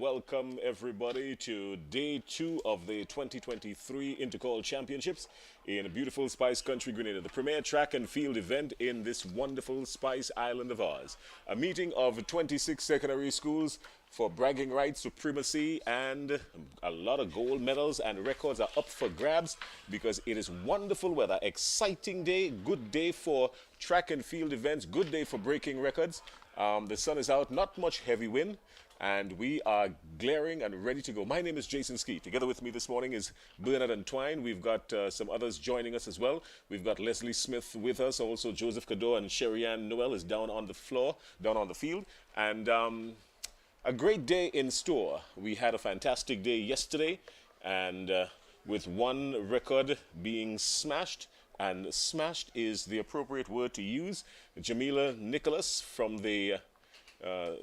welcome everybody to day two of the 2023 Intercollegiate Championships in beautiful Spice Country, Grenada, the premier track and field event in this wonderful Spice Island of ours. A meeting of 26 secondary schools for bragging rights, supremacy, and a lot of gold medals and records are up for grabs because it is wonderful weather. Exciting day, good day for track and field events, good day for breaking records. The sun is out, not much heavy wind, and we are glaring and ready to go. My name is Jason Ski. Together with me this morning is Bernard and Twine. We've got some others joining us as well. We've got Leslie Smith with us, also Joseph Cador, and Sherry Ann Noel is down on the floor, down on the field. And a great day in store. We had a fantastic day yesterday, and with one record being smashed, and smashed is the appropriate word to use. Jamila Nicholas from the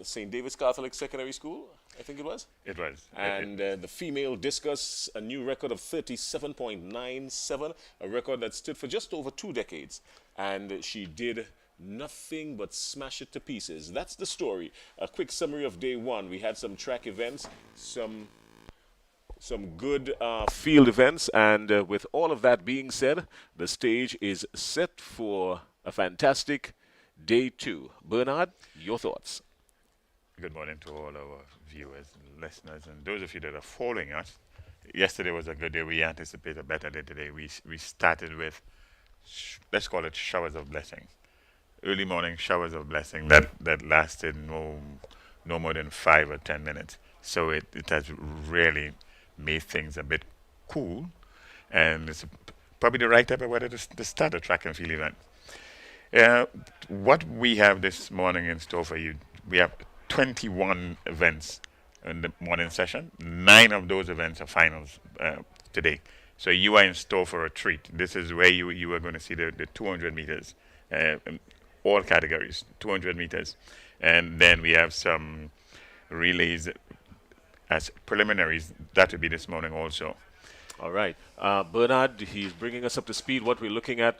St. David's Catholic Secondary School, I think it was. It was. And the female discus, a new record of 37.97, a record that stood for just over 2 decades. And she did nothing but smash it to pieces. That's the story. A quick summary of day one. We had some track events, some good field events, and with all of that being said, the stage is set for a fantastic day two. Bernard, your thoughts? Good morning to all our viewers and listeners, and those of you that are following us. Yesterday was a good day. We anticipate a better day today. We started with, let's call it showers of blessing. Early morning showers of blessing that lasted no more than 5 or 10 minutes. So it has really made things a bit cool, and it's probably the right type of weather to start a track and field event. What we have this morning in store for you, we have 21 events in the morning session. 9 of those events are finals today. So you are in store for a treat. This is where you are going to see the 200 meters, in all categories, 200 meters. And then we have some relays as preliminaries. That will be this morning also. All right. Bernard, he's bringing us up to speed what we're looking at.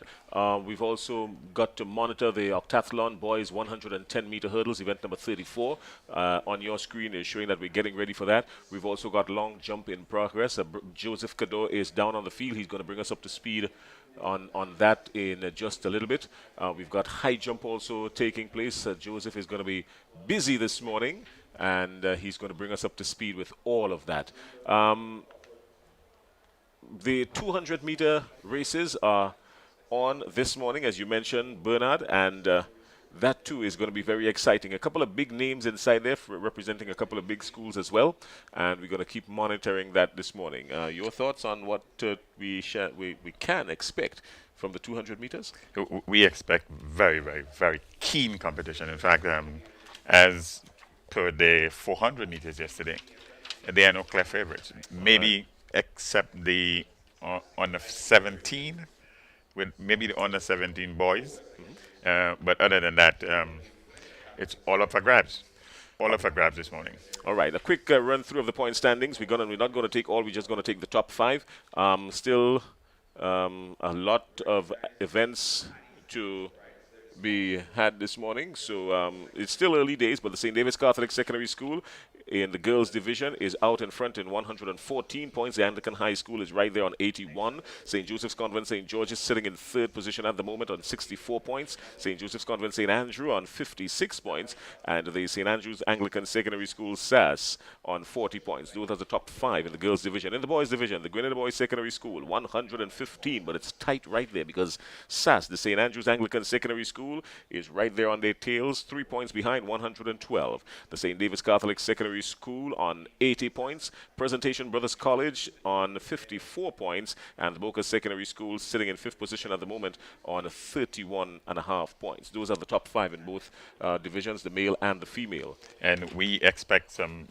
We've also got to monitor the octathlon boys 110-meter hurdles, event number 34. On your screen is showing that we're getting ready for that. We've also got long jump in progress. Joseph Cador is down on the field. He's going to bring us up to speed on that in just a little bit. We've got high jump also taking place. Joseph is going to be busy this morning, and he's going to bring us up to speed with all of that. The 200-meter races are on this morning, as you mentioned, Bernard, and that too is going to be very exciting. A couple of big names inside there representing a couple of big schools as well, and we're going to keep monitoring that this morning. Your thoughts on what we can expect from the 200 meters? We expect very, very, very keen competition. In fact, as per the 400 meters yesterday, they are no clear favorites. Maybe except the under 17, with maybe the under 17 boys. But other than that, it's all up for grabs. All up for grabs this morning. All right, a quick run through of the point standings. We're not going to take all. We're just going to take the top 5. Still a lot of events to be had this morning, so it's still early days, but the St. David's Catholic Secondary School in the girls division is out in front in 114 points. The Anglican High School is right there on 81. St. Joseph's Convent St. George is sitting in 3rd position at the moment on 64 points. St. Joseph's Convent St. Andrew on 56 points, and the St. Andrew's Anglican Secondary School SAS on 40 points. Those are the top 5 in the girls division. In the boys division, the Grenada Boys Secondary School 115, but it's tight right there because SAS, the St. Andrew's Anglican Secondary School, is right there on their tails, 3 points behind, 112. The St. David's Catholic Secondary School on 80 points. Presentation Brothers College on 54 points. And the Boca Secondary School sitting in 5th position at the moment on 31.5 points. Those are the top 5 in both divisions, the male and the female. And we expect some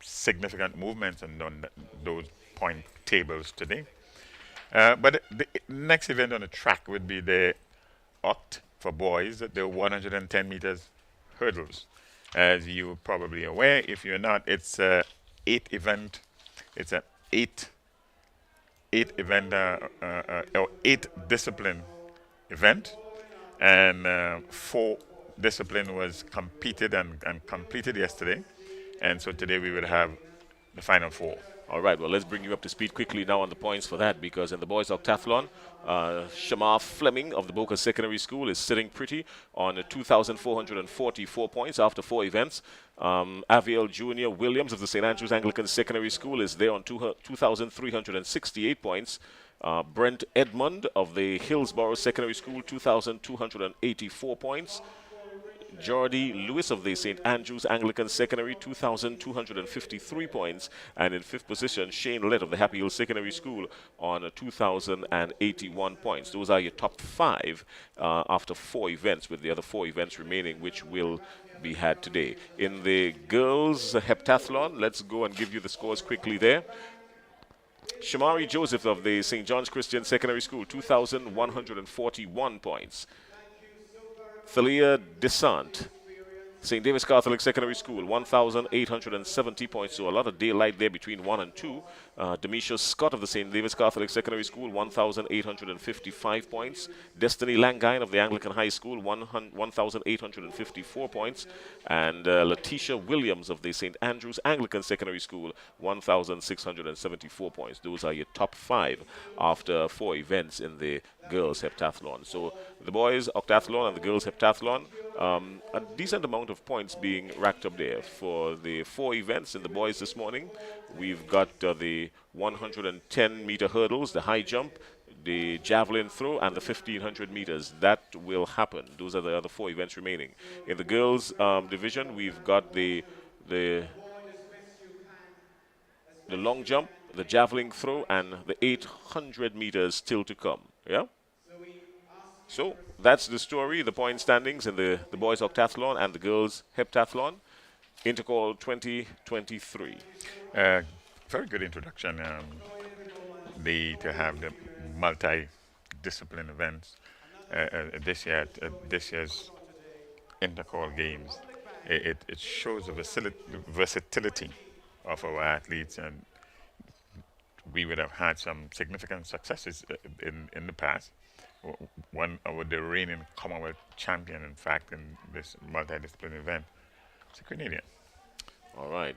significant movements on those point tables today. But the next event on the track would be the OCT for boys, the 110 meters hurdles. As you're probably aware, if you're not, it's a 8 discipline event, and 4 discipline was competed and completed yesterday, and so today we will have the final four. All right, well, let's bring you up to speed quickly now on the points for that, because in the boys octathlon, Shamar Fleming of the Boca Secondary School is sitting pretty on 2,444 points after 4 events. Aviel Jr. Williams of the St. Andrews Anglican Secondary School is there on 2,368 points. Brent Edmond of the Hillsborough Secondary School, 2,284 points. Jordy Lewis of the St. Andrews Anglican Secondary, 2,253 points. And in fifth position, Shane Lett of the Happy Hill Secondary School on 2,081 points. Those are your top five after 4 events, with the other 4 events remaining, which will be had today. In the girls' heptathlon, let's go and give you the scores quickly there. Shamari Joseph of the St. John's Christian Secondary School, 2,141 points. Thalia Desant, St. David's Catholic Secondary School, 1,870 points, so a lot of daylight there between 1 and 2. Demisha Scott of the St. David's Catholic Secondary School, 1,855 points. Destiny Langine of the Anglican High School, 1,854 points. And Letitia Williams of the St. Andrews Anglican Secondary School, 1,674 points. Those are your top five after 4 events in the girls' heptathlon. So the boys' octathlon and the girls' heptathlon, a decent amount of points being racked up there. For the 4 events in the boys this morning, we've got the 110-meter hurdles, the high jump, the javelin throw, and the 1,500 meters. That will happen. Those are the other 4 events remaining. In the girls' division, we've got the long jump, the javelin throw, and the 800 meters still to come. Yeah? So that's the story, the point standings in the boys octathlon and the girls heptathlon, Intercall 2023. Very good introduction. To have the multi-discipline events this year at this year's Intercall Games. It shows the versatility of our athletes, and we would have had some significant successes in the past. One with the reigning Commonwealth champion, in fact, in this multidisciplinary event, it's a Canadian. All right.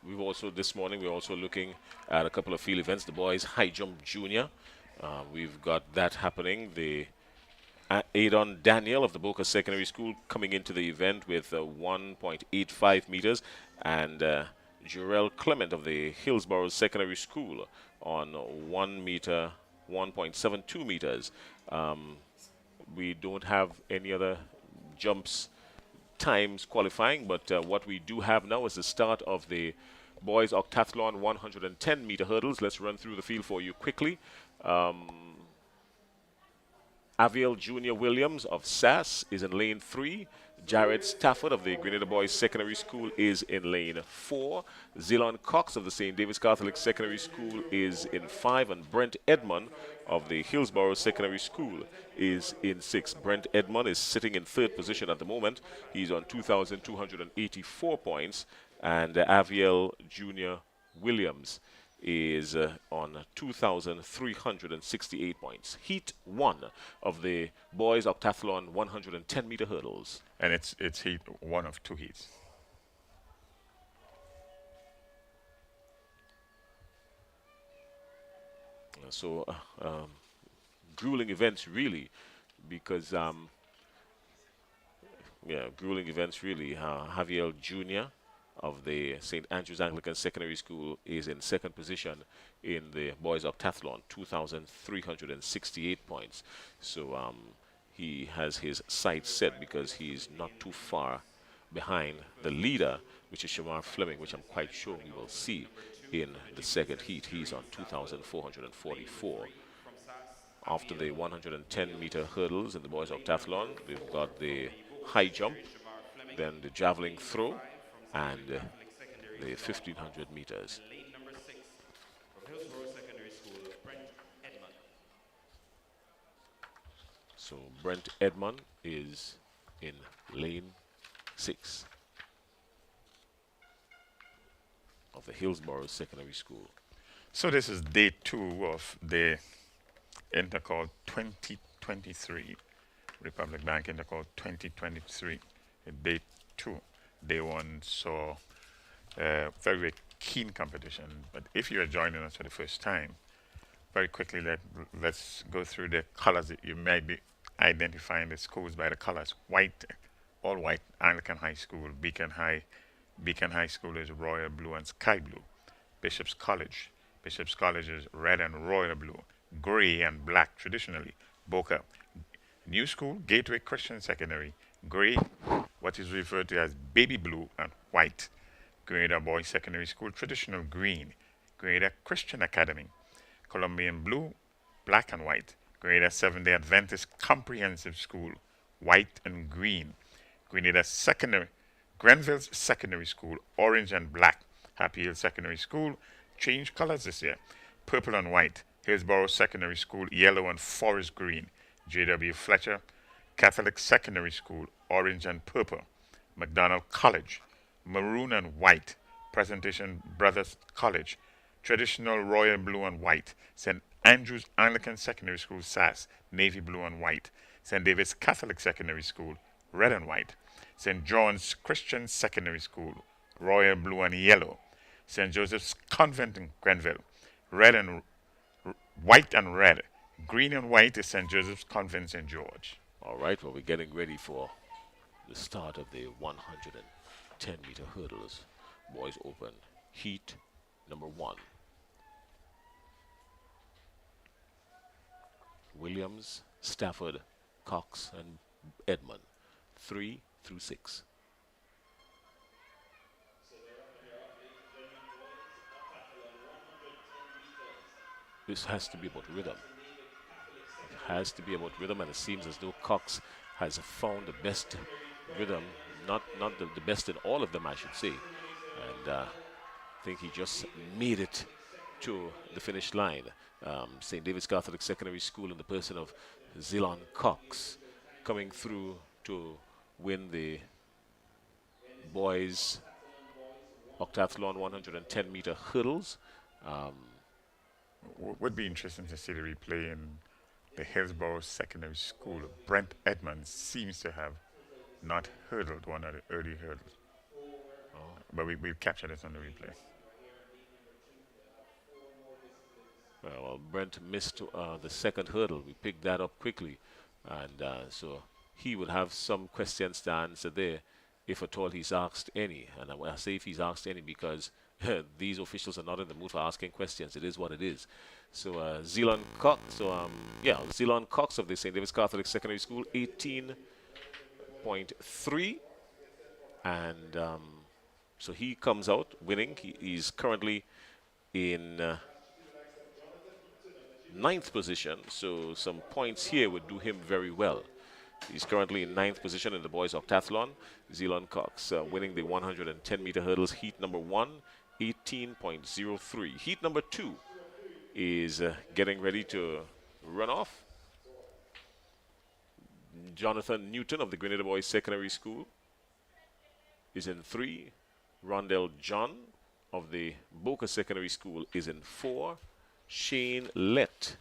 We've also, this morning, we're also looking at a couple of field events. The boys high jump junior. We've got that happening. The Adon Daniel of the Boca Secondary School coming into the event with 1.85 meters, and Jurel Clement of the Hillsborough Secondary School on 1 meter, 1.72 meters. We don't have any other jumps times qualifying, but what we do have now is the start of the boys octathlon 110-meter hurdles. Let's run through the field for you quickly. Aviel Jr. Williams of SAS is in lane 3. Jared Stafford of the Grenada Boys Secondary School is in lane 4. Zilon Cox of the St. David's Catholic Secondary School is in 5. And Brent Edmond of the Hillsborough Secondary School is in 6. Brent Edmond is sitting in 3rd position at the moment. He's on 2,284 points. And Aviel Jr. Williams is on 2,368 points. Heat 1 of the boys octathlon 110-meter hurdles. And it's heat 1 of 2 heats. So grueling events really, because grueling events really. Javier Jr. of the St. Andrews Anglican Secondary School is in 2nd position in the boys octathlon, 2,368 points. So he has his sights set because he's not too far behind the leader, which is Shamar Fleming, which I'm quite sure we will see in the 2nd heat. He's on 2,444. After the 110-meter hurdles in the boys octathlon, we've got the high jump, then the javelin throw, and the 1,500 meters. So Brent Edmond is in lane 6 of the Hillsborough Secondary School. So this is day 2 of the Intercall 2023, Republic Bank Intercall 2023, day 2. Day 1 saw very keen competition. But if you are joining us for the first time, very quickly let's go through the colors that you may be identifying the schools by the colors. White, all white, Anglican High School, Beacon High. Beacon High School is royal blue and sky blue. Bishop's College. Bishop's College is red and royal blue, gray and black traditionally. Boca. New School, Gateway Christian Secondary, gray, what is referred to as baby blue and white. Grenada Boys Secondary School, traditional green. Grenada Christian Academy, Colombian blue, black and white. Grenada Seventh-day Adventist Comprehensive School, white and green. Grenada Secondary, Grenville's Secondary School, orange and black. Happy Hill Secondary School, changed colors this year, purple and white. Hillsborough Secondary School, yellow and forest green. J.W. Fletcher Catholic Secondary School, orange and purple. McDonald College, maroon and white. Presentation Brothers College, traditional royal blue and white. St. Andrew's Anglican Secondary School, SAS, navy blue and white. St. David's Catholic Secondary School, red and white. St. John's Christian Secondary School, royal blue and yellow. St. Joseph's Convent in Grenville, red and white and red. Green and white is St. Joseph's Convent, St. George. All right, well, we're getting ready for the start of the 110-meter hurdles. Boys open. Heat number 1. Williams, Stafford, Cox, and Edmond. 3 through 6. This has to be about rhythm. It has to be about rhythm, and it seems as though Cox has found the best rhythm, not the best in all of them, I should say. And I think he just made it to the finish line. St. David's Catholic Secondary School in the person of Zilon Cox coming through to win the boys octathlon 110-meter hurdles. Would be interesting to see the replay in the Hillsborough Secondary School. Brent Edmonds seems to have not hurdled one of the early hurdles. But we'll capture this on the replay. Well, Brent missed the second hurdle. We picked that up quickly. And so he would have some questions to answer there, if at all he's asked any. And I say if he's asked any because these officials are not in the mood for asking questions. It is what it is. So Zilon Cox, Zilon Cox of the St. David's Catholic Secondary School, 18.3. And so he comes out winning. He's currently in 9th position, so some points here would do him very well. He's currently in 9th position in the boys octathlon. Zilon Cox winning the 110-meter hurdles, heat number 1, 18.03. Heat number 2 is getting ready to run off. Jonathan Newton of the Grenada Boys Secondary School is in 3. Rondell John of the Boca Secondary School is in 4. Shane Lett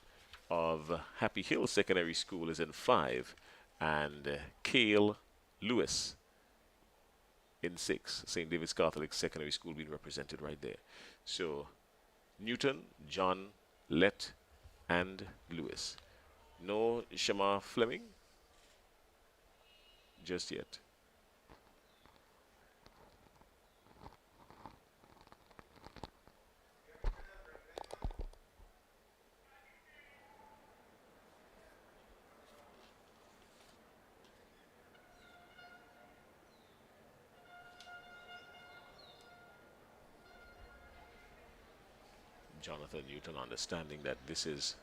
of Happy Hill Secondary School is in 5. And Cale Lewis in 6. St. David's Catholic Secondary School being represented right there. So Newton, John, Lett, and Lewis. No Shema Fleming just yet. Jonathan Newton understanding that this is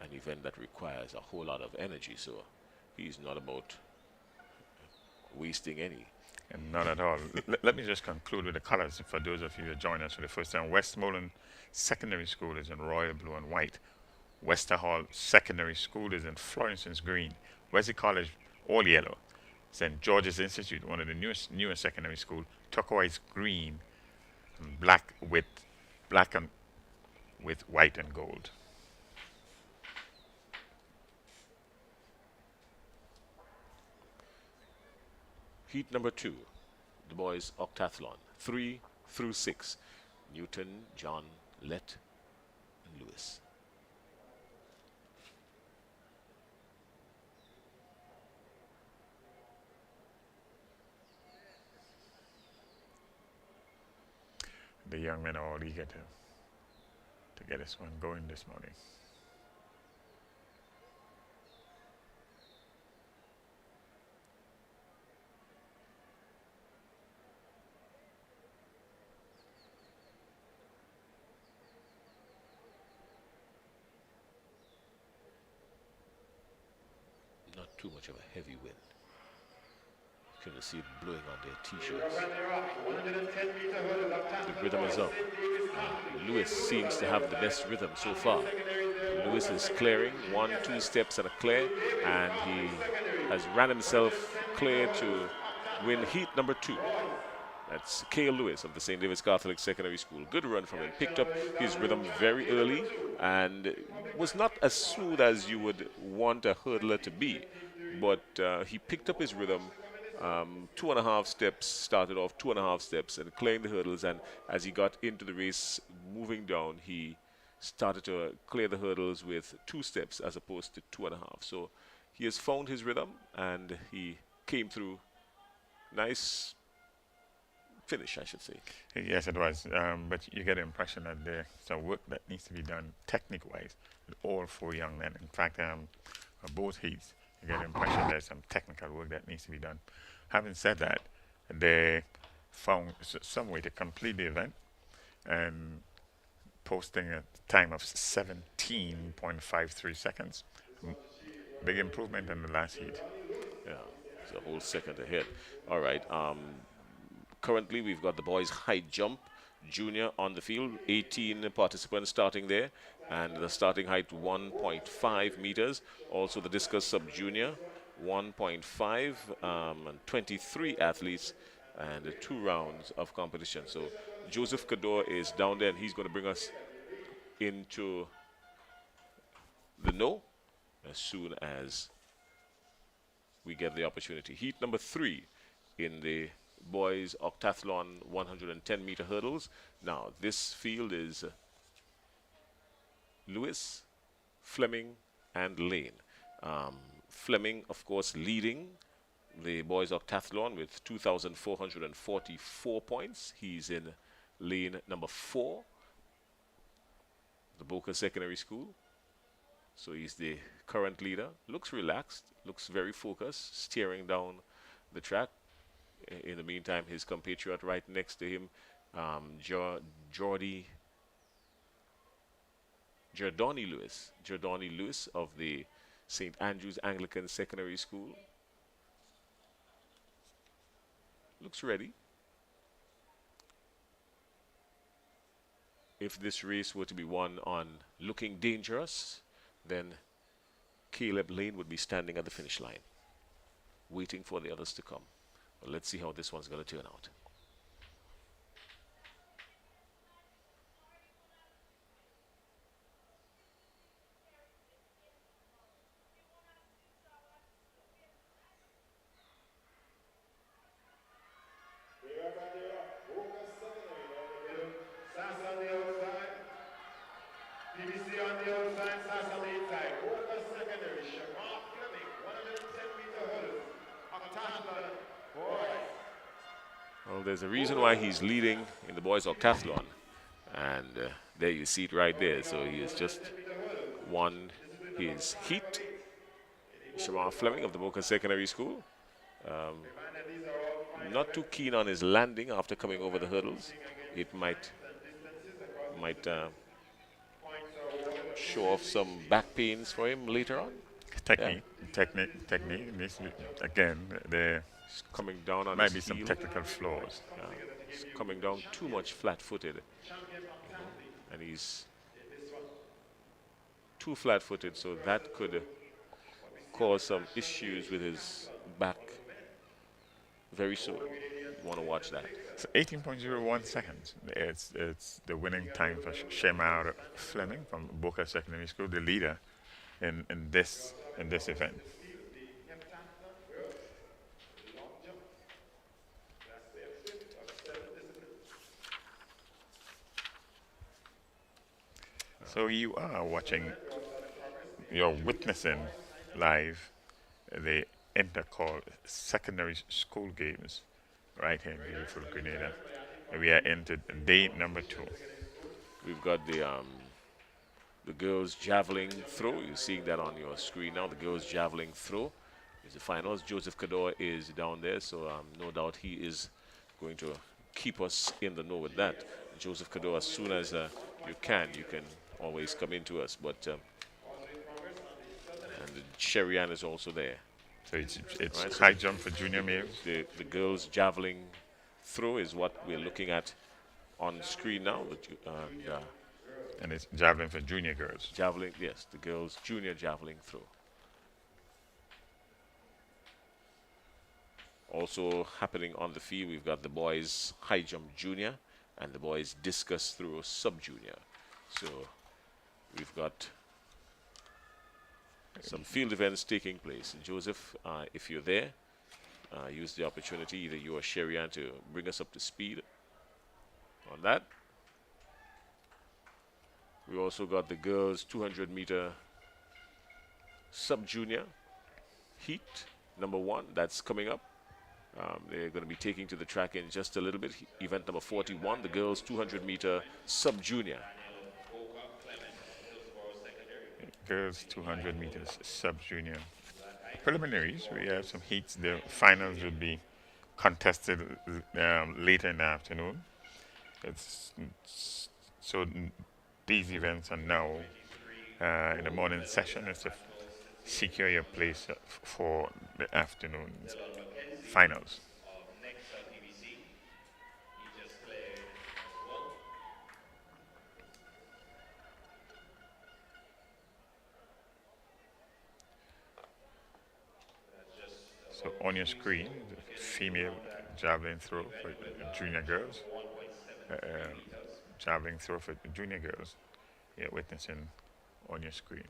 an event that requires a whole lot of energy, so he's not about wasting any. And not at all. Let me just conclude with the colors for those of you who join us for the first time. Westmoreland Secondary School is in royal blue and white. Westerhall Secondary School is in Florence's green. Wesley College, all yellow. St. George's Institute, one of the newest secondary school, turquoise green and black and with white and gold. Heat number 2, the boys octathlon, 3 through 6. Newton, John, Let, and Lewis. The young men are all eager to get this one going this morning. Not too much of a heavy wind. You can see it blowing on their t-shirts. The rhythm is up. Lewis seems to have the best rhythm so far. Lewis is clearing, 1, 2 steps and a clear, and he has ran himself clear to win heat number 2. That's Cale Lewis of the St. David's Catholic Secondary School. Good run from him. Picked up his rhythm very early and was not as smooth as you would want a hurdler to be. But he picked up his rhythm, 2.5 steps, started off 2.5 steps and clearing the hurdles. And as he got into the race, moving down, he started to clear the hurdles with 2 steps as opposed to 2.5. So he has found his rhythm and he came through. Nice finish, I should say. Yes, it was. But you get the impression that there's some work that needs to be done technique-wise with all 4 young men. In fact, both heats, you get the impression there's some technical work that needs to be done. Having said that, they found some way to complete the event and posting a time of 17.53 seconds. Big improvement in the last heat. Yeah, it's a whole second ahead. All right. Currently, we've got the boys' high jump junior on the field, 18 participants starting there, and the starting height 1.5 meters. Also, the discus sub junior 1.5, and 23 athletes, and 2 rounds of competition. So Joseph Cador is down there, and he's going to bring us into the know as soon as we get the opportunity. Heat number 3 in the boys octathlon 110-meter hurdles. Now, this field is Lewis, Fleming, and Lane. Fleming, of course, leading the boys octathlon with 2,444 points. He's in lane number 4, the Boca Secondary School. So he's the current leader. Looks relaxed, looks very focused, steering down the track. In the meantime, his compatriot right next to him, Jordani Lewis of the St. Andrew's Anglican Secondary School. Looks ready. If this race were to be won on looking dangerous, then Caleb Lane would be standing at the finish line, waiting for the others to come. Well, let's see how this one's going to turn out. Well, there's a reason why he's leading in the boys octathlon, and there you see it right there. So he has just won his heat. Shamar Fleming of the Boca Secondary School, not too keen on his landing after coming over the hurdles. It might show off some back pains for him later on. Technique. Needs to be, again, there coming down on might his be some heel. technical flaws. He's coming down too much flat-footed, and he's too flat-footed, so that could cause some issues with his back very soon. You want to watch that. So 18.01 seconds. It's the winning time for Shemar Fleming from Boca Secondary School, the leader in this event. So you're witnessing live the intercall secondary school games right here in beautiful Grenada. We are into day number 2. We've got the girls javelin throw. You're seeing that on your screen now. The girls javelin throw is the finals. Joseph Cador is down there, so no doubt he is going to keep us in the know with that. Joseph Cador, as soon as you can always come into us. But and Sherry Ann is also there. So it's Right, high jump for junior males. The girls javelin throw is what we're looking at on screen now. And And it's javelin for junior girls. javelin, yes, the girls junior javelin throw. Also happening on the field, we've got the boys high jump junior and the boys discus throw sub junior. So we've got some field events taking place. And Joseph, if you're there, use the opportunity, either you or Sherry Ann, to bring us up to speed on that. We also got the girls 200-meter sub-junior heat, number 1. That's coming up. They're going to be taking to the track in just a little bit. Event number 41, the girls 200-meter sub-junior. Girls 200 meters sub-junior. Preliminaries, we have some heats. The finals will be contested later in the afternoon. So these events are now in the morning session. It's to secure your place for the afternoon finals. So on your screen, the female javelin throw for junior girls, javelin throw for junior girls. You're witnessing on your screen.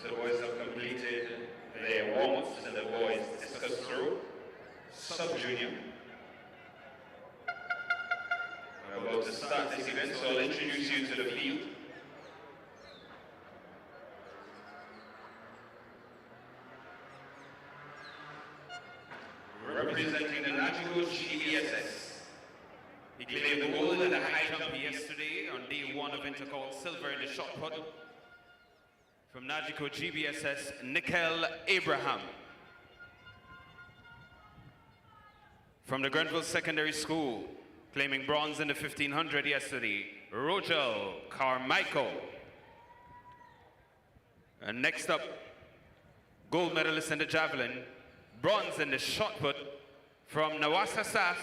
The boys have completed their warm-ups and the boys discuss through sub-junior. We're about to start this event, so I'll introduce you to the field. Representing the National GBSS. He claimed the gold in the high jump yesterday on day 1 of Intercol, silver in the shot put. From Nagico GBSS, Nikel Abraham. From the Grenville Secondary School, claiming bronze in the 1500 yesterday, Rogel Carmichael. And next up, gold medalist in the javelin, bronze in the shot put, from Nawasasas,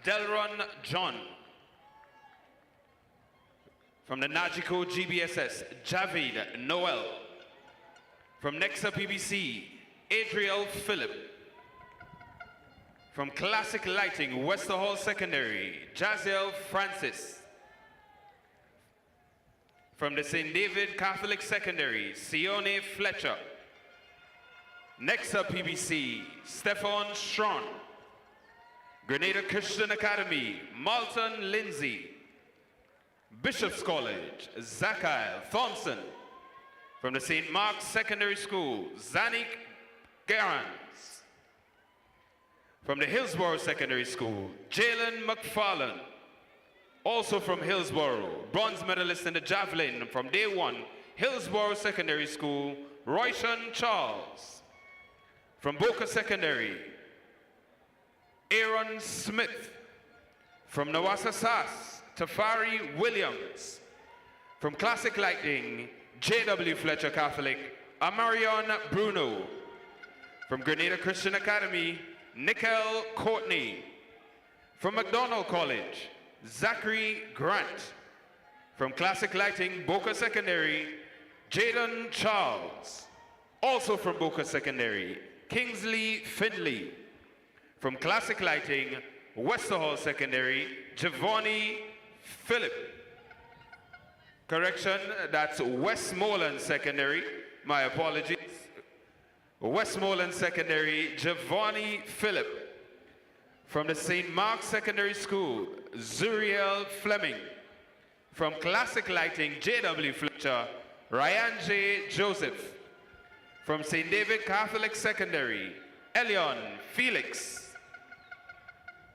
Delron John. From the Nagico GBSS, Javid Noel. From Nexa PBC, Adriel Phillip. From Classic Lighting, Wester Hall Secondary, Jaziel Francis. From the St. David Catholic Secondary, Sione Fletcher. Nexa PBC, Stefan Strawn. Grenada Christian Academy, Malton Lindsay. Bishop's College, Zachary Thompson. From the St. Mark's Secondary School, Zanik Garans. From the Hillsborough Secondary School, Jalen McFarlane. Also from Hillsborough, bronze medalist in the javelin from day 1, Hillsborough Secondary School, Royshan Charles. From Boca Secondary, Aaron Smith. From Nawasasas, Tafari Williams. From Classic Lighting, J.W. Fletcher Catholic, Amarion Bruno. From Grenada Christian Academy, Nickel Courtney. From McDonald College, Zachary Grant. From Classic Lighting, Boca Secondary, Jaden Charles. Also from Boca Secondary, Kingsley Finley. From Classic Lighting, Westerhall Secondary, Giovanni Phillip. Correction, that's Westmoreland Secondary. My apologies. Westmoreland Secondary, Giovanni Phillip. From the St. Mark's Secondary School, Zuriel Fleming. From Classic Lighting, J.W. Fletcher, Ryan J. Joseph. From St. David Catholic Secondary, Elion Felix.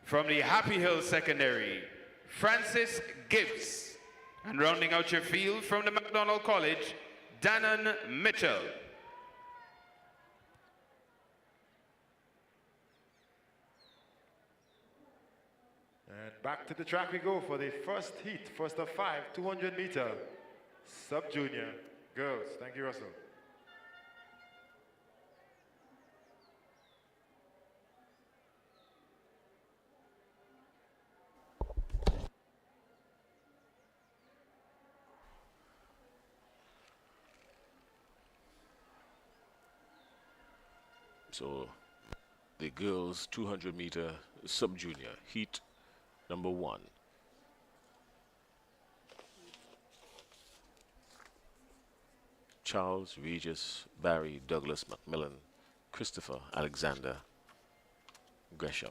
From the Happy Hill Secondary, Francis Gibbs. And rounding out your field from the McDonald College, Dannon Mitchell. And back to the track we go for the first heat, first of 5, 200-meter sub-junior girls. Thank you, Russell. So the girls 200-meter sub-junior heat number 1. Charles, Regis, Barry, Douglas, Macmillan, Christopher, Alexander, Gresham.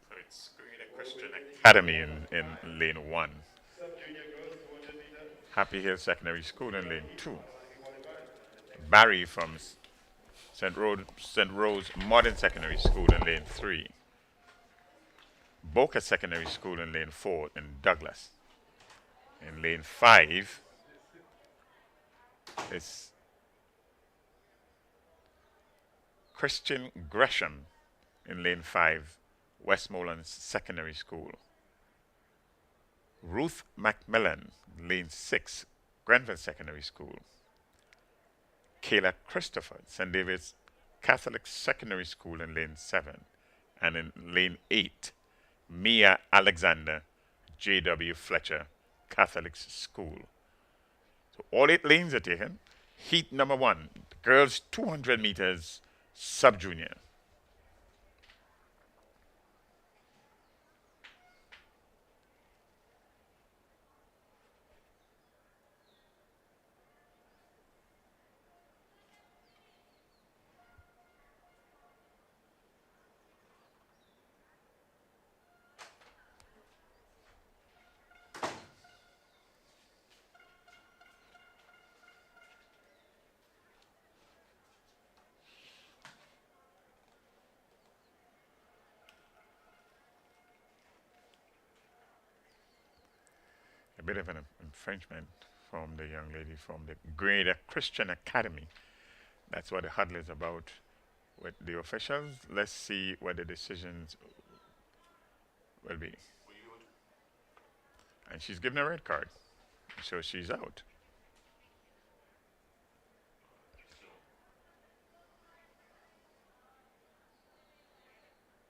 So it's Grenada Christian Academy in lane 1. Happy Hill Secondary School in lane 2. Barry from St. Rose Modern Secondary School in lane 3. Boca Secondary School in lane 4 in Douglas. In lane 5 is Christian Gresham in lane 5, Westmoreland Secondary School. Ruth Macmillan, lane 6, Grenville Secondary School. Kayla Christopher, St. David's Catholic Secondary School in lane 7. And in lane 8, Mia Alexander, J.W. Fletcher Catholic School. So all 8 lanes are taken. Heat number 1, girls 200 meters sub-junior. A bit of an infringement from the young lady from the Grenada Christian Academy. That's what the huddle is about with the officials. Let's see what the decisions will be. And she's given a red card, so she's out.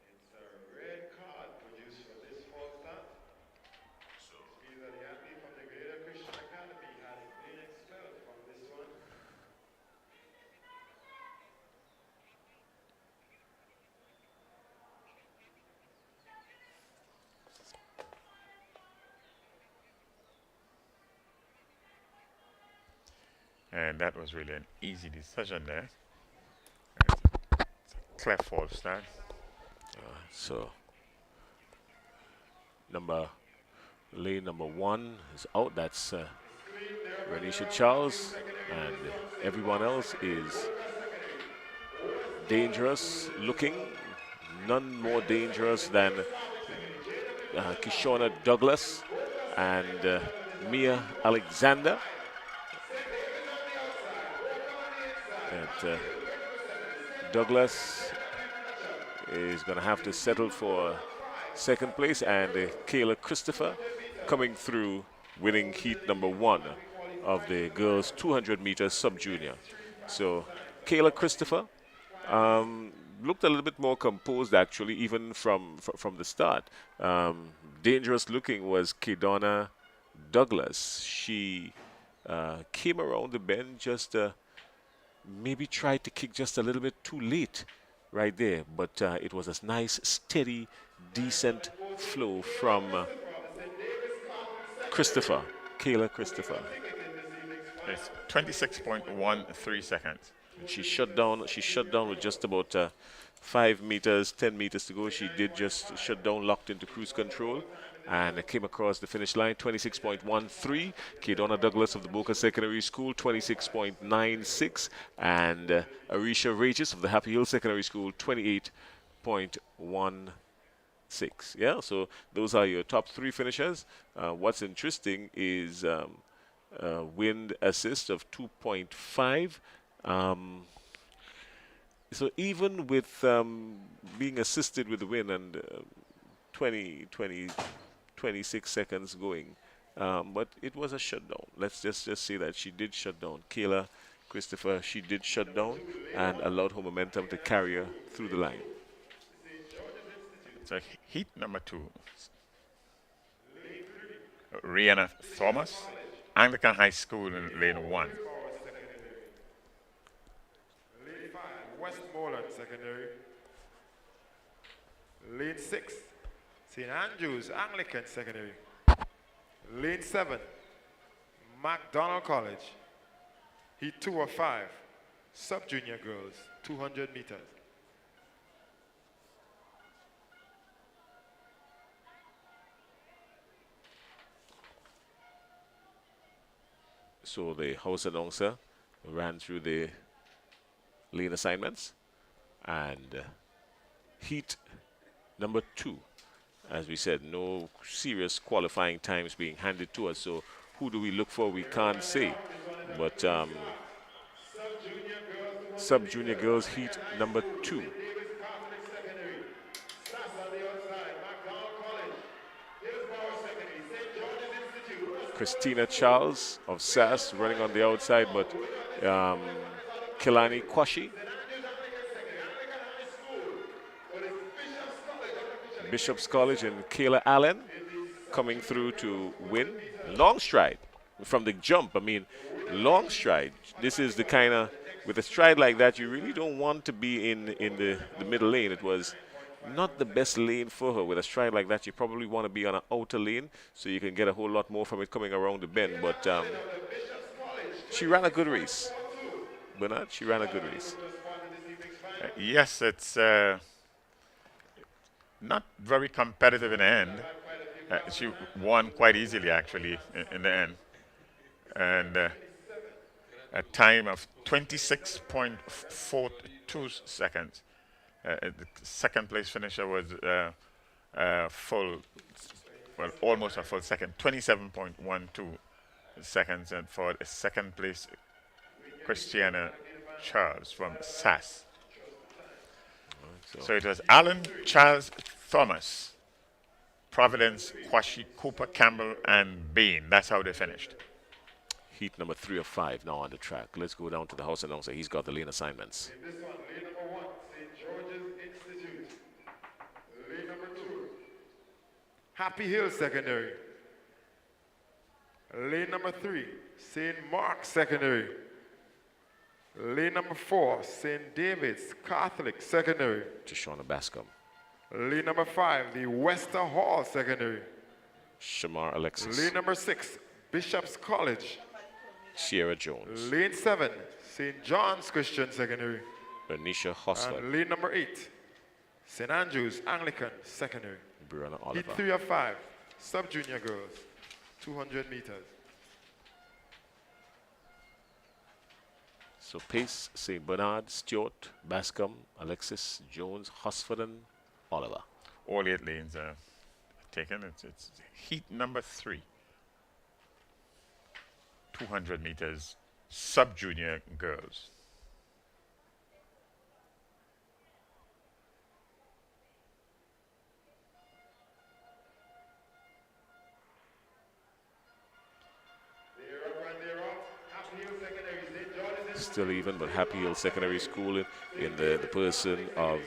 It's a red card produced for this false start. It means that the athlete from the Grenada Christian Academy has been expelled from this one. And that was really an easy decision there. It's a clear false start. So lane number 1 is out. That's Renisha Charles, and everyone else is dangerous looking. None more dangerous than Kishona Douglas and Mia Alexander. And Douglas is going to have to settle for second place, and Kayla Christopher coming through, winning heat number 1 of the girls 200 meters sub-junior. So Kayla Christopher looked a little bit more composed, actually, even from the start. Dangerous looking was Kedonna Douglas. She came around the bend, just maybe tried to kick just a little bit too late right there, but it was a nice, steady, decent flow from Christopher, Kayla Christopher. It's 26.13 seconds. She shut down with just about 5 meters, 10 meters to go. She did just shut down, locked into cruise control, and came across the finish line. 26.13. Kedonna Douglas of the Boca Secondary School, 26.96, and Arisha Regis of the Happy Hill Secondary School, 28.16. Yeah, so those are your top 3 finishers. What's interesting is wind assist of 2.5. So even with being assisted with the wind and 26 seconds going, but it was a shutdown. Let's just say that she did shut down. Kayla Christopher, she did shut down and allowed her momentum to carry her through the line. So heat number 2. Rihanna Thomas, Anglican High School in lane 1. Lane 5, Westmoreland Secondary. Lane 6, St. Andrews Anglican Secondary. Lane 7, MacDonald College. Heat 2 of 5, sub-junior girls, 200 meters. So the house announcer ran through the lane assignments, and heat number 2, as we said, no serious qualifying times being handed to us. So who do we look for? We can't say. But sub-junior girls heat number 2. Christina Charles of SAS running on the outside, but Kilani Kwashi, Bishop's College, and Kayla Allen coming through to win. Long stride from the jump. I mean, long stride. This is the kind of, with a stride like that, you really don't want to be in the middle lane. It was not the best lane for her. With a stride like that, you probably want to be on an outer lane so you can get a whole lot more from it coming around the bend. But she ran a good race. Bernard, she ran a good race. Yes, it's not very competitive in the end. She won quite easily, actually, in the end. And a time of 26.42 seconds. The second place finisher was almost a full second, 27.12 seconds. And for the second place, Christiana Charles from SAS. So it was Alan, Charles, Thomas, Providence, Kwashi, Cooper, Campbell, and Bain. That's how they finished. Heat number 3 of 5 now on the track. Let's go down to the house announcer. He's got the lane assignments. This one, lane number 1, St. George's Institute. Lane number 2, Happy Hill Secondary. Lane number 3, St. Mark's Secondary. Lane number 4, St. David's Catholic Secondary. To Shauna Bascom. Lane number 5, the Wester Hall Secondary. Shamar Alexis. Lane number 6, Bishop's College. Sierra Jones. Lane 7, St. John's Christian Secondary. Bernicia Hosler. And lane number 8, St. Andrews Anglican Secondary. Brianna Heat Oliver. 3 of 5, sub-junior girls, 200 meters. So Pace, St. Bernard, Stewart, Bascom, Alexis, Jones, Hosford, and Oliver. All 8 lanes are taken. It's heat number 3. 200 meters, sub-junior girls. still even, but Happy Hill Secondary School in the person of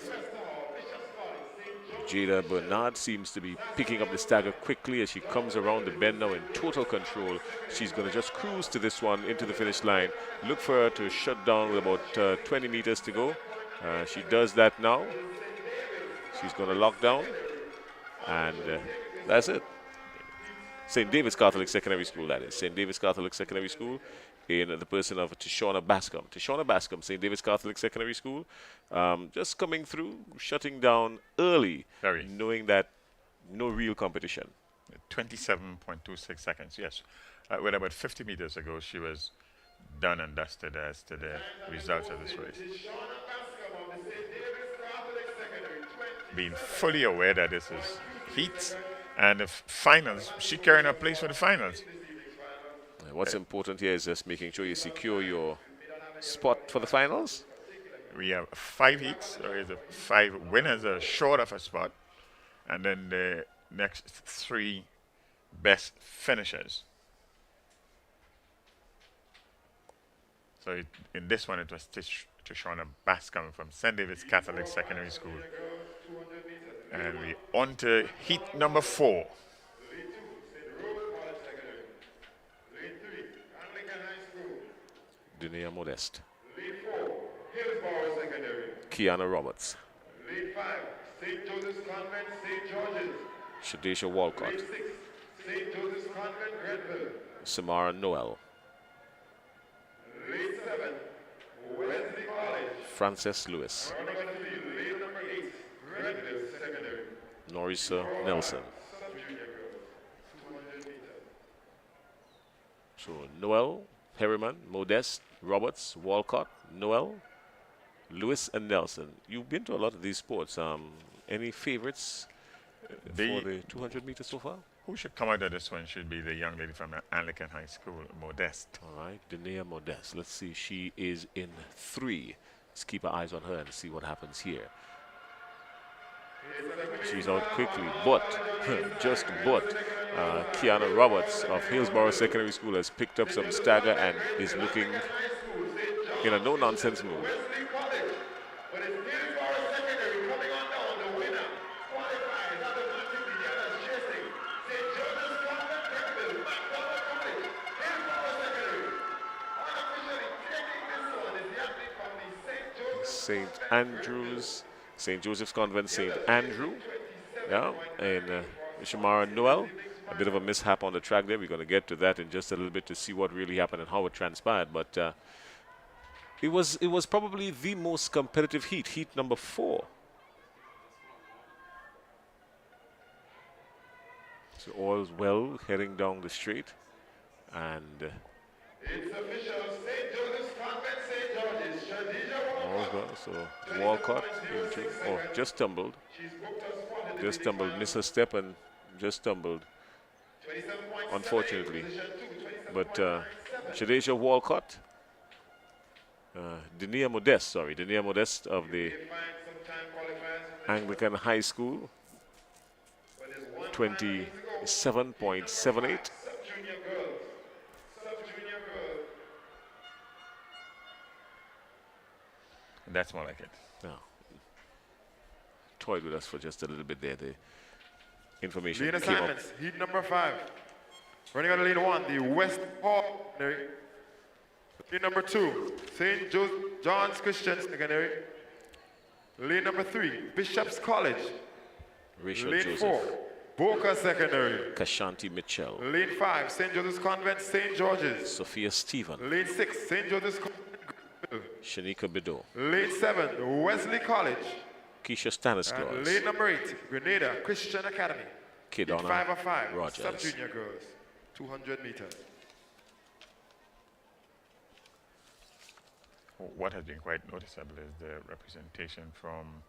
Jada Bernard seems to be picking up the stagger quickly as she comes around the bend now in total control. She's going to just cruise to this one into the finish line. Look for her to shut down with about 20 meters to go. She does that now. She's going to lock down, and that's it. St. David's Catholic Secondary School, that is. St. David's Catholic Secondary School in the person of Tishona Bascom. Tishona Bascom, St. David's Catholic Secondary School, just coming through, shutting down early, Very. knowing that no real competition. 27.26 seconds, yes. Well, about 50 meters ago, she was done and dusted as to the results of this race. Being fully aware that this is heats and the finals, she carrying her place for the finals. What's important here is just making sure you secure your spot for the finals. We have 5 heats, or is it 5 winners are short of a spot, and then the next 3 best finishers. So in this one, it was Tishona Bascom from St. David's Catholic Secondary School. And we on to heat number 4. Dunia Modeste. Lead 4, Hillsborough Secondary. Kiana Roberts. Lead 5, St. Joseph's Convent, St. George's. Shadesha Walcott. Lead 6, St. Joseph's Convent, Grenville. Samara Noel. Lead 7, Wesley College. Frances Lewis. Running on the field, lead number 8, Grenville Secondary. Norisa Nelson. Sub-junior girls, 200 meters. So Noel, Perryman, Modeste, Roberts, Walcott, Noel, Lewis, and Nelson. You've been to a lot of these sports. Any favorites for the 200 meters so far? Who should come out of this one should be the young lady from Anglican High School, Modeste. All right, Denia Modeste. Let's see. She is in 3. Let's keep our eyes on her and see what happens here. She's out quickly, but Kiana Roberts of Hillsborough Secondary School has picked up some stagger and is looking in a no-nonsense mood. Wesley College, but it's Hillsborough Secondary coming on down. The winner qualifies out of Montgomery, the others chasing. St. Joseph's Convent, Grenville, McDonald College, Hillsborough Secondary. Unofficially taking this one is the athlete from the St. Andrews, St. Joseph's Convent, St. Andrew. Yeah, and Shamara Noel. A bit of a mishap on the track there. We're going to get to that in just a little bit to see what really happened and how it transpired. But it was probably the most competitive heat number 4. So all's well heading down the straight, and It's official. St. Joseph's Convent, St. George's. Shadija all's Walcott. well. So Walcott just tumbled, She's booked a spot in the just finish tumbled, line. missed a step and just tumbled, 27.78, unfortunately. position 2, But 27.97. Shadesha Walcott, Denia Modeste of the They find some time qualifiers in Anglican High School, but there's one 27.78. sub-junior girls. Sub-junior girls. That's more like it. Now, toyed with us for just a little bit there. The information Lead came up. assignments, heat number 5. Running on lead 1, the West Hall Secondary. Lead number 2, St. John's Christian Secondary. Lead number 3, Bishop's College. Rachel Lead Joseph, 4, Boca Secondary. Kashanti Mitchell, Lead 5, St. Joseph's Convent, St. George's. Sophia Stephen, Lead 6, St. Joseph's Convent. Shanika Bido, Lead 7, Wesley College. Keisha And Stanislaus, lead number 8, Grenada Christian Academy. Lead Kidonna 5 of 5, Rogers. sub-junior girls, 200 meters. What has been quite noticeable is the representation from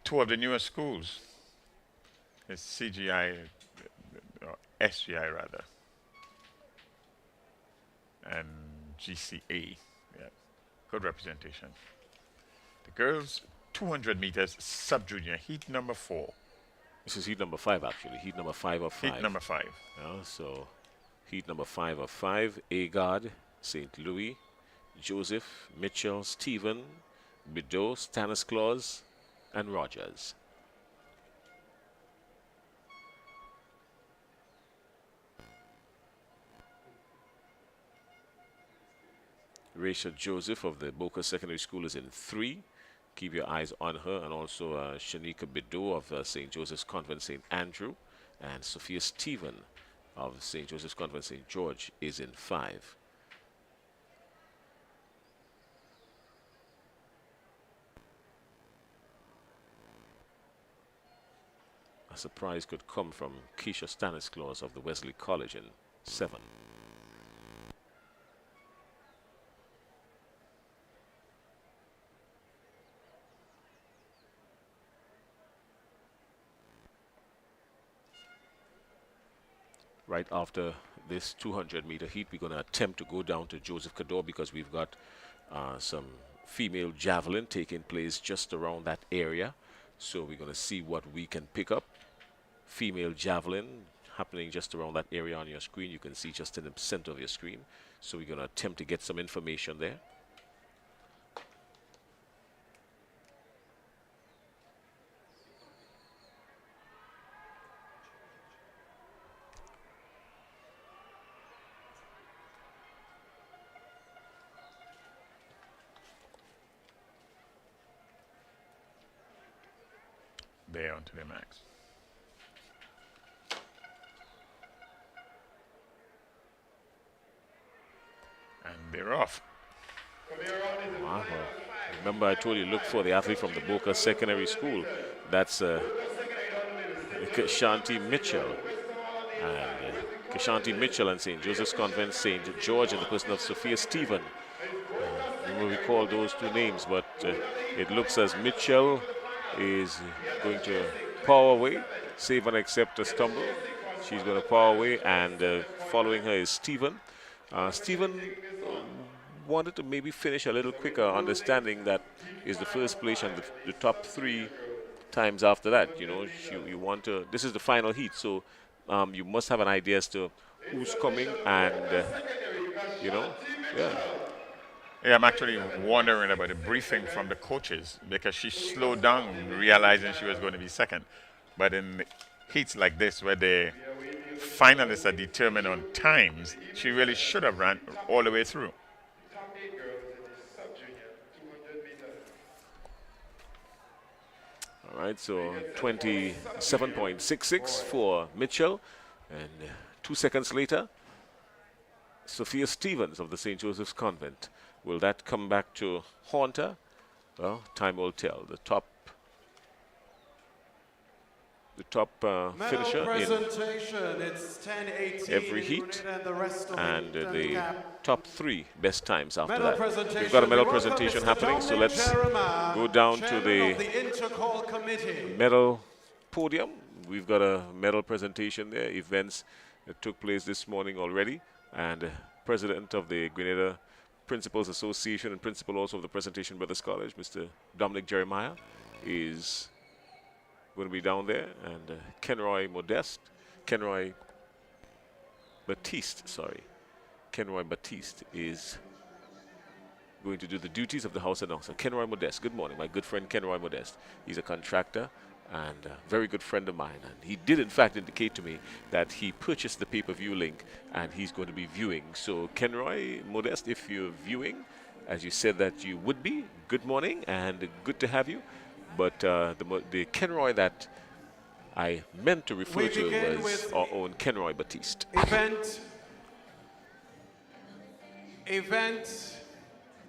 2 of the newer schools. It's CGI, or SGI rather, and GCA. Yeah, good representation. The girls, 200 meters, sub-junior, heat number 4. This is heat number 5 actually. Heat number 5 of 5. Heat number 5. Yeah, so heat number 5 of 5. Agard, St. Louis, Joseph, Mitchell, Stephen, Bideau, Stanislaus, and Rogers. Rachel Joseph of the Boca Secondary School is in 3. Keep your eyes on her. And also Shanika Bideau of St. Joseph's Convent St. Andrew. And Sophia Stephen of St. Joseph's Convent St. George is in 5. A surprise could come from Keisha Stanislaus of the Wesley College in 7. Right after this 200-meter heat, we're going to attempt to go down to Joseph Cador because we've got some female javelin taking place just around that area. So we're going to see what we can pick up. Female javelin happening just around that area on your screen. You can see just in the center of your screen. So we're going to attempt to get some information there. There onto the max. And they're off. Wow. Remember I told you look for the athlete from the Boca Secondary School. That's Kashanti Mitchell. And Kashanti Mitchell and St. Joseph's Convent St. George in the person of Sophia Stephen. We will recall those two names, but it looks as Mitchell is going to power away, save and accept a stumble. She's going to power away, and following her is Stephen. Stephen wanted to maybe finish a little quicker, understanding that is the first place and the top 3 times after that. You know, you want to. This is the final heat, so you must have an idea as to who's coming, and you know, yeah. Yeah, I'm actually wondering about the briefing from the coaches because she slowed down, realizing she was going to be second. But in heats like this, where the finalists are determined on times, she really should have ran all the way through. All right, so 27.66 for Mitchell, and 2 seconds later, Sophia Stevens of the St. Joseph's Convent. Will that come back to haunt her? Well, time will tell. The top finisher presentation. It's 10:18 every heat, and the rest of and it, the top 3 best times after medal that. We've got a medal We welcome presentation Mr. happening, so Dominic let's Jeremiah, go down to Chairman of the the Intercall Committee. medal podium. We've got a medal presentation there, events that took place this morning already, and President of the Grenada Principals Association and principal also of the Presentation Brothers College, Mr. Dominic Jeremiah, is going to be down there, and Kenroy Batiste is going to do the duties of the house announcer. Kenroy Modeste, good morning, my good friend Kenroy Modeste. He's a contractor and a very good friend of mine, and he did in fact indicate to me that he purchased the pay-per-view link and he's going to be viewing. So Kenroy Modeste, if you're viewing, as you said that you would be, good morning and good to have you. But the Kenroy that I meant to refer to was our own Kenroy Batiste. Event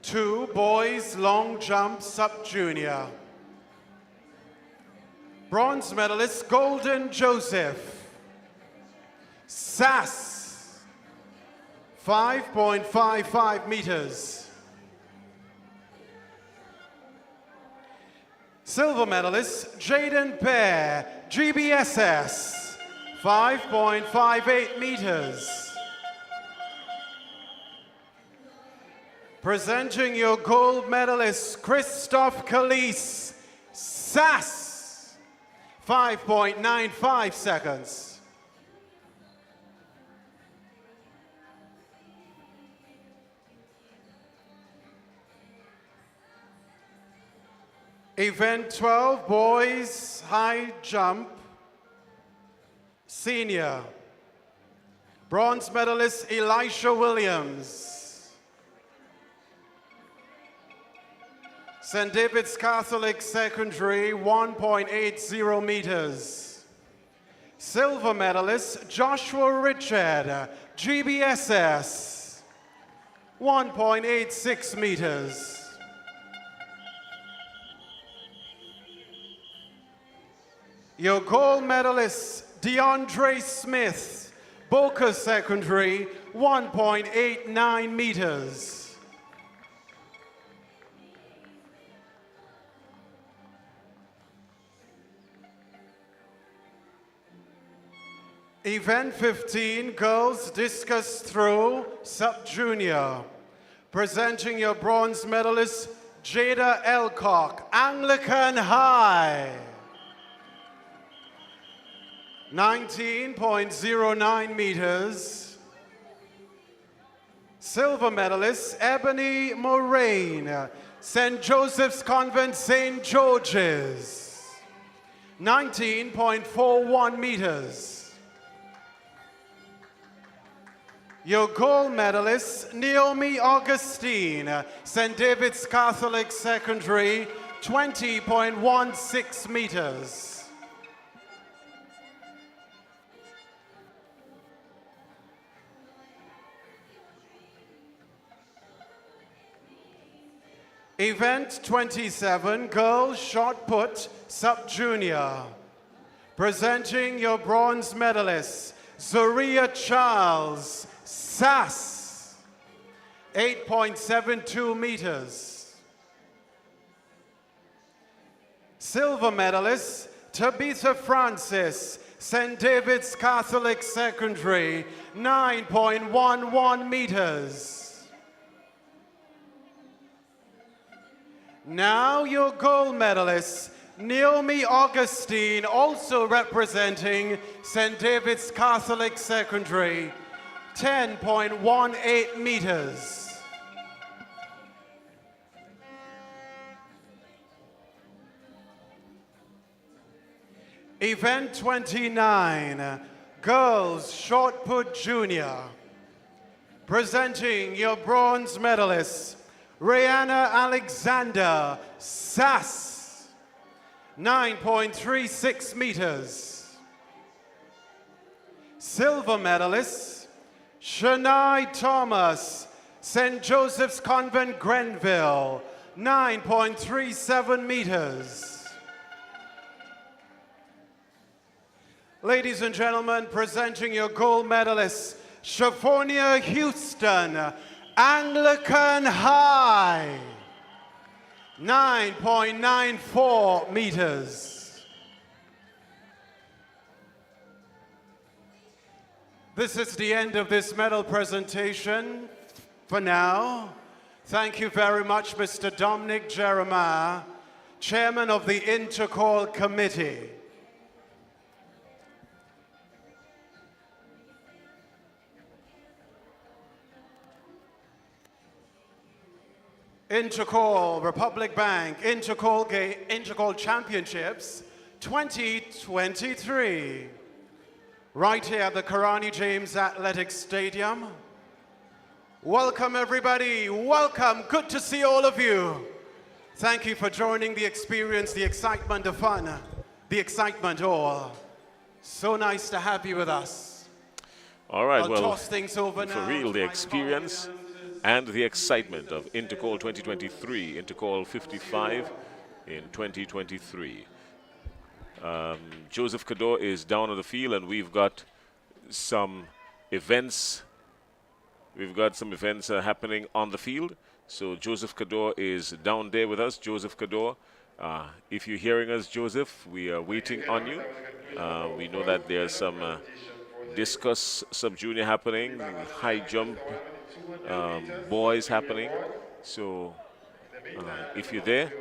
2, boys long jump sub-junior. Bronze medalist Golden Joseph. SAS, 5.55 meters. Silver medalist Jaden Bear, GBSS, 5.58 meters. Presenting your gold medalist, Christophe Calise, SAS, 5.95 seconds. Event 12, boys high jump, senior. Bronze medalist Elisha Williams. St. David's Catholic Secondary, 1.80 meters. Silver medalist Joshua Richard, GBSS, 1.86 meters. Your gold medalist DeAndre Smith, Boca Secondary, 1.89 meters. Event 15, girls discus throw, sub-junior. Presenting your bronze medalist, Jada Elcock, Anglican High. 19.09 meters. Silver medalist, Ebony Moraine, St. Joseph's Convent, St. George's. 19.41 meters. Your gold medalist, Naomi Augustine, St. David's Catholic Secondary, 20.16 meters. Event 27, girls shot put, sub-junior. Presenting your bronze medalist, Zoria Charles, SAS, 8.72 meters. Silver medalist, Tabitha Francis, St. David's Catholic Secondary, 9.11 meters. Now your gold medalist, Naomi Augustine, also representing St. David's Catholic Secondary, 10.18 meters. Event 29, girls shot put junior. Presenting your bronze medalist, Rihanna Alexander, SAS, 9.36 meters. Silver medalist, Shania Thomas, St. Joseph's Convent, Grenville, 9.37 meters. Ladies and gentlemen, presenting your gold medalist, Shaphonia Houston, Anglican High, 9.94 meters. This is the end of this medal presentation for now. Thank you very much, Mr. Dominic Jeremiah, Chairman of the Intercall Committee. Intercall, Republic Bank, Intercall Championships 2023. Right here at the Karani James Athletic Stadium. Welcome everybody, welcome, good to see all of you. Thank you for joining the experience, the excitement, the fun, the excitement all. So nice to have you with us. All right, I'll well, toss things over for now real, to the my experience colleagues. and the excitement of Intercall 2023, Intercall 55 in 2023. Joseph Cador is down on the field, and we've got some events. We've got some events happening on the field. So Joseph Cador is down there with us. Joseph Cador, if you're hearing us, Joseph, we are waiting on you. We know that there's some discus sub-junior happening, high jump boys happening. So if you're there,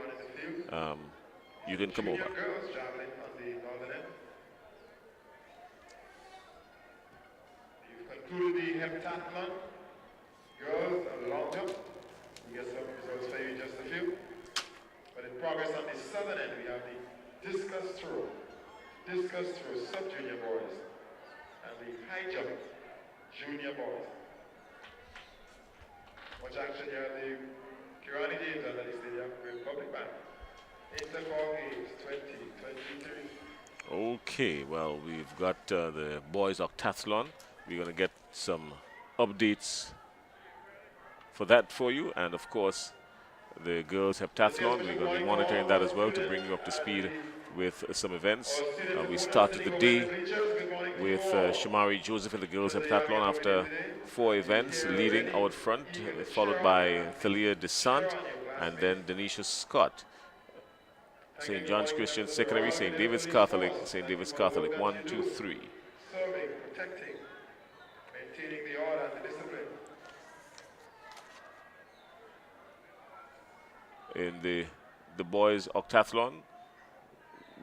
you can come over. Concluded the heptathlon. Girls, a long jump. We get some results for you in just a few. But in progress on the southern end, we have the discus throw, sub-junior boys, and the high jump, junior boys. Much action here at the Kirani James Athletic Stadium with public band. Intercollegiate 2023. Okay, well, we've got the boys octathlon. We're going to get some updates for that for you, and of course the girls heptathlon, we're going to be monitoring that as well to bring you up to speed with some events. We started the day with Shamari Joseph in the girls heptathlon after 4 events, leading out front, followed by Thalia Desant and then Denisha Scott. St. John's Christian Secondary, St. David's Catholic, 1, 2, 3. Serving, protecting, maintaining the order and the discipline. In the boys octathlon,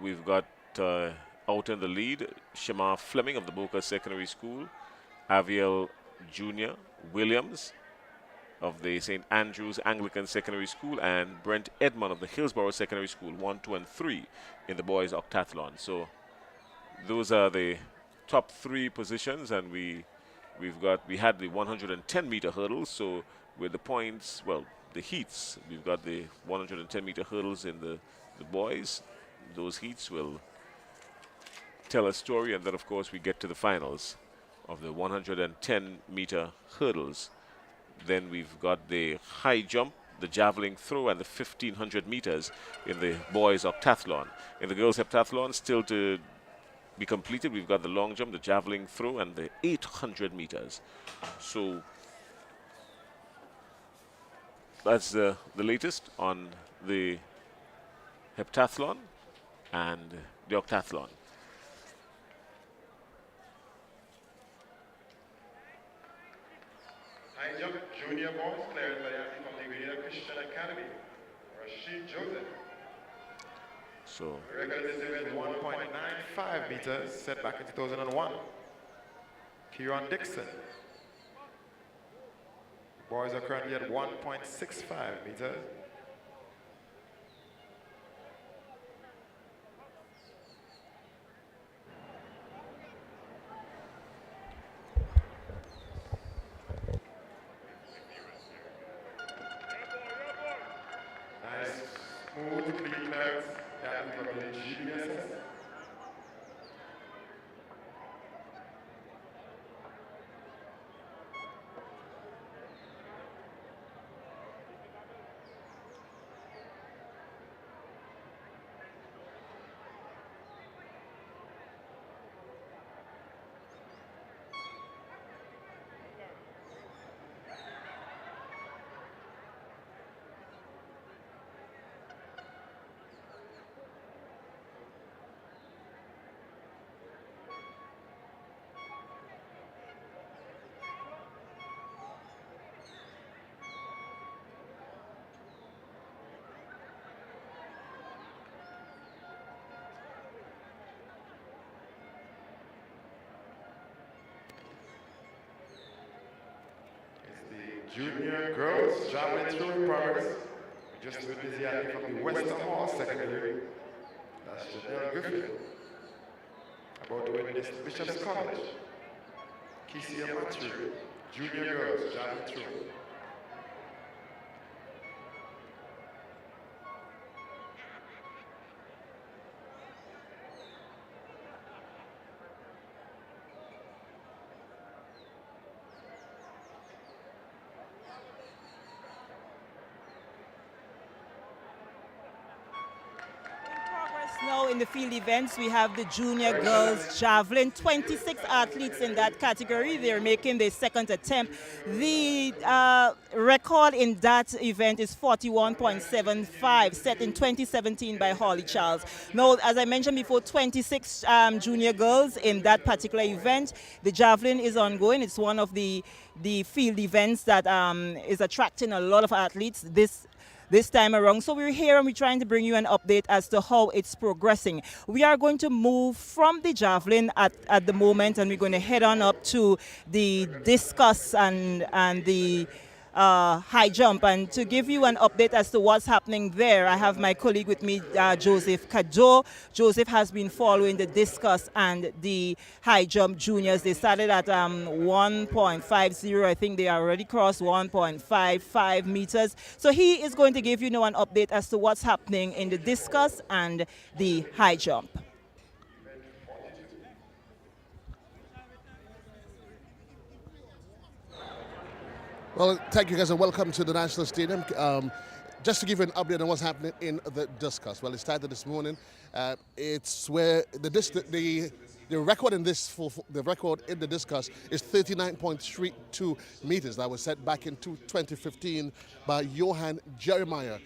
we've got out in the lead Shamar Fleming of the Boca Secondary School, Aviel Jr. Williams of the St. Andrews Anglican Secondary School, and Brent Edmond of the Hillsborough Secondary School, 1, 2, and 3 in the boys octathlon. So those are the top 3 positions, and we had the 110-meter hurdles. So with the points, well, the heats, we've got the 110-meter hurdles in the boys. Those heats will tell a story, and then of course we get to the finals of the 110-meter hurdles. Then we've got the high jump, the javelin throw, and the 1,500 meters in the boys octathlon. In the girls heptathlon, still to be completed, we've got the long jump, the javelin throw, and the 800 meters. So that's the latest on the heptathlon and the octathlon. High jump, junior boys, cleared by the athlete from the Grenada Christian Academy, Rashid Joseph. So The record of this event is 1.95 meters, set back in 2001. Kieran Dixon. Boys are currently at 1.65 meters. Nice, smooth, clean clearance. Yeah, we got the GBSS. Junior girls javelin throw in progress. We just witnessed the athlete from the Western Hall Secondary. That's Janelle Griffin. About to witness Bishop's College. Kesia Matthew. Junior girls javelin throw. Now in the field events, we have the junior girls javelin, 26 athletes in that category. They're making their second attempt. The record in that event is 41.75, set in 2017 by Holly Charles. Now, as I mentioned before, 26 junior girls in that particular event. The javelin is ongoing. It's one of the field events that is attracting a lot of athletes this time around. So we're here and we're trying to bring you an update as to how it's progressing. We are going to move from the javelin at the moment, and we're going to head on up to the discus and the high jump. And to give you an update as to what's happening there, I have my colleague with me, Joseph Kado. Joseph has been following the discus and the high jump juniors. They started at 1.50. I think they already crossed 1.55 meters. So he is going to give you now an update as to what's happening in the discus and the high jump. Well, thank you guys and welcome to the National Stadium. Just to give you an update on what's happening in the discus. Well, it started this morning. It's where the record in the record in the discus is 39.32 meters. That was set back in 2015 by Johan Jeremiah.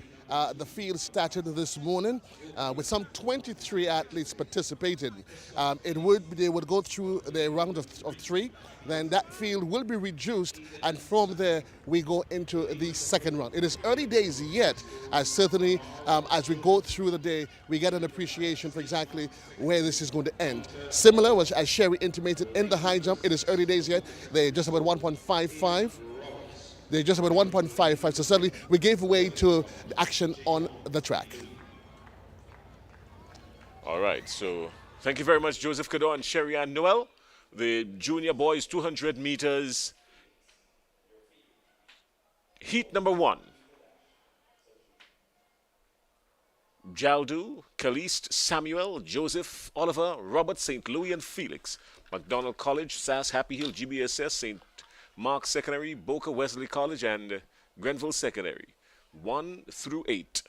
The field started this morning with some 23 athletes participating. They would go through the round of three. Then that field will be reduced, and from there we go into the second round. It is early days yet, as certainly as we go through the day, we get an appreciation for exactly where this is going to end. Similar, as Sherry intimated, in the high jump, it is early days yet. They're just about 1.55. They're just about 1.55, so certainly we gave way to action on the track. All right, so thank you very much, Joseph Kado and Sherry Ann Noel. The junior boys 200 meters, heat number 1. Jaldu, Caliste, Samuel, Joseph, Oliver, Robert, St. Louis, and Felix. McDonald College, SAS, Happy Hill, GBSS, St. Mark Secondary, Boca Wesley College, and Grenville Secondary. 1 through 8.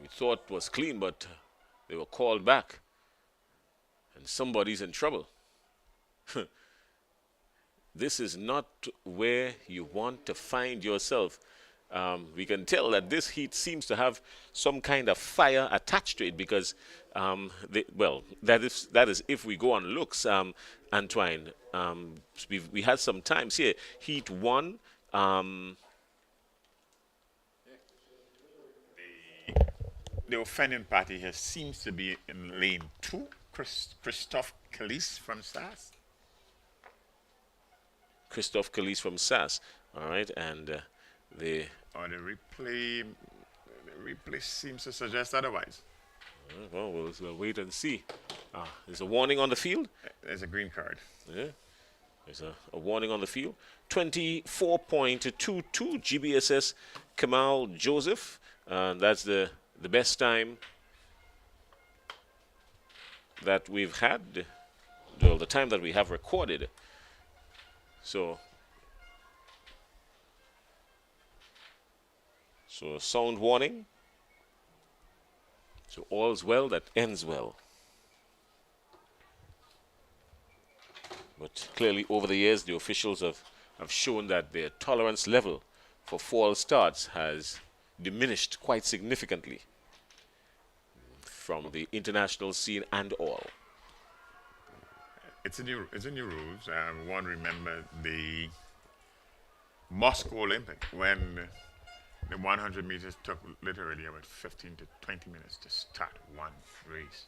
We thought it was clean, but they were called back. And somebody's in trouble. This is not where you want to find yourself. We can tell that this heat seems to have some kind of fire attached to it because, that is if we go on looks, Antoine. We had some times here. Heat 1. The offending party here seems to be in lane 2. Christophe Caliste from SAS. Christophe Caliste from SAS. All right, and the replay seems to suggest otherwise. Well, we'll wait and see. There's a warning on the field. There's a green card. Yeah, there's a warning on the field. 24.22 GBSS Kamal Joseph. That's the best time that we've had, well, the time that we have recorded. So sound warning. So all's well that ends well. But clearly over the years the officials have shown that their tolerance level for false starts has diminished quite significantly from the international scene and all. It's a new rules. One remember the Moscow Olympic when the 100 meters took literally about 15 to 20 minutes to start one race.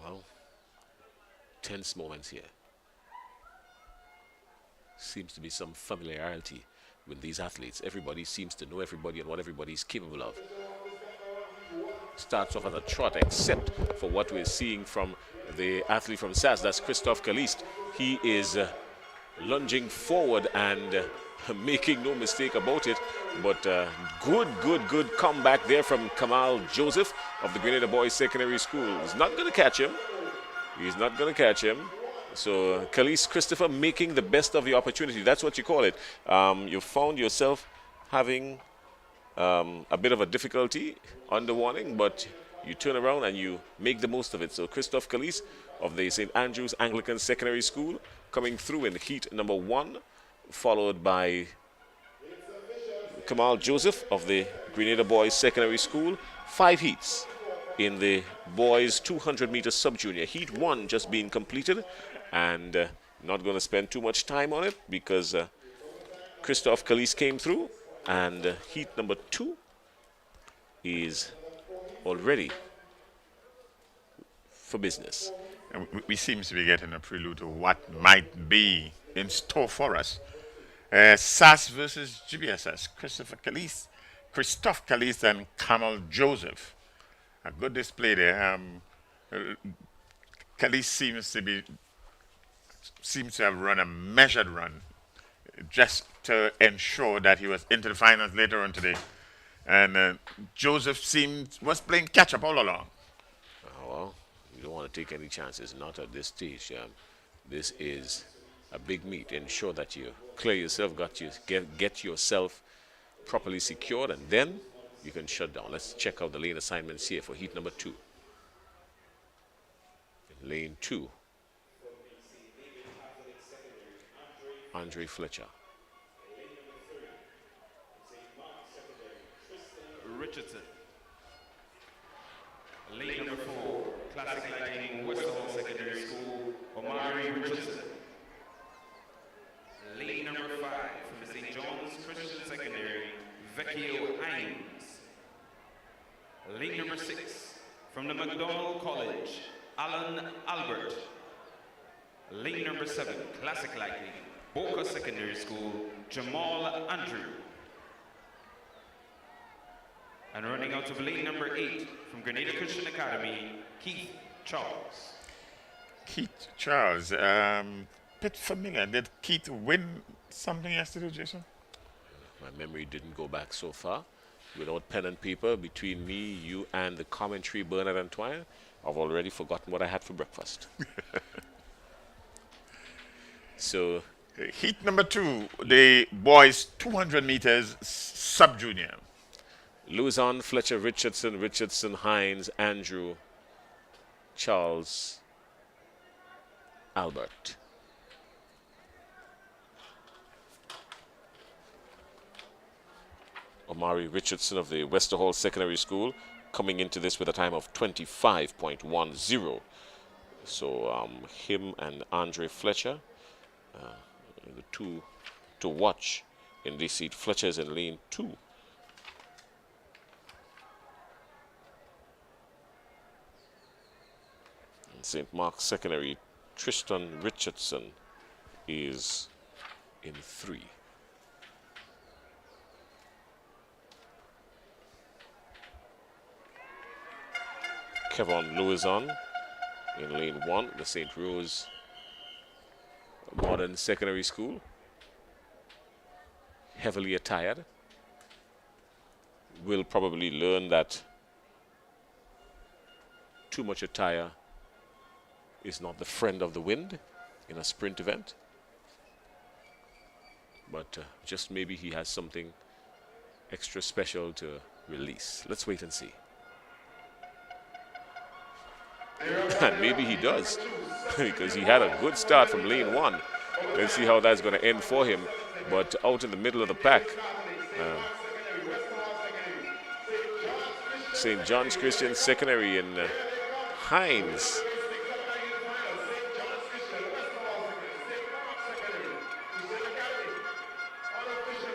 Well, tense moments here. Seems to be some familiarity with these athletes. Everybody seems to know everybody and what everybody's capable of. Starts off at a trot, except for what we're seeing from the athlete from SAS. That's Christophe Caliste. He is lunging forward and making no mistake about it. But good comeback there from Kamal Joseph of the Grenada Boys Secondary School. He's not going to catch him. He's not going to catch him. So Caliste Christopher making the best of the opportunity. That's what you call it. You found yourself having a bit of a difficulty on the warning, but you turn around and you make the most of it. So Christophe Caliste of the St. Andrew's Anglican Secondary School coming through in heat number 1, followed by Kamal Joseph of the Grenada Boys Secondary School. 5 heats in the boys 200 meter sub-junior. Heat 1 just being completed, and not going to spend too much time on it because Christophe Caliste came through, and heat number 2 is already for business. And we seem to be getting a prelude to what might be in store for us. SAS versus GBSS. Christophe Calise and Kamal Joseph. A good display there. Calise seems to have run a measured run just to ensure that he was into the finals later on today. And Joseph was playing catch up all along. Well, you don't want to take any chances, not at this stage. This is a big meet. Ensure that you clear yourself, get yourself properly secured, and then you can shut down. Let's check out the lane assignments here for heat number 2. In lane 2, Andre Fletcher. Richardson. Lane number 4, Classic Lighting, Westall Secondary School, Omari Richardson. Lane number 5, from St. John's Christian Secondary, Vecchio Hines. Lane number 6, from the McDonald College, Alan Albert. Lane number 7, Classic Lighting, Boca Secondary School, Jamal Andrew. And running out of lane number 8 from Grenada Christian Academy, Keith Charles. Keith Charles, bit familiar. Did Keith win something yesterday, Jason? My memory didn't go back so far. Without pen and paper, between me, you, and the commentary, Bernard Antoine, I've already forgotten what I had for breakfast. So, heat number 2, the boys 200 meters sub-junior. Luzon, Fletcher, Richardson, Hines, Andrew, Charles, Albert. Omari Richardson of the Westerhall Secondary School coming into this with a time of 25.10. So him and Andre Fletcher, the two to watch in this seat. Fletcher's in lane 2. St. Mark's Secondary, Tristan Richardson is in 3. Kevon Louison in lane 1, the St. Rose Modern Secondary School. Heavily attired. Will probably learn that too much attire is not the friend of the wind in a sprint event. But just maybe he has something extra special to release. Let's wait and see. And maybe he does, because he had a good start from lane 1. Let's see how that's going to end for him. But out in the middle of the pack, St. John's Christian Secondary and Hines.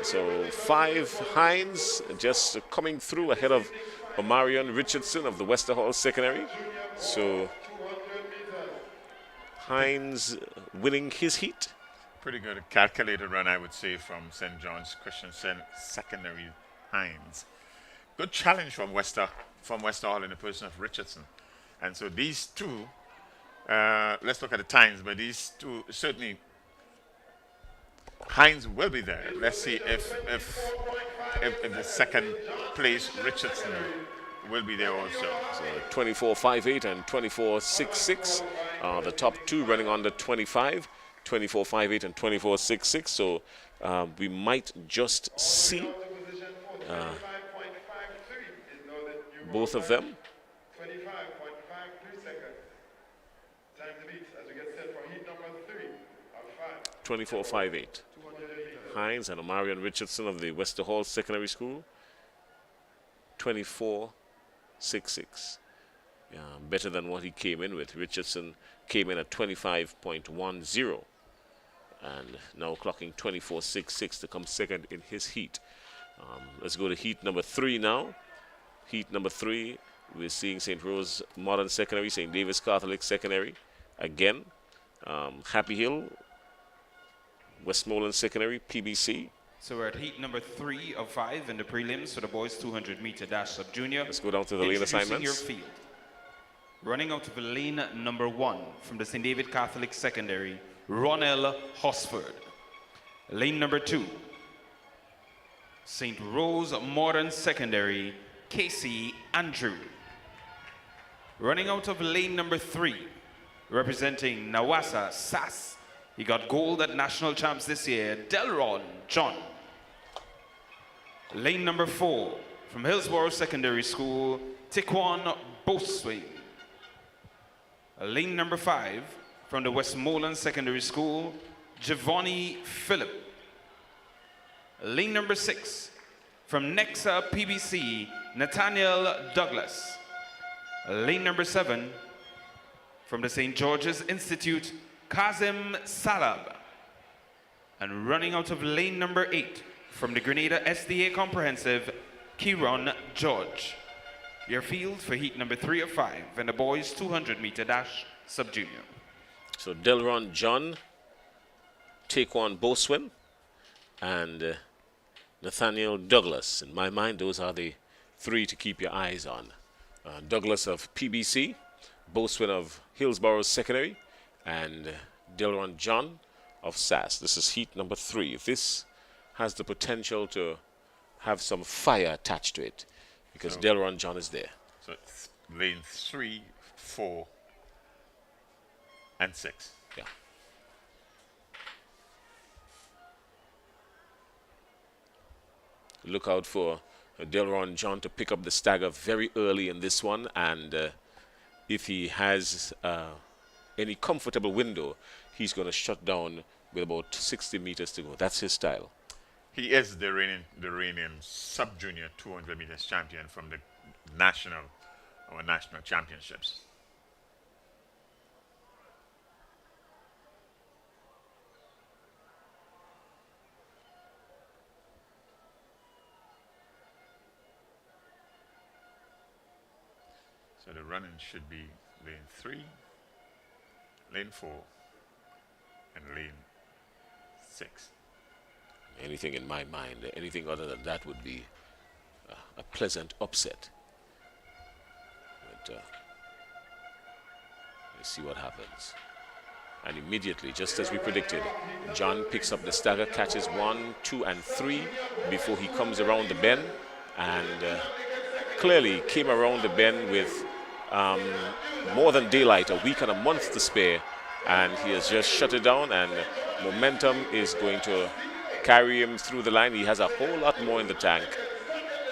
So 5 Hines just coming through ahead of Omarion Richardson of the Westerhall Secondary. So Hines winning his heat. Pretty good calculated run, I would say, from St. John's Christian Secondary Hines. Good challenge from Westerhall in the person of Richardson. And so these two, let's look at the times, but these two certainly. Hines will be there. Let's see if the second place Richardson will be there also. So 24.58 and 24.66 are the top 2 running under 25. 24.58 and 24.66. So we might just see both of them. 25.53 seconds. Time to beat as we get set for heat number 3 of 5. 24.58. Hines and Omarion Richardson of the Westerhall Secondary School. 24.66. Yeah, better than what he came in with. Richardson came in at 25.10 and now clocking 24.66 to come second in his heat. Let's go to heat number 3 now. Heat number 3, we're seeing St. Rose Modern Secondary, St. David's Catholic Secondary. Again, Happy Hill, Westmoreland Secondary, PBC. So we're at heat number 3 of 5 in the prelims for the boys 200-meter dash sub-junior. Let's go down to the lane assignments. Your field. Running out of lane number 1 from the St. David Catholic Secondary, Ronell Hosford. Lane number 2, St. Rose Modern Secondary, Casey Andrew. Running out of lane number 3, representing Nawasa Sass. He got gold at national champs this year, Delron John. Lane number 4, from Hillsborough Secondary School, Tikwan Boswing. Lane number 5, from the Westmoreland Secondary School, Giovanni Phillip. Lane number 6, from Nexa PBC, Nathaniel Douglas. Lane number 7, from the St. George's Institute, Kazim Salab. And running out of lane number 8, from the Grenada SDA Comprehensive, Kieron George. Your field for heat number 3 of 5 and the boys 200-meter dash sub-junior. So Delron John, Taekwon Boswin, and Nathaniel Douglas. In my mind, those are the 3 to keep your eyes on. Douglas of PBC, Boswin of Hillsborough Secondary, and Delron John of SAS. This is heat number 3. This has the potential to have some fire attached to it because Delron John is there. So it's lane 3, 4, and 6. Yeah. Look out for Delron John to pick up the stagger very early in this one, and if he has any comfortable window, he's going to shut down with about 60 meters to go. That's his style. He is the reigning sub-junior 200 meters champion from the national championships. So the running should be lane 3, lane 4, and lane 6. Anything in my mind, anything other than that would be a pleasant upset. But let's see what happens. And immediately, just as we predicted, John picks up the stagger, catches 1, 2, and 3 before he comes around the bend, and clearly came around the bend with more than daylight, a week and a month to spare, and he has just shut it down, and momentum is going to carry him through the line. He has a whole lot more in the tank,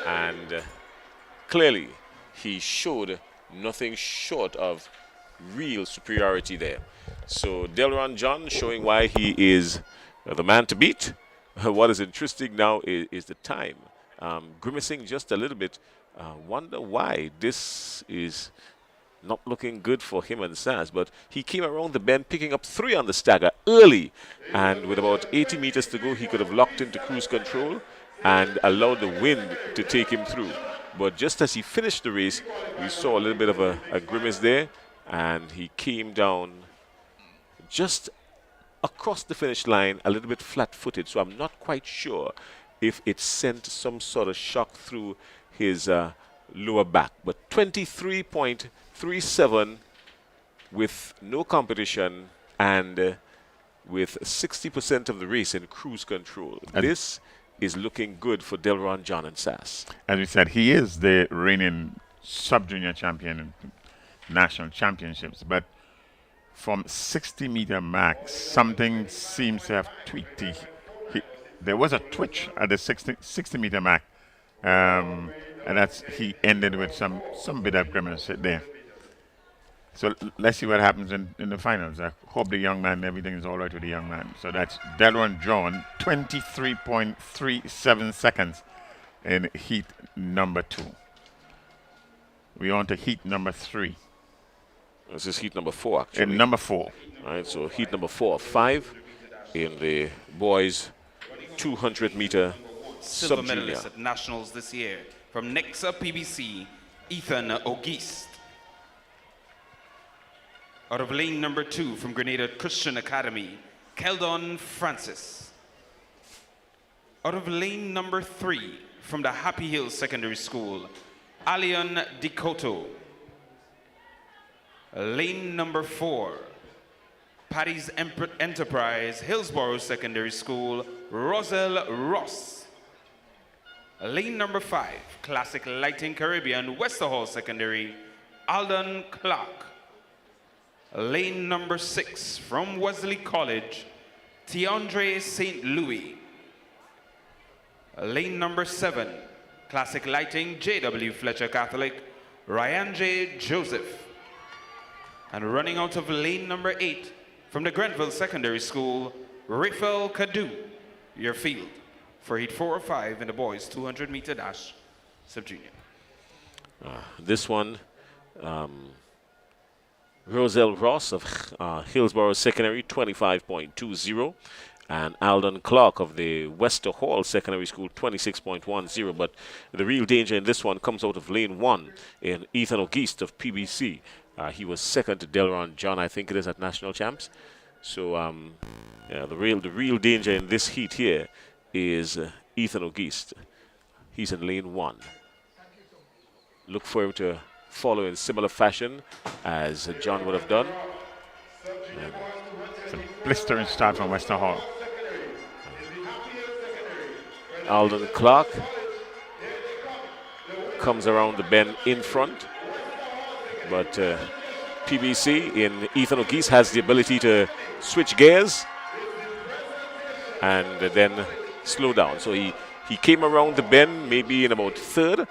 and clearly he showed nothing short of real superiority there. So Delron John showing why he is the man to beat. What is interesting now is the time. Grimacing just a little bit. Wonder why this is not looking good for him and Saz, but he came around the bend picking up 3 on the stagger early, and with about 80 meters to go he could have locked into cruise control and allowed the wind to take him through. But just as he finished the race, we saw a little bit of a grimace there, and he came down just across the finish line a little bit flat-footed, so I'm not quite sure if it sent some sort of shock through his lower back. But 23.37 with no competition and with 60% of the race in cruise control. This is looking good for Delron John and Sass. As we said, he is the reigning sub-junior champion in national championships, but from 60-meter max, something seems to have tweaked. There was a twitch at the 60-meter mark, and he ended with some bit of grimace there. So let's see what happens in the finals. I hope the young man, everything is all right with the young man. So that's Delron John, 23.37 seconds in heat number 2. We're on to heat number 3. This is heat number 4, actually. In number 4. All right, so heat number 4 of 5 in the boys 200-meter Silver sub-junior. medalist at nationals this year, From Nexa PBC, Ethan Auguste. Out of lane number 2 from Grenada Christian Academy, Keldon Francis. Out of lane number 3 from the Happy Hills Secondary School, Alion Dikoto. Lane number 4, Paddy's Enterprise, Hillsborough Secondary School, Roselle Ross. Lane number 5, Classic Lighting Caribbean, Westerhall Secondary, Alden Clark. Lane number 6, from Wesley College, Tiandre St. Louis. Lane number 7, Classic Lighting, J.W. Fletcher Catholic, Ryan J. Joseph. And running out of lane number 8, from the Grenville Secondary School, Rafael Kadu, your field for heat 4 or 5 in the boys 200-meter dash sub-junior. This one, Roselle Ross of Hillsborough Secondary, 25.20. And Alden Clark of the Wester Hall Secondary School, 26.10. But the real danger in this one comes out of lane 1 in Ethan Auguste of PBC. He was second to Delron John, I think it is, at National Champs. So yeah, the real danger in this heat here is Ethan Auguste. He's in lane 1. Look for him to follow in similar fashion as John would have done. It's a blistering start from Wester Hall. Alden Clark comes around the bend in front, but PBC in Ethan Auguste has the ability to switch gears and then slow down. So he came around the bend maybe in about third,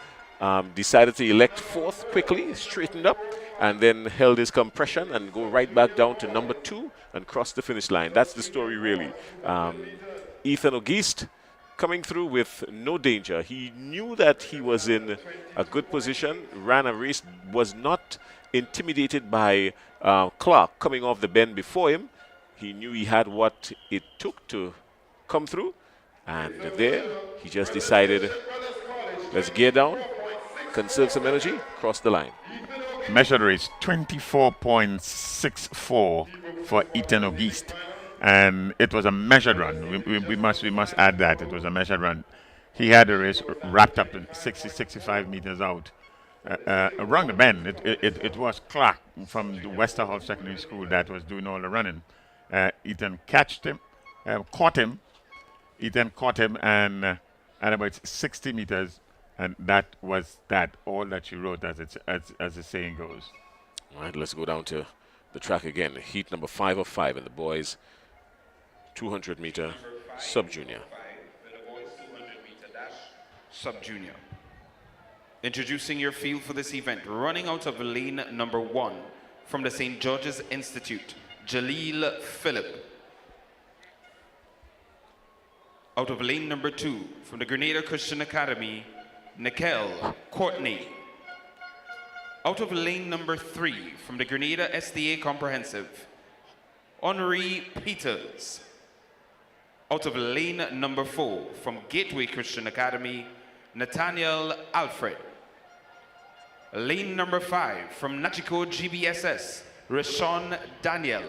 decided to elect fourth quickly, straightened up, and then held his compression and go right back down to number 2 and cross the finish line. That's the story, really. Ethan Auguste coming through with no danger. He knew that he was in a good position, ran a race, was not intimidated by Clark coming off the bend before him. He knew he had what it took to come through, and there he just decided, let's gear down, conserve some energy, cross the line. Measured race 24.64 for Ethan Auguste, and it was a measured run. We must add that it was a measured run. He had the race wrapped up in 65 meters out. Around the bend, it was Clark from the Westerhall Secondary School that was doing all the running. Ethan caught him. Ethan caught him, and at about 60 meters, and that was that. All that she wrote, as the saying goes. All right, let's go down to the track again. Heat number 5 of 5 in the boys 200-meter sub-junior. Sub-junior. Introducing your field for this event, running out of lane number 1 from the St. George's Institute, Jaleel Phillip. Out of lane number 2 from the Grenada Christian Academy, Nikel Courtney. Out of lane number 3 from the Grenada SDA Comprehensive, Henri Peters. Out of lane number 4 from Gateway Christian Academy, Nathaniel Alfred. Lane number 5 from Nachiko GBSS, Rashawn Daniel.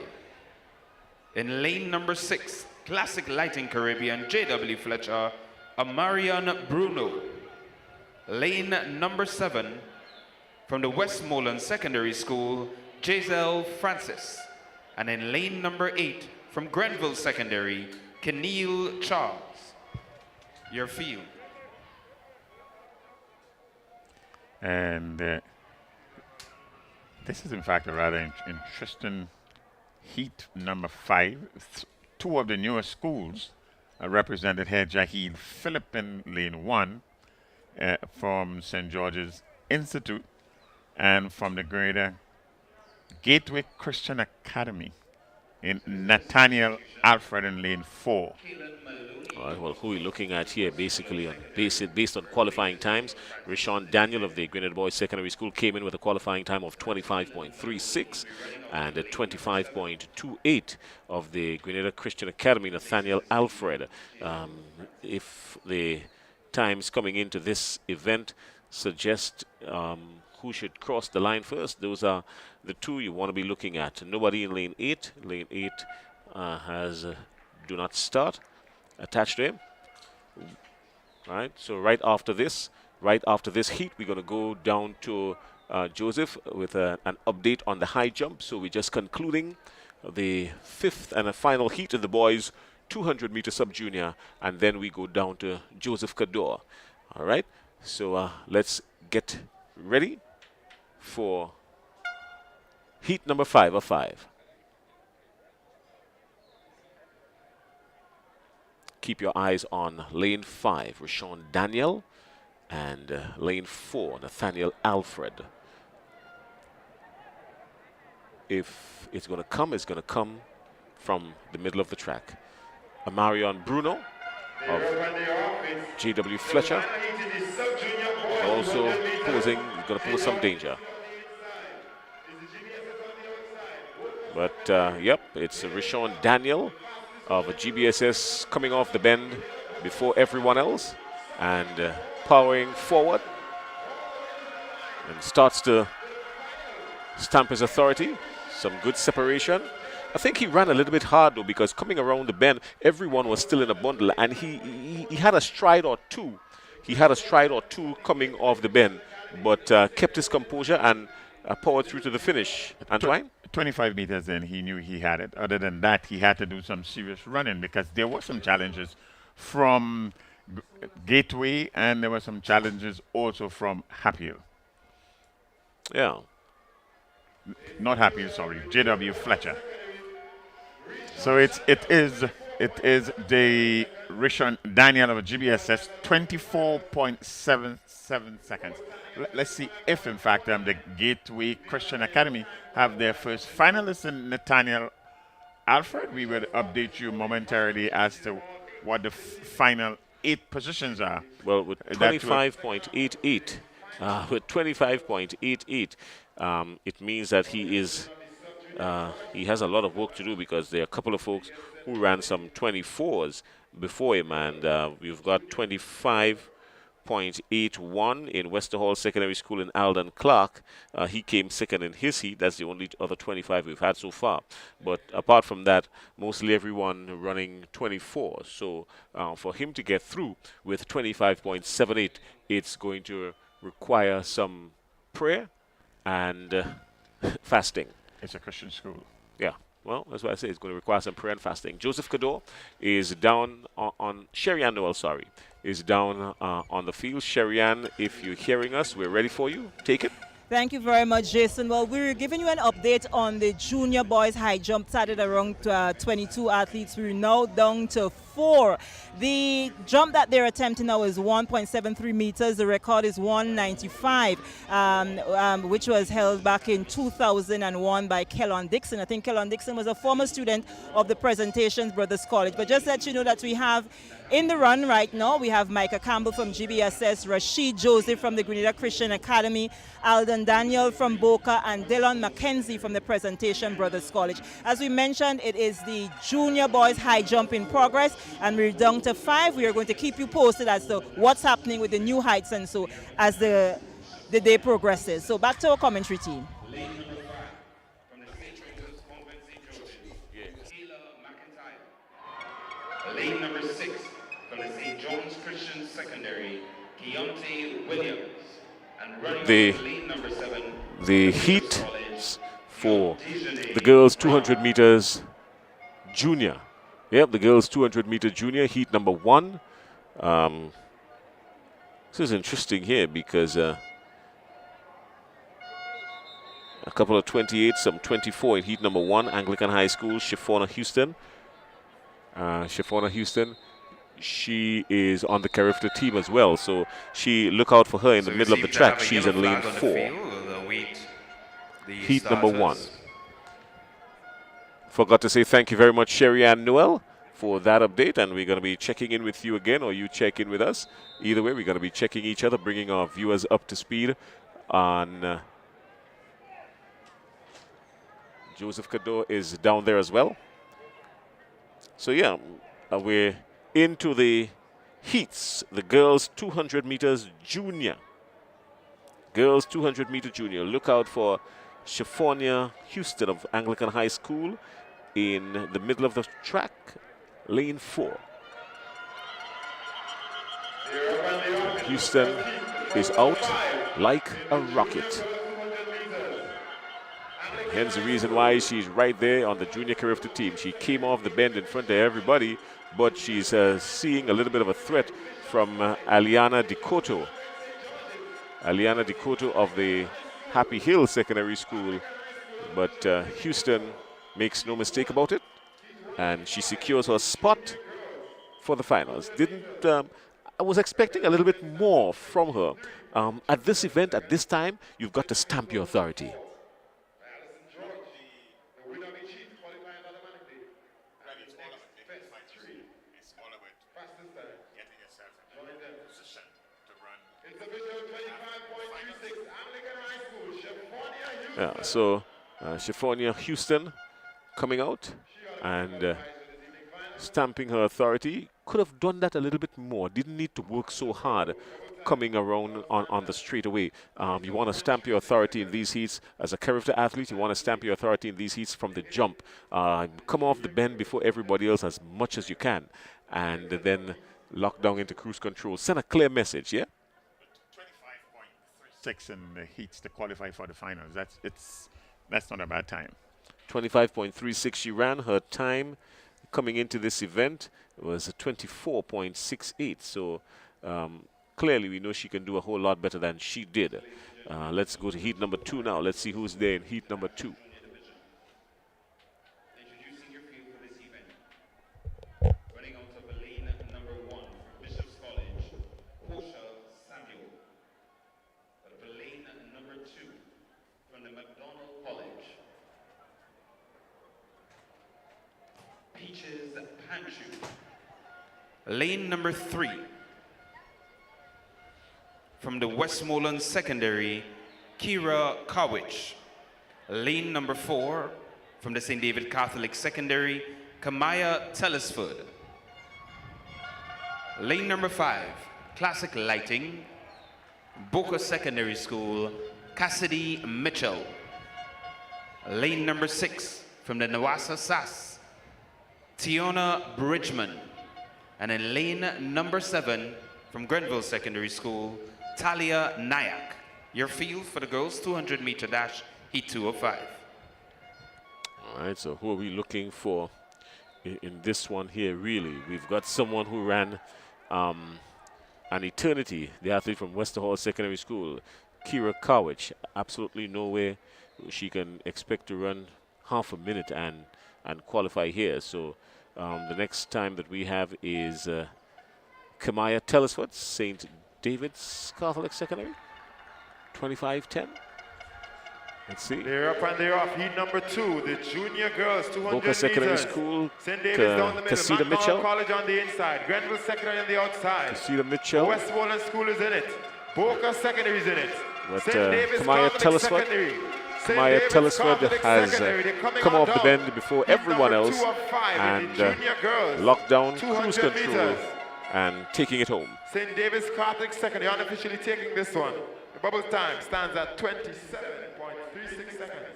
In lane number 6, Classic Lighting Caribbean, J.W. Fletcher, Amarian Bruno. Lane number 7 from the Westmoreland Secondary School, Giselle Francis. And in lane number 8 from Grenville Secondary, Keneal Charles. Your field. And this is in fact a rather interesting heat number 5. 2 of the newer schools represented here. Jaheel Phillip in lane 1 from St. George's Institute, and from the Grenada Gateway Christian Academy in Nathaniel Alfred in lane 4. All right, well, who we're looking at here, basically, based on qualifying times, Rashawn Daniel of the Grenada Boys Secondary School came in with a qualifying time of 25.36, and a 25.28 of the Grenada Christian Academy, Nathaniel Alfred. If the times coming into this event suggest who should cross the line first. Those are the two you want to be looking at. Nobody in lane 8. Lane 8 has do not start attached to him. Right, so right after this heat, we're going to go down to Joseph with an update on the high jump. So we're just concluding the 5th and a final heat of the boys 200 meter sub junior, and then we go down to Joseph Cador. All right, so let's get ready for heat number 5 of 5. Keep your eyes on lane 5, Rashawn Daniel, and lane 4, Nathaniel Alfred. If it's going to come, it's going to come from the middle of the track. Amarion Bruno of J.W. Fletcher also posing, he's going to pose some danger. But, yep, it's Rashawn Daniel of a GBSS coming off the bend before everyone else and powering forward and starts to stamp his authority. Some good separation. I think he ran a little bit hard though, because coming around the bend, everyone was still in a bundle, and he had a stride or two. He had a stride or two coming off the bend, but kept his composure and powered through to the finish. Antoine? 25 meters in, he knew he had it. Other than that, he had to do some serious running because there were some challenges from Gateway, and there were some challenges also from Happy Hill. Yeah. Not Happy Hill, sorry, J.W. Fletcher. So it is the Rishon Daniel of GBSS, 24.77 seconds. Let's see if, in fact, the Gateway Christian Academy have their first finalist in Nathaniel Alfred. We will update you momentarily as to what the final 8 positions are. Well, with 25.88, it means that he has a lot of work to do, because there are a couple of folks who ran some 24s before him, and we've got 25.81 in Wester Hall Secondary School in Alden Clark. He came second in his heat. That's the only other 25 we've had so far. But apart from that, mostly everyone running 24. So for him to get through with 25.78, it's going to require some prayer and fasting. It's a Christian school. Yeah. Well, that's what I say. It's going to require some prayer and fasting. Joseph Cador is down on Sherry-Ann Noel, sorry, is down on the field. Sherry-Ann, if you're hearing us, we're ready for you. Take it. Thank you very much, Jason. Well, we're giving you an update on the junior boys high jump. Started around 22 athletes. We're now down to 4. The jump that they're attempting now is 1.73 meters. The record is 195, which was held back in 2001 by Kellon Dixon. I think Kellon Dixon was a former student of the Presentations Brothers College. But just let you know that we have in the run right now, we have Micah Campbell from GBSS, Rashid Joseph from the Grenada Christian Academy, Alden Daniel from Boca, and Dylan McKenzie from the Presentation Brothers College. As we mentioned, it is the junior boys high jump in progress, and we're down to 5. We are going to keep you posted as to what's happening with the new heights and so as the day progresses. So back to our commentary team. Lane number 6 from the St. John's Christian Secondary, Keontae Williams. And running lane number 7, the heat for the girls 200 meters junior. Yep, the girls 200 meter junior, heat number 1. This is interesting here because a couple of 28, some 24 in heat number 1, Anglican High School, Shifona Houston. Shifona Houston, she is on the Carifta team as well, so look out for her in the middle of the track. She's in lane 4. Heat number 1. Forgot to say thank you very much, Sherry-Ann Noel, for that update, and we're going to be checking in with you again, or you check in with us. Either way, we're going to be checking each other, bringing our viewers up to speed on Joseph Cador is down there as well. So yeah, we're into the heats, the girls 200 meters junior. Girls 200-meter junior. Look out for Shaffonia Houston of Anglican High School in the middle of the track, lane 4. Houston is out like a rocket. Hence the reason why she's right there on the junior career of the team. She came off the bend in front of everybody, but she's seeing a little bit of a threat from Aliana Dikoto. Aliana Dikoto of the Happy Hill Secondary School. But Houston makes no mistake about it, and she secures her spot for the finals. I was expecting a little bit more from her. At this event, at this time, you've got to stamp your authority. Yeah, so Shaffonia Houston coming out and stamping her authority. Could have done that a little bit more. Didn't need to work so hard coming around on the straightaway. You want to stamp your authority in these heats as a character athlete. You want to stamp your authority in these heats from the jump. Come off the bend before everybody else as much as you can, and then lock down into cruise control. Send a clear message, yeah? 25.36 in the heats to qualify for the finals. That's not a bad time. 25.36 she ran. Her time coming into this event was 24.68. So clearly we know she can do a whole lot better than she did. Let's go to heat number 2 now. Let's see who's there in heat number 2. Introducing your field for this event. Running out of lane number 1 from Bishop's College, Portia Samuel. Out of lane number 2 from the McDonald College, Peaches Panchu. Lane number 3 from the Westmoreland Secondary, Kira Kowich. Lane number 4 from the St. David Catholic Secondary, Kamaya Telesford. Lane number 5, Classic Lighting, Boca Secondary School, Cassidy Mitchell. Lane number 6 from the Nawasa SAS, Tiona Bridgman. And in lane number 7 from Grenville Secondary School, Talia Nayak. Your field for the girls 200-meter dash, heat 205. All right, so who are we looking for in this one here, really? We've got someone who ran an eternity, the athlete from Westerhall Secondary School, Kira Kowich. Absolutely no way she can expect to run half a minute and qualify here. So the next time that we have is Kamaya Telesford, St. David's Catholic Secondary, 25:10. Let's see. They're up and they're off. Heat number 2, the junior girls, 200 Boca Secondary meters. School, St. David's down the middle. Cassida McDonald Mitchell. College on the inside. Grenville Secondary on the outside. Cassida Mitchell. Westmoreland School is in it. Boca Secondary is in it. But St. David's Kamaya Catholic Telesford. Secondary. St. Kamaya David's Telesford Catholic has Secondary. They're coming come on off the down. bend before Heat everyone number else 2 of 5 and in the junior girls. locked down 200 cruise control meters. and taking it home. St. David's Catholic Secondary unofficially taking this one. The bubble time stands at 27.36 seconds.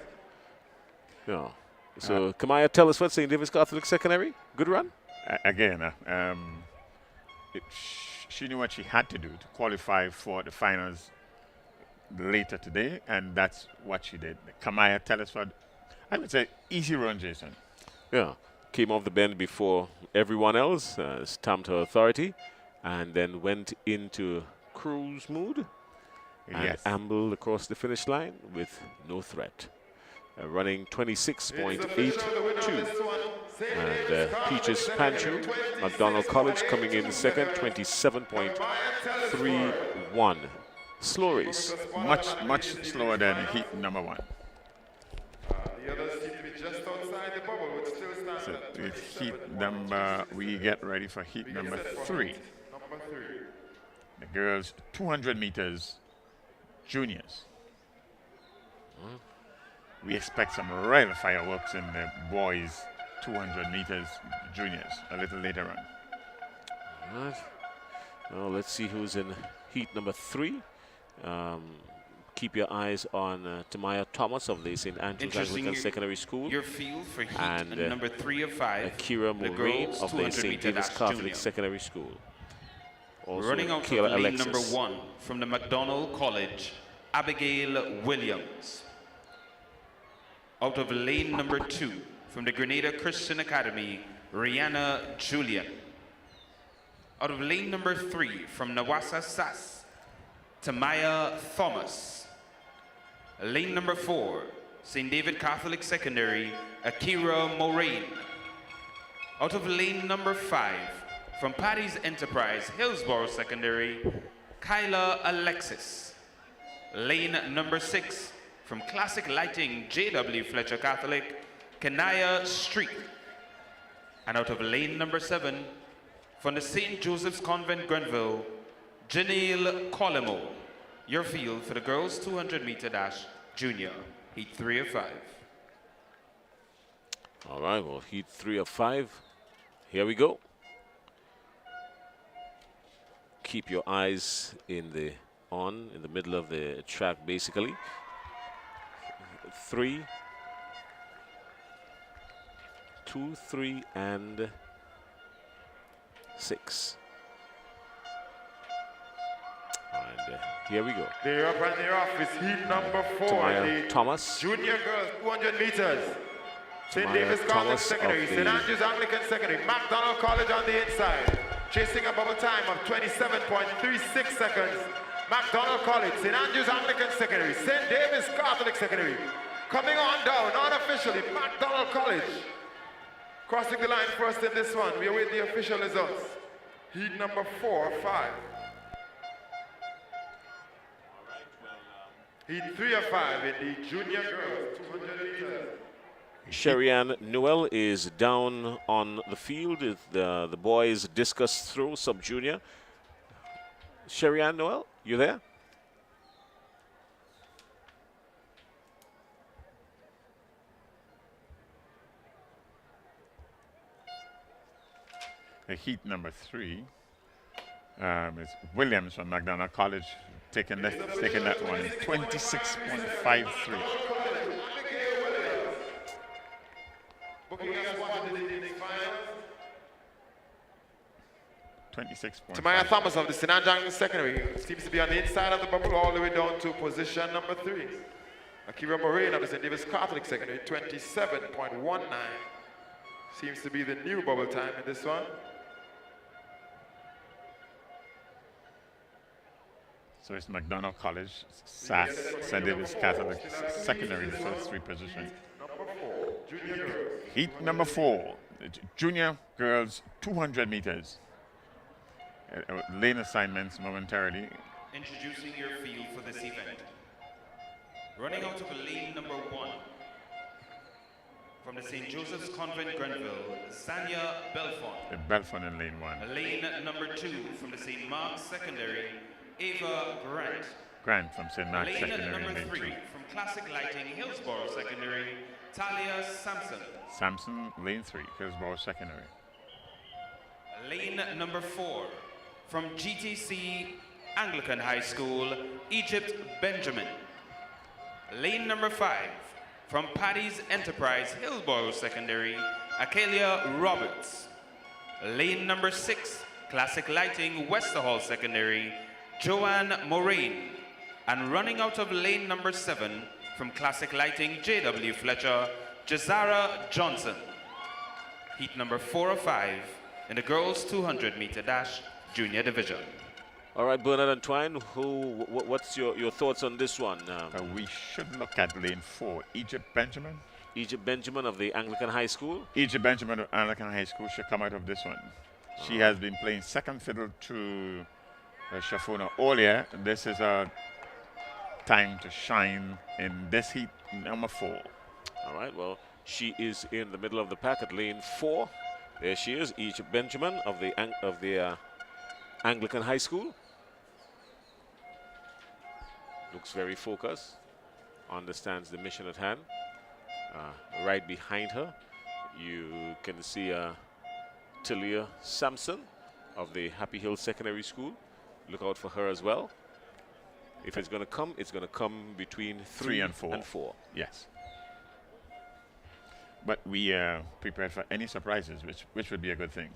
Yeah. So Kamaya Telesford, St. David's Catholic Secondary, good run. Again, she knew what she had to do to qualify for the finals later today, and that's what she did. Kamaya Telesford, I would say, easy run, Jason. Yeah. Came off the bend before everyone else, stamped her authority, and then went into cruise mood and ambled across the finish line with no threat. Running 26.82. And Peaches Panchu, McDonald College coming in second, 27.31. Slow race. Much slower than heat number 1. The others seem to be just outside the bubble, which still stands So at with heat number, we get ready for heat number 3. number 3. The girls 200 meters juniors. We expect some real fireworks in the boys 200 meters juniors a little later on. All right. Well, let's see who's in heat number 3. keep your eyes on Tamaya Thomas of the St. Andrews Anglican Secondary School. Your field for heat and number 3 of 5. Akira the Moraine girls of the 200 St. meter David's dash Catholic junior. Secondary School. Also, Running out Kayla of lane Alexis. number 1 from the McDonald College, Abigail Williams. Out of lane number 2 from the Grenada Christian Academy, Rihanna Julian. Out of lane number 3 from Nawasa Sass, Tamaya Thomas. Lane number 4, St. David Catholic Secondary, Akira Moraine. Out of lane number 5, from Paddy's Enterprise, Hillsborough Secondary, Kyla Alexis. Lane number 6, from Classic Lighting, J.W. Fletcher Catholic, Kenaya Street. And out of lane number 7, from the St. Joseph's Convent, Grenville, Janelle Colimo. Your field for the girls 200 meter dash junior, heat 3 of 5. All right, well, heat 3 of 5. Here we go. Keep your eyes in the middle of the track, basically. 3, 2, 3, and 6. And here we go. They're up and they're off. It's heat number 4. Tamaya the Thomas. Junior girls, 200 meters. St. Tamaya David's Catholic Thomas Secondary, of the- St. Andrews Anglican Secondary, MacDonald College on the inside. Chasing a bubble time of 27.36 seconds. MacDonald College, St. Andrews Anglican Secondary, St. David's Catholic Secondary. Coming on down, unofficially, MacDonald College. Crossing the line first in this one. We await the official results. Heat number 4 of 5. Heat 3 of 5 in the junior girls, 200 meters. Sherry-Ann Newell is down on the field. The boys discus throw, sub-junior. Sherry-Ann Newell, you there? Heat number 3 is Williams from McDonald College taking that one in 26.53. Booking us one in the finals. 26. Tamaya Thomas of the St. Andrews Secondary seems to be on the inside of the bubble all the way down to position number 3. Akira Moraine of the St. David's Catholic Secondary, 27.19. Seems to be the new bubble time in this one. So it's McDonald College, SAS, St. David's Catholic Secondary, the first 3 positions. Number 4, junior girls. Heat number 4, the junior girls 200 meters. Lane assignments momentarily. Introducing your field for this event. Running out of lane number 1. From the St. Joseph's Convent, Grenville, Sanya Belfont. The Belfont in lane 1. Lane number 2 from the St. Mark's Secondary, Ava Grant. Grant from St. Mark's Lane Secondary in number lane 3 2. from Classic Lighting, Hillsborough Secondary, Talia Sampson. Sampson, lane 3, Hillsborough Secondary. Lane number 4 from GTC Anglican High School, Egypt Benjamin. Lane number 5 from Paddy's Enterprise, Hillsborough Secondary, Akelia Roberts. Lane number 6, Classic Lighting, Westerhall Secondary, Joanne Moraine. And running out of lane number 7 from Classic Lighting, J.W. Fletcher, Jazara Johnson. Heat number 4 of 5 in the girls 200 meter dash junior division. All right, Bernard and Twine, what's your thoughts on this one? We should look at lane 4, Egypt Benjamin. Egypt Benjamin of the Anglican High School. Egypt Benjamin of Anglican High School should come out of this one. She has been playing second fiddle to Shafuna all year. This is a time to shine in this heat number 4. All right, well, she is in the middle of the pack at lane 4. There she is, Egypt Benjamin of the Anglican High School. Looks very focused, understands the mission at hand. Right behind her, you can see Talia Sampson of the Happy Hill Secondary School. Look out for her as well. If it's going to come between 3 and 4. 4. Yes. But we are prepared for any surprises, which would be a good thing.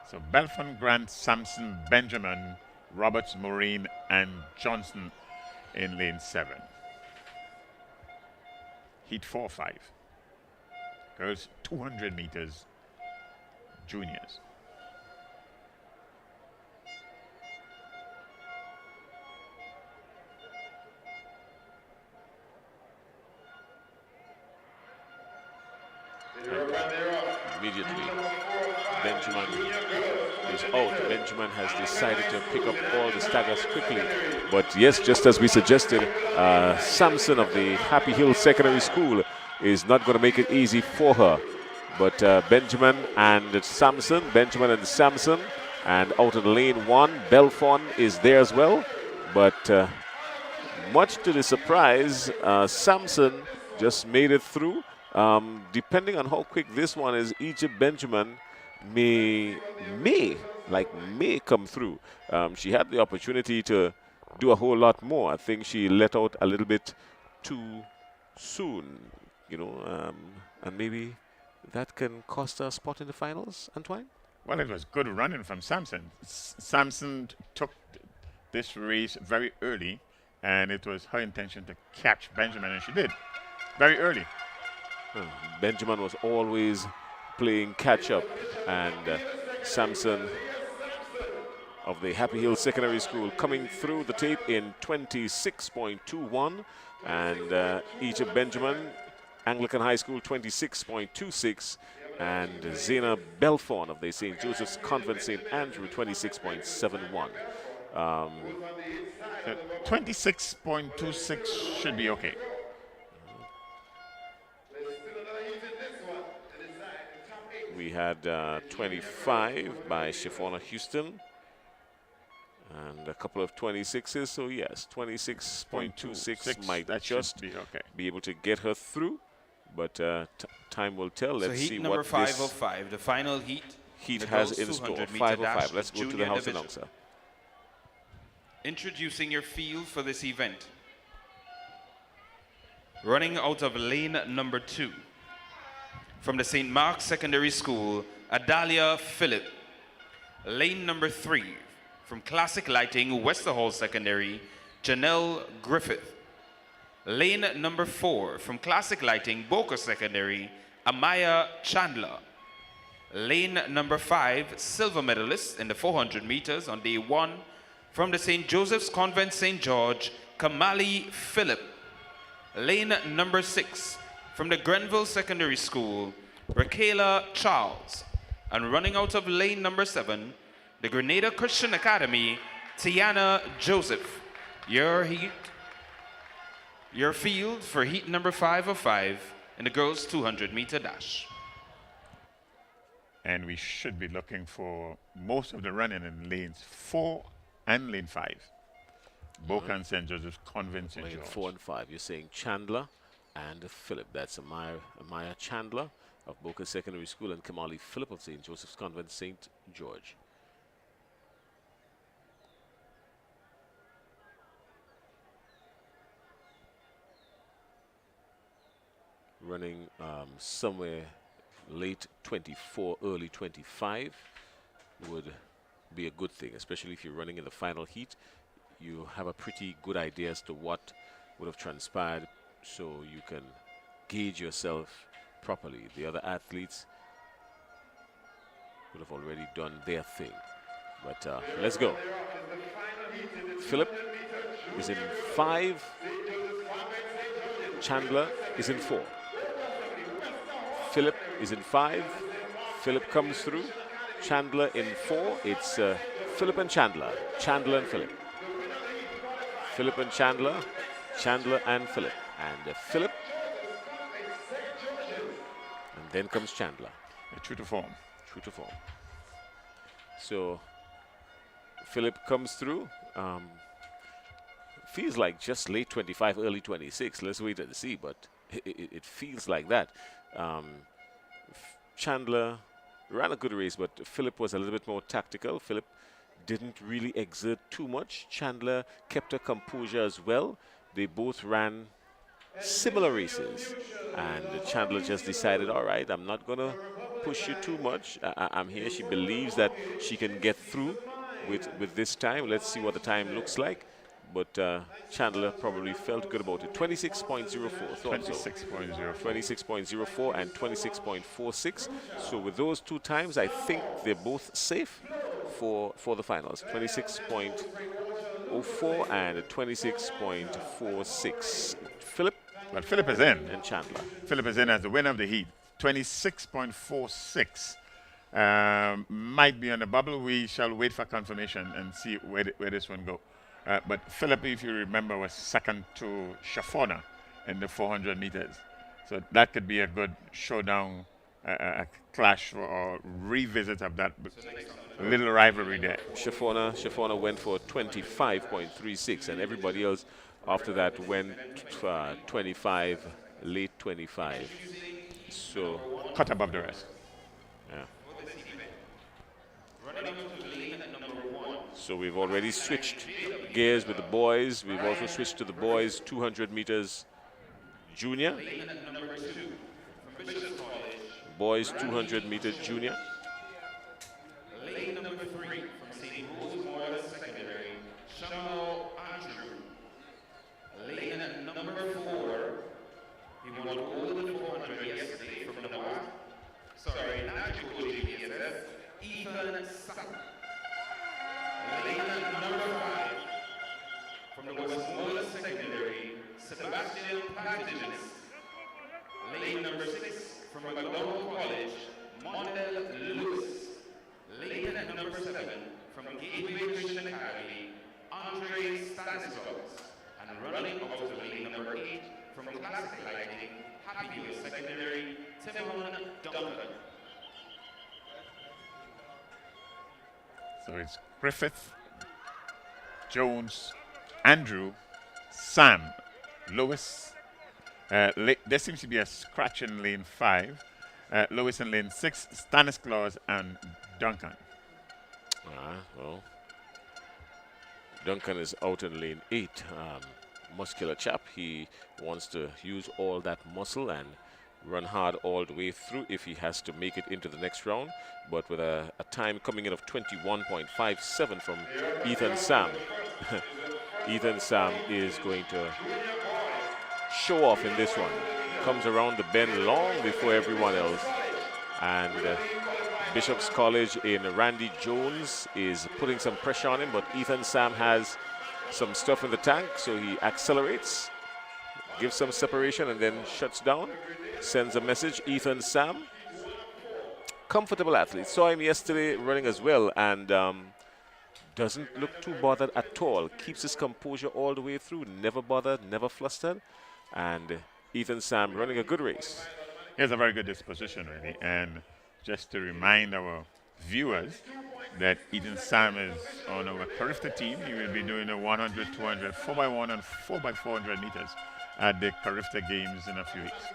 So Belfon, Grant, Sampson, Benjamin, Roberts, Maureen, and Johnson in lane 7. Heat 4-5. Girls 200 meters, juniors. Immediately, Benjamin is out. Benjamin has decided to pick up all the staggers quickly. But yes, just as we suggested, Samson of the Happy Hill Secondary School is not going to make it easy for her. But Benjamin and Samson, and out in lane 1, Belfon is there as well. But much to the surprise, Samson just made it through. Depending on how quick this one is, Egypt Benjamin may come through. She had the opportunity to do a whole lot more. I think she let out a little bit too soon, and maybe that can cost her a spot in the finals, Antoine? Well, it was good running from Samson. Samson took this race very early, and it was her intention to catch Benjamin, and she did very early. Benjamin was always playing catch-up, and Samson of the Happy Hill Secondary School coming through the tape in 26.21, and Egypt Benjamin, Anglican High School, 26.26, and Zena Belfon of the St. Joseph's Convent St. Andrew, 26.71. 26.26 should be okay. We had 25 by Shifona Houston and a couple of 26s. So yes, 26.26 might that just be okay. be able to get her through, but time will tell. Let's so see heat number what 505, the final heat has in store. 505. Let's go to the house division. announcer. Introducing your field for this event. Running out of lane number 2. From the St. Mark's Secondary School, Adalia Phillip. Lane number 3, from Classic Lighting, Westerhall Secondary, Janelle Griffith. Lane number 4, from Classic Lighting, Boca Secondary, Amaya Chandler. Lane number 5, silver medalist in the 400 meters on day 1, from the St. Joseph's Convent St. George, Kamali Phillip. Lane number 6, from the Grenville Secondary School, Raquela Charles. And running out of lane number 7, the Grenada Christian Academy, Tiana Joseph. Your field for heat number 505 in the girls' 200-meter dash. And we should be looking for most of the running in lanes 4 and lane 5. Boca and St. Joseph's Convent St. Lane George. 4 and 5. You're saying Chandler and Phillip. That's Amaya Chandler of Boca Secondary School and Kamali Phillip of St. Joseph's Convent St. George. Running somewhere late 24, early 25 would be a good thing, especially if you're running in the final heat. You have a pretty good idea as to what would have transpired, so you can gauge yourself properly. The other athletes would have already done their thing. But let's go. Phillip is in 5. Chandler is in 4. Phillip is in 5. Phillip comes through. Chandler in 4. It's Phillip and Chandler. Chandler and Phillip. Phillip and Chandler. Chandler and Phillip. And Phillip. And then comes Chandler. True to form. True to form. So Phillip comes through. Feels like just late 25, early 26. Let's wait and see, but it feels like that. Chandler ran a good race, but Philip was a little bit more tactical. Philip didn't really exert too much. Chandler kept her composure as well. They both ran similar races, and Chandler just decided, all right, I'm not going to push you too much. I'm here. She believes that she can get through with this time. Let's see what the time looks like. But Chandler probably felt good about it. 26.04. 26.04. 26.04 and 26.46. So with those two times, I think they're both safe for the finals. 26.04 and 26.46. Philip? But Philip is in. And Chandler. Philip is in as the winner of the heat. 26.46. Might be on the bubble. We shall wait for confirmation and see where this one go. But Philip, if you remember, was second to Shafona in the 400 meters. So that could be a good showdown, a clash or revisit of that little rivalry there. Shafona went for 25.36, and everybody else after that went 25, late 25. So cut above the rest. Yeah. So we've already switched gears with the boys. We've also switched to the boys 200 meters junior. Boys 200 meter junior. Lane number 3 from St. Rose Memorial Secondary, Shamo Andrew. Lane number 4, he won gold in the 400 yesterday from the North. Sorry, not GBSS, Ethan Sam. Lane number 5 from the Westmoreland Secondary, Sebastian Platinus. Lane number 6 from McDonald College, Mondel Lewis. Lane number 7 from Gateway Christian Academy, Andre Stanislaus. And running out of lane number 8 from Classic Lighting, Happy View Secondary, Timon Duncan. So it's Griffith, Jones, Andrew, Sam, Lewis. There seems to be a scratch in lane 5. Lewis in lane 6, Stanislaus and Duncan. Well, Duncan is out in lane 8. Muscular chap. He wants to use all that muscle and run hard all the way through if he has to make it into the next round. But with a time coming in of 21.57 from Ethan Sam, Ethan Sam is going to show off in this one. Comes around the bend long before everyone else. And Bishop's College in Randy Jones is putting some pressure on him, but Ethan Sam has some stuff in the tank, so he accelerates, gives some separation, and then shuts down, sends a message. Ethan Sam, comfortable athlete. Saw him yesterday running as well, and doesn't look too bothered at all. Keeps his composure all the way through, never bothered, never flustered. And Ethan Sam running a good race. He has a very good disposition, really. And just to remind our viewers that Ethan Sam is on our Carifta team. He will be doing the 100, 200, 4x1 and 4x400 meters at the Carifta Games in a few weeks.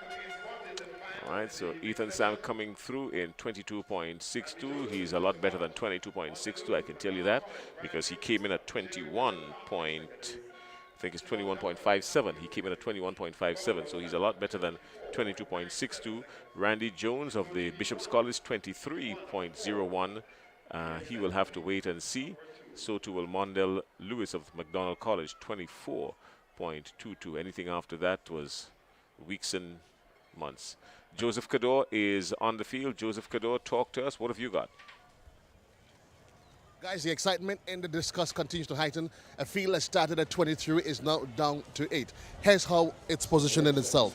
All right, so Ethan Sam coming through in 22.62. He's a lot better than 22.62, I can tell you that, because he came in at 21.57. He came in at 21.57, so he's a lot better than 22.62. Randy Jones of the Bishop's College, 23.01. He will have to wait and see. So too will Mondel Lewis of McDonald College, 24.22. Anything after that was weeks and months. Joseph Cador is on the field. Joseph Cador, talk to us. What have you got? Guys, the excitement in the discuss continues to heighten. A field that started at 23 is now down to 8. Here's how it's positioned in itself.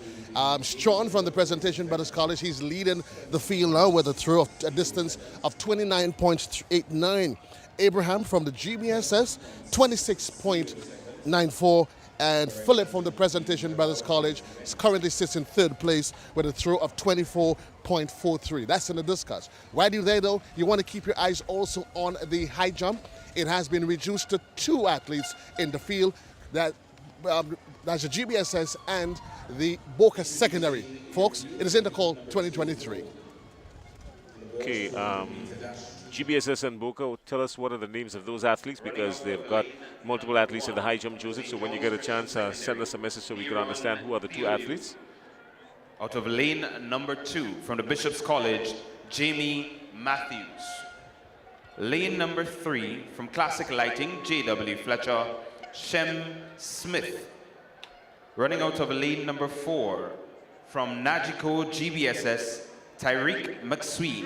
Strawn from the Presentation Brothers College, he's leading the field now with a throw of a distance of 29.89. Abraham from the GBSS, 26.94. And Philip from the Presentation Brothers College currently sits in 3rd place with a throw of 24.43. That's in the discus. While you're there, though, you want to keep your eyes also on the high jump. It has been reduced to 2 athletes in the field. That's the GBSS and the Boca Secondary. Folks, it is Intercol 2023. Okay. GBSS and Boca, tell us what are the names of those athletes, because they've got multiple athletes in the high jump, Joseph. So when you get a chance, send us a message so we can understand who are the two athletes. Out of lane number 2 from the Bishop's College, Jamie Matthews. Lane number 3 from Classic Lighting, J.W. Fletcher, Shem Smith. Running out of lane number 4 from Nagico GBSS, Tyreek McSween.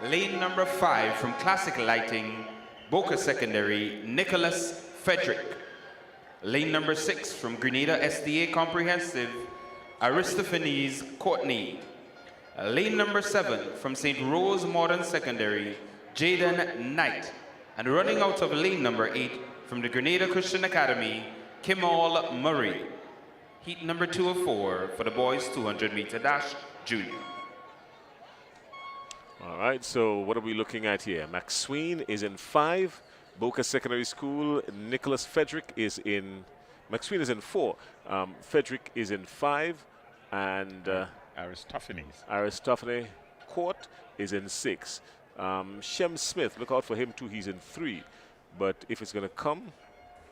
Lane number 5 from Classic Lighting, Boca Secondary, Nicholas Frederick. Lane number 6 from Grenada SDA Comprehensive, Aristophanes Courtney. Lane number 7 from St. Rose Modern Secondary, Jaden Knight. And running out of lane number 8 from the Grenada Christian Academy, Kimal Murray. Heat number 2 of 4 for the boys 200-meter dash junior. All right, so what are we looking at here? McSween is in 5. Boca Secondary School, Nicholas Frederick is in... McSween is in 4. Frederick is in 5. And Aristophanes Court is in 6. Shem Smith, look out for him too, he's in 3. But if it's going to come,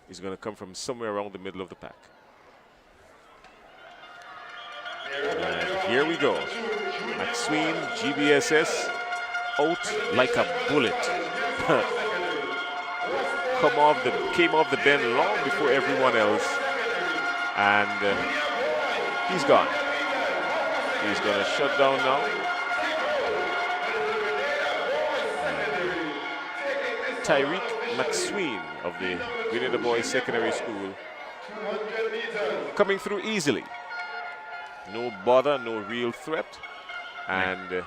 it's going to come from somewhere around the middle of the pack. And here we go. McSween, GBSS, out like a bullet. Came off the bend long before everyone else. And he's gone. He's going to shut down now. Tyreek McSween of the Grenada Boys Secondary School coming through easily. No bother, no real threat. And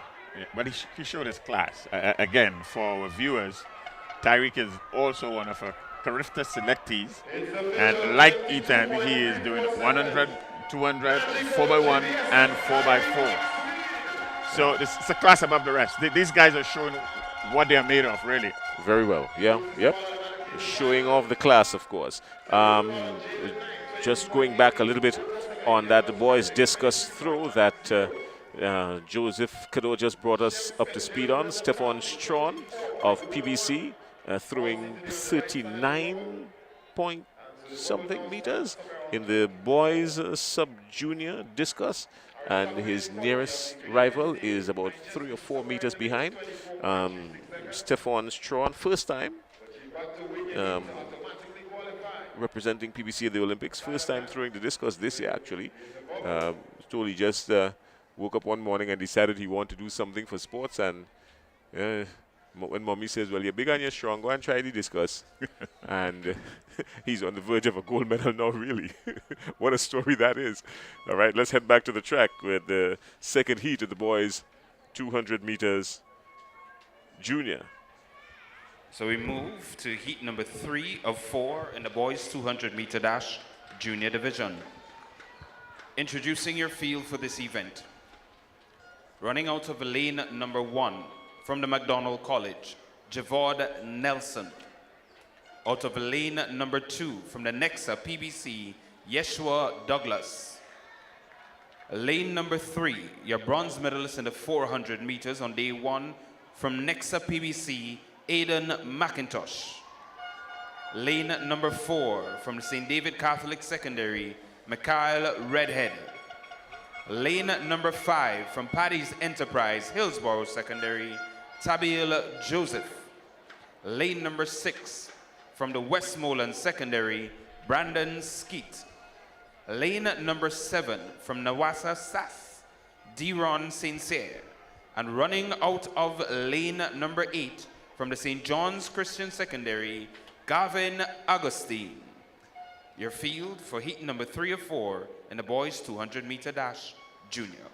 but he showed his class. Again, for our viewers, Tyreek is also one of our Carifta selectees. And like Ethan, he is doing 100, 200, 4x1, and 4x4. So it's a class above the rest. These guys are showing what they are made of, really. Very well. Yeah, yep. Showing off the class, of course. Just going back a little bit on that, the boys' discus throw that Joseph Cadeau just brought us up to speed on. Stefan Strawn of PBC throwing 39 point something meters in the boys' sub-junior discus. And his nearest rival is about 3 or 4 meters behind. Stefan Strawn, first time representing PBC at the Olympics, first time throwing the discus this year, actually. Told he just woke up one morning and decided he wanted to do something for sports. And when mommy says, well, you're big and you're strong, go and try the discus. And he's on the verge of a gold medal now, really. What a story that is. All right, let's head back to the track with the second heat of the boys' 200 meters junior. So we move to heat number 3 of 4 in the boys 200-meter dash junior division. Introducing your field for this event. Running out of lane number 1 from the McDonald College, Javod Nelson. Out of lane number 2 from the Nexa PBC, Yeshua Douglas. Lane number 3, your bronze medalist in the 400 meters on day 1 from Nexa PBC, Aidan McIntosh. Lane number 4 from the St. David Catholic Secondary, Mikhail Redhead. Lane number 5 from Paddy's Enterprise, Hillsborough Secondary, Tabil Joseph. Lane number 6 from the Westmoreland Secondary, Brandon Skeet. Lane number 7 from Nawasa Sass, Deron Sincere. And running out of lane number 8 from the St. John's Christian Secondary, Gavin Augustine. Your field for heat number 3 of 4 in the boys 200-meter dash junior.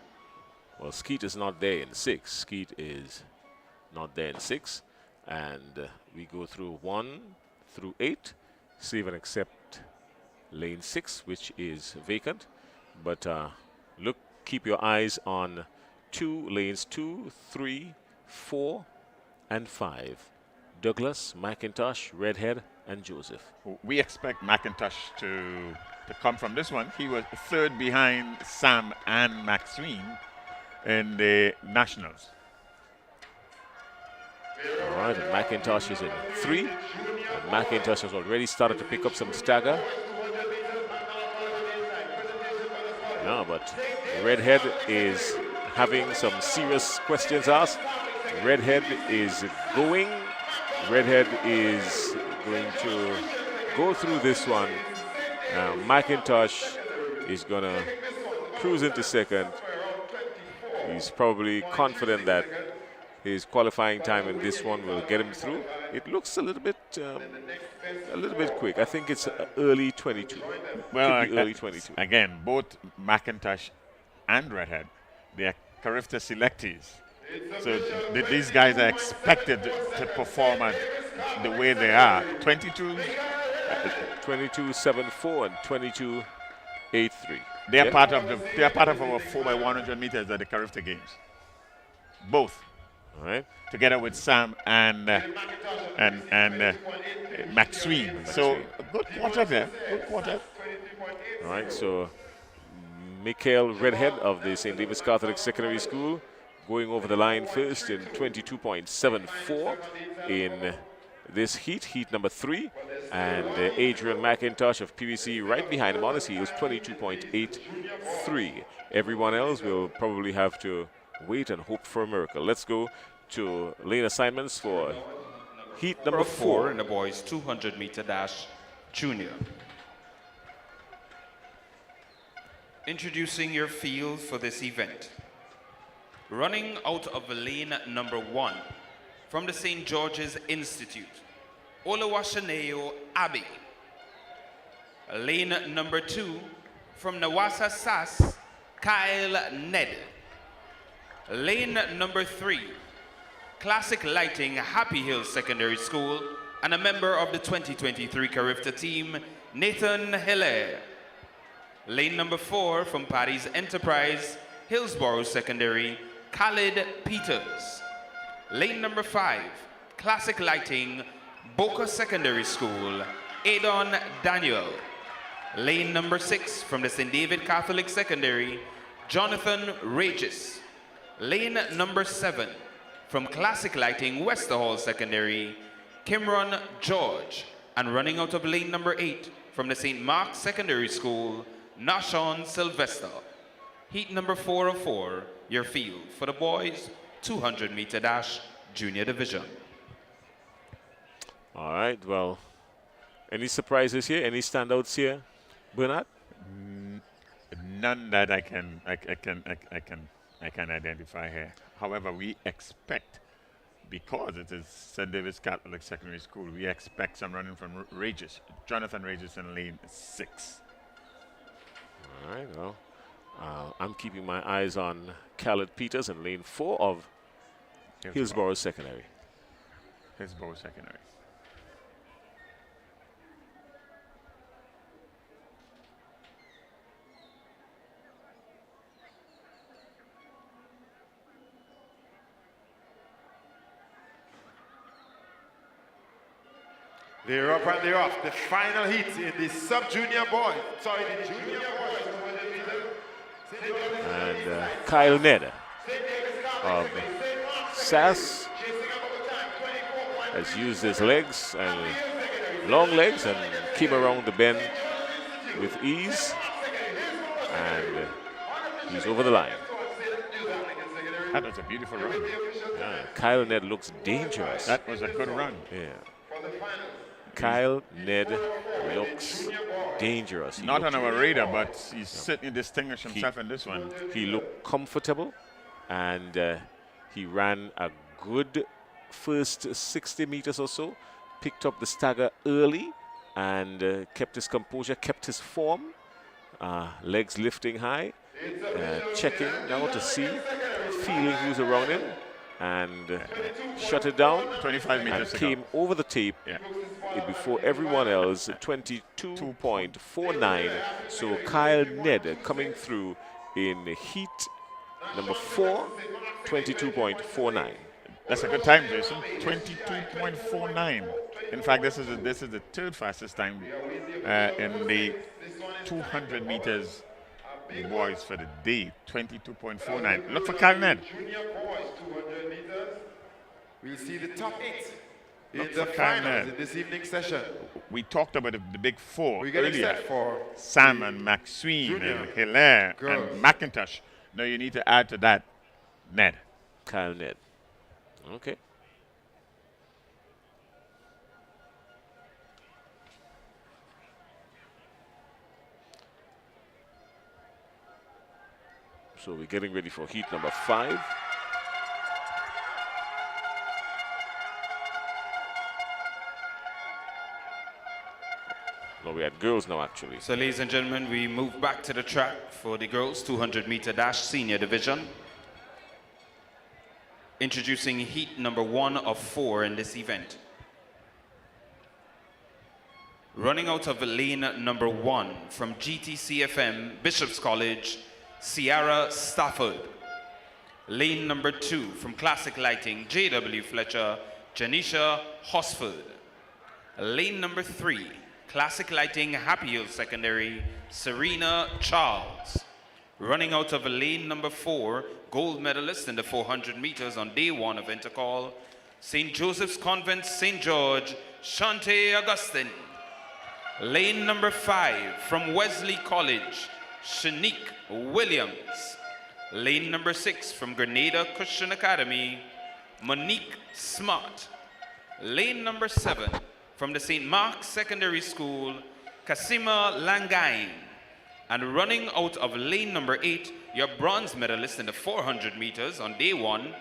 Well, Skeet is not there in 6. Skeet is not there in 6. And we go through 1 through 8, save and accept lane 6, which is vacant. But keep your eyes on lanes 2, 3, 4, and 5. Douglas, McIntosh, Redhead, and Joseph. We expect McIntosh to come from this one. He was third behind Sam and McSween in the Nationals. right, and McIntosh is in 3. And McIntosh has already started to pick up some stagger. No, but Redhead is having some serious questions asked. Redhead is going. Redhead is going to go through this one. McIntosh is going to cruise into second. He's probably confident that his qualifying time in this one will get him through. It looks a little bit quick. I think it's early 22. Well, Could be early 22. Again, both McIntosh and Redhead, they are Carifta selectees. So these guys are expected to perform at the way they are. 22.74 and 22.83. They are part of our 4x100 meters at the Carifta Games. Both. All right. Together with Sam and Maxwell. So a good quarter there. Good quarter. All right. So Mikhail Redhead of the St. David's Catholic Secondary School going over the line first in 22.74 in this heat number 3. And Adrian McIntosh of PVC right behind him on his heels, 22.83. Everyone else will probably have to wait and hope for a miracle. Let's go to lane assignments for heat number 4 in the boys 200-meter dash junior. Introducing your field for this event. Running out of lane number 1 from the St. George's Institute, Oluwaseneyo Abbey. Lane number 2 from Nawasa SAS, Kyle Ned. Lane number 3, Classic Lighting, Happy Hill Secondary School, and a member of the 2023 Carifta team, Nathan Hilaire. Lane number 4 from Paddy's Enterprise, Hillsborough Secondary, Khalid Peters. Lane number 5, Classic Lighting, Boca Secondary School, Adon Daniel. Lane number 6 from the St. David Catholic Secondary, Jonathan Regis. Lane number 7 from Classic Lighting, Westerhall Secondary, Kimron George. And running out of lane number 8 from the St. Mark's Secondary School, Nashon Sylvester. Heat number 404, your field for the boys 200-meter dash junior division. All right, well, any surprises here? Any standouts here, Bernard? None that I can identify here. However, we expect, because it is St. David's Catholic Secondary School, we expect some running from Regis, Jonathan Regis in lane 6. All right, well, I'm keeping my eyes on Khaled Peters in lane 4 of Hillsborough Secondary. Hillsborough Secondary. They're up and they're off. The final heat in the sub-junior boys. Sorry, the junior boys. And Kyle Ned of SAS has used his legs and long legs and came around the bend with ease, and he's over the line. That was a beautiful run. Yeah, Kyle Ned looks dangerous. That was a good run. Yeah. Kyle Ned looks dangerous. He Not on our radar, but he's certainly distinguished himself in this one. He looked comfortable, and he ran a good first 60 meters or so, picked up the stagger early, and kept his composure, kept his form, legs lifting high, checking now to see, feeling who's around him, and shut it down. 25 meters and came over the tape. Yeah. Before everyone else, 22.49. So Kyle Ned coming through in heat number 4, 22.49. That's a good time, Jason. 22.49. In fact, this is the third fastest time in the 200 meters boys for the day. 22.49. Look for Kyle Ned. We'll see the top 8 in Look the for finals Kyle. in this evening session. We talked about the big four We're getting earlier. set for Sam and Maxine junior and Hilaire girls. and McIntosh. Now you need to add to that Ned. Kyle Ned. Okay. So we're getting ready for heat number 5. No, we had girls now, actually. So, ladies and gentlemen, we move back to the track for the girls 200-meter dash senior division. Introducing heat number 1 of 4 in this event. Running out of lane number 1 from GTCFM Bishop's College, Ciara Stafford. Lane number 2 from Classic Lighting, JW Fletcher, Janisha Hosford. Lane number 3, Classic Lighting, Happy Hill Secondary, Serena Charles. Running out of lane number 4, gold medalist in the 400 meters on day 1 of Intercall, St. Joseph's Convent, St. George, Shante Augustine. Lane number 5, from Wesley College, Shanique Williams. Lane number 6, from Grenada Christian Academy, Monique Smart. Lane number 7, from the St. Mark's Secondary School, Kasima Langain. And running out of lane number 8, your bronze medalist in the 400 meters on day 1,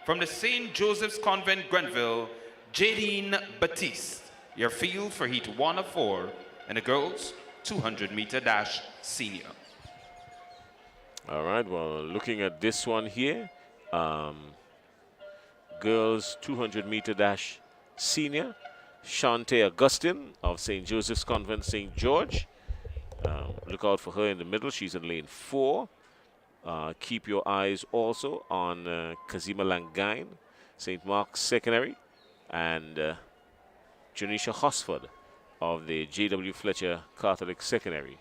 from the St. Joseph's Convent, Grenville, Jadine Batiste. Your field for heat 1 of 4 and the girls 200-meter dash senior. All right, well, looking at this one here, girls 200-meter dash senior, Shante Augustine of St. Joseph's Convent, St. George. Look out for her in the middle. She's in lane 4. Keep your eyes also on Kazima Langain, St. Mark's Secondary, and Janisha Hosford of the J.W. Fletcher Catholic Secondary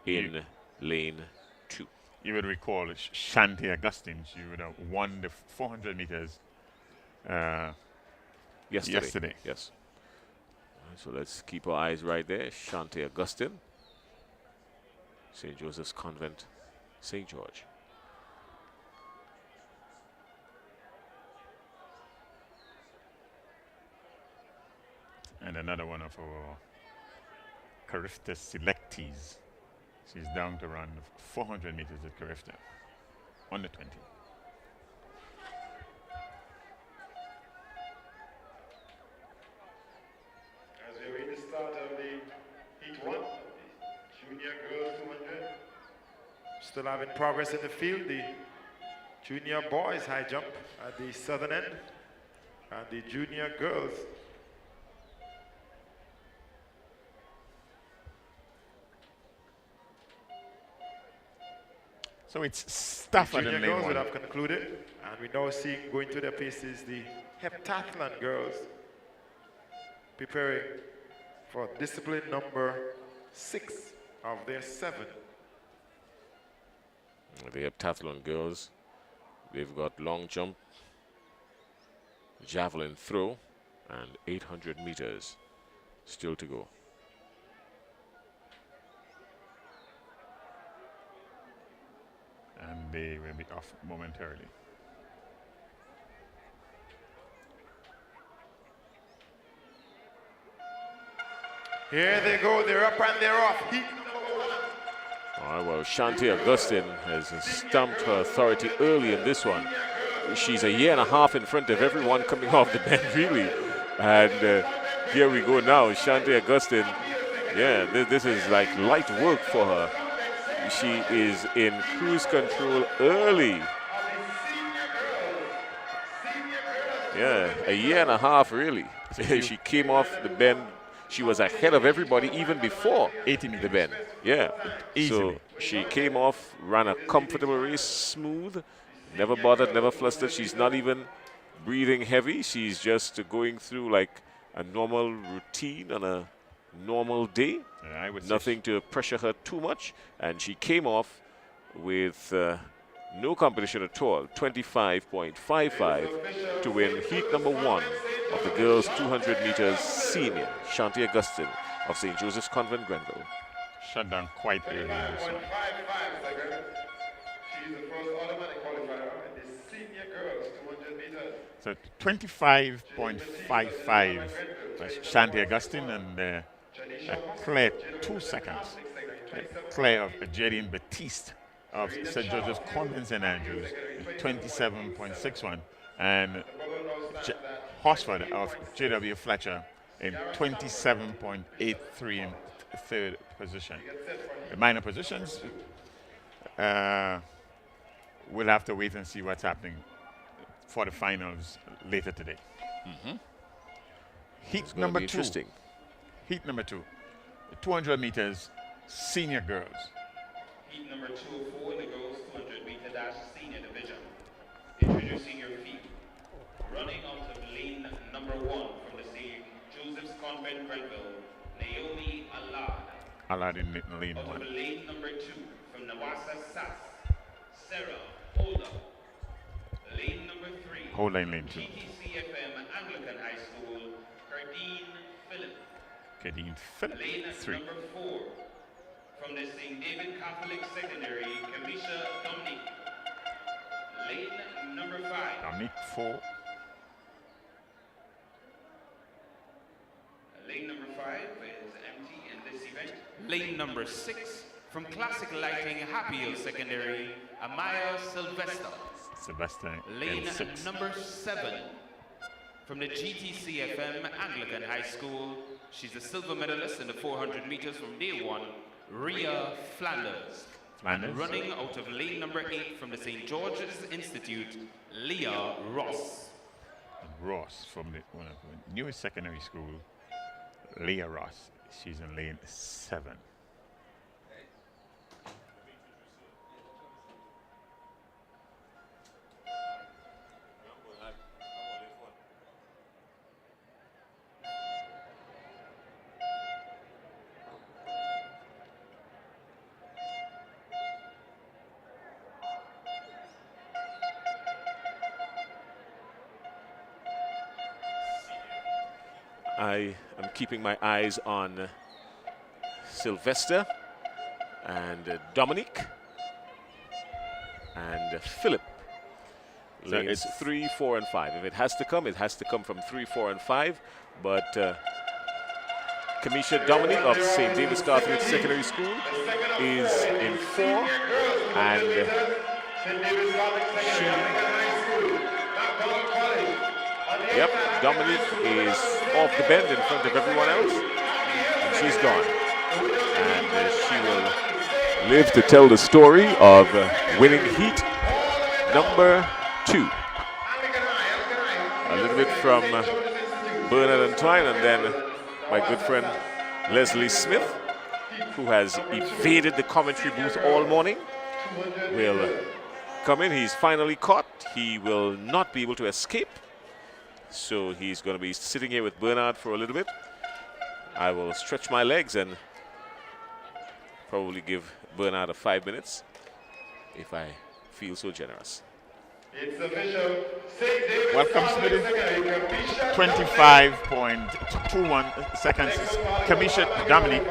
in lane 2. You would recall Shanti Augustine. She would have won the 400 meters yesterday. Yes. So let's keep our eyes right there. Shante Augustine, St. Joseph's Convent, St. George. And another one of our Carifta selectees. She's down to run 400 meters at Carifta, under 20. As we await the start of the heat 1 of the junior girls 200. Still having progress in the field. The junior boys high jump at the southern end, and the junior girls. So it's Stafford Junior and lane girls 1. would have concluded, and we now see going to their paces the heptathlon girls preparing for discipline number 6 of their 7. The heptathlon girls, they've got long jump, javelin throw, and 800 meters still to go. And they will be off momentarily. Here they go, they're up and they're off. Heat All right, well, Shante Augustine has stamped her authority early in this one. She's a year and a half in front of everyone coming off the bend, really. And here we go now. Shante Augustine, yeah, this is like light work for her. She is in cruise control early. Yeah, a year and a half, really. She came off the bend. She was ahead of everybody even before 80 the bend. Yeah, Easily. So she came off, ran a comfortable race, smooth, never bothered, never flustered. She's not even breathing heavy. She's just going through like a normal routine on a normal day. I would say Nothing to pressure her too much. And she came off with no competition at all, 25.55 to win heat number 1 of the girls 200 meters senior, Shanti Augustine of St. Joseph's Convent, Grenville. Shut down quite early in this one. 25.55 seconds. She's the first automatic qualifier in the senior girls 200 meters. So 25.55 Shanti Augustine and Claire 2 seconds. Claire of Jadine Batiste of St. Joseph's Convent St. Andrews 27.61 and Horsford of J.W. Fletcher in 27.83 in third position. The minor positions, we'll have to wait and see what's happening for the finals later today. Heat number 2. Interesting. Heat number 2. The 200 meters senior girls. Heat number 204 in the girls 200 meter dash senior division. Introducing your feet. Running out of lane number 1 from the St. Joseph's Convent, Grenville, Naomi Allard. Allard in lane Out 1. of lane number 2 from Nawasa Sass, Sarah Holder. Lane number 3. Whole line lane 2. GTCFM Anglican High School, Cardine Phillip. Kadeen Phillip Lane 3. number 4 from the St. David Catholic Secondary, Kamisha Dominic. Lane number 5. Dominic 4. Lane number 5 is empty in this event. Lane number 6 from Classic Lighting Happy Hill Secondary, Amaya Sylvester. Sebastian Lane in 6. number 7 from the GTCFM Anglican High School. She's a silver medalist in the 400 meters from day 1, Rhea Flanders. Flanders. And running out of lane number 8 from the St. George's Institute, Leah Ross. Ross from one of the newest secondary school, Leah Ross. She's in lane 7. I am keeping my eyes on Sylvester and Dominic and Philip. So Lanes it's 3, 4, and 5. If it has to come, it has to come from 3, 4, and 5. But Kamisha Dominic of St. David's Catholic Secondary School is in 4. And yep, Dominic is off the bend in front of everyone else. And she's gone. And she will live to tell the story of winning heat number 2. A little bit from Bernard and Twine, and then my good friend Leslie Smith, who has evaded the commentary booth all morning, will come in. He's finally caught. He will not be able to escape. So he's going to be sitting here with Bernard for a little bit. I will stretch my legs and probably give Bernard 5 minutes if I feel so generous. It's official. St. David's Welcome, Catholic Smitty. Secondary, Kamisha 25.21 seconds. Kamisha Dominic,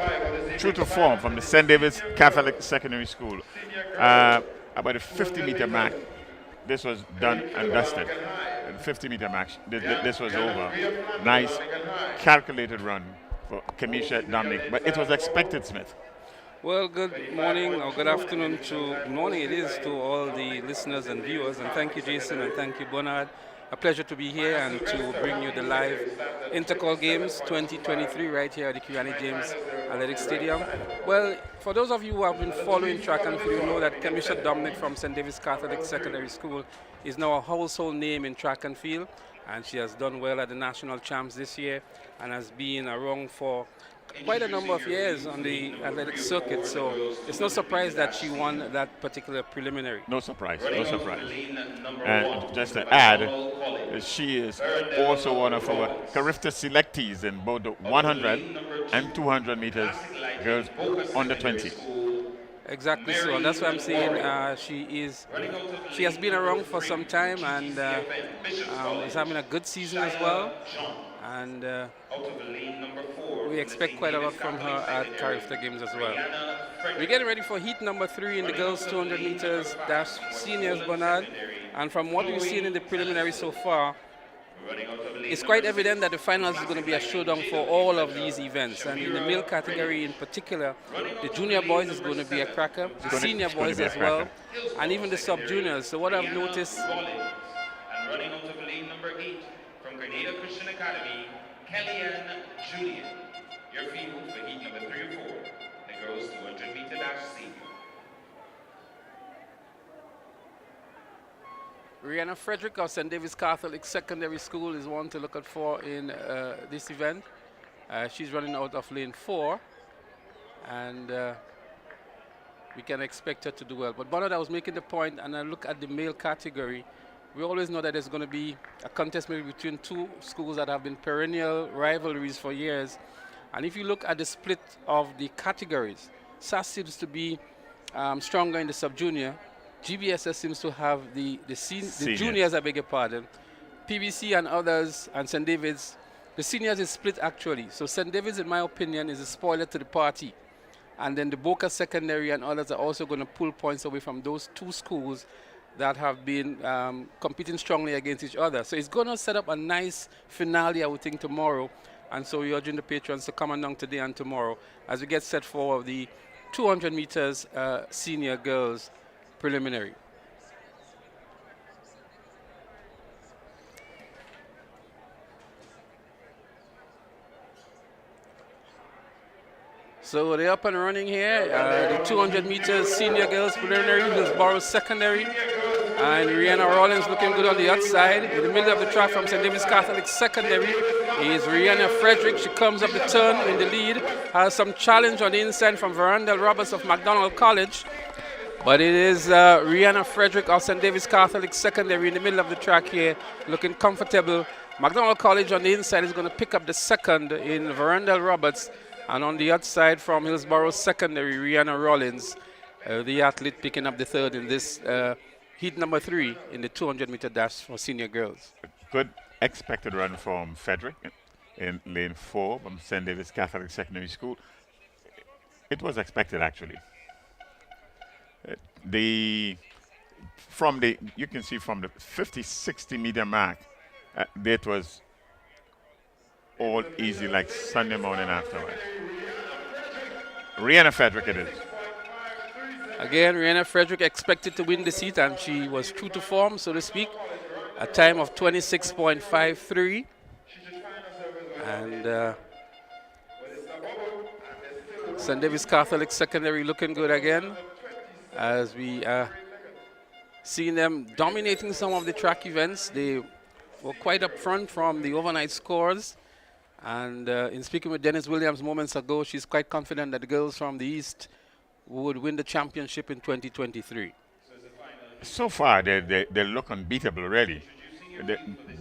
true to form from the St. David's Catholic Secondary School. About a 50-meter mark. This was done and dusted. At the 50-meter mark, this was over. Nice, calculated run for Kamisha Dominic. But it was expected, Smith. Well, good morning or good afternoon to morning it is to all the listeners and viewers, and thank you, Jason, and thank you, Bernard. A pleasure to be here and to bring you the live Intercol Games 2023 right here at the Kiani James Athletic Stadium. Well, for those of you who have been following track and field, you know that Kamisha Dominic from St. David's Catholic Secondary School is now a household name in track and field, and she has done well at the national champs this year and has been around for quite a number of years on the athletic circuit, so it's no surprise that she won that particular preliminary. No surprise, no surprise. And just to add, she is also one of our Carifta selectees in both the 100 and 200 meters girls under 20. Exactly so, and that's why I'm saying she has been around for some time and is having a good season as well. And we expect quite a lot from her at Carifta Games as well. We're getting ready for heat number 3 in the girls 200 meters dash seniors, Bernard. And from what we've seen in the preliminary so far, it's quite evident that the finals is going to be a showdown for all of these events. And in the male category in particular, the junior boys is going to be a cracker, the senior boys as well, and even the sub-juniors. So what I've noticed... And running out of lane number 8 from Grenada Christian Academy, Kellyanne Julian. Your field for heat number 3 and 4, the girls 200 meter dash senior. Rihanna Frederick of St. David's Catholic Secondary School is one to look out for in this event. She's running out of lane 4, and we can expect her to do well. But Bernard, I was making the point, and I look at the male category. We always know that there's going to be a contest maybe between 2 schools that have been perennial rivalries for years. And if you look at the split of the categories, SAS seems to be stronger in the sub-junior. GBSS seems to have the juniors, I beg your pardon. PBC and others, and St. David's, the seniors is split actually. So St. David's, in my opinion, is a spoiler to the party. And then the Boca Secondary and others are also going to pull points away from those 2 schools that have been competing strongly against each other. So it's going to set up a nice finale, I would think, tomorrow. And so we're urging the patrons to come along today and tomorrow as we get set for the 200 meters senior girls preliminary. So they're up and running here. The 200 meters senior girls preliminary, Hillsborough Secondary. And Rihanna Rollins looking good on the outside. In the middle of the track from St. David's Catholic Secondary is Rihanna Frederick. She comes up the turn in the lead. Has some challenge on the inside from Verandel Roberts of McDonald College. But it is Rihanna Frederick of St. David's Catholic Secondary in the middle of the track here, looking comfortable. McDonald College on the inside is going to pick up the second in Verandel Roberts. And on the outside from Hillsborough Secondary, Rihanna Rollins, the athlete picking up the third in this heat number 3 in the 200-meter dash for senior girls. Good expected run from Frederick in lane 4 from St. David's Catholic Secondary School. It was expected, actually. You can see from the 50-60 meter mark, that was all easy like Sunday morning afterwards. Rihanna Frederick it is. Again, Rihanna Frederick expected to win the seat, and she was true to form, so to speak. A time of 26.53. And St. David's Catholic Secondary looking good again, as we seeing them dominating some of the track events. They were quite up front from the overnight scores. And in speaking with Dennis Williams moments ago, she's quite confident that the girls from the East would win the championship in 2023. So far, they look unbeatable, really.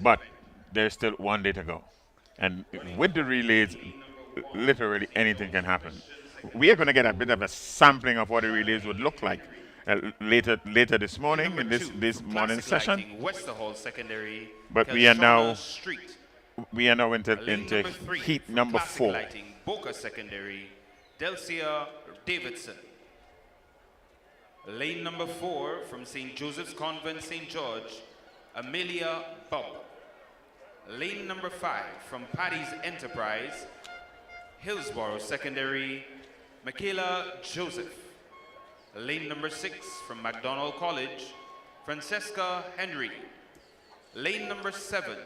But there's still one day to go. And with the relays, literally anything can happen. We are going to get a bit of a sampling of what the relays would look like later this morning in this morning session. But we are now into heat number 4. Boca Secondary, Delcia Davidson. Lane number 4 from St. Joseph's Convent, St. George, Amelia Bob. Lane number 5 from Paddy's Enterprise, Hillsborough Secondary, Michaela Joseph. Lane number 6 from McDonald College, Francesca Henry. Lane number 7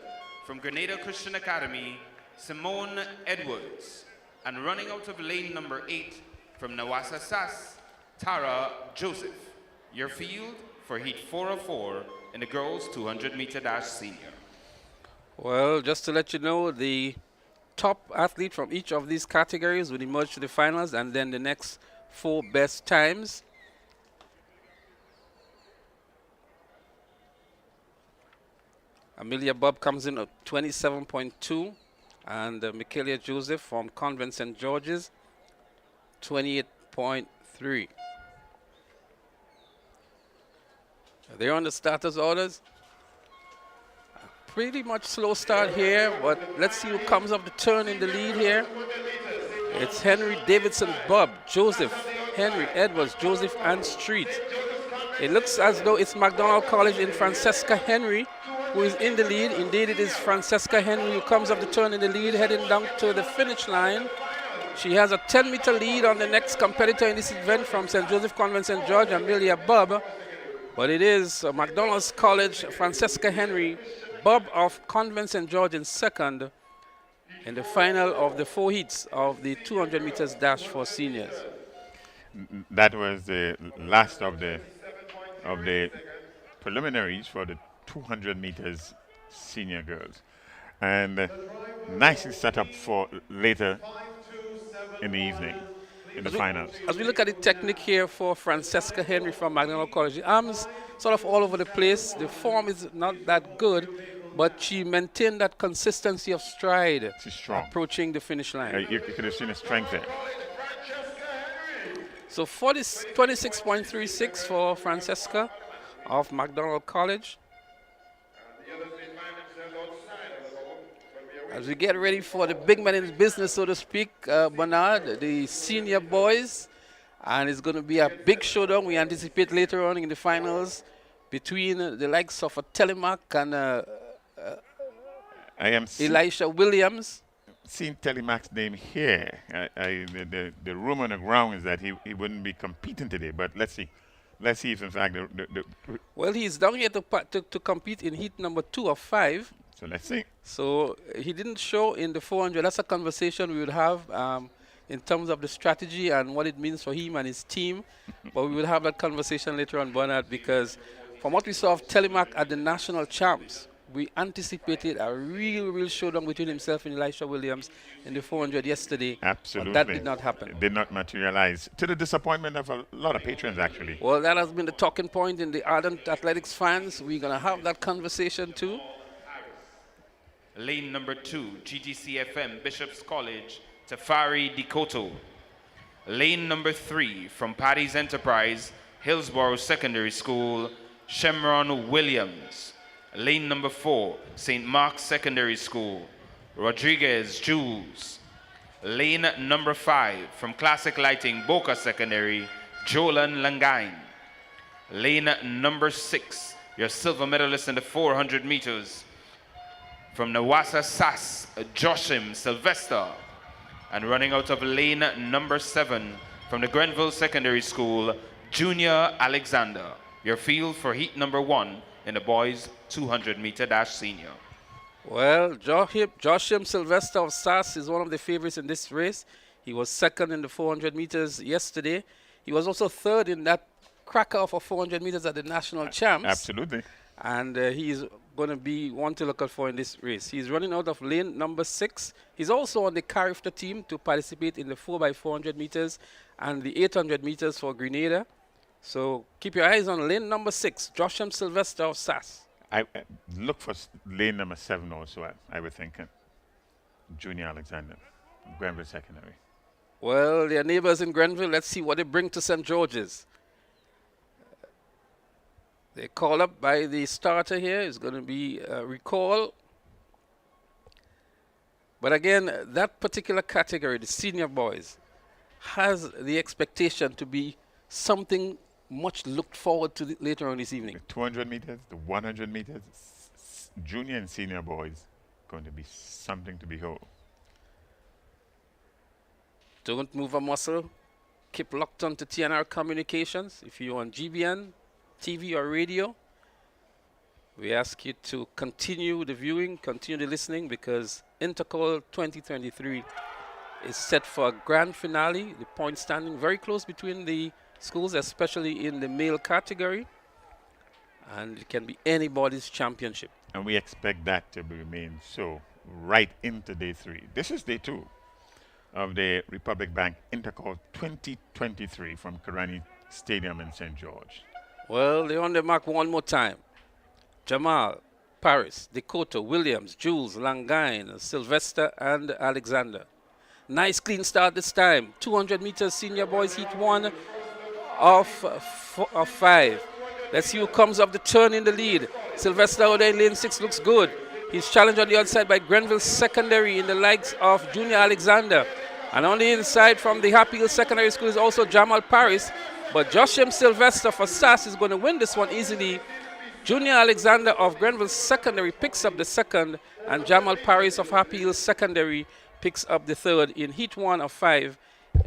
from Grenada Christian Academy, Simone Edwards. And running out of lane number 8 from Nawasa SAS, Tara Joseph. Your field for heat 404 in the girls 200 meter dash senior. Well, just to let you know, the top athlete from each of these categories will emerge to the finals, and then the next 4 best times. Amelia Bob comes in at 27.2, and Michaela Joseph from Convent St. George's, 28.3. They're on the starters orders. Pretty much slow start here, but let's see who comes up the turn in the lead here. It's Henry, Davidson, Bob, Joseph, Henry, Edwards, Joseph, and Street. It looks as though it's McDonald College in Francesca Henry who is in the lead. Indeed, it is Francesca Henry who comes up the turn in the lead, heading down to the finish line. She has a 10-meter lead on the next competitor in this event from St. Joseph Convent St. George, Amelia Bubb. But it is McDonald's College, Francesca Henry, Bob of Convent St. George in second in the final of the 4 heats of the 200 meters dash for seniors. That was the last of the preliminaries for the 200 meters senior girls. And nicely set up for later in the evening, in the finals. As we look at the technique here for Francesca Henry from McDonald College, the arms sort of all over the place. The form is not that good, but she maintained that consistency of stride. She's strong. Approaching the finish line. You could have seen the strength there. So 26.36 for Francesca of McDonald College. As we get ready for the big man in business, so to speak, Bernard, the senior boys, and it's going to be a big showdown. We anticipate later on in the finals between the likes of Telemac and Elisha Williams. Seeing Telemac's name here, the rumor on the ground is that he wouldn't be competing today, but let's see. Let's see if, in fact, well, he's down here to compete in heat number 2 of 5. So let's see. So he didn't show in the 400. That's a conversation we would have in terms of the strategy and what it means for him and his team. But we will have that conversation later on, Bernard, because from what we saw of Telemac at the national champs, we anticipated a real showdown between himself and Elisha Williams in the 400 yesterday. Absolutely. But that did not happen. It did not materialize, to the disappointment of a lot of patrons, actually. Well, that has been the talking point in the ardent athletics fans. We're going to have that conversation too. Lane number 2, GGCFM, Bishop's College, Tafari Dikoto. Lane number 3, from Paddy's Enterprise, Hillsborough Secondary School, Shemron Williams. Lane number 4, St. Mark's Secondary School, Rodriguez Jules. Lane number 5, from Classic Lighting, Boca Secondary, Jolan Langain. Lane number 6, your silver medalist in the 400 meters, from Nawasa Sass, Joshim Sylvester. And running out of lane number 7, from the Grenville Secondary School, Junior Alexander. Your field for heat number 1 in the boys 200 meter dash senior. Well, Joshim Sylvester of Sass is one of the favorites in this race. He was second in the 400 meters yesterday. He was also third in that cracker for 400 meters at the national champs. Absolutely. And he's going to be one to look out for in this race. He's running out of lane number 6. He's also on the Carifta team to participate in the 4x400 meters and the 800 meters for Grenada. So keep your eyes on lane number 6, Joshim Sylvester of Sass. I look for lane number 7 also, I would think. Junior Alexander, Grenville Secondary. Well, their neighbors in Grenville, let's see what they bring to St. George's. They're called up by the starter here. It's going to be a recall. But again, that particular category, the senior boys, has the expectation to be something much looked forward to later on this evening. The 200 meters, the 100 meters, junior and senior boys, going to be something to behold. Don't move a muscle. Keep locked on to TNR Communications. If you're on GBN, TV or radio, we ask you to continue the viewing, continue the listening, because Intercol 2023 is set for a grand finale. The point standing very close between the schools, especially in the male category, and it can be anybody's championship. And we expect that to remain so right into day 3. This is day 2 of the Republic Bank Intercol 2023 from Karani Stadium in St. George. Well, they're on the mark one more time. Jamal, Paris, Dakota, Williams, Jules, Langain, Sylvester, and Alexander. Nice clean start this time. 200 meters senior boys heat 1 of 5. Let's see who comes up the turn in the lead. Sylvester out there in lane 6 looks good. He's challenged on the outside by Grenville Secondary in the likes of Junior Alexander. And on the inside from the Happy Hill Secondary School is also Jamal Paris. But Joshim Sylvester for SAS is going to win this one easily. Junior Alexander of Grenville Secondary picks up the second, and Jamal Paris of Happy Hill Secondary picks up the third in Heat 1 of 5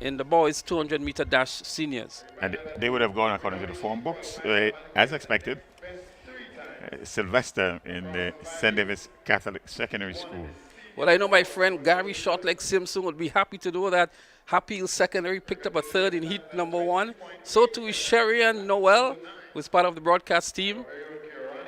in the boys 200-meter dash seniors. And they would have gone according to the form books, as expected. Sylvester in the St. Davis Catholic Secondary School. Well, I know my friend Gary Shortleg Simpson would be happy to know that Happy Hill Secondary picked up a third in heat number 1. So too is Sherian Noel, who's part of the broadcast team.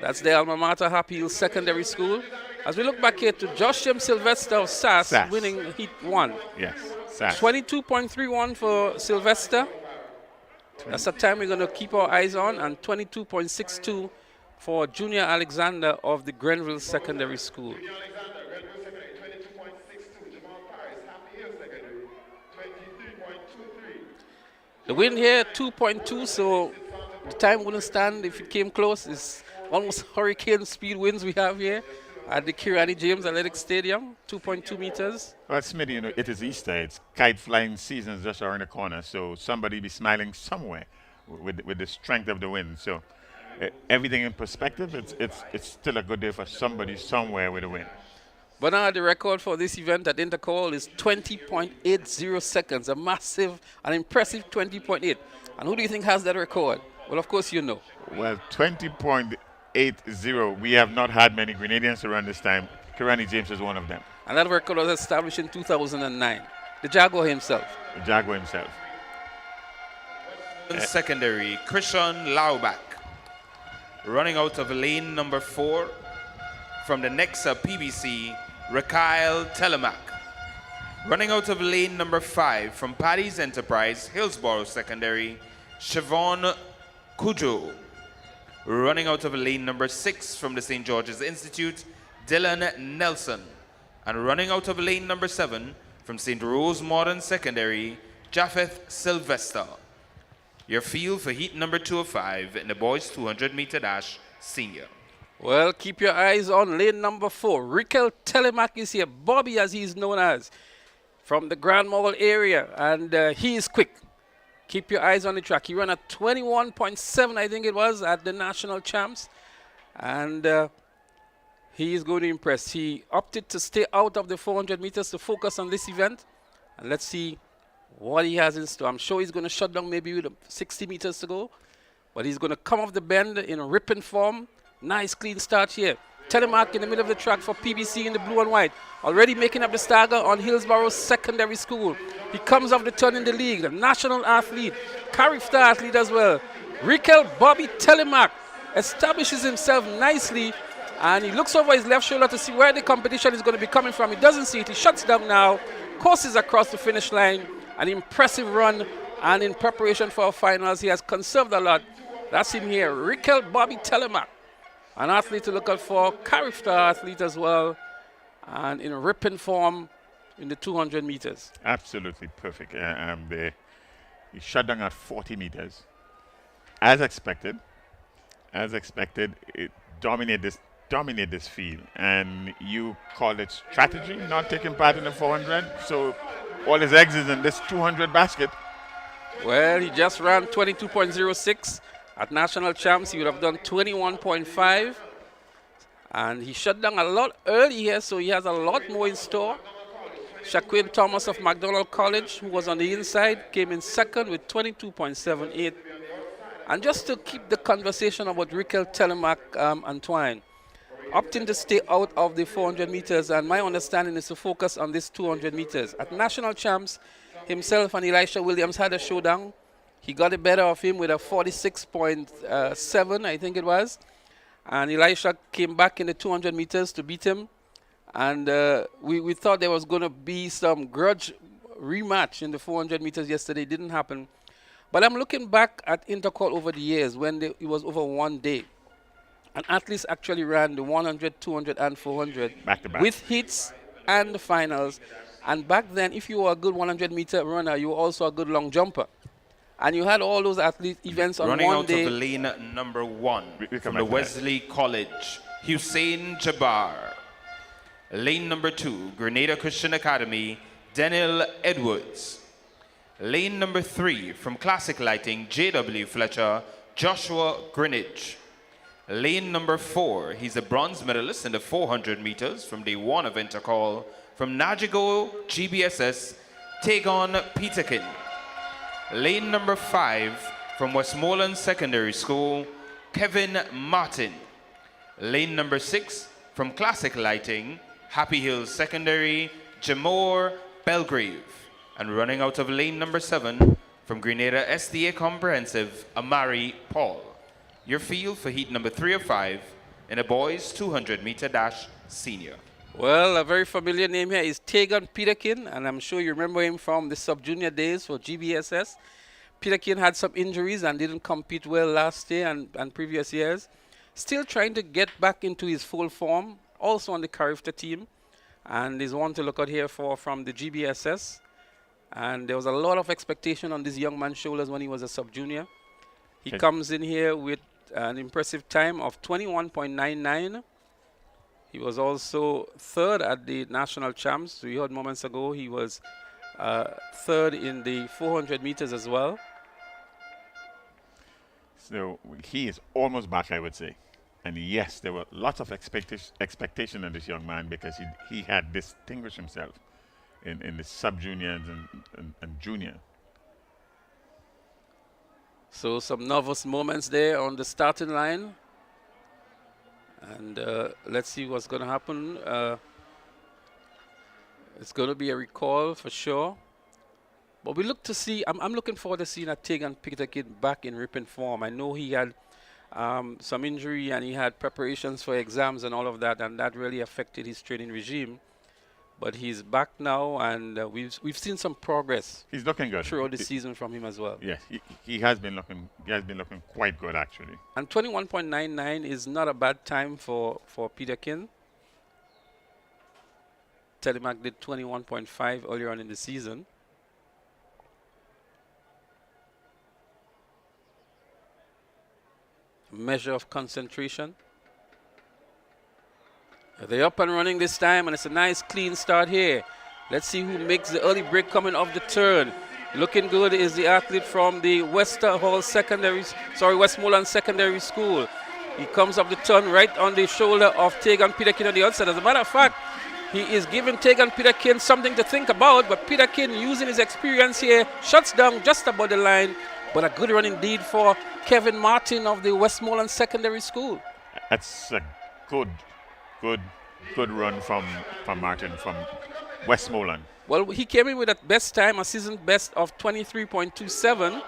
That's the alma mater, Happy Hill Secondary School. As we look back here to Joshim Sylvester of SAS winning heat 1. Yes, SAS. 22.31 for Sylvester. That's a time we're going to keep our eyes on, and 22.62 for Junior Alexander of the Grenville Secondary School. The wind here, 2.2, so the time wouldn't stand if it came close. It's almost hurricane speed winds we have here at the Kirani James Athletic Stadium, 2.2 meters. Well, Smitty, you know, it is Easter. It's kite flying season just around the corner, so somebody be smiling somewhere with the strength of the wind. So everything in perspective, it's still a good day for somebody somewhere with a wind. But now the record for this event at Intercol is 20.80 seconds, a massive, an impressive 20.8. And who do you think has that record? Well, of course you know. Well, 20.80. We have not had many Grenadians around this time. Kirani James is one of them. And that record was established in 2009. The Jaguar himself. The Jaguar himself. Secondary, Christian Laubach. Running out of lane number 4 from the Nexa PBC, Raquel Telemac. Running out of lane number 5 from Paddy's Enterprise, Hillsborough Secondary, Siobhan Cujo. Running out of lane number 6 from the St. George's Institute, Dylan Nelson. And running out of lane number 7 from St. Rose Modern Secondary, Japheth Sylvester. Your field for heat number 2 of 5 in the boys 200-meter dash senior. Well, keep your eyes on lane number 4. Raquel Telemac is here. Bobby, as he's known as, from the Grand Mall area, and he is quick. Keep your eyes on the track. He ran at 21.7, I think it was, at the national champs, and he is going to impress. He opted to stay out of the 400 meters to focus on this event, and let's see what he has in store. I'm sure he's going to shut down maybe with 60 meters to go, but he's going to come off the bend in a ripping form. Nice clean start here. Telemark in the middle of the track for PBC in the blue and white. Already making up the stagger on Hillsborough Secondary School. He comes off the turn in the league. The national athlete, Carifta athlete as well. Raquel Bobby Telemark establishes himself nicely, and he looks over his left shoulder to see where the competition is going to be coming from. He doesn't see it. He shuts down now, courses across the finish line. An impressive run, and in preparation for our finals, he has conserved a lot. That's him here, Raquel Bobby Telemark. An athlete to look out for, Carifta athlete as well, and in ripping form in the 200 meters. Absolutely perfect. He shut down at 40 meters. As expected, it dominated this field. And you call it strategy, not taking part in the 400. So all his eggs is in this 200 basket. Well, he just ran 22.06. At national champs, he would have done 21.5. And he shut down a lot early here, so he has a lot more in store. Shaquille Thomas of McDonald College, who was on the inside, came in second with 22.78. And just to keep the conversation about Raquel Telemark, Antoine, opting to stay out of the 400 meters, and my understanding is to focus on this 200 meters. At national champs, himself and Elisha Williams had a showdown. He got it better of him with a 46.7, I think it was. And Elisha came back in the 200 meters to beat him. And we thought there was going to be some grudge rematch in the 400 meters yesterday. It didn't happen. But I'm looking back at Intercol over the years when it was over one day. And athletes actually ran the 100, 200, and 400 back to back with heats and the finals. And back then, if you were a good 100-meter runner, you were also a good long jumper. and you had all those athlete events on Running one out day. of lane number 1 we from come the back to that. Wesley College, Hussein Jabbar. Lane number 2, Grenada Christian Academy, Daniel Edwards. Lane number 3 from Classic Lighting, J.W. Fletcher, Joshua Greenwich. Lane number 4, he's a bronze medalist in the 400 meters from day 1 of Intercall. From Najigo GBSS, Tagon Peterkin. Lane number 5 from Westmoreland Secondary School, Kevin Martin. Lane number 6 from Classic Lighting, Happy Hills Secondary, Jamor Belgrave. And running out of lane number 7 from Grenada SDA Comprehensive, Amari Paul. Your field for heat number 3 of 5 in a boys 200 meter dash senior. Well, a very familiar name here is Tagon Peterkin, and I'm sure you remember him from the sub-junior days for GBSS. Peterkin had some injuries and didn't compete well last year and previous years. Still trying to get back into his full form, also on the Carifta team, and is one to look out here for from the GBSS. And there was a lot of expectation on this young man's shoulders when he was a sub-junior. He comes in here with an impressive time of 21.99. He was also third at the national champs. We heard moments ago he was third in the 400 meters as well. So he is almost back, I would say. And yes, there were lots of expectation on this young man because he had distinguished himself in the sub-juniors and junior. So some nervous moments there on the starting line. And let's see what's going to happen. It's going to be a recall for sure. But we look to see, I'm looking forward to seeing that Tagon Peterkin back in ripping form. I know he had some injury and he had preparations for exams and all of that, and that really affected his training regime. But he's back now, and we've seen some progress. He's looking good throughout the season from him as well. Yes, he has been looking. He has been looking quite good actually. And 21.99 is not a bad time for Peterkin. Telemac did 21.5 earlier on in the season. A measure of concentration. They're up and running this time, and it's a nice clean start here. Let's see who makes the early break coming off the turn. Looking good is the athlete from the Westmoreland Secondary School. He comes off the turn right on the shoulder of Tagon Peterkin on the outside. As a matter of fact, he is giving Tagon Peterkin something to think about, but Peterkin, using his experience here, shuts down just above the line. But a good run indeed for Kevin Martin of the Westmoreland Secondary School. That's a good run from Martin from Westmoreland. Well, he came in with a best time, a season best of 23.27,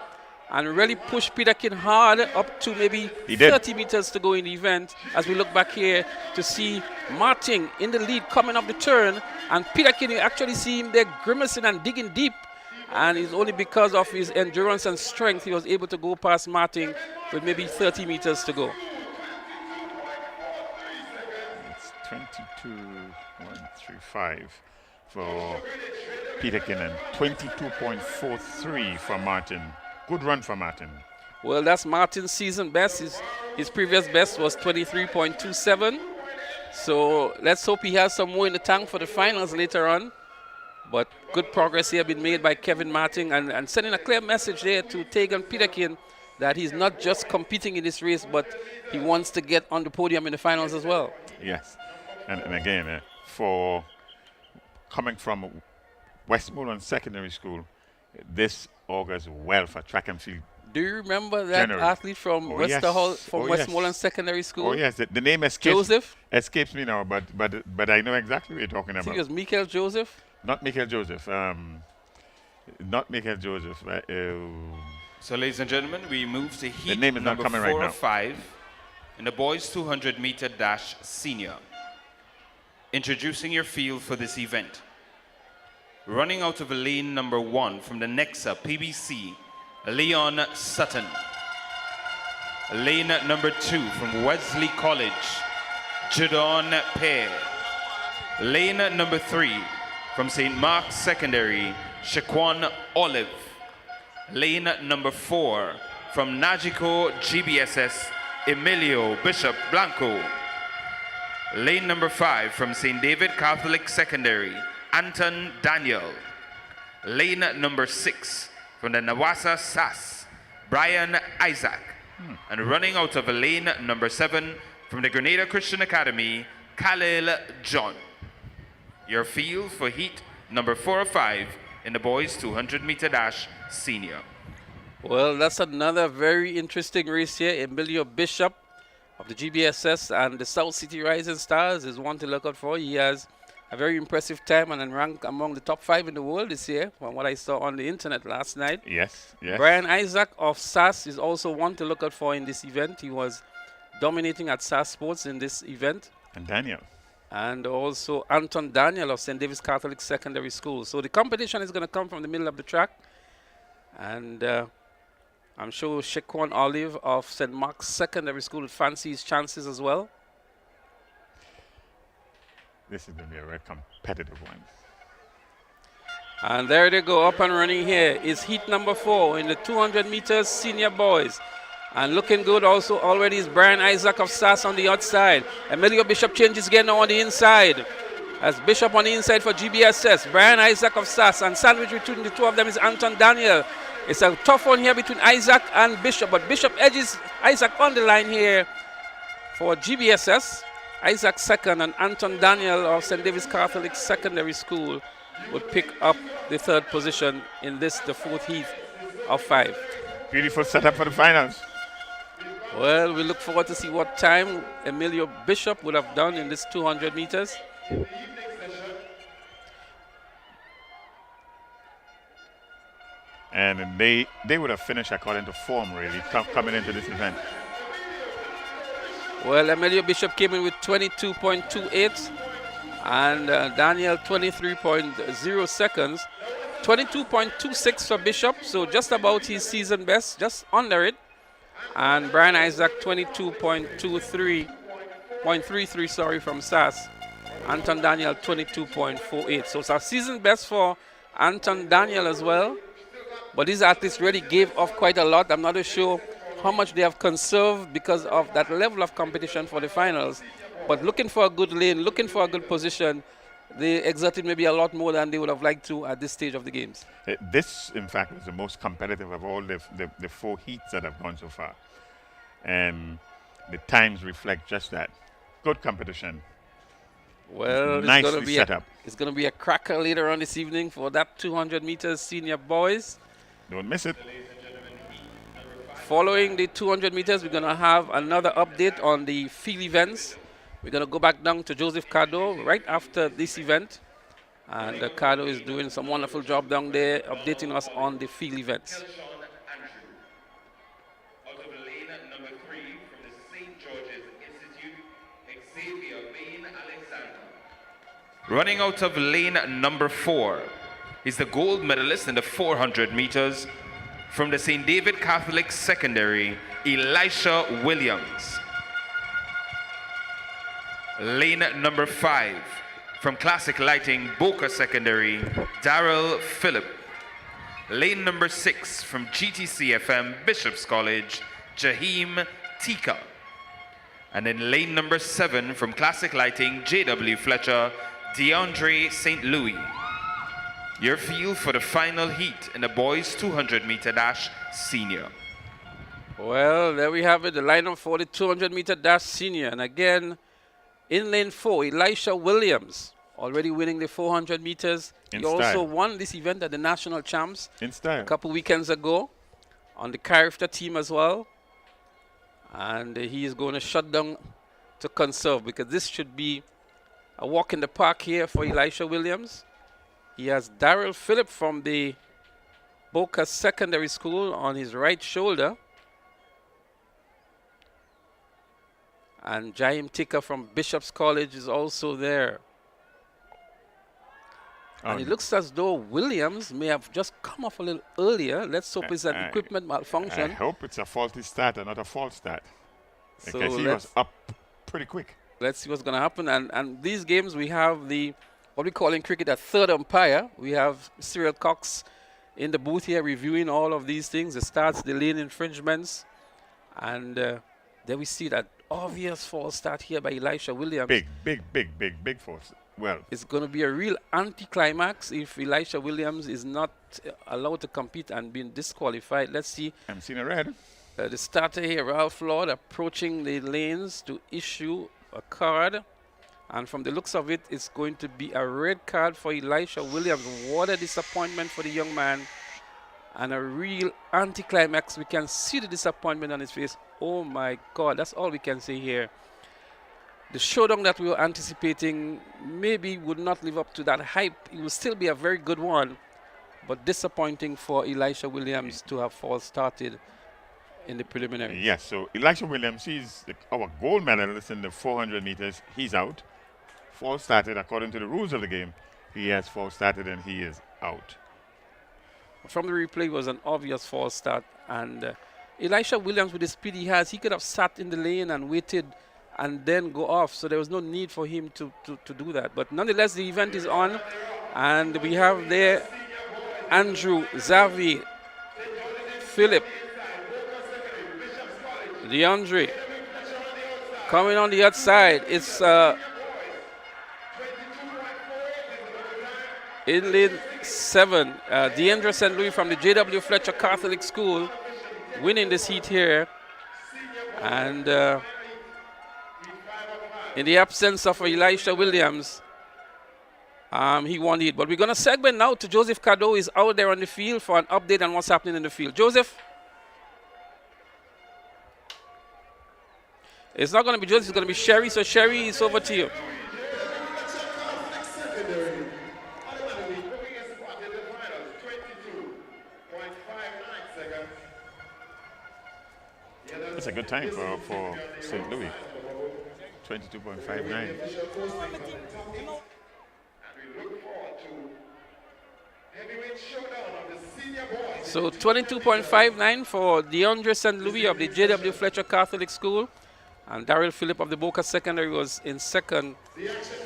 and really pushed Peterkin hard up to maybe 30 meters to go in the event. As we look back here to see Martin in the lead coming up the turn, and Peterkin, you actually see him there grimacing and digging deep, and it's only because of his endurance and strength he was able to go past Martin with maybe 30 meters to go. 22.135 for Peterkin and 22.43 for Martin. Good run for Martin. Well, that's Martin's season best. His previous best was 23.27. So let's hope he has some more in the tank for the finals later on. But good progress here been made by Kevin Martin, and sending a clear message there to Tagon Peterkin that he's not just competing in this race, but he wants to get on the podium in the finals as well. Yes. And again, for coming from Westmoreland Secondary School, this augurs well for track and field. Do you remember that athlete from Westmoreland Secondary School? Oh yes, the name escapes me now, but I know exactly what you're talking about. I think it was Michael Joseph. Not Michael Joseph. Not Michael Joseph. So, ladies and gentlemen, we move to heat name is number not coming 4 right of 5 in the boys 200 meter dash senior. Introducing your field for this event. Running out of lane number 1 from the Nexa PBC, Leon Sutton. Lane number 2 from Wesley College, Judon Pear. Lane number 3 from St. Mark's Secondary, Shaquan Olive. Lane number 4 from Nagico GBSS, Emilio Bishop Blanco. Lane number 5 from St. David Catholic Secondary, Anton Daniel. Lane number 6 from the Nawasa SAS, Brian Isaac. And running out of lane number 7 from the Grenada Christian Academy, Khalil John. Your field for heat number 4 or 5 in the boys 200-meter dash senior. Well, that's another very interesting race here. Emilio Bishop of the GBSS and the South City Rising Stars is one to look out for. He has a very impressive time and ranked among the top 5 in the world this year, from what I saw on the internet last night. Yes, yes. Brian Isaac of SAS is also one to look out for in this event. He was dominating at SAS Sports in this event. And Daniel. And also Anton Daniel of St. David's Catholic Secondary School. So the competition is going to come from the middle of the track. And I'm sure Shaquan Olive of St. Mark's Secondary School would fancy his chances as well. This is going to be a very competitive one. And there they go, up and running here is heat number 4 in the 200 meters senior boys. And looking good also already is Brian Isaac of SAS on the outside. Emilio Bishop changes again now on the inside. As Bishop on the inside for GBSS. Brian Isaac of SAS, and sandwich between the two of them is Anton Daniel. It's a tough one here between Isaac and Bishop, but Bishop edges Isaac on the line here for GBSS. Isaac second, and Anton Daniel of St. David's Catholic Secondary School would pick up the 3rd position in this, the 4th heat of 5. Beautiful setup for the finals. Well, we look forward to see what time Emilio Bishop would have done in this 200 meters. And they would have finished according to form, really, coming into this event. Well, Emilio Bishop came in with 22.28 and Daniel 23.0 seconds. 22.26 for Bishop, so just about his season best, just under it. And Brian Isaac 22.33, sorry, from SAS. Anton Daniel 22.48. So it's our season best for Anton Daniel as well. But these athletes really gave off quite a lot. I'm not sure how much they have conserved because of that level of competition for the finals. But looking for a good lane, looking for a good position, they exerted maybe a lot more than they would have liked to at this stage of the games. This, in fact, was the most competitive of all the 4 heats that have gone so far. And the times reflect just that. Good competition. Well, nicely set up. It's going to be a cracker later on this evening for that 200 meters senior boys. Don't miss it. Following the 200 meters, we're going to have another update on the field events. We're going to go back down to Joseph Cardo right after this event. And Cardo is doing some wonderful job down there, updating us on the field events. Running out of lane number 4 is the gold medalist in the 400 meters from the St. David Catholic Secondary, Elisha Williams. Lane number 5 from Classic Lighting, Boca Secondary, Darrell Phillip. Lane number 6 from GTCFM, Bishop's College, Jaheim Tika. And in lane number 7 from Classic Lighting, JW Fletcher, DeAndre St. Louis. Your field for the final heat in the boys 200 meter dash senior. Well, there we have it, the lineup for the 200 meter dash senior. And again, in lane 4, Elisha Williams, already winning the 400 meters. He also won this event at the National Champs a couple weekends ago on the Carifta team as well. And he is going to shut down to conserve, because this should be a walk in the park here for Elisha Williams. He has Darrell Phillip from the Boca Secondary School on his right shoulder. And Jaheim Tika from Bishop's College is also there. And it looks as though Williams may have just come off a little earlier. Let's hope it's an equipment malfunction. I hope it's a faulty start and not a false start. So because he was up pretty quick. Let's see what's going to happen. And these games, we have what we call in cricket a third umpire. We have Cyril Cox in the booth here reviewing all of these things, the starts, the lane infringements, and there we see that obvious false start here by Elisha Williams. Big force. Well, It's going to be a real anticlimax if Elisha Williams is not allowed to compete and being disqualified. Let's see. I'm seeing a red. The starter here, Ralph Lord, approaching the lanes to issue a card. And from the looks of it, it's going to be a red card for Elisha Williams. What a disappointment for the young man. And a real anticlimax. We can see the disappointment on his face. Oh my God, that's all we can say here. The showdown that we were anticipating maybe would not live up to that hype. It will still be a very good one, but disappointing for Elisha Williams to have false started in the preliminary. Yes, so Elisha Williams, he's our gold medalist in the 400 meters. He's out. False started according to the rules of the game. He has false started and he is out. From the replay, it was an obvious false start. And Elisha Williams, with the speed he has, he could have sat in the lane and waited and then go off. So there was no need for him to do that. But nonetheless, the event is on. And we have there Andrew, Xavier, Philip, DeAndre coming on the outside. It's in lane 7, DeAndre St. Louis from the J.W. Fletcher Catholic School winning this heat here. And in the absence of Elisha Williams, he won the heat. But we're going to segment now to Joseph Cadeau. Is out there on the field for an update on what's happening in the field. Joseph? It's not going to be Joseph, it's going to be Sherry. So Sherry, it's over to you. That's a good time for St. Louis. 22.59. So 22.59 for DeAndre St. Louis of the J.W. Fletcher Catholic School. And Daryl Phillip of the Boca Secondary was in second.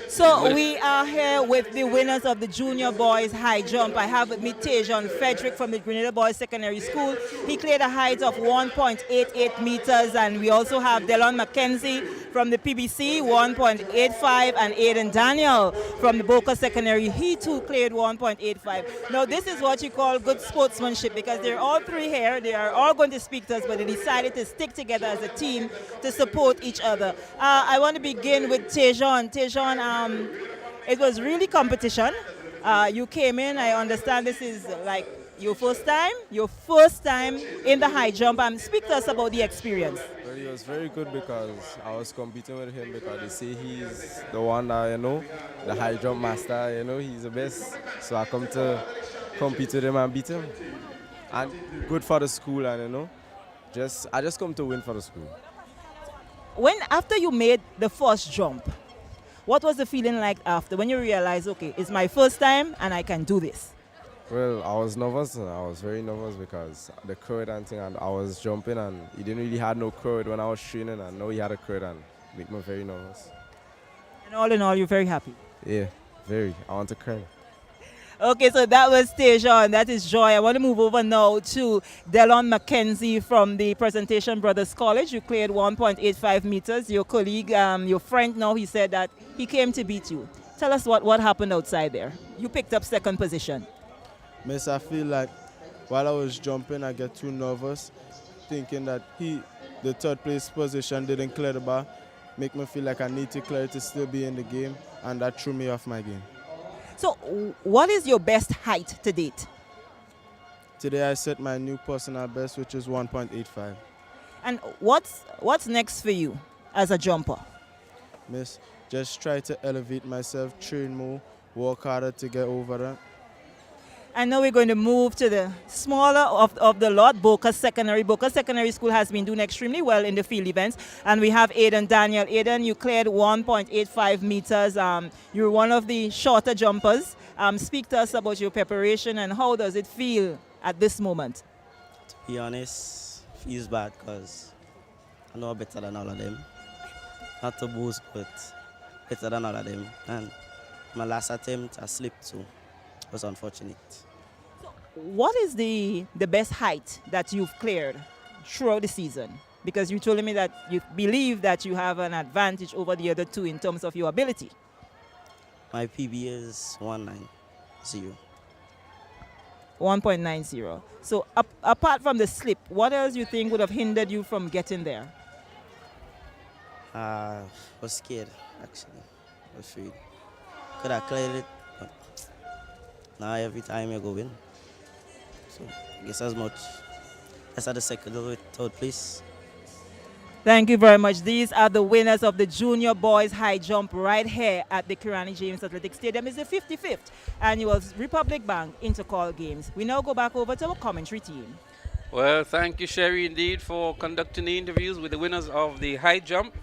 So we are here with the winners of the junior boys high jump. I have with me Tejon Frederick from the Grenada Boys Secondary School. He cleared a height of 1.88 meters, and we also have Delon McKenzie from the PBC, 1.85, and Aiden Daniel from the Boca Secondary. He too cleared 1.85. Now this is what you call good sportsmanship, because they're all three here. They are all going to speak to us, but they decided to stick together as a team to support each other. I want to begin with Tejon. Tejon, it was really competition. You came in, I understand this is like your first time in the high jump. Speak to us about the experience. Well, it was very good because I was competing with him because they say he's the one that, the high jump master, he's the best. So I come to compete with him and beat him. And good for the school, and I just come to win for the school. After you made the first jump, what was the feeling like after when you realized, okay, it's my first time and I can do this? Well, I was nervous. I was very nervous because the crowd and thing, and I was jumping, and he didn't really have no crowd when I was training, and now he had a crowd and make me very nervous. And all in all, you're very happy? Yeah, very. I want to cry. Okay, so that was Tejon. That is Joy. I want to move over now to Delon McKenzie from the Presentation Brothers College. You cleared 1.85 meters. Your colleague, your friend now, he said that he came to beat you. Tell us what happened outside there. You picked up second position. Miss, I feel like while I was jumping, I get too nervous, thinking that the third place position didn't clear the bar, make me feel like I need to clear it to still be in the game, and that threw me off my game. So what is your best height to date? Today I set my new personal best, which is 1.85. And what's next for you as a jumper? Miss, just try to elevate myself, train more, work harder to get over that. And now we're going to move to the smaller of the lot, Boca Secondary. Boca Secondary School has been doing extremely well in the field events. And we have Aiden Daniel. Aiden, you cleared 1.85 meters. You're one of the shorter jumpers. Speak to us about your preparation and how does it feel at this moment? To be honest, feels bad because I know better than all of them. Not to boast, but better than all of them. And my last attempt, I slipped too. It was unfortunate. So what is the best height that you've cleared throughout the season? Because you told me that you believe that you have an advantage over the other two in terms of your ability. My PB is 190. 1.90. So apart from the slip, what else you think would have hindered you from getting there? Was scared, actually. Was afraid. Could have cleared it, but now every time I go in. So I guess as much. That's at the second or third place. Thank you very much. These are the winners of the junior boys high jump right here at the Kirani James Athletic Stadium. It's the 55th annual Republic Bank Intercol Games. We now go back over to our commentary team. Well, thank you, Sherry, indeed, for conducting the interviews with the winners of the high jump.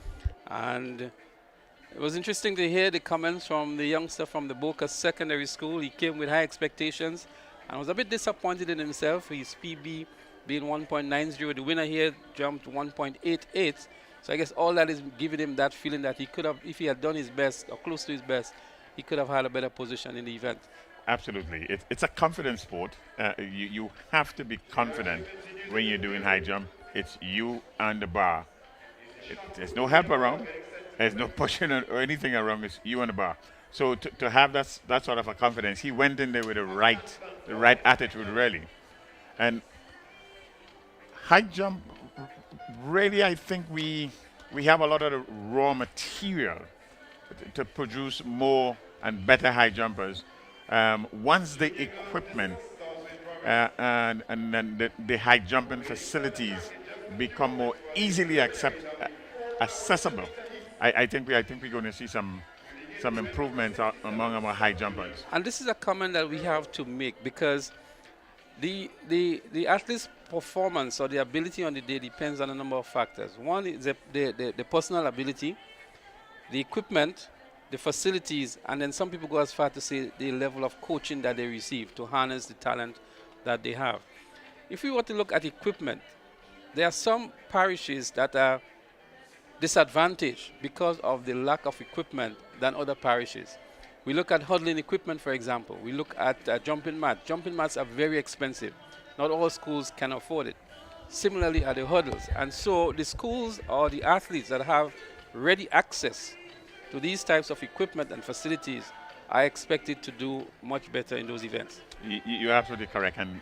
And it was interesting to hear the comments from the youngster from the Boca Secondary School. He came with high expectations and was a bit disappointed in himself. His PB being 1.90. The winner here jumped 1.88. So I guess all that is giving him that feeling that he could have, if he had done his best or close to his best, he could have had a better position in the event. Absolutely. It's a confidence sport. You have to be confident when you're doing high jump. It's you and the bar. There's no help around. There's no pushing or anything around. It's you and the bar. So to have that sort of a confidence, he went in there with the right attitude, really. And high jump, really, I think we have a lot of the raw material to produce more and better high jumpers. Once the equipment and then the high jumping facilities become more easily accessible, I think we're going to see some improvements among our high jumpers. And this is a comment that we have to make, because the athlete's performance or the ability on the day depends on a number of factors. One is the personal ability, the equipment, the facilities, and then some people go as far to say the level of coaching that they receive to harness the talent that they have. If we were to look at equipment, there are some parishes that are disadvantaged because of the lack of equipment than other parishes. We look at huddling equipment, for example. We look at jumping mats. Jumping mats are very expensive. Not all schools can afford it. Similarly are the hurdles. And so the schools or the athletes that have ready access to these types of equipment and facilities are expected to do much better in those events. You're absolutely correct. And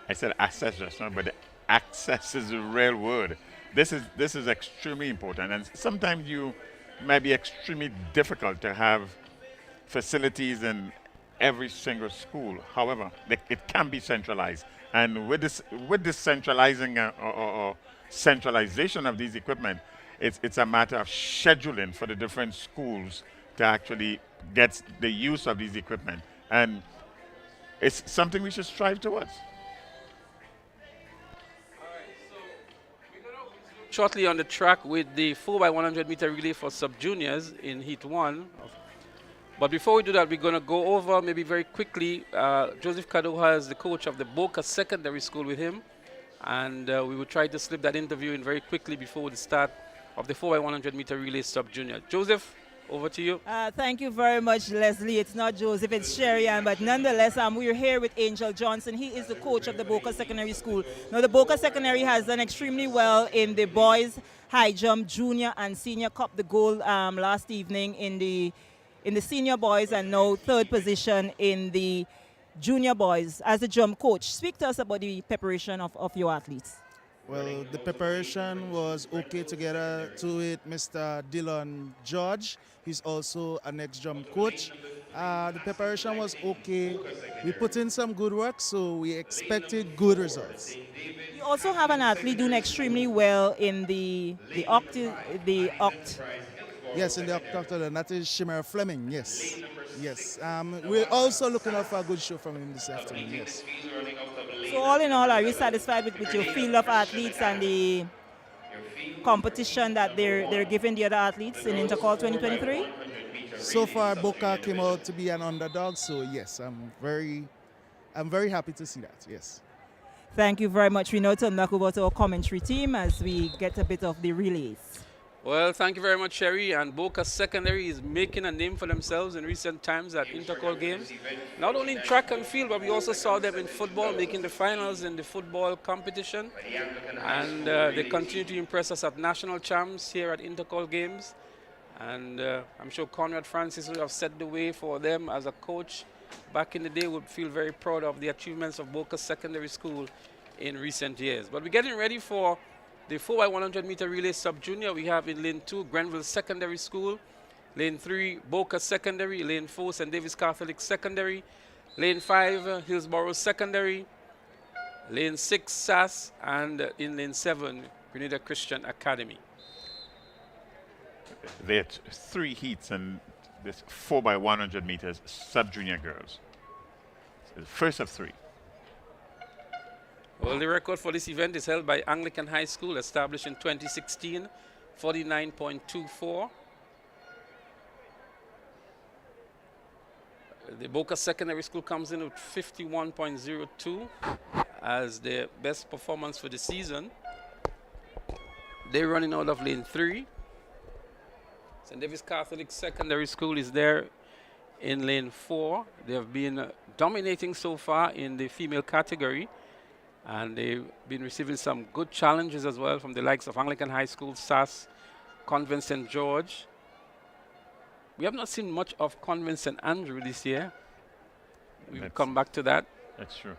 I said access just now, but the access is a real word. This is extremely important. And sometimes you might be extremely difficult to have facilities in every single school. However, it can be centralized. And with this centralizing or centralization of these equipment, it's a matter of scheduling for the different schools to actually get the use of these equipment. And it's something we should strive towards. Shortly on the track with the 4x100 meter relay for sub-juniors in Heat 1. But before we do that, we're going to go over maybe very quickly. Joseph Kadoha is the coach of the Boca Secondary School with him. And we will try to slip that interview in very quickly before the start of the 4x100 meter relay sub-junior. Joseph, over to you. Thank you very much, Leslie. It's not Joseph, it's Sherry-Ann, but nonetheless, we're here with Angel Johnson. He is the coach of the Boca Secondary School. Now, the Boca Secondary has done extremely well in the boys high jump junior and senior cup, the gold last evening in the senior boys, and now third position in the junior boys as a jump coach. Speak to us about the preparation of your athletes. Well, the preparation was okay together to it. Mr. Dylan George, he's also an ex-jump coach. The preparation was okay. We put in some good work, so we expected good results. You also have an athlete doing extremely well in the oct. Yes, in the octagon, and that is Shimmer Fleming, yes. Yes. We're also looking out for a good show from him this afternoon, yes. So all in all, are you satisfied with your field of athletes and the competition that they're giving the other athletes in Intercol 2023? So far, Boca came out to be an underdog, so yes, I'm very happy to see that, yes. Thank you very much. We now turn back over to our commentary team as we get a bit of the relays. Well, thank you very much, Sherry. And Boca Secondary is making a name for themselves in recent times at Intercol games. Not only in track and field, but we also saw them in football, making the finals in the football competition. And they continue to impress us at national champs here at Intercol games. And I'm sure Conrad Francis, who have set the way for them as a coach back in the day, would feel very proud of the achievements of Boca Secondary School in recent years. But we're getting ready for the 4x100 meter relay sub-junior. We have in lane 2, Grenville Secondary School. Lane 3, Boca Secondary. Lane 4, St. David's Catholic Secondary. Lane 5, Hillsborough Secondary. Lane 6, SAS. And in lane 7, Grenada Christian Academy. There are 3 heats in this 4x100 meters sub-junior girls. So the first of 3. Well, the record for this event is held by Anglican High School, established in 2016, 49.24. The Boca Secondary School comes in with 51.02 as their best performance for the season. They're running out of lane 3. St. David's Catholic Secondary School is there in lane 4. They have been dominating so far in the female category. And they've been receiving some good challenges as well from the likes of Anglican High School, SAS, Convent St. George. We have not seen much of Convent St. Andrew this year. We'll come back to that. That's true.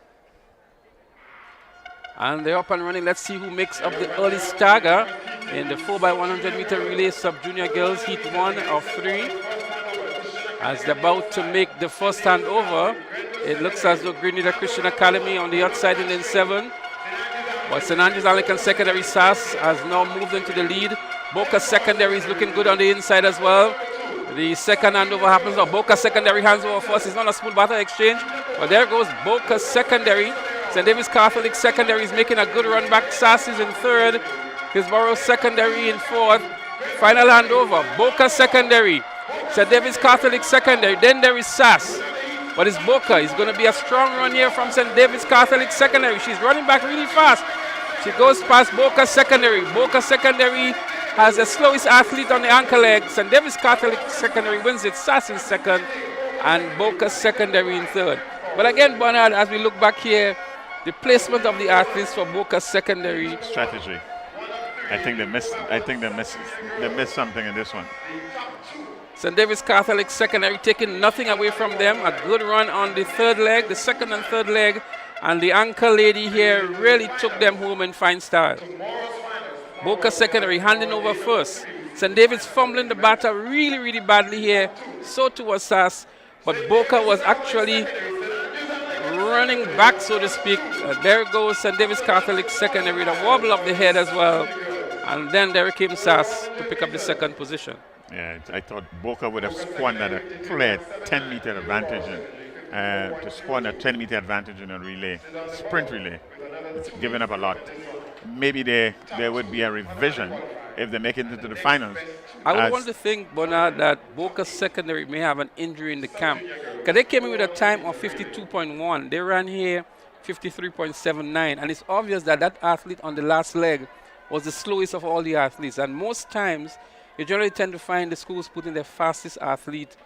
And they're up and running. Let's see who makes up the early stagger in the 4x100 meter relay sub-junior girls, heat 1 of 3. As they're about to make the first handover, it looks as though Grenada Christian Academy on the outside in lane 7. But St. Andrews Anglican Secondary SAS has now moved into the lead. Boca Secondary is looking good on the inside as well. The second handover happens now. Boca Secondary hands over first. It's not a smooth battle exchange. But there goes Boca Secondary. St. David's Catholic Secondary is making a good run back. SAS is in 3rd. Hillsborough Secondary in 4th. Final handover. Boca Secondary. St. David's Catholic Secondary. Then there is SAS. But it's Boca. It's going to be a strong run here from St. David's Catholic Secondary. She's running back really fast. She goes past Boca Secondary. Boca Secondary has the slowest athlete on the ankle leg. St. David's Catholic Secondary wins it. SAS in 2nd and Boca Secondary in 3rd. But again, Bernard, as we look back here, the placement of the athletes for Boca Secondary. Strategy. I think they missed something in this one. St. David's Catholic Secondary taking nothing away from them. A good run on the 3rd leg, the 2nd and 3rd leg. And the ankle lady here really took them home in fine style. Boca Secondary handing over first. St. David's fumbling the batter really, really badly here. So too was SAS. But Boca was actually running back, so to speak. There goes St. David's Catholic Secondary with a wobble of the head as well. And then there came SAS to pick up the 2nd position. Yeah, I thought Boca would have squandered a clear 10-meter advantage to squander a 10-meter advantage in a relay, sprint relay. It's given up a lot. Maybe there would be a revision if they make it into the finals. I would want to think, Bernard, that Boca Secondary may have an injury in the camp. Because they came in with a time of 52.1. They ran here 53.79. And it's obvious that that athlete on the last leg was the slowest of all the athletes. And most times, you generally tend to find the schools putting their fastest athlete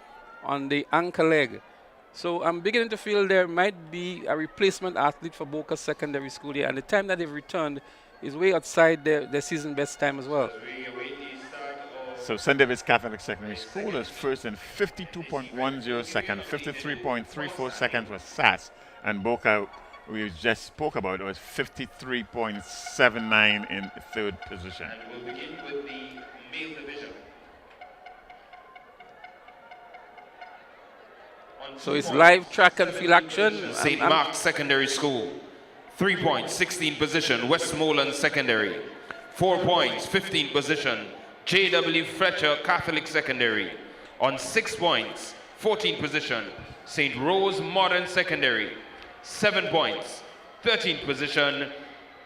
on the ankle leg. So I'm beginning to feel there might be a replacement athlete for Boca Secondary School here. And the time that they've returned is way outside their season best time as well. So St. David's Catholic Secondary School is first in 52.10 seconds, 53.34 seconds was SAS. And Boca, we just spoke about, was 53.79 in 3rd position. And we'll begin with the male division. So it's live track and field action. St. Mark's Secondary School. 3 points, 16th position, Westmoreland Secondary. 4 points, 15th position, J.W. Fletcher Catholic Secondary. On 6 points, 14th position, St. Rose Modern Secondary. 7 points, 13th position,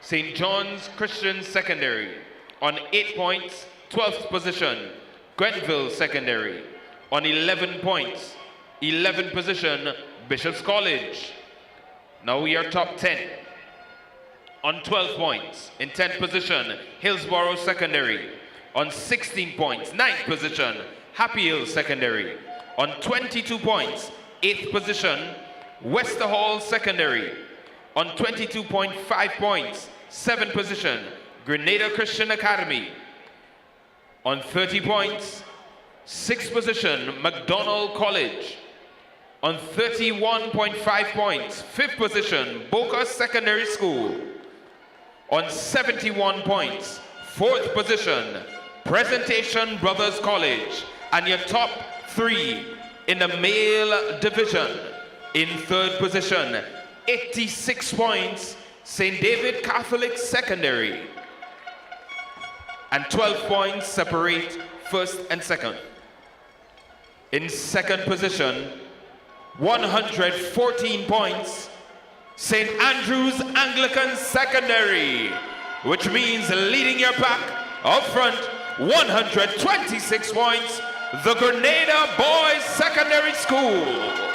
St. John's Christian Secondary. On 8 points, 12th position, Grenville Secondary. On 11 points, 11th position, Bishop's College. Now we are top 10. On 12 points, in 10th position, Hillsborough Secondary. On 16 points, 9th position, Happy Hill Secondary. On 22 points, 8th position, Wester Hall Secondary. On 22.5 points, 7th position, Grenada Christian Academy. On 30 points, 6th position, McDonald College. On 31.5 points, 5th position, Boca Secondary School. On 71 points, 4th position, Presentation Brothers College. And your top 3 in the male division. In 3rd position, 86 points, St. David Catholic Secondary. And 12 points separate 1st and 2nd. In 2nd position, 114 points, St. Andrew's Anglican Secondary, which means leading your pack up front, 126 points, the Grenada Boys Secondary School.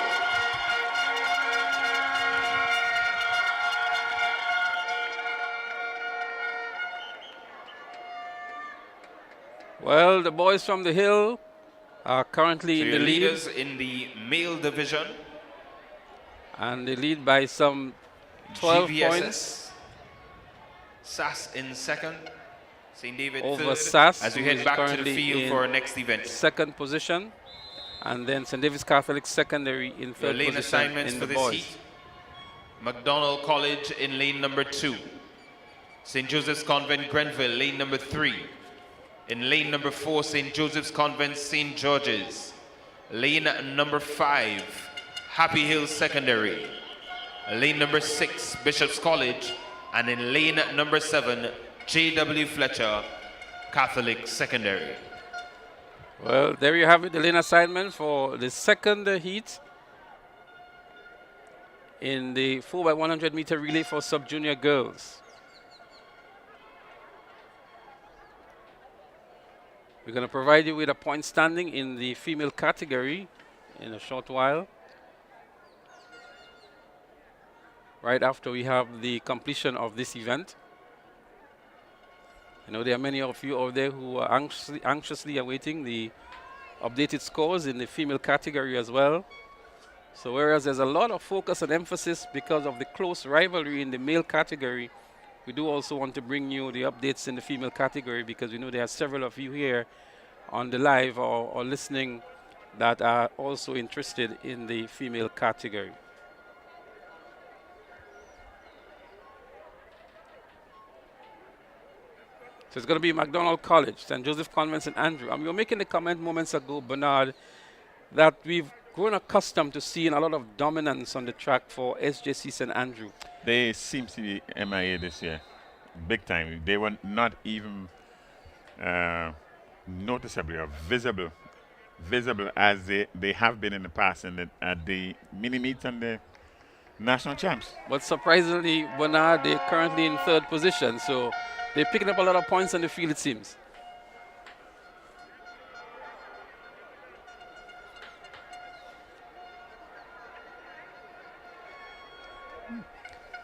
Well, the boys from the Hill are currently in the lead. Leaders in the male division. And they lead by some 12 GVSS. points. SAS in 2nd. St. David over 3rd. SAS, As we who head is back to the currently field in for our next event. 2nd position. And then St. David's Catholic Secondary in 3rd Your lane position assignments in for the this boys. heat. McDonald College in lane number 2. St. Joseph's Convent Grenville, lane number 3. In lane number 4, St. Joseph's Convent St. George's. Lane number 5, Happy Hill Secondary. Lane number 6, Bishop's College. And in lane number 7, J.W. Fletcher Catholic Secondary. Well, there you have it, the lane assignment for the 2nd heat in the 4x100 meter relay for sub-junior girls. We're going to provide you with a point standing in the female category in a short while, right after we have the completion of this event. I know there are many of you out there who are anxiously awaiting the updated scores in the female category as well. So whereas there's a lot of focus and emphasis because of the close rivalry in the male category, we do also want to bring you the updates in the female category because we know there are several of you here on the live or listening that are also interested in the female category. So it's going to be McDonald College, St. Joseph Convent, St. Andrew. And we were making the comment moments ago, Bernard, that we've grown accustomed to seeing a lot of dominance on the track for SJC St. Andrew. They seem to be MIA this year, big time. They were not even noticeably or visible as they have been in the past at the mini meets and the national champs. But surprisingly, Bernard, they're currently in 3rd position, so they're picking up a lot of points on the field, it seems.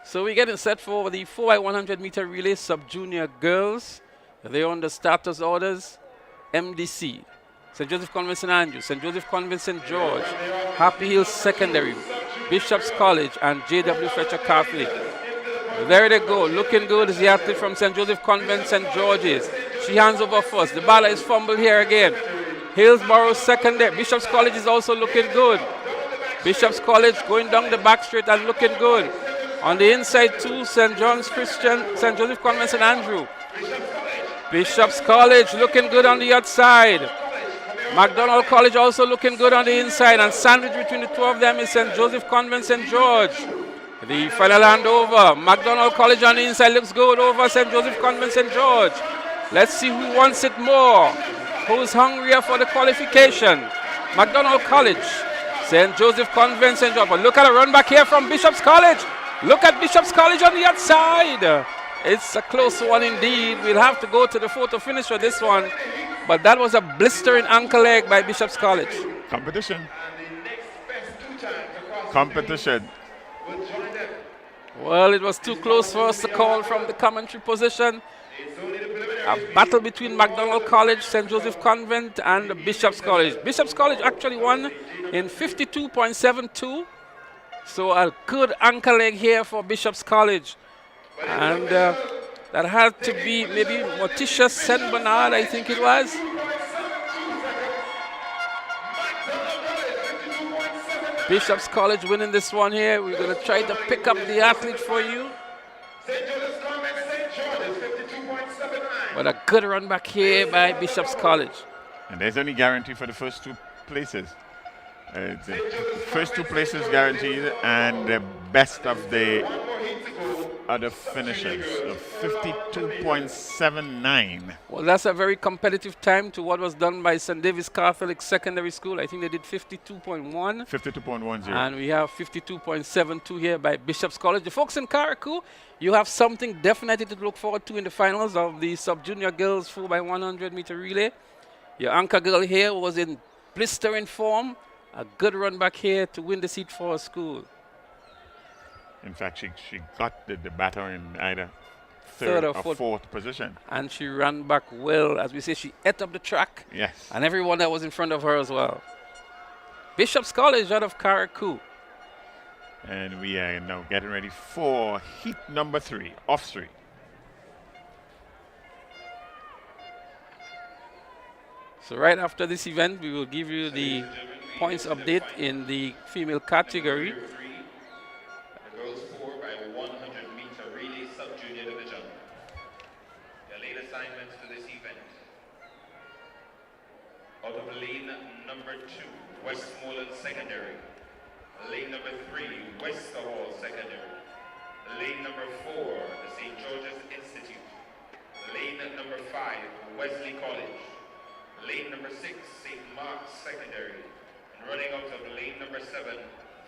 So we're getting set for the 4x100 meter relay sub-junior girls. They're on the starters orders. MDC, St. Joseph Convent St. Andrew, St. Joseph Convent St. George, Happy Hill Secondary, Bishop's College, and J.W. Fletcher Catholic. There they go, looking good is the athlete from St. Joseph Convent St. George's. She hands over first. The ball is fumbled here again. Hillsborough Secondary. Bishop's College is also looking good. Bishop's College going down the back straight and looking good. On the inside too, St. John's Christian, St. Joseph Convent St. Andrew. Bishop's College looking good on the outside. McDonald College also looking good on the inside. And sandwiched between the two of them is St. Joseph Convent St. George. The final handover. McDonald College on the inside looks good over St. Joseph Convent St. George. Let's see who wants it more. Who's hungrier for the qualification? McDonald College, St. Joseph Convent St. George. But look at a run back here from Bishop's College. Look at Bishop's College on the outside. It's a close one indeed. We'll have to go to the photo finish for this one. But that was a blistering ankle leg by Bishop's College. Competition. Competition. Well, it was too close for us to call from the commentary position. a battle between McDonald College, St. Joseph Convent, and Bishop's College. Bishop's College actually won in 52.72. So a good anchor leg here for Bishop's College. And that had to be maybe Morticia St. Bernard, I think it was. Bishop's College winning this one here. We're going to try to pick up the athlete for you. But a good run back here by Bishop's College. And there's only guarantee for the first two places. The first two places guaranteed, and the best of the other finishers of 52.79. Well, that's a very competitive time to what was done by St. David's Catholic Secondary School. I think they did 52.1. 52.10. And we have 52.72 here by Bishop's College. The folks in Carriacou, you have something definitely to look forward to in the finals of the Sub-Junior Girls 4x100 meter relay. Your anchor girl here was in blistering form. A good run back here to win the seat for her school. In fact, she got the batter in either third or fourth position. And she ran back well. As we say, she ate up the track. Yes. And everyone that was in front of her as well. Bishop's College out of Carriacou. And we are now getting ready for heat number 3, off 3. So right after this event, we will give you the points update in the female category. The girls 4x100 meter relay sub-junior division. Your lane assignments for this event. Out of lane number 2, Westmoreland Secondary. Lane number 3, Westerhall Secondary. Lane number 4, the St. George's Institute. Lane number 5, Wesley College. Lane number 6, St. Mark's Secondary. And running out of lane number 7,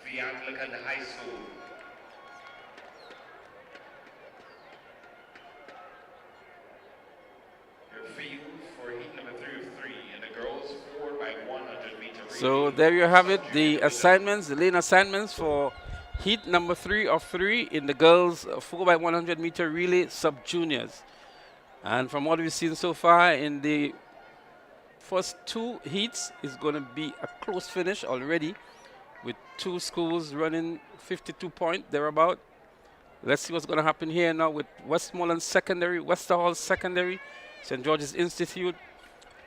the Anglican High School. Your field for heat number 3 of 3 and the girls 4x100 meter relay. So there you have it, the assignments, the lane assignments for heat number 3 of 3 in the girls 4x100 meter relay sub-juniors. And from what we've seen so far in the first 2 heats is going to be a close finish already, with 2 schools running 52 points thereabout. Let's see what's going to happen here now with Westmoreland Secondary, Westerhall Secondary, St. George's Institute,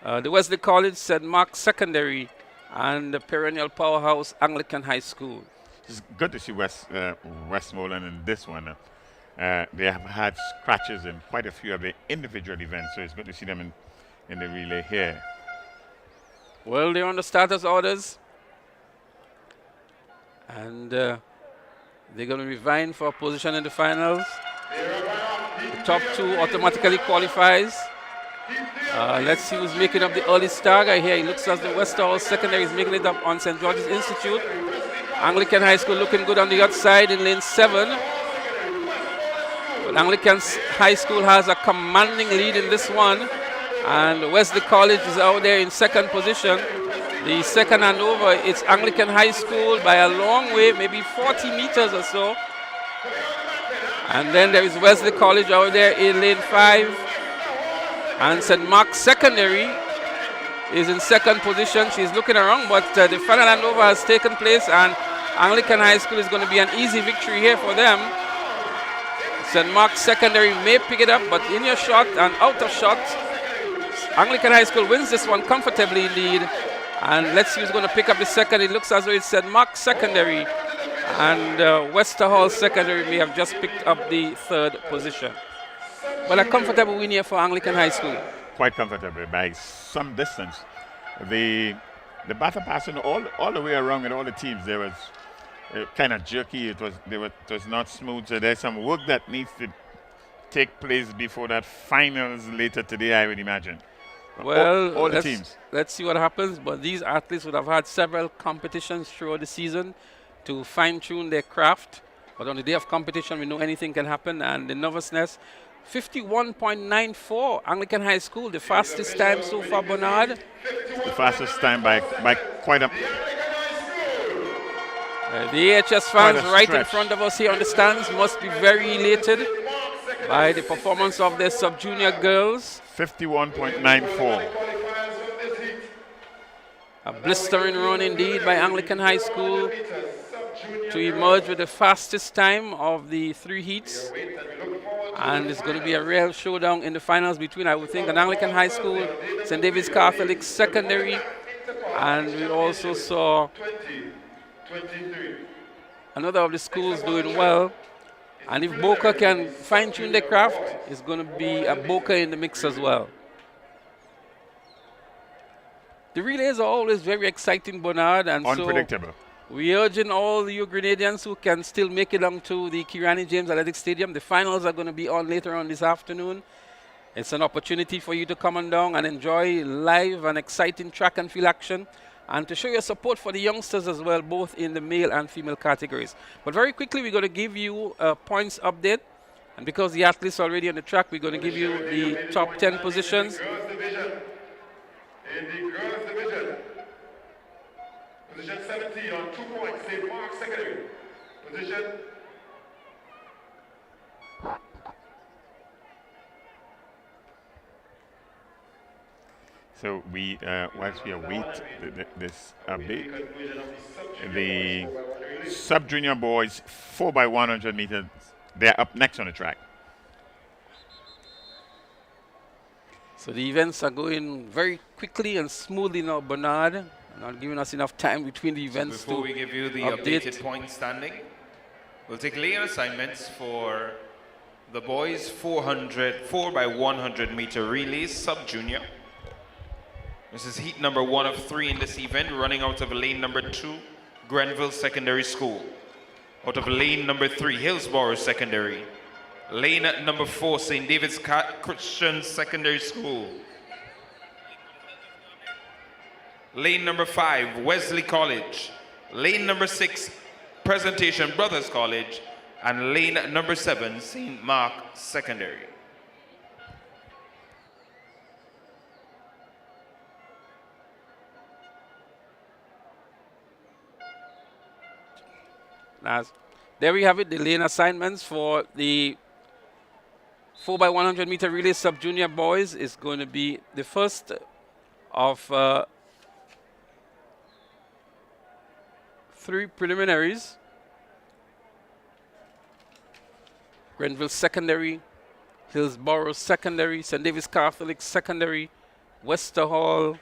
the Wesley College, St. Mark's Secondary, and the perennial powerhouse Anglican High School. It's good to see Westmoreland in this one. They have had scratches in quite a few of the individual events, so it's good to see them in the relay here. Well, they're on the starters orders. And they're going to be vying for a position in the finals. The top 2 automatically qualifies. Let's see who's making up the early stagger here. It looks as the Westerhall Secondary is making it up on St. George's Institute. Anglican High School looking good on the outside in lane 7. But Anglican High School has a commanding lead in this one. And Wesley College is out there in second position. The second and over, it's Anglican High School by a long way, maybe 40 meters or so. And then there is Wesley College out there in lane 5. And St. Mark's Secondary is in second position. She's looking around, but the final handover has taken place, and Anglican High School is going to be an easy victory here for them. St. Mark's Secondary may pick it up, but in your shot and out of shot, Anglican High School wins this one comfortably indeed. And let's see who's going to pick up the second. It looks as though it's St. Mark's Secondary, and Westerhall Secondary may have just picked up the third position. But a comfortable win here for Anglican High School. Quite comfortable by some distance. The batter passing all the way around with all the teams, there was kind of jerky. It was not smooth. So there's some work that needs to take place before that finals later today, I would imagine. Well, all the teams. Let's see what happens. But these athletes would have had several competitions throughout the season to fine-tune their craft. But on the day of competition, we know anything can happen. And the nervousness, 51.94, Anglican High School, the fastest time so far, Bernard. The fastest time by quite a... The AHS fans right in front of us here on the stands must be very elated. by the performance of the sub-junior girls. 51.94. A blistering run indeed by Anglican High School to emerge with the fastest time of the 3 heats. And it's going to be a real showdown in the finals between, I would think, an Anglican High School, St. David's Catholic Secondary, and we also saw another of the schools doing well. And if Boca can fine-tune their craft, it's going to be a Boca in the mix as well. The relays are always very exciting, Bernard, and unpredictable. So we're urging all you Grenadians who can still make it on to the Kirani James Athletic Stadium. The finals are going to be on later on this afternoon. It's an opportunity for you to come on down and enjoy live and exciting track and field action, and to show your support for the youngsters as well, both in the male and female categories. But very quickly, we're going to give you a points update. And because the athletes are already on the track, we're going to give you the top 10 positions. In the girls division, position 17 on 2 points, St. Mark's Secondary. Position So we, whilst we await this update, the sub-junior boys 4x100 meters, they're up next on the track. So the events are going very quickly and smoothly now, Bernard. Not giving us enough time between the events. Before we give you the updated point standing, we'll take lane assignments for the boys 4x100 meter relays sub-junior. This is heat number 1 of 3 in this event, running out of lane number 2, Grenville Secondary School. Out of lane number 3, Hillsborough Secondary. Lane number 4, St. David's Christian Secondary School. Lane number 5, Wesley College. Lane number 6, Presentation Brothers College. And lane number 7, St. Mark Secondary. There we have it, the lane assignments for the 4x100 meter relay sub-junior boys. Is going to be the first of 3 preliminaries. Grenville Secondary, Hillsborough Secondary, St. David's Catholic Secondary, Wesley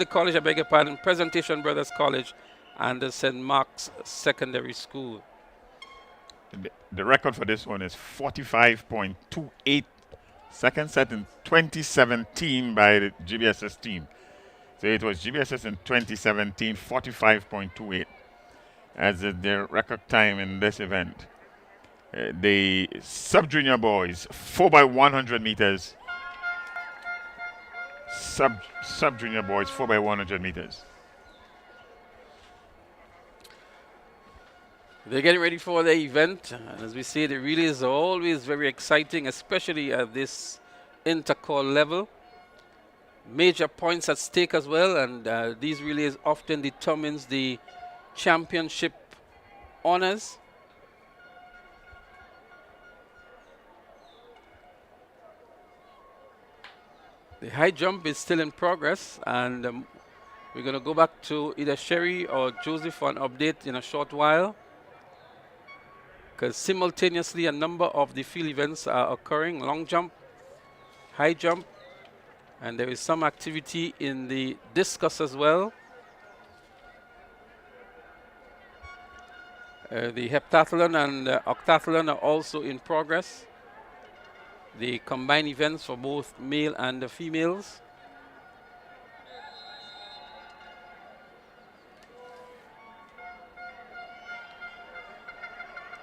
College, I beg your pardon, Presentation Brothers College, and the St. Mark's Secondary School. The record for this one is 45.28, second set in 2017 by the GBSS team. So it was GBSS in 2017, 45.28 as their record time in this event. The sub-junior boys, 4x100 meters. Sub-junior boys, 4x100 meters. They're getting ready for the event. And as we say, the relays are always very exciting, especially at this inter-call level. Major points at stake as well, and these relays often determines the championship honors. The high jump is still in progress, and we're going to go back to either Sherry or Joseph for an update in a short while, because simultaneously a number of the field events are occurring: long jump, high jump, and there is some activity in the discus as well. The heptathlon and octathlon are also in progress. The combined events for both male and the females.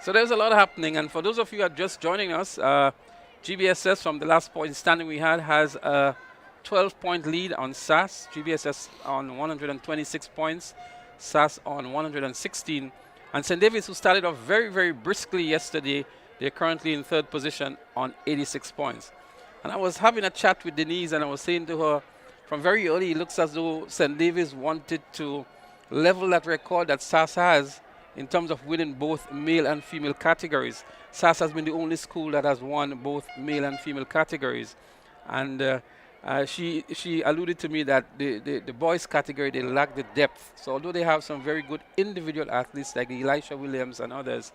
So there's a lot happening, and for those of you who are just joining us, GBSS, from the last point standing we had, has a 12-point lead on SAS. GBSS on 126 points, SAS on 116. And St. David's, who started off very, very briskly yesterday, they're currently in 3rd position on 86 points. And I was having a chat with Denise, and I was saying to her, from very early, it looks as though St. David's wanted to level that record that SAS has in terms of winning both male and female categories. SAS has been the only school that has won both male and female categories. And she alluded to me that the boys category, they lack the depth. So although they have some very good individual athletes like Elisha Williams and others,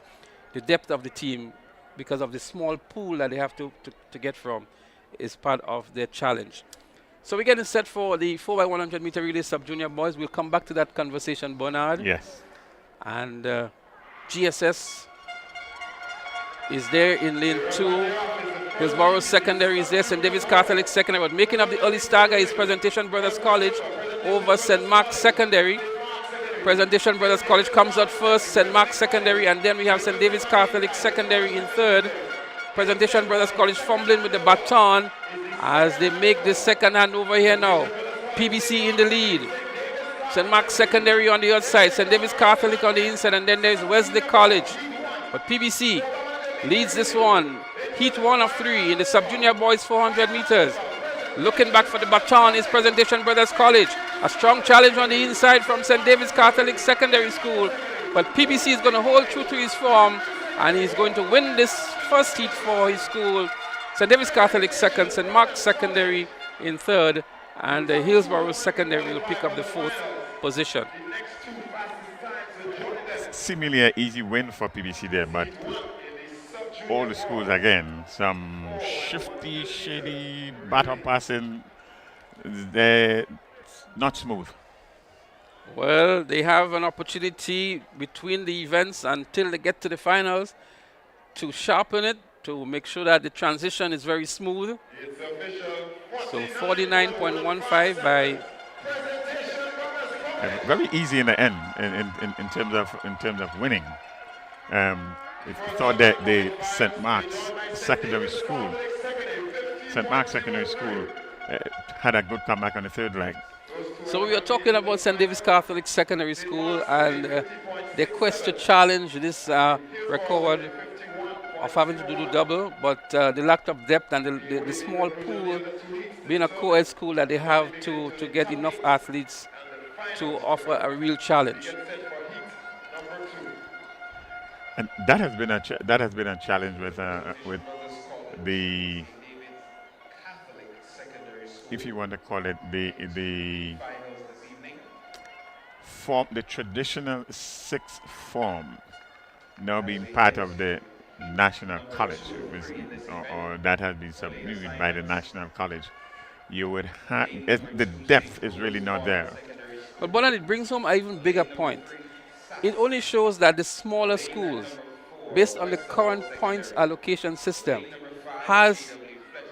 the depth of the team, because of the small pool that they have to get from, is part of their challenge. So we're getting set for the 4x100 meter relay sub-junior boys. We'll come back to that conversation, Bernard. Yes. And GSS is there in lane 2. Hillsborough Secondary is there. St. David's Catholic Secondary. But making up the early stagger is Presentation Brothers College over St. Mark's Secondary. Presentation Brothers College comes out first, St. Mark's Secondary, and then we have St. David's Catholic Secondary in third. Presentation Brothers College fumbling with the baton as they make the second hand over here now. PBC in the lead. St. Mark's Secondary on the outside, St. David's Catholic on the inside, and then there's Wesley College. But PBC leads this one. Heat 1 of 3 in the sub-junior boys 400 meters. Looking back for the baton is Presentation Brothers College. A strong challenge on the inside from St. David's Catholic Secondary School. But PBC is going to hold true to his form, and he's going to win this first heat for his school. St. David's Catholic second, St. Mark's Secondary in third, and Hillsborough Secondary will pick up the 4th position. Seemingly an easy win for PBC there, but all the schools again, some shifty, shady batter passing, they're not smooth. Well, they have an opportunity between the events until they get to the finals to sharpen it, to make sure that the transition is very smooth. So 49.15 by... Very easy in the end in terms of winning. It thought that the St. Mark's Secondary School had a good comeback on the third leg. So we are talking about St. David's Catholic Secondary School and their quest to challenge this record of having to do double, but the lack of depth and the small pool, being a co-ed school, that they have to get enough athletes to offer a real challenge. And that has been a challenge with the, if you want to call it, the form, the traditional sixth form, now being part of the National College, or that has been subdued by the National College. You would have the depth is really not there. But Bernard, it brings home an even bigger point. It only shows that the smaller schools, based on the current points allocation system, has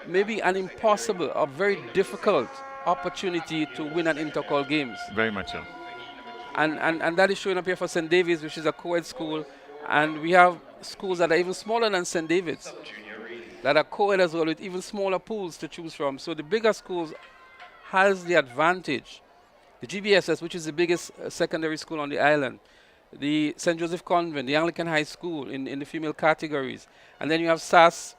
maybe an impossible or very difficult opportunity to win an intercol games. Very much so. And that is showing up here for St. David's, which is a co-ed school, and we have schools that are even smaller than St. David's, that are co-ed as well, with even smaller pools to choose from. So the bigger schools has the advantage. The GBSS, which is the biggest secondary school on the island, the St. Joseph Convent, the Anglican High School in the female categories. And then you have SAS.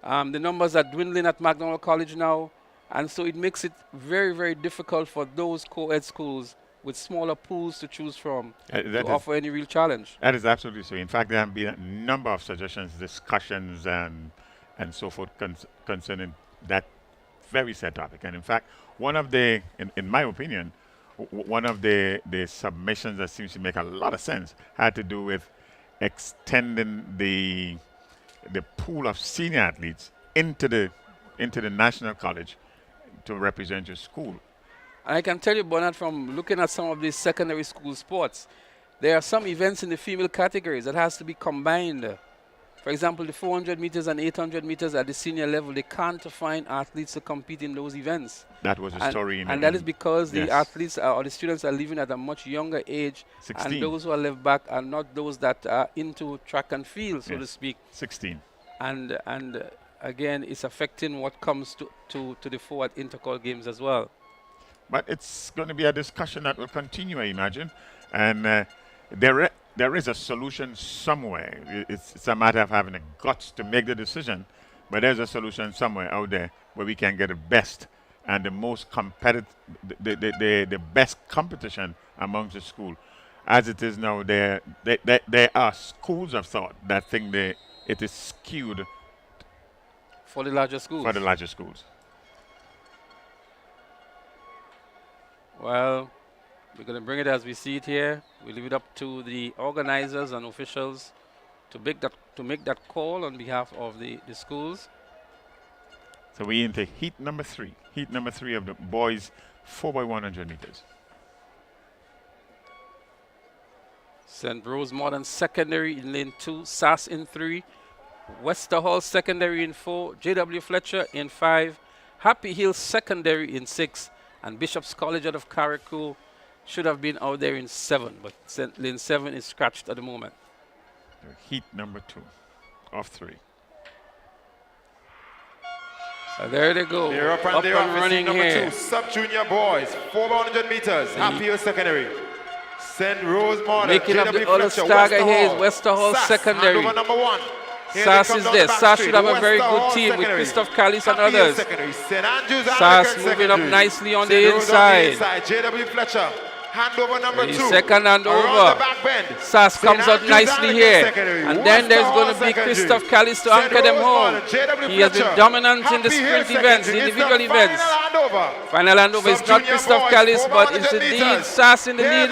The numbers are dwindling at McDonald College now. And so it makes it very, very difficult for those co-ed schools with smaller pools to choose from to offer any real challenge. That is absolutely so. In fact, there have been a number of suggestions, discussions, and so forth concerning that very set topic. And in fact, one of the, in my opinion, one of the submissions that seems to make a lot of sense had to do with extending the pool of senior athletes into the National College to represent your school. I can tell you, Bernard, from looking at some of these secondary school sports, there are some events in the female categories that has to be combined. For example, the 400 meters and 800 meters at the senior level, they can't find athletes to compete in those events. That was a story. And that is because the athletes or the students are leaving at a much younger age. 16. And those who are left back are not those that are into track and field, so to speak. 16. And again, it's affecting what comes to the forward intercol games as well. But it's going to be a discussion that will continue, I imagine. And there is a solution somewhere. It's a matter of having the guts to make the decision. But there's a solution somewhere out there where we can get the best and the most competitive, the best competition amongst the school. as it is now, there are schools of thought that think it is skewed For the larger schools. for the larger schools. Well, we're going to bring it as we see it here. We leave it up to the organizers and officials to make that call on behalf of the schools. So we into heat number 3. Heat number 3 of the boys 4x100 meters. St. Rose Modern Secondary in lane 2, SAS in 3, Wester Hall Secondary in 4, J.W. Fletcher in 5, Happy Hill Secondary in 6, and Bishop's College out of Carriacou should have been out there in 7, but lane 7 is scratched at the moment. Heat number 2 of 3. There they go. They're up and running number 2, sub-junior boys, 400 meters, Happy Hill Secondary. St. Rose Modern, making up J.W. the other Fletcher, stagger here is Wester Hall Secondary. number 1. SAS is there. SAS should have a very good team with Christoph Callis and others. SAS moving up nicely on the inside. J.W. Fletcher, handover number 2. Second hand over. SAS comes out nicely here. And then there's going to be Christoph Callis to anchor them home. He has been dominant in the sprint events, the individual events. Final handover is not Christoph Callis, but it's indeed SAS in the lead.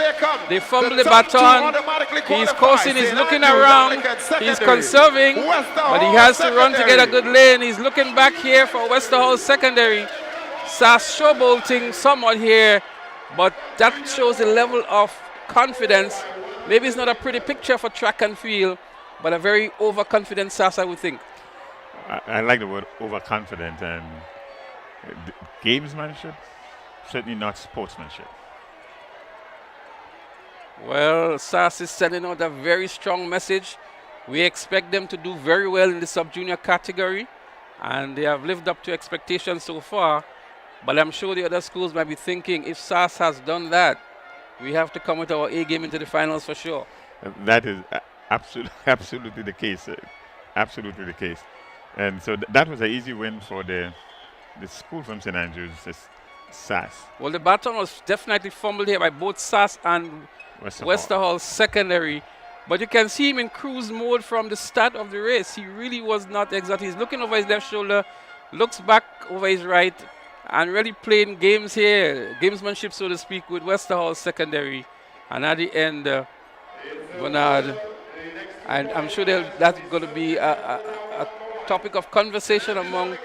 They fumble the baton. He's coursing, he's looking around, he's conserving, but he has to run to get a good lane. He's looking back here for Wester Hall Secondary. SAS showbolting somewhat here, but that shows the level of confidence. Maybe it's not a pretty picture for track and field, but a very overconfident SAS, I would think. I like the word overconfident, and gamesmanship, certainly not sportsmanship. Well, SAS is sending out a very strong message. We expect them to do very well in the sub-junior category, and they have lived up to expectations so far. But I'm sure the other schools might be thinking, if SAS has done that, we have to come with our A game into the finals for sure. That is absolutely the case. Absolutely the case. And so that was an easy win for the school from St. Andrews, SAS. Well, the baton was definitely fumbled here by both SAS and Wester Hall Secondary. But you can see him in cruise mode from the start of the race. He really was not exactly. He's looking over his left shoulder, looks back over his right, and really playing games here, gamesmanship, so to speak, with Wester Hall Secondary. And at the end, Bernard, and I'm sure that's going to be a topic of conversation among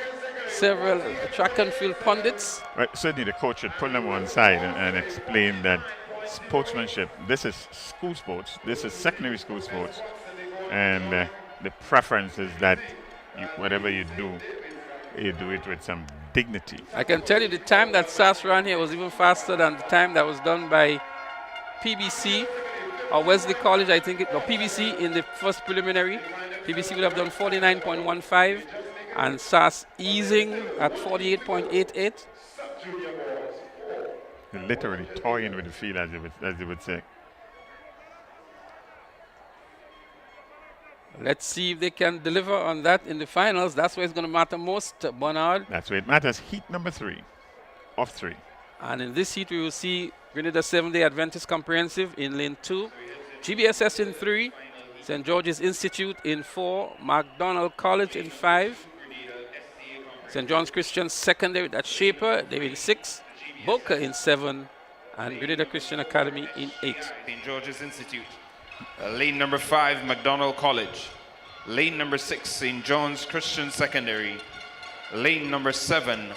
several track and field pundits. Right, certainly the coach should pull them one side and explain that sportsmanship, this is school sports, this is secondary school sports, and the preference is that whatever you do it with some dignity. I can tell you the time that SAS ran here was even faster than the time that was done by PBC or Wesley College, I think, or PBC in the first preliminary. PBC would have done 49.15 and SAS easing at 48.88. Literally toying with the field, as you would say. Let's see if they can deliver on that in the finals. That's where it's going to matter most, Bernard. That's where it matters. Heat number 3 of 3. And in this heat, we will see Grenada Seventh-day Adventist Comprehensive in lane 2, GBSS in 3, St. George's Institute in 4, MacDonald College in 5, St. John's Christian Secondary, that's Shaper, they're in 6, Boca in 7, and Grenada Christian Academy in 8. St. George's Institute. Lane number 5, MacDonald College. Lane number 6, St. John's Christian Secondary. Lane number 7,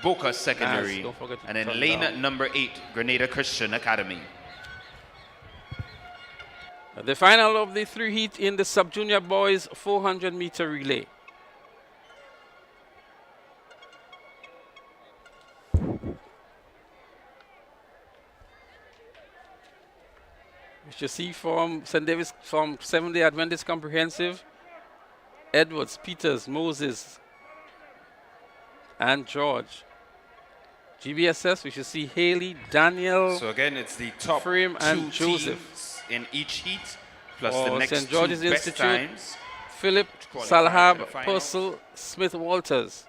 Boca Secondary. And then lane number 8, Grenada Christian Academy. The final of the 3 heat in the sub-junior boys 400-meter relay. You see from St. Davis, from Seventh-day Adventist Comprehensive, Edwards, Peters, Moses, and George. GBSS, we should see Haley, Daniel, so again, it's the top Frame, and 2 Joseph. teams in each heat, plus the next St. George's 2 best Institute, times. Philip, Salhab, Purcell, Smith, Walters.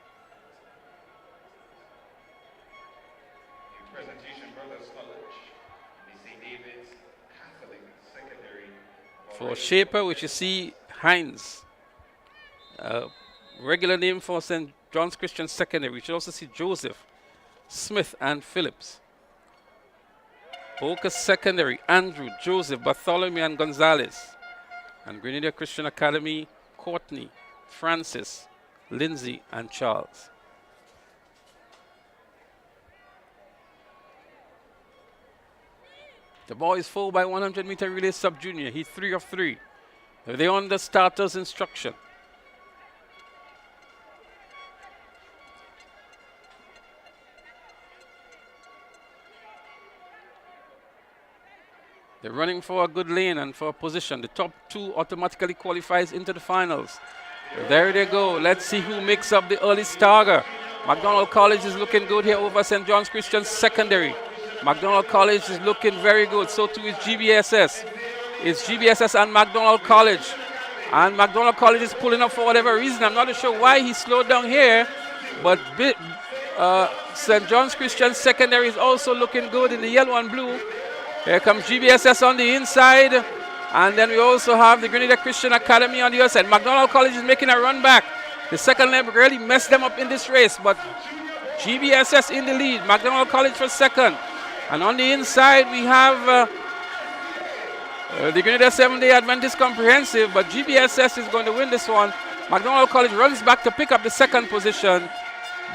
For Shaper, which you see Hines. Regular name for St. John's Christian Secondary. We should also see Joseph, Smith, and Phillips. Boca Secondary, Andrew, Joseph, Bartholomew, and Gonzalez. And Grenada Christian Academy, Courtney, Francis, Lindsay, and Charles. The boys 4x100 meter relay sub-junior. He's 3 of 3. They're on the starter's instruction. They're running for a good lane and for a position. The top 2 automatically qualifies into the finals. There they go. Let's see who makes up the early starter. McDonald College is looking good here over St. John's Christian Secondary. McDonald College is looking very good. So too is GBSS. It's GBSS and McDonald College. And McDonald College is pulling up for whatever reason. I'm not sure why he slowed down here. But St. John's Christian Secondary is also looking good in the yellow and blue. Here comes GBSS on the inside. And then we also have the Grenada Christian Academy on the other side. McDonald College is making a run back. The second leg really messed them up in this race. But GBSS in the lead. McDonald College for second. And on the inside we have the Grenada Seventh-day Adventist Comprehensive. But GBSS is going to win this one. McDonald College runs back to pick up the second position.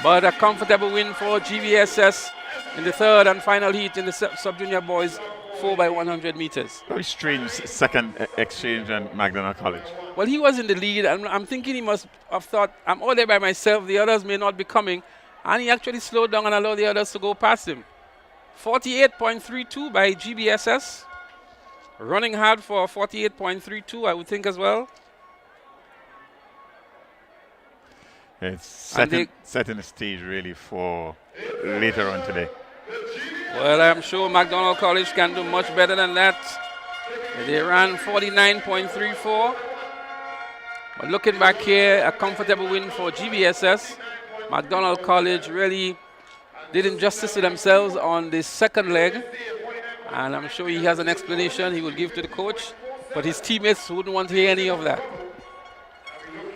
But a comfortable win for GBSS in the third and final heat in the sub-junior boys 4x100 meters. Very strange second exchange on McDonald College. Well, he was in the lead, and I'm thinking he must have thought, I'm all there by myself, the others may not be coming. And he actually slowed down and allowed the others to go past him. 48.32 by GBSS. Running hard for 48.32, I would think as well. It's setting the stage really for later on today. Well, I'm sure McDonald College can do much better than that. They ran 49.34. But looking back here, a comfortable win for GBSS. McDonald College really did injustice to themselves on the second leg. And I'm sure he has an explanation he will give to the coach. But his teammates wouldn't want to hear any of that.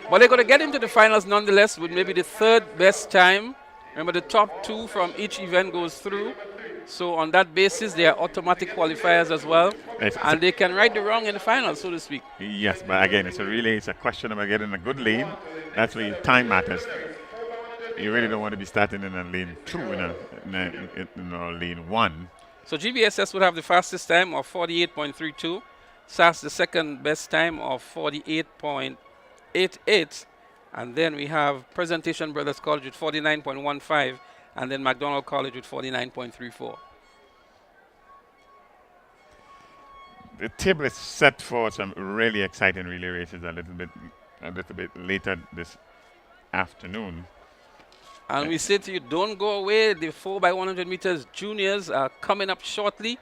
But they're going to get into the finals nonetheless with maybe the third best time. Remember, the top 2 from each event goes through. So on that basis, they are automatic qualifiers as well. And they can right the wrong in the finals, so to speak. Yes, but again, it's a question about getting a good lane. That's where time matters. You really don't want to be starting in a lane 2 in a lane 1. So GBSS would have the fastest time of 48.32. SAS the second best time of 48.88. And then we have Presentation Brothers College with 49.15. And then McDonald College with 49.34. The table is set for some really exciting relay races a little bit later this afternoon. And we say to you, don't go away. The 4x100 meters juniors are coming up shortly.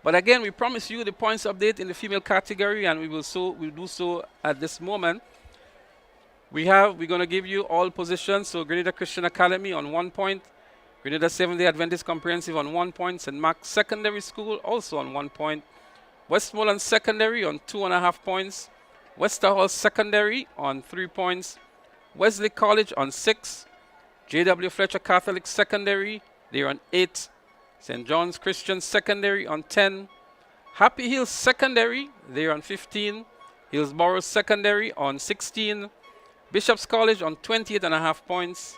But again, we promise you the points update in the female category, and we'll do so at this moment. We're going to give you all positions. So Grenada Christian Academy on 1 point. Grenada Seventh-day Adventist Comprehensive on 1 point. St. Mark's Secondary School also on 1 point. Westmoreland Secondary on 2.5 points. Westerhall Secondary on 3 points. Wesley College on 6. J.W. Fletcher Catholic Secondary, they're on 8. St. John's Christian Secondary on 10. Happy Hills Secondary, they're on 15. Hillsborough Secondary on 16. Bishop's College on 28.5 points.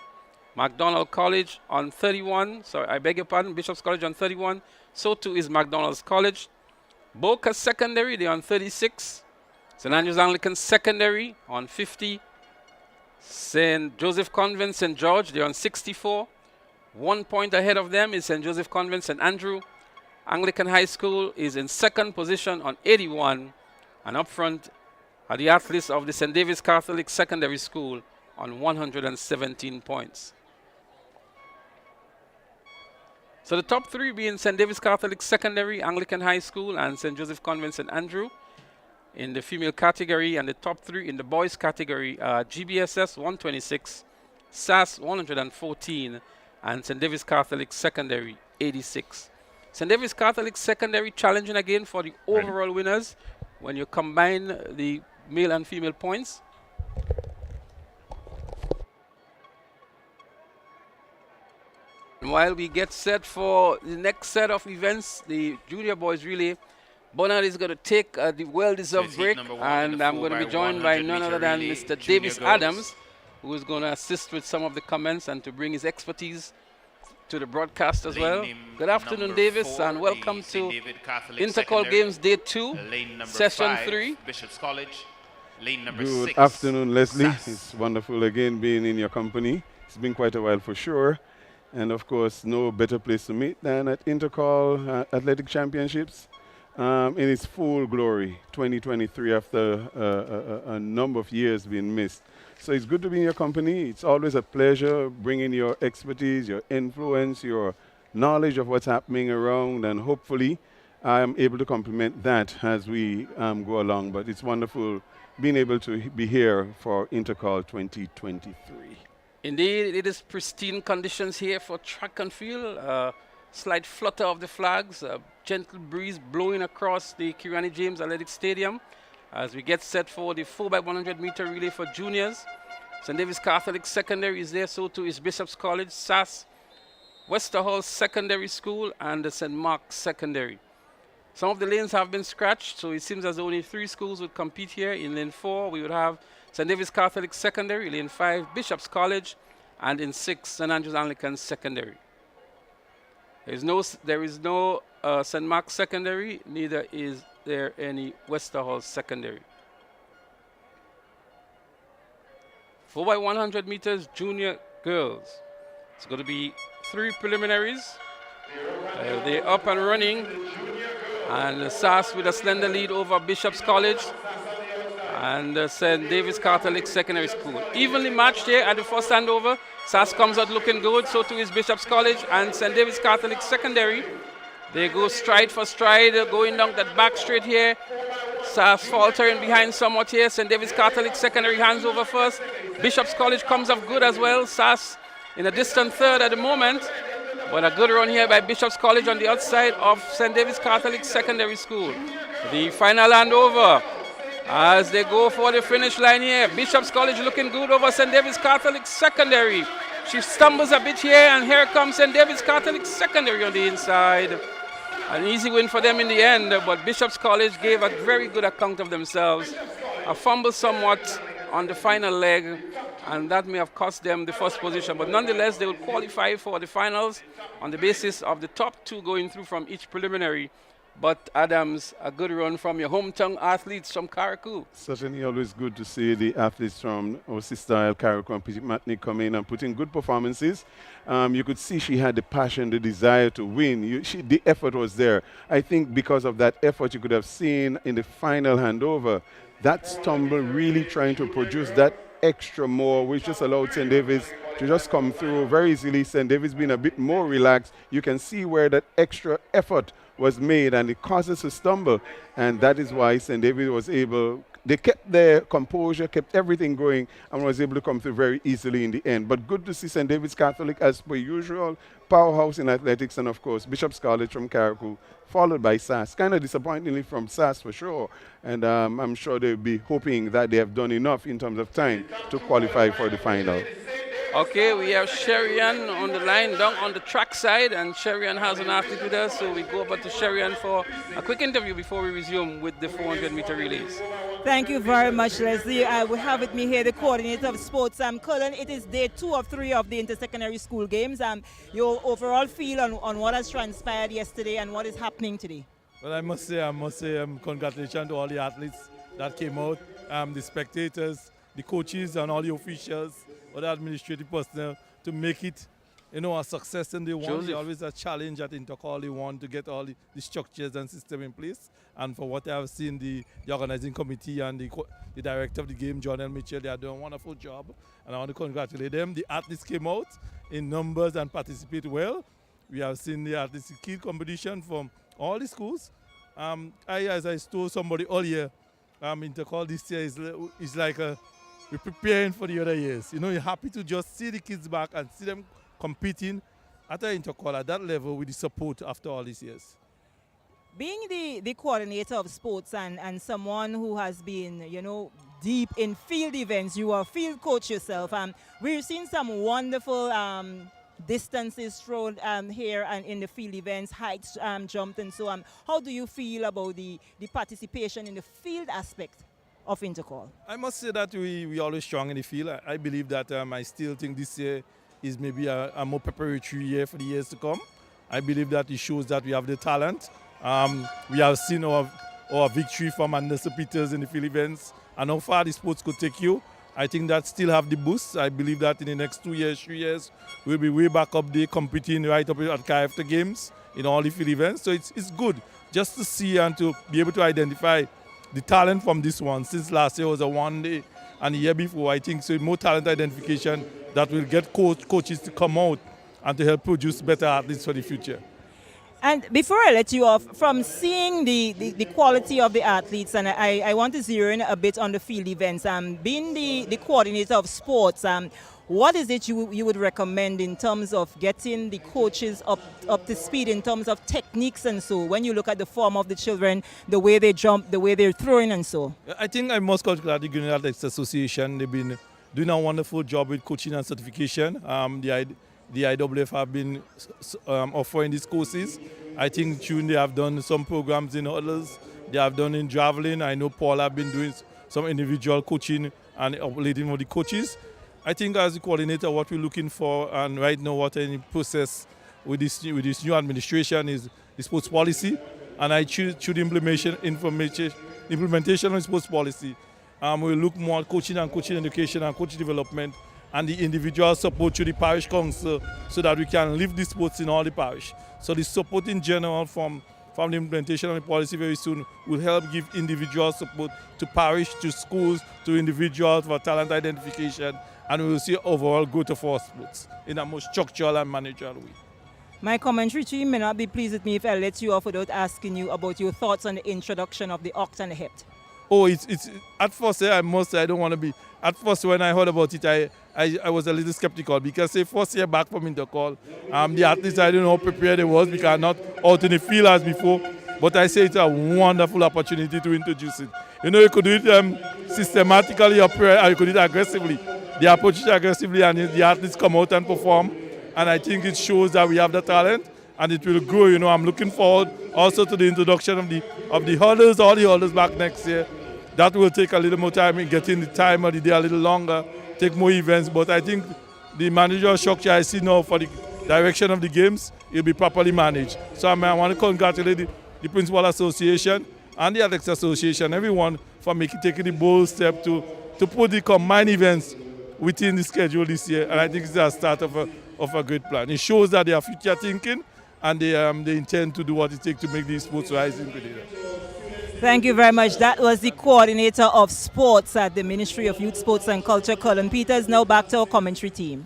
McDonald College on 31. Sorry, I beg your pardon. Bishop's College on 31. So too is McDonald's College. Boca Secondary, they're on 36. St. Andrew's Anglican Secondary on 50. St. Joseph Convent, St. George, they're on 64. 1 point ahead of them is St. Joseph Convent, St. Andrew. Anglican High School is in second position on 81. And up front are the athletes of the St. David's Catholic Secondary School on 117 points. So the top 3 being St. David's Catholic Secondary, Anglican High School, and St. Joseph Convent, St. Andrew in the female category, and the top 3 in the boys category are GBSS 126, SAS 114, and St. David's Catholic Secondary 86. St. David's Catholic Secondary challenging again for the overall winners when you combine the male and female points. And while we get set for the next set of events, the junior boys relay, Bernard is going to take the well-deserved break, and I'm going to be joined by none other than Mr. Davis Adams, who is going to assist with some of the comments and to bring his expertise to the broadcast as well. Good afternoon, Davis, and welcome to Intercol Games Day 2, Session 3. Bishop's College. Lane number Good 6. afternoon, Leslie. It's wonderful again being in your company. It's been quite a while for sure. And of course, no better place to meet than at Intercol Athletic Championships in its full glory, 2023, after a number of years being missed. So it's good to be in your company. It's always a pleasure bringing your expertise, your influence, your knowledge of what's happening around, and hopefully I'm able to complement that as we go along. But it's wonderful being able to be here for Intercol 2023. Indeed, it is pristine conditions here for track and field. Slight flutter of the flags, a gentle breeze blowing across the Kirani James Athletic Stadium as we get set for the 4x100 meter relay for juniors. St. David's Catholic Secondary is there, so too is Bishop's College, SAS, Westerhall Secondary School, and the St. Mark's Secondary. Some of the lanes have been scratched, so it seems as though only 3 schools would compete here. In lane 4, we would have St. David's Catholic Secondary, lane 5, Bishop's College, and in 6, St. Andrew's Anglican Secondary. There is no St. Mark's Secondary, neither is there any Westerhall Secondary. 4x100 meters junior girls. It's going to be 3 preliminaries. They're up and running. And SAS with a slender lead over Bishop's College and St. David's Catholic Secondary School. Evenly matched here at the first handover. SAS comes out looking good, so too is Bishop's College and St. David's Catholic Secondary. They go stride for stride, going down that back straight here. SAS faltering behind somewhat here. St. David's Catholic Secondary hands over first. Bishop's College comes up good as well. SAS in a distant third at the moment. But a good run here by Bishop's College on the outside of St. David's Catholic Secondary School. The final handover as they go for the finish line here. Bishop's College looking good over St. David's Catholic Secondary. She stumbles a bit here, and here comes St. David's Catholic Secondary on the inside. An easy win for them in the end, but Bishop's College gave a very good account of themselves. A fumble somewhat on the final leg, and that may have cost them the first position. But nonetheless, they will qualify for the finals on the basis of the top 2 going through from each preliminary. But Adams, a good run from your hometown athletes from Carriacou. Certainly always good to see the athletes from our sister Carriacou and Petit Matney come in and put in good performances. You could see she had the passion, the desire to win. The effort was there. I think because of that effort, you could have seen in the final handover, that stumble really trying to produce that extra more, which just allowed St. David's to just come through very easily. St. David's been a bit more relaxed. You can see where that extra effort was made, and it causes a stumble, and that is why St. David was able, they kept their composure, kept everything going, and was able to come through very easily in the end. But good to see St. David's Catholic, as per usual, powerhouse in athletics, and of course Bishop's College from Carriacou, followed by SAS. Kind of disappointingly from SAS for sure, and I'm sure they'll be hoping that they have done enough in terms of time to qualify for the final. Okay, we have Sherian on the line down on the track side, and Sherian has an athlete with us, so we go over to Sherian for a quick interview before we resume with the 400-meter relays. Thank you very much, Leslie. We have with me here the coordinator of sports, Cullen. It is day 2 of 3 of the intersecondary school games. Your overall feel on what has transpired yesterday and what is happening today? Well, I must say congratulations to all the athletes that came out, the spectators, the coaches, and all the officials, all the administrative personnel to make it, a success. And they want always a challenge at Intercol. They want to get all the structures and system in place. And for what I have seen, the organizing committee and the director of the game, John L. Mitchell, they are doing a wonderful job. And I want to congratulate them. The athletes came out in numbers and participate well. We have seen the athletic competition from all the schools. As I told somebody earlier, Intercol this year is like we're preparing for the other years. You're happy to just see the kids back and see them competing at an Intercol at that level with the support after all these years. Being the coordinator of sports and someone who has been, deep in field events, you are a field coach yourself. We've seen some wonderful distances thrown here and in the field events, heights jumped and so on. How do you feel about the participation in the field aspect of Intercol? I must say that we always strong in the field. I believe that I still think this year is maybe a more preparatory year for the years to come. I believe that it shows that we have the talent. We have seen our victory from Anderson Peters in the field events and how far the sports could take you. I think that still have the boost. I believe that in the next 2 years, 3 years, we'll be way back up there competing right up at KFT games in all the field events. So it's good just to see and to be able to identify the talent from this one. Since last year was a 1 day and the year before, I think so more talent identification that will get coaches to come out and to help produce better athletes for the future. And before I let you off, from seeing the quality of the athletes, and I want to zero in a bit on the field events, being the coordinator of sports, what is it you would recommend in terms of getting the coaches up to speed in terms of techniques and so, when you look at the form of the children, the way they jump, the way they're throwing and so? I think I must congratulate the Grenada Athletics Association. They've been doing a wonderful job with coaching and certification. The IWF have been offering these courses. I think June they have done some programs in hurdles. They have done in javelin. I know Paul have been doing some individual coaching and upleading for the coaches. I think as a coordinator, what we're looking for, and right now what any process with this new administration is the sports policy, and I choose the implementation of sports policy. We'll look more at coaching and coaching education and coaching development, and the individual support to the parish council so that we can live the sports in all the parish. So the support in general from the implementation of the policy very soon will help give individual support to parish, to schools, to individuals for talent identification, and we will see overall growth of our sports in a more structural and managerial way. My commentary team may not be pleased with me if I let you off without asking you about your thoughts on the introduction of the oct and the hept. Oh, it's at first I must say I don't want to be. At first when I heard about it, I was a little skeptical because say first year back from Intercol, the athletes I don't know how prepared they was because not out in the field as before. But I say it's a wonderful opportunity to introduce it. You could do it systematically or you could do it aggressively. They approach it aggressively and the athletes come out and perform. And I think it shows that we have the talent and it will grow. I'm looking forward also to the introduction of the hurdles, all the hurdles back next year. That will take a little more time in getting the time of the day a little longer, take more events. But I think the managerial structure I see now for the direction of the games, it will be properly managed. So I want to congratulate the Principal Association and the Athletics Association, everyone for taking the bold step to put the combined events within the schedule this year. And I think it's a start of a great plan. It shows that they are future thinking and they intend to do what it takes to make these sports rise in Grenada. Thank you very much. That was the coordinator of sports at the Ministry of Youth, Sports and Culture, Colin Peters. Now back to our commentary team.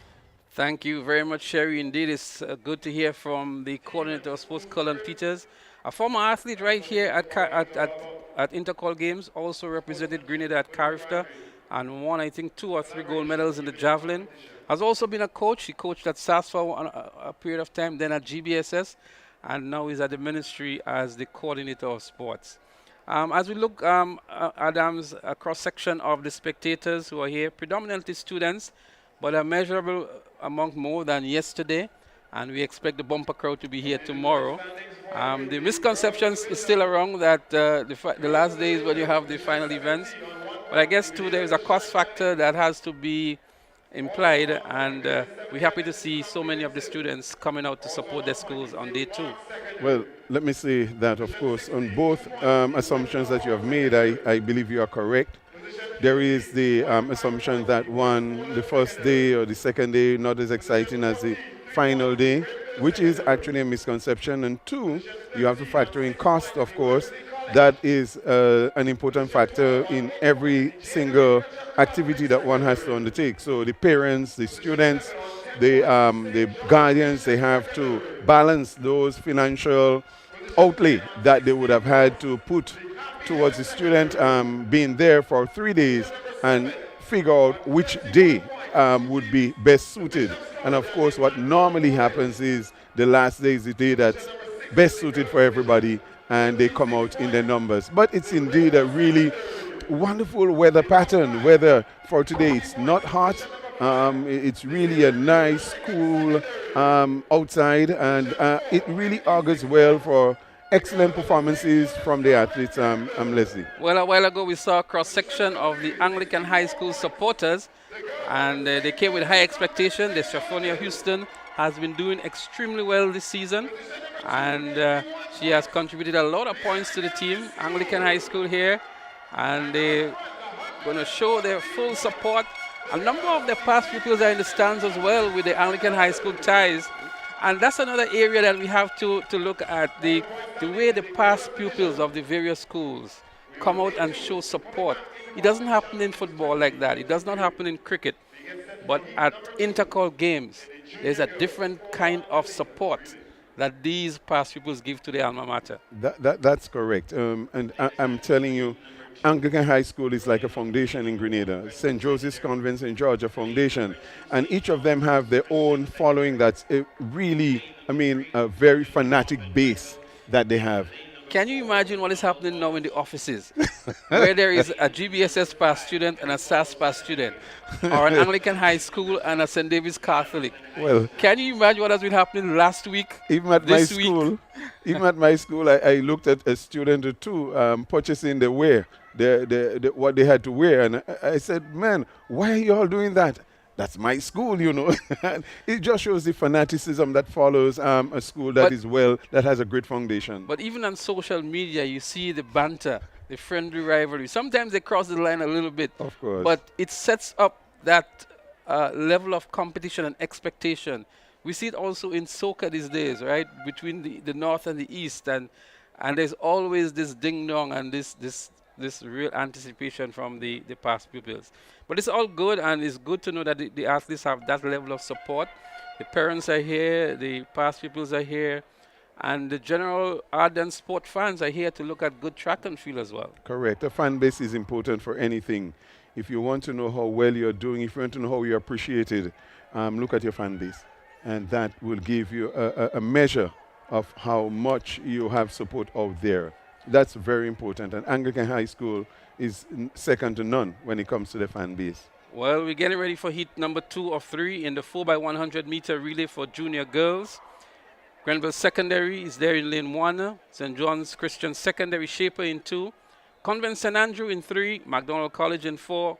Thank you very much, Sherry. Indeed, it's good to hear from the coordinator of sports, Colin Peters, a former athlete right here at Intercol Games, also represented Grenada at Carifta and won, I think, 2 or 3 gold medals in the javelin. Has also been a coach. He coached at SAS for a period of time, then at GBSS, and now he's at the ministry as the coordinator of sports. As we look, Adams, a cross-section of the spectators who are here, predominantly students, but a measurable amount more than yesterday, and we expect the bumper crowd to be here tomorrow. The misconceptions is still around that the last days when you have the final events, but I guess too there is a cost factor that has to be implied, and we're happy to see so many of the students coming out to support their schools on day 2. Well, let me say that, of course, on both assumptions that you have made, I believe you are correct. There is the assumption that the first day or the second day, not as exciting as the final day, which is actually a misconception. And 2, you have to factor in cost, of course. That is an important factor in every single activity that one has to undertake. So the parents, the students, the guardians, they have to balance those financial outlay that they would have had to put towards the student being there for 3 days and figure out which day would be best suited. And of course, what normally happens is the last day is the day that's best suited for everybody. and they come out in their numbers. But it's indeed a really wonderful weather pattern. Weather for today, it's not hot. It's really a nice, cool outside, and it really augurs well for excellent performances from the athletes, Leslie. Well, a while ago we saw a cross-section of the Anglican High School supporters, and they came with high expectation. The Stephonia Houston has been doing extremely well this season, and she has contributed a lot of points to the team. Anglican High School here, and they're going to show their full support. A number of the past pupils are in the stands as well with the Anglican High School ties. And that's another area that we have to look at, the way the past pupils of the various schools come out and show support. It doesn't happen in football like that. It does not happen in cricket. But at intercol games, there's a different kind of support that these past pupils give to the alma mater. That's correct. And I'm telling you, Anglican High School is like a foundation in Grenada. St. Joseph's Convent in Georgia Foundation. And each of them have their own following that's really, a very fanatic base that they have. Can you imagine what is happening now in the offices where there is a GBSS pass student and a SAS pass student, or an Anglican High School and a St. David's Catholic? Well, can you imagine what has been happening last week? Even at my school, I looked at a student or two purchasing the wear, what they had to wear, and I said, "Man, why are you all doing that?" That's my school, It just shows the fanaticism that follows a school that that has a great foundation. But even on social media, you see the banter, the friendly rivalry. Sometimes they cross the line a little bit. Of course. But it sets up that level of competition and expectation. We see it also in soccer these days, right? Between the North and the East. And there's always this ding-dong and this real anticipation from the past pupils. But it's all good, and it's good to know that the athletes have that level of support. The parents are here, the past pupils are here, and the general ardent sport fans are here to look at good track and field as well. Correct. A fan base is important for anything. If you want to know how well you're doing, if you want to know how you're appreciated, look at your fan base. And that will give you a measure of how much you have support out there. That's very important. And Anglican High School is second to none when it comes to the fan base. Well, we're getting ready for heat number 2 of 3 in the 4x100 meter relay for junior girls. Grenville Secondary is there in lane 1. St. John's Christian Secondary Shaper in 2. Convent St. Andrew in 3. MacDonald College in 4.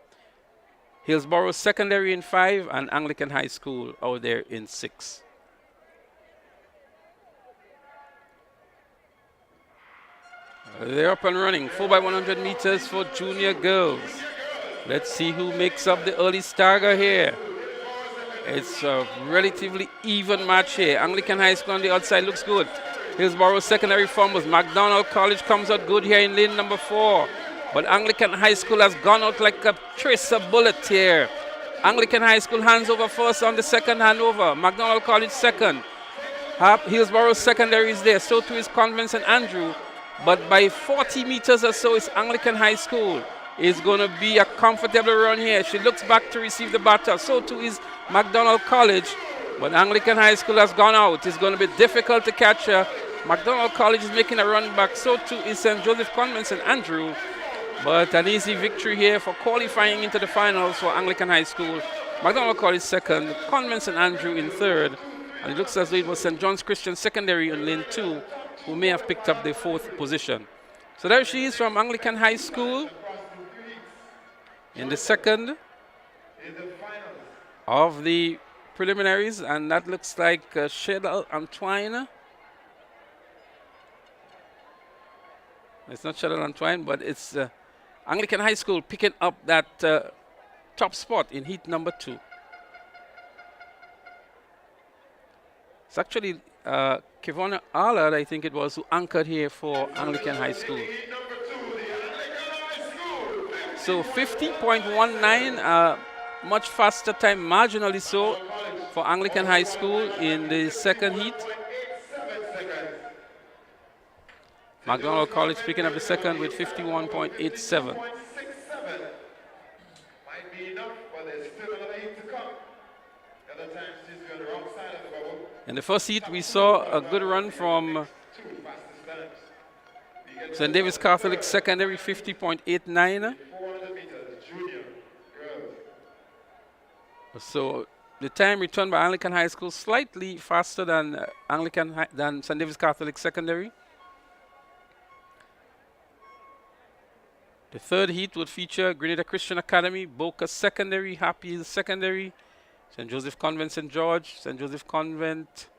Hillsborough Secondary in 5. And Anglican High School out there in 6. They're up and running. 4x100 meters for junior girls. Let's see who makes up the early stagger here. It's a relatively even match here. Anglican High School on the outside looks good. Hillsborough Secondary fumbles. MacDonald College comes out good here in lane number 4. But Anglican High School has gone out like a tracer bullet here. Anglican High School hands over first on the second handover. MacDonald College second. Hillsborough Secondary is there. So too is Convent St. Andrew. But by 40 meters or so, it's Anglican High School. It's going to be a comfortable run here. She looks back to receive the batter. So too is MacDonald College. But Anglican High School has gone out. It's going to be difficult to catch her. MacDonald College is making a run back. So too is St. Joseph Convent St. Andrew. But an easy victory here for qualifying into the finals for Anglican High School. MacDonald College second. Convent St. Andrew in third. And it looks as though it was St. John's Christian Secondary in lane 2 who may have picked up the 4th position. So there she is from Anglican High School in the second of the preliminaries, and that looks like Shedal Antoine. It's not Shedal Antoine, but it's Anglican High School picking up that top spot in heat number 2. It's actually Kevonna Allard, I think it was, who anchored here for Anglican High School. So 50.19, much faster time, marginally so, for Anglican High School in the second heat. MacDonald College picking up the second with 51.87. In the first heat, we saw a good run from St. David's Catholic Secondary 50.89. So the time returned by Anglican High School slightly faster than than St. David's Catholic Secondary. The third heat would feature Grenada Christian Academy, Boca Secondary, Happy Hill Secondary, St. Joseph Convent St. George, St. Joseph Convent,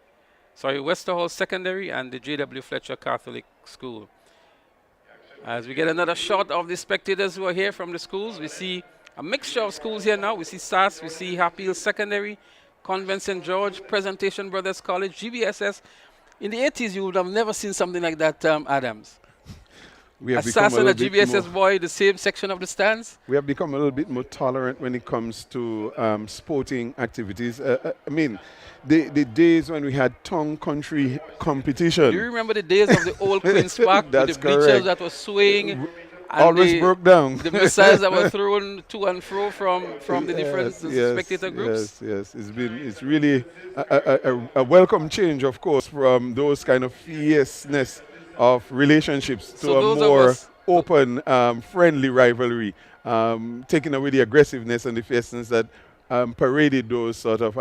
Westerhall Secondary, and the J.W. Fletcher Catholic School. As we get another shot of the spectators who are here from the schools, we see a mixture of schools here now. We see SAS, we see Happy Hill Secondary, Convent St. George, Presentation Brothers College, GBSS. In the 80s, you would have never seen something like that, Adams. We have a SAS and a GBSS more, boy, the same section of the stands? We have become a little bit more tolerant when it comes to sporting activities. I mean, the days when we had tongue country competition. Do you remember the days of the old Queen's Park with the bleachers that were swaying? Always broke down. The missiles that were thrown to and fro from the different spectator groups? Yes. It's really a welcome change, of course, from those kind of fierceness of relationships to a more open, friendly rivalry, taking away the aggressiveness and the fierceness that paraded those sort of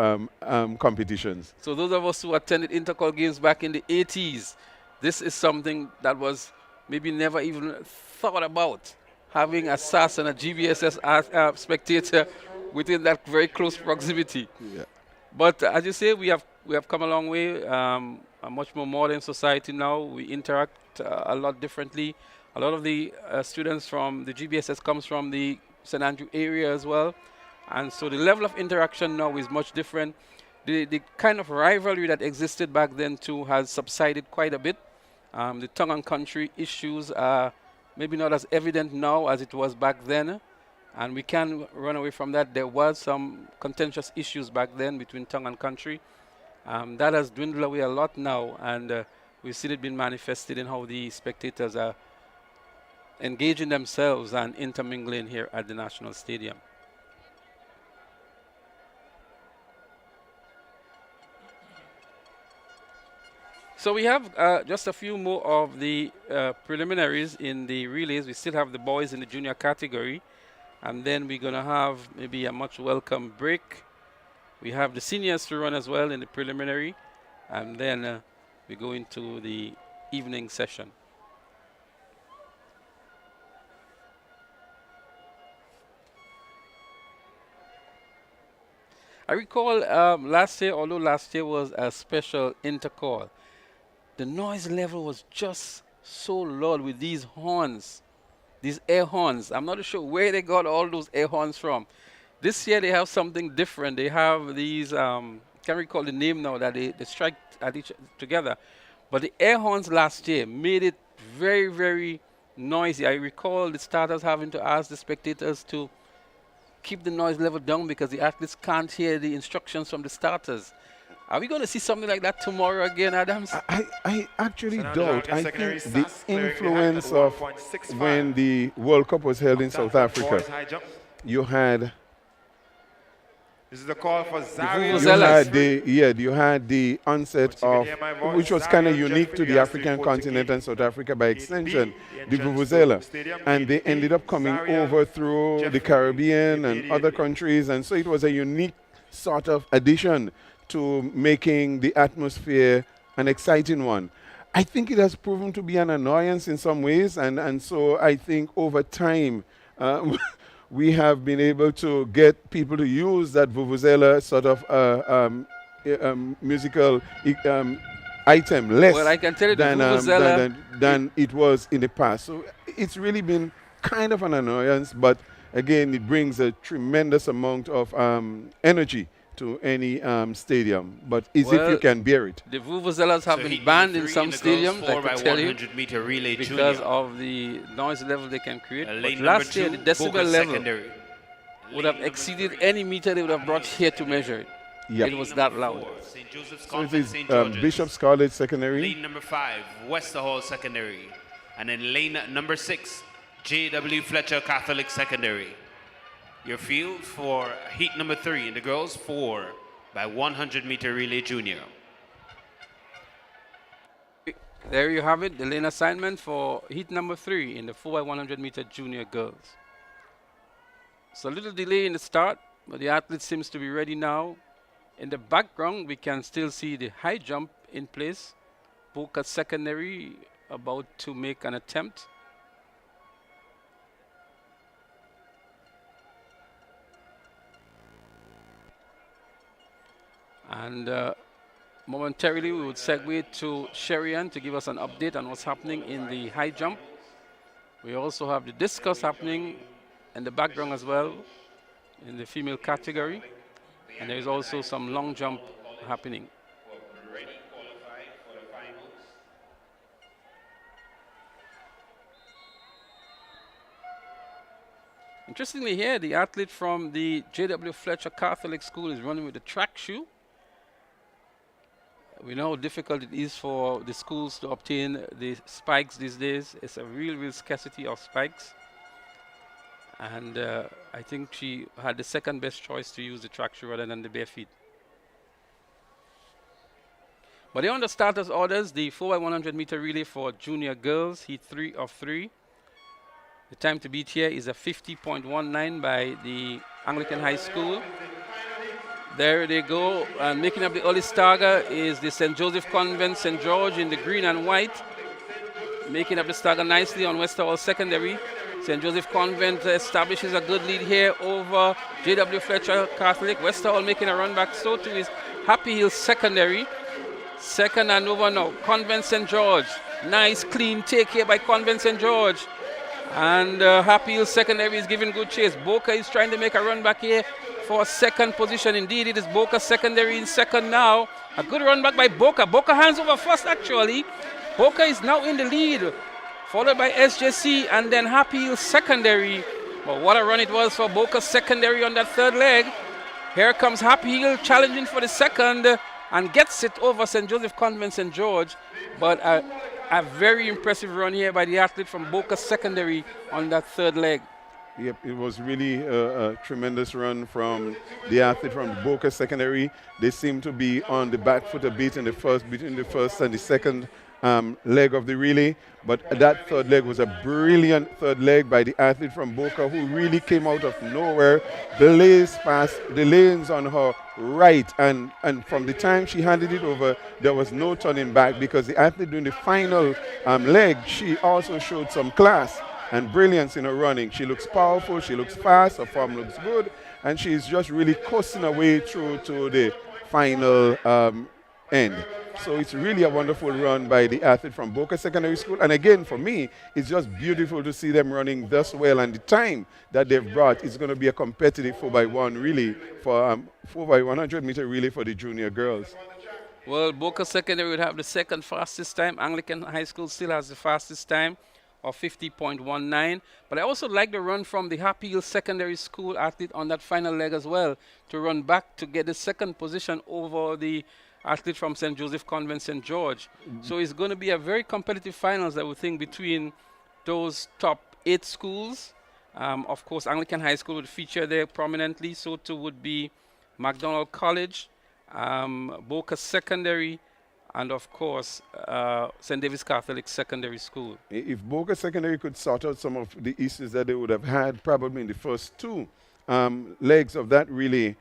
competitions. So those of us who attended Intercol games back in the 80s, this is something that was maybe never even thought about, having a SAS and a GBSS spectator within that very close proximity. Yeah. But as you say, we have come a long way. A much more modern society now. We interact a lot differently. A lot of the students from the GBSS comes from the St. Andrew area as well. And so the level of interaction now is much different. The kind of rivalry that existed back then too has subsided quite a bit. The tongue and country issues are maybe not as evident now as it was back then. And we can't run away from that. There was some contentious issues back then between tongue and country. That has dwindled away a lot now, and we've seen it being manifested in how the spectators are engaging themselves and intermingling here at the National Stadium. So we have just a few more of the preliminaries in the relays. We still have the boys in the junior category, and then we're going to have maybe a much welcome break. We have the seniors to run as well in the preliminary, and then we go into the evening session. I recall last year, although last year was a special intercall, the noise level was just so loud with these horns, these air horns. I'm not sure where they got all those air horns from. This year they have something different. They have these, can't recall the name now, that they strike at each together. But the air horns last year made it very, very noisy. I recall the starters having to ask the spectators to keep the noise level down because the athletes can't hear the instructions from the starters. Are we going to see something like that tomorrow again, Adams? I actually don't. I think the influence of when the World Cup was held in South Africa, you had... This is the call for you had the onset of, which was kind of unique to the African continent and South Africa by extension, the Vuvuzela. And they ended up coming over through the Caribbean and other countries. And so it was a unique sort of addition to making the atmosphere an exciting one. I think it has proven to be an annoyance in some ways. And so I think over time, we have been able to get people to use that vuvuzela sort of musical item less well, I can tell you than it was in the past. So it's really been kind of an annoyance, but again, it brings a tremendous amount of energy to any stadium, but if you can bear it. The vuvuzelas have been banned in some stadiums, I can tell you, because of the noise level they can create. But last year, the decibel level would have exceeded any meter they would have brought here to measure it. Yep. It was that loud. So it is Bishop's College Secondary. Lane number 5, Westerhall Secondary. And then lane number 6, J.W. Fletcher Catholic Secondary. Your field for heat number 3 in the girls 4 by 100 meter relay junior. There you have it, the lane assignment for heat number 3 in the 4x100 meter junior girls. So a little delay in the start, but the athlete seems to be ready now. In the background, we can still see the high jump in place. Boca Secondary about to make an attempt. And momentarily, we would segue to Sherian to give us an update on what's happening in the high jump. We also have the discus happening in the background as well in the female category. And there is also some long jump happening. Interestingly here, the athlete from the J.W. Fletcher Catholic School is running with the track shoe. We know how difficult it is for the schools to obtain the spikes these days. It's a real scarcity of spikes. And I think she had the second best choice to use the track shoe rather than the bare feet. But they're on the starters orders, the 4x100 meter relay for junior girls, heat 3 of 3. The time to beat here is a 50.19 by the Anglican High School. There they go. Making up the early stagger is the St. Joseph Convent St. George in the green and white. Making up the stagger nicely on Westerhall Secondary. St. Joseph Convent establishes a good lead here over J.W. Fletcher Catholic. Westerhall making a run back. So too is Happy Hill Secondary. Second and over now, Convent St. George. Nice clean take here by Convent St. George. And Happy Hill Secondary is giving good chase. Boca is trying to make a run back here for second position. Indeed, it is Boca Secondary in second now. A good run back by Boca. Boca hands over first, actually. Boca is now in the lead, followed by SJC and then Happy Hill Secondary. But what a run it was for Boca Secondary on that third leg. Here comes Happy Hill challenging for the second and gets it over St. Joseph Convent St. George. But a very impressive run here by the athlete from Boca Secondary on that third leg. Yep, it was really a tremendous run from the athlete from Boca Secondary. They seem to be on the back foot a bit in the between the first and the second leg of the relay. But that third leg was a brilliant third leg by the athlete from Boca, who really came out of nowhere, blazed past the lanes on her right, and from the time she handed it over, there was no turning back, because the athlete during the final leg, she also showed some class and brilliance in her running. She looks powerful, she looks fast, her form looks good, and she's just really coasting her way through to the final end. So it's really a wonderful run by the athlete from Boca Secondary School. And again, for me, it's just beautiful to see them running thus well. And the time that they've brought is going to be a competitive 4x1 relay for 4x100 meter relay for the junior girls. Well, Boca Secondary would have the second fastest time. Anglican High School still has the fastest time of 50.19. But I also like the run from the Happy Hill Secondary School athlete on that final leg as well, to run back to get the second position over the athlete from St. Joseph Convent St. George. So it's going to be a very competitive finals, I would think, between those top 8 schools. Of course, Anglican High School would feature there prominently. So too would be McDonald College, Boca Secondary, and of course, St. David's Catholic Secondary School. If Boca Secondary could sort out some of the issues that they would have had probably in the first 2 legs of that relay,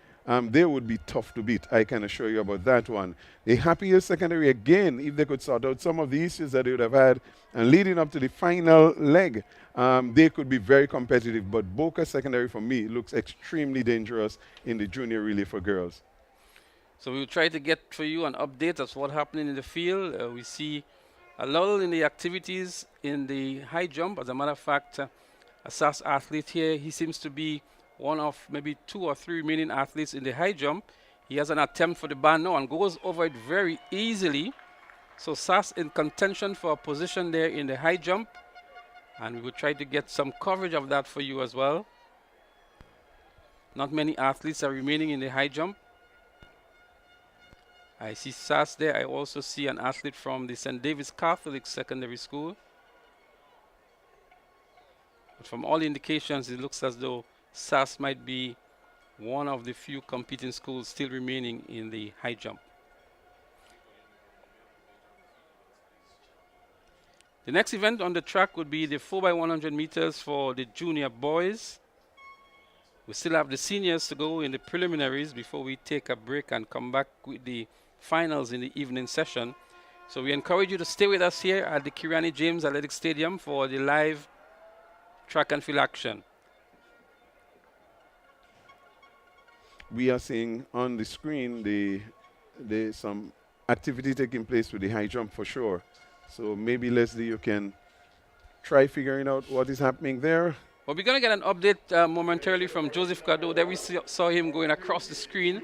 they would be tough to beat. I can assure you about that one. The Happy Hill Secondary, again, if they could sort out some of the issues that they would have had, and leading up to the final leg, they could be very competitive. But Boca Secondary, for me, looks extremely dangerous in the junior relay for girls. So we'll try to get for you an update of what's happening in the field. We see a lull in the activities in the high jump. As a matter of fact, a SAS athlete here, he seems to be one of maybe 2 or 3 remaining athletes in the high jump. He has an attempt for the bar now and goes over it very easily. So SAS in contention for a position there in the high jump. And we will try to get some coverage of that for you as well. Not many athletes are remaining in the high jump. I see SAS there. I also see an athlete from the St. David's Catholic Secondary School. But from all indications, it looks as though SAS might be one of the few competing schools still remaining in the high jump. The next event on the track would be the 4x100 meters for the junior boys. We still have the seniors to go in the preliminaries before we take a break and come back with the finals in the evening session. So we encourage you to stay with us here at the Kirani James Athletic Stadium for the live track and field action. We are seeing on the screen the some activity taking place with the high jump for sure. So maybe Leslie, you can try figuring out what is happening there. Well, we're going to get an update momentarily from Joseph Cado. There we saw him going across the screen,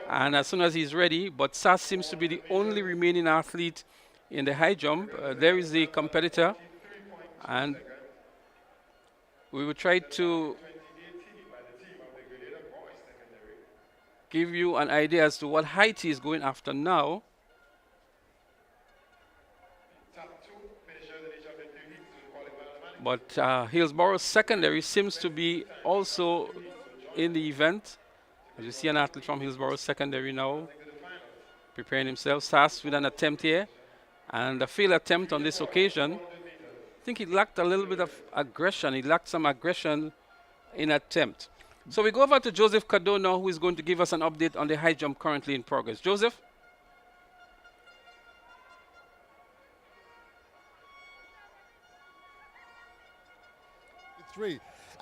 and as soon as he's ready, but Sass seems to be the only remaining athlete in the high jump. There is the competitor, and we will try to give you an idea as to what height he is going after now. But Hillsborough Secondary seems to be also in the event. As you see an athlete from Hillsborough Secondary now preparing himself. Sass with an attempt here and a failed attempt on this occasion. I think he lacked a little bit of aggression. He lacked some aggression in attempt. So we go over to Joseph Cado now, who is going to give us an update on the high jump currently in progress. Joseph?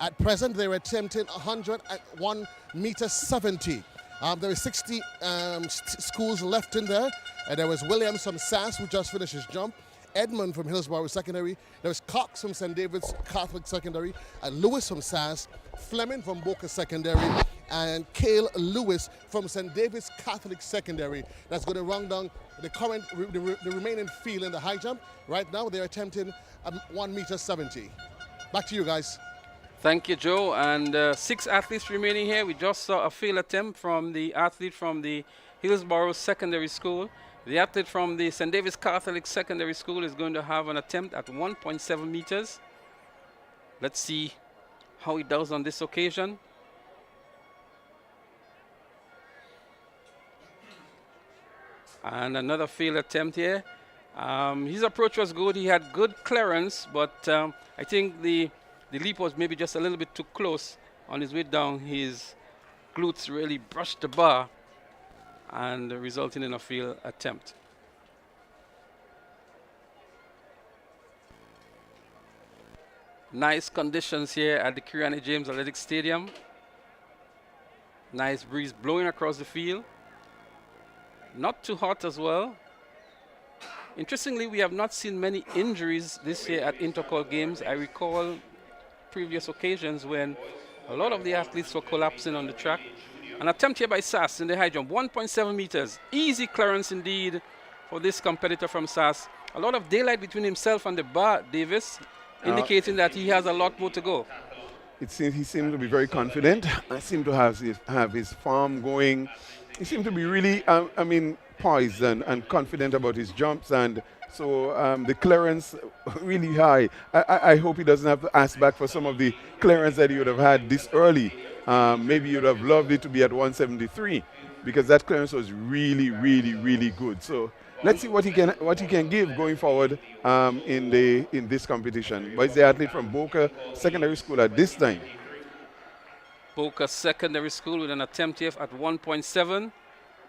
At present, they're attempting 101 meters 70. There is 60 schools left in there. There was Williams from Sass, who just finished his jump. Edmund from Hillsborough Secondary. There was Cox from St. David's Catholic Secondary. Lewis from Sass. Fleming from Boca Secondary. And Cale Lewis from St. David's Catholic Secondary. That's going to run down the remaining field in the high jump. Right now, they're attempting 1 meter 70. Back to you guys. Thank you, Joe. And 6 athletes remaining here. We just saw a failed attempt from the athlete from the Hillsborough Secondary School. The athlete from the St. David's Catholic Secondary School is going to have an attempt at 1.7 meters. Let's see how he does on this occasion. And another failed attempt here. His approach was good. He had good clearance, but I think the leap was maybe just a little bit too close. On his way down, his glutes really brushed the bar and resulting in a failed attempt. Nice conditions here at the Kirani James Athletic Stadium. Nice breeze blowing across the field. Not too hot as well. Interestingly, we have not seen many injuries this year at Intercol Games. I recall previous occasions when a lot of the athletes were collapsing on the track. An attempt here by Sass in the high jump, 1.7 meters. Easy clearance indeed for this competitor from Sass. A lot of daylight between himself and the bar, Davis, indicating that he has a lot more to go. It seems he seemed to be very confident. I seem to have his form going. He seemed to be really, poised and confident about his jumps, and so the clearance really high. I hope he doesn't have to ask back for some of the clearance that he would have had this early. Maybe you'd have loved it to be at 173 because that clearance was really, really, really good. So let's see what he can give going forward in this competition. But it's the athlete from Boca Secondary School at this time. Boca Secondary School with an attempt here at 1.7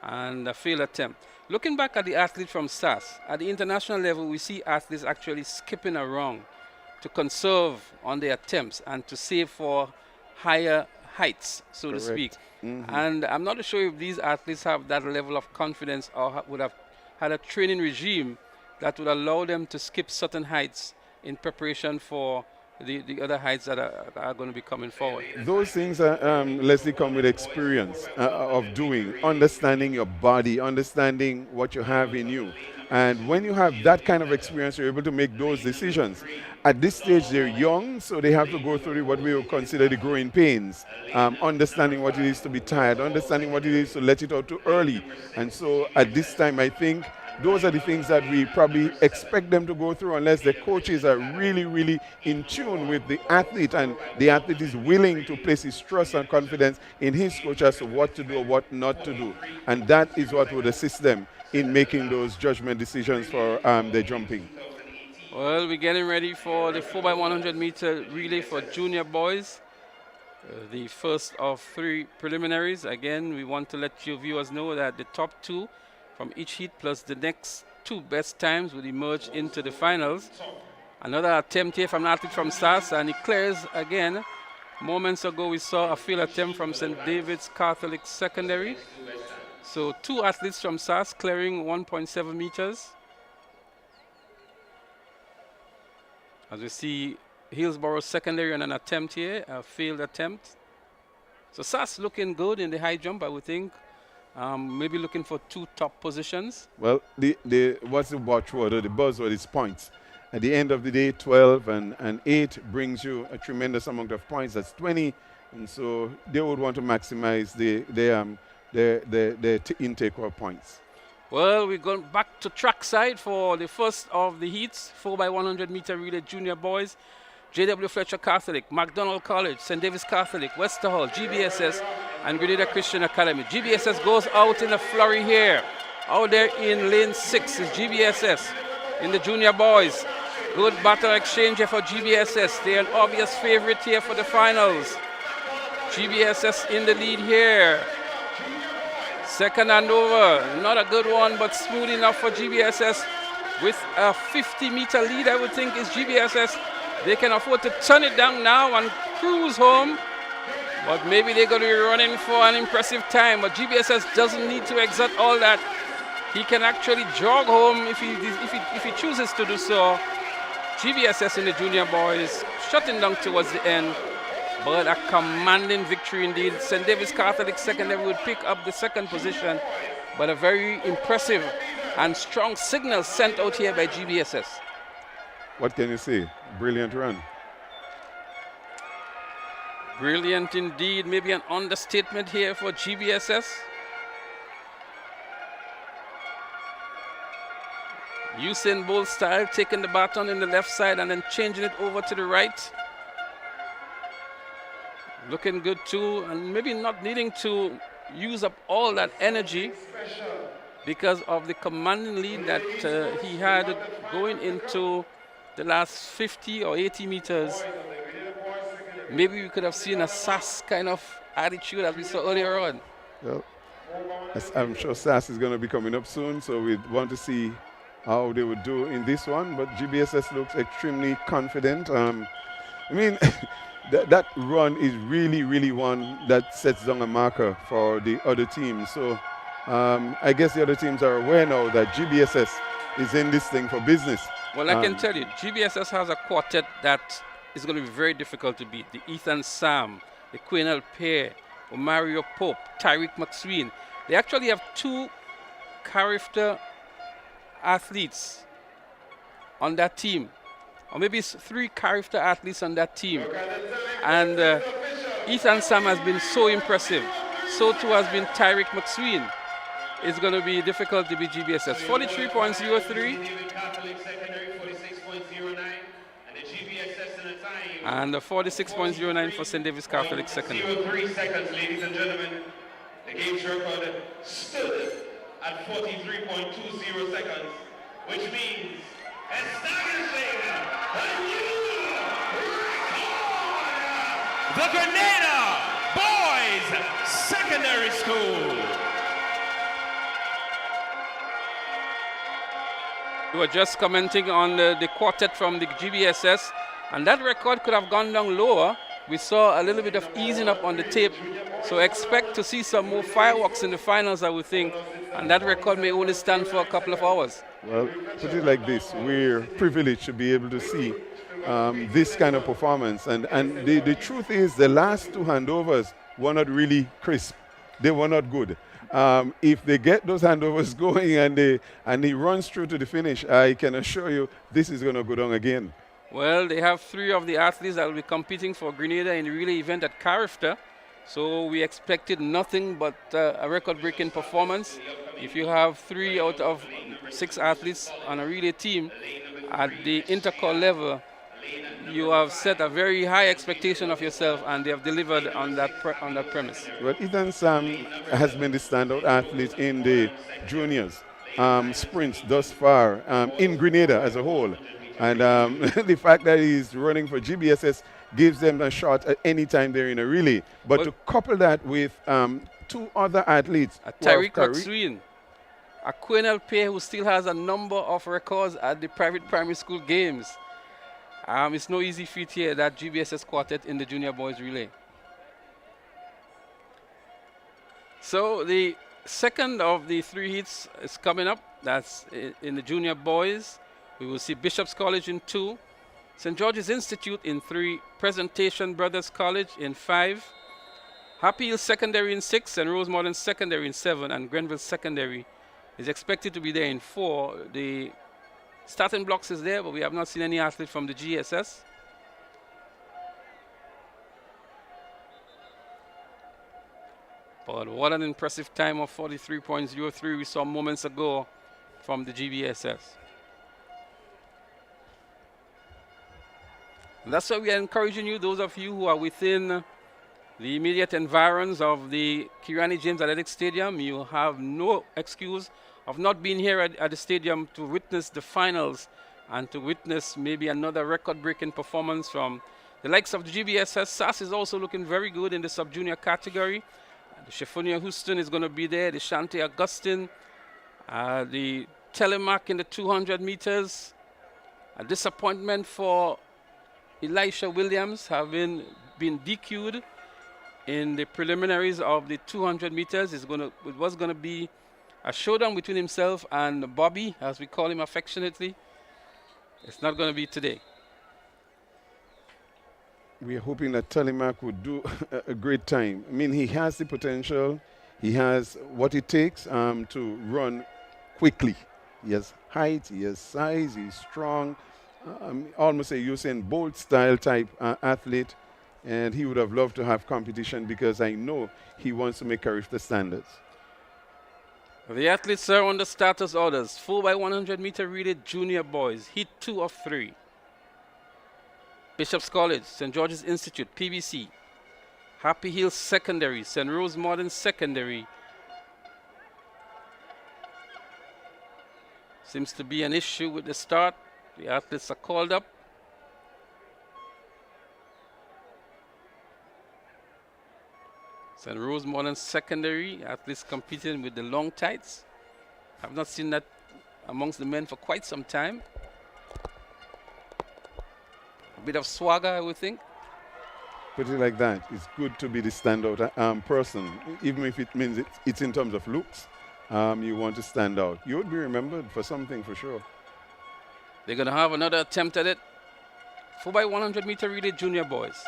and a failed attempt. Looking back at the athlete from Sass, at the international level, we see athletes actually skipping around to conserve on their attempts and to save for higher heights, so to speak. And I'm not sure if these athletes have that level of confidence or would have had a training regime that would allow them to skip certain heights in preparation for the other heights that are going to be coming forward. Those things, Leslie, come with experience of doing, understanding your body, understanding what you have in you. And when you have that kind of experience, you're able to make those decisions. At this stage, they're young, so they have to go through what we would consider the growing pains, understanding what it is to be tired, understanding what it is to let it out too early. And so at this time, I think those are the things that we probably expect them to go through unless the coaches are really, really in tune with the athlete and the athlete is willing to place his trust and confidence in his coach as to what to do or what not to do. And that is what would assist them in making those judgment decisions for their jumping. Well, we're getting ready for the 4x100 meter relay for junior boys. The first of 3 preliminaries. Again, we want to let you viewers know that the top 2 from each heat plus the next 2 best times will emerge into the finals. Another attempt here from an athlete from SAS, and he clears again. Moments ago, we saw a field attempt from St. David's Catholic Secondary. So 2 athletes from SAS clearing 1.7 meters. As we see Hillsborough Secondary on an attempt here, a failed attempt. So SAS looking good in the high jump, I would think. Maybe looking for 2 top positions. Well, what's the watchword or the buzzword is points. At the end of the day, 12 and 8 brings you a tremendous amount of points. That's 20. And so they would want to maximize their intake of points. Well, we're going back to trackside for the first of the heats, 4x100 meter relay junior boys. J.W. Fletcher Catholic, McDonald College, St. David's Catholic, Wester Hall, GBSS, and Grenada Christian Academy. GBSS goes out in a flurry here. Out there in lane 6 is GBSS in the junior boys. Good battle exchange here for GBSS. They're an obvious favorite here for the finals. GBSS in the lead here. Second and over, not a good one, but smooth enough for GBSS. With a 50-meter lead, I would think, is GBSS. They can afford to turn it down now and cruise home. But maybe they're going to be running for an impressive time. But GBSS doesn't need to exert all that. He can actually jog home if he chooses to do so. GBSS in the junior boys, shutting down towards the end. But a commanding victory indeed. St. David's Catholic Secondary would pick up the 2nd position. But a very impressive and strong signal sent out here by GBSS. What can you say? Brilliant run. Brilliant indeed. Maybe an understatement here for GBSS. Usain Bolt style, taking the baton in the left side and then changing it over to the right. Looking good too, and maybe not needing to use up all that energy because of the commanding lead that he had going into the last 50 or 80 meters. Maybe we could have seen a SAS kind of attitude as we saw earlier on. Well, I'm sure SAS is going to be coming up soon, so we want to see how they would do in this one. But GBSS looks extremely confident. I mean, that run is really one that sets down a marker for the other teams. So I guess the other teams are aware now that GBSS is in this thing for business. Well, I can tell you, GBSS has a quartet that is going to be very difficult to beat. The Ethan Sam, the Quaynell Pair, Mario Pope, Tyreek McSween. They actually have 2 character athletes on that team. Or maybe it's 3 character athletes on that team. And Ethan Sam has been so impressive. So too has been Tyreek McSween. It's going to be difficult to beat GBSS. 43.03. And 46.09 for St. David's Catholic Secondary. 03 seconds, ladies and gentlemen. The game's record stood at 43.20 seconds, which means establishing a new record! The Grenada Boys Secondary School. We were just commenting on the quartet from the GBSS, and that record could have gone down lower. We saw a little bit of easing up on the tape, so expect to see some more fireworks in the finals, I would think, and that record may only stand for a couple of hours. Well, put it like this, we're privileged to be able to see this kind of performance, and the truth is the last 2 handovers were not really crisp. They were not good. If they get those handovers going and he runs through to the finish, I can assure you this is going to go down again. Well, they have 3 of the athletes that will be competing for Grenada in the relay event at Carifta. So we expected nothing but a record-breaking performance. If you have 3 out of 6 athletes on a relay team at the intercol level, you have set a very high expectation of yourself, and they have delivered on that premise. Well, Ethan Sam has been the standout athlete in the juniors sprints thus far in Grenada as a whole. And the fact that he's running for GBSS gives them a shot at any time they're in a relay. But to couple that with two other athletes. Tariq McSween, a Quenel player who still has a number of records at the private primary school games. It's no easy feat here, that GBSS quartet in the junior boys relay. So the second of the three heats is coming up. That's in the junior boys. We will see Bishop's College in 2, St. George's Institute in 3, Presentation Brothers College in 5, Happy Hill Secondary in 6, and Rose Modern Secondary in 7, and Grenville Secondary is expected to be there in 4. The starting blocks is there, but we have not seen any athlete from the GSS. But what an impressive time of 43.03 we saw moments ago from the GBSS. And that's why we are encouraging you, those of you who are within the immediate environs of the Kirani James Athletic Stadium, you have no excuse of not being here at the stadium to witness the finals and to witness maybe another record-breaking performance from the likes of the GBSS. SAS is also looking very good in the sub-junior category. The Chefonia Houston is going to be there, the Shante Augustine, the Telemark in the 200 meters. A disappointment for Elisha Williams, having been DQ'd in the preliminaries of the 200 meters. It was going to be a showdown between himself and Bobby, as we call him affectionately. It's not going to be today. We are hoping that Telemark would do a great time. I mean, he has the potential. He has what it takes to run quickly. He has height, he has size, he's strong. Almost a Usain Bolt style type athlete. And he would have loved to have competition because I know he wants to make Carifta standards. The athletes are on the status orders. 4x100 meter relay junior boys, heat 2 of 3. Bishop's College, St. George's Institute, PBC. Happy Hill Secondary, St. Rose Modern Secondary. Seems to be an issue with the start. The athletes are called up. St. Rose Modern Secondary, athletes competing with the long tights. I've not seen that amongst the men for quite some time. A bit of swagger, I would think. Put it like that. It's good to be the standout person, even if it means it's in terms of looks. You want to stand out. You would be remembered for something for sure. They're going to have another attempt at it. 4x100 meter relay junior boys.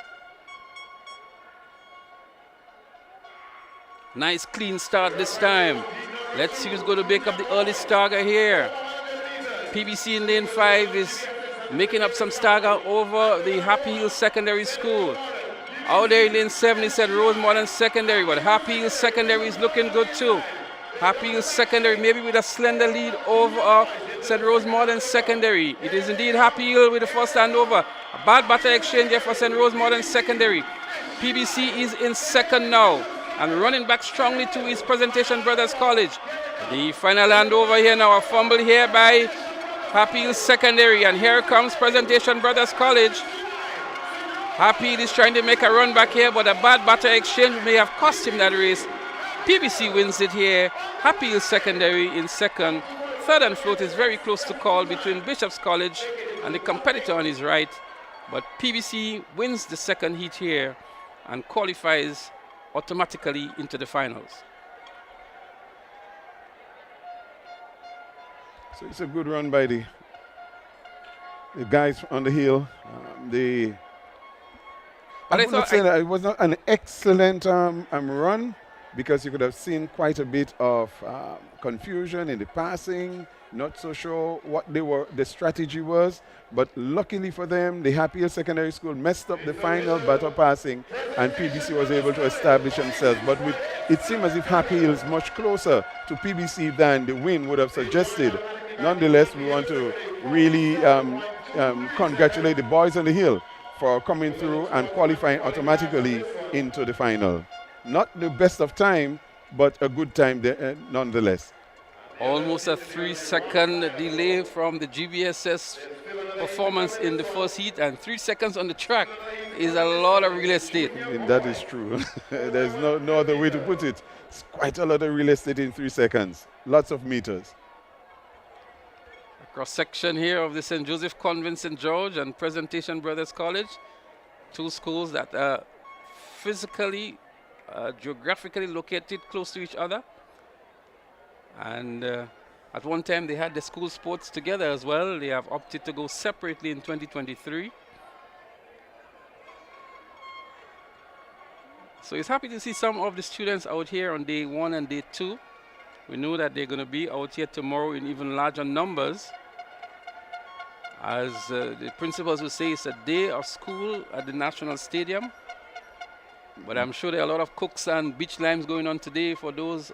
Nice clean start this time. Let's see who's going to make up the early stagger here. PBC in lane 5 is making up some stagger over the Happy Hill Secondary School. Out there in lane 7 is said Rose Modern Secondary, but Happy Hill Secondary is looking good too. Happy Hill Secondary maybe with a slender lead over St. Rose Modern Secondary. It is indeed Happy Hill with the first handover. A bad batter exchange here for St. Rose Modern Secondary. PBC is in second now and running back strongly to his Presentation Brothers College. The final handover here now, a fumble here by Happy Hill Secondary, and here comes Presentation Brothers College. Happy Hill is trying to make a run back here, but a bad batter exchange may have cost him that race. PBC wins it here. Happy Hill Secondary in second. Third and fourth is very close to call between Bishop's College and the competitor on his right. But PBC wins the second heat here and qualifies automatically into the finals. So it's a good run by the guys on the hill. I would not say that it was not an excellent run, because you could have seen quite a bit of confusion in the passing. Not so sure what the strategy was, but luckily for them, the Happy Hill Secondary School messed up the final batter passing, and PBC was able to establish themselves. But it seemed as if Happy Hill is much closer to PBC than the win would have suggested. Nonetheless, we want to really congratulate the boys on the hill for coming through and qualifying automatically into the final. Not the best of time, but a good time nonetheless. Almost a 3-second delay from the GBSS performance in the first heat, and 3 seconds on the track is a lot of real estate. And that is true. There's no other way to put it. It's quite a lot of real estate in 3 seconds. Lots of meters. A cross section here of the St. Joseph Convent St. George and Presentation Brothers College, two schools that are physically, geographically located close to each other. And at one time they had the school sports together as well. They have opted to go separately in 2023. So it's happy to see some of the students out here on day 1 and day 2. We know that they're going to be out here tomorrow in even larger numbers. As the principals will say, it's a day of school at the National Stadium. But I'm sure there are a lot of cooks and beach limes going on today for those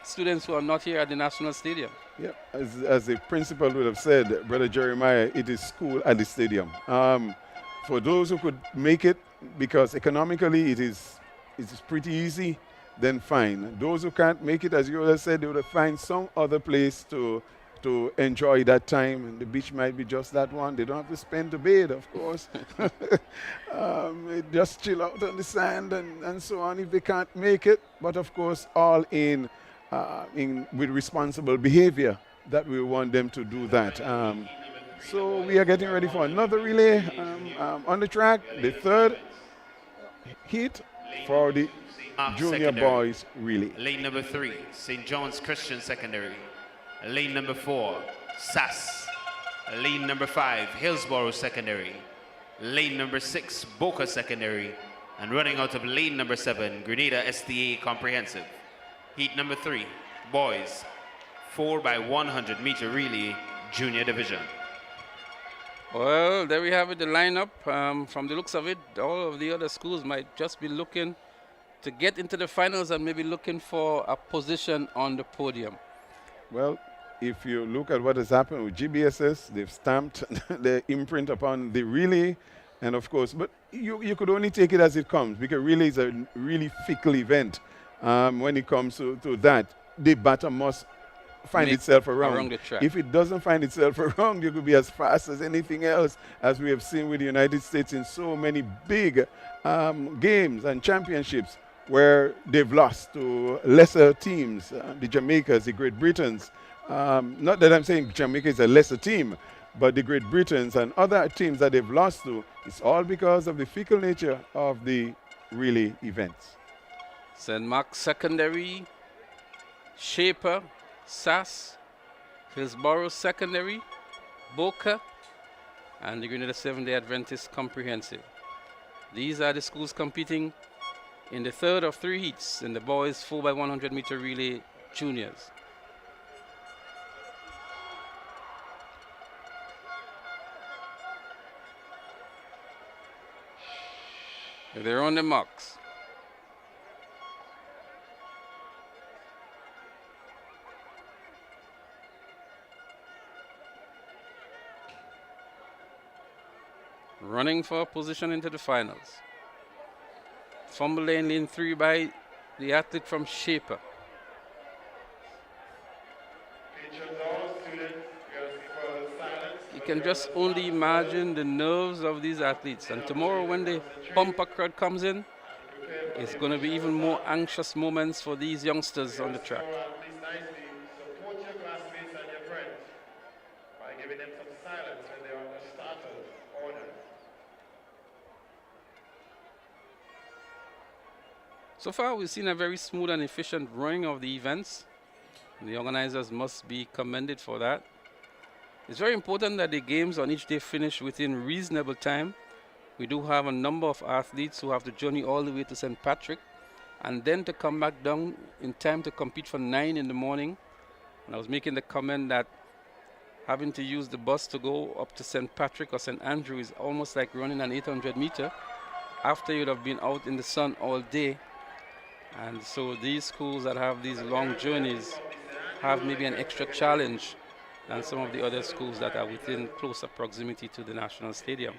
students who are not here at the National Stadium. Yeah, as the principal would have said, Brother Jeremiah, it is school at the stadium. For those who could make it, because economically it is pretty easy, then fine. Those who can't make it, as you would have said, they would have find some other place to enjoy that time, and the beach might be just that one. They don't have to spend the bathe, of course. Just chill out on the sand and so on if they can't make it. But of course, all with responsible behavior that we want them to do that. So we are getting ready for another relay on the track, the third heat for the junior Secondary. boys relay. Lane number 3, St. John's Christian Secondary. Lane number 4, SAS. Lane number 5, Hillsborough Secondary. Lane number 6, Boca Secondary. And running out of lane number 7, Grenada SDA Comprehensive. Heat number 3, boys, 4x100 meter relay, junior division. Well, there we have it, the lineup. From the looks of it, all of the other schools might just be looking to get into the finals and maybe looking for a position on the podium. Well, if you look at what has happened with GBSS, they've stamped their imprint upon the relay, and of course, but you could only take it as it comes, because relay is a really fickle event. When it comes to that, the batter must find itself around the track. If it doesn't find itself around, you could be as fast as anything else, as we have seen with the United States in so many big games and championships where they've lost to lesser teams, the Jamaicas, the Great Britons. Not that I'm saying Jamaica is a lesser team, but the Great Britons and other teams that they've lost to, it's all because of the fickle nature of the relay events. St. Mark's Secondary, Shaper, SAS, Hillsborough Secondary, Boca, and the Grenada Seventh-day Adventist Comprehensive. These are the schools competing in the third of 3 heats in the boys 4x100 meter relay juniors. They're on the marks. Running for position into the finals. Fumble in lane 3 by the athlete from Shaper. You can just only imagine the nerves of these athletes. And tomorrow when the bumper crowd comes in, it's going to be even more anxious moments for these youngsters on the track. Support your classmates and your friends by giving them some silence when they're on the starter's order. So far, we've seen a very smooth and efficient running of the events. The organizers must be commended for that. It's very important that the games on each day finish within reasonable time. We do have a number of athletes who have to journey all the way to St. Patrick and then to come back down in time to compete for 9 in the morning. And I was making the comment that having to use the bus to go up to St. Patrick or St. Andrew is almost like running an 800 meter after you'd have been out in the sun all day. And so these schools that have these long journeys have maybe an extra challenge than some of the other schools that are within closer proximity to the National Stadium.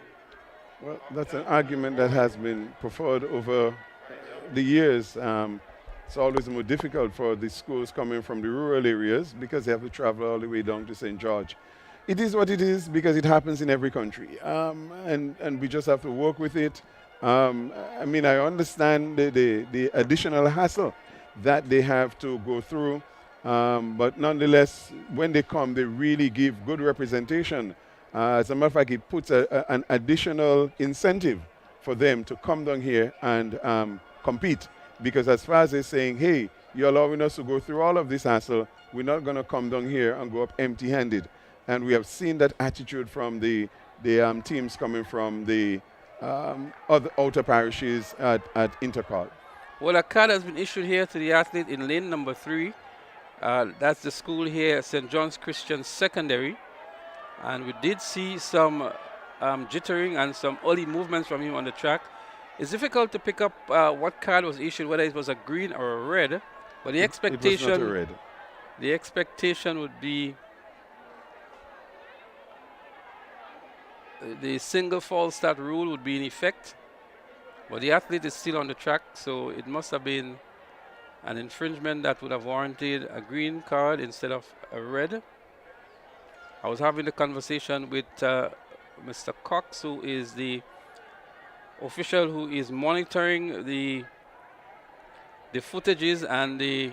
Well, that's an argument that has been preferred over the years. It's always more difficult for the schools coming from the rural areas because they have to travel all the way down to St. George. it is what it is because it happens in every country, and we just have to work with it. I mean, I understand the additional hassle that they have to go through, but nonetheless, when they come, they really give good representation. As a matter of fact, it puts an additional incentive for them to come down here and compete. Because as far as they're saying, hey, you're allowing us to go through all of this hassle, we're not going to come down here and go up empty-handed. And we have seen that attitude from the teams coming from the other outer parishes at Intercol. Well, a card has been issued here to the athlete in lane number 3. That's the school here, St. John's Christian Secondary. And we did see some jittering and some early movements from him on the track. It's difficult to pick up what card was issued, whether it was a green or a red. But the expectation, it was not a red. The expectation would be the single false start rule would be in effect. But the athlete is still on the track, so it must have been an infringement that would have warranted a green card instead of a red. I was having a conversation with Mr. Cox, who is the official who is monitoring the footages and the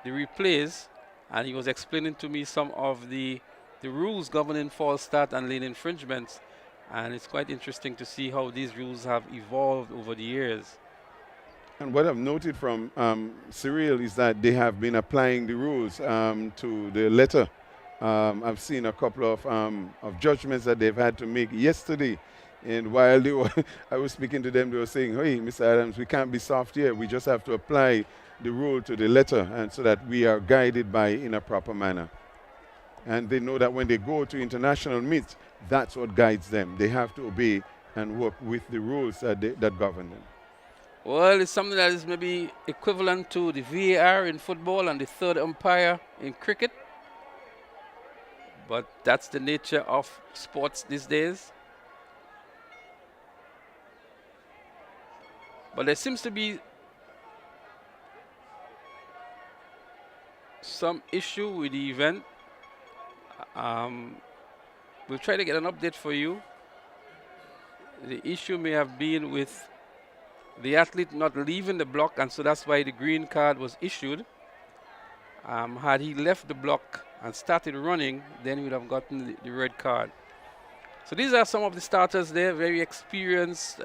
replays, and he was explaining to me some of the rules governing false start and lane infringements, and it's quite interesting to see how these rules have evolved over the years. And what I've noted from Cyril is that they have been applying the rules to the letter. I've seen a couple of judgments that they've had to make yesterday. And while they were I was speaking to them, they were saying, hey, Mr. Adams, we can't be soft here. We just have to apply the rule to the letter, and so that we are guided by in a proper manner. And they know that when they go to international meets, that's what guides them. They have to obey and work with the rules that govern them. Well, it's something that is maybe equivalent to the VAR in football and the third umpire in cricket. But that's the nature of sports these days. But there seems to be some issue with the event. We'll try to get an update for you. The issue may have been with the athlete not leaving the block, and so that's why the green card was issued. Had he left the block and started running, then he would have gotten the red card. So these are some of the starters there, very experienced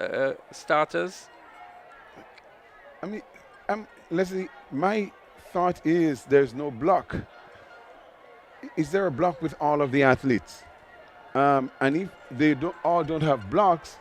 starters. I mean, Leslie, my thought is there's no block. Is there a block with all of the athletes? And if they all don't have blocks,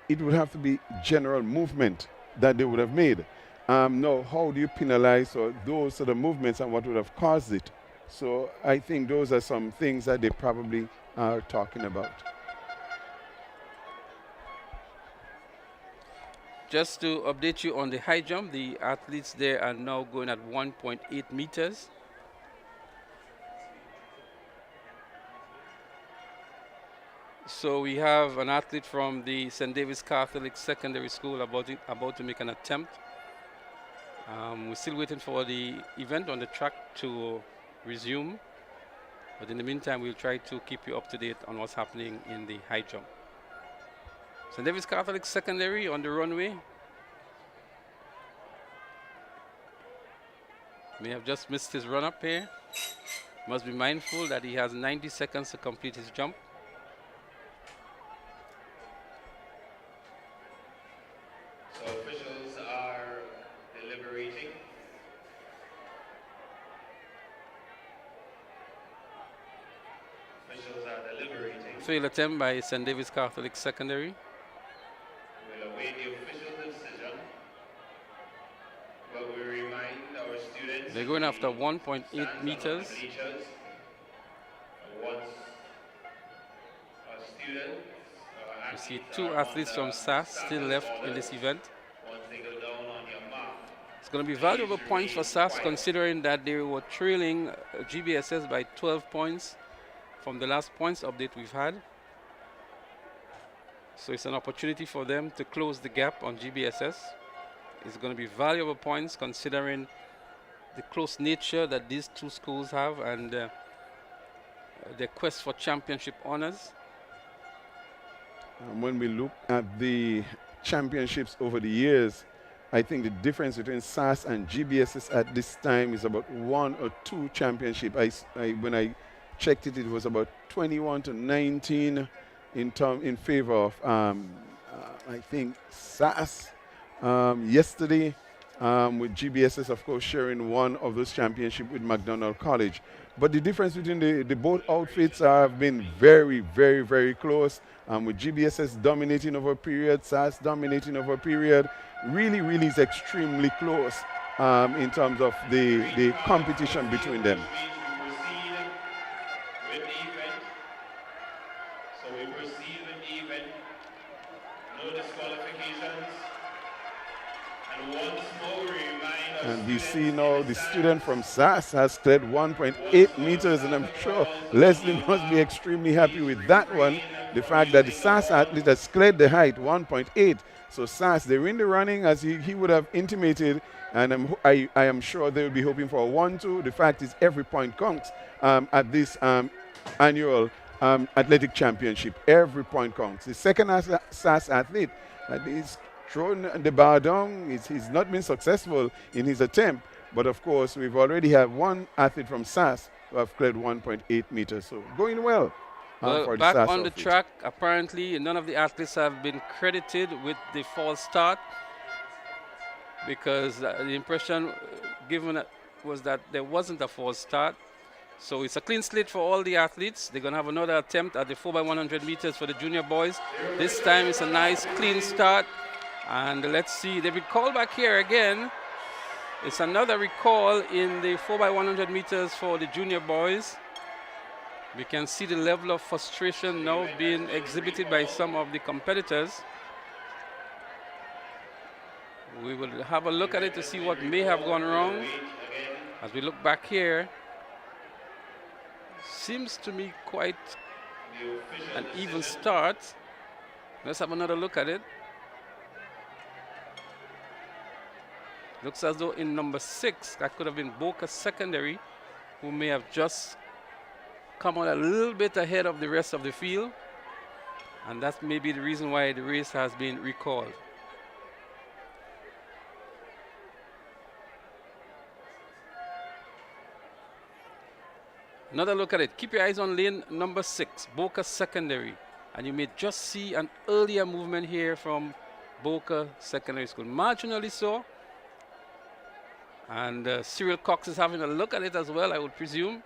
it would have to be general movement that they would have made. Now, how do you penalize those sort of movements and what would have caused it? So I think those are some things that they probably are talking about. Just to update you on the high jump, the athletes there are now going at 1.8 meters. So we have an athlete from the St. David's Catholic Secondary School about to make an attempt. We're still waiting for the event on the track to resume. But in the meantime, we'll try to keep you up to date on what's happening in the high jump. St. David's Catholic Secondary on the runway. May have just missed his run up here. Must be mindful that he has 90 seconds to complete his jump. So officials are deliberating. Officials are deliberating. Failed attempt by St. David's Catholic Secondary. We'll await the official decision. But we remind our students. They're going after 1.8 meters. Once a student. You see two athletes from SAS still left in this event. It's going to be valuable points for SAS, considering that they were trailing GBSS by 12 points from the last points update we've had. So it's an opportunity for them to close the gap on GBSS. It's going to be valuable points, considering the close nature that these two schools have and their quest for championship honors. When we look at the championships over the years, I think the difference between SAS and GBSS at this time is about 1 or 2 championships. When I checked it, it was about 21 to 19 in favor of, I think, SAS yesterday, with GBSS, of course, sharing one of those championships with McDonald College. But the difference between the both outfits have been very, very, very close, with GBSS dominating over a period, SAS dominating over a period. Really, really is extremely close in terms of the competition between them. And we see now the student from SAS has cleared 1.8 meters, and I'm sure Leslie must be extremely happy with that one. The fact that the SAS athlete has cleared the height, 1.8. So SAS, they're in the running as he would have intimated, and I am sure they will be hoping for a 1-2. The fact is every point counts at this annual athletic championship. Every point counts. The second SAS athlete is thrown the bar down. He's not been successful in his attempt, but of course we've already had one athlete from SAS who have cleared 1.8 meters, so going well. Well, back on the track, apparently none of the athletes have been credited with the false start, because the impression given was that there wasn't a false start. So it's a clean slate for all the athletes. They're going to have another attempt at the 4x100 meters for the junior boys. This time it's a nice clean start. And let's see, they've been called back here again. It's another recall in the 4x100 meters for the junior boys. We can see the level of frustration now being exhibited by some of the competitors. We will have a look at it to see what may have gone wrong. As we look back here, seems to me quite an even start. Let's have another look at it. Looks as though in number 6, that could have been Boca Secondary, who may have just come on a little bit ahead of the rest of the field. And that may be the reason why the race has been recalled. Another look at it. Keep your eyes on lane number 6, Boca Secondary. And you may just see an earlier movement here from Boca Secondary School. Marginally so. And Cyril Cox is having a look at it as well, I would presume.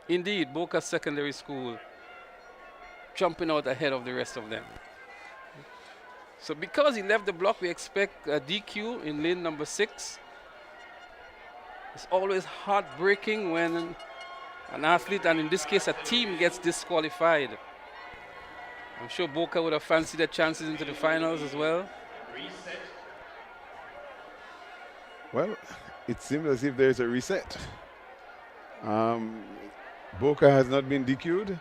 Indeed, Boca Secondary School jumping out ahead of the rest of them. So because he left the block, we expect a DQ in lane number 6. It's always heartbreaking when an athlete, and in this case a team, gets disqualified. I'm sure Boca would have fancied their chances into the finals as well. Well, it seems as if there's a reset. Boca has not been DQ'd.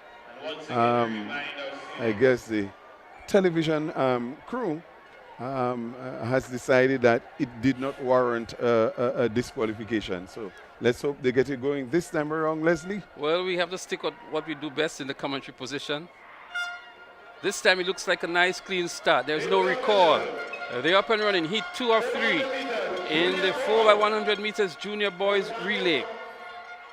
I guess the television crew has decided that it did not warrant a disqualification. So let's hope they get it going this time around, Leslie. Well, we have to stick with what we do best in the commentary position. This time it looks like a nice clean start. There's no recall. They're up and running, heat 2 of 3 in the 4x100 meters junior boys relay.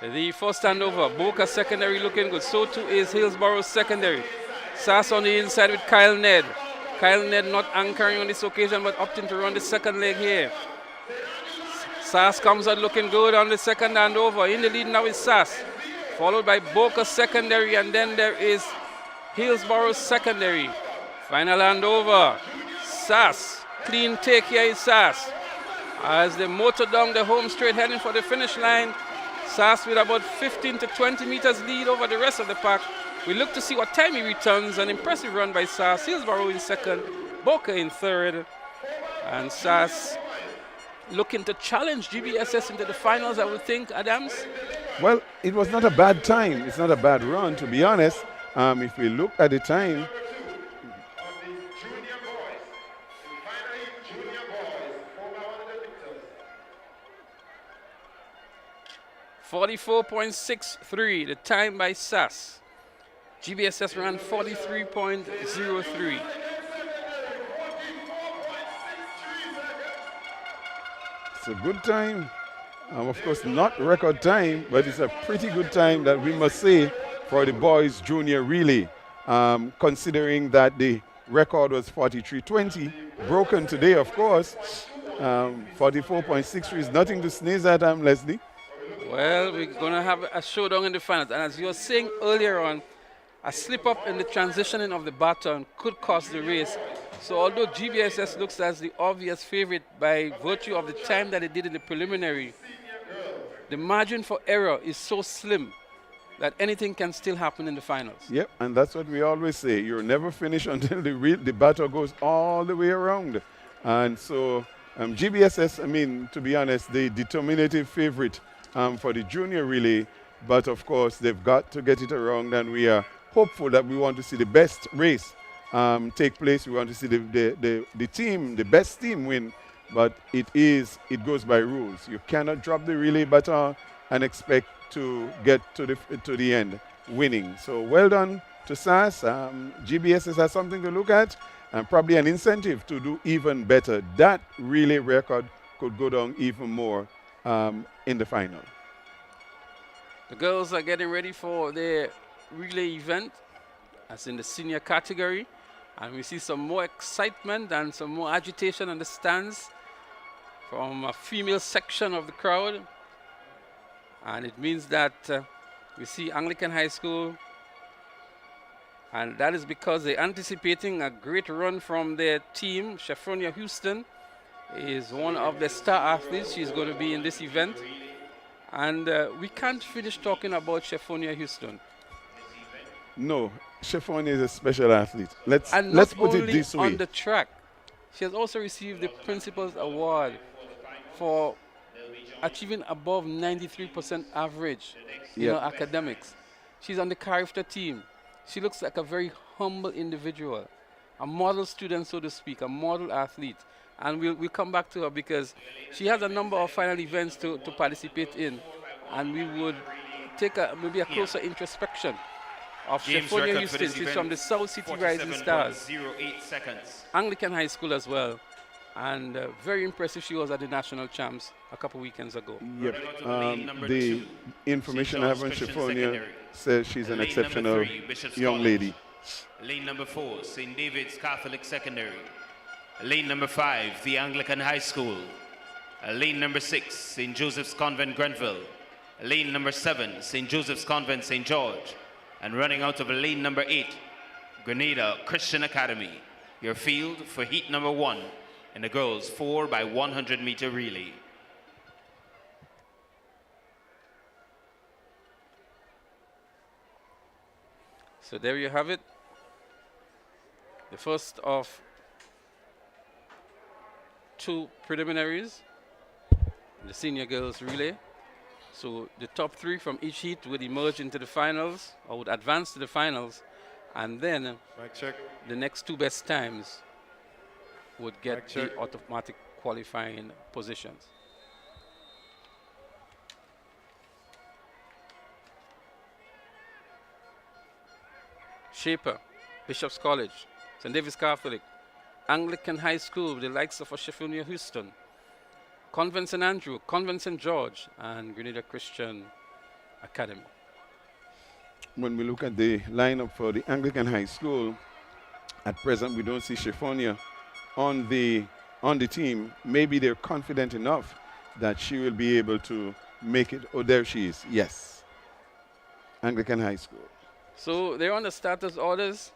The first standover, Boca Secondary looking good. So too is Hillsborough Secondary. SAS on the inside with Kyle Ned. Kyle Ned not anchoring on this occasion, but opting to run the second leg here. SAS comes out looking good on the second handover. In the lead now is SAS, followed by Boca Secondary, and then there is Hillsborough Secondary. Final handover. SAS, clean take here is SAS. As they motor down the home straight heading for the finish line. SAS with about 15 to 20 meters lead over the rest of the pack. We look to see what time he returns. An impressive run by SAS. Hillsborough in second, Boca in third. And SAS looking to challenge GBSS into the finals, I would think, Adams? Well, it was not a bad time. It's not a bad run, to be honest. If we look at the time, 44.63, the time by SAS. GBSS ran 43.03. It's a good time. Of course, not record time, but it's a pretty good time that we must say for the boys junior relay, considering that the record was 43.20, broken today, of course. 44.63 is nothing to sneeze at, Leslie. Well, we're going to have a showdown in the finals. And as you were saying earlier on, a slip up in the transitioning of the baton could cost the race. So although GBSS looks as the obvious favorite by virtue of the time that it did in the preliminary, the margin for error is so slim that anything can still happen in the finals. Yep, and that's what we always say. You're never finished until the battle goes all the way around. And so GBSS, I mean, to be honest, the determinative favorite for the junior relay, but of course they've got to get it around, and we are hopeful that we want to see the best race take place. We want to see the team, the best team win, but it goes by rules. You cannot drop the relay baton and expect to get to the end winning. So well done to SAS. GBSS has something to look at and probably an incentive to do even better. That relay record could go down even more in the final. The girls are getting ready for their relay event, as in the senior category, and we see some more excitement and some more agitation in the stands from a female section of the crowd. And it means that we see Anglican High School, and that is because they're anticipating a great run from their team. Shafronia Houston is one of the star athletes. She's going to be in this event. And we can't finish talking about Shafronia Houston. No, Shafronia is a special athlete. Let's put it this way. On the track, she has also received the Principal's Award for achieving above 93% average in her academics. She's on the character team. She looks like a very humble individual, a model student, so to speak, a model athlete. And we'll come back to her because she has a number of final events to participate in. And we would take maybe a closer introspection of Shafronia Houston. She's from the South City Rising Stars. 08 seconds. Anglican High School as well. And very impressive she was at the national champs a couple weekends ago. Yep. The information I have on Shafronia says she's an exceptional young lady. Lane number 4, St. David's Catholic Secondary. Lane number 5, the Anglican High School. Lane number 6, St. Joseph's Convent, Grenville. Lane number 7, St. Joseph's Convent, St. George. And running out of lane number 8, Grenada Christian Academy. Your field for heat number 1 in the girls' 4x100 meter relay. So there you have it. The first of 2 preliminaries in the senior girls relay. So the top 3 from each heat would emerge into the finals, or would advance to the finals, and then the next 2 best times would get the automatic qualifying positions. Shaper, Bishop's College, St. David's Catholic, Anglican High School with the likes of Shafronia Houston, Convent St. Andrew, Convent St. George, and Grenada Christian Academy. When we look at the lineup for the Anglican High School, at present we don't see Shafronia on the team. Maybe they're confident enough that she will be able to make it. Oh, there she is. Yes. Anglican High School. So they're on the starters orders.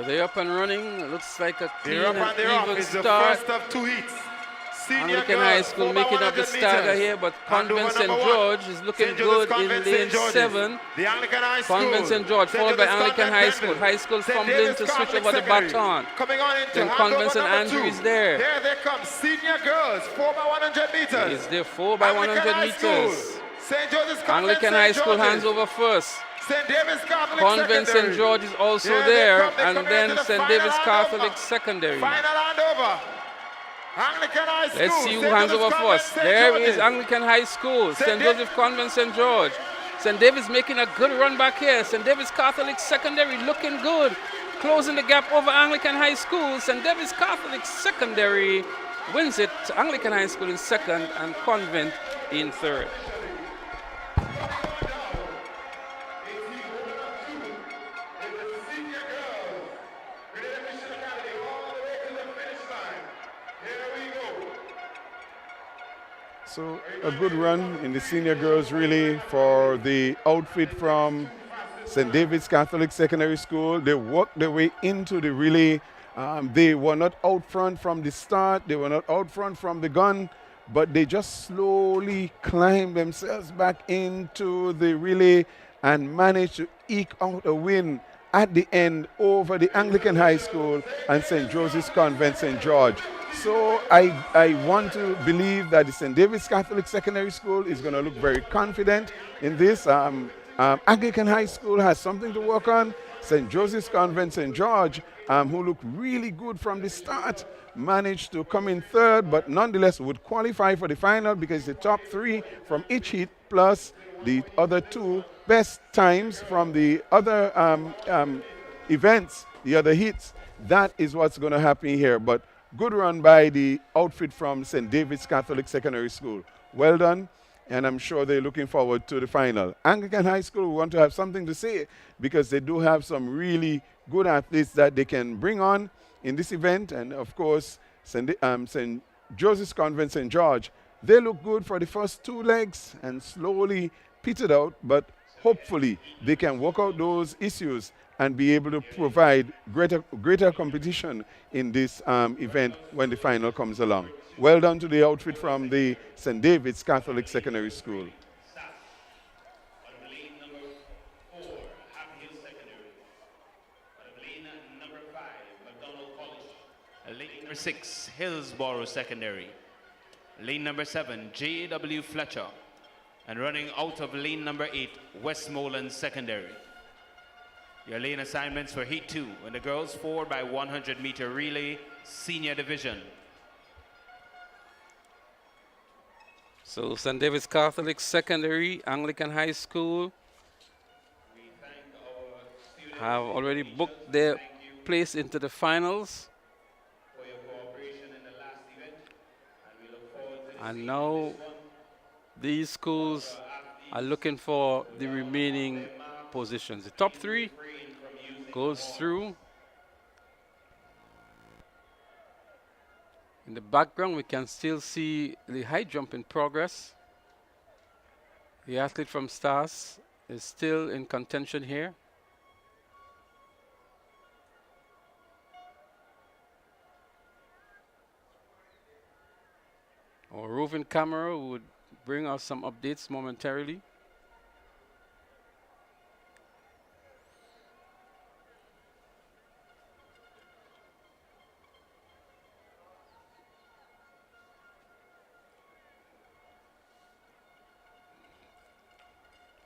They're up and running. It looks like a clean and even start. It's the first of 2 heats. Anglican High School making up the starter here, but Convent St. George is looking good in lane 7. Convent St. George followed by Anglican High School. High School fumbling to switch over the baton. Then Convent St. Andrew is there. Here they come, senior girls, 4x100 meters. Is there 4x100 meters? Anglican High School hands over first. Convent St. George is also there, and then St. David's Catholic Secondary. Final handover. Anglican High School. Let's see who St. hands Joseph's over Convent, first. St. There George's. is Anglican High School, St. St. Joseph Convent, St. George. St. David's making a good run back here. St. David's Catholic Secondary looking good. Closing the gap over Anglican High School. St. David's Catholic Secondary wins it. Anglican High School in second and Convent in third. So a good run in the senior girls really for the outfit from St. David's Catholic Secondary School. They worked their way into the relay. They were not out front from the start. They were not out front from the gun, but they just slowly climbed themselves back into the relay and managed to eke out a win at the end over the Anglican High School and St. Joseph's Convent, St. George. So I want to believe that the St. David's Catholic Secondary School is going to look very confident in this. Anglican High School has something to work on. St. Joseph's Convent, St. George, who looked really good from the start, managed to come in third, but nonetheless would qualify for the final because the top three from each heat plus the other two best times from the other events, the other heats. That is what's going to happen here. But good run by the outfit from St. David's Catholic Secondary School. Well done, and I'm sure they're looking forward to the final. Anglican High School, we want to have something to say because they do have some really good athletes that they can bring on in this event. And of course, St. Joseph's Convent, St. George, they look good for the first two legs and slowly petered out, but hopefully they can work out those issues and be able to provide greater competition in this event when the final comes along. Well done to the outfit from the St. David's Catholic Secondary School. Lane number 6, Hillsborough Secondary. Lane number 7, J.W. Fletcher. And running out of lane number 8, Westmoreland Secondary. Your lane assignments for Heat 2 and the girls 4 by 100 meter relay senior division. So St. David's Catholic Secondary, Anglican High School have already booked their place into the finals. And now these schools are looking for the remaining positions. The top three goes through. In the background, we can still see the high jump in progress. The athlete from Stars is still in contention here. Our roving camera would bring us some updates momentarily.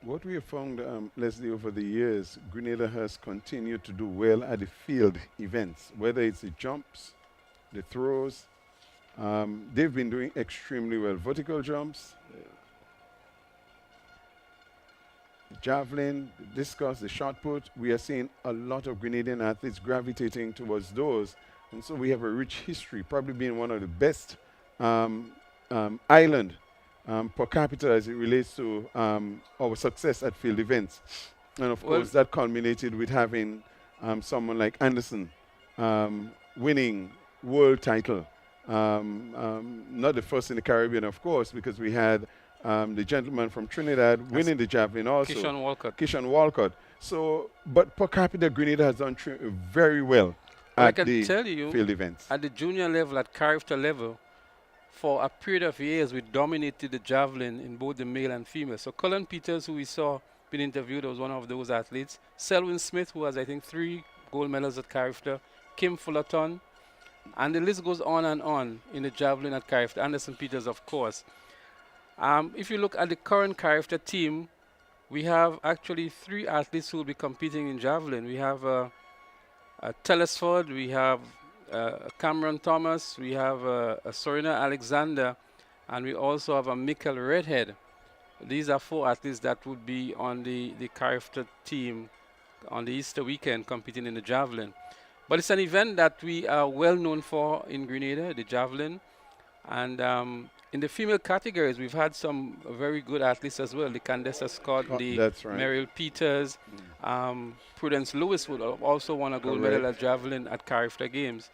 What we have found, Leslie, over the years, Grenada has continued to do well at the field events, whether it's the jumps, the throws. They've been doing extremely well. Vertical jumps, the javelin, the discus, the shot put. We are seeing a lot of Grenadian athletes gravitating towards those. And so we have a rich history, probably being one of the best island per capita as it relates to our success at field events. And of course, that culminated with having someone like Anderson winning world title. Not the first in the Caribbean, of course, because we had the gentleman from Trinidad winning the javelin also. Kishan Walcott. So, but per capita, Grenada has done very well at the field events. At the junior level, at character level, for a period of years, we dominated the javelin in both the male and female. So Cullen Peters, who we saw being interviewed, was one of those athletes. Selwyn Smith, who has, I think, 3 gold medals at character. Kim Fullerton. And the list goes on and on in the javelin at character. Anderson Peters, of course. If you look at the current character team, we have actually 3 athletes who will be competing in javelin. We have Telesford, we have Cameron Thomas, we have a Sorina Alexander, and we also have a Mikkel Redhead. These are 4 athletes that would be on the Carifta team on the Easter weekend competing in the javelin. But it's an event that we are well known for in Grenada, the javelin. And in the female categories, we've had some very good athletes as well. The Candessa Scott, the That's right. Meryl Peters, Prudence Lewis would also won a gold medal at javelin at Carifta Games.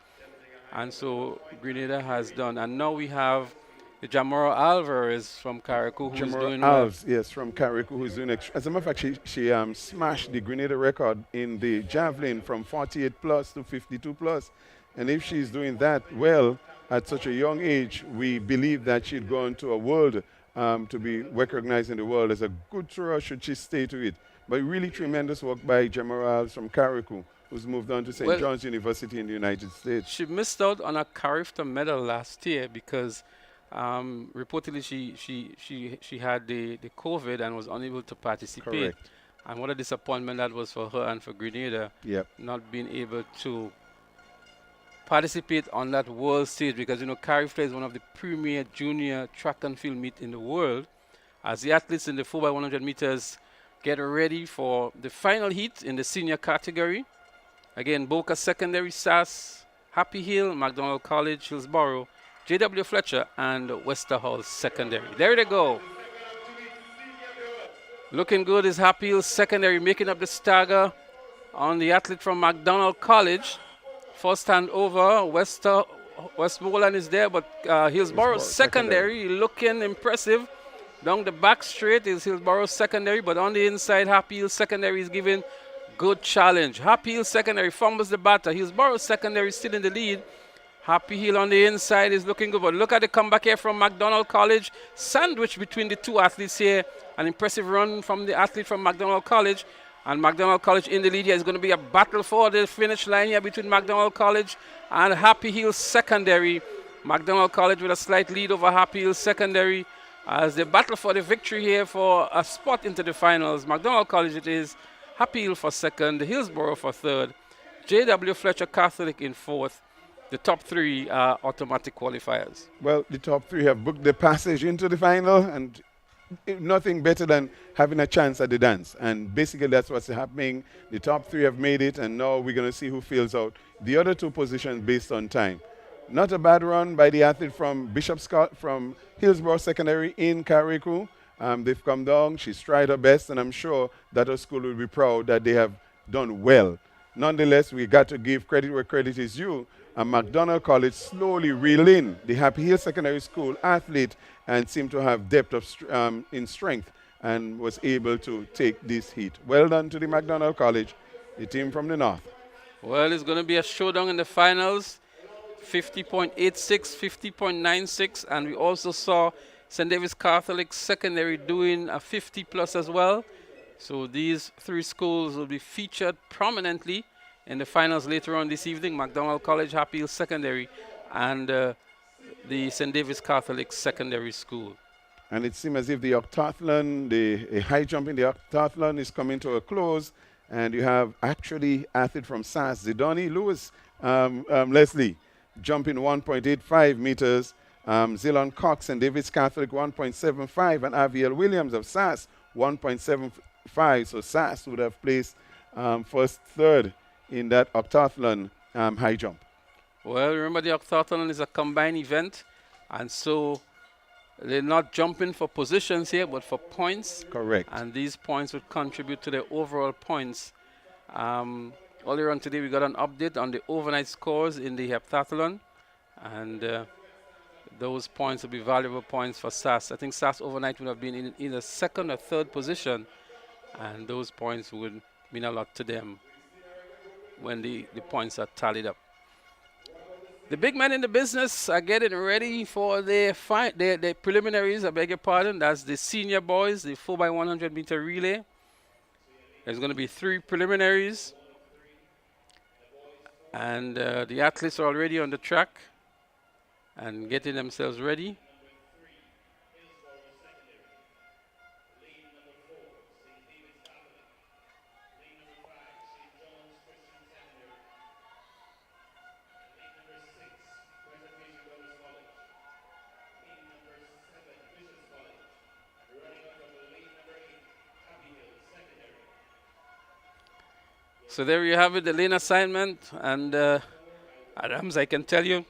And so Grenada has done. And now we have the Jamora Alvarez from Carriacou who's doing well. Yes, from Carriacou, who's doing as a matter of fact, she smashed the Grenada record in the javelin from 48 plus to 52 plus. And if she's doing that well at such a young age, we believe that she'd go into a world to be recognized in the world as a good thrower should she stay to it. But really tremendous work by Jamora from Carriacou, who's moved on to St. John's University in the United States. She missed out on a Carifta medal last year because reportedly she had the COVID and was unable to participate. Correct. And what a disappointment that was for her and for Grenada, not being able to participate on that world stage, because Carifta is one of the premier junior track and field meet in the world. As the athletes in the 4x100 meters get ready for the final heat in the senior category. Again, Boca Secondary, SAS, Happy Hill, McDonald College, Hillsborough, J.W. Fletcher, and Westerhall Secondary. There they go. Looking good is Happy Hill Secondary, making up the stagger on the athlete from McDonald College. First hand over, Westmoreland is there, but Hillsborough Secondary looking impressive. Down the back straight is Hillsborough Secondary, but on the inside, Happy Hill Secondary is giving good challenge. Happy Hill Secondary fumbles the batter. Hillsborough Secondary still in the lead. Happy Hill on the inside is looking good, but look at the comeback here from McDonald College. Sandwich between the 2 athletes here. An impressive run from the athlete from McDonald College. And McDonald College in the lead here. Is going to be a battle for the finish line here between McDonald College and Happy Hill Secondary. McDonald College with a slight lead over Happy Hill Secondary as they battle for the victory here for a spot into the finals. McDonald College it is, Happy Hill for second, Hillsborough for third, J.W. Fletcher Catholic in fourth. The top 3 are automatic qualifiers. Well, the top 3 have booked the passage into the final, and nothing better than having a chance at the dance. And basically that's what's happening. The top 3 have made it, and now we're going to see who fills out the other 2 positions based on time. Not a bad run by the athlete from Bishop Scott from Hillsborough Secondary in Carriacou. They've come down. She's tried her best, and I'm sure that her school will be proud that they have done well. Nonetheless, we got to give credit where credit is due. And McDonald College slowly reeled in the Happy Hill Secondary School athlete and seemed to have depth of in strength and was able to take this heat. Well done to the McDonald College, the team from the north. Well, it's going to be a showdown in the finals. 50.86, 50.96, and we also saw St. David's Catholic Secondary doing a 50 plus as well. So these 3 schools will be featured prominently in the finals later on this evening. McDonald College, Happy Hill Secondary, and the St. David's Catholic Secondary School. And it seems as if the octathlon, the high jump in the octathlon is coming to a close. And you have actually athlete from SAS, Zidoni Lewis, Leslie, jumping 1.85 meters. Zilon Cox, St. David's Catholic, 1.75. And Aviel Williams of SAS, 1.75. So SAS would have placed first, third in that octathlon high jump. Well, remember the octathlon is a combined event, and so they're not jumping for positions here, but for points. Correct. And these points would contribute to the overall points. Earlier on today, we got an update on the overnight scores in the heptathlon, and those points will be valuable points for SAS. I think SAS overnight would have been in either second or third position, and those points would mean a lot to them when the points are tallied up. The big men in the business are getting ready for their preliminaries, I beg your pardon. That's the senior boys, the 4x100 meter relay. There's going to be 3 preliminaries. And the athletes are already on the track and getting themselves ready. So there you have it, the lane assignment. And Adams, I can tell you,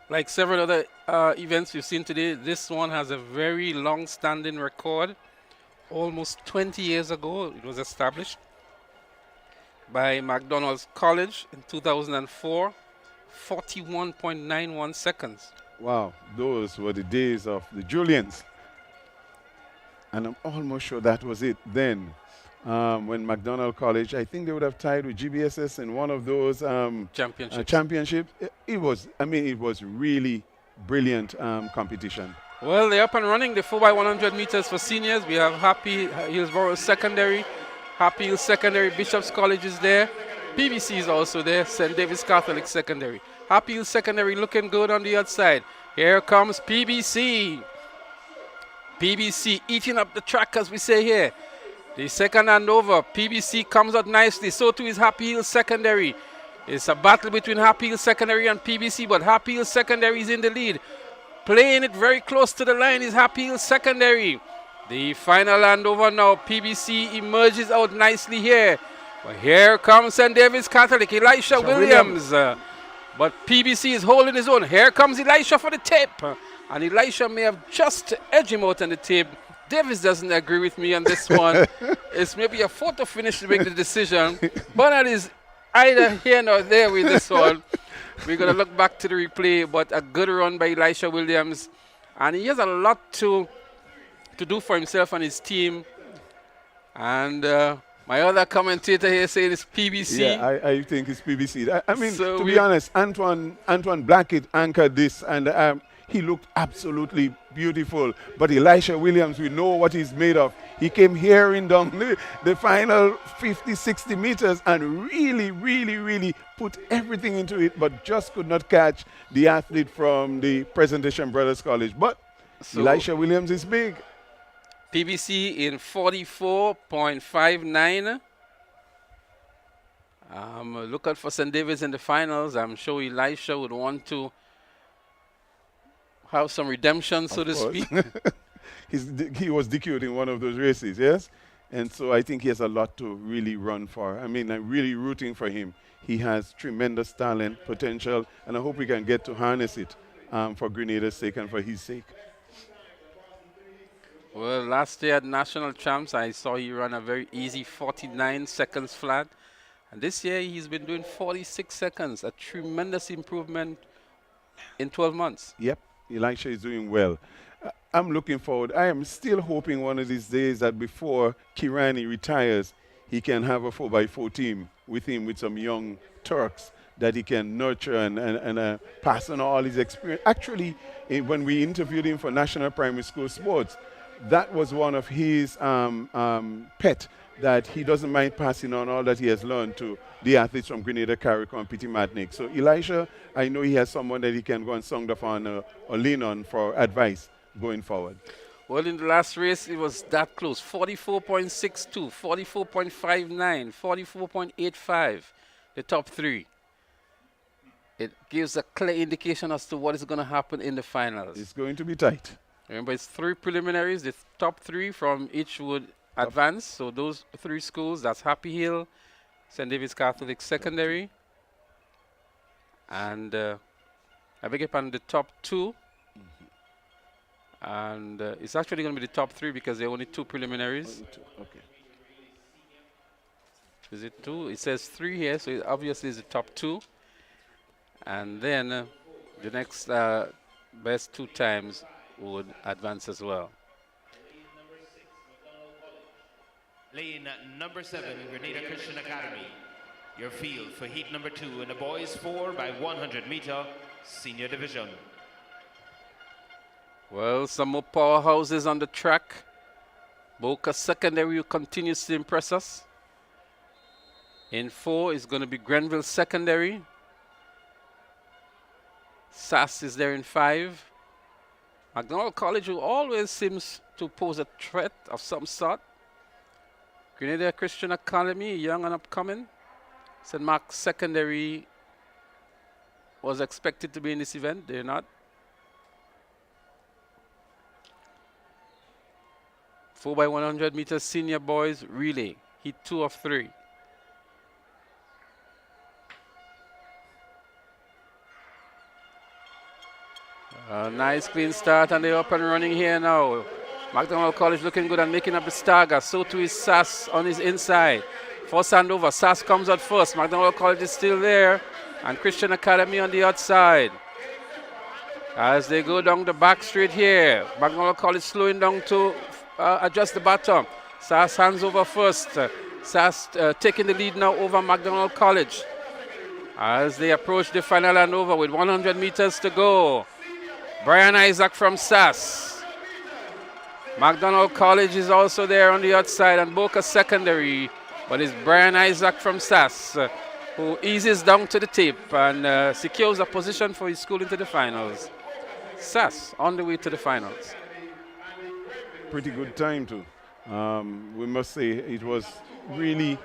like several other events we've seen today, this one has a very long-standing record. Almost 20 years ago, it was established by McDonald's College in 2004, 41.91 seconds. Wow, those were the days of the Julians. And I'm almost sure that was it then. When McDonald College, I think they would have tied with GBSS in one of those championships. It was really brilliant competition. Well, they're up and running the 4x100 meters for seniors. We have Happy Hillsborough Secondary, Happy Hills Secondary, Bishop's College is there. PBC is also there, St. David's Catholic Secondary. Happy Hills Secondary looking good on the outside. Here comes PBC. PBC eating up the track, as we say here. The second hand over, PBC comes out nicely. So too is Happy Hills Secondary. It's a battle between Happy Hills Secondary and PBC, but Happy Hills Secondary is in the lead. Playing it very close to the line is Happy Hills Secondary. The final handover now, PBC emerges out nicely here. But here comes St. David's Catholic, Elisha Williams. But PBC is holding his own. Here comes Elisha for the tape. And Elisha may have just edged him out on the tape. Davis doesn't agree with me on this one. It's maybe a photo finish to make the decision. Bernard is either here nor there with this one. We're going to look back to the replay, but a good run by Elisha Williams. And he has a lot to do for himself and his team. And my other commentator here saying it's PBC. Yeah, I think it's PBC. I mean, so to be honest, Antoine Blackett anchored this, and he looked absolutely beautiful. But Elisha Williams, we know what he's made of. He came hearing down the final 50, 60 meters and really put everything into it, but just could not catch the athlete from the Presentation Brothers College. But so Elisha Williams is big. PBC in 44.59. Look out for St. David's in the finals. I'm sure Elisha would want to have some redemption, so to speak. He was DQ'd in one of those races, yes? And so I think he has a lot to really run for. I mean, I'm really rooting for him. He has tremendous talent, potential, and I hope we can get to harness it for Grenada's sake and for his sake. Well, last year at National Champs, I saw he run a very easy 49 seconds flat. And this year, he's been doing 46 seconds, a tremendous improvement in 12 months. Yep, Elisha is doing well. I'm looking forward. I am still hoping one of these days that before Kirani retires, he can have a 4x4 team with him with some young Turks that he can nurture and pass on all his experience. Actually, when we interviewed him for National Primary School Sports, that was one of his pet, that he doesn't mind passing on all that he has learned to the athletes from Grenada, Carriacou, and Petit Matnik. So Elisha, I know he has someone that he can go and song off on or lean on for advice going forward. Well, in the last race, it was that close. 44.62, 44.59, 44.85, the top three. It gives a clear indication as to what is going to happen in the finals. It's going to be tight. Remember, it's 3 preliminaries. The top 3 from each would advance. So those 3 schools, that's Happy Hill, St. David's Catholic Secondary, and I beg your pardon, the top 2. And it's actually going to be the top 3 because there are only 2 preliminaries. Okay. Is it 2? It says 3 here, so it obviously is the top 2. And then the next best 2 times would advance as well. Lane number 7, Grenada Christian Academy. Your field for heat number 2 in the boys 4x100 meter senior division. Well, some more powerhouses on the track. Boca Secondary continues to impress us. In 4 is going to be Grenville Secondary. SAS is there in 5. McDonald College, who always seems to pose a threat of some sort. Grenada Christian Academy, young and upcoming. St. Mark's Secondary was expected to be in this event. They're not. 4x100 meters senior boys relay. Heat 2 of 3. A nice clean start, and they're up and running here now. McDonald College looking good and making up the stagger. So too is Sass on his inside. First hand over. Sass comes out first. McDonald College is still there. And Christian Academy on the outside. As they go down the back straight here. McDonald College slowing down to adjust the bottom. Sass hands over first. Sass taking the lead now over McDonald College. As they approach the final handover with 100 meters to go. Brian Isaac from Sass. McDonald College is also there on the outside, and Boca Secondary, but it's Brian Isaac from Sass who eases down to the tip and secures a position for his school into the finals. Sass on the way to the finals. Pretty good time too. We must say it was really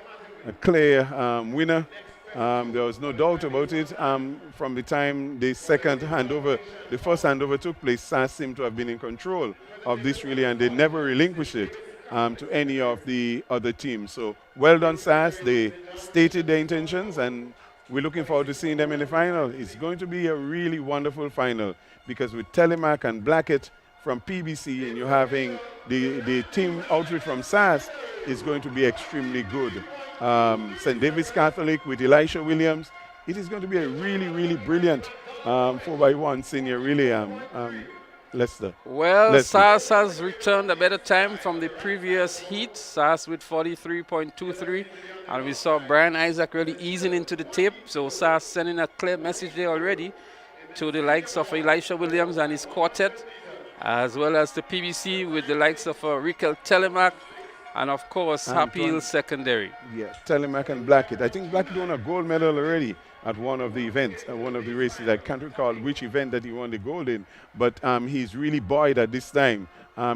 a clear winner. There was no doubt about it. From the time the first handover took place, Sass seemed to have been in control of this really, and they never relinquished it to any of the other teams. So well done, Sass. They stated their intentions, and we're looking forward to seeing them in the final. It's going to be a really wonderful final because with Telemac and Blackett from PBC, and you're having the team outfit from Sass, is going to be extremely good. St. David's Catholic with Elisha Williams. It is going to be a really, really brilliant 4x1 senior relay, Lester. Well, Leslie. Sass has returned a better time from the previous heat. Sass with 43.23. And we saw Brian Isaac really easing into the tape. So Sass sending a clear message there already to the likes of Elisha Williams and his quartet, as well as the PBC with the likes of Rikel Telemac, and of course, Happy Hill Secondary. Yes, Telemac and Blackett. I think Blackett won a gold medal already at one of the events, one of the races. I can't recall which event that he won the gold in, but he's really buoyed at this time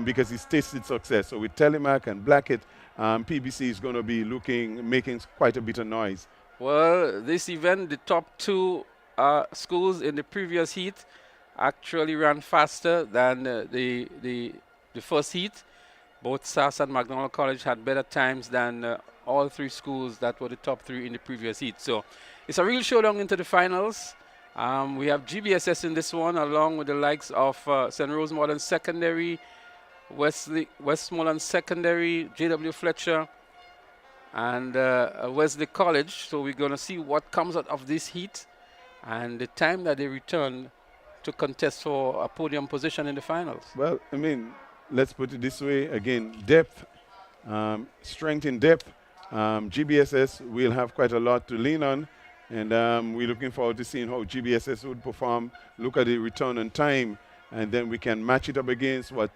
because he's tasted success. So with Telemac and Blackett, PBC is going to be making quite a bit of noise. Well, this event, the top two schools in the previous heat actually ran faster than the first heat. Both Sass and McDonald College had better times than all three schools that were the top three in the previous heat. So it's a real showdown into the finals. We have GBSS in this one, along with the likes of St. Rose Modern Secondary, Westmoreland Secondary, J.W. Fletcher, and Wesley College. So we're going to see what comes out of this heat and the time that they return to contest for a podium position in the finals. Well, I mean, let's put it this way. Again, depth, strength in depth. GBSS will have quite a lot to lean on, and we're looking forward to seeing how GBSS would perform. Look at the return on time, and then we can match it up against what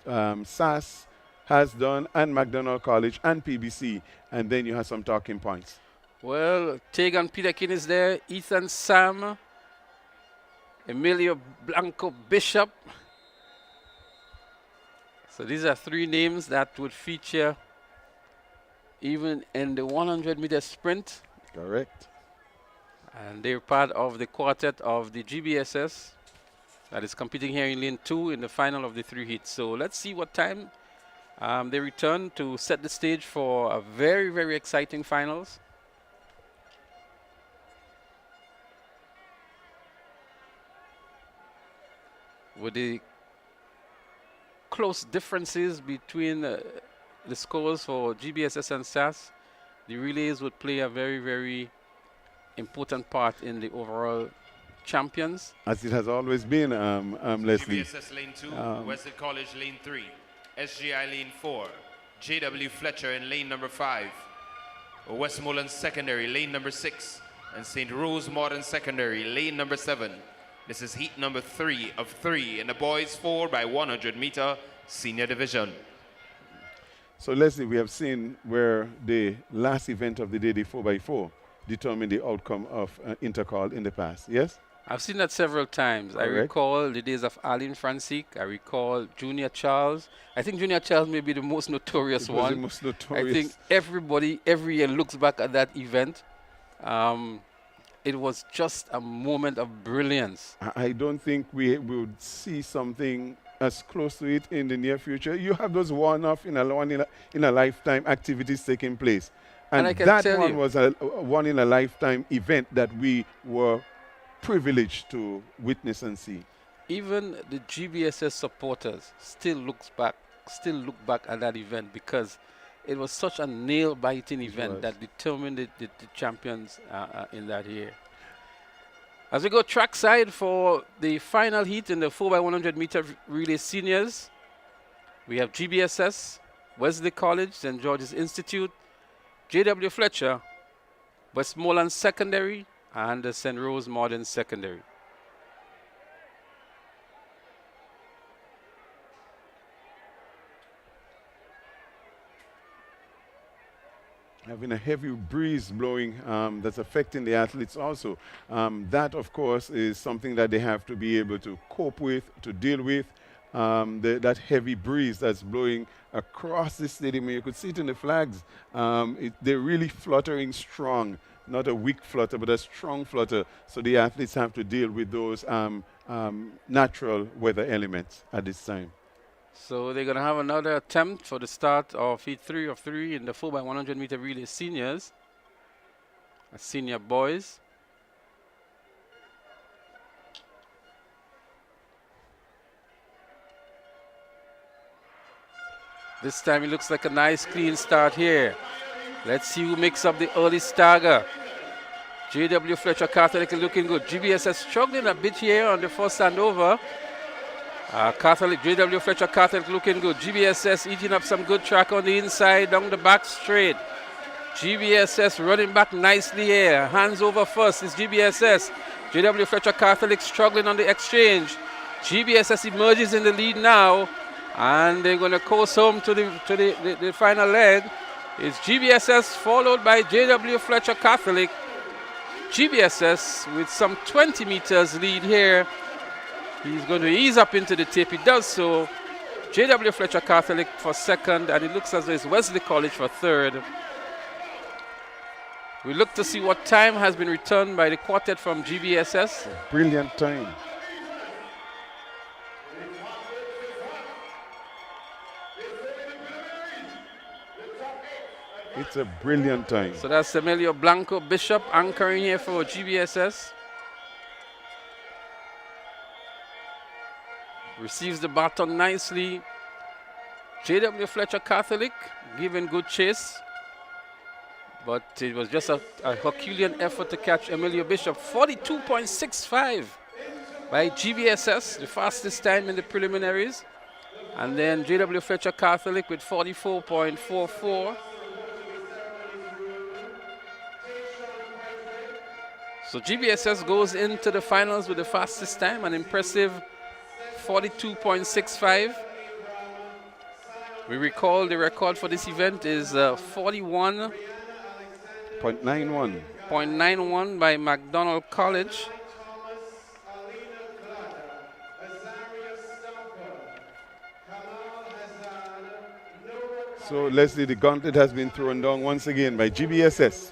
Sass has done, and McDonald College, and PBC, and then you have some talking points. Well, Tegan Peterkin is there, Ethan Sam, Emilio Blanco Bishop. So these are three names that would feature even in the 100-meter sprint. Correct. And they're part of the quartet of the GBSS that is competing here in lane 2 in the final of the 3 heats. So let's see what time they return to set the stage for a very, very exciting finals. With the close differences between the scores for GBSS and SAS, the relays would play a very, very important part in the overall champions. As it has always been, Leslie. GBSS lane 2, Wesley College lane 3, SGI lane 4, J.W. Fletcher in lane number 5, Westmoreland Secondary lane number 6, and St. Rose Modern Secondary lane number 7. This is heat number 3 of 3 in the boys 4x100 meter senior division. So Leslie, we have seen where the last event of the day, the 4x4, determined the outcome of Intercol in the past, yes? I've seen that several times. I Correct. recall the days of Aline Francique. I recall Junior Charles. I think Junior Charles may be the most notorious It was one. the most I notorious. think everybody every year looks back at that event. It was just a moment of brilliance. I don't think we would see something as close to it in the near future. You have those one-off in a lifetime activities taking place. And And I can that tell one you- was a one in a lifetime event that we were privileged to witness and see. Even the GBSS supporters still look back at that event because it was such a nail-biting event was. that determined the champions in that year. As we go trackside for the final heat in the 4x100 meter relay seniors, we have GBSS, Wesley College, St. George's Institute, J.W. Fletcher, Westmoreland Secondary, and the St. Rose Modern Secondary. Having a heavy breeze blowing that's affecting the athletes also. That, of course, is something that they have to be able to cope with, to deal with. That heavy breeze that's blowing across the stadium. You could see it in the flags. They're really fluttering strong, not a weak flutter, but a strong flutter. So the athletes have to deal with those natural weather elements at this time. So they're going to have another attempt for the start of heat 3 of 3 in the 4x100 meter relay seniors. Senior boys. This time it looks like a nice clean start here. Let's see who makes up the early stagger. J.W. Fletcher Catholic is looking good. GBSS struggling a bit here on the first handover. J.W. Fletcher Catholic looking good. GBSS eating up some good track on the inside, down the back straight. GBSS running back nicely here. Hands over first is GBSS. J.W. Fletcher Catholic struggling on the exchange. GBSS emerges in the lead now. And they're going to coast home to the final leg. It's GBSS followed by J.W. Fletcher Catholic. GBSS with some 20 meters lead here. He's going to ease up into the tape. He does so. J.W. Fletcher Catholic for second, and it looks as though it's Wesley College for third. We look to see what time has been returned by the quartet from GBSS. Brilliant time. It's a brilliant time. So that's Emilio Blanco Bishop anchoring here for GBSS. Receives the baton nicely. J.W. Fletcher Catholic giving good chase. But it was just a Herculean effort to catch Emilio Bishop. 42.65 by GBSS, the fastest time in the preliminaries. And then J.W. Fletcher Catholic with 44.44. So GBSS goes into the finals with the fastest time, an impressive 42.65. We recall the record for this event is 41.91. 41.91 by McDonald College. So Leslie, the gauntlet has been thrown down once again by GBSS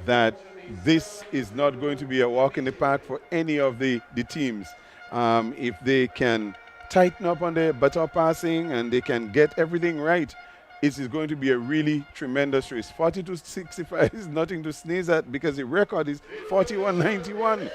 that this is not going to be a walk in the park for any of the teams. If they can tighten up on their baton passing and they can get everything right, it is going to be a really tremendous race. 42.65 is nothing to sneeze at because the record is 41.91.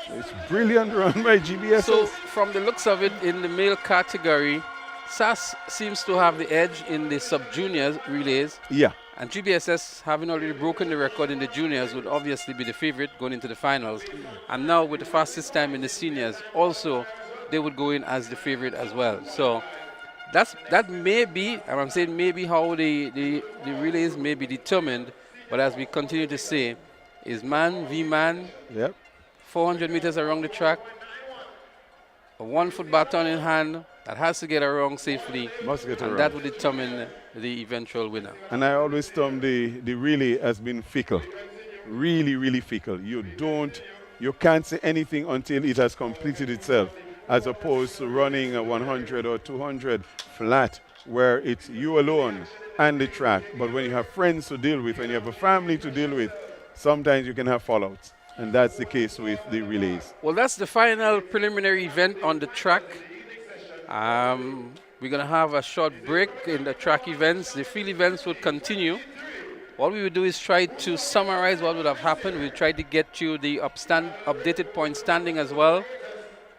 It's brilliant run by GBSS. So from the looks of it in the male category, SAS seems to have the edge in the sub-juniors relays. Yeah. And GBSS, having already broken the record in the juniors, would obviously be the favorite going into the finals. And now with the fastest time in the seniors, also they would go in as the favorite as well. So that may be, and I'm saying maybe how the relays may be determined, but as we continue to say, is man v man, yep. 400 meters around the track, a 1 foot baton in hand, that has to get around safely, Must get and around. that will determine the eventual winner. And I always term the relay has been fickle. Really, really fickle. You don't You can't say anything until it has completed itself, as opposed to running a 100 or 200 flat where it's you alone and the track. But when you have friends to deal with, when you have a family to deal with, sometimes you can have fallouts. And that's the case with the relays. Well, that's the final preliminary event on the track. We're going to have a short break in the track events. The field events would continue. What we will do is try to summarize what would have happened. We'll try to get you the updated point standing as well,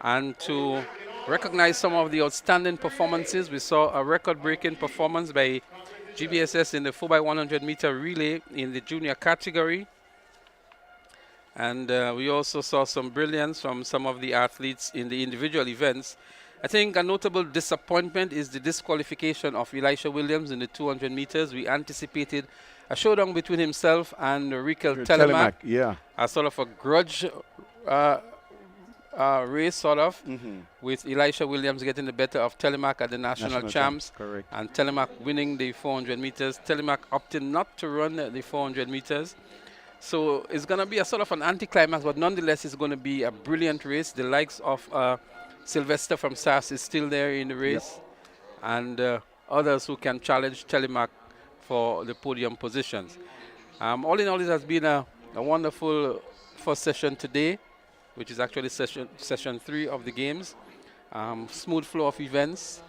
and to recognize some of the outstanding performances. We saw a record-breaking performance by GBSS in the 4x100 meter relay in the junior category. And we also saw some brilliance from some of the athletes in the individual events. I think a notable disappointment is the disqualification of Elisha Williams in the 200 meters. We anticipated a showdown between himself and Rikel Telemac. Yeah. A sort of a grudge race, sort of, with Elisha Williams getting the better of Telemac at the national champs. Correct. And Telemac winning the 400 meters. Telemac opting not to run the 400 meters. So it's going to be a sort of an anticlimax, but nonetheless it's going to be a brilliant race. The likes of Sylvester from SAS is still there in the race, and others who can challenge Telemac for the podium positions. All in all, it has been a wonderful first session today, which is actually session 3 of the games. Smooth flow of events,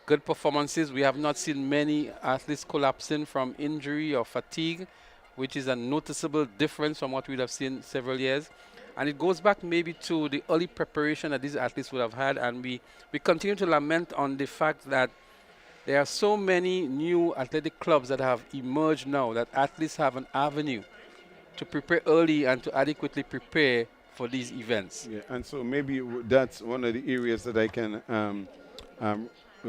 good performances. We have not seen many athletes collapsing from injury or fatigue, which is a noticeable difference from what we would have seen several years. And it goes back maybe to the early preparation that these athletes would have had. And we continue to lament on the fact that there are so many new athletic clubs that have emerged now that athletes have an avenue to prepare early and to adequately prepare for these events. Yeah, and so maybe that's one of the areas that I can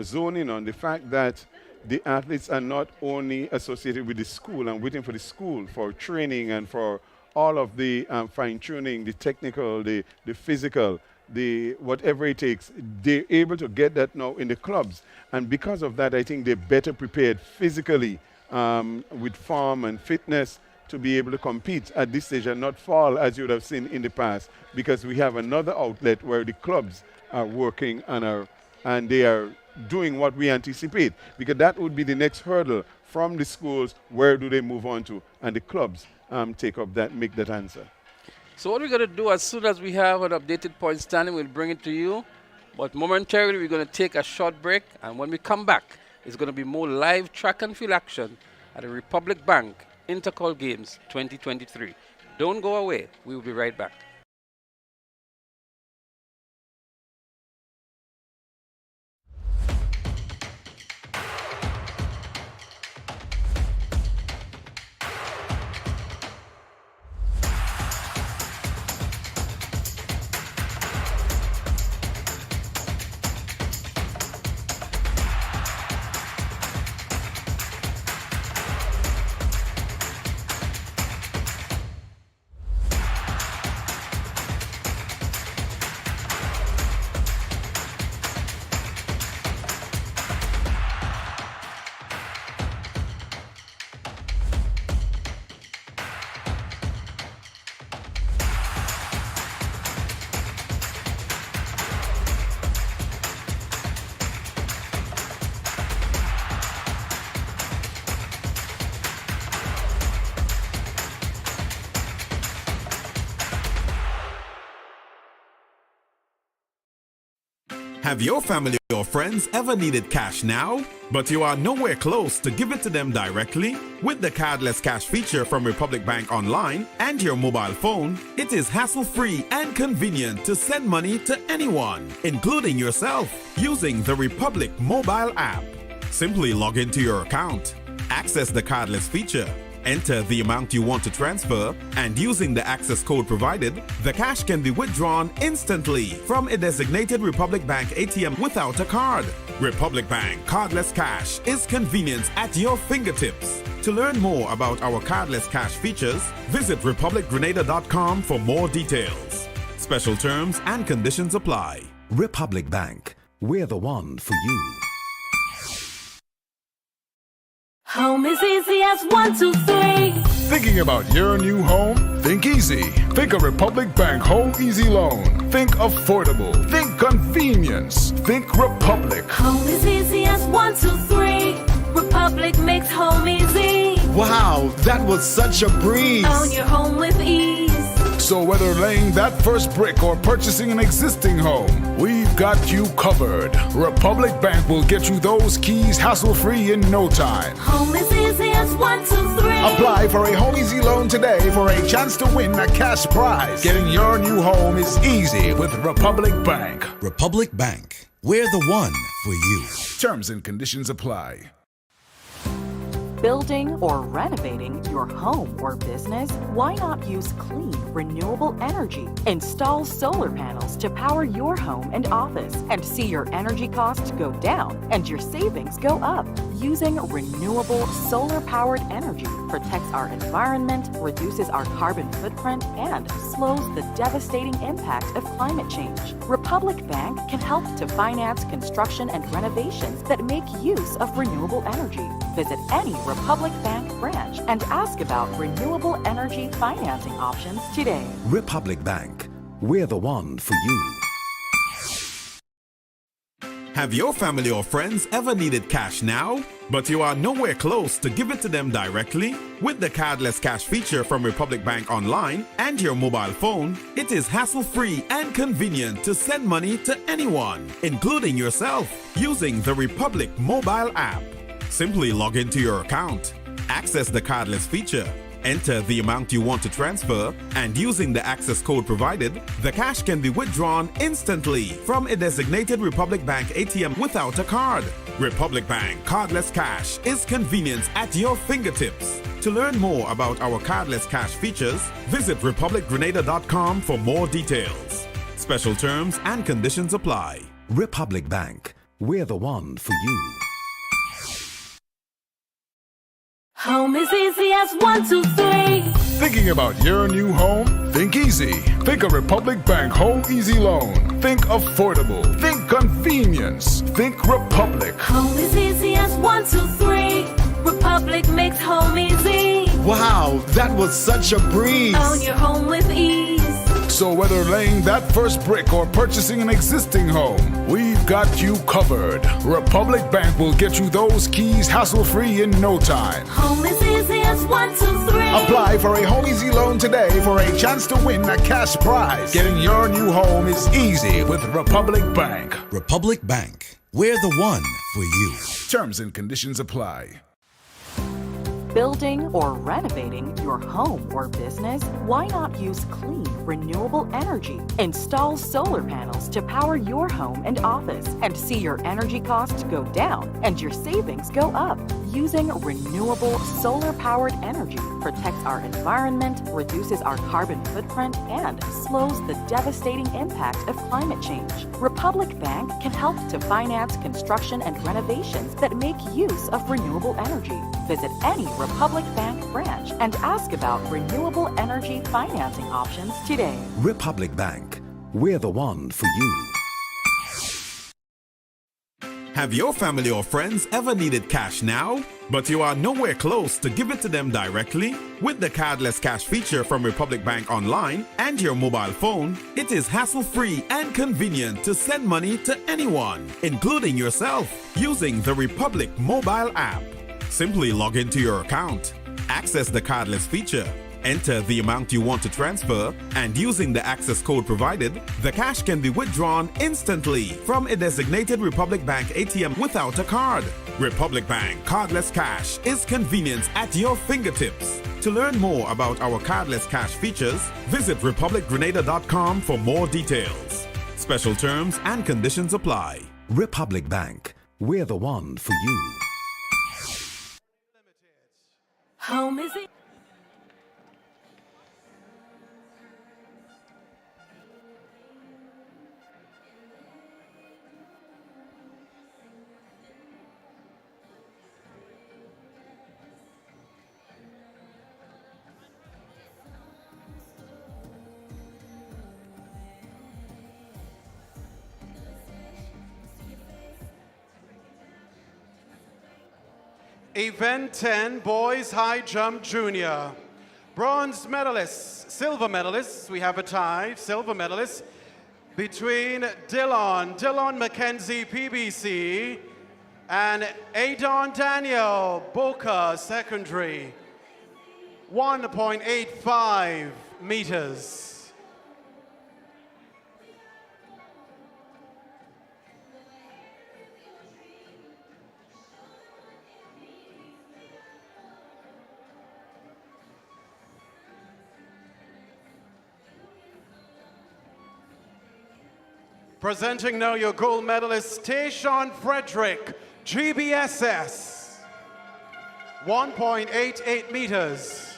zone in on, the fact that the athletes are not only associated with the school and waiting for the school for training and for all of the fine-tuning, the technical, the physical, the whatever it takes. They're able to get that now in the clubs. And because of that, I think they're better prepared physically with form and fitness to be able to compete at this stage and not fall as you would have seen in the past, because we have another outlet where the clubs are working and they are doing what we anticipate, because that would be the next hurdle from the schools. Where do they move on to? And the clubs take up that, make that answer. So what we're going to do, as soon as we have an updated point standing, we'll bring it to you. But momentarily, we're going to take a short break. And when we come back, it's going to be more live track and field action at the Republic Bank Intercol Games 2023. Don't go away. We will be right back. Have your family or friends ever needed cash now, but you are nowhere close to give it to them directly? With the cardless cash feature from Republic Bank Online and your mobile phone, it is hassle-free and convenient to send money to anyone, including yourself, using the Republic mobile app. Simply log into your account, access the cardless feature, enter the amount you want to transfer, and using the access code provided, the cash can be withdrawn instantly from a designated Republic Bank ATM without a card. Republic Bank Cardless Cash is convenience at your fingertips. To learn more about our cardless cash features, visit republicgrenada.com for more details. Special terms and conditions apply. Republic Bank, we're the one for you. Home is easy as 1, 2, 3. Thinking about your new home? Think easy. Think a Republic Bank Home Easy Loan. Think affordable. Think convenience. Think Republic. Home is easy as 1, 2, 3. Republic makes home easy. Wow, that was such a breeze. Own your home with ease. So whether laying that first brick or purchasing an existing home, we've got you covered. Republic Bank will get you those keys hassle-free in no time. Home is easy as 1, 2, 3. Apply for a Home Easy Loan today for a chance to win a cash prize. Getting your new home is easy with Republic Bank. Republic Bank. We're the one for you. Terms and conditions apply. Building or renovating your home or business? Why not use clean, renewable energy? Install solar panels to power your home and office and see your energy costs go down and your savings go up. Using renewable solar-powered energy protects our environment, reduces our carbon footprint, and slows the devastating impact of climate change. Republic Bank can help to finance construction and renovations that make use of renewable energy. Visit any Republic Bank branch and ask about renewable energy financing options today. Republic Bank. We're the one for you. Have your family or friends ever needed cash now, but you are nowhere close to give it to them directly? With the cardless cash feature from Republic Bank Online and your mobile phone, it is hassle-free and convenient to send money to anyone, including yourself, using the Republic mobile app. Simply log into your account, access the cardless feature, enter the amount you want to transfer, and using the access code provided, the cash can be withdrawn instantly from a designated Republic Bank ATM without a card. Republic Bank Cardless Cash is convenience at your fingertips. To learn more about our cardless cash features, visit republicgrenada.com for more details. Special terms and conditions apply. Republic Bank. We're the one for you. Home is easy as 1, 2, 3. Thinking about your new home? Think easy. Think a Republic Bank Home Easy Loan. Think affordable. Think convenience. Think Republic. Home is easy as 1, 2, 3. Republic makes home easy. Wow, that was such a breeze. Own your home with ease. So whether laying that first brick or purchasing an existing home, we've got you covered. Republic Bank will get you those keys hassle-free in no time. Home is easy as 1, 2, 3. Apply for a Home Easy Loan today for a chance to win a cash prize. Getting your new home is easy with Republic Bank. Republic Bank. We're the one for you. Terms and conditions apply. Building or renovating your home or business? Why not use clean, renewable energy? Install solar panels to power your home and office and see your energy costs go down and your savings go up. Using renewable solar-powered energy protects our environment, reduces our carbon footprint, and slows the devastating impact of climate change. Republic Bank can help to finance construction and renovations that make use of renewable energy. Visit any Republic Bank branch and ask about renewable energy financing options today. Republic Bank. We're the one for you. Have your family or friends ever needed cash now, but you are nowhere close to give it to them directly? With the cardless cash feature from Republic Bank Online and your mobile phone, it is hassle-free and convenient to send money to anyone, including yourself, using the Republic mobile app. Simply log into your account, access the cardless feature, enter the amount you want to transfer, and using the access code provided, the cash can be withdrawn instantly from a designated Republic Bank ATM without a card. Republic Bank Cardless Cash is convenience at your fingertips. To learn more about our cardless cash features, visit republicgrenada.com for more details. Special terms and conditions apply. Republic Bank. We're the one for you. Home is easy. Event 10, Boys High Jump Junior. Bronze medalists, silver medalists, we have a tie, silver medalists, between Dillon McKenzie, PBC, and Adon Daniel, Boca Secondary. 1.85 meters. Presenting now your gold medalist, Tayshawn Frederick, GBSS. 1.88 meters.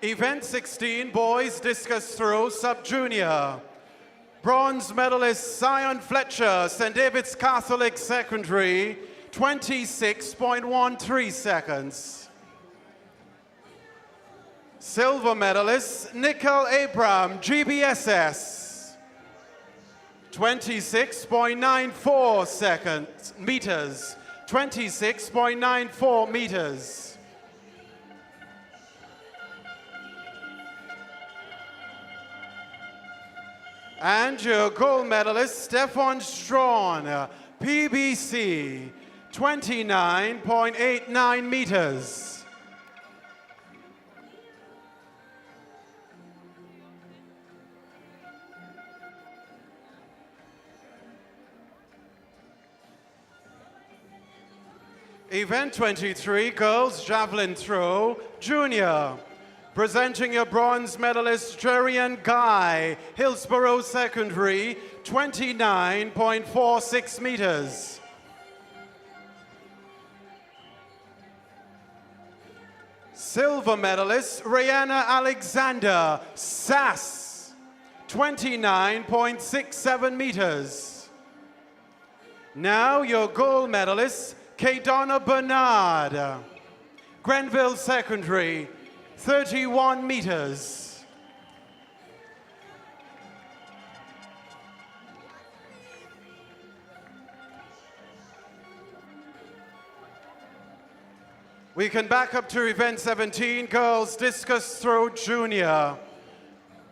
Event 16, boys discus throw, sub-junior. Bronze medalist Zion Fletcher, St. David's Catholic Secondary, 26.13 seconds. Silver medalist Nickel Abram, GBSS, 26.94 meters. 26.94 meters. And your gold medalist, Stefan Strawn, PBC, 29.89 meters. Event 23, girls javelin throw, junior. Presenting your bronze medalist, Jerian Guy, Hillsborough Secondary, 29.46 meters. Silver medalist, Rihanna Alexander, SAS, 29.67 meters. Now your gold medalist, Kaydonna Bernard, Grenville Secondary, 31 meters. We can back up to event 17, girls discus throw junior.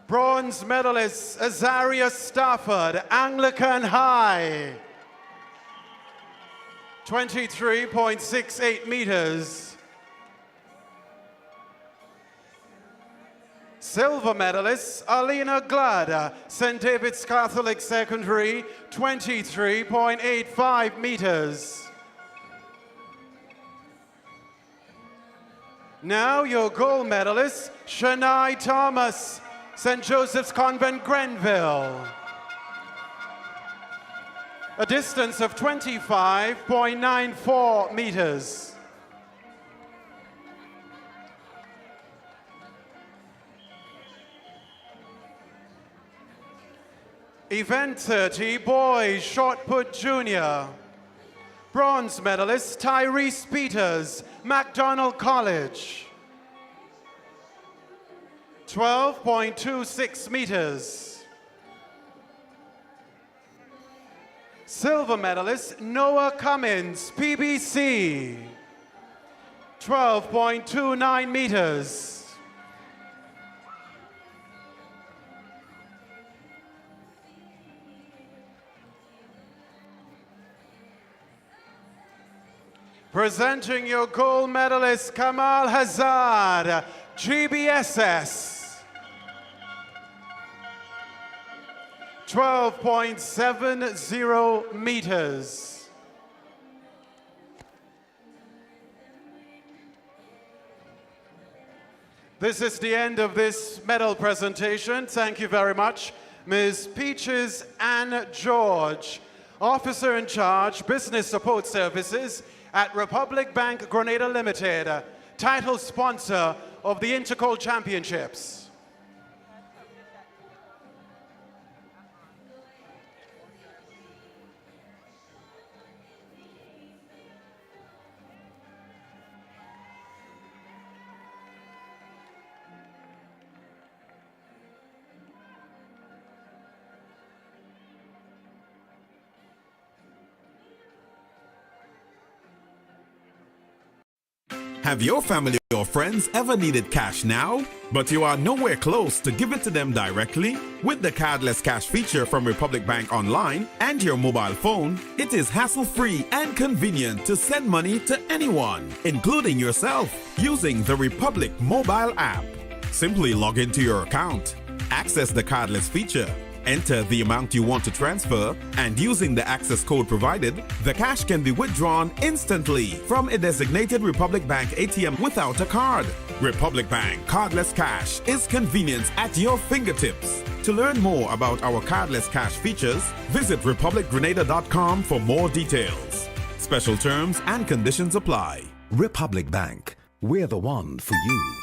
Bronze medalist Azaria Stafford, Anglican High, 23.68 meters. Silver medalist Alina Glad, St. David's Catholic Secondary, 23.85 meters. Now your gold medalist, Shania Thomas, St. Joseph's Convent, Grenville. A distance of 25.94 meters. Event 30, boys shot put junior. Bronze medalist Tyrese Peters, MacDonald College, 12.26 meters. Silver medalist Noah Cummins, PBC, 12.29 meters. Presenting your gold medalist, Kamal Hazard, GBSS, 12.70 meters. This is the end of this medal presentation. Thank you very much. Ms. Peaches Ann George, Officer in Charge, Business Support Services at Republic Bank Grenada Limited, title sponsor of the Intercollegiate Championships. Have your family or friends ever needed cash now, but you are nowhere close to give it to them directly? With the cardless cash feature from Republic Bank Online and your mobile phone, it is hassle-free and convenient to send money to anyone, including yourself, using the Republic mobile app. Simply log into your account, access the cardless feature, enter the amount you want to transfer, and using the access code provided, the cash can be withdrawn instantly from a designated Republic Bank ATM without a card. Republic Bank Cardless Cash is convenience at your fingertips. To learn more about our cardless cash features, visit republicgrenada.com for more details. Special terms and conditions apply. Republic Bank, we're the one for you.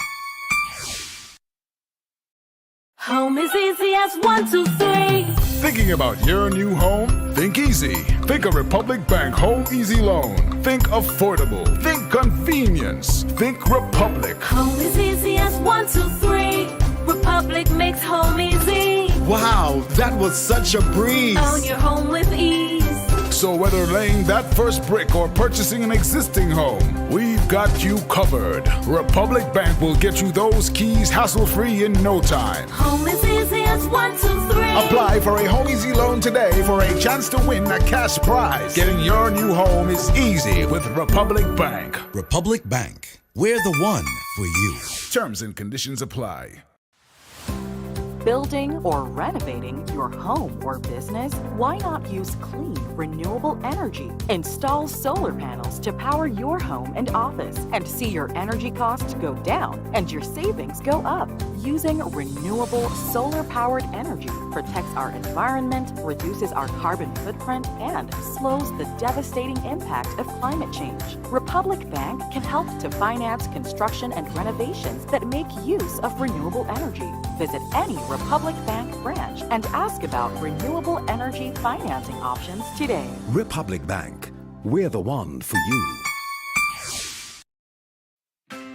Home is easy as 1, 2, 3. Thinking about your new home? Think easy. Think a Republic Bank Home Easy Loan. Think affordable. Think convenience. Think Republic. Home is easy as 1, 2, 3. Republic makes home easy. Wow, that was such a breeze. Own your home with ease. So whether laying that first brick or purchasing an existing home, we've got you covered. Republic Bank will get you those keys hassle-free in no time. Home is easy as 1, 2, 3. Apply for a Home Easy Loan today for a chance to win a cash prize. Getting your new home is easy with Republic Bank. Republic Bank, we're the one for you. Terms and conditions apply. Building or renovating your home or business? Why not use clean, renewable energy? Install solar panels to power your home and office and see your energy costs go down and your savings go up. Using renewable solar-powered energy protects our environment, reduces our carbon footprint, and slows the devastating impact of climate change. Republic Bank can help to finance construction and renovations that make use of renewable energy. Visit any Republic Bank branch and ask about renewable energy financing options today. Republic Bank, we're the one for you.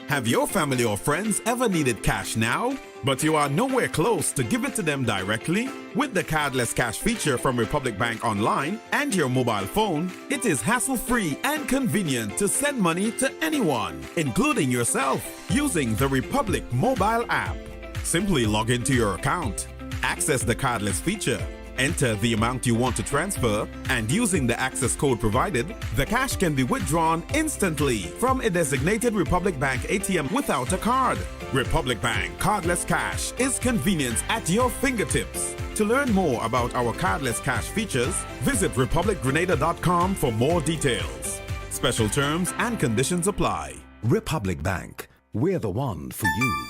Have your family or friends ever needed cash now, but you are nowhere close to give it to them directly? With the cardless cash feature from Republic Bank Online and your mobile phone, it is hassle-free and convenient to send money to anyone, including yourself, using the Republic mobile app. Simply log into your account, access the cardless feature, enter the amount you want to transfer, and using the access code provided, the cash can be withdrawn instantly from a designated Republic Bank ATM without a card. Republic Bank Cardless Cash is convenience at your fingertips. To learn more about our cardless cash features, visit republicgrenada.com for more details. Special terms and conditions apply. Republic Bank, we're the one for you.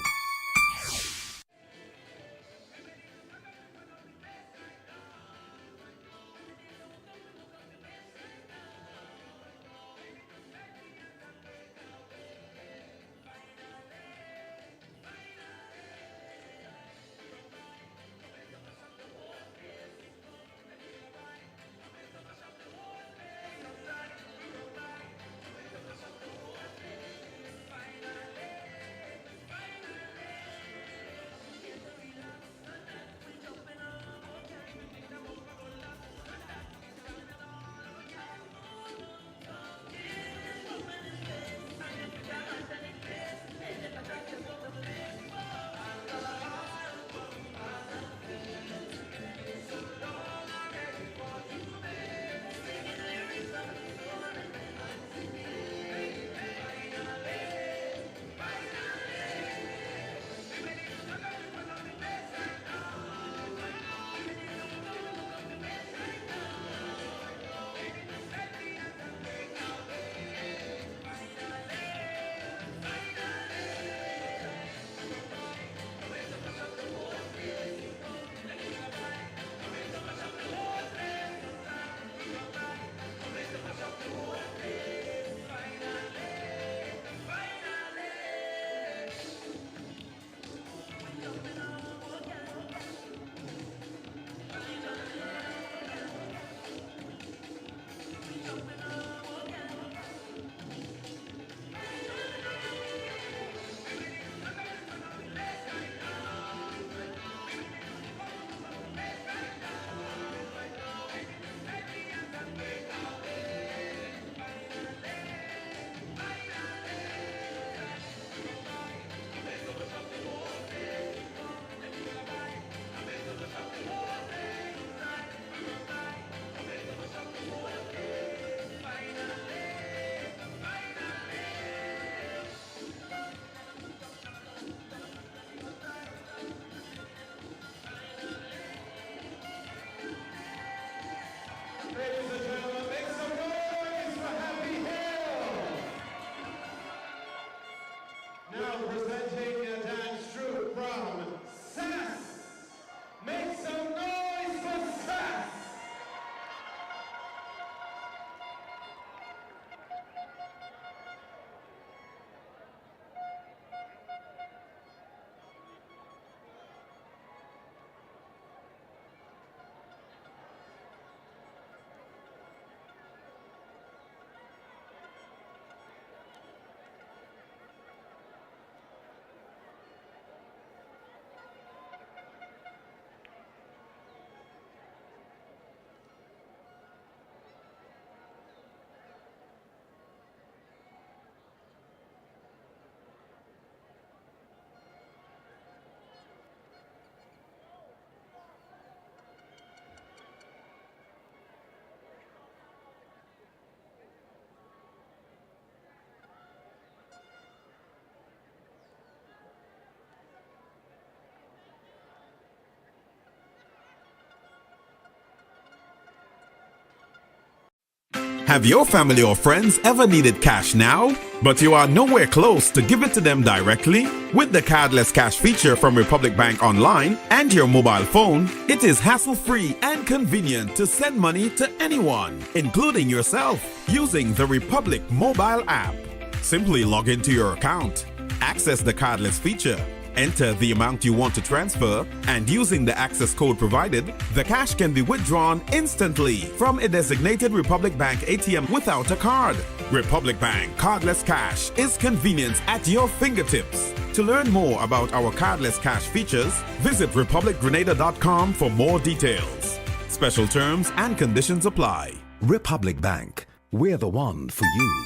Now presenting a dance troupe from SAS. Make some noise for SAS. Have your family or friends ever needed cash now, but you are nowhere close to give it to them directly? With the cardless cash feature from Republic Bank Online and your mobile phone, it is hassle-free and convenient to send money to anyone, including yourself, using the Republic mobile app. Simply log into your account, access the cardless feature, enter the amount you want to transfer, and using the access code provided, the cash can be withdrawn instantly from a designated Republic Bank ATM without a card. Republic Bank Cardless Cash is convenience at your fingertips. To learn more about our cardless cash features, visit republicgrenada.com for more details. Special terms and conditions apply. Republic Bank, we're the one for you.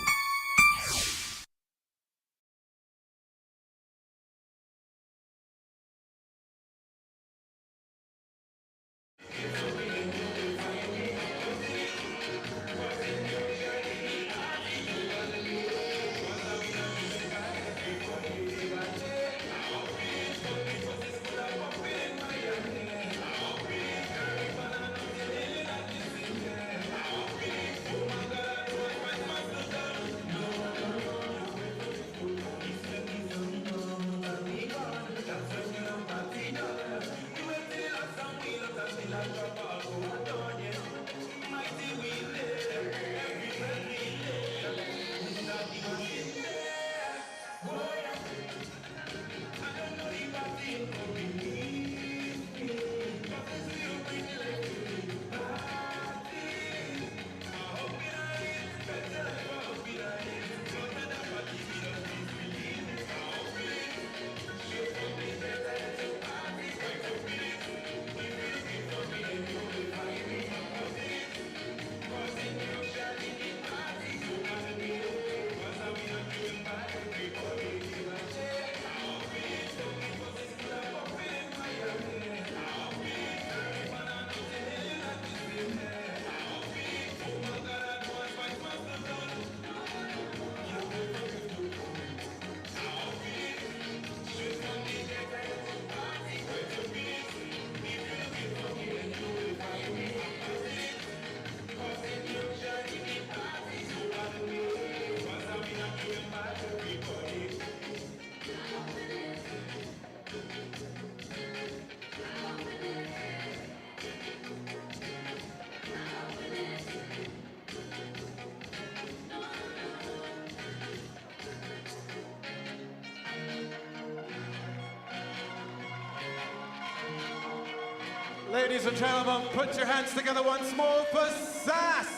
Ladies and gentlemen, put your hands together once more for SAS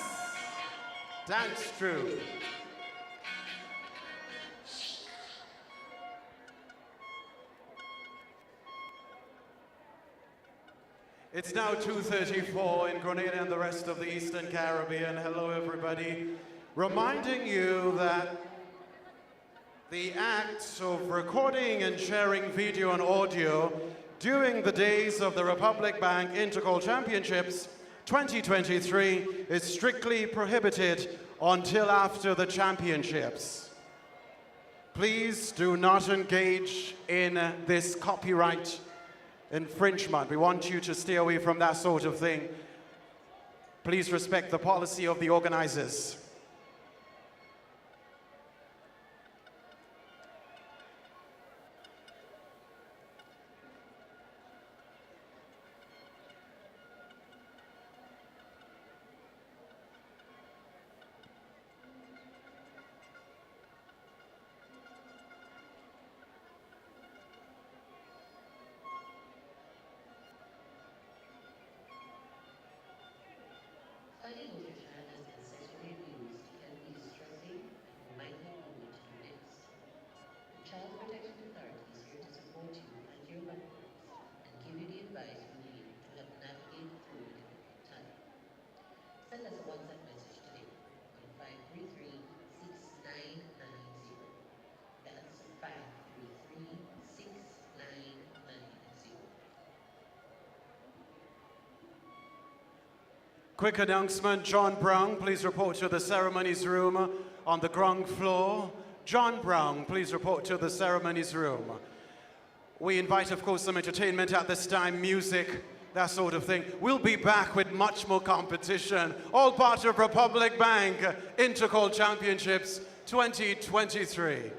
Dance Troupe. It's now 2:34 in Grenada and the rest of the Eastern Caribbean. Hello, everybody. Reminding you that the act of recording and sharing video and audio during the days of the Republic Bank Intercollegiate Championships 2023 is strictly prohibited until after the championships. Please do not engage in this copyright infringement. We want you to stay away from that sort of thing. Please respect the policy of the organizers. Quick announcement, John Brown, please report to the ceremonies room on the ground floor. John Brown, please report to the ceremonies room. We invite, of course, some entertainment at this time, music, that sort of thing. We'll be back with much more competition, all part of Republic Bank Intercol Championships 2023.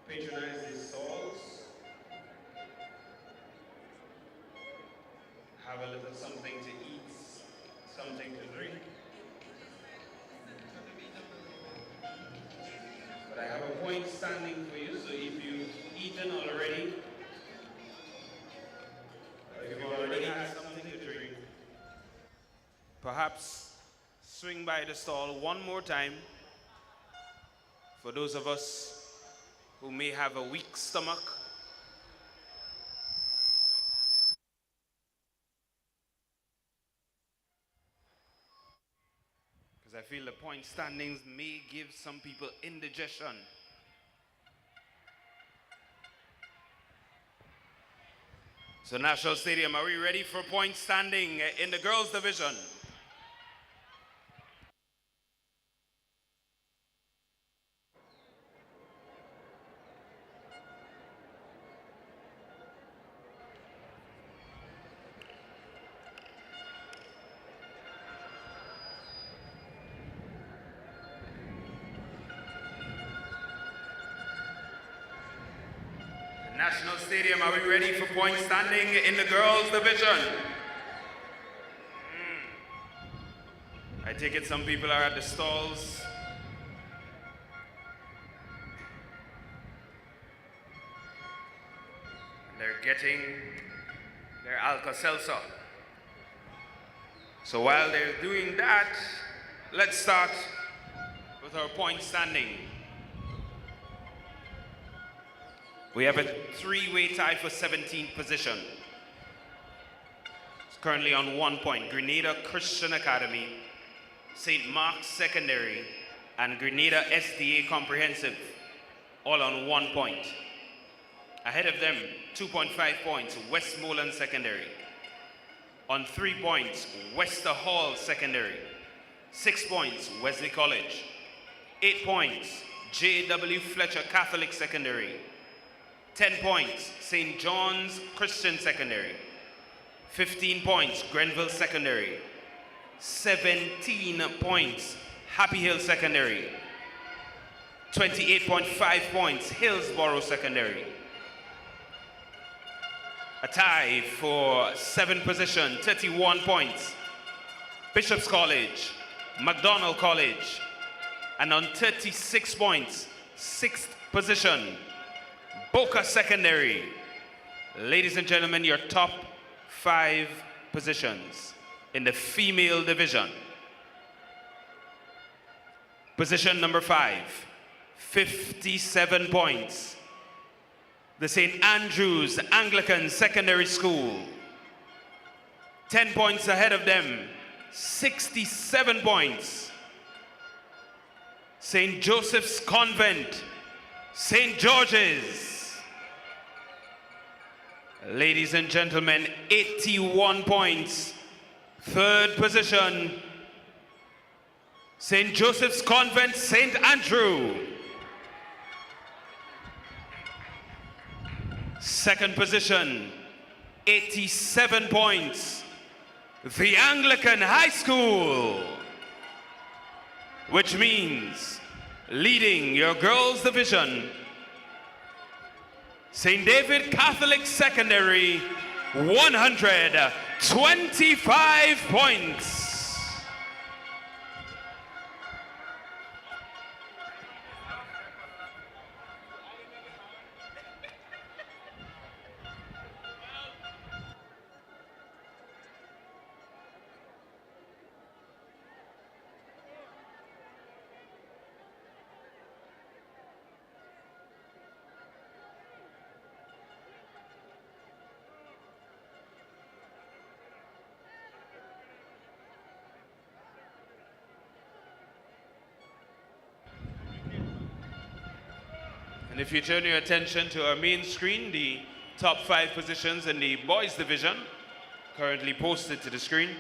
patronize the stalls, have a little something to eat, something to drink. But I have a point standing for you, so if you've eaten already, or if you've already had something to drink, perhaps swing by the stall one more time for those of us who may have a weak stomach. Because I feel the point standings may give some people indigestion. So National Stadium, are we ready for point standing in the girls division? National Stadium, are we ready for point standing in the girls division? I take it some people are at the stalls. They're getting their Alka-Seltzer. So while they're doing that, let's start with our point standing. We have a three-way tie for 17th position. It's currently on 1 point. Grenada Christian Academy, St. Mark's Secondary, and Grenada SDA Comprehensive, all on 1 point. Ahead of them, 2.5 points, Westmoreland Secondary. On 3 points, Wester Hall Secondary. 6 points, Wesley College. 8 points, J.W. Fletcher Catholic Secondary. 10 points, St. John's Christian Secondary. 15 points, Grenville Secondary. 17 points, Happy Hill Secondary. 28.5 points, Hillsborough Secondary. A tie for 7th position, 31 points, Bishop's College, McDonald College. And on 36 points, 6th position, Boca Secondary. Ladies and gentlemen, your top 5 positions in the female division. Position number 5, 57 points, the St. Andrews Anglican Secondary School. 10 points ahead of them, 67 points, St. Joseph's Convent, St. George's. Ladies and gentlemen, 81 points. 3rd position, St. Joseph's Convent, St. Andrew. 2nd position, 87 points, the Anglican High School. Which means, leading your girls division, St. David Catholic Secondary, 125 points. And if you turn your attention to our main screen, the top 5 positions in the boys division, currently posted to the screen.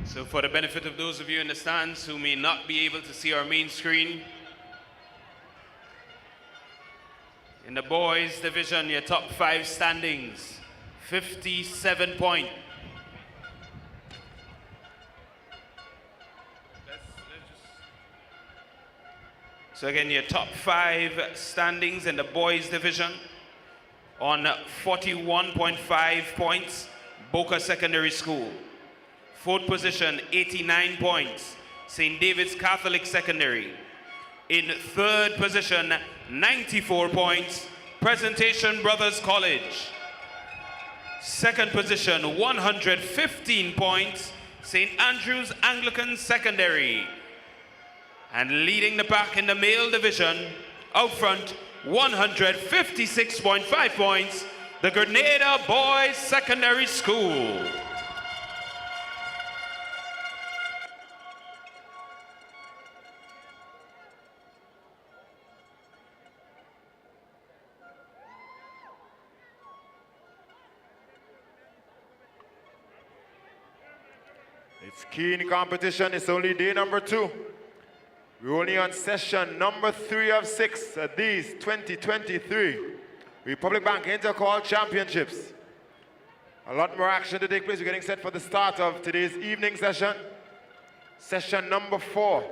So for the benefit of those of you in the stands who may not be able to see our main screen, in the boys division, your top 5 standings, 57 points. So again, your top 5 standings in the boys division on 41.5 points, Boca Secondary School. 4th position, 89 points, St. David's Catholic Secondary. In 3rd position, 94 points, Presentation Brothers College. 2nd position, 115 points, St. Andrew's Anglican Secondary. And leading the pack in the male division, out front, 156.5 points, the Grenada Boys Secondary School. It's keen competition. It's only day number 2. We're only on session number 3 of 6 at these 2023 Republic Bank Intercall Championships. A lot more action to take place. We're getting set for the start of today's evening session. Session number 4.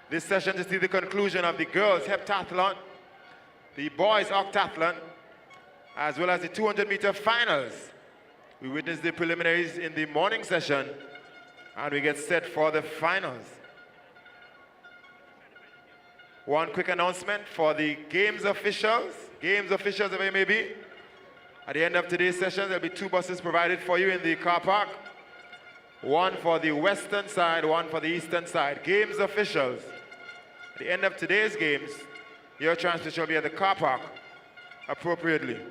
This session to see the conclusion of the girls' heptathlon, the boys' octathlon, as well as the 200-meter finals. We witnessed the preliminaries in the morning session, and we get set for the finals. One quick announcement for the games officials if they may be. At the end of today's session, there'll be 2 buses provided for you in the car park. One for the western side, one for the eastern side. Games officials. At the end of today's games, your transfer shall be at the car park appropriately.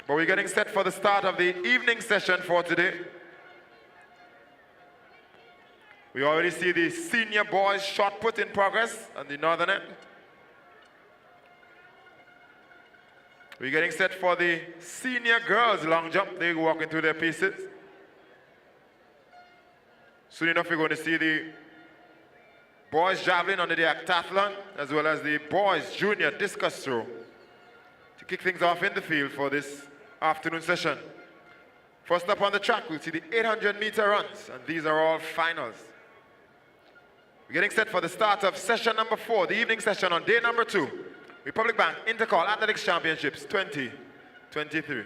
But we're getting set for the start of the evening session for today. We already see the senior boys shot put in progress on the northern end. We're getting set for the senior girls long jump. They're walking through their pieces. Soon enough, we're going to see the boys javelin under the octathlon, as well as the boys junior discus throw, to kick things off in the field for this afternoon session. First up on the track, we'll see the 800-meter runs, and these are all finals. We're getting set for the start of session number 4, the evening session on day number 2, Republic Bank Intercall Athletics Championships 2023.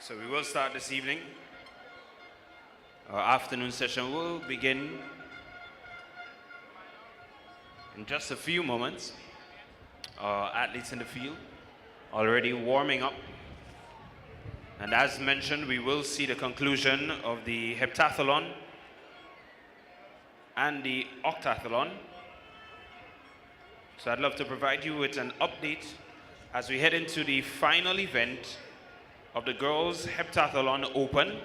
So we will start this evening. Our afternoon session will begin in just a few moments. Our athletes in the field already warming up. And as mentioned, we will see the conclusion of the heptathlon and the octathlon. So I'd love to provide you with an update as we head into the final event of the girls' heptathlon open.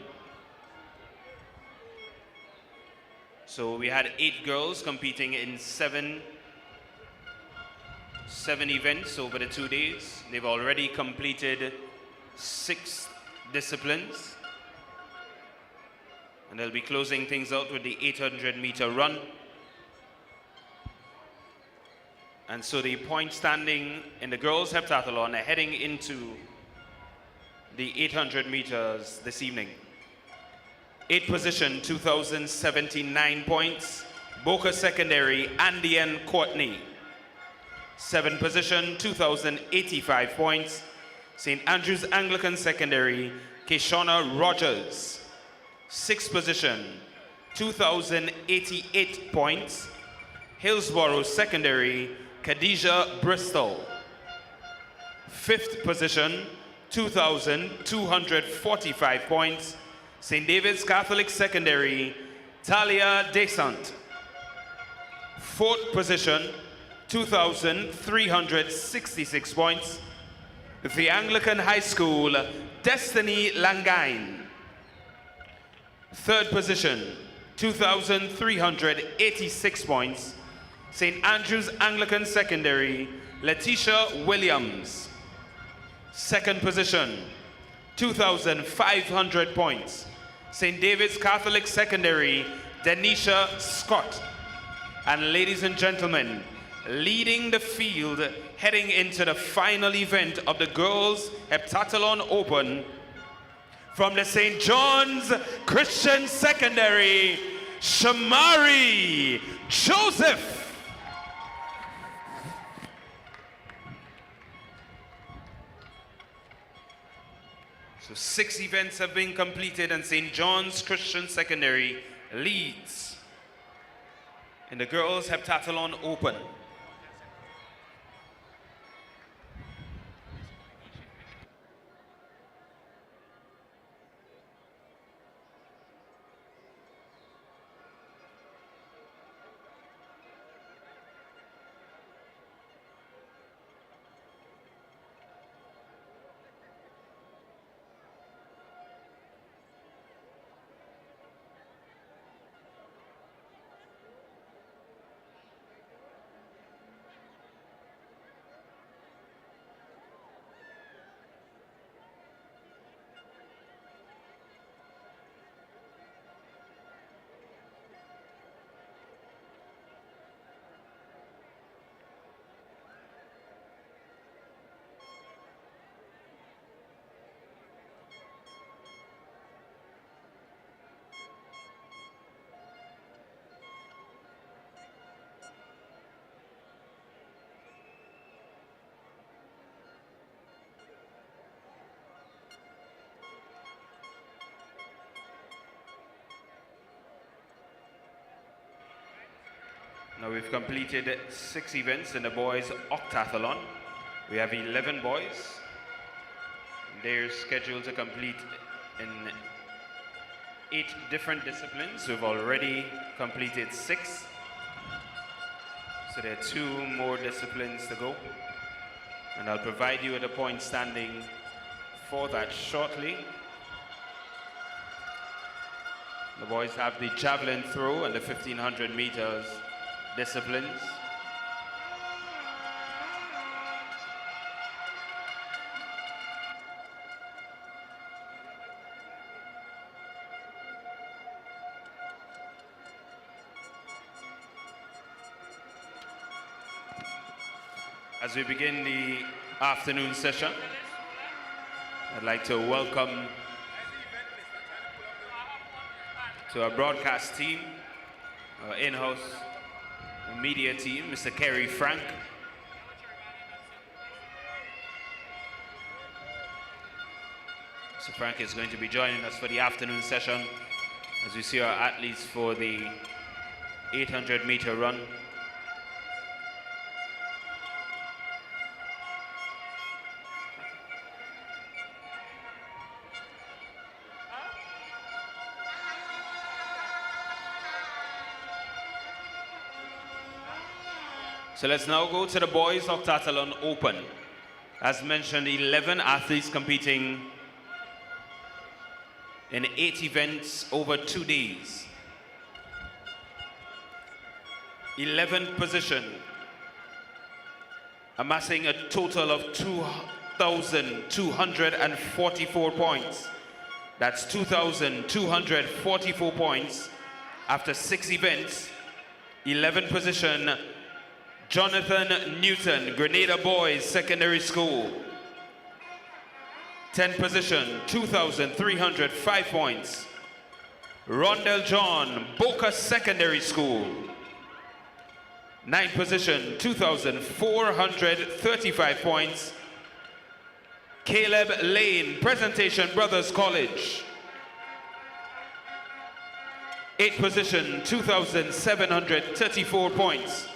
So we had 8 girls competing in 7 events over the 2 days. They've already completed 6 disciplines. And they'll be closing things out with the 800-meter run. And so the point standing in the girls' heptathlon are heading into the 800 meters this evening. 8th position, 2,079 points, Boca Secondary, Andean Courtney. 7th position, 2,085 points, St. Andrew's Anglican Secondary, Keshona Rogers. 6th position, 2,088 points, Hillsborough Secondary, Khadijah Bristol. 5th position, 2,245 points, St. David's Catholic Secondary, Talia Desant. 4th position, 2,366 points. The Anglican High School, Destiny Langain. Third position, 2,386 points. St. Andrew's Anglican Secondary, Letitia Williams. Second position, 2,500 points. St. David's Catholic Secondary, Denisha Scott. And ladies and gentlemen, leading the field heading into the final event of the Girls Heptathlon Open, from the St. John's Christian Secondary, Shamari Joseph. So 6 events have been completed and St. John's Christian Secondary leads in the Girls Heptathlon Open. Now we've completed 6 events in the boys' octathlon. We have 11 boys. They're scheduled to complete in 8 different disciplines. We've already completed 6. So there are 2 more disciplines to go. And I'll provide you with a point standing for that shortly. The boys have the javelin throw and the 1,500 meters disciplines. As we begin the afternoon session, I'd like to welcome to our broadcast team, our in-house media team, Mr. Kerry Frank. Mr. Frank is going to be joining us for the afternoon session as we see our athletes for the 800-meter run. So let's now go to the boys octathlon open. As mentioned, 11 athletes competing in 8 events over 2 days. 11th position, amassing a total of 2,244 points. That's 2,244 points after 6 events. 11th position, Jonathan Newton, Grenada Boys Secondary School. 10th position, 2,305 points. Rondell John, Boca Secondary School. 9th position, 2,435 points. Caleb Lane, Presentation Brothers College. 8th position, 2,734 points.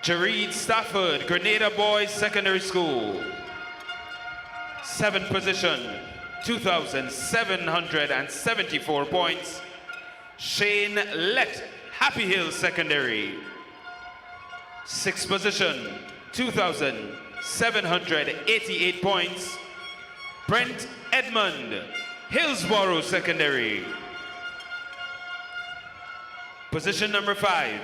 Jareed Stafford, Grenada Boys Secondary School. 7th position, 2,774 points. Shane Lett, Happy Hill Secondary. Sixth position, 2,788 points, Brent Edmund, Hillsborough Secondary. Position number 5,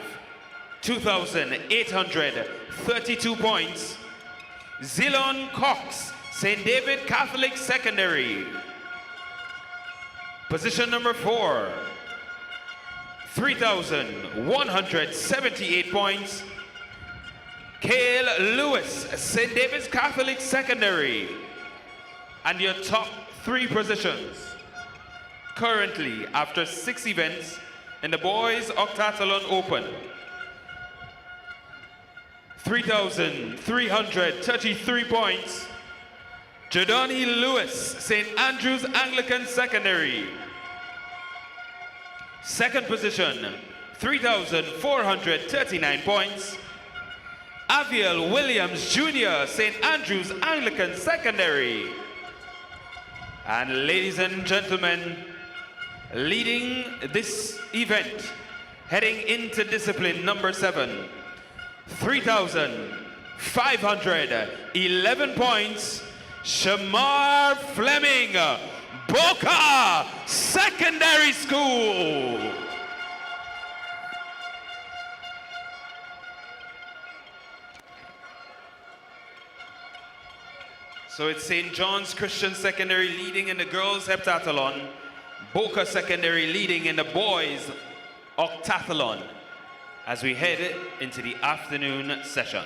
2,832 points, Zilon Cox, St. David Catholic Secondary. Position number 4, 3,178 points, Cale Lewis, St. David's Catholic Secondary. And your top 3 positions. Currently, after 6 events in the Boys Octathlon Open, 3,333 points, Jordani Lewis, St. Andrew's Anglican Secondary. Second position, 3,439 points, Aviel Williams Jr., St. Andrew's Anglican Secondary. And ladies and gentlemen, leading this event, heading into discipline number 7, 3,511 points, Shamar Fleming, Boca Secondary School. So it's St. John's Christian Secondary leading in the girls' heptathlon, Boca Secondary leading in the boys' octathlon as we head into the afternoon session.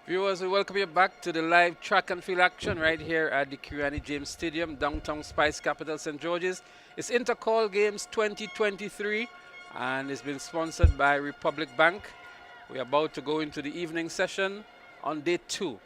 Viewers, we welcome you back to the live track and field action right here at the Kirani James Stadium, downtown Spice capital St. George's. It's Intercol Games 2023 and it's been sponsored by Republic Bank. We're about to go into the evening session on day 2.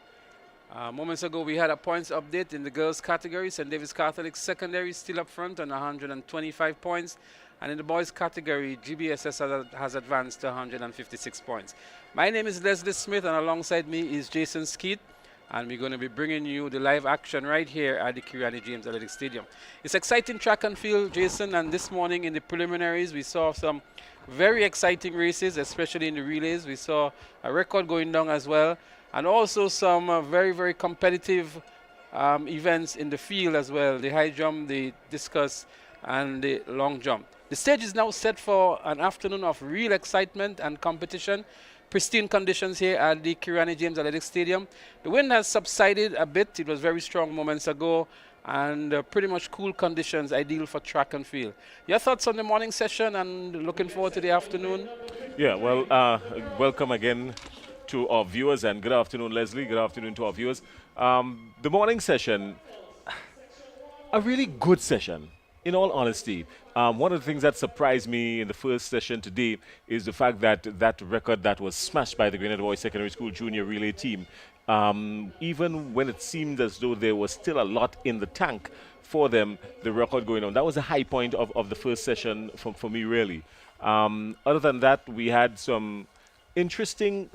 Moments ago we had a points update in the girls category. St. David's Catholic Secondary still up front on 125 points. And in the boys category, GBSS has advanced to 156 points. My name is Leslie Smith and alongside me is Jason Skeet. And we're going to be bringing you the live action right here at the Kirani James Athletic Stadium. It's exciting track and field, Jason, and this morning in the preliminaries we saw some very exciting races, especially in the relays. We saw a record going down as well, and also some very, very competitive events in the field as well, the high jump, the discus, and the long jump. The stage is now set for an afternoon of real excitement and competition. Pristine conditions here at the Kirani James Athletic Stadium. The wind has subsided a bit. It was very strong moments ago, and pretty much cool conditions, ideal for track and field. Your thoughts on the morning session and looking forward to the afternoon? Yeah, well, welcome again to our viewers, and good afternoon, Leslie. Good afternoon to our viewers. The morning session, a really good session. In all honesty, one of the things that surprised me in the first session today is the fact that that record that was smashed by the Grenada Boys Secondary School junior relay team, even when it seemed as though there was still a lot in the tank for them, the record going on. That was a high point of the first session for me, really. Other than that, we had some interesting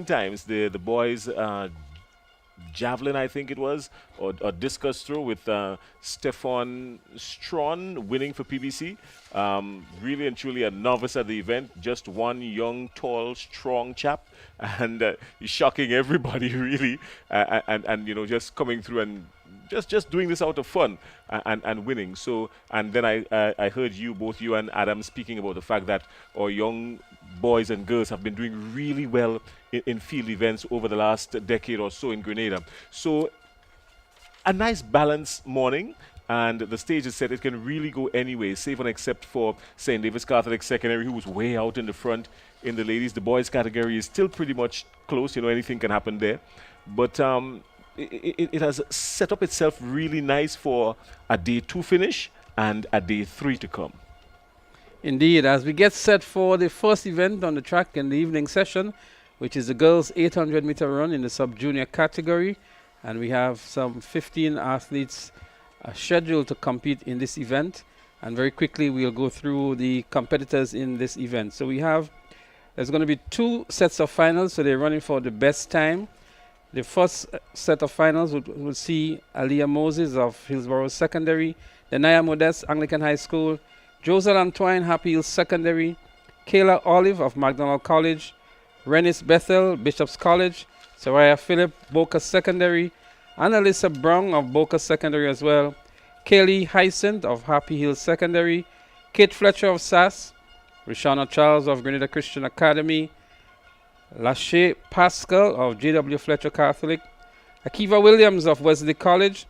times. The boys javelin, I think it was, or discus throw with Stefan Strawn winning for PBC. Really and truly a novice at the event, just one young, tall, strong chap, and he's shocking everybody really, and you know, just coming through and just doing this out of fun and winning. So, and then I heard both you and Adam speaking about the fact that our young boys and girls have been doing really well in field events over the last decade or so in Grenada. So a nice balanced morning, and the stage is set. It can really go anyway, save and except for St. David's Catholic Secondary, who was way out in the front in the ladies. The boys category is still pretty much close. You know, anything can happen there. But it has set up itself really nice for a day 2 finish and a day 3 to come. Indeed, as we get set for the first event on the track in the evening session, which is the girls 800-meter run in the sub-junior category, and we have some 15 athletes scheduled to compete in this event, and very quickly we'll go through the competitors in this event. So there's going to be 2 sets of finals, so they're running for the best time. The first set of finals will see Aliyah Moses of Hillsborough Secondary, Denaya Modest, Anglican High School, Josel Antoine, Happy Hills Secondary, Kayla Olive of McDonald College, Renis Bethel, Bishop's College, Soraya Phillip, Boca Secondary, Annalisa Brown of Boca Secondary as well, Kaylee Hyacinth of Happy Hills Secondary, Kate Fletcher of SAS, Rishana Charles of Grenada Christian Academy, Lachey Pascal of J.W. Fletcher Catholic, Akiva Williams of Wesley College,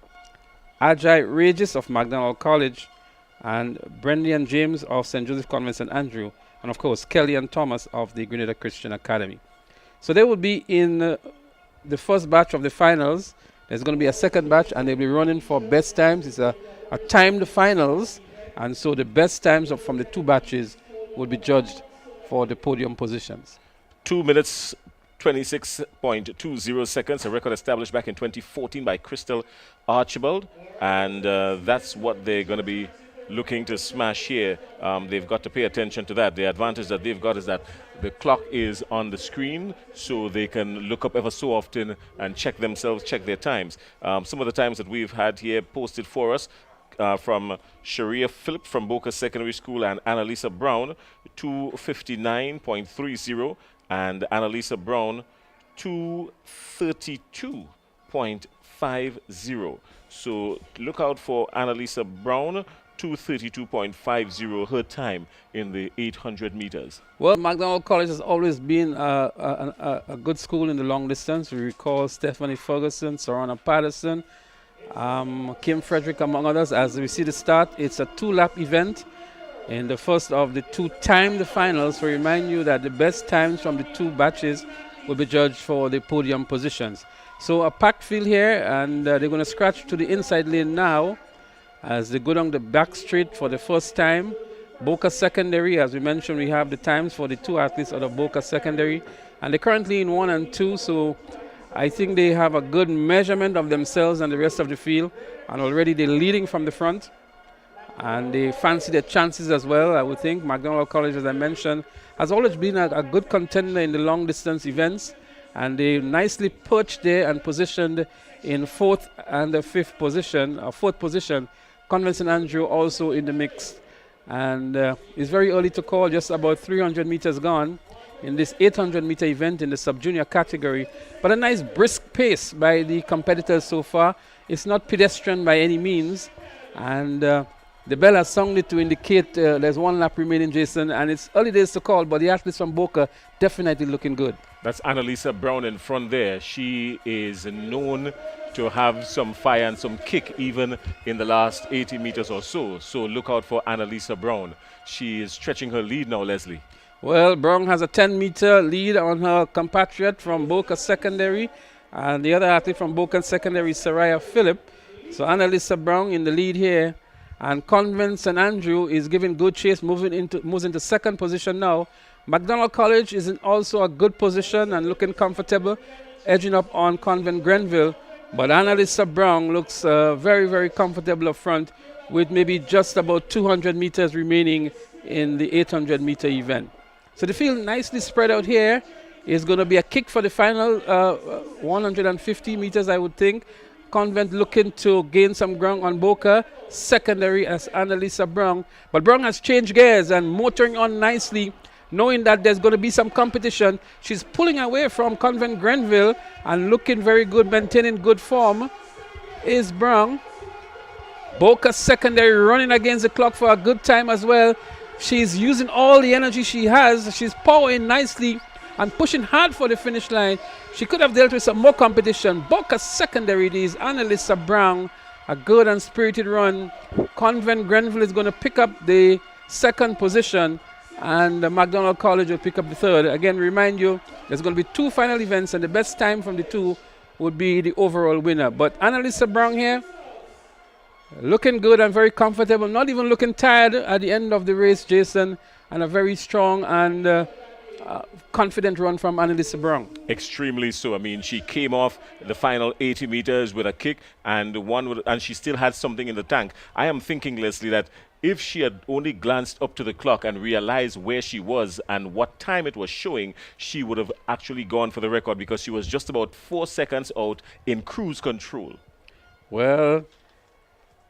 Ajay Regis of McDonald College, and Brendan James of St. Joseph Convent St. Andrew, and of course Kelly and Thomas of the Grenada Christian Academy. So they will be in the first batch of the finals. There's going to be a second batch, and they'll be running for best times. It's a timed finals, and so the best times from the 2 batches will be judged for the podium positions. 2 minutes 26.20 seconds, a record established back in 2014 by Crystal Archibald, and that's what they're going to be looking to smash here. They've got to pay attention to that. The advantage that they've got is that the clock is on the screen, so they can look up ever so often and check their times. Some of the times that we've had here posted for us from Sharia Phillip from Boca Secondary School and Annalisa Brown, 2:59.30, and Annalisa Brown, 2:32.50. So look out for Annalisa Brown, 2:32.50, her time in the 800 meters. Well, McDonald College has always been a good school in the long distance. We recall Stephanie Ferguson, Sorana Patterson, Kim Frederick, among others. As we see the start, it's a 2-lap event. In the first of the 2 timed finals, we remind you that the best times from the 2 batches will be judged for the podium positions. So a packed field here, and they're going to scratch to the inside lane now as they go down the back straight for the first time. Boca Secondary, as we mentioned, we have the times for the 2 athletes out of Boca Secondary, and they're currently in 1 and 2, so I think they have a good measurement of themselves and the rest of the field, and already they're leading from the front, and they fancy their chances as well. I would think McDonald College, as I mentioned, has always been a good contender in the long distance events, and they nicely perched there and positioned in 4th and the 5th position, 4th position. Convent St. Andrew also in the mix, and it's very early to call, just about 300 meters gone in this 800-meter event in the sub-junior category, but a nice brisk pace by the competitors so far. It's not pedestrian by any means, and the bell has sounded to indicate there's 1 lap remaining, Jason, and it's early days to call, but the athletes from Boca definitely looking good. That's Annalisa Brown in front there. She is known to have some fire and some kick even in the last 80 meters or so. So look out for Annalisa Brown. She is stretching her lead now, Leslie. Well, Brown has a 10-meter lead on her compatriot from Boca Secondary, and the other athlete from Boca Secondary, Soraya Phillip. So Annalisa Brown in the lead here, and Convent St. Andrew is giving good chase, moves into 2nd position now. McDonald College is in also a good position and looking comfortable, edging up on Convent Grenville. But Annalisa Brown looks very, very comfortable up front with maybe just about 200 meters remaining in the 800-meter event. So the field nicely spread out here It's going to be a kick for the final 150 meters, I would think. Convent looking to gain some ground on Boca. Secondary as Annalisa Brown. But Brown has changed gears and motoring on nicely, knowing that there's going to be some competition. She's pulling away from Convent Grenville and looking very good, maintaining good form is Brown. Boca secondary running against the clock for a good time as well. She's using all the energy she has. She's powering nicely and pushing hard for the finish line. She could have dealt with some more competition. Boca secondary, it is Annalisa Brown. A good and spirited run. Convent Grenville is going to pick up the second position, and McDonald College will pick up the third. Again, remind you, there's going to be 2 final events, and the best time from the 2 would be the overall winner. But Annalisa Brown here, looking good and very comfortable, not even looking tired at the end of the race, Jason, and a very strong and confident run from Annalisa Brown. Extremely so. I mean, she came off the final 80 meters with a kick, and and she still had something in the tank. I am thinking, Leslie, that if she had only glanced up to the clock and realized where she was and what time it was showing, she would have actually gone for the record, because she was just about 4 seconds out in cruise control. Well,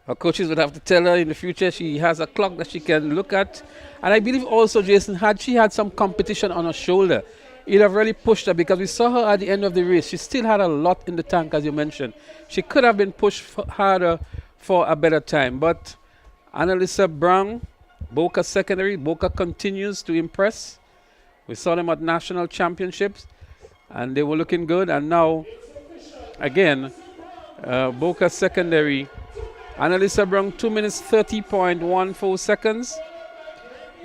her coaches would have to tell her in the future she has a clock that she can look at. And I believe also, Jason, had she had some competition on her shoulder, it would have really pushed her, because we saw her at the end of the race. She still had a lot in the tank, as you mentioned. She could have been pushed harder for a better time. But Annalisa Brown, Boca secondary, Boca continues to impress. We saw them at national championships, and they were looking good. And now, again, Boca secondary, Annalisa Brown, 2 minutes 30.14 seconds.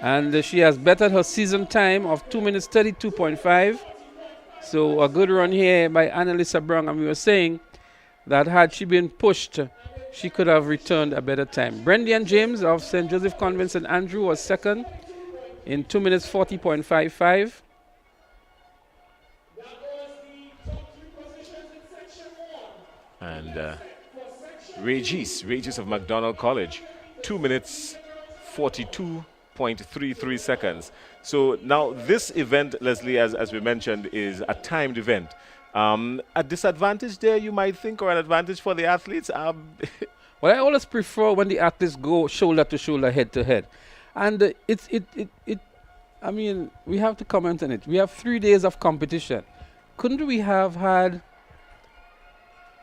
And she has bettered her season time of 2 minutes 32.5. So a good run here by Annalisa Brown. And we were saying that had she been pushed, she could have returned a better time. Brendan James of St. Joseph Convent St. Andrew was second in 2 minutes 40.55. And Regis of McDonald College, 2 minutes 42.33 seconds. So now this event, Leslie, as we mentioned, is a timed event. A disadvantage there, you might think, or an advantage for the athletes? Well, I always prefer when the athletes go shoulder to shoulder, head to head. And I mean, we have to comment on it. We have 3 days of competition. Couldn't we have had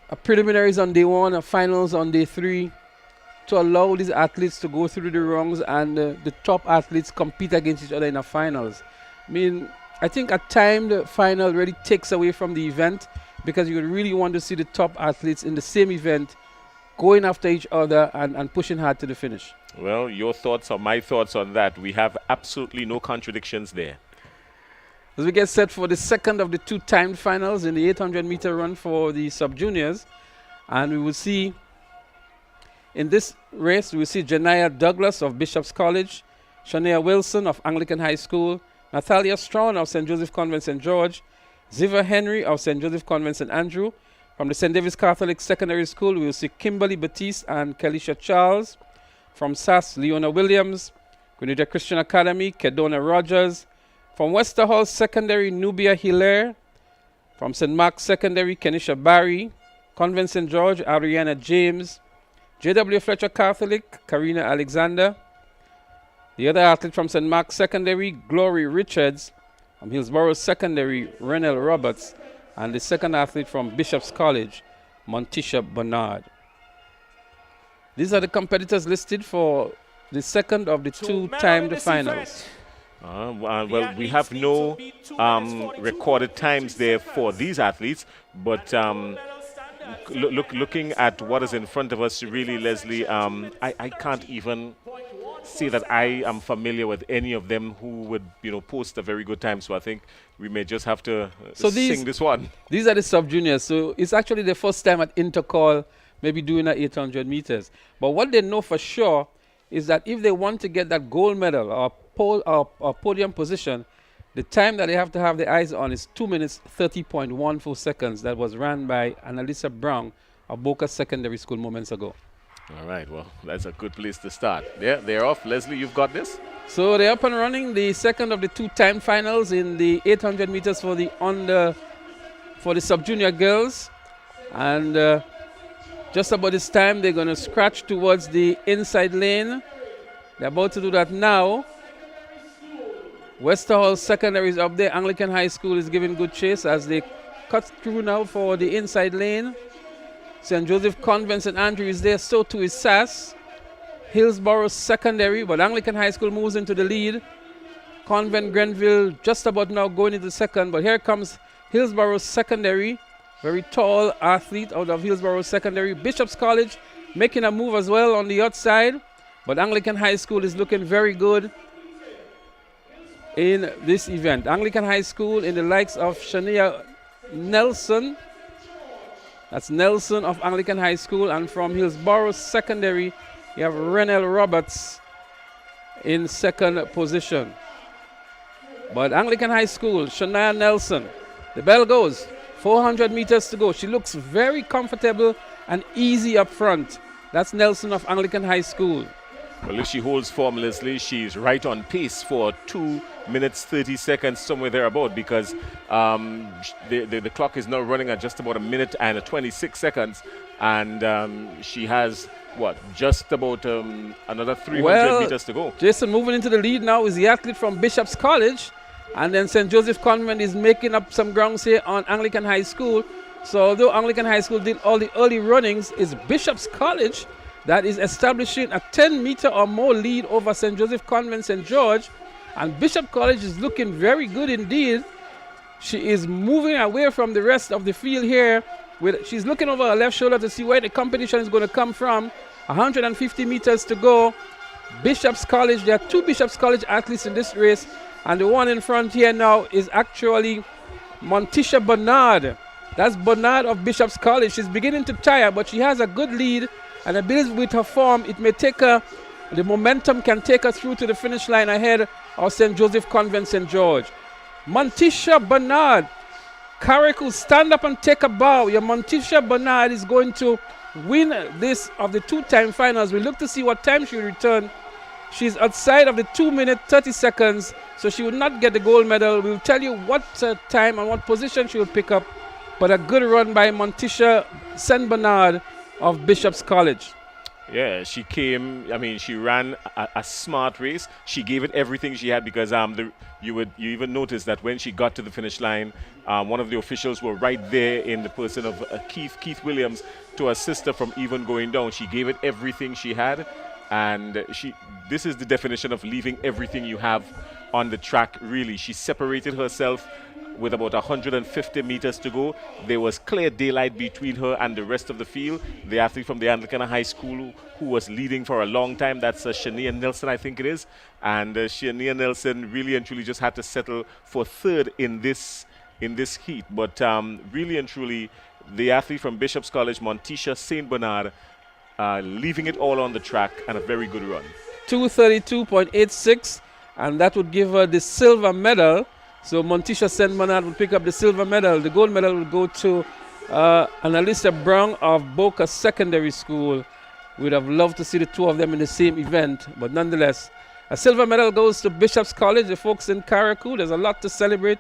a preliminaries on day 1, a finals on day 3, to allow these athletes to go through the rungs and the top athletes compete against each other in the finals? I mean, I think at times the final really takes away from the event, because you would really want to see the top athletes in the same event going after each other and pushing hard to the finish. Well, your thoughts or my thoughts on that? We have absolutely no contradictions there. As we get set for the second of the 2 timed finals in the 800-meter run for the sub-juniors, and we will see in this race, we will see Janaya Douglas of Bishop's College, Shania Wilson of Anglican High School, Natalia Strawn of St. Joseph Convent St. George, Ziva Henry of St. Joseph Convent St. Andrew. From the St. David's Catholic Secondary School, we will see Kimberly Batiste and Kelisha Charles. From SAS, Leona Williams. Grenada Christian Academy, Kedona Rogers. From Westerhall Secondary, Nubia Hilaire. From St. Mark's Secondary, Kenisha Barry. Convent St. George, Ariana James. J.W. Fletcher Catholic, Karina Alexander. The other athlete from St. Mark's Secondary, Glory Richards. From Hillsborough Secondary, Renel Roberts. And the second athlete from Bishop's College, Montisha Bernard. These are the competitors listed for the second of the 2 timed finals. Well, we have no recorded times there for these athletes, but looking at what is in front of us, really, Leslie, I can't even say that I am familiar with any of them who would, post a very good time. So I think we may just have to sing this one. These are the sub-juniors. So it's actually the first time at Intercol maybe doing at 800 meters. But what they know for sure is that if they want to get that gold medal or podium position, the time that they have to have their eyes on is 2 minutes 30.14 seconds. That was ran by Annalisa Brown of Boca Secondary School moments ago. All right, well, that's a good place to start. Yeah, they're off. Leslie, you've got this? So they're up and running, the second of the two-time finals in the 800 meters for the sub-junior girls. And just about this time, they're going to scratch towards the inside lane. They're about to do that now. Westerhall Secondary is up there. Anglican High School is giving good chase as they cut through now for the inside lane. St. Joseph Convent St. Andrew is there, so too is SAS. Hillsborough Secondary, but Anglican High School moves into the lead. Convent Grenville just about now going into second, but here comes Hillsborough Secondary. Very tall athlete out of Hillsborough Secondary. Bishop's College making a move as well on the outside, but Anglican High School is looking very good in this event. Anglican High School in the likes of Shania Nelson. That's Nelson of Anglican High School, and from Hillsborough Secondary, you have Renel Roberts in second position. But Anglican High School, Shania Nelson, the bell goes, 400 meters to go. She looks very comfortable and easy up front. That's Nelson of Anglican High School. Well, if she holds form, Leslie, she's right on pace for 2 minutes 30 seconds, somewhere thereabout, because the clock is now running at just about a minute and 26 seconds, and she has, what, just about another 300 meters to go. Jason, moving into the lead now is the athlete from Bishop's College, and then St. Joseph Convent is making up some grounds here on Anglican High School. So although Anglican High School did all the early runnings, it's Bishop's College that is establishing a 10-meter or more lead over St. Joseph Convent St. George. And Bishop College is looking very good indeed. She is moving away from the rest of the field here. She's looking over her left shoulder to see where the competition is going to come from. 150 meters to go. Bishop's College, there are two Bishop's College athletes in this race. And the one in front here now is actually Montisha Bernard. That's Bernard of Bishop's College. She's beginning to tire, but she has a good lead. And I believe with her form, it may take her, the momentum can take her through to the finish line ahead of St. Joseph Convent St. George. Montisha Bernard, Carrickle, stand up and take a bow. Your Montisha Bernard is going to win this of the two-time finals. We look to see what time she will return. She's outside of the 2 minute 30 seconds, so she will not get the gold medal. We'll tell you what time and what position she will pick up. But a good run by Montisha St. Bernard of Bishop's College. Yeah, she came, I mean, she ran a smart race. She gave it everything she had, because you even notice that when she got to the finish line, one of the officials were right there in the person of Keith Williams to assist her from even going down. She gave it everything she had, and this is the definition of leaving everything you have on the track, really. She separated herself with about 150 meters to go. There was clear daylight between her and the rest of the field. The athlete from the Anglican High School who was leading for a long time, that's Shania Nelson, I think it is. And Shania Nelson really and truly just had to settle for third in this heat. But really and truly, the athlete from Bishop's College, Montisha St. Bernard, leaving it all on the track, and a very good run. 2:32.86, and that would give her the silver medal. So Montisha St. Bernard will pick up the silver medal. The gold medal will go to Annalisa Brown of Boca Secondary School. We'd have loved to see the two of them in the same event, but nonetheless, a silver medal goes to Bishop's College, the folks in Carriacou. There's a lot to celebrate.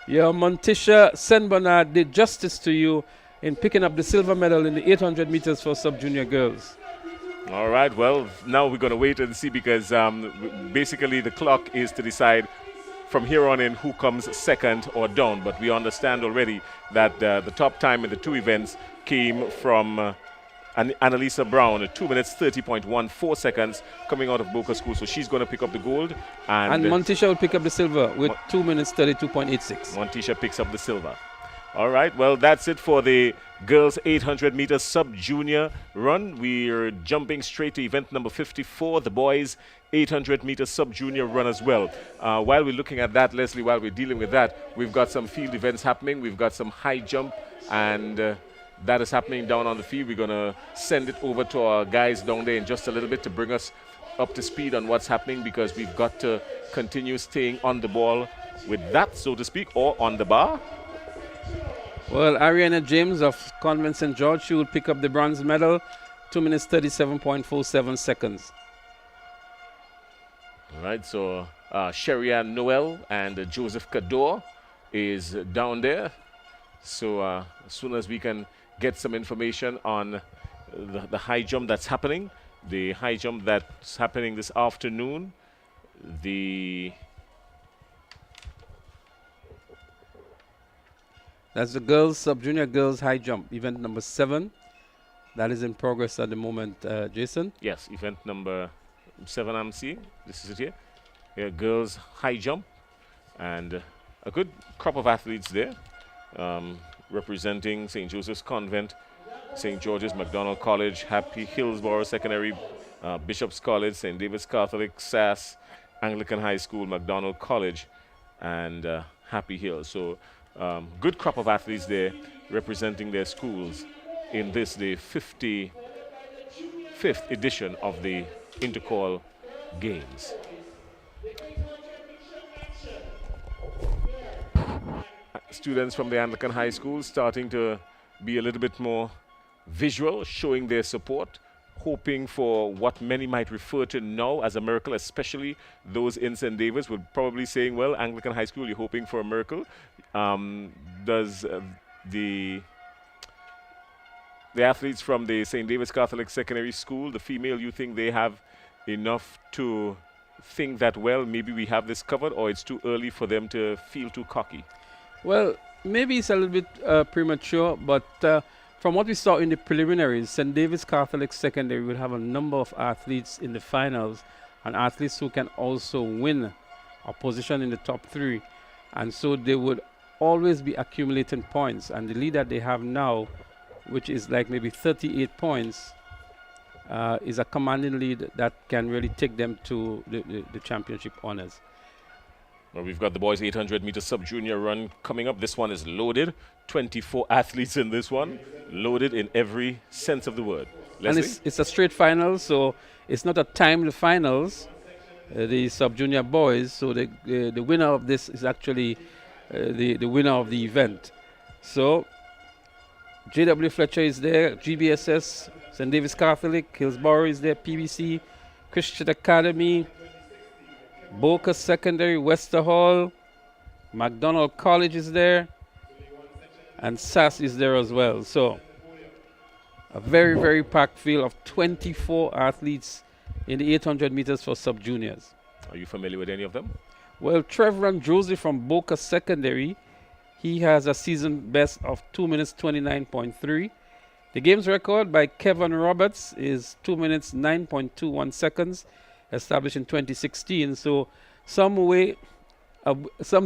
Your Montisha St. Bernard did justice to you in picking up the silver medal in the 800 meters for sub-junior girls. All right, well, now we're going to wait and see, because basically the clock is to decide from here on in who comes second or down. But we understand already that the top time in the two events came from Annalisa Brown, 2 minutes 30.14 seconds, coming out of Boca School. So she's going to pick up the gold. And Montisha will pick up the silver with 2 minutes 32.86. Montisha picks up the silver. All right, well, that's it for the girls 800 meter sub-junior run. We're jumping straight to event number 54, the boys 800 meter sub-junior run as well. While we're looking at that, Leslie, while we're dealing with that, we've got some field events happening. We've got some high jump, and that is happening down on the field. We're going to send it over to our guys down there in just a little bit to bring us up to speed on what's happening, because we've got to continue staying on the ball with that, so to speak, or on the bar. Well, Ariana James of Convent St. George, she will pick up the bronze medal. 2 minutes 37.47 seconds. All right, so Sherry-Ann Noel and Joseph Cador is down there. So as soon as we can get some information on the high jump that's happening, the high jump that's happening this afternoon, That's the girls, sub-junior girls high jump, event number 7. That is in progress at the moment, Jason. Yes, event number 7 I'm seeing. This is it here. Yeah, girls high jump. And a good crop of athletes there, representing St. Joseph's Convent, St. George's MacDonald College, Happy Hillsborough Secondary, Bishop's College, St. David's Catholic, SAS, Anglican High School, MacDonald College, and Happy Hill. So good crop of athletes there representing their schools in this, the 55th edition of the Intercol Games. Students from the Anglican High School starting to be a little bit more visual, showing their support, hoping for what many might refer to now as a miracle, especially those in St. David's would probably saying, well, Anglican High School, you're hoping for a miracle. Does the athletes from the St. David's Catholic Secondary School, the female, you think they have enough to think that, well, maybe we have this covered, or it's too early for them to feel too cocky? Well, maybe it's a little bit premature, but from what we saw in the preliminaries, St. David's Catholic Secondary will have a number of athletes in the finals and athletes who can also win a position in the top 3. And so they would always be accumulating points. And the lead that they have now, which is like maybe 38 points, is a commanding lead that can really take them to the championship honors. Well, we've got the boys 800-meter sub-junior run coming up. This one is loaded. 24 athletes in this one, loaded in every sense of the word. Leslie? And it's a straight final, so it's not a timed finals, the sub-junior boys. So the winner of this is actually the winner of the event. So J.W. Fletcher is there, GBSS, St. David's Catholic, Hillsborough is there, PBC, Christian Academy, Boca Secondary, Wester Hall, MacDonald College is there, and SAS is there as well. So a very, very packed field of 24 athletes in the 800 meters for sub-juniors. Are you familiar with any of them? Well, Trevor and Josie from Boca Secondary, he has a season best of 2 minutes 29.3. The game's record by Kevin Roberts is 2 minutes 9.21 seconds, established in 2016. So some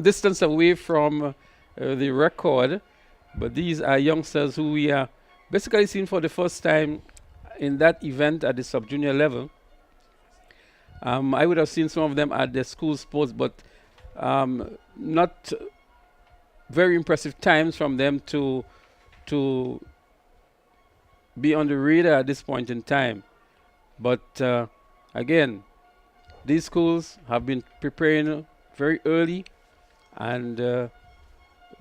distance away from the record, but these are youngsters who we are basically seeing for the first time in that event at the sub-junior level. I would have seen some of them at the school sports, but not very impressive times from them to be on the radar at this point in time. But again, these schools have been preparing very early, and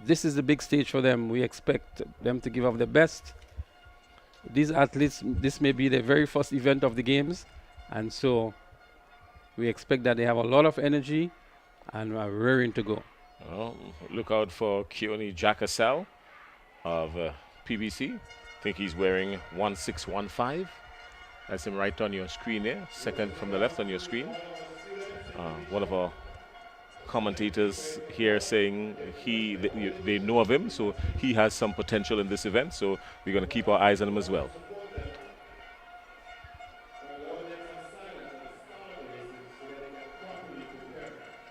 this is the big stage for them. We expect them to give up their best. These athletes, this may be their very first event of the games, and so we expect that they have a lot of energy and are raring to go. Well, look out for Keone Jacasal of PBC. I think he's wearing 1615. That's him right on your screen there, second from the left on your screen. One of our commentators here saying they know of him, so he has some potential in this event, so we're going to keep our eyes on him as well.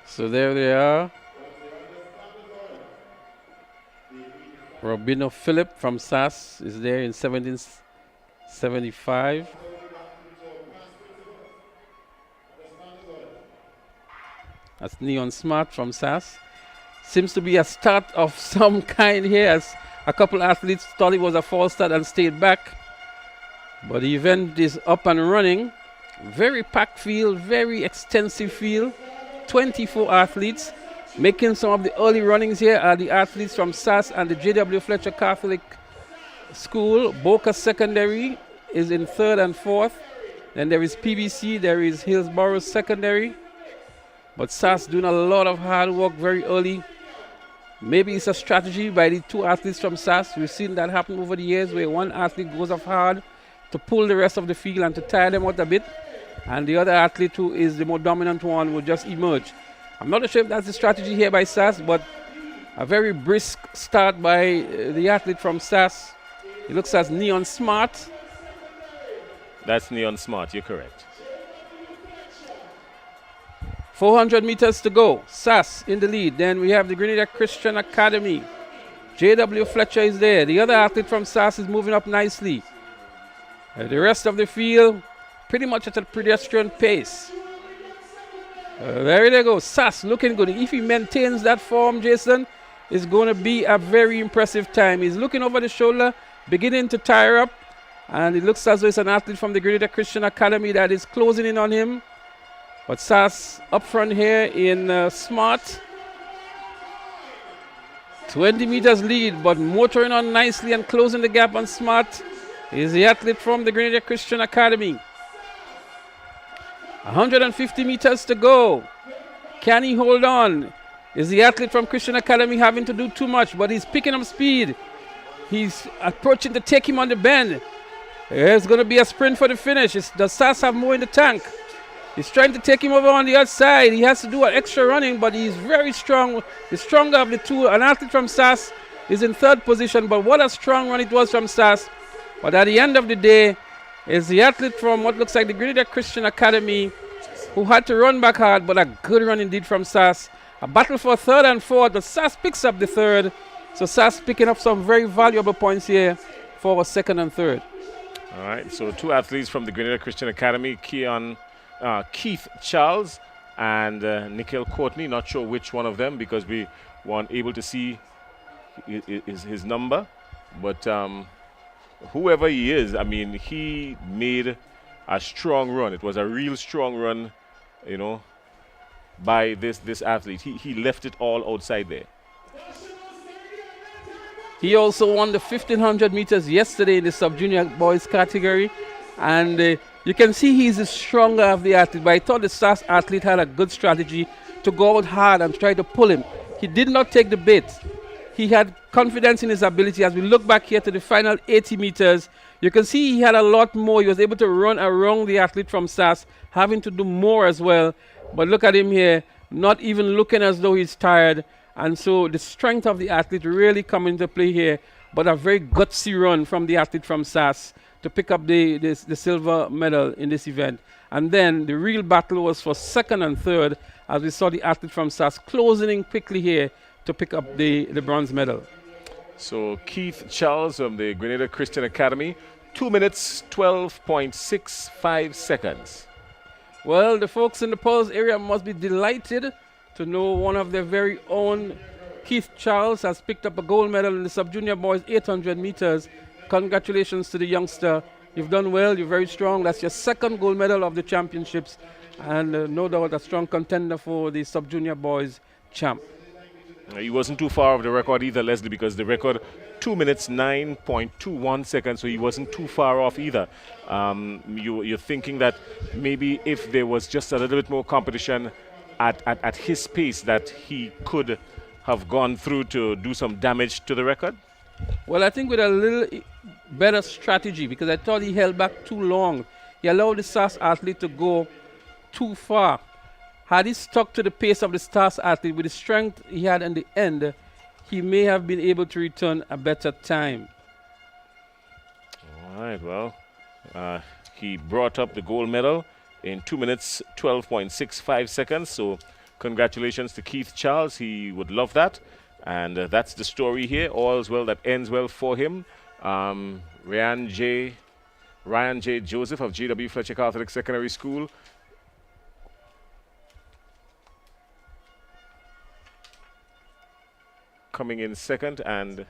So there they are. Robino Phillip from SAS is there in 1775. That's Neon Smart from SAS. Seems to be a start of some kind here, as a couple athletes thought it was a false start and stayed back. But the event is up and running. Very packed field, very extensive field. 24 athletes. Making some of the early runnings here are the athletes from SAS and the J.W. Fletcher Catholic School. Boca Secondary is in third and fourth. Then there is PBC, there is Hillsborough Secondary. But SAS doing a lot of hard work very early. Maybe it's a strategy by the two athletes from SAS. We've seen that happen over the years where one athlete goes off hard to pull the rest of the field and to tire them out a bit. And the other athlete who is the more dominant one will just emerge. I'm not sure if that's the strategy here by SAS, but a very brisk start by the athlete from SAS. He looks as Neon Smart. That's Neon Smart, you're correct. 400 meters to go. SAS in the lead. Then we have the Grenada Christian Academy. J.W. Fletcher is there. The other athlete from SAS is moving up nicely. The rest of the field pretty much at a pedestrian pace. There they go. SAS looking good. If he maintains that form, Jason, it's going to be a very impressive time. He's looking over the shoulder, beginning to tire up. And it looks as though it's an athlete from the Grenada Christian Academy that is closing in on him. But SAS up front here in Smart. 20 meters lead, but motoring on nicely and closing the gap on Smart is the athlete from the Grenada Christian Academy. 150 meters to go. Can he hold on? Is the athlete from Christian Academy having to do too much? But he's picking up speed. He's approaching to take him on the bend. There's going to be a sprint for the finish. Does SAS have more in the tank? He's trying to take him over on the outside. He has to do an extra running, but he's very strong. The stronger of the two. An athlete from SAS is in third position, but what a strong run it was from SAS. But at the end of the day, it's the athlete from what looks like the Grenada Christian Academy who had to run back hard, but a good run indeed from SAS. A battle for third and fourth, but SAS picks up the third. So SAS picking up some very valuable points here for second and third. All right, so two athletes from the Grenada Christian Academy, Keith Charles and Nikhil Courtney. Not sure which one of them because we weren't able to see his number. But whoever he is, I mean, he made a strong run. It was a real strong run, you know, by this athlete. He left it all outside there. He also won the 1500 meters yesterday in the sub-junior boys category. And you can see he's the stronger of the athlete. But I thought the SAS athlete had a good strategy to go out hard and try to pull him. He did not take the bait. He had confidence in his ability. As we look back here to the final 80 meters, you can see he had a lot more. He was able to run around the athlete from SAS, having to do more as well. But look at him here, not even looking as though he's tired. And so the strength of the athlete really come into play here. But a very gutsy run from the athlete from SAS to pick up the silver medal in this event. And then the real battle was for second and third, as we saw the athlete from SAS closing in quickly here to pick up the bronze medal. So Keith Charles from the Grenada Christian Academy, 2 minutes, 12.65 seconds. Well, the folks in the Pulse area must be delighted to know one of their very own, Keith Charles, has picked up a gold medal in the sub-junior boys 800 meters. Congratulations to the youngster. You've done well. You're very strong. That's your second gold medal of the championships. And no doubt a strong contender for the sub-junior boys champ. He wasn't too far off the record either, Leslie, because the record 2 minutes 9.21 seconds, so he wasn't too far off either. You're thinking that maybe if there was just a little bit more competition at his pace, that he could have gone through to do some damage to the record? Well, I think with a little better strategy, because I thought he held back too long. He allowed the SAS athlete to go too far. Had he stuck to the pace of the SAS athlete with the strength he had in the end, he may have been able to return a better time. All right, well, he brought up the gold medal in 2 minutes, 12.65 seconds. So congratulations to Keith Charles. He would love that. And that's the story here. All's well that ends well for him. Ryan J. Joseph of J.W. Fletcher Catholic Secondary School coming in second, and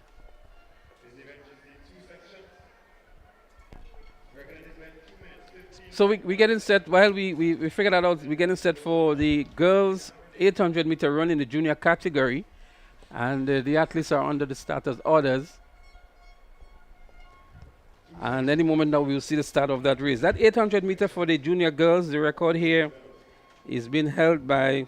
so we getting set. While we figure that out, we're getting set for the girls 800 meter run in the junior category, and the athletes are under the starters orders. And any moment now we'll see the start of that race. That 800 meter for the junior girls, the record here is being held by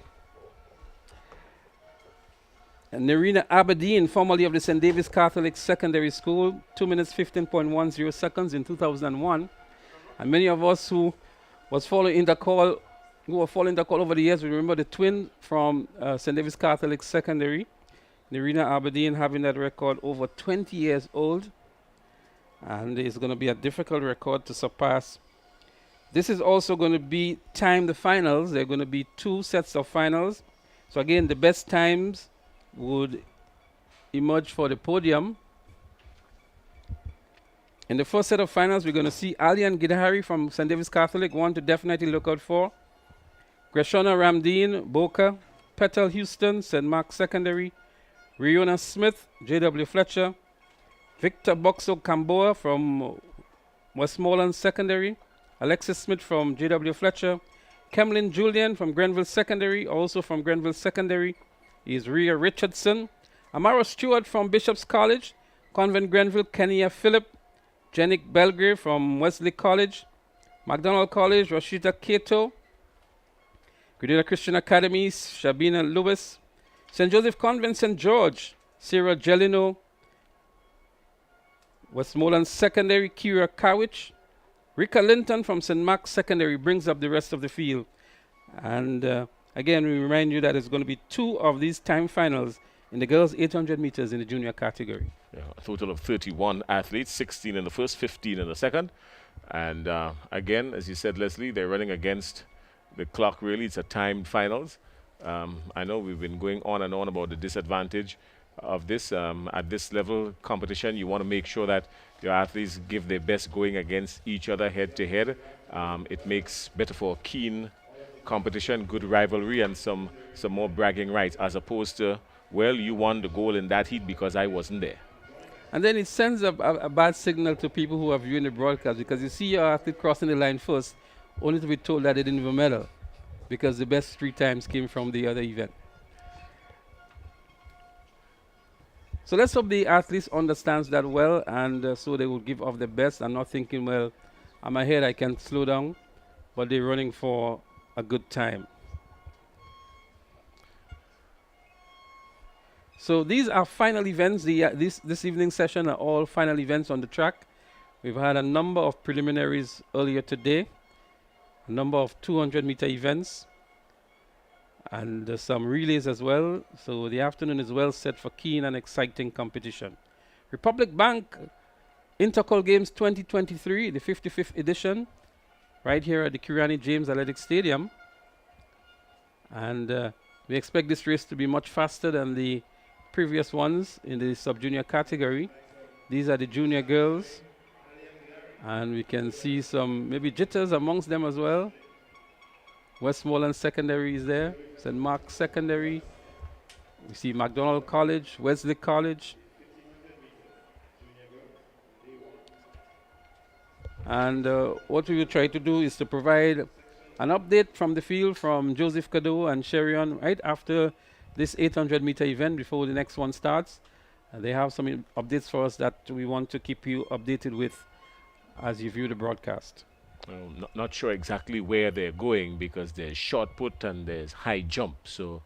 Nerina Aberdeen, formerly of the St. David's Catholic Secondary School, 2 minutes 15.10 seconds in 2001. And many of us who were following the call over the years, we remember the twin from St. David's Catholic Secondary, Nerina Aberdeen, having that record over 20 years old. And it's going to be a difficult record to surpass. This is also going to be timed the finals. There are going to be 2 sets of finals. So again, the best times would emerge for the podium. In the first set of finals, we're going to see Alian Gidhari from St. David's Catholic, one to definitely look out for. Greshona Ramdeen, Boca. Petal Houston, St. Mark's Secondary. Riona Smith, J.W. Fletcher. Victor Boxo Camboa from Westmoreland Secondary. Alexis Smith from J.W. Fletcher. Kemlyn Julian from Grenville Secondary, also from Grenville Secondary, is Rhea Richardson. Amara Stewart from Bishop's College. Convent Grenville, Kenia Phillip. Jenik Belgrave from Wesley College. McDonald College, Rashida Cato. Grenada Christian Academy, Shabina Lewis. St. Joseph Convent, St. George, Sarah Gelino. Westmoreland Secondary, Kira Kawich. Rika Linton from St. Mark's Secondary brings up the rest of the field. And again, we remind you that there's going to be 2 of these time finals in the girls' 800 meters in the junior category. Yeah, a total of 31 athletes, 16 in the first, 15 in the second. And again, as you said, Leslie, they're running against the clock, really. It's a timed finals. I know we've been going on and on about the disadvantage of this. At this level competition, you want to make sure that your athletes give their best going against each other head to head. It makes better for keen competition, good rivalry, and some more bragging rights, as opposed to, well, you won the goal in that heat because I wasn't there. And then it sends a bad signal to people who are viewing the broadcast, because you see your athlete crossing the line first, only to be told that they didn't even medal, because the best 3 times came from the other event. So let's hope the athletes understands that well, and so they will give off the best and not thinking, well, I'm ahead, I can slow down, but they're running for a good time. So these are final events. This evening session are all final events on the track. We've had a number of preliminaries earlier today, a number of 200-meter events, and some relays as well. So the afternoon is well set for keen and exciting competition. Republic Bank Intercol Games 2023, the 55th edition, right here at the Kirani James Athletic Stadium. And we expect this race to be much faster than the previous ones in the sub-junior category. These are the junior girls. And we can see some maybe jitters amongst them as well. Westmoreland Secondary is there. St. Mark's Secondary. We see McDonald College, Wesley College. And what we will try to do is to provide an update from the field from Joseph Kado and Sherion right after this 800-meter event before the next one starts. They have some updates for us that we want to keep you updated with as you view the broadcast. Not sure exactly where they're going, because there's short put and there's high jump. So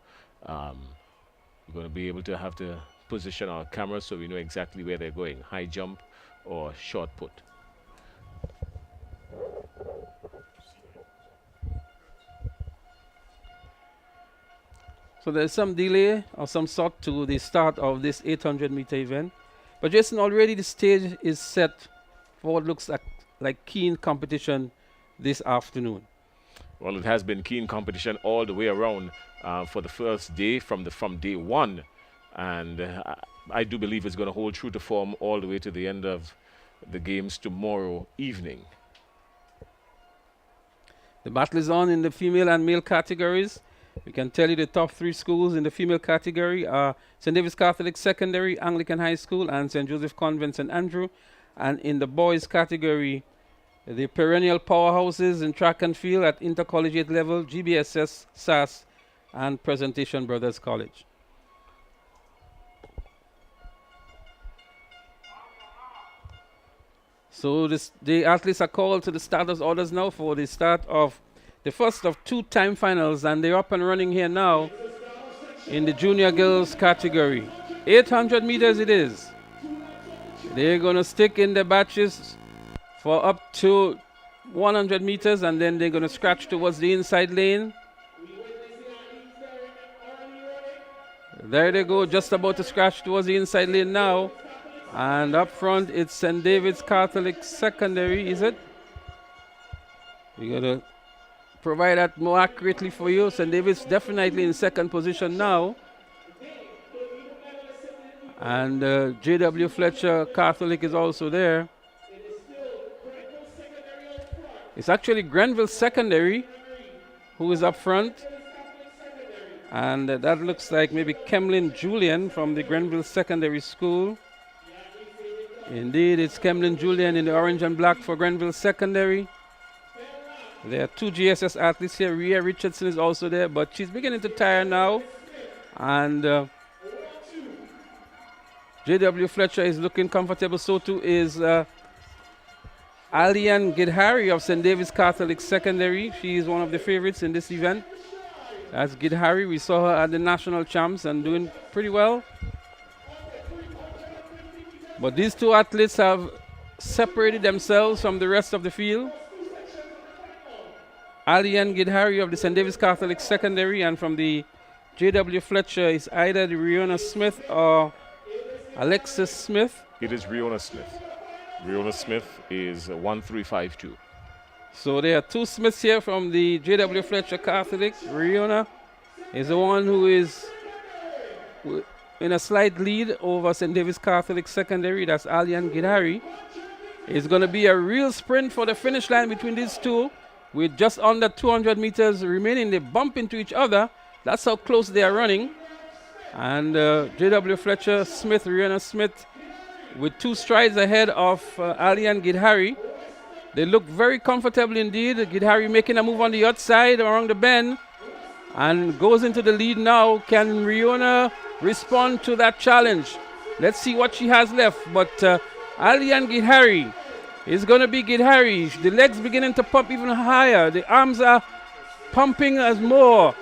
we're going to be able to have to position our cameras so we know exactly where they're going, high jump or short put. So there's some delay of some sort to the start of this 800-meter event. But Jason, already the stage is set for what looks like keen competition this afternoon. Well, it has been keen competition all the way around for the first day, from day one. And I do believe it's going to hold true to form all the way to the end of the games tomorrow evening. The battle is on in the female and male categories. We can tell you the top 3 schools in the female category are St. David's Catholic Secondary, Anglican High School, and St. Joseph Convent St. Andrew. And in the boys category, the perennial powerhouses in track and field at intercollegiate level, GBSS, SAS, and Presentation Brothers College. So the athletes are called to the starters orders now for the start of the first of 2 time finals, and they're up and running here now in the junior girls category. 800 meters it is. They're going to stick in the batches for up to 100 meters, and then they're going to scratch towards the inside lane. There they go, just about to scratch towards the inside lane now. And up front, it's St. David's Catholic Secondary, is it? We got to provide that more accurately for you. St. David's definitely in second position now. And J.W. Fletcher Catholic is also there. It's actually Grenville Secondary who is up front. And that looks like maybe Kemlyn Julian from the Grenville Secondary School. Indeed, it's Kemlyn Julian in the orange and black for Grenville Secondary. There are 2 GSS athletes here. Rhea Richardson is also there, but she's beginning to tire now. And J.W. Fletcher is looking comfortable. So too is Alian Gidhari of St. David's Catholic Secondary. She is one of the favorites in this event. That's Gidhari. We saw her at the national champs and doing pretty well. But these 2 athletes have separated themselves from the rest of the field. Alian Gidhari of the St. David's Catholic Secondary, and from the J.W. Fletcher is either the Rihanna Smith or Alexis Smith. It is Rihanna Smith. Rihanna Smith is 1352. So there are 2 Smiths here from the J.W. Fletcher Catholic. Rihanna is the one who is in a slight lead over St. David's Catholic Secondary. That's Alian Gidhari. It's going to be a real sprint for the finish line between these 2. With just under 200 meters remaining, they bump into each other. That's how close they are running. And J.W. Fletcher Smith, Rihanna Smith, with 2 strides ahead of Alian Gidhari. They look very comfortable indeed. Gidhari making a move on the outside around the bend and goes into the lead now. Can Rihanna respond to that challenge? Let's see what she has left. But Alian Gidhari is going to be Gidhari. The legs beginning to pump even higher. The arms are pumping as more.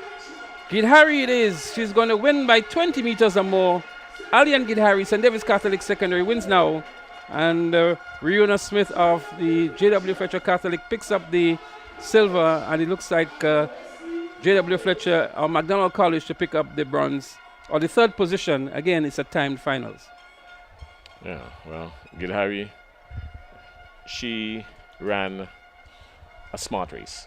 Gidhari it is. She's going to win by 20 meters or more. Alian Gidhari, St. David's Catholic Secondary, wins now. And Rihanna Smith of the J.W. Fletcher Catholic picks up the silver. And it looks like J.W. Fletcher or McDonald College to pick up the bronze. Or the 3rd position. Again, it's a timed finals. Yeah, well, Gidhari, she ran a smart race.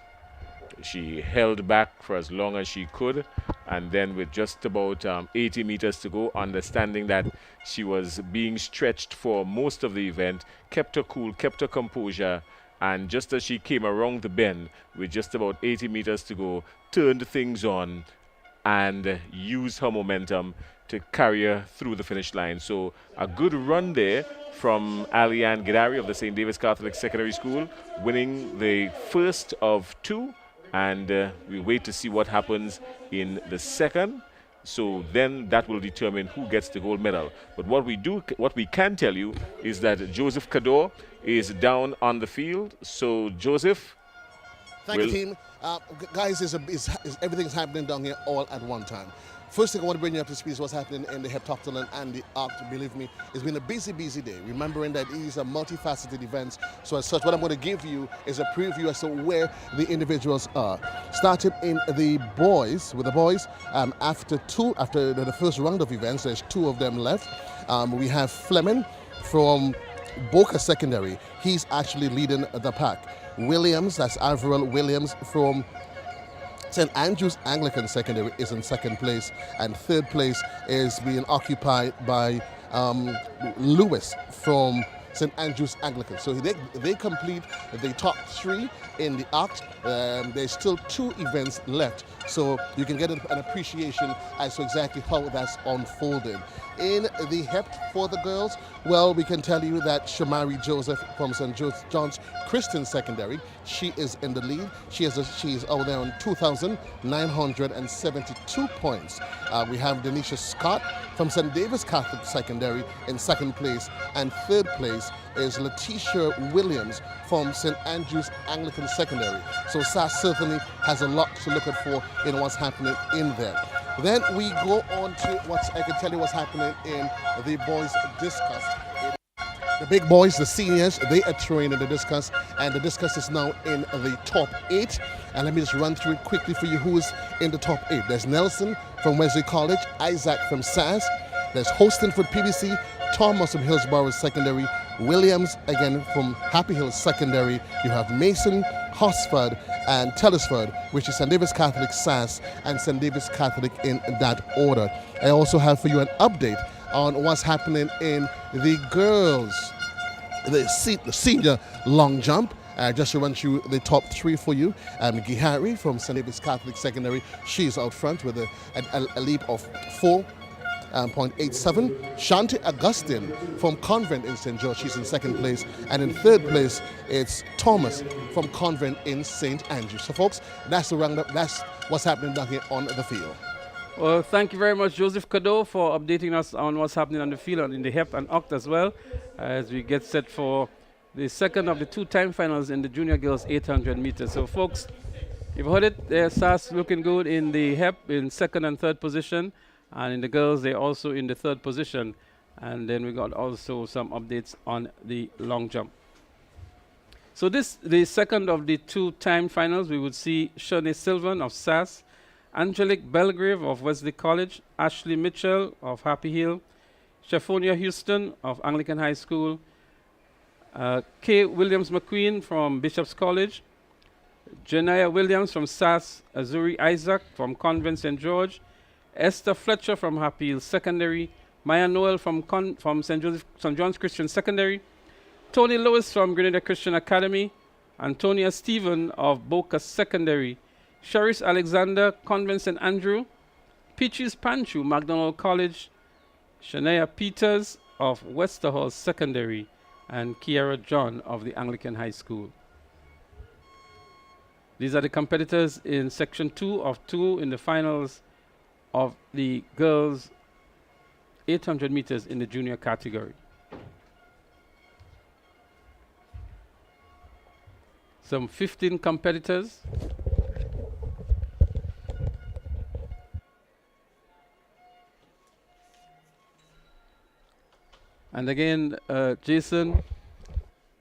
She held back for as long as she could, and then with just about 80 meters to go, understanding that she was being stretched for most of the event, kept her cool, kept her composure, and just as she came around the bend with just about 80 meters to go, turned things on and used her momentum to carry her through the finish line. So a good run there from Alian Gidhari of the St. David's Catholic Secondary School, winning the first of 2. And we wait to see what happens in the second. So then that will determine who gets the gold medal. But what we can tell you is that Joseph Cador is down on the field. So Joseph, thank you, team. Guys, everything's happening down here all at one time. First thing I want to bring you up to speed is what's happening in the heptathlon and the arc. Believe me, it's been a busy, busy day. Remembering that these are multifaceted events. So as such, what I'm going to give you is a preview as to where the individuals are. Starting in the boys, with the boys, after the first round of events, there's 2 of them left. We have Fleming from Boca Secondary. He's actually leading the pack. Williams, that's Avril Williams from St. Andrew's Anglican Secondary, is in 2nd place, and 3rd place is being occupied by Lewis from St. Andrew's Anglican. So they complete the top 3 in the act. There's still 2 events left, so you can get an appreciation as to exactly how that's unfolded. In the hep for the girls, well, we can tell you that Shamari Joseph from St. John's Christian Secondary, she is in the lead. She is out there on 2,972 points. We have Denisha Scott from St. David's Catholic Secondary in 2nd place, and 3rd place place is Letitia Williams from St. Andrew's Anglican Secondary. So SAS certainly has a lot to look out for in what's happening in there. Then we go on to I can tell you what's happening in the boys' discus. The big boys, the seniors, they are throwing in the discus, and the discus is now in the top 8. And let me just run through it quickly for you who's in the top 8. There's Nelson from Wesley College, Isaac from SAS, there's Holston for PBC, Thomas from Hillsborough Secondary, Williams again from Happy Hills Secondary. You have Mason, Hosford, and Tellisford, which is St. David's Catholic SAS and St. David's Catholic in that order. I also have for you an update on what's happening in the girls, the senior long jump. Just to run through the top 3 for you. Gihari from St. David's Catholic Secondary, she's out front with a leap of 4.87. Shanti Augustine from Convent in St. George, she's in 2nd place. And in 3rd place, it's Thomas from Convent in St. Andrews. So folks, that's the roundup. That's what's happening down here on the field. Well, thank you very much, Joseph Cadeau, for updating us on what's happening on the field and in the HEP and OCT as well, as we get set for the second of the 2 time finals in the junior girls 800 meters. So folks, you've heard it, SAS looking good in the HEP in 2nd and 3rd position, and in the girls they're also in the 3rd position. And then we got also some updates on the long jump. So the second of the 2 time finals, we would see Shanae Sylvan of SAS, Angelique Belgrave of Wesley College, Ashley Mitchell of Happy Hill, Shephonia Houston of Anglican High School, Kay Williams McQueen from Bishop's College, Janaya Williams from SAS, Azuri Isaac from Convent St. George, Esther Fletcher from Happy Hill Secondary, Maya Noel from St. John's Christian Secondary, Tony Lewis from Grenada Christian Academy, Antonia Stephen of Boca Secondary, Charis Alexander, Convent St. Andrew, Peaches Panchu, McDonald College, Shania Peters of Westerhall Secondary, and Kiara John of the Anglican High School. These are the competitors in section 2 of 2 in the finals of the girls 800 meters in the junior category. Some 15 competitors. And again, Jason,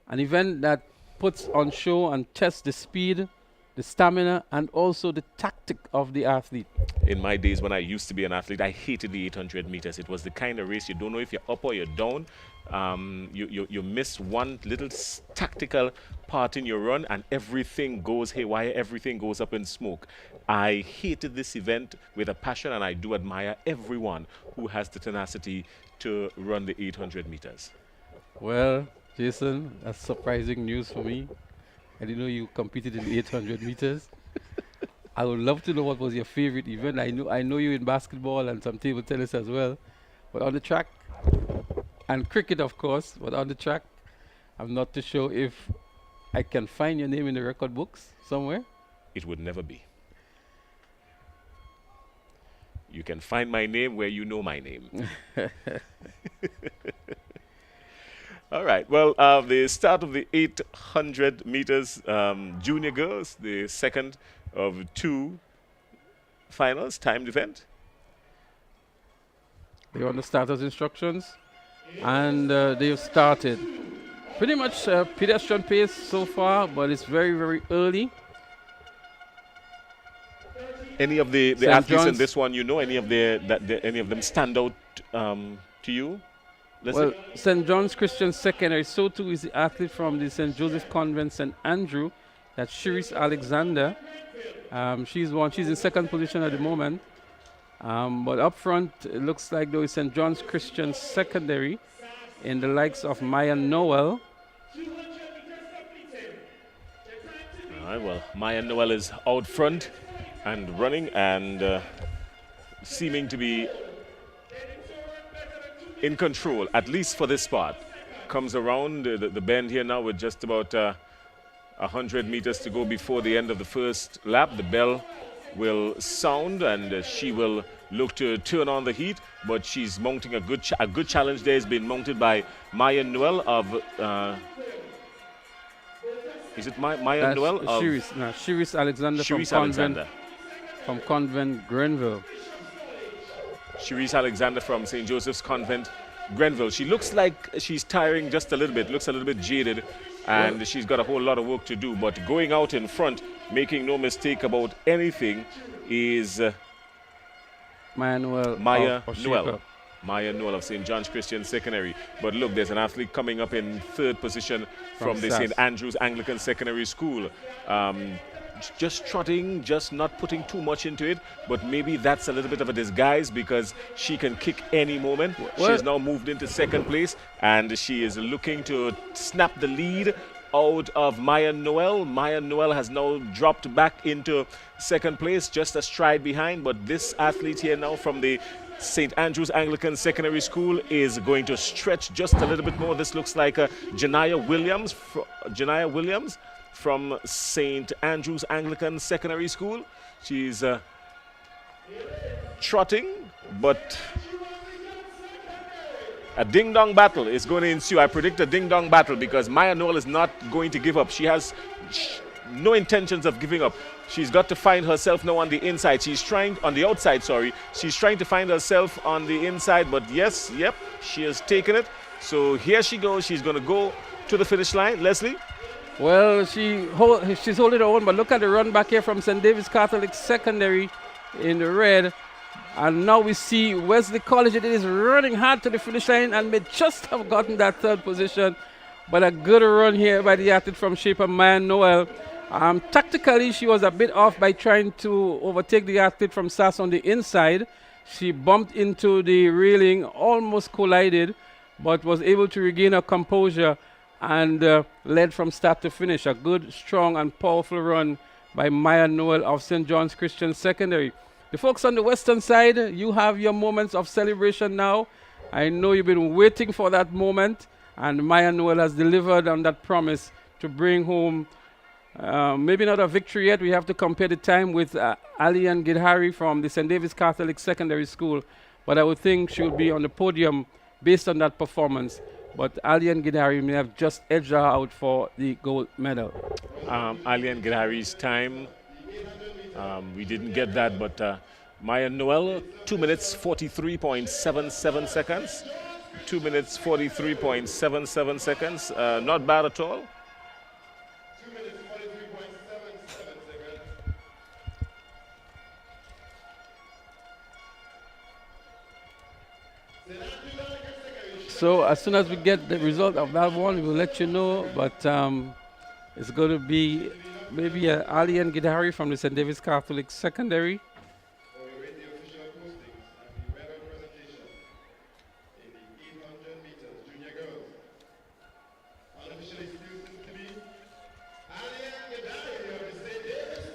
an event that puts on show and tests the speed, the stamina, and also the tactic of the athlete. In my days when I used to be an athlete, I hated the 800 meters. It was the kind of race you don't know if you're up or you're down. You miss one little tactical part in your run and everything goes haywire, everything goes up in smoke. I hated this event with a passion, and I do admire everyone who has the tenacity to run the 800 meters. Well, Jason, that's surprising news for me. I didn't know you competed in 800 meters. I would love to know what was your favorite event. I know you in basketball and some table tennis as well, but on the track, and cricket of course, but on the track, I'm not too sure if I can find your name in the record books somewhere. It would never be. You can find my name where you know my name. All right. Well, the start of the 800 meters junior girls, the second of 2 finals, timed event. They're on the starters instructions, and they've started. Pretty much pedestrian pace so far, but it's very, very early. Any of the athletes in this one, you know, any of them stand out to you? Well, St. John's Christian Secondary, so too is the athlete from the St. Joseph Convent St. Andrew, that's Shiris Alexander. She's in 2nd position at the moment. But up front, it looks like though it's St. John's Christian Secondary in the likes of Maya Noel. All right, well, Maya Noel is out front and running and seeming to be in control, at least for this part. Comes around the bend here now with just about 100 meters to go before the end of the first lap. The bell will sound and she will look to turn on the heat, but she's mounting a good challenge there. Has been mounted by Maya Noel of. Is it Maya Noel of Shiris Alexander Shiris from Alexander. Convent Grenville. Shiris Alexander from St. Joseph's Convent, Grenville. She looks like she's tiring just a little bit, looks a little bit jaded, and she's got a whole lot of work to do. But going out in front, making no mistake about anything, is Maya Noel. Maya Noel of St. John's Christian Secondary. But look, there's an athlete coming up in third position from the St. Andrew's Anglican Secondary School. Just trotting, just not putting too much into it, but maybe that's a little bit of a disguise because she can kick any moment. She has now moved into second place, and she is looking to snap the lead out of Maya Noel. Maya Noel has now dropped back into second place, just a stride behind, but this athlete here now from the St. Andrew's Anglican Secondary School is going to stretch just a little bit more. This looks like Janiyah Williams from St. Andrew's Anglican Secondary School. She's trotting, but a ding-dong battle is going to ensue. I predict a ding-dong battle because Maya Noel is not going to give up. She has no intentions of giving up. She's got to find herself now on the inside. She's trying, on the outside, sorry. She's trying to find herself on the inside, but yes, yep, she has taken it. So here she goes. She's going to go to the finish line. Leslie? Well, she's holding her own, but look at the run back here from St. David's Catholic Secondary in the red. And now we see Wesley Collegiate is running hard to the finish line and may just have gotten that third position. But a good run here by the athlete from Shaper, Maya Noel. Tactically, she was a bit off by trying to overtake the athlete from SAS on the inside. She bumped into the railing, almost collided, but was able to regain her composure and led from start to finish. A good, strong, and powerful run by Maya Noel of St. John's Christian Secondary. The folks on the western side, you have your moments of celebration now. I know you've been waiting for that moment, and Maya Noel has delivered on that promise to bring home, maybe not a victory yet. We have to compare the time with Alian Gidhari from the St. David's Catholic Secondary School, but I would think she will be on the podium based on that performance. But Alian Gidhari may have just edged her out for the gold medal. Alian Gidhari's time, we didn't get that, but Maya Noel, 2 minutes 43.77 seconds. 2 minutes 43.77 seconds. Not bad at all. So as soon as we get the result of that one, we will let you know. But it's going to be maybe Alian Gidhari from the St. David's Catholic Secondary.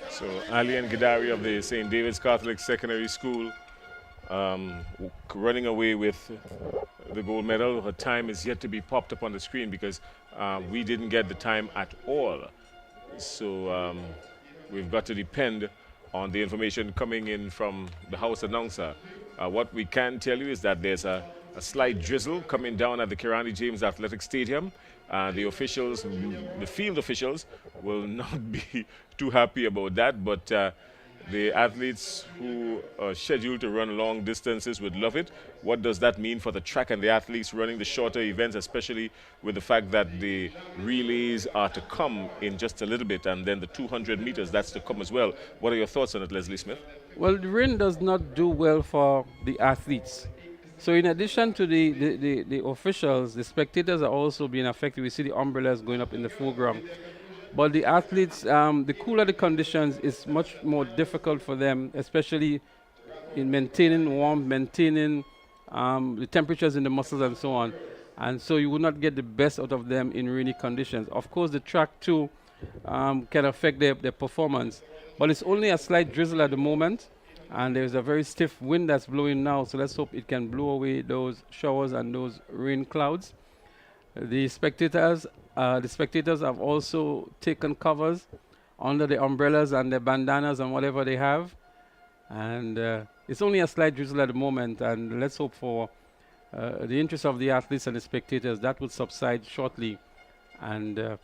So Alian Gidhari of the St. David's Catholic Secondary School running away with the gold medal. Her time is yet to be popped up on the screen because we didn't get the time at all. So we've got to depend on the information coming in from the house announcer. What we can tell you is that there's a slight drizzle coming down at the Kirani James Athletic Stadium. The officials, the field officials, will not be too happy about that, but the athletes who are scheduled to run long distances would love it. What does that mean for the track and the athletes running the shorter events, especially with the fact that the relays are to come in just a little bit, and then the 200 meters, that's to come as well. What are your thoughts on it, Leslie Smith? Well, the rain does not do well for the athletes. So in addition to the officials, the spectators are also being affected. We see the umbrellas going up in the foreground. But the athletes, the cooler the conditions is much more difficult for them, especially in maintaining warmth, maintaining the temperatures in the muscles and so on. And so you will not get the best out of them in rainy conditions. Of course, the track too can affect their performance. But it's only a slight drizzle at the moment. And there's a very stiff wind that's blowing now. So let's hope it can blow away those showers and those rain clouds. The spectators have also taken covers under the umbrellas and the bandanas and whatever they have. And it's only a slight drizzle at the moment, and let's hope for the interest of the athletes and the spectators that will subside shortly, and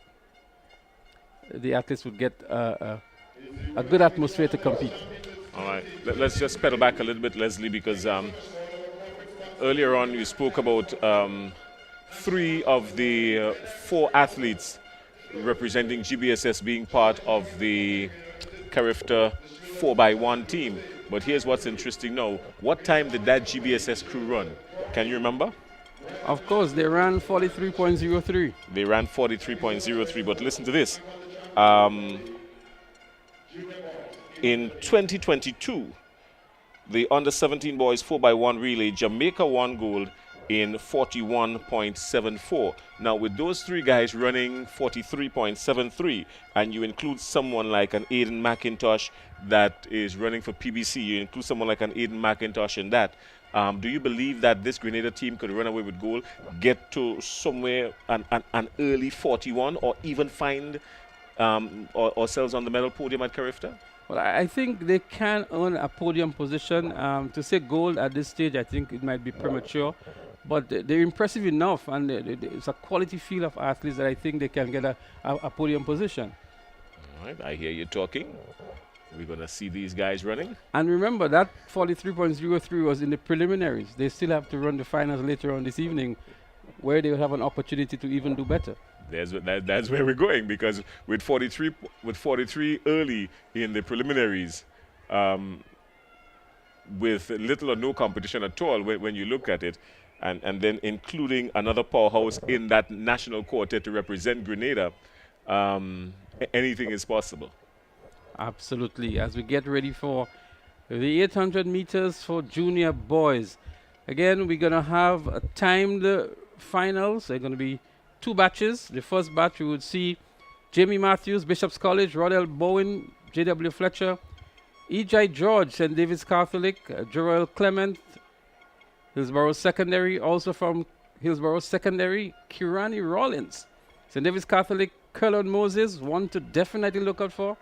the athletes would get a good atmosphere to compete. All right, let's just pedal back a little bit, Leslie, because earlier on you spoke about 3 of the 4 athletes representing GBSS being part of the Carifta 4x1 team. But here's what's interesting now. What time did that GBSS crew run? Can you remember? Of course, they ran 43.03. They ran 43.03, but listen to this. In 2022, the under-17 boys 4x1 relay, Jamaica won gold in 41.74. Now, with those 3 guys running 43.73, and you include someone like an Aiden McIntosh that is running for PBC, you include someone like an Aiden McIntosh in that, do you believe that this Grenada team could run away with gold, get to somewhere an early 41, or even find ourselves on the medal podium at Carifta? Well, I think they can earn a podium position. To say gold at this stage, I think it might be premature. But they're impressive enough, and it's a quality field of athletes that I think they can get a podium position. All right, I hear you talking. We're going to see these guys running. And remember, that 43.03 was in the preliminaries. They still have to run the finals later on this evening, where they will have an opportunity to even do better. That's where we're going, because with 43 early in the preliminaries, with little or no competition at all when you look at it, and then including another powerhouse in that national quartet to represent Grenada, anything is possible. Absolutely. As we get ready for the 800 meters for junior boys. Again, we're going to have timed finals. They're going to be 2 batches. The first batch, we would see Jamie Matthews, Bishop's College, Rodell Bowen, J.W. Fletcher, E.J. George, St. David's Catholic, Joel Clement, Hillsborough Secondary, also from Hillsborough Secondary, Kirani Rollins, St. David's Catholic, Keldon Moses, one to definitely look out for,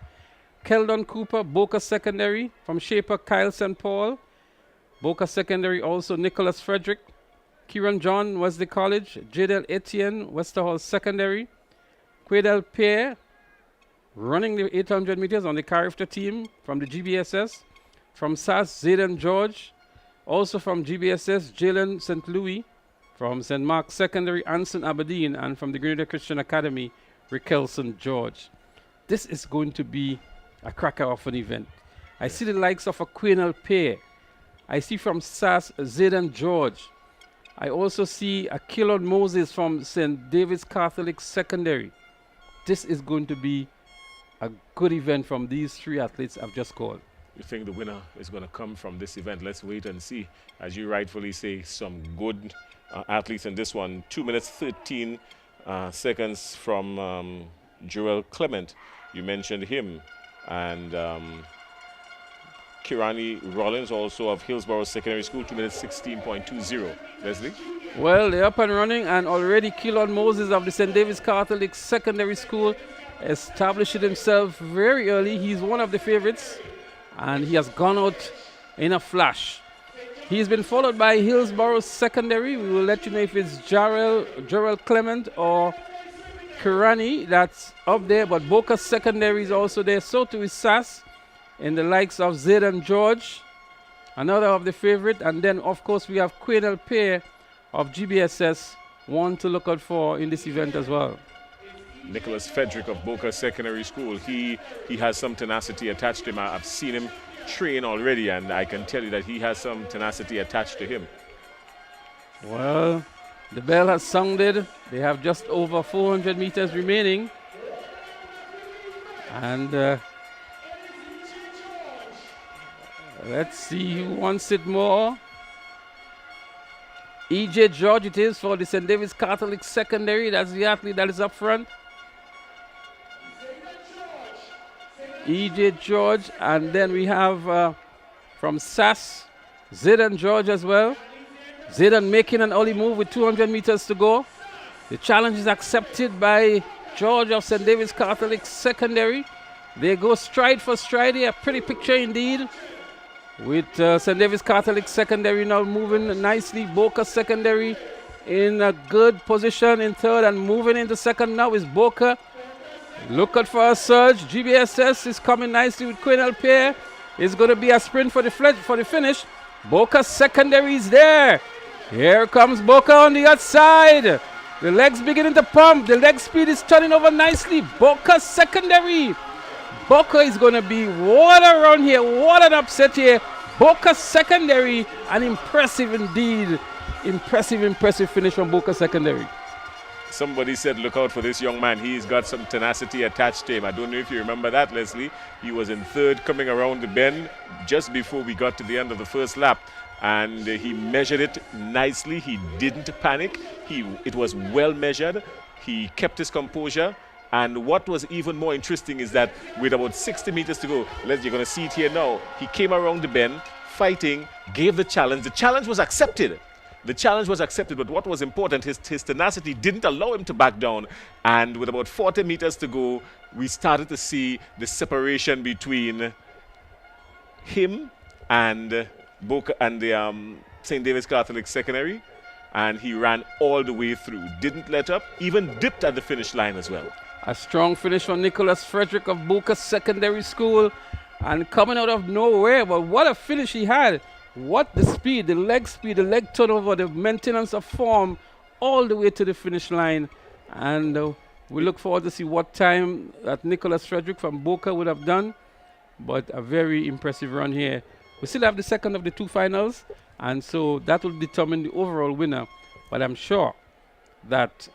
Keldon Cooper, Boca Secondary, from Shaper, Kyle St. Paul, Boca Secondary, also Nicholas Frederick, Kieran John, Wesley College, Jadel Etienne, Westerhall Secondary, Quaidel Pierre, running the 800 meters on the Carifta team from the GBSS, from SAS, Zayden George, also from GBSS, Jalen St. Louis, from St. Mark's Secondary, Anson Aberdeen, and from the Grenada Christian Academy, Raquel St. George. This is going to be a cracker of an event. I see the likes of a Quaidel Pierre. I see from SAS, Zayden George. I also see a Keldon Moses from St. David's Catholic Secondary. This is going to be a good event from these 3 athletes I've just called. You think the winner is going to come from this event? Let's wait and see. As you rightfully say, some good athletes in this one. 2 minutes, 13 seconds from Joel Clement. You mentioned him. And Kirani Rollins, also of Hillsborough Secondary School, 2 minutes, 16.20. Leslie? Well, they're up and running, and already Keldon Moses of the St. David's Catholic Secondary School established himself very early. He's one of the favorites, and he has gone out in a flash. He's been followed by Hillsborough Secondary. We will let you know if it's Joel Clement or Kirani that's up there, but Boca Secondary is also there. So too is SAS, in the likes of Zayden George, another of the favorite. And then, of course, we have Quaidel Pierre of GBSS, one to look out for in this event as well. Nicholas Frederick of Boca Secondary School, he has some tenacity attached to him. I've seen him train already, and I can tell you that he has some tenacity attached to him. Well, the bell has sounded. They have just over 400 meters remaining. And let's see who wants it more. E.J. George it is for the St. David's Catholic Secondary. That's the athlete that is up front. E.J. George, and then we have from SAS, Zayden George as well. Zayden making an early move with 200 meters to go. The challenge is accepted by George of St. David's Catholic Secondary. They go stride for stride here. Pretty picture indeed. with St. David's Catholic Secondary now moving nicely. Boca Secondary in a good position in third and moving into second now is Boca. Look out for a surge. GBSS is coming nicely with Quinel Pierre. It's going to be a sprint for the finish. Boca Secondary is there. Here comes Boca on the outside. The legs beginning to pump. The leg speed is turning over nicely. Boca Secondary. Boca is going to be what around here. What an upset here. Boca Secondary. An impressive indeed. Impressive finish from Boca Secondary. Somebody said, look out for this young man. He's got some tenacity attached to him. I don't know if you remember that, Leslie. He was in third coming around the bend just before we got to the end of the first lap. And he measured it nicely. He didn't panic. It was well measured. He kept his composure. And what was even more interesting is that with about 60 meters to go, you're going to see it here now, he came around the bend, fighting, gave the challenge. The challenge was accepted. But what was important, his tenacity didn't allow him to back down. And with about 40 meters to go, we started to see the separation between him and Boca and the St. David's Catholic Secondary. And he ran all the way through, didn't let up, even dipped at the finish line as well. A strong finish from Nicholas Frederick of Boca Secondary School. And coming out of nowhere, but what a finish he had. What the speed, the leg turnover, the maintenance of form, all the way to the finish line. And we look forward to see what time that Nicholas Frederick from Boca would have done. But a very impressive run here. We still have the second of the two finals, and so that will determine the overall winner. But I'm sure that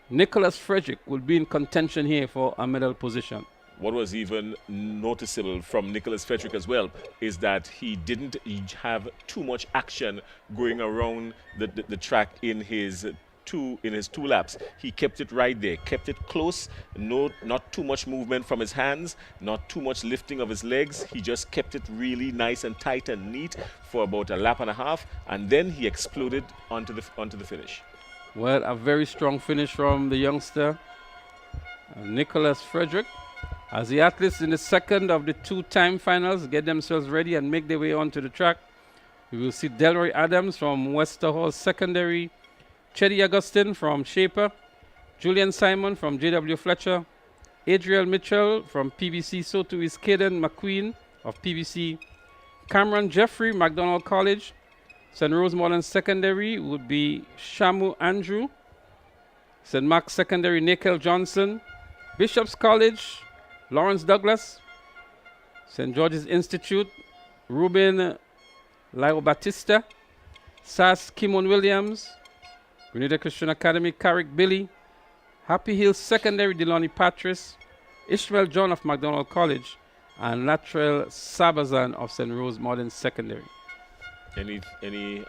Nicholas Frederick will be in contention here for a medal position. What was even noticeable from Nicholas Frederick as well is that he didn't have too much action going around the track in his two laps. He kept it right there, kept it close, not too much movement from his hands, not too much lifting of his legs. He just kept it really nice and tight and neat for about a lap and a half, and then he exploded onto the finish. Well, a very strong finish from the youngster, Nicholas Frederick. As the athletes in the second of the two time finals get themselves ready and make their way onto the track, we will see Delroy Adams from Wester Hall Secondary, Chetty Augustine from Shaper, Julian Simon from J.W. Fletcher, Adriel Mitchell from PBC, so too is Caden McQueen of PBC, Cameron Jeffrey, McDonald College, St. Rose Modern Secondary would be Shamu Andrew, St. Mark's Secondary, Nikhil Johnson, Bishop's College, Lawrence Douglas, St. George's Institute, Ruben Lyle Batista, SAS Kimon Williams, Grenada Christian Academy, Carrick Billy, Happy Hill Secondary, Delani Patris, Ishmael John of McDonald College, and Latrell Sabazan of St. Rose Modern Secondary. Any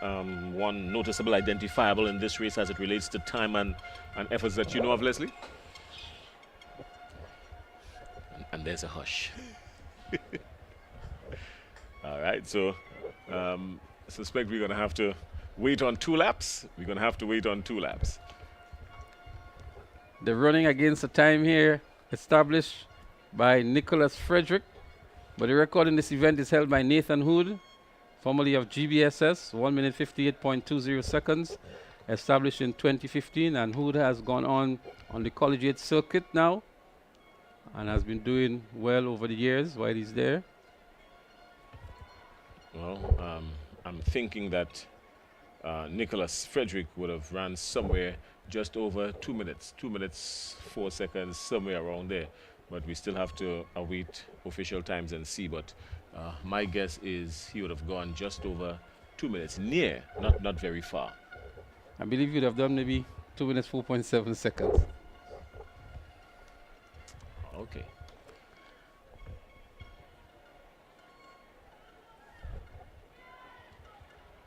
one noticeable identifiable in this race as it relates to time and efforts that you know of, Leslie? And there's a hush. All right, so I suspect we're going to have to wait on 2 laps. The running against the time here established by Nicholas Frederick, but the record in this event is held by Nathan Hood, formerly of GBSS, 1 minute 58.20 seconds, established in 2015, and Hood has gone on the collegiate circuit now and has been doing well over the years while he's there. Well, I'm thinking that Nicholas Frederick would have ran somewhere just over 2 minutes, 2 minutes, 4 seconds, somewhere around there. But we still have to await official times and see. But my guess is he would have gone just over 2 minutes, near, not very far. I believe you'd have done maybe 2 minutes, 4.7 seconds. Okay.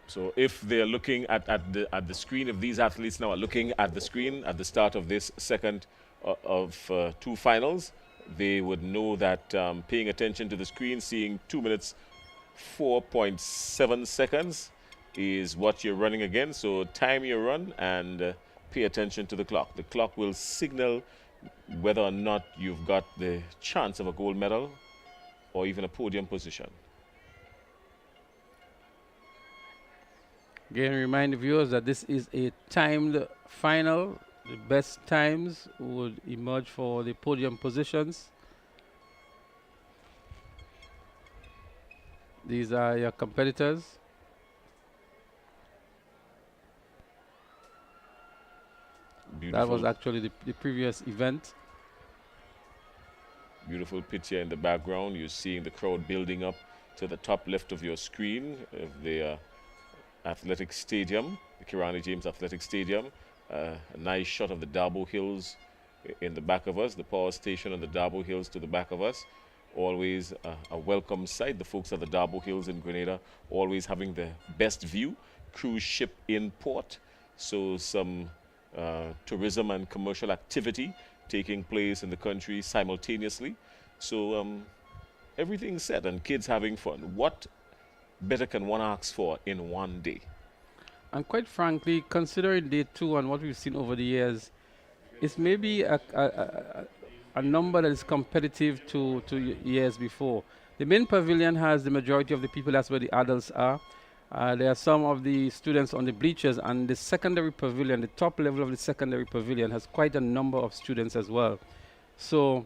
So if they're looking at the screen, if these athletes now are looking at the screen at the start of this second of 2 finals, they would know that paying attention to the screen, seeing 2 minutes 4.7 seconds is what you're running against. So time your run and pay attention to the clock. The clock will signal whether or not you've got the chance of a gold medal or even a podium position. Again, remind the viewers that this is a timed final. The best times would emerge for the podium positions. These are your competitors. Beautiful. That was actually the previous event. Beautiful picture in the background. You're seeing the crowd building up to the top left of your screen of the athletic stadium, the Kirani James Athletic Stadium. A nice shot of the Dabo Hills in the back of us, the power station on the Dabo Hills to the back of us. Always a welcome sight. The folks at the Dabo Hills in Grenada always having the best view. Cruise ship in port. So some tourism and commercial activity taking place in the country simultaneously. So everything's set and kids having fun. What better can one ask for in one day? And quite frankly, considering day 2 and what we've seen over the years, it's maybe a number that is competitive to years before. The main pavilion has the majority of the people, that's where the adults are. There are some of the students on the bleachers, and the secondary pavilion, the top level of the secondary pavilion has quite a number of students as well. So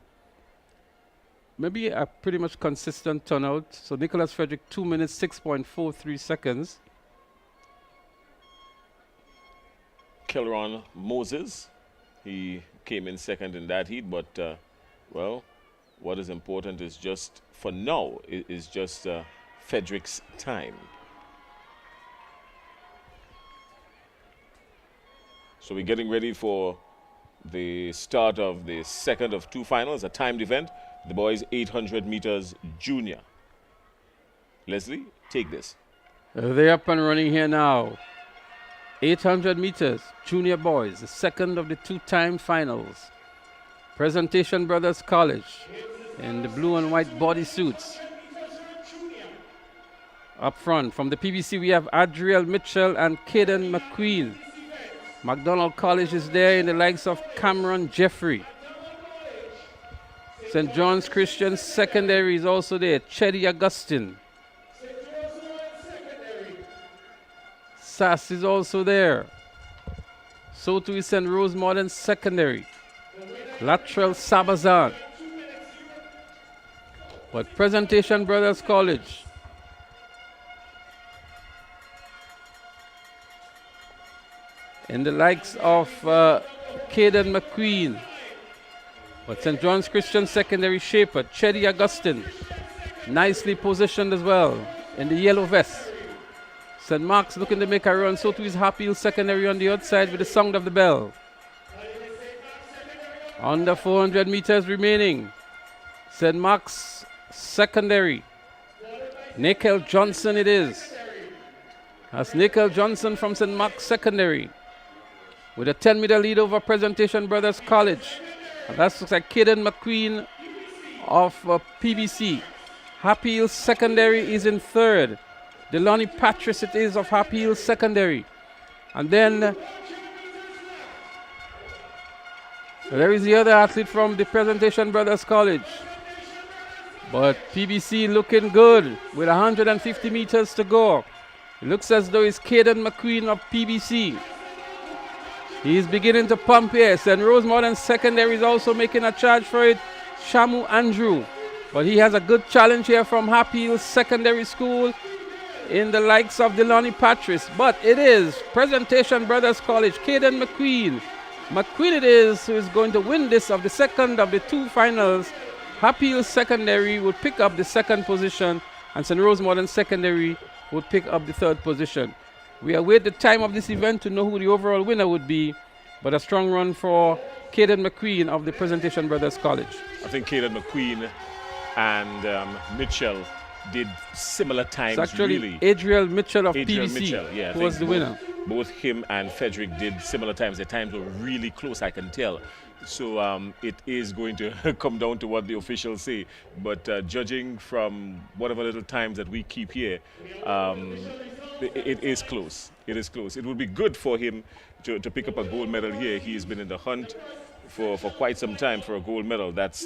maybe a pretty much consistent turnout. So Nicholas Frederick, 2 minutes, 6.43 seconds. Kelron Moses, he came in second in that heat, but well, what is important is just, for now, is just Frederick's time. So we're getting ready for the start of the second of 2 finals, a timed event, the boys 800 meters junior. Leslie, take this. They're up and running here now. 800 meters, junior boys, the second of the 2 timed finals. Presentation Brothers College in the blue and white bodysuits. Up front, from the PBC, we have Adriel Mitchell and Caden McQueen. McDonald College is there in the likes of Cameron Jeffrey. St. John's Christian Secondary is also there, Chetty Augustine. SAS is also there. So too is St. Rose Modern Secondary. Latrell Sabazan. But Presentation Brothers College, in the likes of Caden McQueen. But St. John's Christian Secondary shaper, Chetty Augustine, nicely positioned as well in the yellow vest. St. Mark's looking to make a run, so too is Happy Hill Secondary on the outside with the sound of the bell. Under 400 meters remaining. St. Mark's Secondary. Nickel Johnson it is. That's Nickel Johnson from St. Mark's Secondary, with a 10-meter lead over Presentation Brothers College. And that looks like Caden McQueen of PBC. Happy Hill Secondary is in third. Delani Patris it is of Happy Hill Secondary. And then there is the other athlete from the Presentation Brothers College. But PBC looking good with 150 meters to go. It looks as though it's Caden McQueen of PBC. He's beginning to pump here. St. Rose Modern Secondary is also making a charge for it. Shamu Andrew. But he has a good challenge here from Happy Hill Secondary School in the likes of Delani Patris. But it is Presentation Brothers College, Caden McQueen. McQueen it is who is going to win this of the second of the 2 finals. Happy Hill Secondary would pick up the 2nd position, and St. Rose Modern Secondary would pick up the 3rd position. We await the time of this event to know who the overall winner would be, but a strong run for Caden McQueen of the Presentation Brothers College. I think Caden McQueen and Mitchell did similar times. It's actually really. Adriel Mitchell of Adriel PBC Mitchell, yeah, who was the winner. Both him and Frederick did similar times. Their times were really close, I can tell. So it is going to come down to what the officials say. But judging from whatever little times that we keep here, it is close. It is close. It would be good for him to pick up a gold medal here. He has been in the hunt for quite some time for a gold medal. That's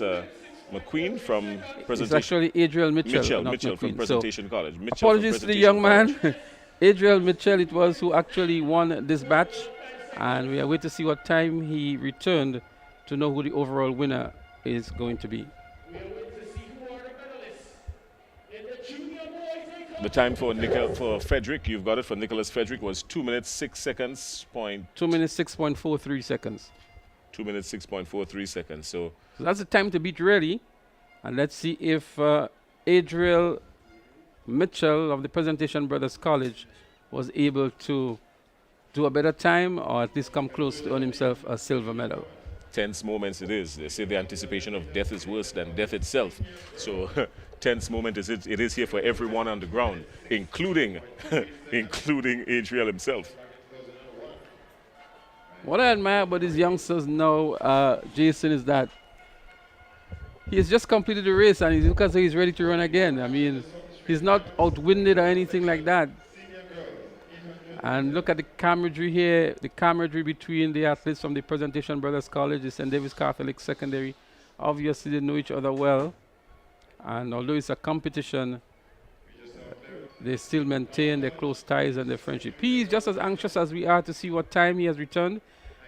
McQueen from Presentation. It's actually Adriel Mitchell, Mitchell from Presentation College. Mitchell apologies to the young man. Adriel Mitchell it was who actually won this batch, and we are waiting to see what time he returned to know who the overall winner is going to be. The time for Frederick, you've got it, for Nicholas Frederick was 2 minutes 6 seconds. 2 minutes 6.43 seconds. 2 minutes 6.43 seconds. So that's the time to beat really. And let's see if Adriel Mitchell of the Presentation Brothers College was able to do a better time, or at least come close to earn himself a silver medal. Tense moments it is. They say the anticipation of death is worse than death itself. So tense moment it is here for everyone on the ground, including including Adriel himself. What I admire about these youngsters now, Jason, is that he has just completed the race and he looks as though he's ready to run again. I mean, he's not outwinded or anything like that. And look at the camaraderie here, the camaraderie between the athletes from the Presentation Brothers College, the St. David's Catholic Secondary. Obviously, they know each other well. And although it's a competition, they still maintain their close ties and their friendship. He is just as anxious as we are to see what time he has returned.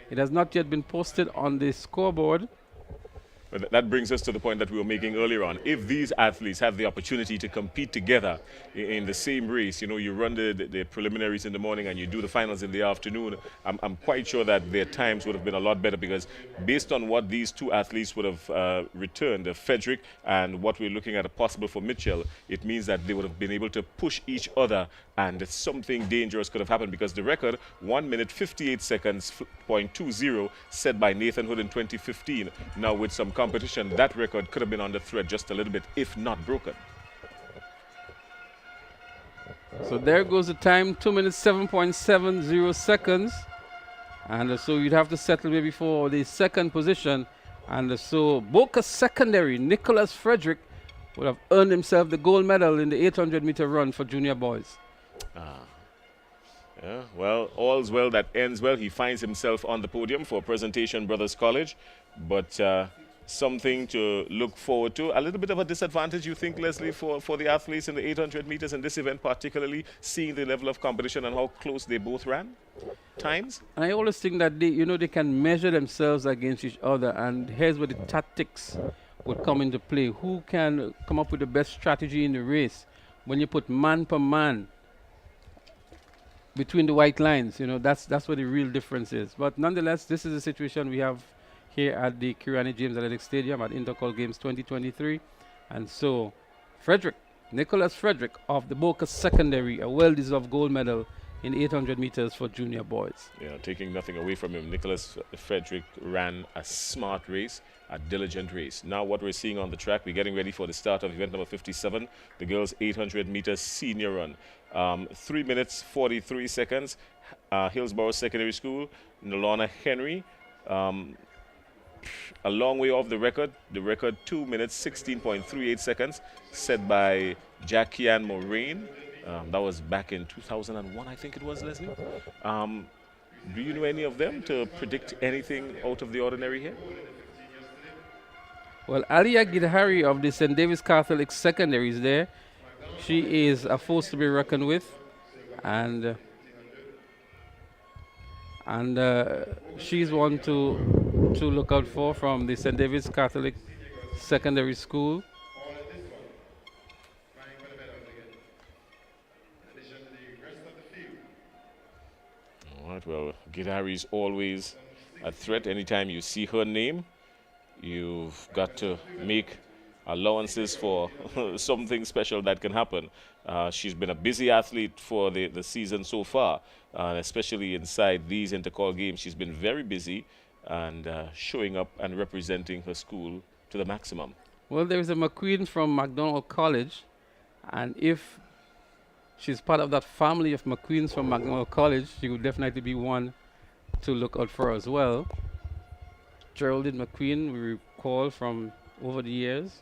It has not yet been posted on the scoreboard. But that brings us to the point that we were making earlier on. If these athletes have the opportunity to compete together in the same race, you know, you run the preliminaries in the morning and you do the finals in the afternoon, I'm quite sure that their times would have been a lot better, because based on what these two athletes would have returned, Frederick, and what we're looking at possible for Mitchell, it means that they would have been able to push each other and something dangerous could have happened, because the record, 1 minute 58 seconds .20, set by Nathan Hood in 2015. Now with some competition, that record could have been on the thread just a little bit, if not broken. So there goes the time, 2 minutes 7.70 seconds. And so you'd have to settle maybe for the second position. And so Boca Secondary, Nicholas Frederick, would have earned himself the gold medal in the 800-meter run for junior boys. Yeah, well, all's well that ends well. He finds himself on the podium for Presentation Brothers College, but something to look forward to. A little bit of a disadvantage, you think, Leslie, for the athletes in the 800 meters in this event, particularly seeing the level of competition and how close they both ran times? I always think that they can measure themselves against each other, and here's where the tactics would come into play. Who can come up with the best strategy in the race? When you put man per man between the white lines, that's where the real difference is. But nonetheless, this is the situation we have here at the Kirani James Athletic Stadium at Intercol Games 2023. And so Nicholas Frederick of the Boca Secondary, a well-deserved gold medal in 800 meters for junior boys. Yeah, taking nothing away from him, Nicholas Frederick ran a smart race, a diligent race. Now what we're seeing on the track, we're getting ready for the start of event number 57, the girls 800 meters senior run. 3 minutes 43 seconds, Hillsborough Secondary School, Nolana Henry, a long way off the record 2 minutes 16.38 seconds, set by Jackie-Ann Moraine. That was back in 2001, I think it was, Leslie. Do you know any of them to predict anything out of the ordinary here? Well, Alia Gidhari of the St. David's Catholic Secondary is there. She is a force to be reckoned with, and she's one to look out for from the St. David's Catholic Secondary School. All right, well, Gidhari is always a threat. Anytime you see her name, you've got to make allowances for something special that can happen. She's been a busy athlete for the season so far, especially inside these Intercol games. She's been very busy and showing up and representing her school to the maximum. Well, there is a McQueen from McDonald College, and if she's part of that family of McQueens from McDonald College, she would definitely be one to look out for as well. Geraldine McQueen, we recall from over the years.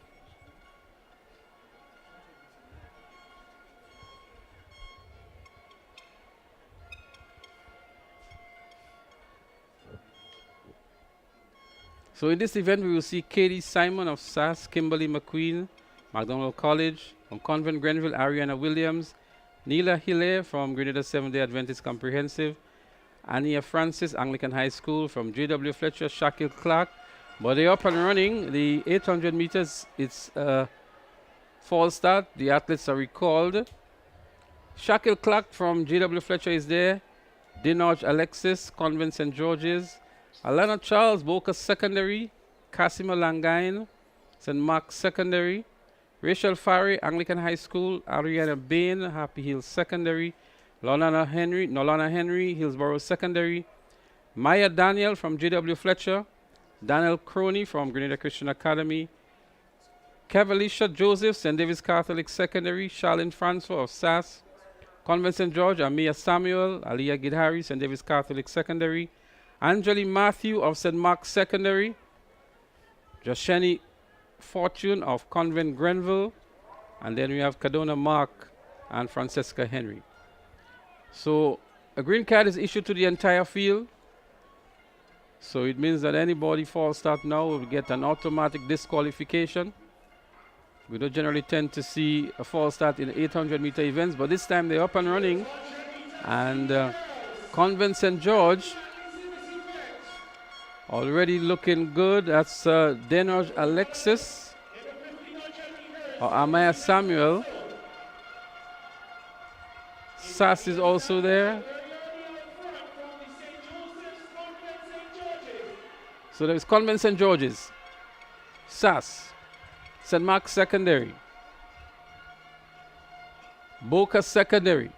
So in this event, we will see Katie Simon of SAS, Kimberly McQueen, McDonald College, from Convent Grenville, Ariana Williams, Neela Hille from Grenada Seventh-day Adventist Comprehensive, Ania Francis, Anglican High School from J.W. Fletcher, Shaquille Clark. But they're up and running. The 800 meters, it's a false start. The athletes are recalled. Shaquille Clark from J.W. Fletcher is there. Dinoj Alexis, Convent St. George's. Alana Charles, Boca Secondary. Cassima Langain, St. Mark's Secondary. Rachel Farry, Anglican High School. Ariana Bain, Happy Hills Secondary. Nolana Henry, Hillsborough Secondary. Maya Daniel from J.W. Fletcher. Daniel Crony from Grenada Christian Academy. Cavalicia Joseph, St. David's Catholic Secondary. Charlene Francois of SAS. Convent St. George, Amia Samuel. Aliyah Gidhari, St. David's Catholic Secondary. Angeli Matthew of St. Mark's Secondary. Josheni Fortune of Convent Grenville. And then we have Kadona Mark and Francesca Henry. So a green card is issued to the entire field. So it means that anybody false start now will get an automatic disqualification. We don't generally tend to see a false start in 800-meter events, but this time they're up and running. And Convent St. George already looking good. That's Denoj Alexis or Amaya Samuel. SAS is also there. So there's Convent St. George's, SAS, St. Mark's Secondary, Boca Secondary,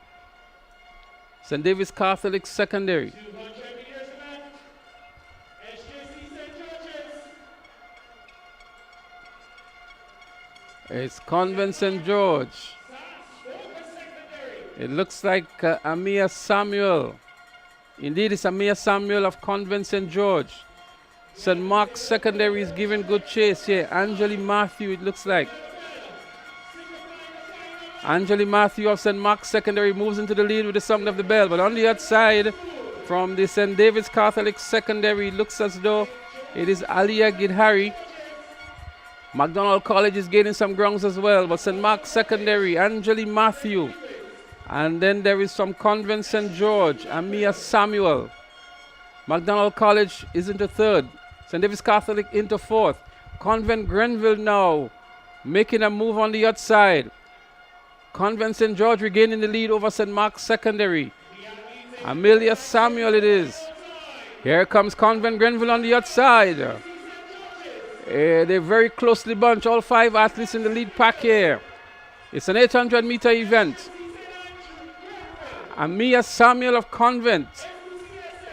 St. David's Catholic Secondary, it's Convent St. George. It looks like Amia Samuel. Indeed, it's Amia Samuel of Convent St. George. St. Mark's Secondary is giving good chase here. Angeli Matthew, it looks like. Angeli Matthew of St. Mark's Secondary moves into the lead with the sound of the bell. But on the outside, from the St. David's Catholic Secondary, it looks as though it is Aliyah Gidhari. McDonald College is gaining some grounds as well. But St. Mark's Secondary, Angeli Matthew. And then there is some Convent St. George, Amia Samuel. McDonald College is into third. St. David's Catholic into fourth. Convent Grenville now making a move on the outside. Convent St. George regaining the lead over St. Mark's Secondary. Amelia Samuel it is. Here comes Convent Grenville on the outside. They're very closely bunched. All 5 athletes in the lead pack here. It's an 800-meter event. Amia Samuel of Convent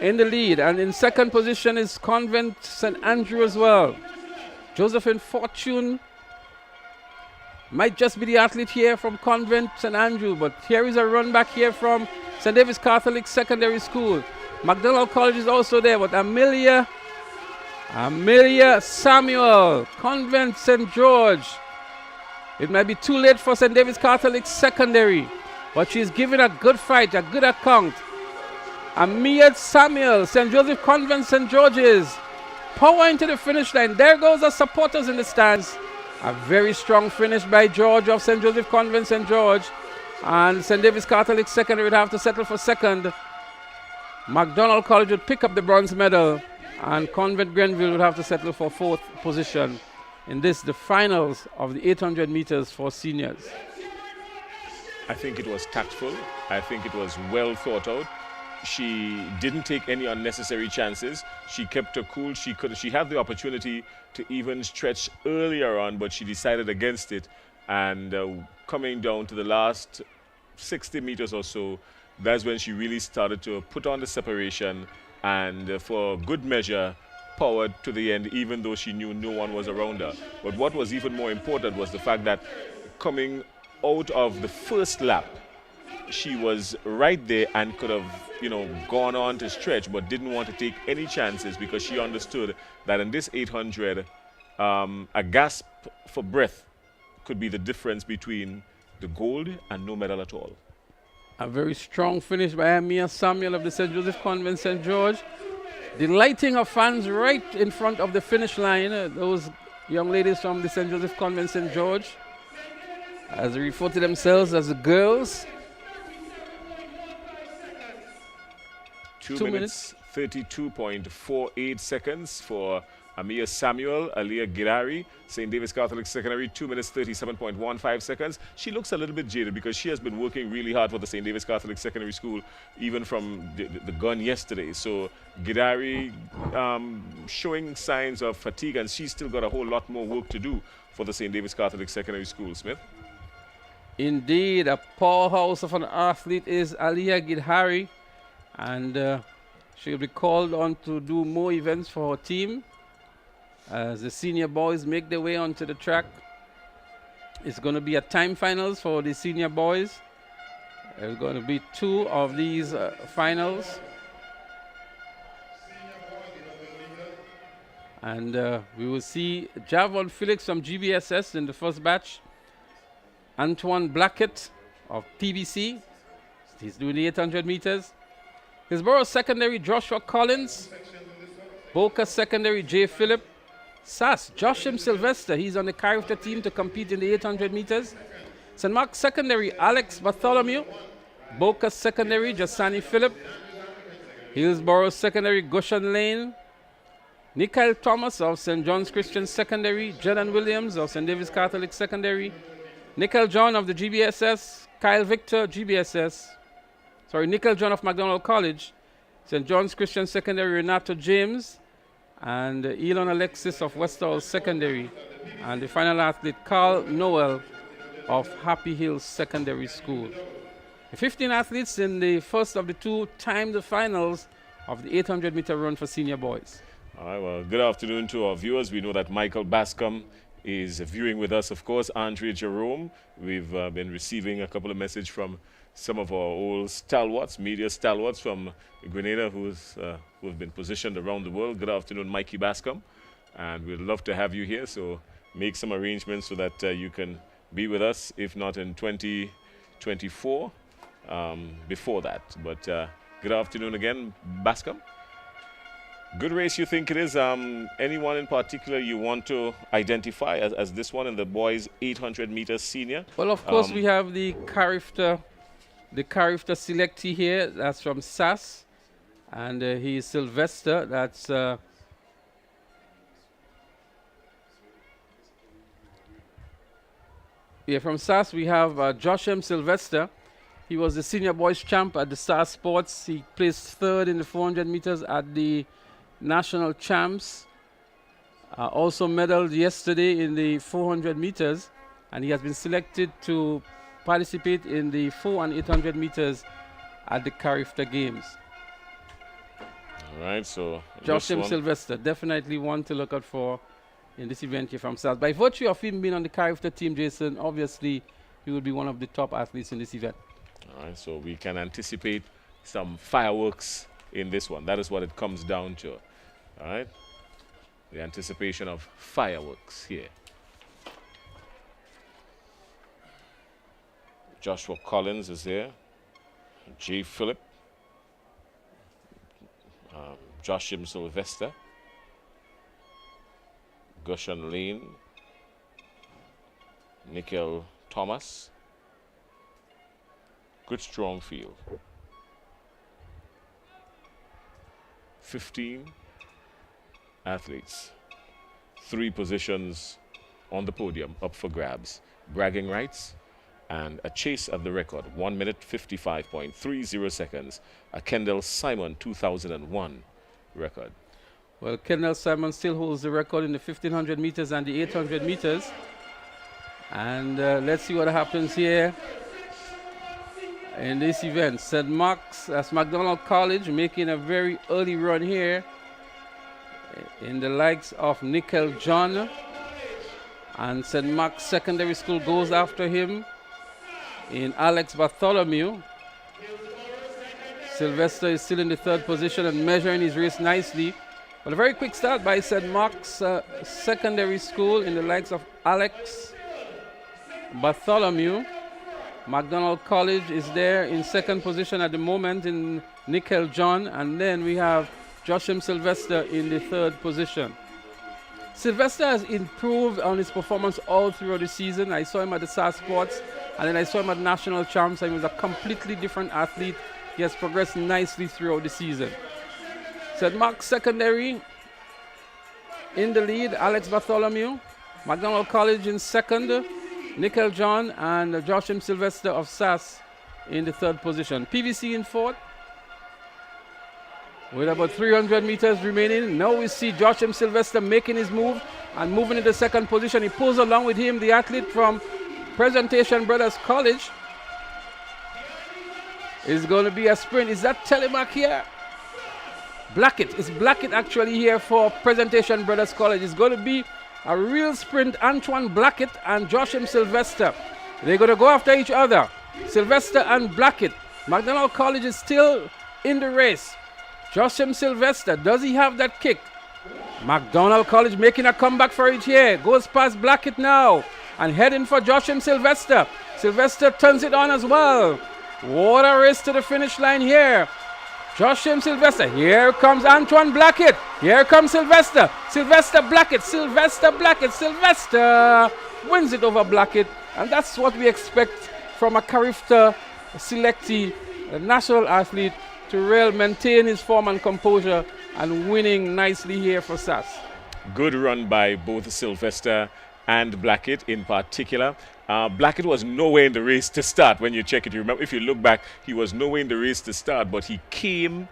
in the lead, and in second position is Convent St. Andrew as well. Josephine Fortune might just be the athlete here from Convent St. Andrew, but here is a run back here from St. David's Catholic Secondary School. McDonald College is also there, but Amelia Samuel, Convent St. George. It might be too late for St. David's Catholic Secondary, but she's giving a good fight, a good account. Amia Samuel, St. Joseph Convent St. George's. Power into the finish line. There goes the supporters in the stands. A very strong finish by George of St. Joseph Convent St. George. And St. David's Catholic Secondary would have to settle for second. McDonald College would pick up the bronze medal. And Convent Grenville would have to settle for fourth position in this, the finals of the 800 meters for seniors. I think it was tactful. I think it was well thought out. She didn't take any unnecessary chances. She kept her cool. She had the opportunity to even stretch earlier on, but she decided against it. And coming down to the last 60 meters or so, that's when she really started to put on the separation and for good measure powered to the end, even though she knew no one was around her. But what was even more important was the fact that coming out of the first lap, she was right there and could have, gone on to stretch, but didn't want to take any chances because she understood that in this 800, a gasp for breath could be the difference between the gold and no medal at all. A very strong finish by Amia Samuel of the St. Joseph Convent St. George. Delighting her fans right in front of the finish line. Those young ladies from the St. Joseph Convent St. George, as they refer to themselves as the girls. 2 minutes 32.48 seconds for Amir Samuel, Aliyah Girari, St. David's Catholic Secondary, 2 minutes 37.15 seconds. She looks a little bit jaded because she has been working really hard for the St. David's Catholic Secondary School, even from the gun yesterday. So Girari showing signs of fatigue, and she's still got a whole lot more work to do for the St. David's Catholic Secondary School. Smith? Indeed, a powerhouse of an athlete is Aliyah Gidhari, and she'll be called on to do more events for her team as the senior boys make their way onto the track. It's going to be a time finals for the senior boys. There's going to be 2 of these finals. And we will see Javon Felix from GBSS in the first batch. Antoine Blackett of PBC. He's doing the 800 meters. Hillsborough Secondary, Joshua Collins. Boca Secondary, Jay Phillip. SAS, Joshim Sylvester. He's on the Carifta team to compete in the 800 meters. St. Mark's Secondary, Alex Bartholomew. Boca Secondary, Jasani Phillip. Hillsborough Secondary, Goshen Lane. Nikhil Thomas of St. John's Christian Secondary. Jedan Williams of St. David's Catholic Secondary. Nikhil John of the GBSS. Kyle Victor, GBSS. Nikhil John of McDonald College. St. John's Christian Secondary, Renato James. And Elon Alexis of Westall Secondary. And the final athlete, Carl Noel of Happy Hills Secondary School. The 15 athletes in the first of the 2 timed the finals of the 800-meter run for senior boys. All right, well, good afternoon to our viewers. We know that Michael Bascom is viewing with us, of course. Andre Jerome, we've been receiving a couple of messages from some of our old stalwarts, media stalwarts from Grenada who have been positioned around the world. Good afternoon, Mikey Bascom. And we'd love to have you here, so make some arrangements so that you can be with us, if not in 2024, before that. But good afternoon again, Bascom. Good race you think it is? Anyone in particular you want to identify as this one in the boys 800 meters senior? Well, of course, we have the Carifta selectee here. That's from SAS. And he's Sylvester. That's from SAS we have Josh M. Sylvester. He was the senior boys champ at the Star Sports. He placed 3rd in the 400 meters at the national champs. Also medaled yesterday in the 400 meters, and he has been selected to participate in the 400 and 800 meters at the Carifta Games. All right, so Josh M. Sylvester, definitely one to look out for in this event here from South. By virtue of him being on the Carifta team, Jason, obviously he will be one of the top athletes in this event. All right, so we can anticipate some fireworks in this one. That is what it comes down to. All right, the anticipation of fireworks here. Joshua Collins is there. Jay Phillip. Joshim Sylvester. Goshen Lane. Nikhil Thomas. Good strong field. 15 athletes. 3 positions on the podium up for grabs. Bragging rights and a chase at the record. 1 minute 55.30 seconds. A Kendall Simon 2001 record. Well, Kendall Simon still holds the record in the 1500 meters and the 800 meters. And let's see what happens here in this event. St. Mark's, that's McDonald College, making a very early run here in the likes of Nikhil John. And St. Mark's Secondary School goes after him in Alex Bartholomew. Sylvester is still in the 3rd position and measuring his race nicely. But a very quick start by St. Mark's Secondary School in the likes of Alex Bartholomew. McDonald College is there in 2nd position at the moment in Nikhil John. And then we have Joshim Sylvester in the 3rd position. Sylvester has improved on his performance all throughout the season. I saw him at the Star Sports, and then I saw him at National Champs, and he was a completely different athlete He has progressed nicely throughout the season. St. Mark's Secondary in the lead, Alex Bartholomew. McDonald College in second, Nickel John and Joshua Sylvester of SAS in the third position. PVC in fourth with about 300 meters remaining. Now we see Joshua Sylvester making his move and moving into second position. He pulls along with him the athlete from Presentation Brothers College. It's going to be a sprint. Is that Telemark here? Blackett. It's Blackett actually here for Presentation Brothers College. It's going to be a real sprint. Antoine Blackett and Joshua Sylvester. They're going to go after each other. Sylvester and Blackett. McDonald College is still in the race. Joshua Sylvester, does he have that kick? McDonald College making a comeback for it here. Goes past Blackett now and heading for Joshua Sylvester. Sylvester turns it on as well. What a race to the finish line here. Joshua Sylvester. Here comes Antoine Blackett. Here comes Sylvester. Sylvester Blackett. Sylvester Blackett. Sylvester wins it over Blackett. And that's what we expect from a Carifta selectee, a national athlete, to really maintain his form and composure and winning nicely here for SAS. Good run by both Sylvester and Blackett in particular. Blackett was nowhere in the race to start when you check it. You remember, if you look back, he was nowhere in the race to start, but he came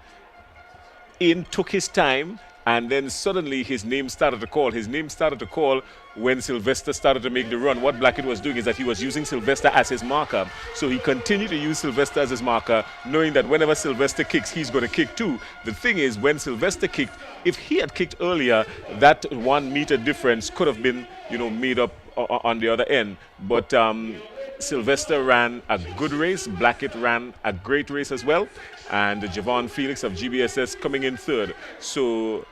in, took his time, and then suddenly his name started to call. His name started to call when Sylvester started to make the run. What Blackett was doing is that he was using Sylvester as his marker. So he continued to use Sylvester as his marker, knowing that whenever Sylvester kicks, he's going to kick too. The thing is, when Sylvester kicked, if he had kicked earlier, that 1 meter difference could have been, made up on the other end. But Sylvester ran a good race. Blackett ran a great race as well. And Javon Felix of GBSS coming in third. So,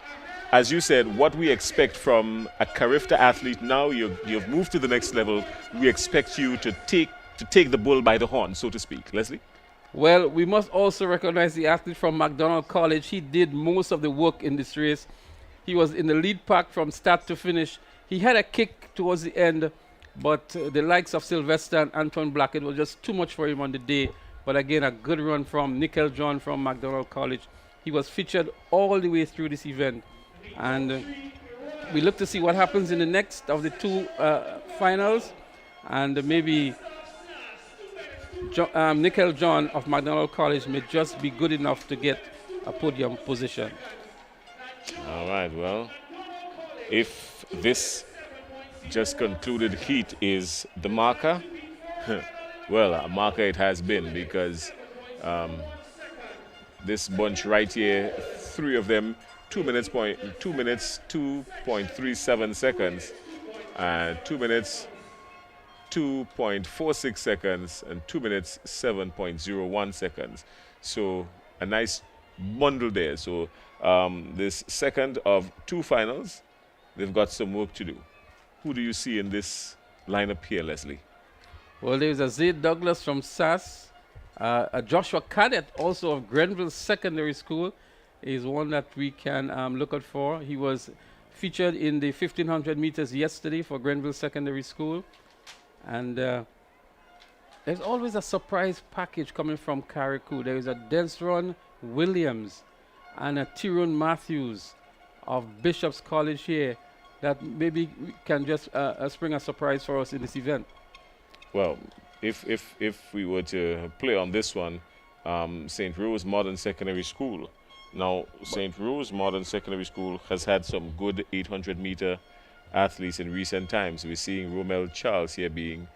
as you said, what we expect from a Carifta athlete now, you've moved to the next level. We expect you to take the bull by the horn, so to speak. Leslie? Well, we must also recognize the athlete from McDonald College. He did most of the work in this race. He was in the lead pack from start to finish. He had a kick towards the end, but the likes of Sylvester and Antoine Blackett was just too much for him on the day. But again, a good run from Nickel John from McDonald College. He was featured all the way through this event. And we look to see what happens in the next of the two finals. And maybe Nickel John of McDonald College may just be good enough to get a podium position. All right, well, if this just concluded heat is the marker, well, a marker it has been, because this bunch right here, three of them, 2 minutes 2.37 seconds, 2 minutes 2.46 seconds, and 2 minutes 7.01 seconds. So a nice bundle there. So this second of two finals, they've got some work to do. Who do you see in this lineup here, Leslie? Well, there's a Zaid Douglas from SAS, a Joshua Cadet also of Grenville Secondary School is one that we can look out for. He was featured in the 1500 meters yesterday for Grenville Secondary School. And there's always a surprise package coming from Carriacou. There is a Desron Williams and a Tyrone Matthews of Bishop's College here that maybe can just spring a surprise for us in this event. Well, if we were to play on this one, St. Rose Modern Secondary School. Now, St. Rose Modern Secondary School has had some good 800-meter athletes in recent times. We're seeing Romel Charles here being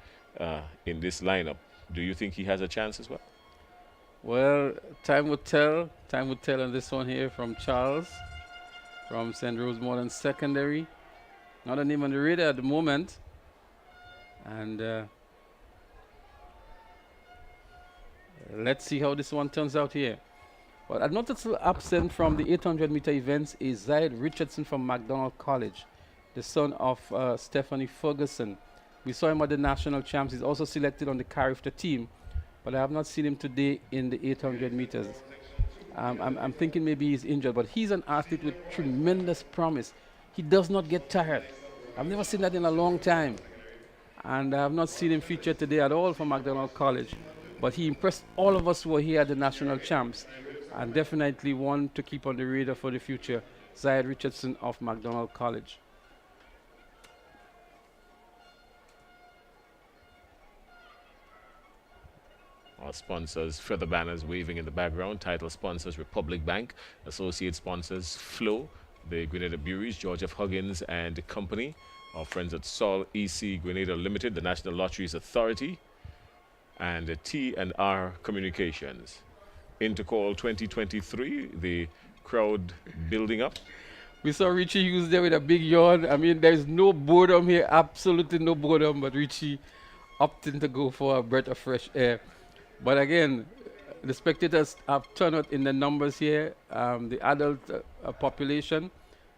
in this lineup. Do you think he has a chance as well? Well, time will tell. Time will tell on this one here from Charles, from St. Rose Modern Secondary. Not a name on the radar at the moment. And let's see how this one turns out here. But a noticeable absent from the 800-meter events is Zaid Richardson from McDonald College, the son of Stephanie Ferguson. We saw him at the national champs. He's also selected on the Carifta team, but I have not seen him today in the 800 meters. I'm thinking maybe he's injured, but he's an athlete with tremendous promise. He does not get tired. I've never seen that in a long time. And I have not seen him featured today at all for McDonald College. but he impressed all of us who were here at the national champs, and definitely one to keep on the radar for the future, Zayed Richardson of McDonald College. Our sponsors, feather banners waving in the background. Title sponsors, Republic Bank. Associate sponsors, Flow, the Grenada Breweries, George F. Huggins and Company. Our friends at Sol EC Grenada Limited, the National Lotteries Authority, and T&R Communications. Intercall 2023, the crowd building up. We saw Richie Hughes there with a big yawn. I mean, there's no boredom here, absolutely no boredom, but Richie opting to go for a breath of fresh air. But again, the spectators have turned out in the numbers here. The adult population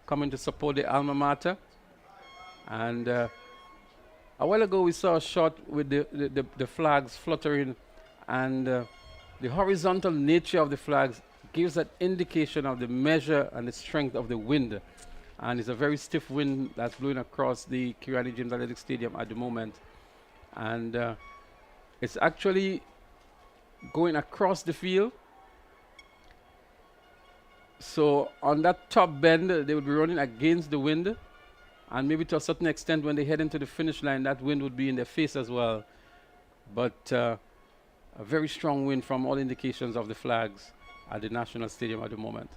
coming to support the alma mater. And a while ago, we saw a shot with the flags fluttering, and the horizontal nature of the flags gives an indication of the measure and the strength of the wind. And it's a very stiff wind that's blowing across the Kirani James Athletic Stadium at the moment. And it's actually going across the field. So on that top bend, they would be running against the wind. And maybe to a certain extent, when they head into the finish line, that wind would be in their face as well. But a very strong wind from all indications of the flags at the National Stadium at the moment.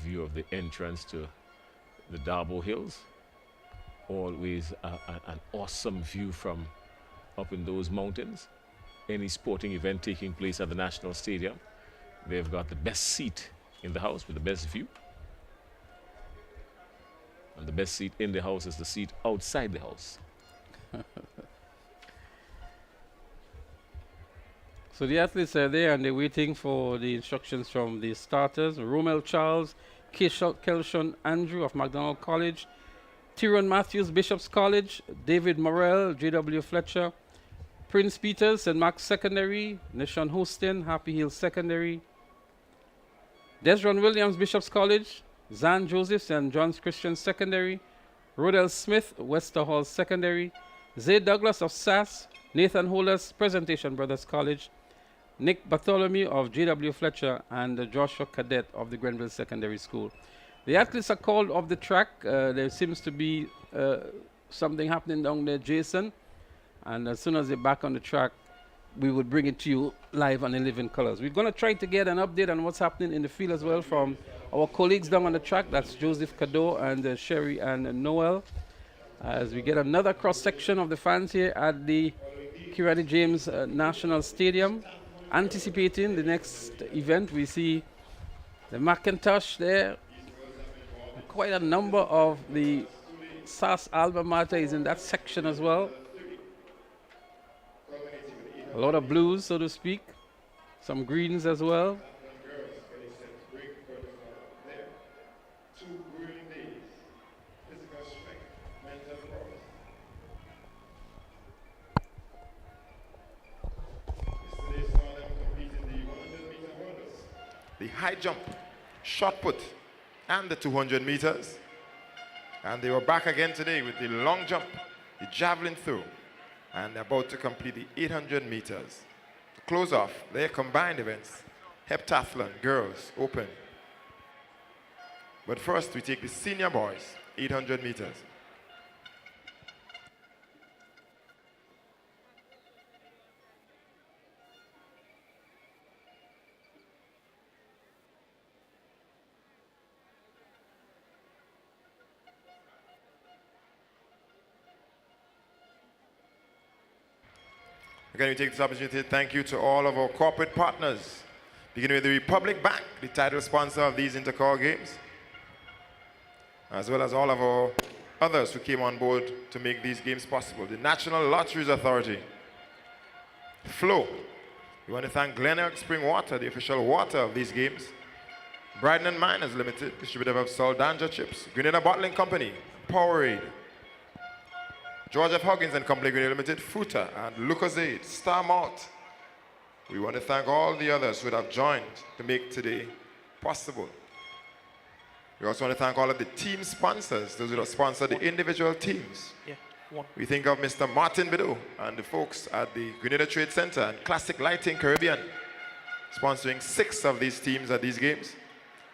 View of the entrance to the Darbo Hills. Always an awesome view from up in those mountains. Any sporting event taking place at the National Stadium, they've got the best seat in the house with the best view. And the best seat in the house is the seat outside the house. So the athletes are there and they're waiting for the instructions from the starters. Romel Charles, Kelshon Andrew of McDonald College, Tyrone Matthews, Bishop's College, David Morrell, J.W. Fletcher, Prince Peters, St. Mark's Secondary, Nishon Houston, Happy Hill Secondary, Desron Williams, Bishop's College, Zan Joseph, St. John's Christian Secondary, Rodell Smith, Wester Hall Secondary, Zay Douglas of SAS, Nathan Hollis, Presentation Brothers College, Nick Bartholomew of J.W. Fletcher, and Joshua Cadet of the Grenville Secondary School. The athletes are called off the track. There seems to be something happening down there, Jason. And as soon as they're back on the track, we will bring it to you live and in living colors. We're going to try to get an update on what's happening in the field as well from our colleagues down on the track. That's Joseph Cado and Sherry and Noel. As we get another cross-section of the fans here at the Kirani James National Stadium. Anticipating the next event, we see the Macintosh there. Quite a number of the SAS alma mater is in that section as well. A lot of blues, so to speak. Some greens as well. The high jump, shot put, and the 200 meters. And they were back again today with the long jump, the javelin throw, and they're about to complete the 800 meters. To close off their combined events, heptathlon, girls, open. But first, we take the senior boys, 800 meters. Again, we take this opportunity to thank you to all of our corporate partners, beginning with the Republic Bank, the title sponsor of these Intercall Games, as well as all of our others who came on board to make these games possible. The National Lotteries Authority, Flow. We want to thank Glenelg Spring Water, the official water of these games. Bryden and Miners Limited, distributor of Saldanja Chips. Grenada Bottling Company, Powerade. George F. Huggins and Company Grenada Limited, Fruta, and Lucozade, Star Malt. We want to thank all the others who have joined to make today possible. We We also want to thank all of the team sponsors, those who have sponsored the individual teams. We think of Mr. Martin Bideau and the folks at the Grenada Trade Center and Classic Lighting Caribbean, sponsoring 6 of these teams at these games,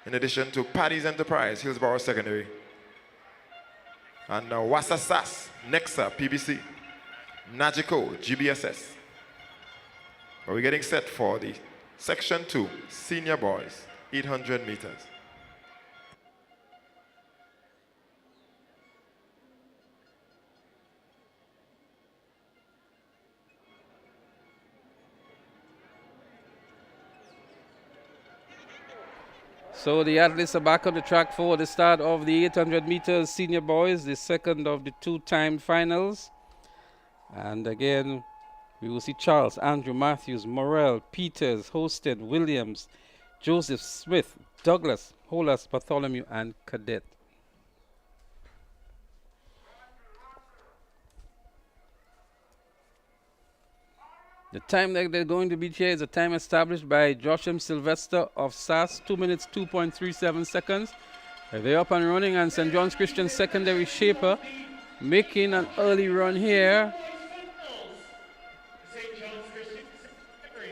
in addition to Paddy's Enterprise, Hillsborough Secondary, and Wassa SAS, Nexa, PBC, Nagico, GBSS. But we're getting set for the Section 2, Senior Boys, 800 meters. So the athletes are back on the track for the start of the 800 meters senior boys, the second of the 2 timed finals. And again, we will see Charles, Andrew, Matthews, Morrell, Peters, Hosted, Williams, Joseph, Smith, Douglas, Holas, Bartholomew, and Cadet. The time that they're going to beat here is a time established by Joshua Sylvester of SAS, 2 minutes, 2.37 seconds. They're up and running, and St. John's Christian Secondary Shaper making an early run here.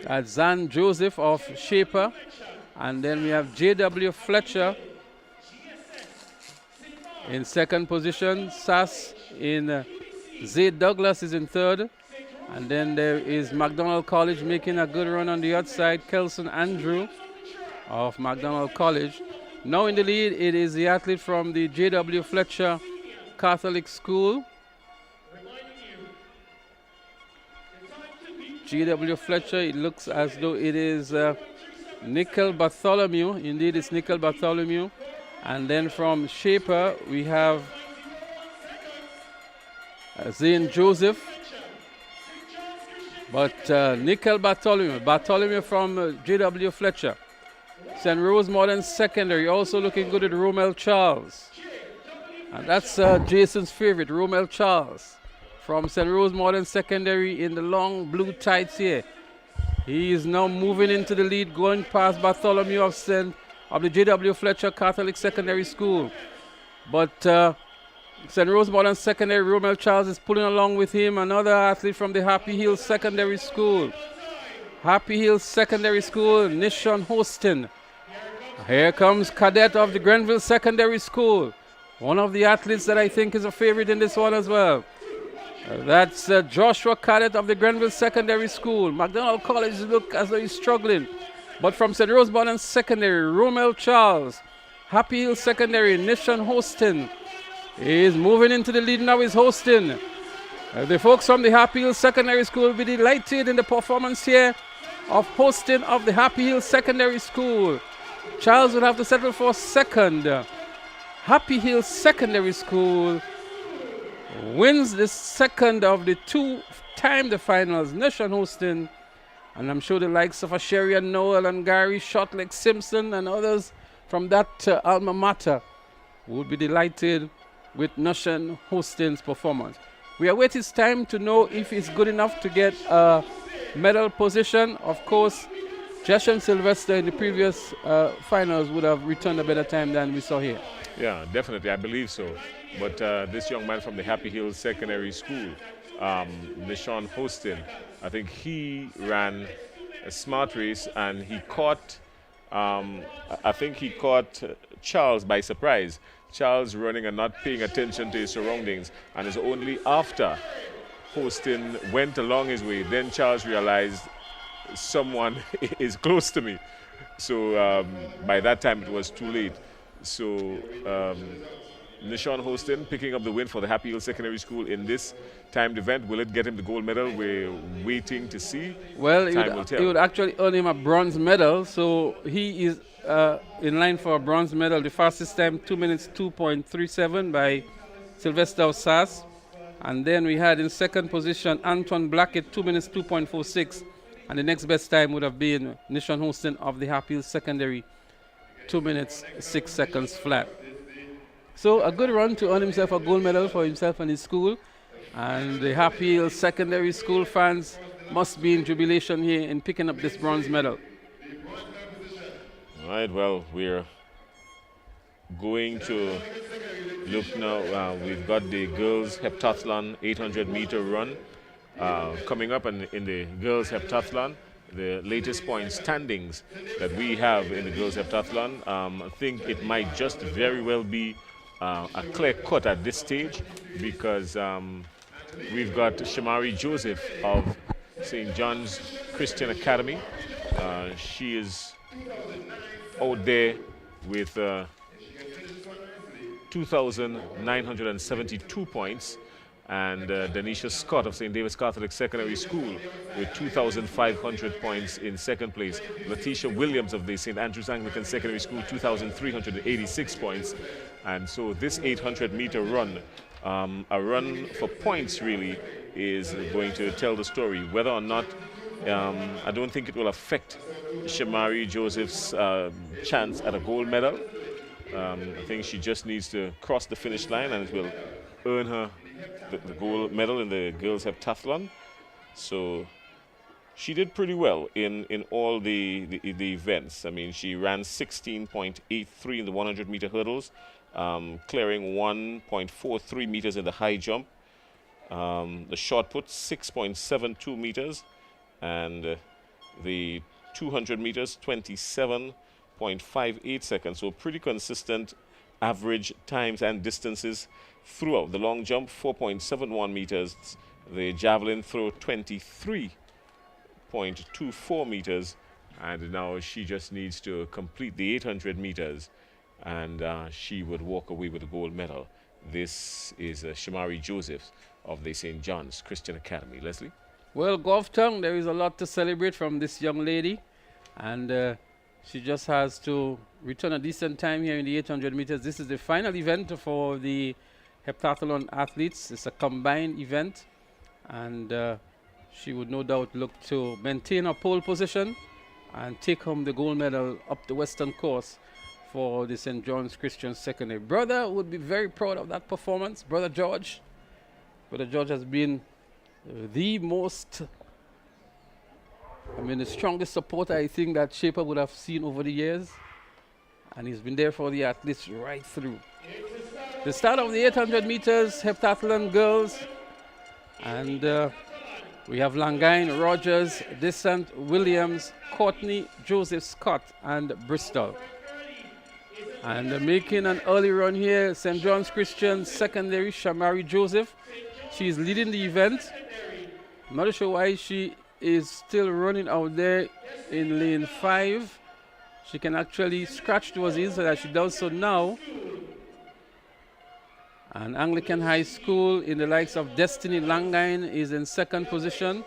That's Zan Joseph of Shaper. And then we have J.W. Fletcher in second position. SAS in Zay Douglas is in third. And then there is McDonald College making a good run on the outside. Kelson Andrew of McDonald College. Now in the lead, it is the athlete from the J.W. Fletcher Catholic School. J.W. Fletcher, it looks as though it is Nickel Bartholomew. Indeed, it's Nickel Bartholomew. And then from Shaper, we have Zane Joseph. But Nickel Bartholomew from J.W. Fletcher. St. Rose Modern Secondary also looking good at Romel Charles. And that's Jason's favorite, Romel Charles from St. Rose Modern Secondary in the long blue tights here. He is now moving into the lead, going past Bartholomew of the J.W. Fletcher Catholic Secondary School. But St. Rose Modern Secondary, Romel Charles is pulling along with him. Another athlete from the Happy Hills Secondary School. Happy Hills Secondary School, Nishon Hostin. Here comes Cadet of the Grenville Secondary School. One of the athletes that I think is a favorite in this one as well. That's Joshua Cadet of the Grenville Secondary School. McDonald College look as though he's struggling. But from St. Rose Modern Secondary, Romel Charles. Happy Hills Secondary, Nishon Hostin. He's moving into the lead now, he's hosting. The folks from the Happy Hill Secondary School will be delighted in the performance here of hosting of the Happy Hill Secondary School. Charles will have to settle for second. Happy Hill Secondary School wins the second of the 2 timed finals. Nation hosting. And I'm sure the likes of Sherry Noel and Gary Shotleg Simpson and others from that alma mater would be delighted with Nation Hosting's performance. We await his time to know if he's good enough to get a medal position. Of course, Joshua Sylvester in the previous finals would have returned a better time than we saw here. Yeah, definitely, I believe so. But this young man from the Happy Hills Secondary School, Nishon Hostin, I think he ran a smart race and he caught, I think he caught Charles by surprise. Charles running and not paying attention to his surroundings, and it's only after Hostin went along his way, then Charles realized someone is close to me. So by that time it was too late. So Nishon Hostin picking up the win for the Happy Hill Secondary School in this timed event. Will it get him the gold medal? We're waiting to see. Well, it would actually earn him a bronze medal, so he is in line for a bronze medal. The fastest time, 2 minutes 2.37 by Sylvester of SAS. And then we had in second position Antoine Blackett, 2 minutes 2.46. And the next best time would have been Nishon Hostin of the Happy Hill Secondary, 2 minutes 6 seconds flat. So a good run to earn himself a gold medal for himself and his school. And the Happy Hill Secondary School fans must be in jubilation here in picking up this bronze medal. All right, well, we're going to look now. We've got the girls heptathlon 800-meter run coming up, and in the girls heptathlon, the latest point standings that we have in the girls heptathlon, I think it might just very well be a clear cut at this stage, because we've got Shamari Joseph of St. John's Christian Academy. She is out there with 2,972 points, and Denisha Scott of St. David's Catholic Secondary School with 2,500 points in second place. Letitia Williams of the St. Andrew's Anglican Secondary School, 2,386 points. And so this 800-meter run, a run for points really, is going to tell the story. Whether or not, I don't think it will affect Shamari Joseph's chance at a gold medal. I think she just needs to cross the finish line, and it will earn her the gold medal in the girls heptathlon. So she did pretty well in all the events. I mean, she ran 16.83 in the 100-meter hurdles, clearing 1.43 meters in the high jump. The shot put 6.72 meters, and the 200 meters 27.58 seconds. So pretty consistent average times and distances throughout. The long jump 4.71 meters, the javelin throw 23.24 meters, and now she just needs to complete the 800 meters, and she would walk away with a gold medal. This is Shamari Joseph of the St. John's Christian Academy. Leslie? Well, Golf Tongue, there is a lot to celebrate from this young lady, and she just has to return a decent time here in the 800 meters. This is the final event for the heptathlon athletes. It's a combined event, and she would no doubt look to maintain her pole position and take home the gold medal up the western course for the St. John's Christian Secondary. Brother would be very proud of that performance. Brother George has been the strongest supporter, I think, that Shaper would have seen over the years. And he's been there for the athletes right through. The start of the 800 meters heptathlon girls. And we have Langine, Rogers, Descent, Williams, Courtney, Joseph Scott, and Bristol. And making an early run here, St. John's Christian Secondary, Shamari Joseph. She's leading the event. I'm not sure why she is still running out there in lane 5. She can actually scratch towards the inside as she does so now. And Anglican High School in the likes of Destiny Langine is in second position.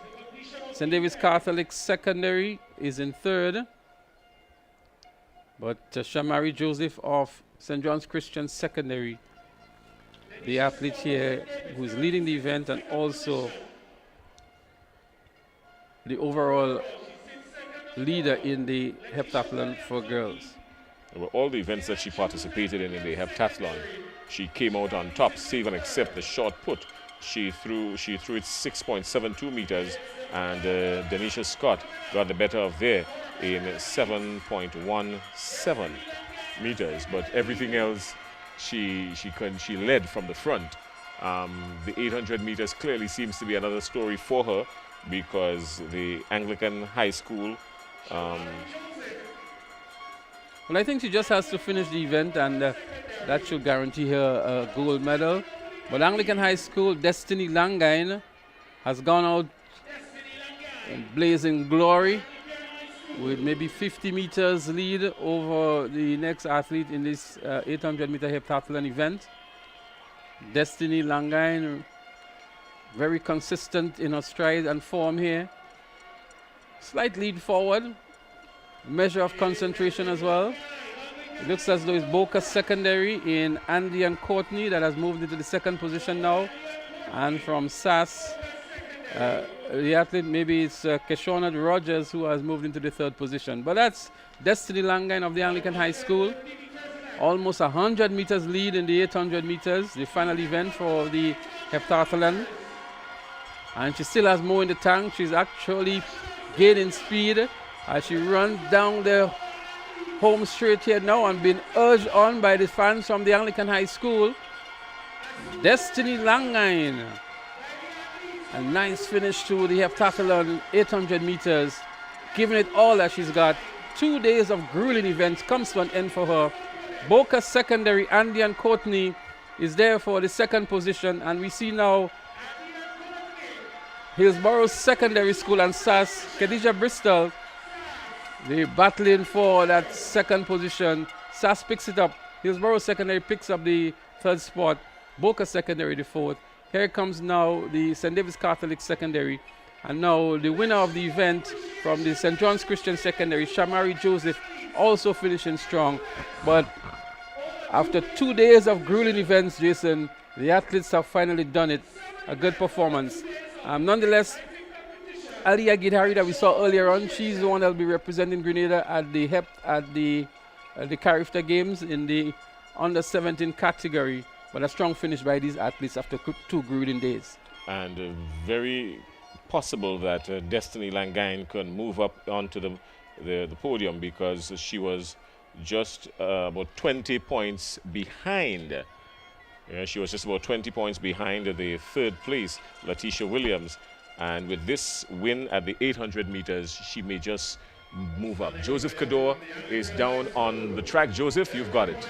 St. David's Catholic Secondary is in third. But Shamari Joseph of St. John's Christian Secondary, the athlete here who is leading the event and also the overall leader in the heptathlon for girls. Well, all the events that she participated in the heptathlon, she came out on top, save and except the short put. She threw it 6.72 meters, and Denisha Scott got the better of there in 7.17 meters. But everything else, she led from the front. The 800 meters clearly seems to be another story for her, because the Anglican High School. Well, I think she just has to finish the event, and that should guarantee her a gold medal. But Anglican High School, Destiny Langine, has gone out in blazing glory with maybe 50 meters lead over the next athlete in this 800-meter heptathlon event. Destiny Langine, very consistent in her stride and form here. Slight lead forward, measure of concentration as well. It looks as though it's Boca Secondary in Andy and Courtney that has moved into the second position now. And from SAS, the athlete, maybe it's Keshona Rogers who has moved into the third position. But that's Destiny Langine of the Anglican High School. Almost 100 meters lead in the 800 meters, the final event for the heptathlon. And she still has more in the tank. She's actually gaining speed as she runs down the home straight here now and being urged on by the fans from the Anglican High School. Destiny Langine. A nice finish to the heptathlon, 800 meters. Giving it all that she's got. 2 days of grueling events comes to an end for her. Boca Secondary, Andy and Courtney is there for the second position, and we see now Hillsborough Secondary School and SAS, Khadija Bristol, they're battling for that second position. SAS picks it up. Hillsborough Secondary picks up the third spot. Boca Secondary the fourth. Here comes now the St. David's Catholic Secondary. And now the winner of the event from the St. John's Christian Secondary, Shamari Joseph, also finishing strong. But after 2 days of grueling events, Jason, the athletes have finally done it. A good performance. Nonetheless, Aliyah Gidhari that we saw earlier on, she's the one that will be representing Grenada at the Carifta Games in the under-17 category. But a strong finish by these athletes after 2 grueling days. And very possible that Destiny Langine can move up onto the podium because she was just about 20 points behind. She was just about 20 points behind the third place, Letitia Williams. And with this win at the 800 meters, she may just move up. Joseph Cador is down on the track. Joseph, you've got it.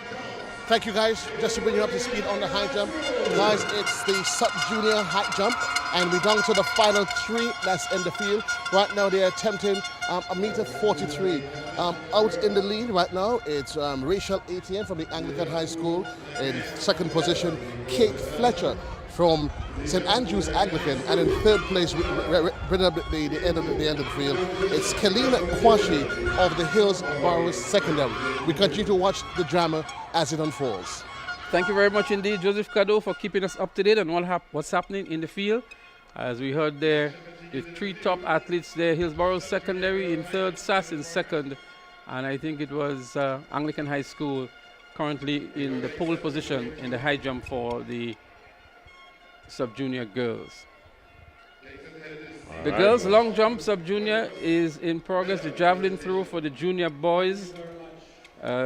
Thank you, guys. Just to bring you up to speed on the high jump. Guys, it's the sub-junior high jump, and we're down to the final 3 that's in the field. Right now, they're attempting a meter 43. Out in the lead right now, it's Rachel Etienne from the Anglican High School. In second position, Kate Fletcher from St. Andrew's Anglican, and in third place, bringing up the end of the field, it's Kalina Kwashi of the Hillsborough Secondary. We continue to watch the drama as it unfolds. Thank you very much indeed, Joseph Cado, for keeping us up to date on what's happening in the field. As we heard there, the 3 top athletes there, Hillsborough Secondary in third, SAS in second, and I think it was Anglican High School currently in the pole position in the high jump for the sub-junior girls. The girls' long jump sub-junior is in progress. The javelin throw for the junior boys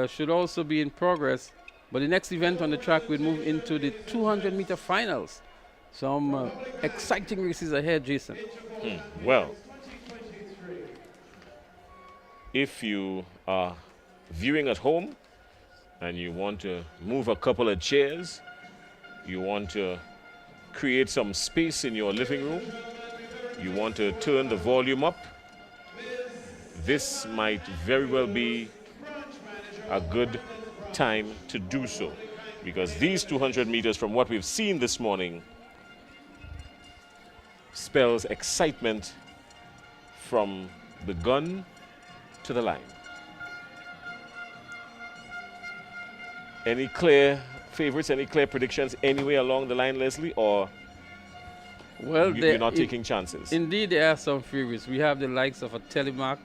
should also be in progress. But the next event on the track will move into the 200-meter finals. Some exciting races ahead, Jason. Well, if you are viewing at home and you want to move a couple of chairs, you want to create some space in your living room, you want to turn the volume up, this might very well be a good time to do so, because these 200 meters, from what we've seen this morning, spells excitement from the gun to the line. Any clear favorites, any clear predictions anywhere along the line, Leslie, or well, you're not taking chances? Indeed, there are some favorites. We have the likes of a Telemark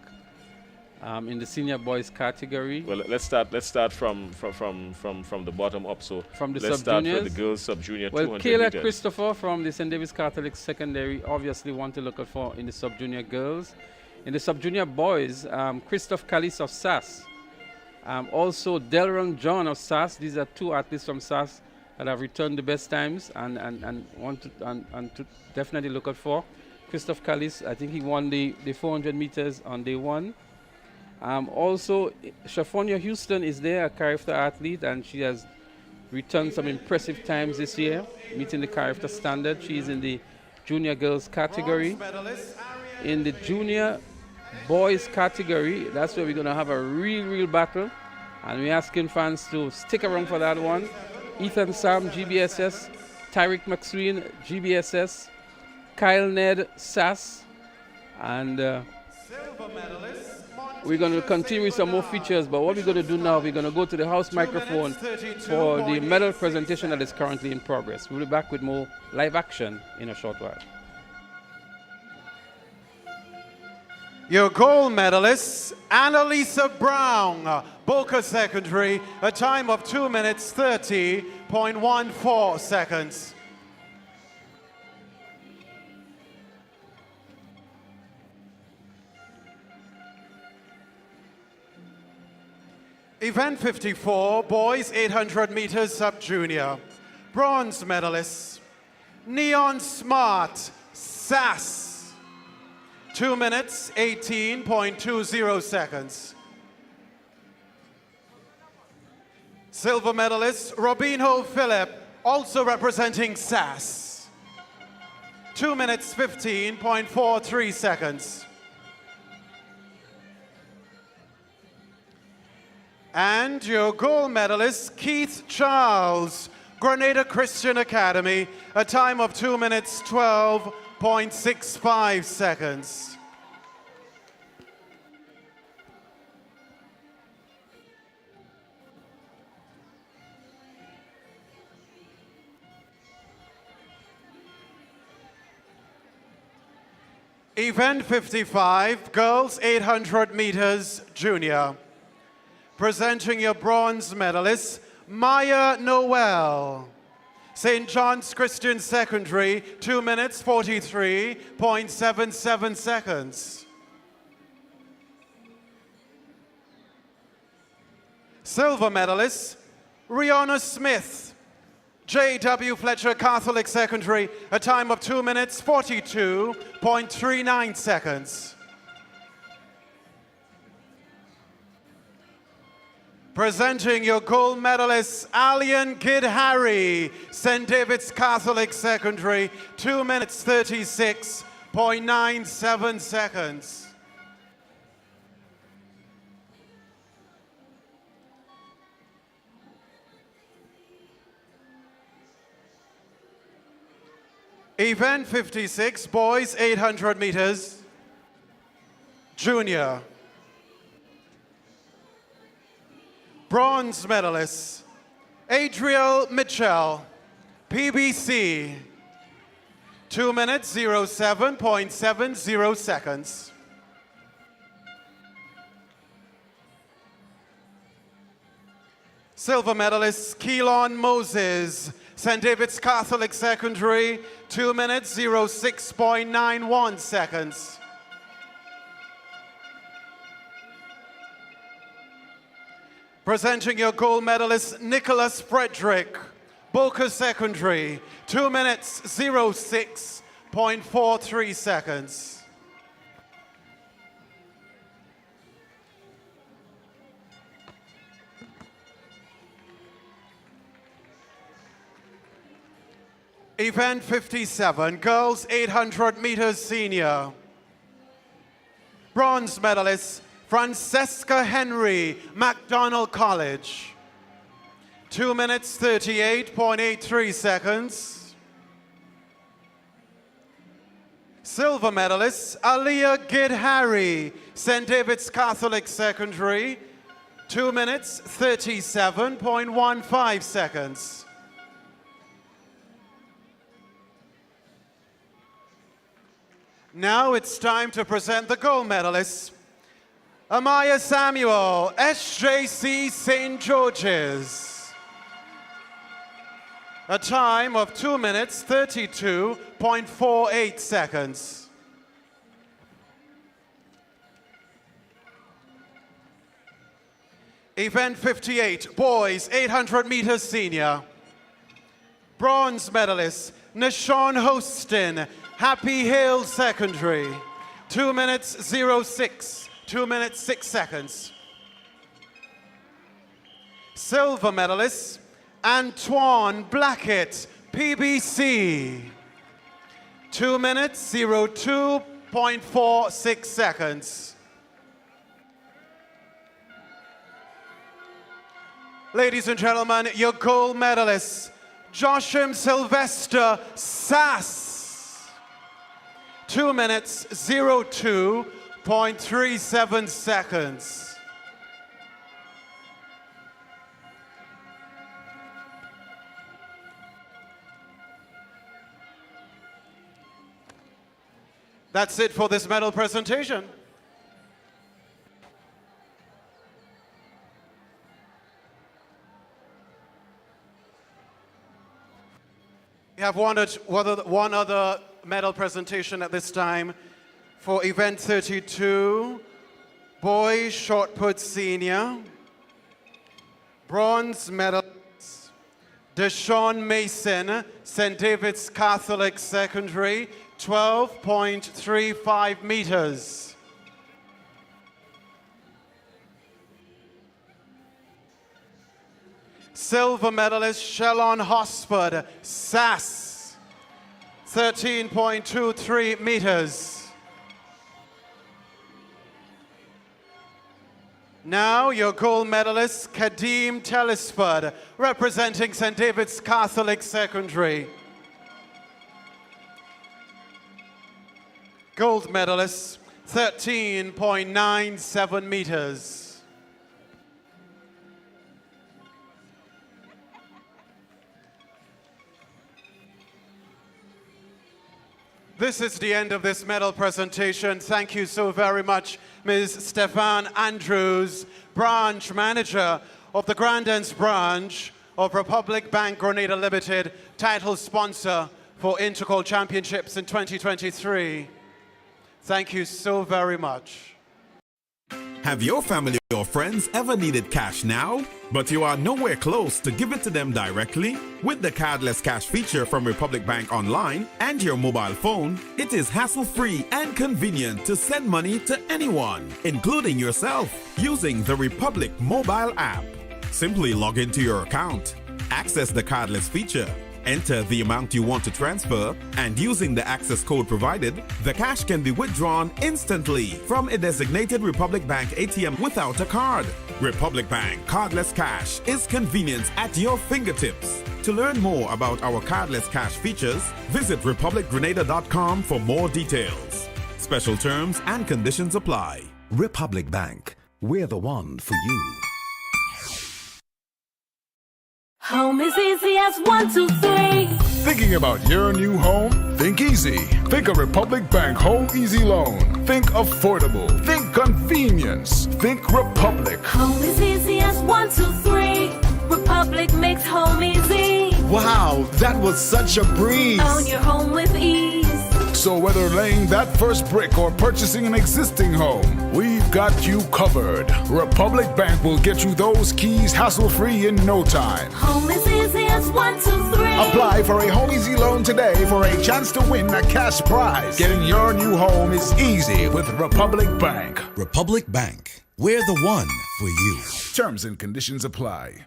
in the senior boys category. Well, let's start from the bottom up. So from the let's start with sub-juniors. the girls sub-junior 200 Well, Kayla meters. Christopher from the St. David's Catholic Secondary, obviously one to look out for in the sub-junior girls. In the sub-junior boys, Christoph Kalis of SAS. Also, Delron John of SAS. These are 2 athletes from SAS that have returned the best times and want to definitely look out for. Christoph Kalis, I think he won the 400 meters on day 1. Also, Shafonia Houston is there, a Carifta athlete, and she has returned some impressive times this year, meeting the Carifta standard. She's in the junior girls category. In the junior boys category, that's where we're going to have a real battle, and we're asking fans to stick around for that one. Ethan Sam, GBSS, Tyrick McSween, GBSS, Kyle Ned, SAS, and we're going to continue with some more features, but what we're going to do now, we're going to go to the house microphone for the medal presentation that is currently in progress. We'll be back with more live action in a short while. Your gold medalists, Annalisa Brown, Boca Secondary, a time of 2 minutes 30.14 seconds. Event 54, boys 800 meters sub-junior. Bronze medalists, Neon Smart, SAS. 2 minutes, 18.20 seconds. Silver medalist, Robinho Philip, also representing SAS. 2 minutes, 15.43 seconds. And your gold medalist, Keith Charles, Grenada Christian Academy, a time of 2 minutes, 12.65 seconds. Event 55, girls 800 meters junior. Presenting your bronze medalist, Maya Noel, St. John's Christian Secondary, 2 minutes 43.77 seconds. Silver medalist, Rihanna Smith, J.W. Fletcher Catholic Secondary, a time of 2 minutes 42.39 seconds. Presenting your gold medalist, Alian Gidhari, St. David's Catholic Secondary, 2 minutes 36.97 seconds. Event 56, boys 800 meters, junior. Bronze medalist, Adriel Mitchell, PBC, 2 minutes 07.70 seconds. Silver medalist, Keelan Moses, St. David's Catholic Secondary, 2 minutes 06.91 seconds. Presenting your gold medalist, Nicholas Frederick, Boca Secondary, 2 minutes 06.43 seconds. Event 57, girls 800 meters senior. Bronze medalist, Francesca Henry, MacDonald College. 2 minutes 38.83 seconds. Silver medalist, Aliyah Gidhari, St. David's Catholic Secondary. 2 minutes 37.15 seconds. Now it's time to present the gold medalists. Amaya Samuel, SJC St. George's. A time of 2 minutes 32.48 seconds. Event 58, boys 800 meters senior. Bronze medalist, Nashon Hostin, Happy Hill Secondary. 2 minutes 06. 2 minutes 6 seconds. Silver medalist, Antoine Blackett, PBC. 2 minutes 02.46 seconds. Ladies and gentlemen, your gold medalist, Joshua Sylvester, SAS. 2 minutes 02.37 seconds. That's it for this medal presentation. We have one other medal presentation at this time for event 32, boys shot put senior. Bronze medalists, Deshaun Mason, St. David's Catholic Secondary, 12.35 meters. Silver medalist Shellon Hosford, SAS, 13.23 meters. Now your gold medalist, Kadeem Telesford, representing St. David's Catholic Secondary. Gold medalist, 13.97 meters. This is the end of this medal presentation. Thank you so very much, Ms. Stefan Andrews, branch manager of the Grandens branch of Republic Bank Grenada Limited, title sponsor for Intercol Championships in 2023. Thank you so very much. Have your family or friends ever needed cash now, but you are nowhere close to give it to them directly? With the cardless cash feature from Republic Bank Online and your mobile phone, it is hassle-free and convenient to send money to anyone, including yourself, using the Republic mobile app. Simply log into your account, access the cardless feature, enter the amount you want to transfer, and using the access code provided, the cash can be withdrawn instantly from a designated Republic Bank ATM without a card. Republic Bank Cardless Cash is convenience at your fingertips. To learn more about our cardless cash features, visit republicgrenada.com for more details. Special terms and conditions apply. Republic Bank, we're the one for you. Home is easy as 1, 2, 3. Thinking about your new home? Think easy. Think a Republic Bank Home Easy Loan. Think affordable. Think convenience. Think Republic. Home is easy as 1, 2, 3. Republic makes home easy. Wow, that was such a breeze. Own your home with ease. So whether laying that first brick or purchasing an existing home, we've got you covered. Republic Bank will get you those keys hassle-free in no time. Home is easy as 1, 2, 3. Apply for a Home Easy Loan today for a chance to win a cash prize. Getting your new home is easy with Republic Bank. Republic Bank, we're the one for you. Terms and conditions apply.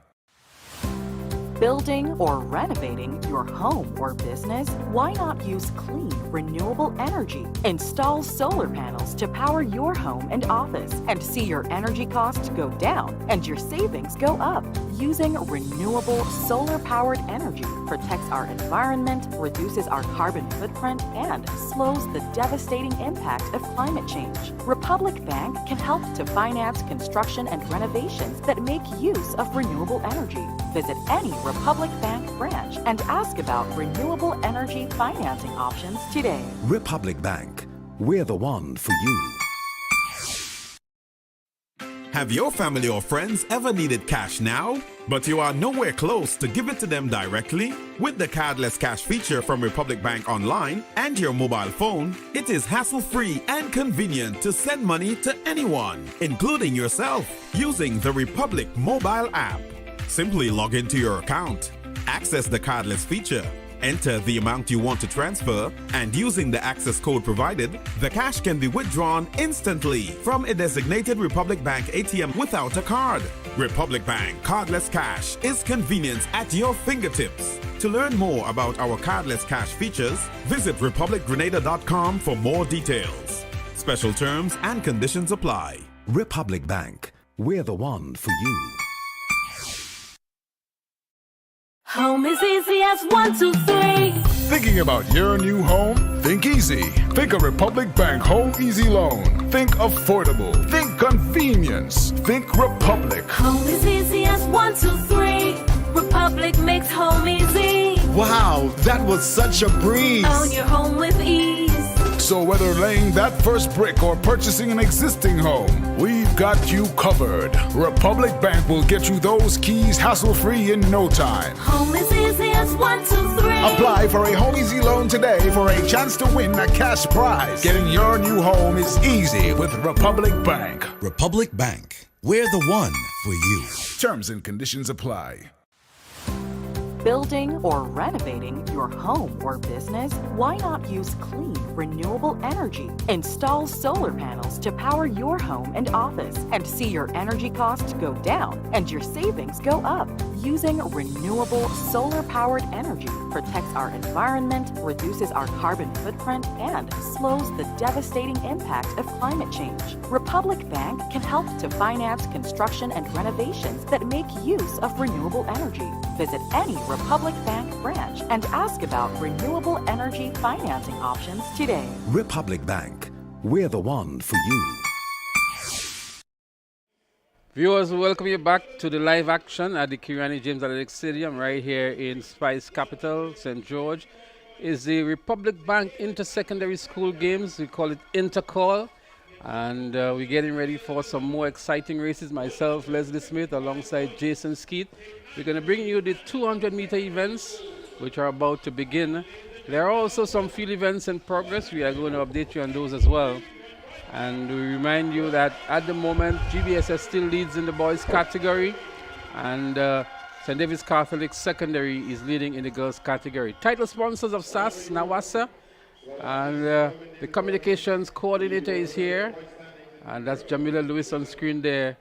Building or renovating your home or business? Why not use clean, renewable energy? Install solar panels to power your home and office and see your energy costs go down and your savings go up. Using renewable solar-powered energy protects our environment, reduces our carbon footprint, and slows the devastating impact of climate change. Republic Bank can help to finance construction and renovations that make use of renewable energy. Visit any Republic Bank branch and ask about renewable energy financing options today. Republic Bank, we're the one for you. Have your family or friends ever needed cash now, but you are nowhere close to give it to them directly? With the cardless cash feature from Republic Bank Online and your mobile phone, it is hassle-free and convenient to send money to anyone, including yourself, using the Republic mobile app. Simply log into your account, access the cardless feature, enter the amount you want to transfer, and using the access code provided, the cash can be withdrawn instantly from a designated Republic Bank ATM without a card. Republic Bank Cardless Cash is convenience at your fingertips. To learn more about our cardless cash features, visit republicgrenada.com for more details. Special terms and conditions apply. Republic Bank, we're the one for you. Home is easy as 1, 2, 3. Thinking about your new home? Think easy. Think a Republic Bank Home Easy Loan. Think affordable. Think convenience. Think Republic. Home is easy as 1, 2, 3. Republic makes home easy. Wow, that was such a breeze. Own your home with ease. So whether laying that first brick or purchasing an existing home, we've got you covered. Republic Bank will get you those keys hassle-free in no time. Home is easy as 1, 2, 3. Apply for a Home Easy Loan today for a chance to win a cash prize. Getting your new home is easy with Republic Bank. Republic Bank, We're the one for you. Terms and conditions apply. Building or renovating your home or business? Why not use clean, renewable energy? Install solar panels to power your home and office and see your energy costs go down and your savings go up. Using renewable solar-powered energy protects our environment, reduces our carbon footprint, and slows the devastating impact of climate change. Republic Bank can help to finance construction and renovations that make use of renewable energy. Visit any Republic Bank branch and ask about renewable energy financing options today. Republic Bank. We're the one for you. Viewers, we welcome you back to the live action at the Kirani James Athletic Stadium right here in Spice capital, St. George. Is the Republic Bank Inter-Secondary School Games. We call it Intercall. And we're getting ready for some more exciting races. Myself, Leslie Smith, alongside Jason Skeet. We're going to bring you the 200-meter events, which are about to begin. There are also some field events in progress. We are going to update you on those as well. And we remind you that at the moment, GBSS still leads in the boys category, and St. David's Catholic Secondary is leading in the girls category. Title sponsors of SAS, Nawasa, and the communications coordinator is here, and that's Jamila Lewis on screen there.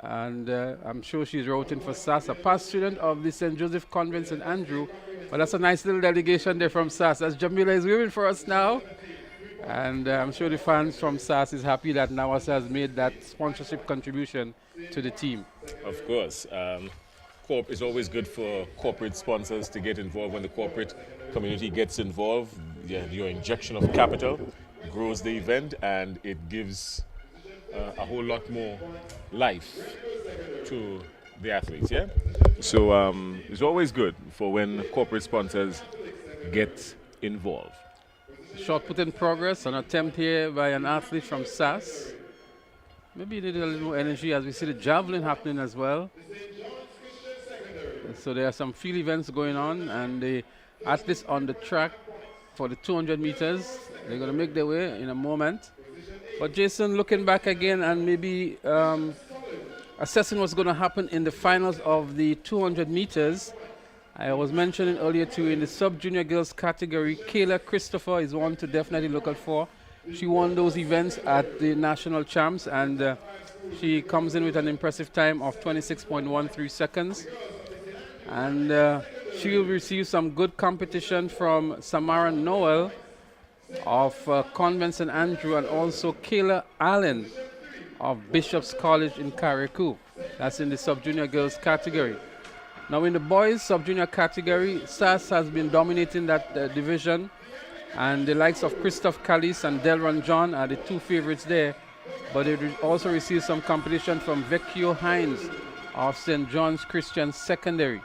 And I'm sure she's routing for SAS, a past student of the St. Joseph Convent St. Andrew. But that's a nice little delegation there from SAS. As Jamila is waving for us now. And I'm sure the fans from SAS is happy that Nawasa has made that sponsorship contribution to the team. Of course. It's always good for corporate sponsors to get involved. When the corporate community gets involved, your injection of capital grows the event, and it gives a whole lot more life to the athletes, yeah? So it's always good for when corporate sponsors get involved. Shot put in progress, an attempt here by an athlete from SAS. Maybe he needed a little more energy as we see the javelin happening as well. So there are some field events going on, and the athletes on the track for the 200 meters, they're going to make their way in a moment. But Jason, looking back again and maybe assessing what's going to happen in the finals of the 200 meters, I was mentioning earlier too, in the sub-junior girls category, Kayla Christopher is one to definitely look out for. She won those events at the national champs, and she comes in with an impressive time of 26.13 seconds. And she will receive some good competition from Samara Noel of Convent St. Andrew, and also Kayla Allen of Bishop's College in Carriacou. That's in the sub-junior girls category. Now in the boys sub-junior category, SAS has been dominating that division, and the likes of Christoph Callis and Delron John are the two favorites there, but it also receives some competition from Vecchio Hines of St. John's Christian Secondary.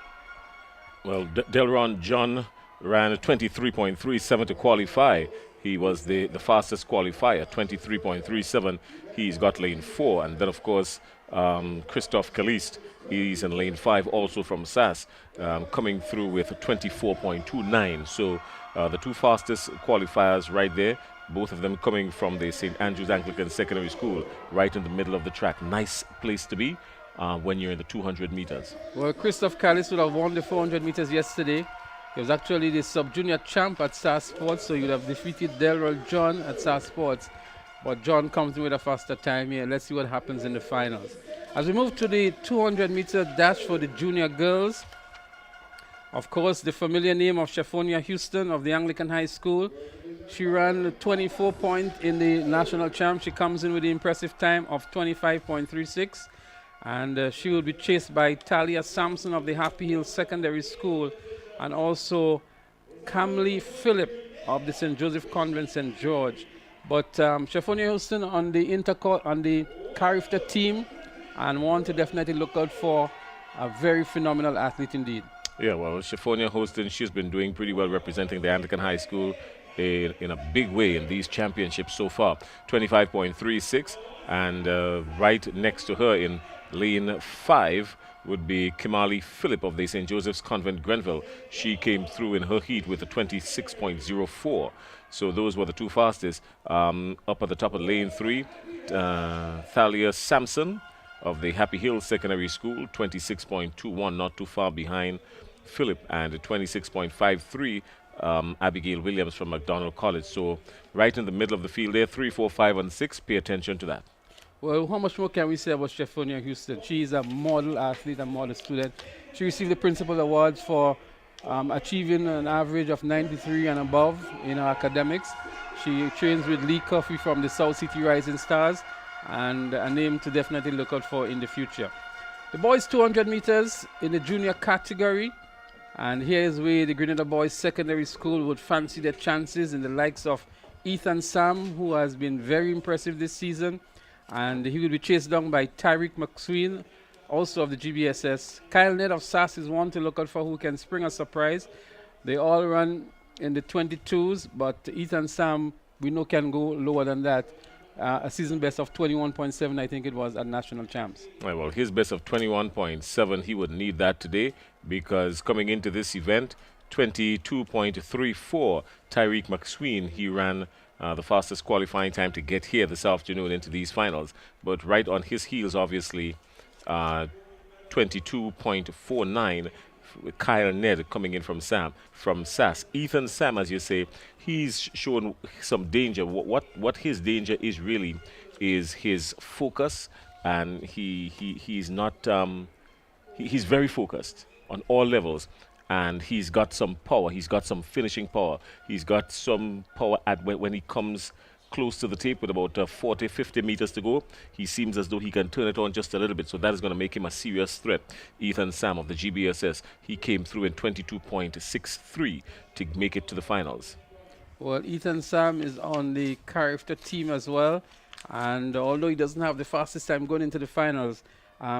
Well, Delron John ran 23.37 to qualify. He was the fastest qualifier, 23.37. He's got lane 4, and then of course Christoph Kalist, he's in lane 5, also from SAS, coming through with 24.29. So the two fastest qualifiers right there, both of them coming from the St. Andrew's Anglican Secondary School, right in the middle of the track. Nice place to be when you're in the 200 meters. Well, Christoph Kallis would have won the 400 meters yesterday. He was actually the sub-junior champ at SAS Sports, so you'd have defeated Delroy John at SAS Sports. But John comes in with a faster time here. Let's see what happens in the finals. As we move to the 200-meter dash for the junior girls, of course, the familiar name of Shephonia Houston of the Anglican High School. She ran 24 points in the national champ. She comes in with the impressive time of 25.36. And she will be chased by Talia Sampson of the Happy Hill Secondary School, and also Camly Phillip of the St. Joseph Convent St. George. But Shephonia Houston on the Carifta team, and want to definitely look out for a very phenomenal athlete indeed. Yeah, well, Shephonia Houston, she's been doing pretty well representing the Anglican High School in a big way in these championships so far. 25.36, and right next to her in lane 5 would be Kimali Phillip of the St. Joseph's Convent Grenville. She came through in her heat with a 26.04. So those were the two fastest. Up at the top of lane 3, Thalia Sampson of the Happy Hill Secondary School, 26.21, not too far behind Philip, and 26.53 Abigail Williams from McDonald College. So right in the middle of the field there, 3, 4, 5, and 6. Pay attention to that. Well, how much more can we say about Stephonia Houston? She is a model athlete, a model student. She received the Principal Awards for achieving an average of 93 and above in her academics. She trains with Lee Coffey from the South City Rising Stars, and a name to definitely look out for in the future. The boys 200 meters in the junior category, and here is where the Grenada Boys Secondary School would fancy their chances in the likes of Ethan Sam, who has been very impressive this season, and he will be chased down by Tyreek McSween, also of the GBSS. Kyle Ned of SAS is one to look out for, who can spring a surprise. They all run in the 22s, but Ethan Sam, we know, can go lower than that. A season best of 21.7, I think it was, at national champs. Right, well, his best of 21.7, he would need that today, because coming into this event, 22.34, Tyreek McSween, he ran the fastest qualifying time to get here this afternoon into these finals. But right on his heels, obviously, 22.49 with Kyle Ned coming in from SAS. Ethan Sam, as you say, he's shown some danger. What his danger is really is his focus, and he's not he's very focused on all levels, and he's got some power. He's got some finishing power. He's got some power when he comes close to the tape with about 40, 50 meters to go. He seems as though he can turn it on just a little bit, so that is going to make him a serious threat. Ethan Sam of the GBSS, he came through in 22.63 to make it to the finals. Well, Ethan Sam is on the character team as well, and although he doesn't have the fastest time going into the finals,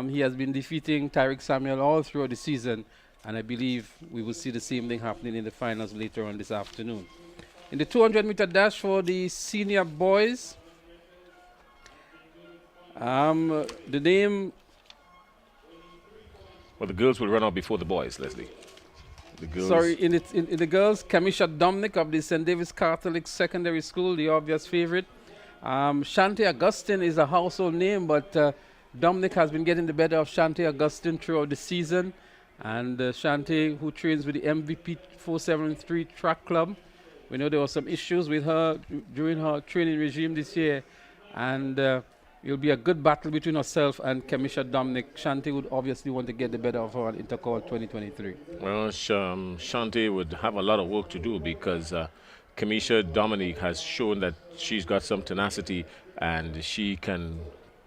he has been defeating Tyreek Samuel all throughout the season, and I believe we will see the same thing happening in the finals later on this afternoon. In the 200-meter dash for the senior boys, the name... Well, the girls will run out before the boys, Leslie. The girls. Sorry, in the girls, Kamisha Dominic of the St. David's Catholic Secondary School, the obvious favorite. Shantae Augustine is a household name, but Dominic has been getting the better of Shantae Augustine throughout the season. And Shantae, who trains with the MVP 473 track club, we know there were some issues with her during her training regime this year, and it'll be a good battle between herself and Kamisha Dominic. Shantae would obviously want to get the better of her on Intercol 2023. Well, Shantae would have a lot of work to do, because Kamisha Dominic has shown that she's got some tenacity and she can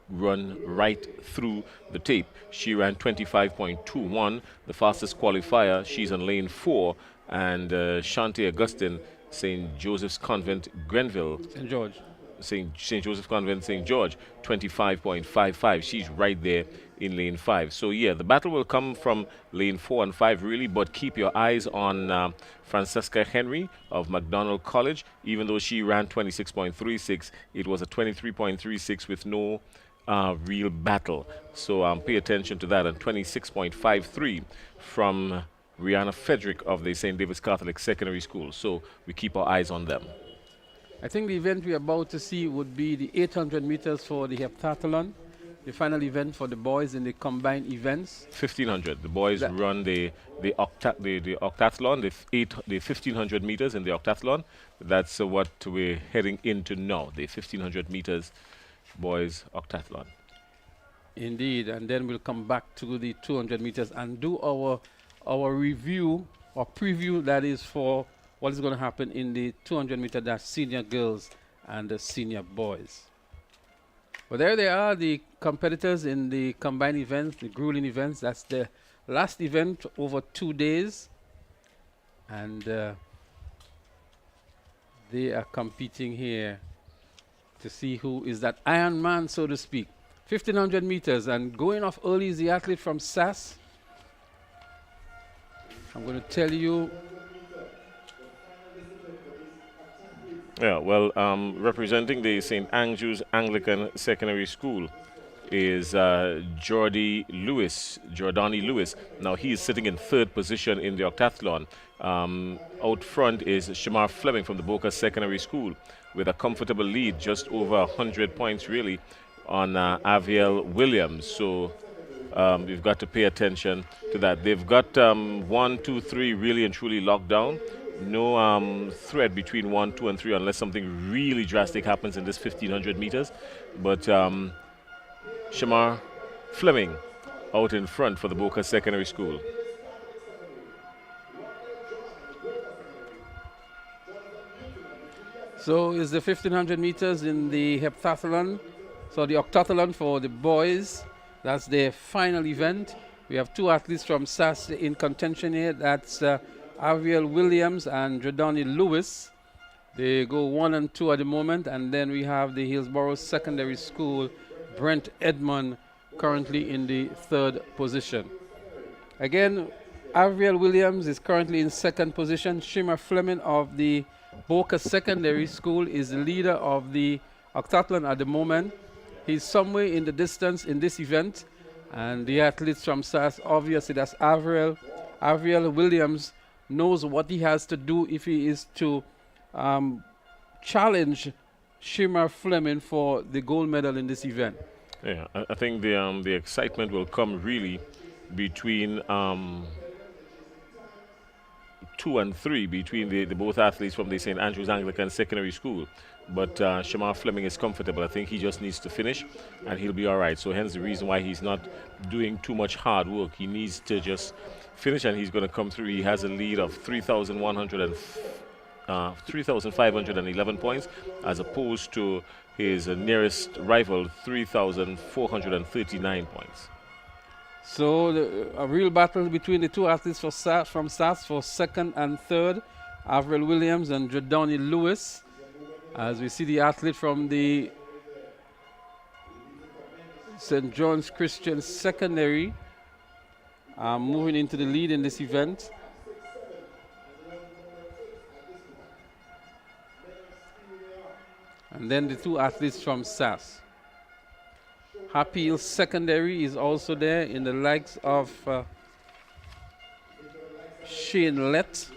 run right through the tape. She ran 25.21, the fastest qualifier. She's on lane 4, and Shantae Augustine, St. Joseph's Convent, Grenville. St. George. St. Joseph Convent, St. George, 25.55. She's right there in lane 5. So, yeah, the battle will come from lane 4 and 5, really, but keep your eyes on Francesca Henry of McDonald College. Even though she ran 26.36, it was a 23.36 with no real battle. So, pay attention to that. And 26.53 from Rihanna Frederick of the St. David's Catholic Secondary School. So we keep our eyes on them. I think the event we're about to see would be the 800 meters for the heptathlon, the final event for the boys in the combined events. 1500. The boys run the octathlon, the 1500 meters in the octathlon. That's what we're heading into now, the 1500 meters boys octathlon. Indeed, and then we'll come back to the 200 meters and do our review or preview, that is, for what is going to happen in the 200 meter dash senior girls and the senior boys. Well, there they are, the competitors in the combined events, the grueling events. That's the last event over 2 days, and they are competing here to see who is that Iron Man, so to speak. 1500 meters, and going off early is the athlete from SAS. I'm going to tell you. Yeah, well, representing the St. Andrew's Anglican Secondary School is Jordani Lewis. Now, he is sitting in 3rd position in the octathlon. Out front is Shamar Fleming from the Boca Secondary School with a comfortable lead, just over 100 points, really, on Aviel Williams. So we've got to pay attention to that. They've got 1, 2, 3 really and truly locked down. No threat between 1, 2, and 3 unless something really drastic happens in this 1500 meters. But Shamar Fleming out in front for the Boca Secondary School. So is the 1500 meters in the heptathlon, so the octathlon for the boys. That's their final event. We have 2 athletes from SAS in contention here. That's Aviel Williams and Jordani Lewis. They go 1 and 2 at the moment. And then we have the Hillsborough Secondary School, Brent Edmond, currently in the 3rd position. Again, Aviel Williams is currently in 2nd position. Shimmer Fleming of the Boca Secondary School is the leader of the octathlon at the moment. He's somewhere in the distance in this event. And the athletes from SAS, obviously that's Aviel Williams, knows what he has to do if he is to challenge Shimmer Fleming for the gold medal in this event. Yeah, I think the excitement will come really between 2 and 3, between the both athletes from the St. Andrews Anglican Secondary School. But Shamar Fleming is comfortable. I think he just needs to finish and he'll be all right. So hence the reason why he's not doing too much hard work. He needs to just finish and he's going to come through. He has a lead of 3,511 points as opposed to his nearest rival, 3,439 points. So a real battle between the 2 athletes from SAS for 2nd and 3rd, Aviel Williams and Jordani Lewis. As we see the athlete from the St. John's Christian Secondary moving into the lead in this event. And then the 2 athletes from SAS. Happy Hill Secondary is also there in the likes of Shane Lett.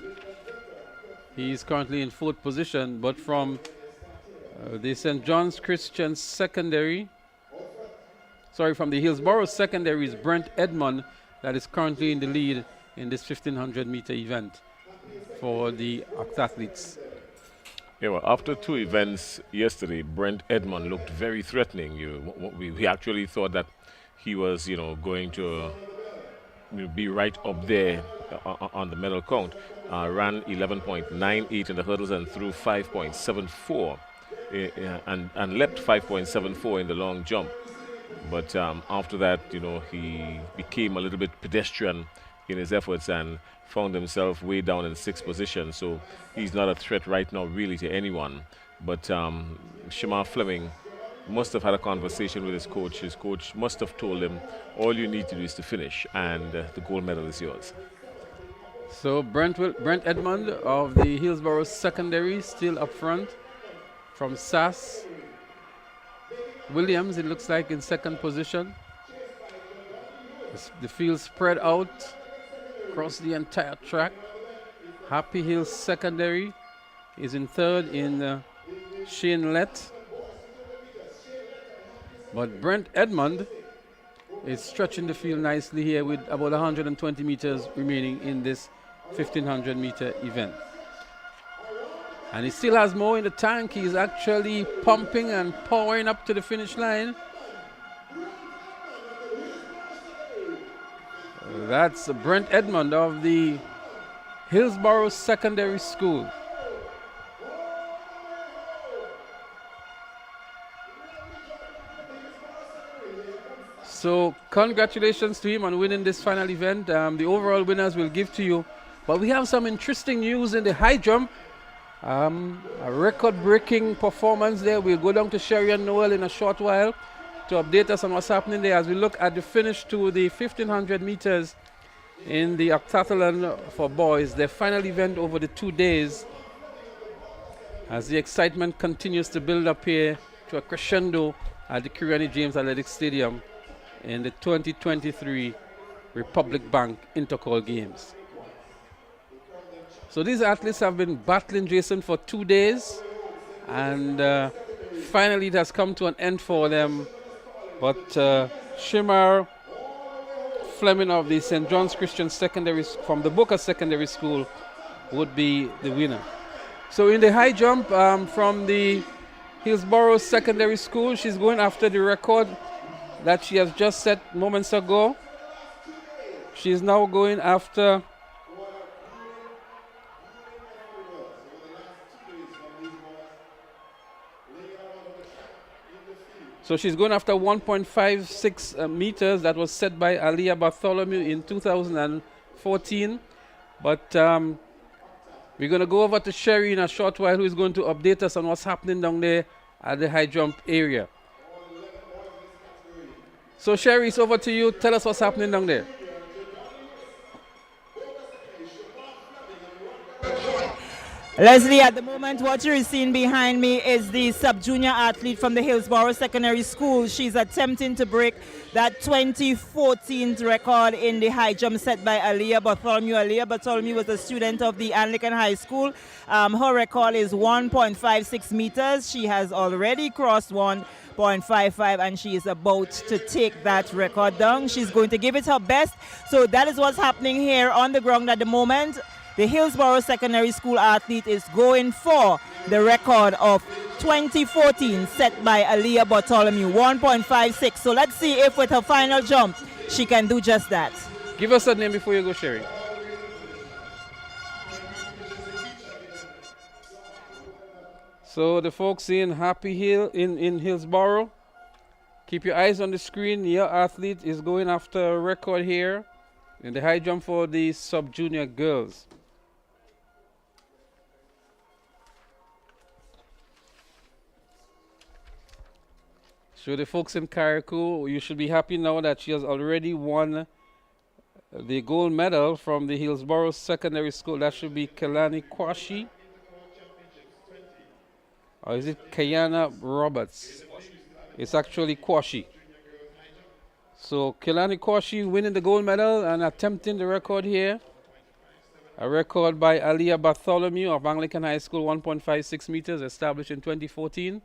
He is currently in 4th position, but from the St. John's Christian Secondary, from the Hillsborough Secondary is Brent Edmond that is currently in the lead in this 1500 meter event for the octathletes. Yeah, well, after 2 events yesterday, Brent Edmond looked very threatening. We actually thought that he was, going to be right up there on the medal count. Ran 11.98 in the hurdles and threw 5.74 and leapt 5.74 in the long jump. But after that, he became a little bit pedestrian in his efforts and found himself way down in 6th position. So he's not a threat right now really to anyone. But Shamar Fleming must have had a conversation with his coach. His coach must have told him, all you need to do is to finish and the gold medal is yours. So Brent Edmond of the Hillsborough Secondary still up front from SAS. Williams, it looks like, in 2nd position. The field spread out across the entire track. Happy Hill Secondary is in 3rd in Shane Lett. But Brent Edmond is stretching the field nicely here with about 120 meters remaining in this 1500 meter event. And he still has more in the tank. He's actually pumping and powering up to the finish line. That's Brent Edmond of the Hillsborough Secondary School. So congratulations to him on winning this final event. The overall winners we'll give to you. But we have some interesting news in the high jump. A record-breaking performance there. We'll go down to Sherry and Noel in a short while to update us on what's happening there as we look at the finish to the 1500 meters in the octathlon for boys, their final event over the 2 days, as the excitement continues to build up here to a crescendo at the Kirani James Athletic Stadium in the 2023 Republic Bank Intercol Games. So these athletes have been battling, Jason, for 2 days, and finally it has come to an end for them But Shimar Fleming of the St. John's Christian Secondary from the Booker Secondary School would be the winner. So in the high jump from the Hillsborough Secondary School, she's going after the record that she has just set moments ago. She's now going after So she's going after 1.56 meters that was set by Aliyah Bartholomew in 2014. But we're going to go over to Sherry in a short while, who is going to update us on what's happening down there at the high jump area. So Sherry, it's over to you. Tell us what's happening down there. Leslie, at the moment, what you're seeing behind me is the sub-junior athlete from the Hillsborough Secondary School. She's attempting to break that 2014 record in the high jump set by Aliyah Bartholomew. Aliyah Bartholomew was a student of the Anglican High School. Her record is 1.56 meters. She has already crossed 1.55 and she is about to take that record down. She's going to give it her best. So that is what's happening here on the ground at the moment. The Hillsborough Secondary School athlete is going for the record of 2014 set by Aliyah Bartholomew, 1.56. So let's see if with her final jump, she can do just that. Give us a name before you go, Sherry. So the folks in Happy Hill, in Hillsborough, keep your eyes on the screen. Your athlete is going after a record here in the high jump for the sub-junior girls. So the folks in Carriacou, you should be happy now that she has already won the gold medal from the Hillsborough Secondary School. That should be Kelani Kwashi. Or is it Kayana Roberts? It's actually Kwashi. So Kelani Kwashi winning the gold medal and attempting the record here. A record by Aliyah Bartholomew of Anglican High School, 1.56 meters, established in 2014.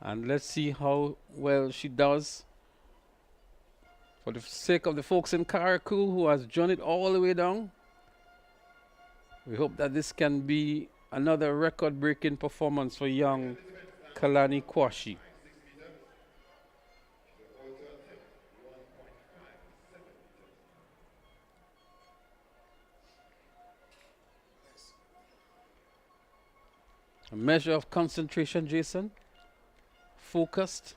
And let's see how well she does. For the sake of the folks in Carriacou who has journeyed all the way down, we hope that this can be another record-breaking performance for young Kalani Kwashi. A measure of concentration, Jason. Focused.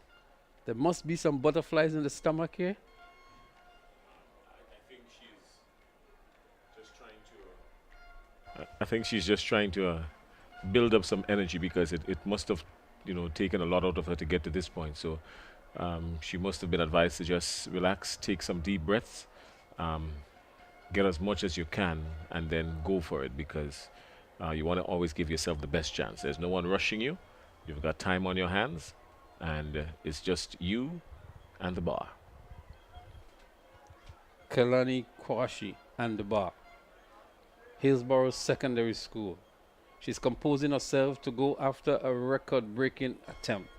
There must be some butterflies in the stomach here. I think she's just trying to build up some energy, because it must have, taken a lot out of her to get to this point. So she must have been advised to just relax, take some deep breaths, get as much as you can, and then go for it, because you want to always give yourself the best chance. There's no one rushing you. You've got time on your hands, and it's just you and the bar. Kelani Kwashi and the bar. Hillsborough Secondary School. She's composing herself to go after a record-breaking attempt.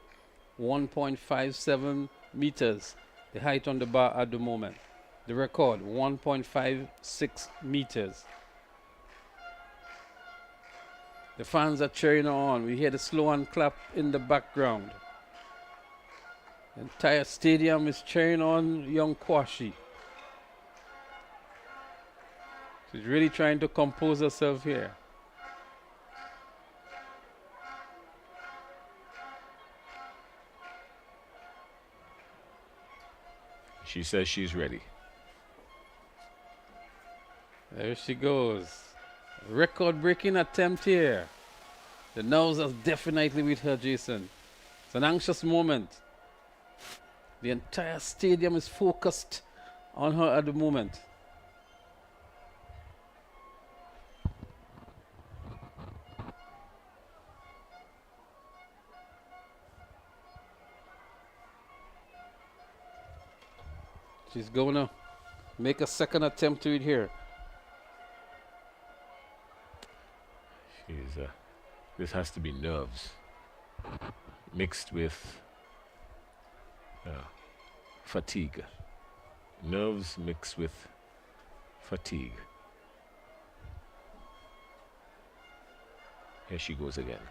1.57 meters, the height on the bar at the moment. The record, 1.56 meters. The fans are cheering her on. We hear the slow and clap in the background. The entire stadium is cheering on young Kwashi. She's really trying to compose herself here. She says she's ready. There she goes. Record-breaking attempt here. The nerves are definitely with her, Jason. It's an anxious moment. The entire stadium is focused on her at the moment. She's going to make a second attempt to it here. This has to be nerves mixed with Fatigue. Nerves mixed with fatigue. Here she goes again.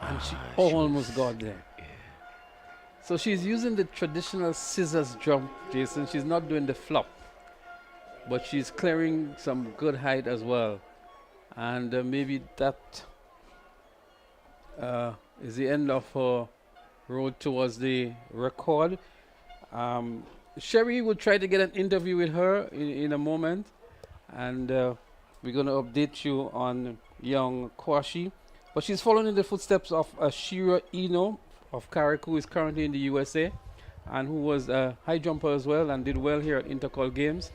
And she almost got there. So she's using the traditional scissors jump, Jason. She's not doing the flop, but she's clearing some good height as well. And maybe that is the end of her road towards the record. Sherry will try to get an interview with her in a moment. And we're going to update you on young Kwashi. But she's following in the footsteps of Shira Eno of Carrick, who is currently in the USA and who was a high jumper as well and did well here at Intercol Games.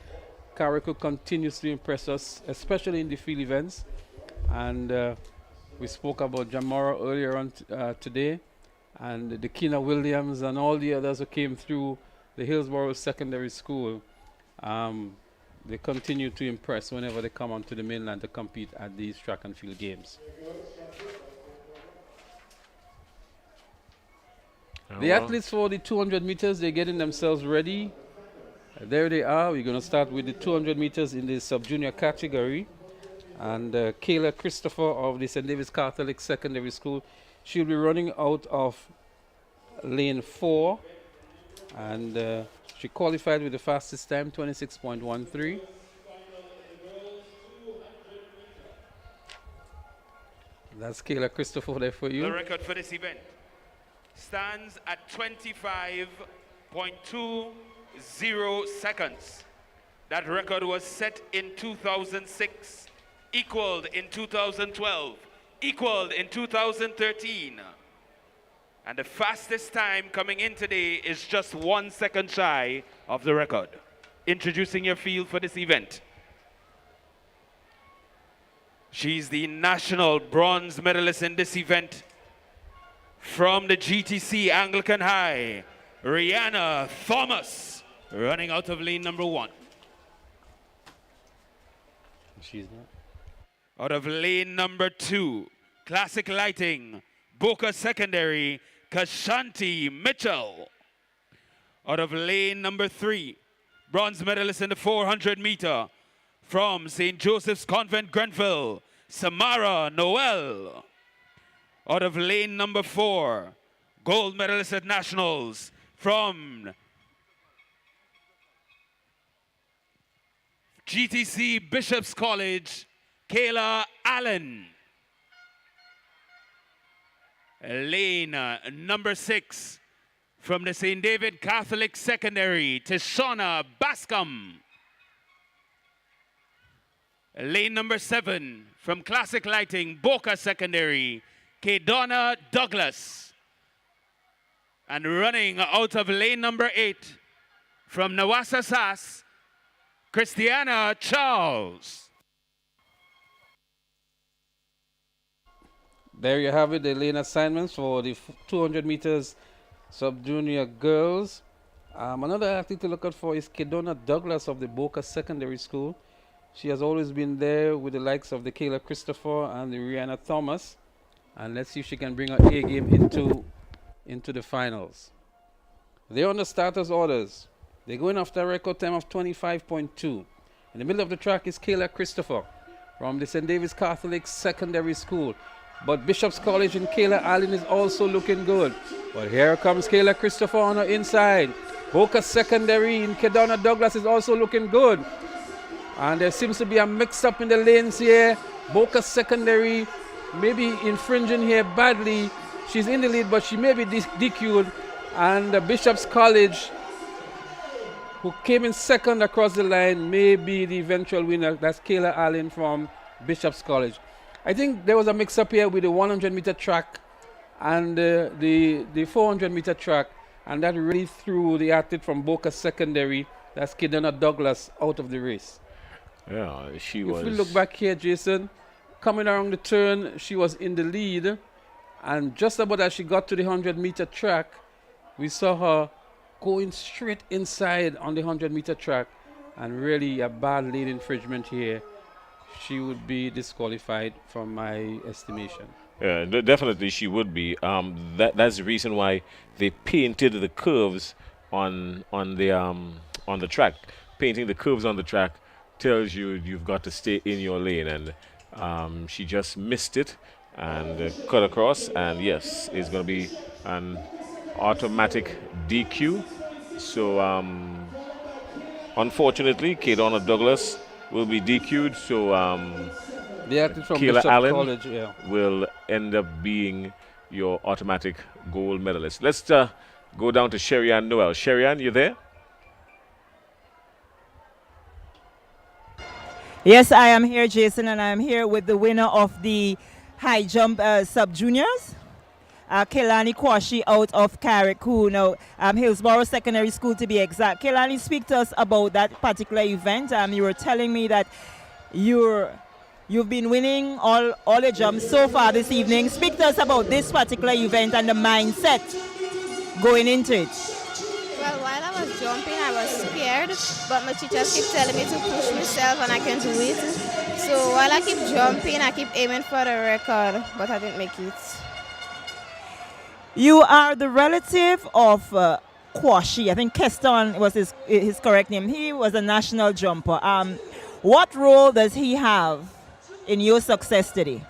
Carrick continues to impress us, especially in the field events. And we spoke about Jamara earlier on today, and the Kina Williams and all the others who came through the Hillsborough Secondary School. They continue to impress whenever they come onto the mainland to compete at these track and field games. The athletes for the 200 meters, they're getting themselves ready. There they are. We're going to start with the 200 meters in the sub-junior category. And Kayla Christopher of the St. David's Catholic Secondary School, she'll be running out of lane 4. And she qualified with the fastest time, 26.13. That's Kayla Christopher there for you. The record for this event stands at 25.20 seconds. That record was set in 2006, equaled in 2012, equaled in 2013. And the fastest time coming in today is just 1 second shy of the record. Introducing your field for this event. She's the national bronze medalist in this event. From the GTC Anglican High, Rihanna Thomas, running out of lane number 1. She's not. Out of lane number 2, Classic Lighting, Boca Secondary, Kashanti Mitchell. Out of lane number 3, bronze medalist in the 400 meter, from St. Joseph's Convent, Grenville, Samara Noel. Out of lane number 4, gold medalist at nationals from GTC Bishop's College, Kayla Allen. Lane number 6, from the St. David Catholic Secondary, Tishona Bascom. Lane number 7, from Classic Lighting, Boca Secondary, Kedonna Douglas. And running out of lane number 8, from Nawasa Sass, Christiana Charles. There you have it, the lane assignments for the 200 meters sub-junior girls. Another athlete to look out for is Kedonna Douglas of the Boca Secondary School. She has always been there with the likes of the Kayla Christopher and the Rihanna Thomas. And let's see if she can bring her A game into the finals. They're on the starters' orders. They're going after a record time of 25.2. In the middle of the track is Kayla Christopher from the St. David's Catholic Secondary School. But Bishop's College and Kayla Allen is also looking good. But here comes Kayla Christopher on her inside. Boca Secondary and Kedonna Douglas is also looking good. And there seems to be a mix-up in the lanes here. Boca Secondary maybe infringing here badly. She's in the lead, but she may be DQ'd. And Bishop's College, who came in second across the line, may be the eventual winner. That's Kayla Allen from Bishop's College. I think there was a mix-up here with the 100-meter track and the 400-meter track, and that really threw the athlete from Boca Secondary, that's Kedonna Douglas, out of the race. Yeah, she was. If we look back here, Jason, coming around the turn, she was in the lead, and just about as she got to the 100-meter track, we saw her going straight inside on the 100-meter track, and really a bad lane infringement here. She would be disqualified from my estimation. Definitely she would be. That's the reason why they painted the curves on the track. Painting the curves on the track tells you you've got to stay in your lane, and she just missed it and cut across, and yes, it's going to be an automatic DQ. So unfortunately, Kadonna Douglas will be DQ'd. So the athlete from Kayla Bishop Allen College, yeah, will end up being your automatic gold medalist. Let's go down to Sherry-Ann Noel. Sherry-Ann, you there? Yes, I am here, Jason, and I am here with the winner of the high jump sub-juniors, Kelani Kwashi out of Carrick-Hoo, Hillsborough Secondary School to be exact. Kelani, speak to us about that particular event. You were telling me that you've been winning all the jumps so far this evening. Speak to us about this particular event and the mindset going into it. Well, while I was jumping, I was scared, but my teachers keep telling me to push myself and I can do it. So while I keep jumping, I keep aiming for the record, but I didn't make it. You are the relative of Kwashi. I think Keston was his correct name. He was a national jumper. What role does he have in your success today?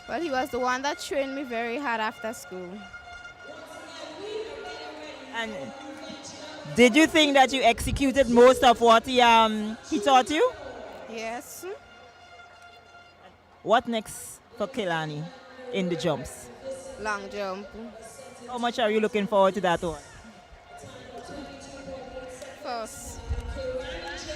Well, he was the one that trained me very hard after school. And did you think that you executed most of what he taught you? Yes. What next for Kelani in the jumps? Long jump. How much are you looking forward to that one? First.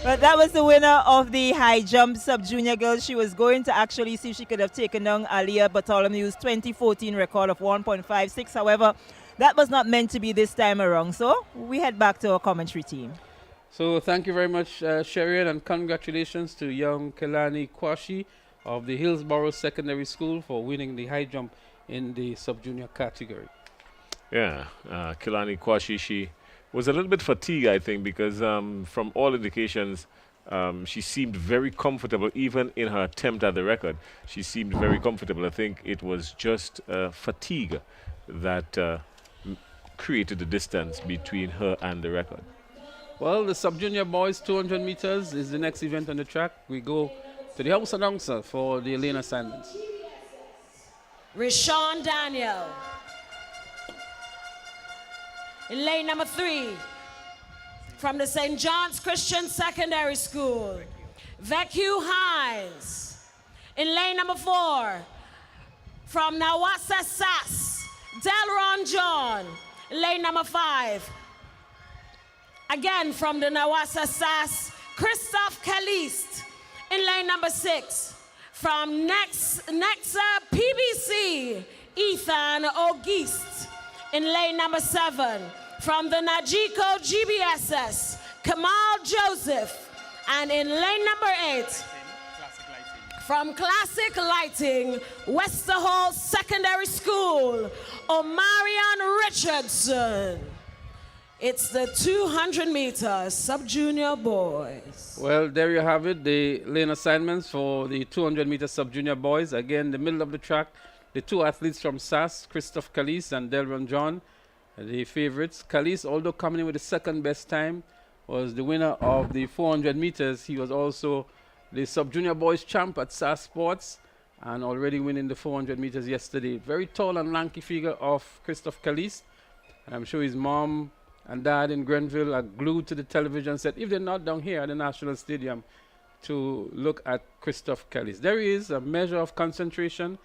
But that was the winner of the high jump sub-junior girls. She was going to actually see if she could have taken down Aliyah Bartholomew's 2014 record of 1.56. However, that was not meant to be this time around. So we head back to our commentary team. So thank you very much, Sherry, and congratulations to young Kelani Kwashi of the Hillsborough Secondary School for winning the high jump in the sub-junior category. Yeah, Kelani Kwashi, she was a little bit fatigued, I think, because from all indications, she seemed very comfortable, even in her attempt at the record. She seemed very comfortable. I think it was just fatigue that created the distance between her and the record. Well, the sub-junior boys 200 meters is the next event on the track. We go to the house announcer for the lane assignments. Rashawn Daniel. In lane number 3, from the St. John's Christian Secondary School, Vecu Hines. In lane number 4, from Nawasa Sass, Delron John. In lane number 5, again from the Nawasa Sass, Christophe Caliste. In lane number 6, from Nexa PBC, Ethan Auguste. In lane number 7, from the Najiko GBSS, Kamal Joseph. And in lane number 8, from Classic Lighting, Westerhall Secondary School, Omarion Richardson. It's the 200-meter sub-junior boys. Well, there you have it, the lane assignments for the 200-meter sub-junior boys. Again, the middle of the track, the two athletes from SAS, Christophe Caliste and Delron John, the favorites. Caliste, although coming in with the second best time, was the winner of the 400 meters. He was also the sub-junior boys champ at SAS Sports and already winning the 400 meters yesterday. Very tall and lanky figure of Christophe Caliste. And I'm sure his mom and dad in Grenville are glued to the television set, if they're not down here at the National Stadium, to look at Christophe Caliste. There he is, a measure of concentration.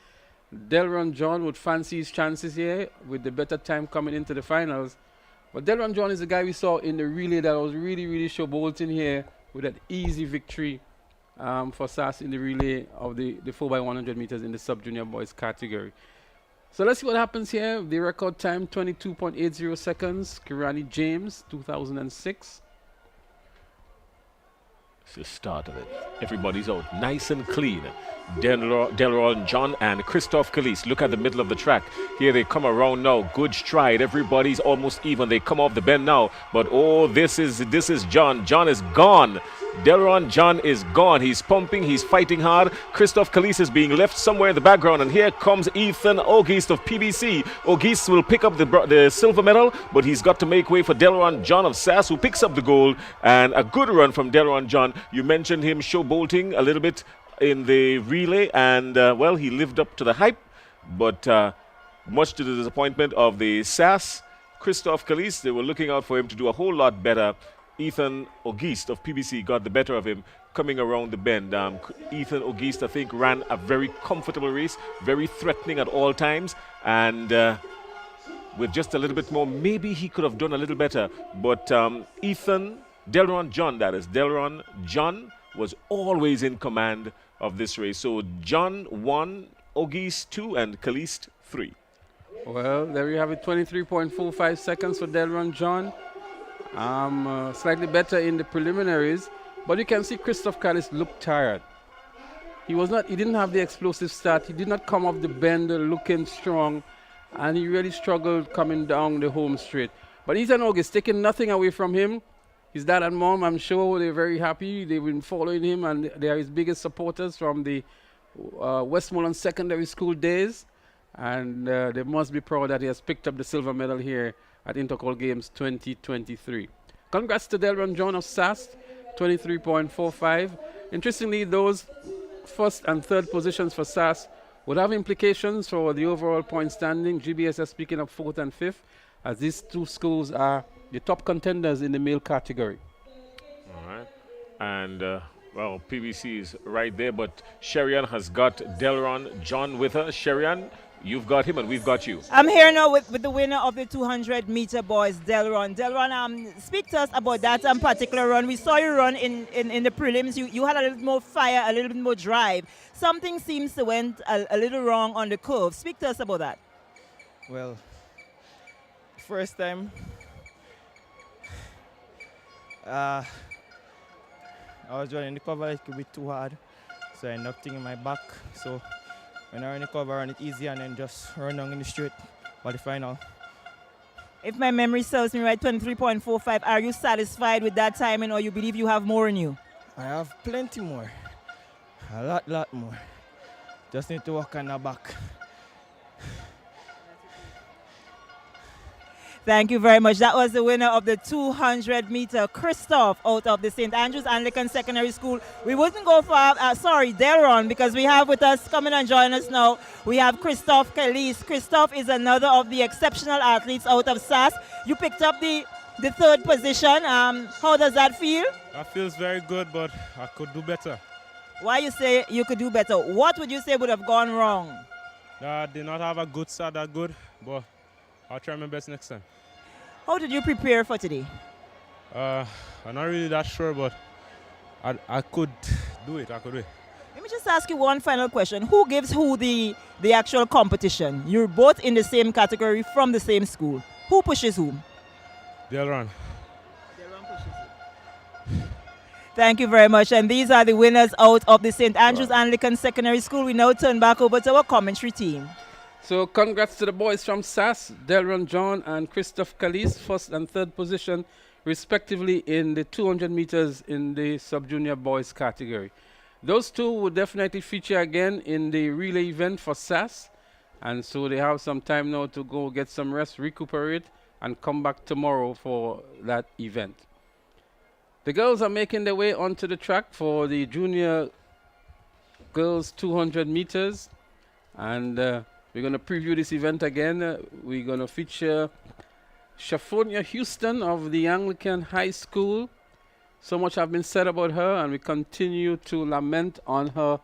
Delron John would fancy his chances here with the better time coming into the finals. But Delron John is the guy we saw in the relay that was really, really showboating here with that easy victory for SAS in the relay of the 4x100 meters in the sub-junior boys category. So let's see what happens here. The record time, 22.80 seconds. Kirani James, 2006. It's the start of it. Everybody's out nice and clean. Delron John and Christophe Caliste. Look at the middle of the track. Here they come around now. Good stride. Everybody's almost even. They come off the bend now. But oh, this is John. John is gone. Delron John is gone. He's pumping, he's fighting hard. Christophe Calise is being left somewhere in the background, and here comes Ethan Auguste of PBC. Auguste will pick up the silver medal, but he's got to make way for Delron John of SAS, who picks up the gold, and a good run from Delron John. You mentioned him showbolting a little bit in the relay, and well, he lived up to the hype, but much to the disappointment of the SAS, Christophe Calise, they were looking out for him to do a whole lot better. Ethan Auguste of PBC got the better of him coming around the bend. Ethan Auguste, I think, ran a very comfortable race, very threatening at all times, and with just a little bit more, maybe he could have done a little better. But Delron John was always in command of this race. So John 1, Auguste 2, and Caliste 3. Well, there you have it, 23.45 seconds for Delron John. Slightly better in the preliminaries, but you can see Christophe Calise looked tired. He didn't have the explosive start. He did not come off the bend looking strong, and he really struggled coming down the home straight. But Ethan Auguste taking nothing away from him. His dad and mom, I'm sure they're very happy. They've been following him, and they are his biggest supporters from the Westmoreland Secondary School days. And they must be proud that he has picked up the silver medal here at Intercol Games 2023. Congrats to Delron John of SAS, 23.45. Interestingly, those first and third positions for SAS would have implications for the overall point standing. GBSS picking up 4th and 5th, as these two schools are the top contenders in the male category. All right. And, well, PBC is right there, but Sherian has got Delron John with her. Sherian, you've got him and we've got you. I'm here now with the winner of the 200-meter boys, Delron. Delron, speak to us about that particular run. We saw you run in the prelims. You had a little more fire, a little bit more drive. Something seems to went a little wrong on the curve. Speak to us about that. Well, first time, I was running the cover, it could be too hard. So I ended up thinking my back. So when I run the cover, I run it easy and then just run down in the straight for the final. If my memory serves me right, 23.45, are you satisfied with that timing, or you believe you have more in you? I have plenty more. A lot more. Just need to work on the back. Thank you very much. That was the winner of the 200-meter, Christophe, out of the St. Andrews Anglican Secondary School. We wouldn't go far, Delron, because we have with us, coming and join us now, we have Christophe Calise. Christophe is another of the exceptional athletes out of SAS. You picked up the third position. How does that feel? That feels very good, but I could do better. Why you say you could do better? What would you say would have gone wrong? I did not have a good start that good, but I'll try my best next time. How did you prepare for today? I'm not really that sure, but I could do it. I could do it. Let me just ask you one final question. Who gives who the actual competition? You're both in the same category from the same school. Who pushes whom? Delron. Thank you very much. And these are the winners out of the St. Andrews Anglican Secondary School. We now turn back over to our commentary team. So congrats to the boys from SAS, Delron John and Christophe Calise, first and third position, respectively, in the 200 meters in the sub-junior boys category. Those two will definitely feature again in the relay event for SAS, and so they have some time now to go get some rest, recuperate, and come back tomorrow for that event. The girls are making their way onto the track for the junior girls 200 meters, and we're going to preview this event again. We're going to feature Shaffonia Houston of the Anglican High School. So much has been said about her, and we continue to lament on her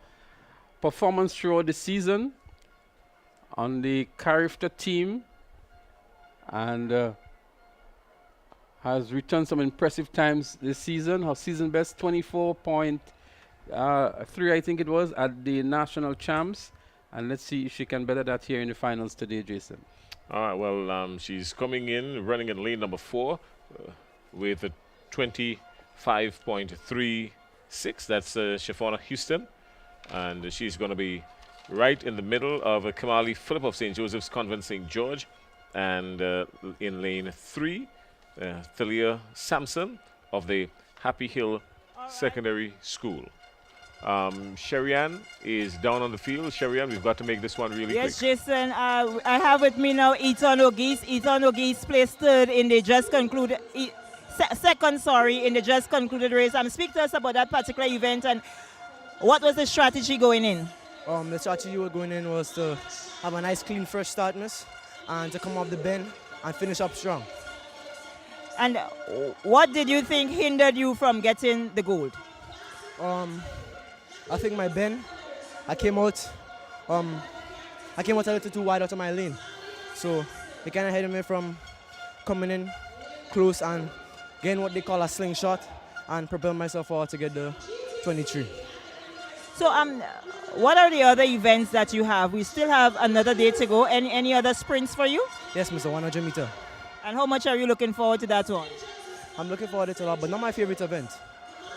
performance throughout the season on the Carifta team, and has returned some impressive times this season. Her season best 24.3, I think it was, at the national champs. And let's see if she can better that here in the finals today, Jason. All right, well, she's coming in, running in lane number 4 with a 25.36. That's Shaffonia Houston. And she's going to be right in the middle of Kamali Phillip of St. Joseph's Convent St. George. And in lane 3, Thalia Sampson of the Happy Hill Secondary School. Sherry-Ann is down on the field. Sherry-Ann, we've got to make this one really Yes, quick. Jason, I have with me now Ethan O'Geese. Ethan O'Geese placed third in the just concluded, second, in the just concluded race. Speak to us about that particular event and what was the strategy going in? The strategy going in was to have a nice, clean, fresh start, miss, and to come off the bend and finish up strong. And what did you think hindered you from getting the gold? I think my bend, I came out a little too wide out of my lane. So it kind of hindered me from coming in close and getting what they call a slingshot and propel myself forward to get the 23. So what are the other events that you have? We still have another day to go. Any other sprints for you? Yes, Mr. 100 meter. And how much are you looking forward to that one? I'm looking forward to it a lot, but not my favorite event.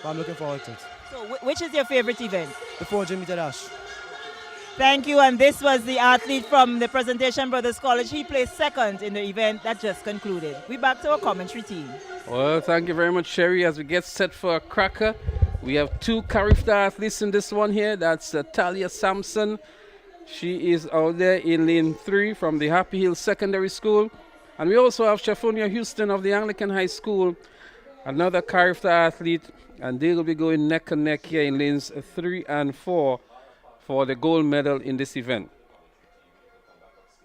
But I'm looking forward to it. So which is your favorite event? The 400 meter dash. Thank you. And this was the athlete from the Presentation Brothers College. He placed second in the event that just concluded. We're back to our commentary team. Well, thank you very much, Sherry. As we get set for a cracker, we have two Carifta athletes in this one here. That's Talia Sampson. She is out there in lane 3 from the Happy Hill Secondary School. And we also have Shafonia Houston of the Anglican High School, another Carifta athlete, and they will be going neck and neck here in lanes 3 and 4 for the gold medal in this event.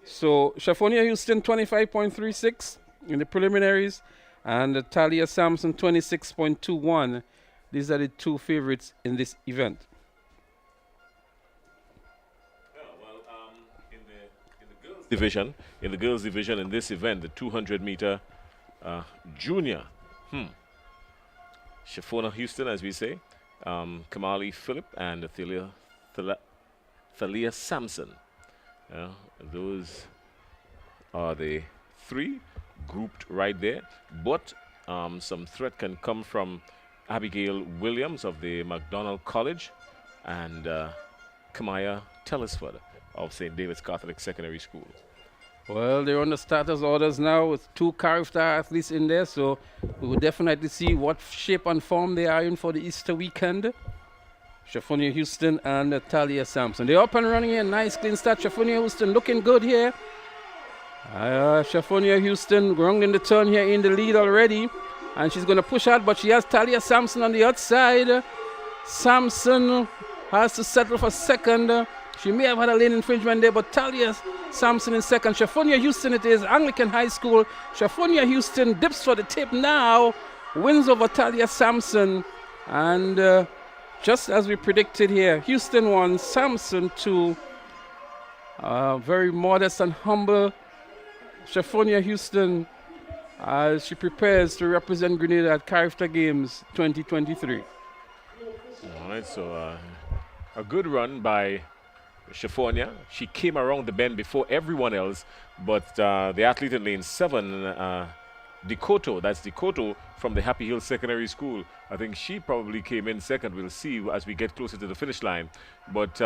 So Shafonia Houston 25.36 in the preliminaries, and Talia Sampson 26.21. These are the two favorites in this event. In the girls division in this event, the 200 meter junior. Shafonia Houston, as we say, Kamali Phillip and Thalia Sampson. Those are the three grouped right there. But some threat can come from Abigail Williams of the MacDonald College and Kamaya Telesford of St. David's Catholic Secondary School. Well, they're on the starters orders now with two Carifta athletes in there, so we will definitely see what shape and form they are in for the Easter weekend. Shafonia Houston and Talia Sampson. They're up and running here. Nice clean start. Shafonia Houston looking good here. Shafonia Houston rounding the turn here in the lead already. And she's going to push out, but she has Talia Sampson on the outside. Sampson has to settle for second. She may have had a lane infringement there, but Talia Sampson in second. Shafonia Houston it is, Anglican High School. Shafonia Houston dips for the tip now, wins over Talia Sampson. And just as we predicted here, Houston 1, Sampson 2. Very modest and humble Shafonia Houston as she prepares to represent Grenada at Carifta Games 2023. All right, so a good run by Shafonia. She came around the bend before everyone else, but the athlete in lane 7, Dekoto, that's Dekoto from the Happy Hill Secondary School. I think she probably came in second. We'll see as we get closer to the finish line. But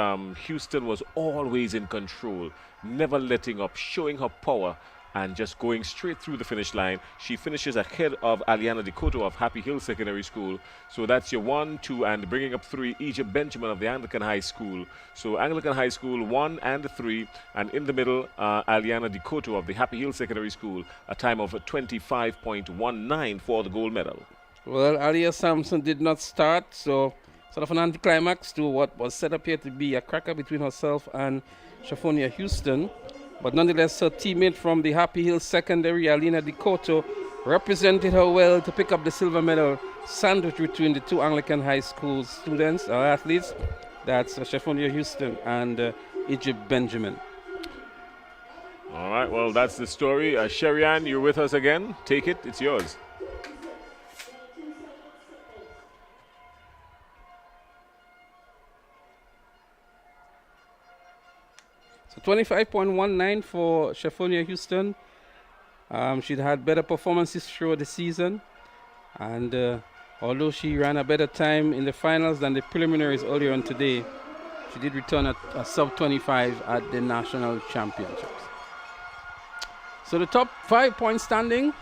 Houston was always in control, never letting up, showing her power, and just going straight through the finish line. She finishes ahead of Aliana Dekoto of Happy Hill Secondary School. So that's your 1, 2, and bringing up 3, Egypt Benjamin of the Anglican High School. So Anglican High School 1 and 3, and in the middle, Aliana Dekoto of the Happy Hill Secondary School, a time of 25.19 for the gold medal. Well, Alia Sampson did not start, so sort of an anticlimax to what was set up here to be a cracker between herself and Shafonia Houston. But nonetheless, her teammate from the Happy Hill Secondary, Alina Dekoto, represented her well to pick up the silver medal, sandwiched between the two Anglican High School students, or athletes. That's Shafonia Houston and Egypt Benjamin. All right, well, that's the story. Sherry-Ann, you're with us again. Take it, it's yours. So 25.19 for Shafonia Houston. She'd had better performances throughout the season. And although she ran a better time in the finals than the preliminaries earlier on today, she did return at a sub-25 at the national championships. So the top 5 point standing,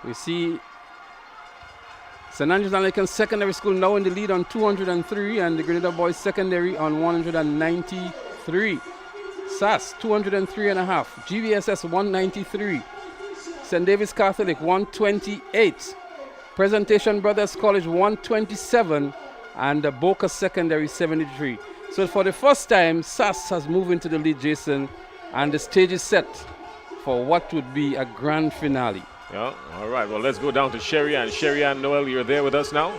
we see St. Andrews Anglican Secondary School now in the lead on 203, and the Grenada Boys Secondary on 193. SAS 203.5, GVSS 193, St. David's Catholic 128, Presentation Brothers College 127, and Boca Secondary 73. So for the first time, SAS has moved into the lead, Jason, and the stage is set for what would be a grand finale. Yeah, all right. Well, let's go down to Sherry-Ann. Sherry-Ann Noel, you're there with us now?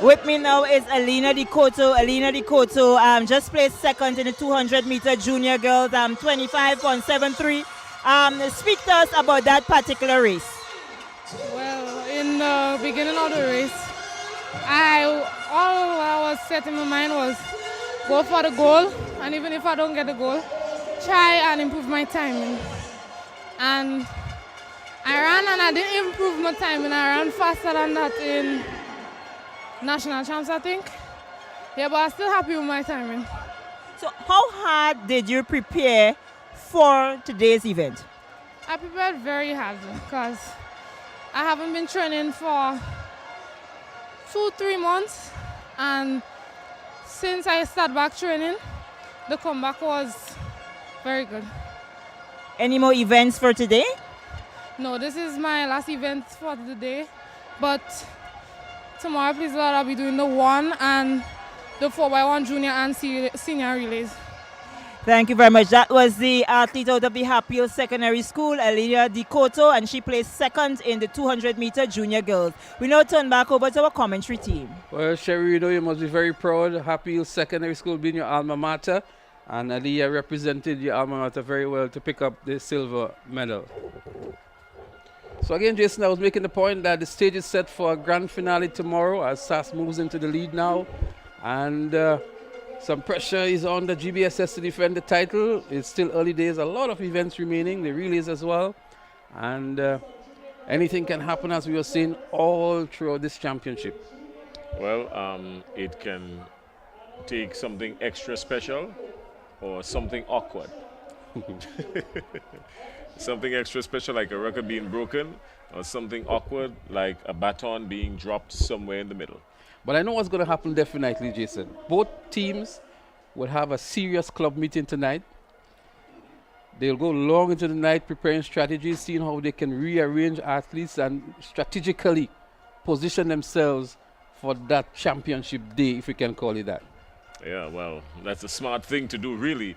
With me now is Alina Dikoto. Alina Dikoto just placed second in the 200-meter junior girls, 25.73. Speak to us about that particular race. Well, in the beginning of the race, all I was set in my mind was go for the goal, and even if I don't get the goal, try and improve my timing. And I ran and I didn't improve my timing. I ran faster than that in national champs, I think. Yeah, but I'm still happy with my timing. So how hard did you prepare for today's event? I prepared very hard because I haven't been training for 2-3 months, and since I started back training, the comeback was very good. Any more events for today? No, this is my last event for the day, but tomorrow, please Lord, I'll be doing the 1 and the 4x1 junior and senior relays. Thank you very much. That was the athlete out of the Happy Hill Secondary School, Alina Dikoto, and she placed second in the 200-meter junior girls. We now turn back over to our commentary team. Well, Sherry, you must be very proud. Happy Hill Secondary School being your alma mater, and Aliyah represented your alma mater very well to pick up the silver medal. So again, Jason, I was making the point that the stage is set for a grand finale tomorrow as SAS moves into the lead now. And some pressure is on the GBSS to defend the title. It's still early days, a lot of events remaining, the relays as well. And anything can happen, as we were saying, all throughout this championship. Well, it can take something extra special or something awkward. Something extra special like a record being broken, or something awkward like a baton being dropped somewhere in the middle. But I know what's going to happen definitely, Jason. Both teams will have a serious club meeting tonight. They'll go long into the night preparing strategies, seeing how they can rearrange athletes and strategically position themselves for that championship day, if we can call it that. Yeah, well, that's a smart thing to do, really.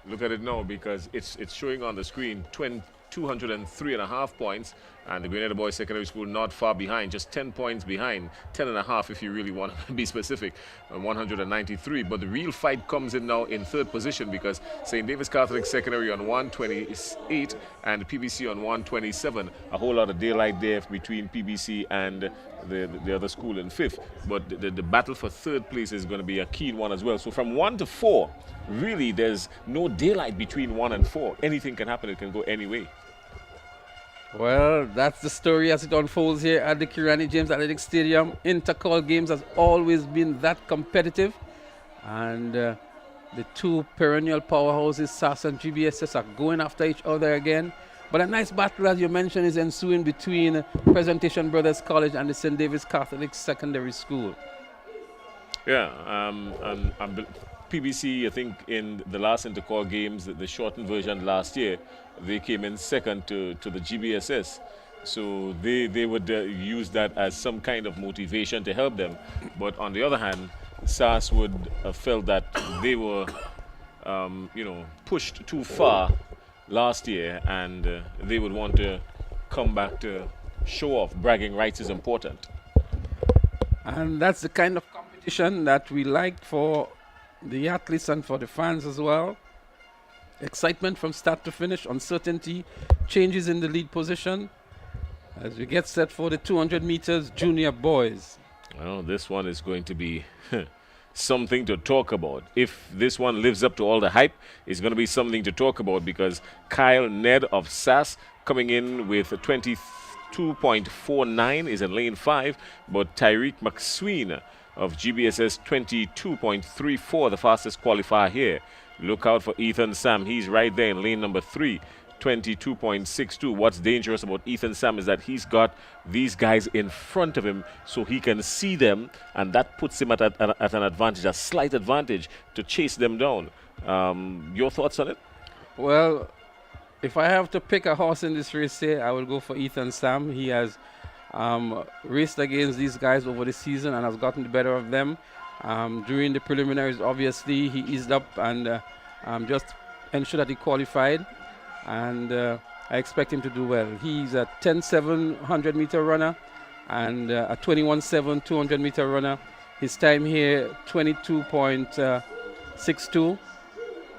Look at it now, because it's showing on the screen 203.5 points, and the Grenada Boys Secondary School not far behind, just 10 points behind, 10.5 if you really want to be specific, 193. But the real fight comes in now in third position, because St. David's Catholic Secondary on 128 and PBC on 127. A whole lot of daylight there between PBC and the other school in fifth. But the battle for third place is going to be a keen one as well. So from 1 to 4, really there's no daylight between 1 and 4. Anything can happen. It can go any way. Well, that's the story as it unfolds here at the Kirani James Athletic Stadium. Intercol games has always been that competitive, and the two perennial powerhouses, SAS and GBSS, are going after each other again. But a nice battle, as you mentioned, is ensuing between Presentation Brothers College and the St. David's Catholic Secondary School. Yeah, PBC, I think in the last Intercol games, the shortened version last year, they came in second to the GBSS. So they would use that as some kind of motivation to help them. But on the other hand, SAS would have felt that they were, pushed too far last year, and they would want to come back to show off. Bragging rights is important. And that's the kind of competition that we like for the athletes and for the fans as well. Excitement from start to finish, uncertainty, changes in the lead position as we get set for the 200 meters junior boys. Well, this one is going to be something to talk about. If this one lives up to all the hype, it's going to be something to talk about, because Kyle Ned of SAS coming in with 22.49 is in lane 5, but Tyreek McSween of GBSS 22.34, the fastest qualifier here. Look out for Ethan Sam. He's right there in lane number 3. 22.62. What's dangerous about Ethan Sam is that he's got these guys in front of him so he can see them, and that puts him at an advantage, a slight advantage to chase them down. Your thoughts on it? Well, if I have to pick a horse in this race here, I will go for Ethan Sam. He has raced against these guys over the season and has gotten the better of them. During the preliminaries, obviously, he eased up and just ensured that he qualified. And I expect him to do well. He's a 10.7 100-meter runner and a 21.7 200-meter runner. His time here, 22.62.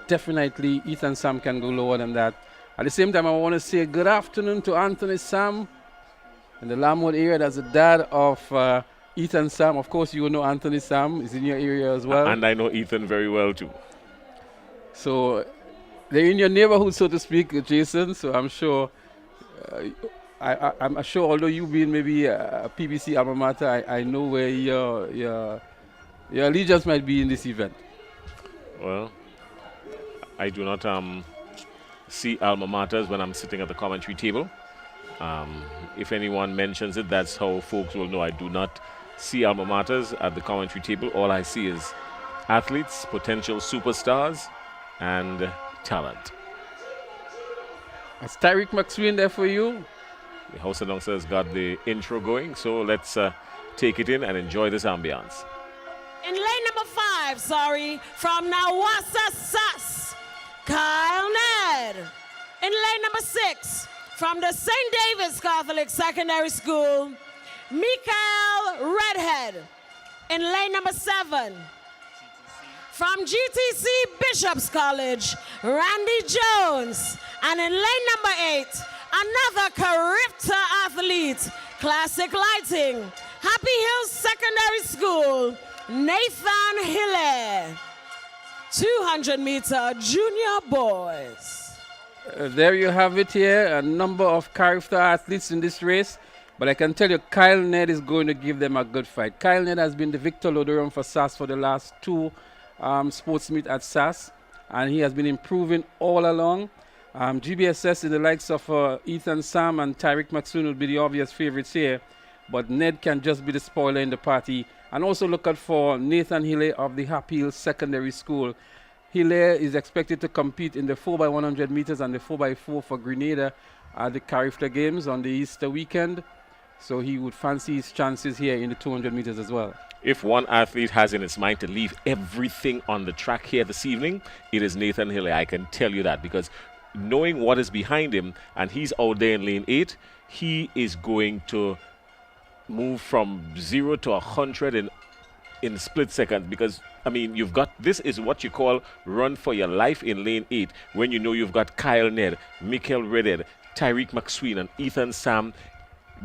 Definitely, Ethan Sam can go lower than that. At the same time, I want to say good afternoon to Anthony Sam in the Lamwood area. That's the dad of Ethan Sam. Of course, you know Anthony Sam is in your area as well. And I know Ethan very well, too. So they're in your neighborhood, so to speak, Jason. So I'm sure, I'm sure, although you being maybe a PBC alma mater, I know where your allegiance might be in this event. Well, I do not see alma maters when I'm sitting at the commentary table. If anyone mentions it, that's how folks will know I do not see alma maters at the commentary table. All I see is athletes, potential superstars, and talent. Is Tyreek McSween there for you? The house announcer has got the intro going, so let's take it in and enjoy this ambience. In lane number 5, from Nawassa Sass, Kyle Ned. In lane number 6, from the St. David's Catholic Secondary School, Mikael Redhead. In lane number 7, from GTC Bishop's College, Randy Jones. And in lane number 8, another Carifta athlete, Classic Lighting, Happy Hills Secondary School, Nathan Hille. 200-meter junior boys. There you have it here, a number of Carifta athletes in this race. But I can tell you, Kyle Ned is going to give them a good fight. Kyle Ned has been the Victor Loderon for SAS for the last 2 sports meet at SAS, and he has been improving all along. GBSS in the likes of Ethan Sam and Tyreek McSween will be the obvious favorites here, but Ned can just be the spoiler in the party. And also look out for Nathan Hille of the Happy Hills Secondary School. Hille is expected to compete in the 4x100 meters and the 4x4 for Grenada at the Carifta Games on the Easter weekend. So he would fancy his chances here in the 200 meters as well. If one athlete has in his mind to leave everything on the track here this evening, it is Nathan Hille. I can tell you that, because knowing what is behind him, and he's out there in lane 8, he is going to move from 0 to 100 in split seconds. Because, I mean, you've got, this is what you call run for your life in lane 8, when you know you've got Kyle Ned, Mikael Redhead, Tyreek McSween, and Ethan Sam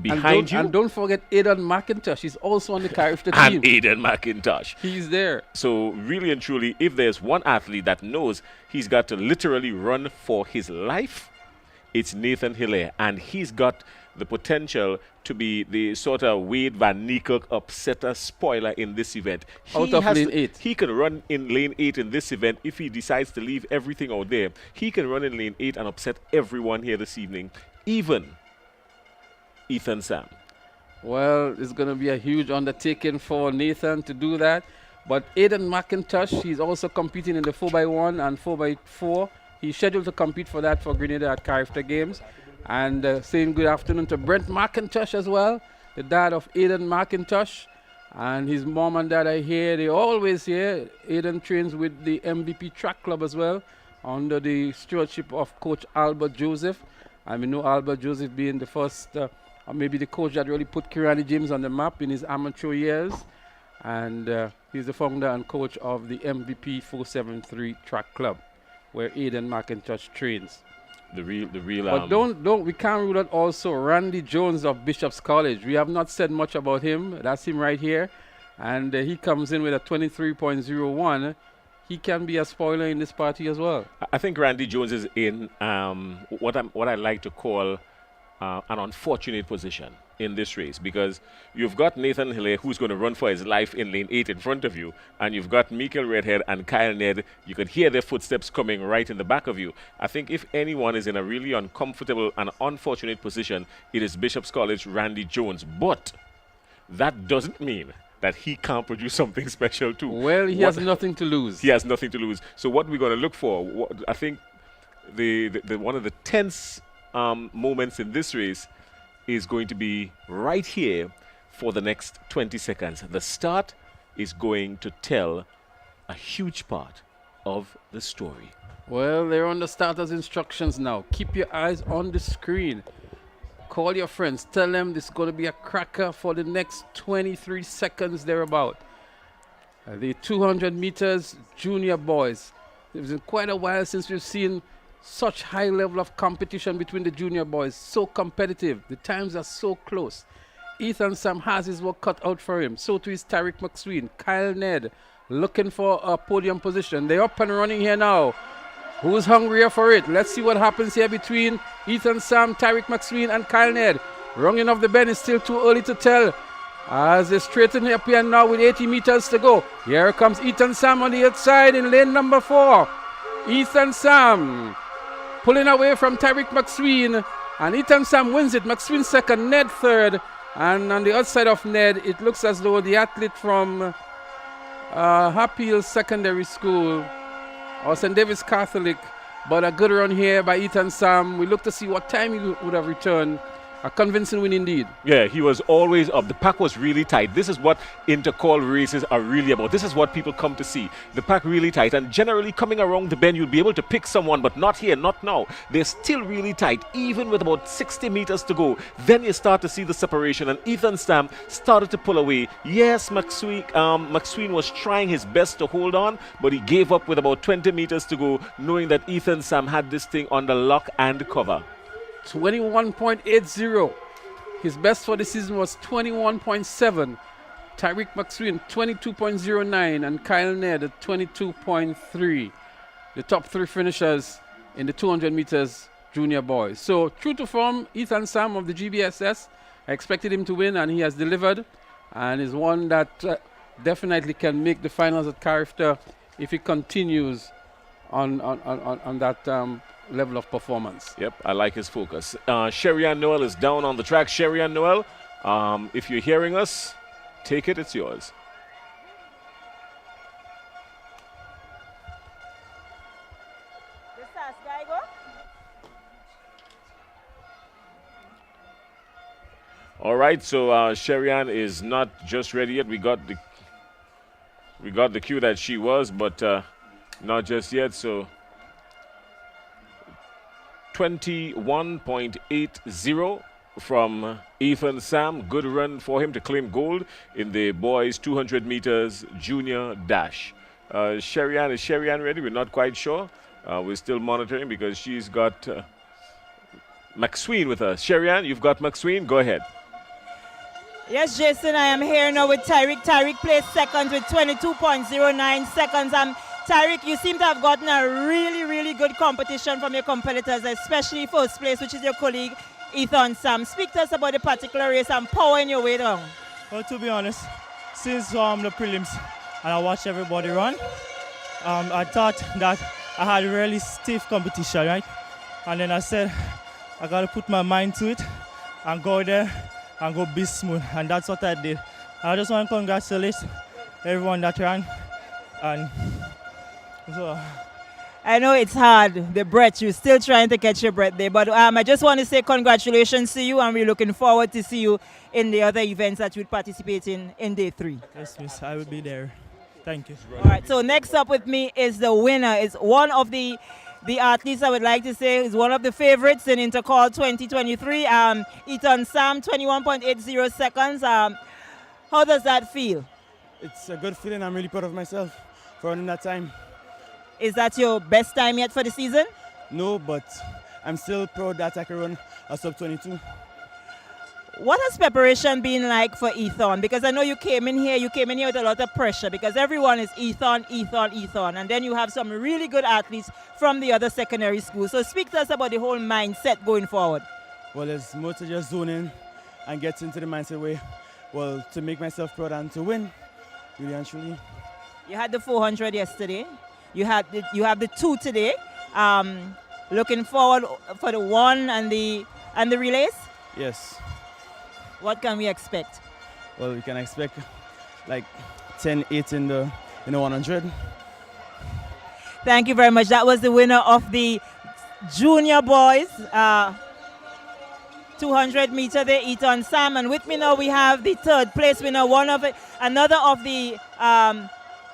behind you. And don't forget Aidan McIntosh. He's also on the Carifta team. And Aidan McIntosh. He's there. So really and truly, if there's one athlete that knows he's got to literally run for his life, it's Nathan Hille. And he's got the potential to be the sort of Wade Van Niekerk upsetter spoiler in this event. Out of lane 8. He can run in lane 8 in this event if he decides to leave everything out there. He can run in lane 8 and upset everyone here this evening, even Ethan Sam. Well, it's going to be a huge undertaking for Nathan to do that. But Aidan McIntosh, he's also competing in the 4x1 and 4x4. He's scheduled to compete for that for Grenada at Carifta Games. And saying good afternoon to Brent McIntosh as well, the dad of Aidan McIntosh. And his mom and dad are here. They're always here. Aidan trains with the MVP Track Club as well, under the stewardship of Coach Albert Joseph. And we know Albert Joseph being the first, or maybe the coach that really put Kirani James on the map in his amateur years. And he's the founder and coach of the MVP 473 Track Club, where Aidan McIntosh trains. The real. But we can't rule out also Randy Jones of Bishop's College. We have not said much about him. That's him right here, and he comes in with a 23.01. He can be a spoiler in this party as well. I think Randy Jones is in what I like to call an unfortunate position. in this race, because you've got Nathan Hilaire, who's going to run for his life in lane 8 in front of you, and you've got Michael Redhead and Kyle Ned. You could hear their footsteps coming right in the back of you. I think if anyone is in a really uncomfortable and unfortunate position, it is Bishop's College Randy Jones. But that doesn't mean that he can't produce something special too. Well, he has nothing to lose. He has nothing to lose. So what we're going to look for, I think the one of the tense moments in this race is going to be right here for the next 20 seconds. The start is going to tell a huge part of the story. Well, they're on the starter's instructions now. Keep your eyes on the screen. Call your friends. Tell them this is going to be a cracker for the next 23 seconds thereabout. The 200 meters junior boys. It was quite a while since we've seen such high level of competition between the junior boys. So competitive. The times are so close. Ethan Sam has his work cut out for him. So too is Tariq McSween. Kyle Ned looking for a podium position. They're up and running here now. Who's hungrier for it? Let's see what happens here between Ethan Sam, Tariq McSween, and Kyle Ned. Running off the bend is still too early to tell. As they straighten up here now with 80 meters to go. Here comes Ethan Sam on the outside in lane number 4. Ethan Sam pulling away from Tariq McSween. And Ethan Sam wins it. McSween second, Ned third. And on the outside of Ned, it looks as though the athlete from Happy Hill Secondary School or St. David's Catholic, but a good run here by Ethan Sam. We look to see what time he would have returned. A convincing win indeed. Yeah, he was always up. The pack was really tight. This is what intercall races are really about. This is what people come to see. The pack really tight, and generally coming around the bend, you'll be able to pick someone, but not here, not now. They're still really tight, even with about 60 meters to go. Then you start to see the separation, and Ethan Sam started to pull away. Yes, McSween was trying his best to hold on, but he gave up with about 20 meters to go, knowing that Ethan Sam had this thing under lock and cover. 21.80. His best for the season was 21.7. Tariq McSween 22.09 and Kyle Ned at 22.3. The top 3 finishers in the 200 meters junior boys. So true to form, Ethan Sam of the GBSS. I expected him to win, and he has delivered, and is one that definitely can make the finals at Carifta if he continues on that level of performance. Yep, I like his focus. Sherry-Ann Noel is down on the track. Sherry-Ann Noel, if you're hearing us, take it, it's yours. All right, so Sherry-Ann is not just ready yet. We got the cue that she was, but not just yet. So 21.80 from Ethan Sam. Good run for him to claim gold in the boys 200 meters junior dash. Sherry-Ann, is Sherry-Ann ready? We're not quite sure. We're still monitoring because she's got McSween with her. Sherry-Ann, you've got McSween. Go ahead. Yes, Jason, I am here now with Tariq. Tariq placed second with 22.09 seconds. Tariq, you seem to have gotten a really, really good competition from your competitors, especially first place, which is your colleague, Ethan Sam. Speak to us about the particular race and powering your way down. Well, to be honest, since the prelims and I watched everybody run, I thought that I had a really stiff competition, right? And then I said, I got to put my mind to it and go there and go be smooth. And that's what I did. I just want to congratulate everyone that ran. And so, I know it's hard, the breath. You're still trying to catch your breath there. But I just want to say congratulations to you, and we're looking forward to see you in the other events that you'll participate in day 3. Yes, miss, I will be there. Thank you. All right, so next up with me is the winner. It's one of the athletes I would like to say is one of the favorites in Intercall 2023. Ethan Sam, 21.80 seconds. How does that feel? It's a good feeling. I'm really proud of myself for running that time. Is that your best time yet for the season? No, but I'm still proud that I can run a sub-22. What has preparation been like for Ethan? Because I know you came in here with a lot of pressure because everyone is Ethan, and then you have some really good athletes from the other secondary schools. So speak to us about the whole mindset going forward. Well, it's more to just zone in and get into the mindset where, well, to make myself proud and to win, really and truly. You had the 400 yesterday. You have the 2 today. Looking forward for the 1 and the relays. Yes. What can we expect? Well, we can expect like 10-8 in the 100. Thank you very much. That was the winner of the junior boys 200 meter, the Eton Sam. And with me now we have the 3rd place winner, another of the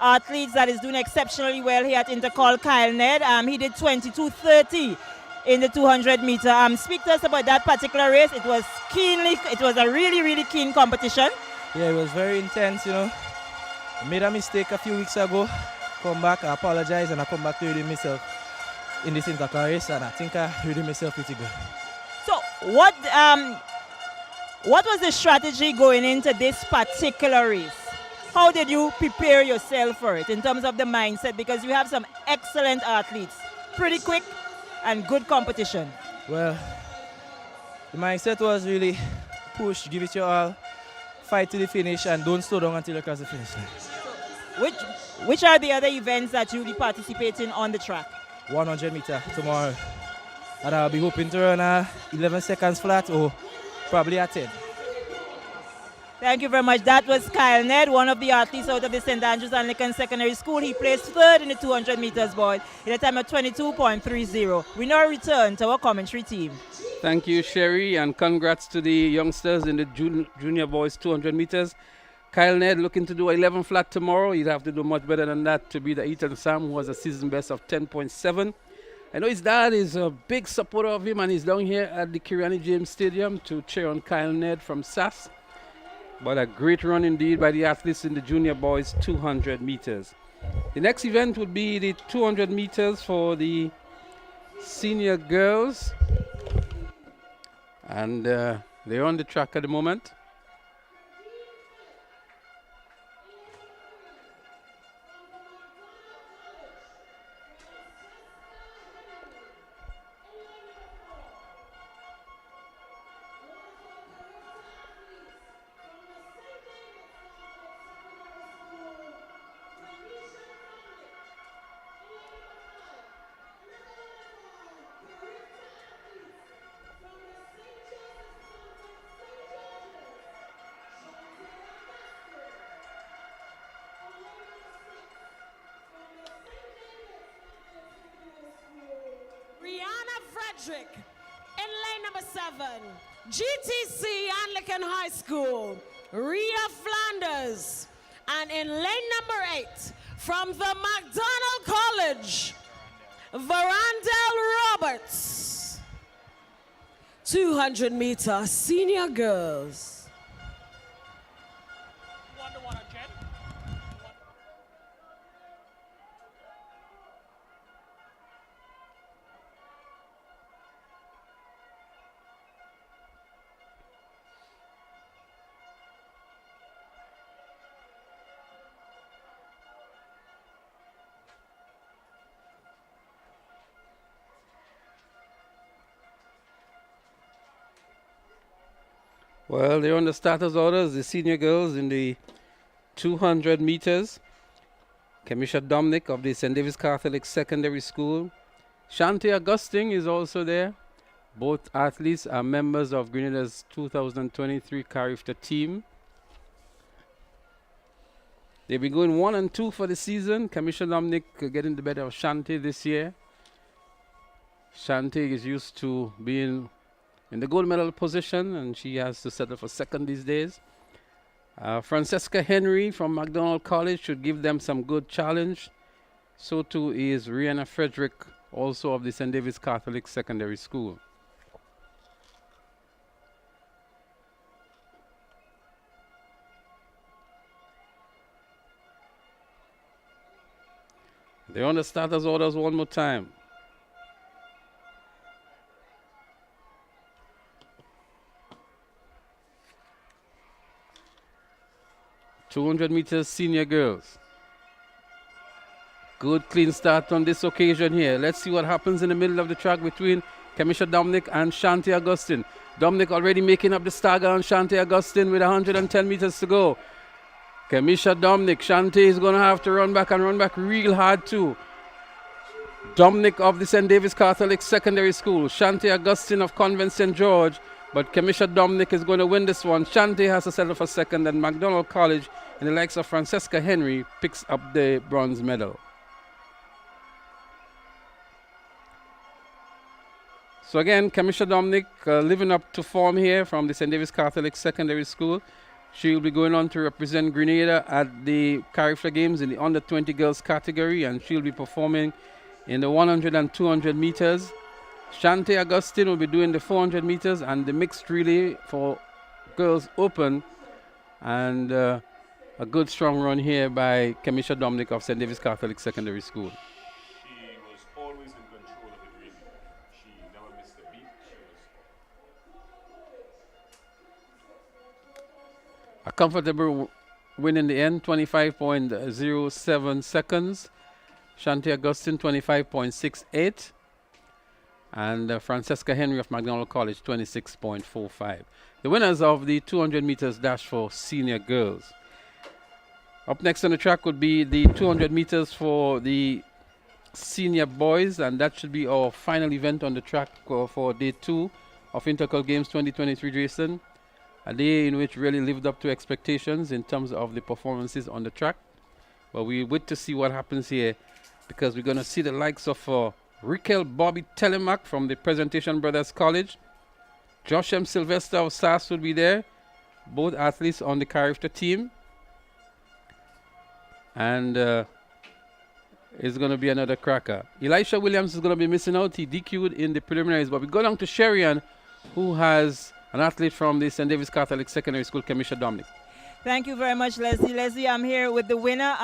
athletes that is doing exceptionally well here at Intercol, Kyle Ned. He did 22:30 in the 200 meter. Speak to us about that particular race. It was a really, really keen competition. Yeah, it was very intense, you know. I made a mistake a few weeks ago. Come back, I apologize, and I come back to redeem myself in this Intercol race, and I think I redeemed myself pretty good. So what was the strategy going into this particular race? How did you prepare yourself for it in terms of the mindset? Because you have some excellent athletes, pretty quick and good competition. Well, the mindset was really push, give it your all, fight to the finish, and don't slow down until you cross the finish line. Which are the other events that you'll be participating on the track? 100 meter tomorrow. And I'll be hoping to run 11 seconds flat or probably a 10. Thank you very much. That was Kyle Ned, one of the athletes out of the St. Andrews Anglican Secondary School. He placed 3rd in the 200 meters boys in a time of 22.30. We now return to our commentary team. Thank you, Sherry, and congrats to the youngsters in the junior boys 200 meters. Kyle Ned looking to do 11 flat tomorrow. He'd have to do much better than that to be the Eton Sam, who has a season best of 10.7. I know his dad is a big supporter of him, and he's down here at the Kirani James Stadium to cheer on Kyle Ned from SAS. But a great run indeed by the athletes in the junior boys 200 meters. The next event would be the 200 meters for the senior girls. And they're on the track at the moment. Frederick in lane number 7, GTC Anglican High School, Rhea Flanders. And in lane number 8, from the McDonald College, Verandel Roberts. 200 meter senior girls. Well, they're on the starters orders, the senior girls in the 200 meters. Kamisha Dominic of the St. David's Catholic Secondary School. Shanti Augustine is also there. Both athletes are members of Grenada's 2023 Carifta team. They'll be going 1 and 2 for the season. Kamisha Dominic getting the better of Shanti this year. Shanti is used to being in the gold medal position, and she has to settle for second these days. Francesca Henry from McDonald College should give them some good challenge. So too is Rihanna Frederick, also of the St. David's Catholic Secondary School. They're on the starters orders one more time. .200 meters senior girls. Good clean start on this occasion here. Let's see what happens in the middle of the track between Kamisha Dominic and Shanti Augustine. Dominic already making up the stagger on Shante Augustine with 110 meters to go. Kamisha Dominic, Shante is going to have to run back and run back real hard too. Dominic of the St. David's Catholic Secondary School, Shante Augustine of Convent St. George, but Kamisha Dominic is going to win this one. Shante has to settle for second, and McDonald College and the likes of Francesca Henry picks up the bronze medal. So again, Kamisha Dominic living up to form here from the St. David's Catholic Secondary School. She will be going on to represent Grenada at the Carifla Games in the under 20 girls category, and she'll be performing in the 100 and 200 meters. Shante Augustine will be doing the 400 meters and the mixed relay for girls open, and a good strong run here by Kamisha Dominic of St. David's Catholic Secondary School. She was always in control of it, really. She never missed a beat. A comfortable win in the end, 25.07 seconds. Shante Augustine, 25.68. And Francesca Henry of McDonald College, 26.45. The winners of the 200 meters dash for senior girls. Up next on the track would be the 200 meters for the senior boys, and that should be our final event on the track for day 2 of Intercollegiate Games 2023, Jason. A day in which really lived up to expectations in terms of the performances on the track. But we wait to see what happens here, because we're going to see the likes of Raquel Bobby Telemac from the Presentation Brothers College. Josh M. Sylvester of SAS will be there. Both athletes on the Carifta team. And it's going to be another cracker. Elisha Williams is going to be missing out. He DQ'd in the preliminaries. But we go down to Sherian, who has an athlete from the St. David's Catholic Secondary School, Kamisha Dominic. Thank you very much, Leslie. Leslie, I'm here with the winner,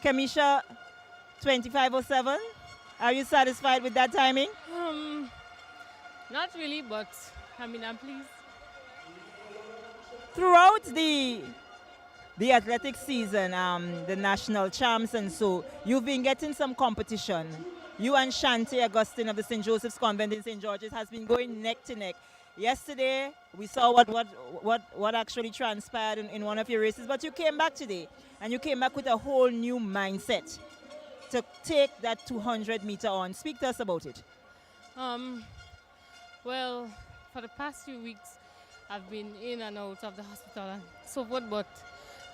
Kamisha, 25:07. Are you satisfied with that timing? Not really, but I'm pleased. Throughout the athletic season, the national champs, and so you've been getting some competition. You and Shante Augustine of the St. Joseph's Convent in St. George's has been going neck to neck. Yesterday, we saw what actually transpired in one of your races, but you came back today, and you came back with a whole new mindset to take that 200 meter on. Speak to us about it. Well, for the past few weeks, I've been in and out of the hospital and so forth, but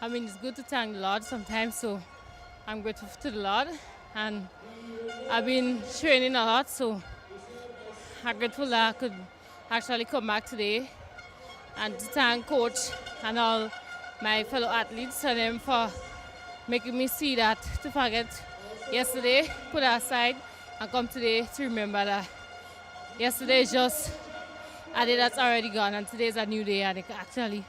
it's good to thank the Lord sometimes, so I'm grateful to the Lord, and I've been training a lot, so I'm grateful that I could actually come back today, and to thank coach and all my fellow athletes and them for making me see that to forget yesterday, put it aside, and come today to remember that yesterday is just a day that's already gone, and today is a new day, and it can actually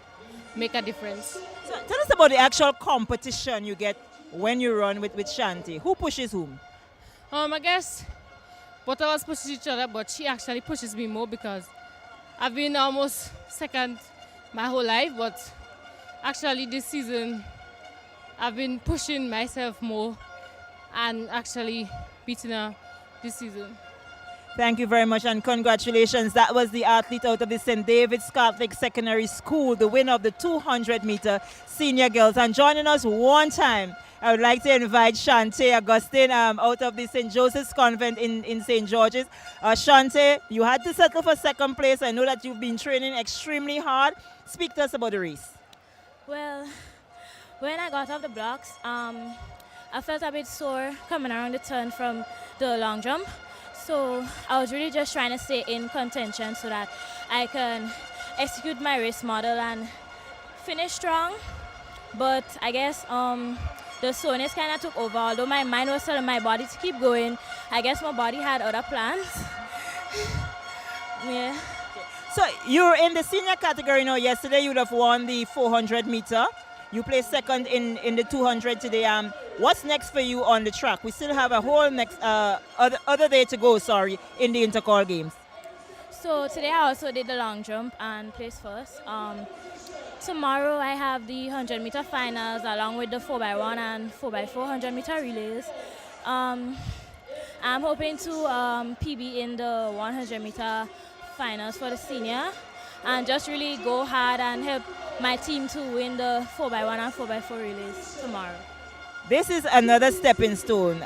make a difference. So tell us about the actual competition you get when you run with Shante. Who pushes whom? I guess both of us push each other, but she actually pushes me more because I've been almost second my whole life, but actually this season I've been pushing myself more and actually beating her this season. Thank you very much, and congratulations. That was the athlete out of the St. David's Catholic Secondary School, the winner of the 200 meter senior girls. And joining us one time, I would like to invite Shante Augustine out of the St. Joseph's Convent in St. George's. Shante, you had to settle for second place. I know that you've been training extremely hard. Speak to us about the race. Well, when I got off the blocks, I felt a bit sore coming around the turn from the long jump. So I was really just trying to stay in contention so that I can execute my race model and finish strong. But I guess the soreness kind of took over. Although my mind was telling my body to keep going, I guess my body had other plans. Yeah. So you're in the senior category now. Yesterday you would have won the 400 meter. You placed second in the 200 today. What's next for you on the track? We still have a whole next other day to go, in the Intercol Games. So today I also did the long jump and placed first. Tomorrow I have the 100 meter finals along with the 4x1 and 4x400 meter relays. I'm hoping to PB in the 100 meter finals for the senior. and just really go hard and help my team to win the 4x1 and 4x4 relays tomorrow. This is another stepping stone.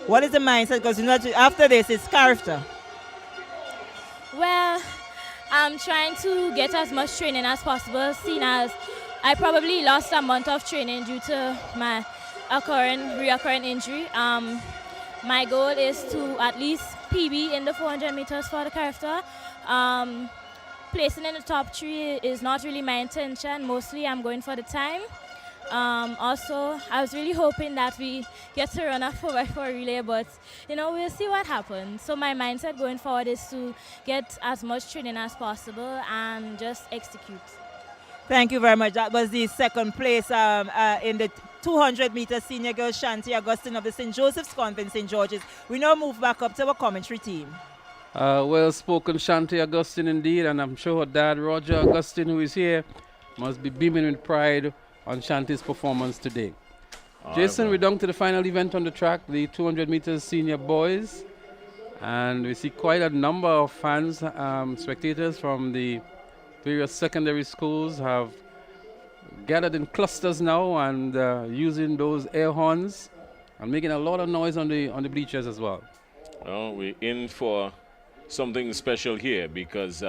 What is the mindset? Because after this, it's character. Well, I'm trying to get as much training as possible, seeing as I probably lost a month of training due to my reoccurring injury. My goal is to at least PB in the 400 meters for the character. Placing in the top 3 is not really my intention. Mostly I'm going for the time. Also, I was really hoping that we get to run a 4x4 relay, but we'll see what happens. So my mindset going forward is to get as much training as possible and just execute. Thank you very much. That was the second place in the 200 meter senior girl Shanti Augustine of the St. Joseph's Convent, St. George's. We now move back up to our commentary team. Well spoken, Shanti Augustine, indeed, and I'm sure her dad, Roger Augustine, who is here, must be beaming with pride on Shanti's performance today. Jason, we're down to the final event on the track, the 200 meters senior boys, and we see quite a number of fans, spectators from the various secondary schools have gathered in clusters now and using those air horns and making a lot of noise on the bleachers as well. Well, we're in for something special here because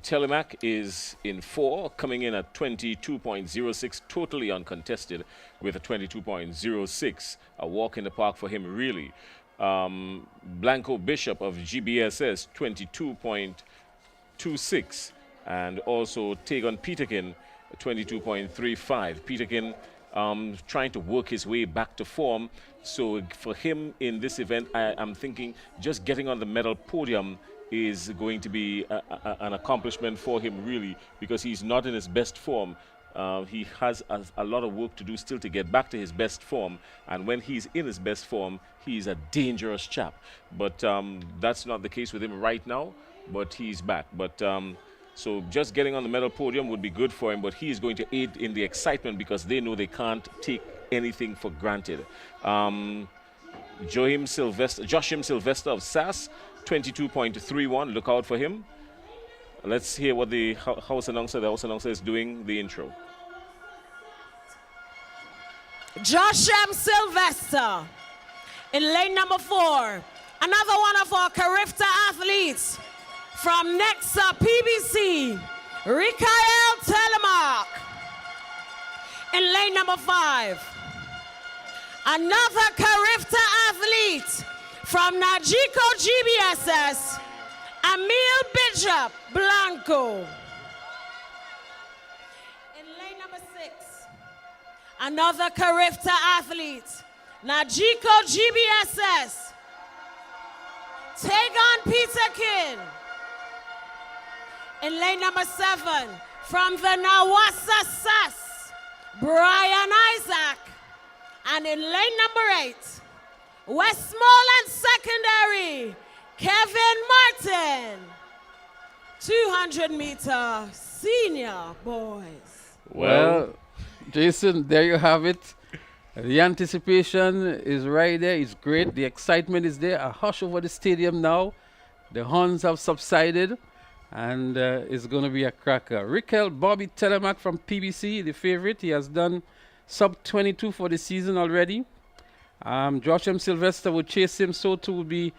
Telemac is in 4, coming in at 22.06, totally uncontested with a 22.06. A walk in the park for him, really. Blanco Bishop of GBSS, 22.26. And also Tagon Peterkin, 22.35. Peterkin trying to work his way back to form. So for him in this event, I'm thinking just getting on the medal podium is going to be an accomplishment for him, really, because he's not in his best form. He has a lot of work to do still to get back to his best form, and when he's in his best form, he's a dangerous chap. But that's not the case with him right now, but he's back. But so just getting on the medal podium would be good for him, but he is going to aid in the excitement because they know they can't take anything for granted. Joachim Sylvester of SAS, 22.31. Look out for him. Let's hear what the house announcer is doing the intro. Joshua Sylvester in lane number 4. Another one of our Carifta athletes from Nexa PBC, Rikael Telemark. In lane number 5. Another Carifta athlete from Najiko GBSS, Emil Bishop Blanco. In lane number 6, another Carifta athlete, Najiko GBSS, Tagon Peterkin. In lane number 7, from the Nawasa SAS, Brian Isaac. And in lane number 8, Westmoreland Secondary, Kevin Martin. 200 meter senior boys. Well, Jason, there you have it. The anticipation is right there. It's great. The excitement is there. A hush over the stadium now. The horns have subsided, and it's going to be a cracker. Rickel Bobby Telemac from PBC, the favorite. He has done sub 22 for the season already. Josh M. Sylvester would chase him. So too would be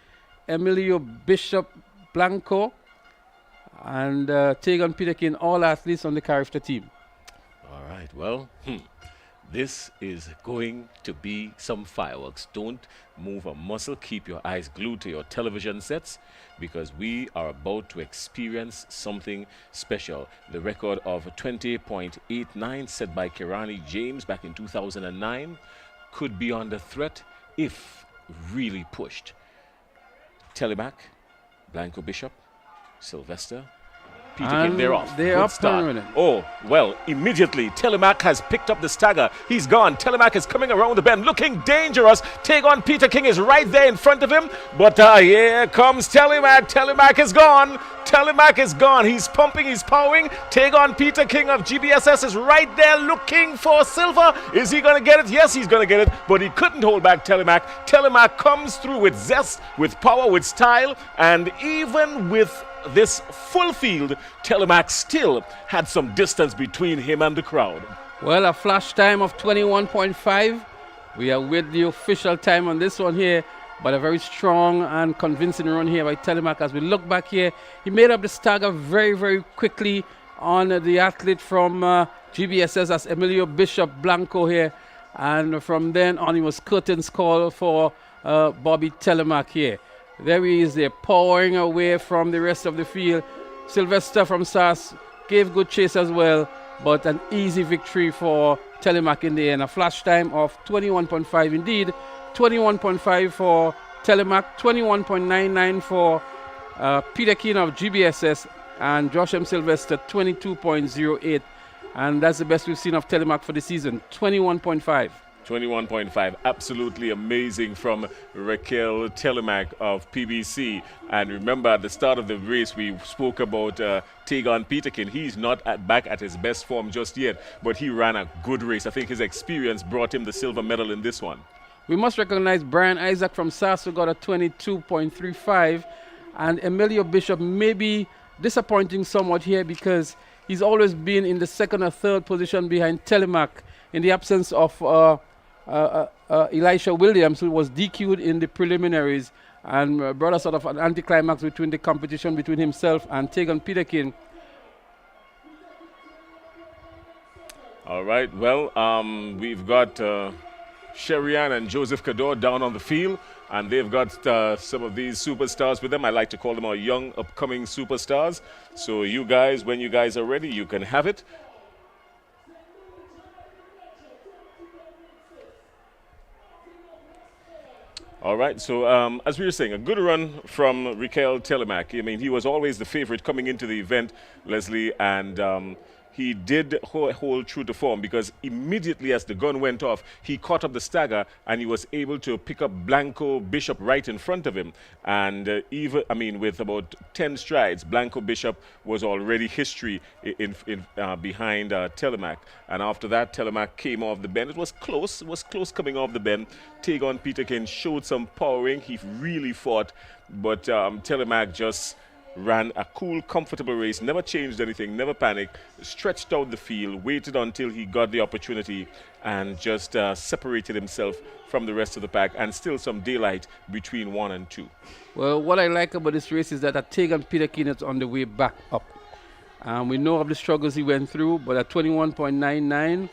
Emilio Bishop Blanco and Tagon Peterkin, all athletes on the Carifta team. All right, well, this is going to be some fireworks. Don't move a muscle. Keep your eyes glued to your television sets because we are about to experience something special. The record of 20.89 set by Kirani James back in 2009 could be under threat if really pushed. Telemac, Blanco Bishop, Sylvester, Peterkin, they're off. They're up and running. Oh, well, immediately, Telemac has picked up the stagger. He's gone. Telemac is coming around the bend, looking dangerous. Tagon Peterkin is right there in front of him. But here comes Telemac. Telemac is gone. Telemac is gone. He's pumping, he's powering. Tagon Peterkin of GBSS is right there looking for silver. Is he going to get it? Yes, he's going to get it. But he couldn't hold back Telemac. Telemac comes through with zest, with power, with style, and even with this full field, Telemac still had some distance between him and the crowd. Well, a flash time of 21.5. We are with the official time on this one here, but a very strong and convincing run here by Telemac. As we look back here, he made up the stagger very, very quickly on the athlete from GBSS, as Emilio Bishop Blanco here. And from then on, he was curtains call for Bobby Telemac here. There he is there, powering away from the rest of the field. Sylvester from SAS gave good chase as well, but an easy victory for Telemac in the end. A flash time of 21.5 indeed. 21.5 for Telemac, 21.99 for Peter Keane of GBSS, and Josh M. Sylvester, 22.08. And that's the best we've seen of Telemac for the season, 21.5. 21.5, absolutely amazing from Raquel Telemac of PBC. And remember, at the start of the race, we spoke about Tegan Peterkin. He's not back at his best form just yet, but he ran a good race. I think his experience brought him the silver medal in this one. We must recognize Brian Isaac from SAS, who got a 22.35, and Emilio Bishop may be disappointing somewhat here because he's always been in the second or third position behind Telemac in the absence of Elisha Williams, who was DQ'd in the preliminaries and brought a sort of an anticlimax between the competition between himself and Tegan Peterkin. All right, well, we've got Sherian and Joseph Cador down on the field, and they've got some of these superstars with them. I like to call them our young, upcoming superstars. So you guys, when you guys are ready, you can have it. All right, so as we were saying, a good run from Raquel Telemac. I mean, he was always the favorite coming into the event, Leslie, and he did hold true to form because immediately as the gun went off, he caught up the stagger and he was able to pick up Blanco Bishop right in front of him. And even, I mean, with about 10 strides, Blanco Bishop was already history behind Telemac. And after that, Telemac came off the bend. It was close coming off the bend. Tegan Peterkin showed some powering. He really fought, but Telemac just ran a cool, comfortable race, never changed anything, never panicked, stretched out the field, waited until he got the opportunity, and just separated himself from the rest of the pack, and still some daylight between 1 and 2. Well, what I like about this race is that Tegan Peterkin is on the way back up. We know of the struggles he went through, but at 21.99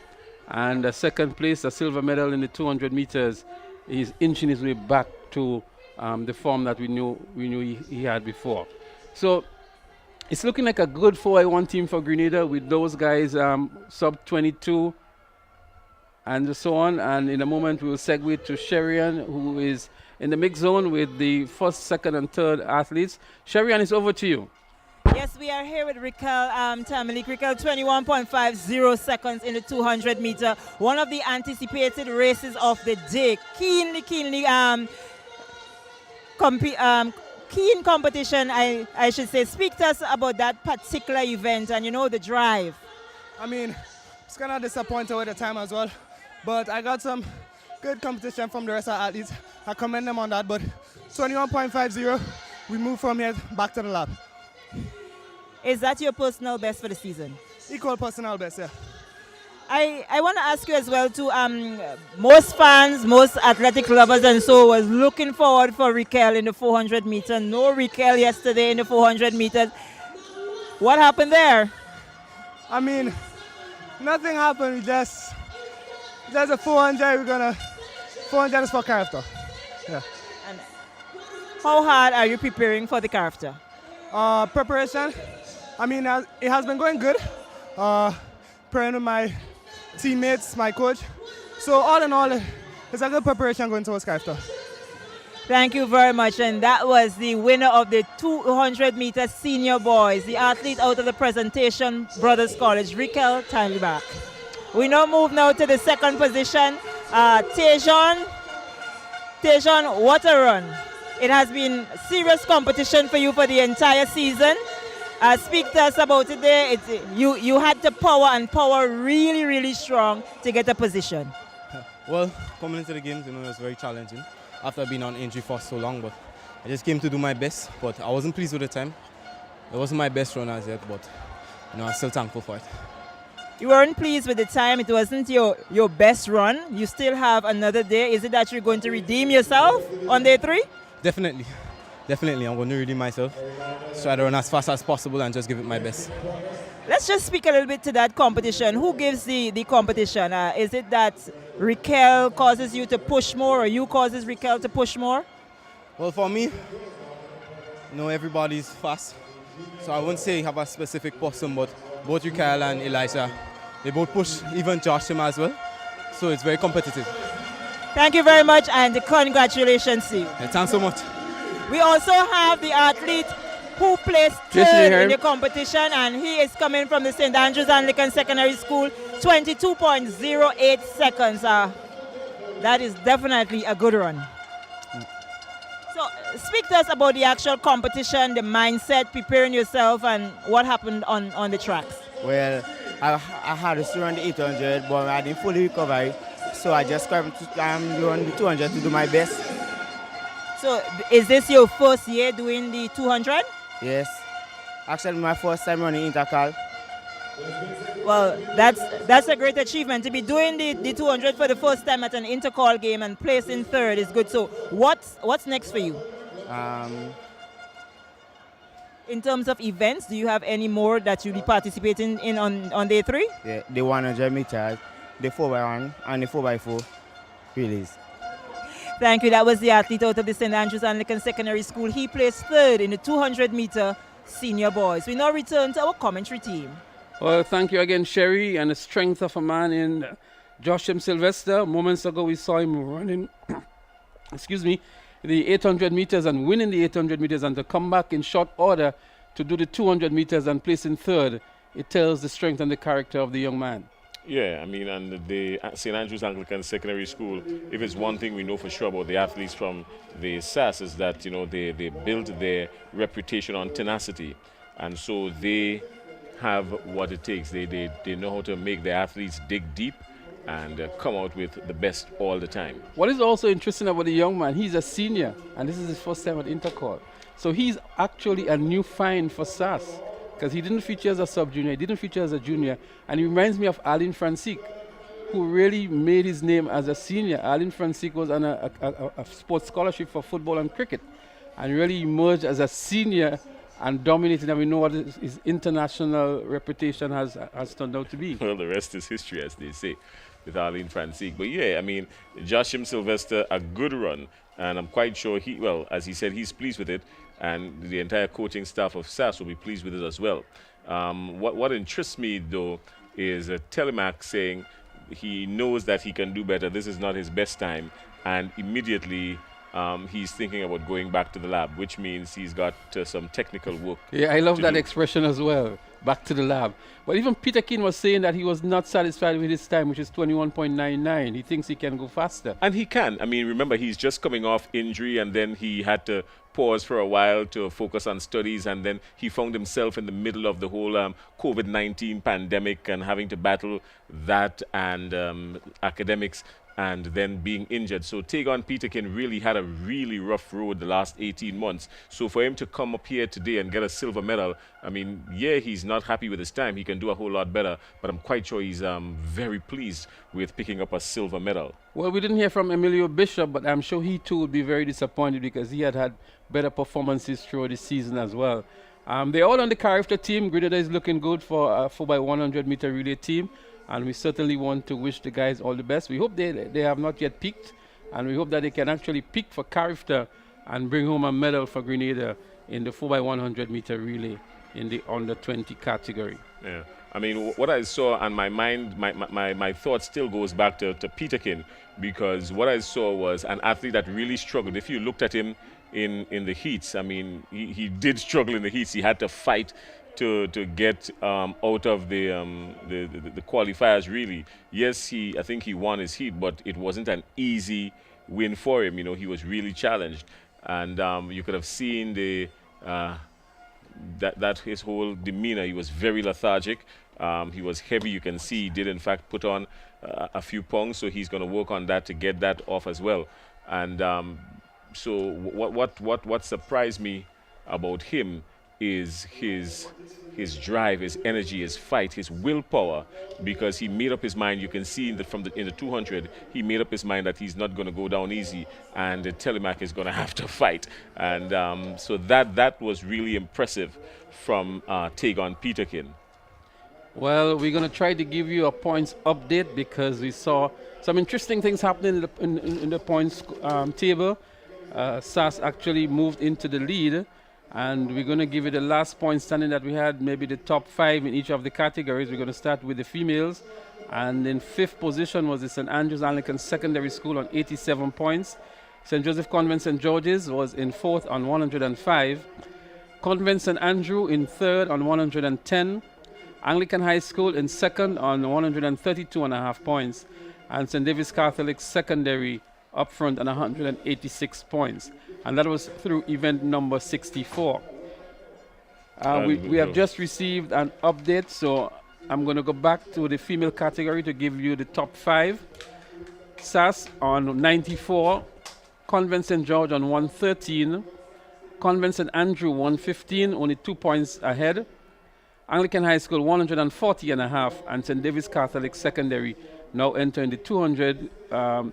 and a second place, a silver medal in the 200 meters, he's inching his way back to the form that we knew he had before. So it's looking like a good 4x1 team for Grenada with those guys sub 22 and so on. And in a moment we will segue to Sherian, who is in the mix zone with the first, second and third athletes. Sherian, it's over to you. Yes, we are here with Raquel Tamalik. Raquel, 21.50 seconds in the 200 meter. One of the anticipated races of the day. Keen competition, I should say. Speak to us about that particular event and, you know, the drive. I mean, it's kind of disappointed with the time as well, but I got some good competition from the rest of the athletes. I commend them on that, but 21.50, we move from here back to the lab. Is that your personal best for the season? Equal personal best, yeah. I want to ask you as well too, most fans, most athletic lovers and so was looking forward for Raquel in the 400 meter. No Raquel yesterday in the 400 meters. What happened there? I mean, nothing happened. We just a 400, 400 is for character. Yeah. And how hard are you preparing for the character? Preparation, I mean, it has been going good. Praying with my teammates, my coach. So all in all, it's a good preparation going towards character. Thank you very much. And that was the winner of the 200 meter senior boys, the athlete out of the Presentation Brothers College, Raquel Telemac. We now move to the second position. Tejan, what a run. It has been serious competition for you for the entire season. Speak to us about it there. You had the power really, really strong to get a position. Well, coming into the games, it was very challenging after being on injury for so long, but I just came to do my best, but I wasn't pleased with the time. It wasn't my best run as yet, but I'm still thankful for it. You weren't pleased with the time. It wasn't your best run. You still have another day. Is it that you're going to redeem yourself on day 3? Definitely. Definitely. I'm going to redeem myself. Try to run as fast as possible and just give it my best. Let's just speak a little bit to that competition. Who gives the competition? Is it that Raquel causes you to push more, or you causes Raquel to push more? Well, for me, everybody's fast. So I wouldn't say have a specific person, but both Raquel and Elisha, they both push, even Josh him as well. So it's very competitive. Thank you very much, and congratulations to you. Yeah, thanks so much. We also have the athlete who placed third in the competition, and he is coming from the St. Andrews Anglican Secondary School, 22.08 seconds. That is definitely a good run. So speak to us about the actual competition, the mindset, preparing yourself, and what happened on the tracks. Well, I had to run the 800, but I didn't fully recover. So I just run the 200 to do my best. So is this your first year doing the 200? Yes. Actually, my first time running Intercol. Well, that's a great achievement. To be doing the 200 for the first time at an Intercol game and placing third is good. So what's next for you? In terms of events, do you have any more that you'll be participating in on day 3? Yeah, the 100 meters, the 4x1 and the 4x4 relays. Thank you. That was the athlete out of the St. Andrews Anglican Secondary School. He placed third in the 200-meter senior boys. We now return to our commentary team. Well, thank you again, Sherry, and the strength of a man in Joshua Sylvester. Moments ago, we saw him running, the 800 meters and winning the 800 meters, and to come back in short order to do the 200 meters and place in third. It tells the strength and the character of the young man. Yeah, I mean, and the St. Andrews Anglican Secondary School, if it's one thing we know for sure about the athletes from the SAS, is that, they build their reputation on tenacity. And so they have what it takes. They know how to make their athletes dig deep and come out with the best all the time. What is also interesting about the young man, he's a senior, and this is his first time at Intercol. So he's actually a new find for SAS, because he didn't feature as a sub-junior, he didn't feature as a junior, and he reminds me of Alain Francique, who really made his name as a senior. Alain Francique was on a sports scholarship for football and cricket, and really emerged as a senior and dominated, and we know what his international reputation has turned out to be. Well, the rest is history, as they say, with Alain Francique. But yeah, I mean, Joshua Sylvester, a good run, and I'm quite sure as he said, he's pleased with it, and the entire coaching staff of SAS will be pleased with it as well. What interests me, though, is Telemac saying he knows that he can do better. This is not his best time, and immediately he's thinking about going back to the lab, which means he's got some technical work. Yeah, I love that expression as well, back to the lab. But even Peter King was saying that he was not satisfied with his time, which is 21.99. He thinks he can go faster. And he can. I mean, remember, he's just coming off injury, and then he had to pause for a while to focus on studies, and then he found himself in the middle of the whole COVID-19 pandemic and having to battle that and academics, and then being injured. So Tegon Peterkin really had a really rough road the last 18 months. So for him to come up here today and get a silver medal, I mean, yeah, he's not happy with his time. He can do a whole lot better, but I'm quite sure he's very pleased with picking up a silver medal. Well, we didn't hear from Emilio Bishop, but I'm sure he too would be very disappointed because he had better performances throughout the season as well. They're all on the character team. Grenada is looking good for a 4x100 meter relay team. And we certainly want to wish the guys all the best. We hope they have not yet peaked, and we hope that they can actually peak for character and bring home a medal for Grenada in the 4x100 meter relay in the under 20 category. Yeah, I mean, what I saw, and my mind, my thought still goes back to Peterkin, because what I saw was an athlete that really struggled. If you looked at him in the heats, I mean, he did struggle in the heats. He had to fight to get out of the qualifiers, really. Yes, I think he won his heat, but it wasn't an easy win for him. He was really challenged, and you could have seen that his whole demeanor. He was very lethargic. He was heavy. You can see he did in fact put on a few pounds, so he's going to work on that to get that off as well. And so what surprised me about him is his drive, his energy, his fight, his willpower, because he made up his mind. You can see in the 200, he made up his mind that he's not going to go down easy, and Telemac is going to have to fight. And so that was really impressive from Tagon Peterkin. Well, we're going to try to give you a points update because we saw some interesting things happening in the points table. SAS actually moved into the lead, and we're going to give you the last point standing that we had, maybe the top 5 in each of the categories. We're going to start with the females, and in 5th position was the St. Andrews Anglican Secondary School on 87 points. St. Joseph Convent St. George's was in 4th on 105. Convent St. Andrew in 3rd on 110. Anglican High School in 2nd on 132.5 points. And St. David's Catholic Secondary up front on 186 points. And that was through event number 64. We have just received an update, so I'm going to go back to the female category to give you the top 5. SAS on 94, Convent St. George on 113, Convent St. Andrew 115, only 2 points ahead. Anglican High School 140.5, and St. David's Catholic Secondary now entering the 200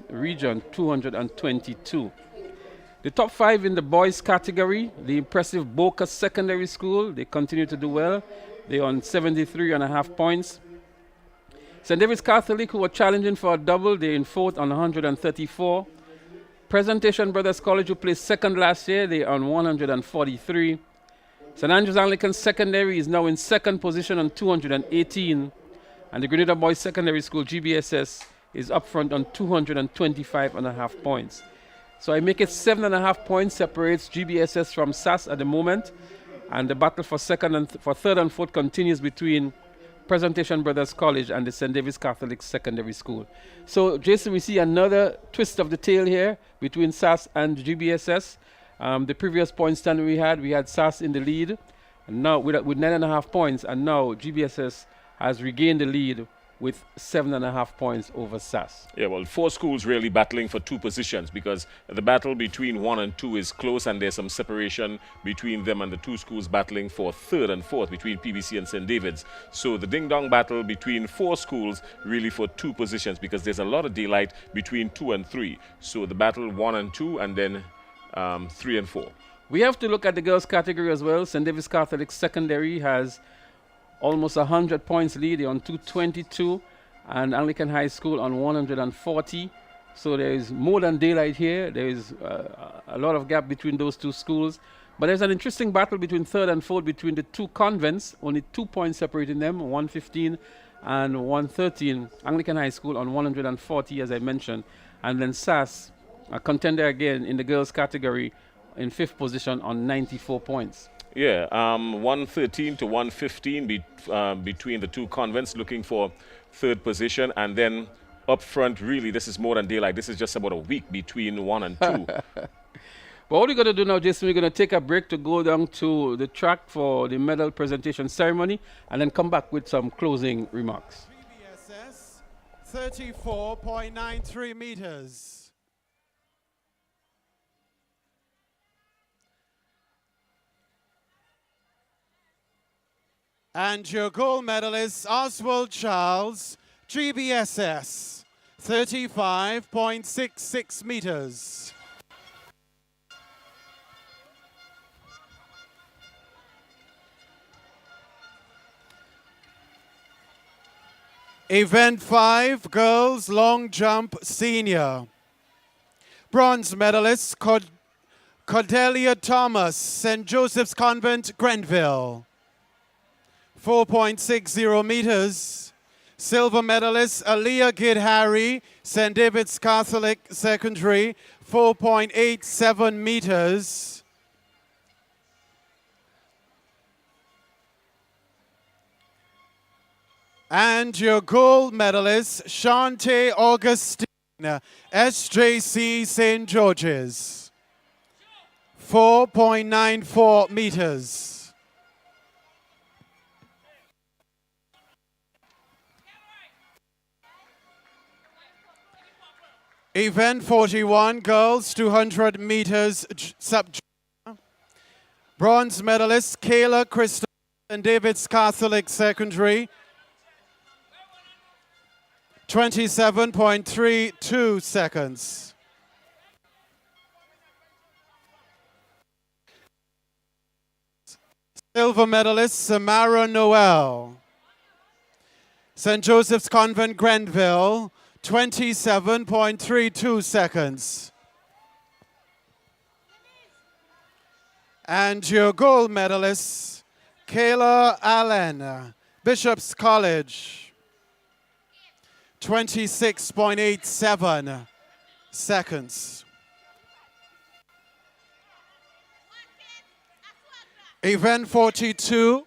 region, 222. The top 5 in the boys category, the impressive Boca Secondary School, they continue to do well. They're on 73.5 points. St. David's Catholic, who were challenging for a double, they're in 4th on 134. Presentation Brothers College, who placed 2nd last year, they're on 143. St. Andrews Anglican Secondary is now in 2nd position on 218. And the Grenada Boys Secondary School, GBSS, is up front on 225.5 points. So I make it 7.5 points separates GBSS from SAS at the moment. And the battle for 3rd and 4th continues between Presentation Brothers College and the St. David's Catholic Secondary School. So, Jason, we see another twist of the tail here between SAS and GBSS. The previous point stand we had SAS in the lead, and now with 9.5 points, and now GBSS has regained the lead with 7.5 points over SAS. Yeah, well, 4 schools really battling for 2 positions, because the battle between 1 and 2 is close, and there's some separation between them and the 2 schools battling for 3rd and 4th between PBC and St. David's. So the ding-dong battle between 4 schools really for 2 positions, because there's a lot of daylight between 2 and 3. So the battle 1 and 2, and then 3 and 4. We have to look at the girls category as well. St. David's Catholic Secondary has almost 100 points lead on 222, and Anglican High School on 140. So there is more than daylight here. There is a lot of gap between those 2 schools. But there's an interesting battle between 3rd and 4th between the 2 convents, only 2 points separating them, 115 and 113. Anglican High School on 140, as I mentioned, and then SAS, a contender again in the girls category, in 5th position on 94 points. Yeah, 113 to 115 between the 2 convents, looking for 3rd position. And then up front, really, this is more than daylight. This is just about a week between 1 and 2. But what we're going to do now, Jason, we're going to take a break to go down to the track for the medal presentation ceremony, and then come back with some closing remarks. GBSS, 34.93 meters. And your gold medalist, Oswald Charles, GBSS, 35.66 meters. Event 5, girls long jump senior. Bronze medalist, Cordelia Thomas, St. Joseph's Convent, Grenville, 4.60 meters. Silver medalist, Aliyah Gid-Harry, St. David's Catholic Secondary, 4.87 meters. And your gold medalist, Shante Augustine, SJC St. George's, 4.94 meters. Event 41, girls 200 meters sub. Bronze medalist Kayla Christopher and David's Catholic Secondary, 27.32 seconds. Silver medalist Samara Noel, St. Joseph's Convent, Grenville, 27.32 seconds. And your gold medalist, Kayla Allen, Bishop's College, 26.87 seconds. Event 42,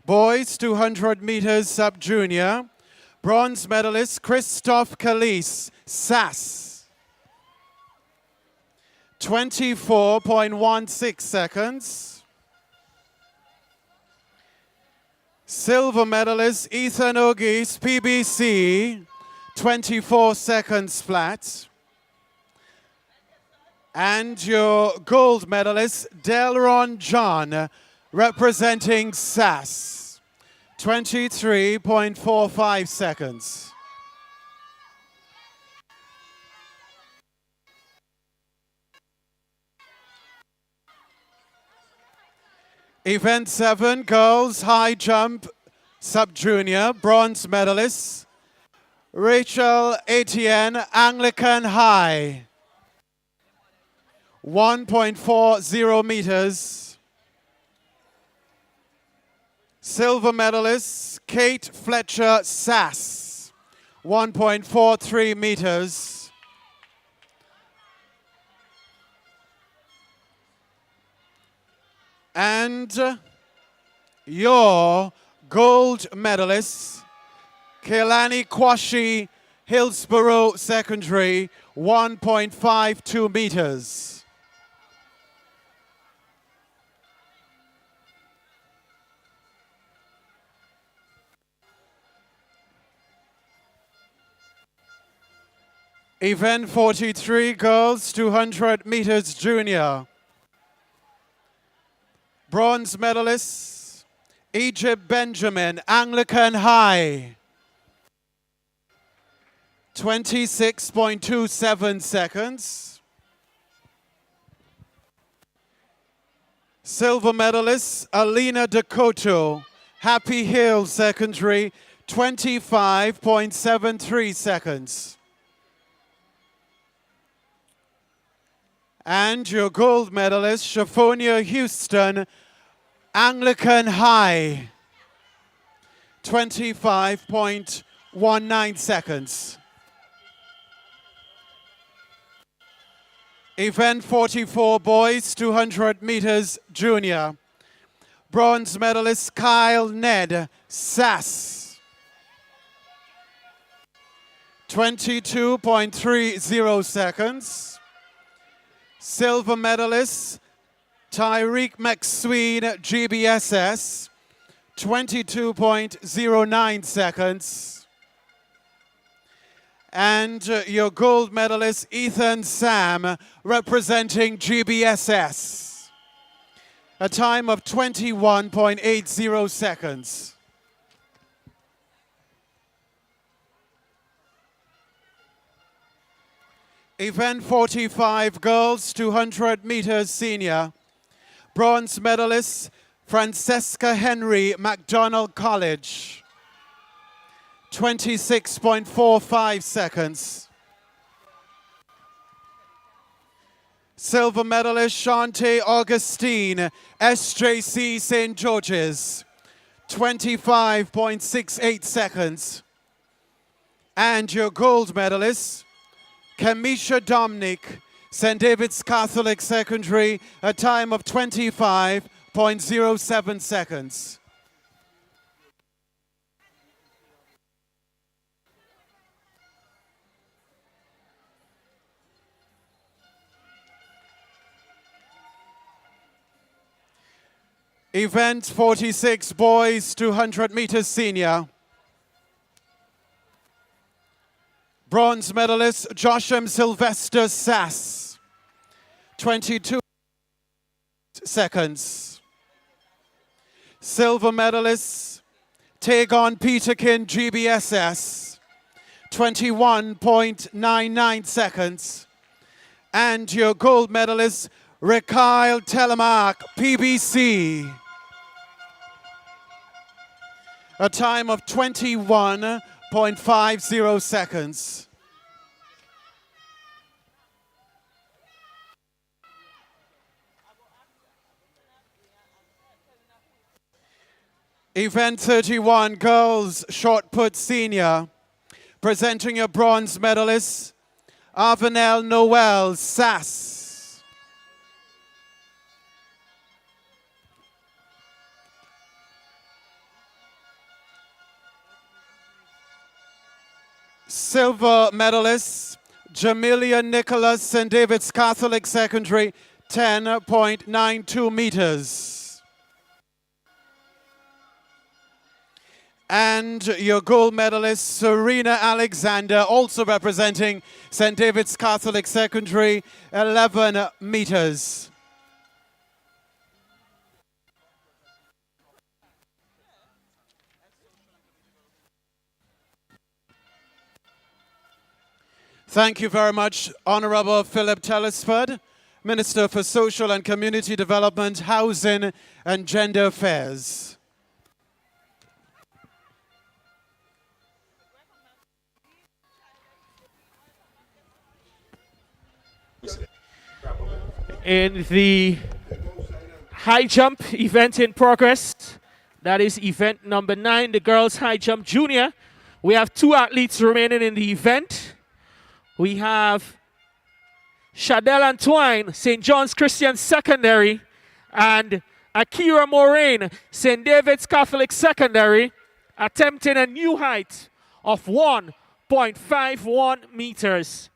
boys 200 meters sub-junior, bronze medalist Christophe Calise, SAS, 24.16 seconds. Silver medalist Ethan Ogis, PBC, 24 seconds flat. And your gold medalist, Delron John, representing SAS, 23.45 seconds. Event 7, girls high jump sub-junior, bronze medalist, Rachel Etienne, Anglican High, 1.40 meters. Silver medalist, Kate Fletcher Sass, 1.43 meters. And your gold medalist, Kehlani Kwashi, Hillsborough Secondary, 1.52 meters. Event 43, girls 200 meters junior. Bronze medalist, Egypt Benjamin, Anglican High, 26.27 seconds. Silver medalist, Alina Dakota, Happy Hill Secondary, 25.73 seconds. And your gold medalist, Shaphonia Houston, Anglican High, 25.19 seconds. Event 44, boys, 200 meters junior. Bronze medalist, Kyle Ned, SAS, 22.30 seconds. Silver medalist, Tyreek McSween, GBSS, 22.09 seconds. And your gold medalist, Ethan Sam, representing GBSS, a time of 21.80 seconds. Event 45, girls 200 meters senior. Bronze medalist, Francesca Henry, McDonald College, 26.45 seconds. Silver medalist, Shante Augustine, SJC St. George's, 25.68 seconds. And your gold medalist, Kamisha Dominic, St. David's Catholic Secondary, a time of 25.07 seconds. Event 46, boys 200 meters senior. Bronze medalist Josham Sylvester Sass, 22 seconds. Silver medalists, Tagon Peterkin, GBSS, 21.99 seconds. And your gold medalist, Rekyle Telemark, PBC. A time of 21.50 seconds. Event 31, girls shot put senior. Presenting your bronze medalist, Avenel Noel Sass. Silver medalist, Jamelia Nicholas, St. David's Catholic Secondary, 10.92 meters. And your gold medalist, Serena Alexander, also representing St. David's Catholic Secondary, 11 meters. Thank you very much, Honorable Philip Telesford, Minister for Social and Community Development, Housing and Gender Affairs. In the high jump event in progress, that is event number 9, the girls high jump junior. We have 2 athletes remaining in the event. We have Shadell Antoine, St. John's Christian Secondary, and Akira Moraine, St. David's Catholic Secondary, attempting a new height of 1.51 meters.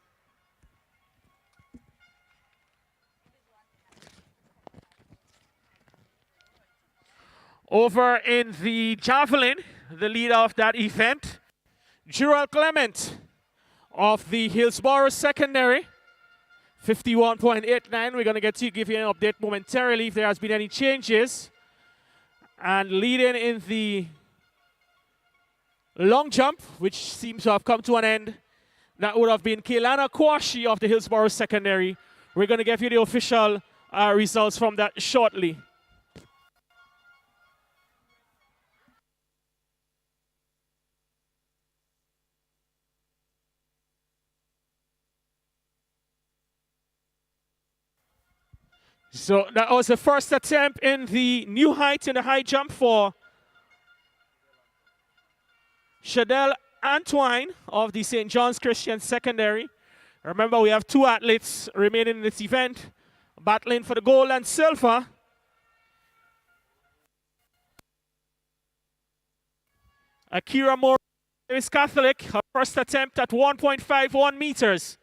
Over in the javelin, the leader of that event, Gerald Clement of the Hillsborough Secondary, 51.89. We're going to give you an update momentarily if there has been any changes. And leading in the long jump, which seems to have come to an end, that would have been Kaylana Kwashi of the Hillsborough Secondary. We're going to give you the official results from that shortly. So that was the first attempt in the new height in the high jump for Shadell Antoine of the St. John's Christian Secondary. Remember, we have 2 athletes remaining in this event, battling for the gold and silver. Akira Moore is Catholic, her first attempt at 1.51 meters.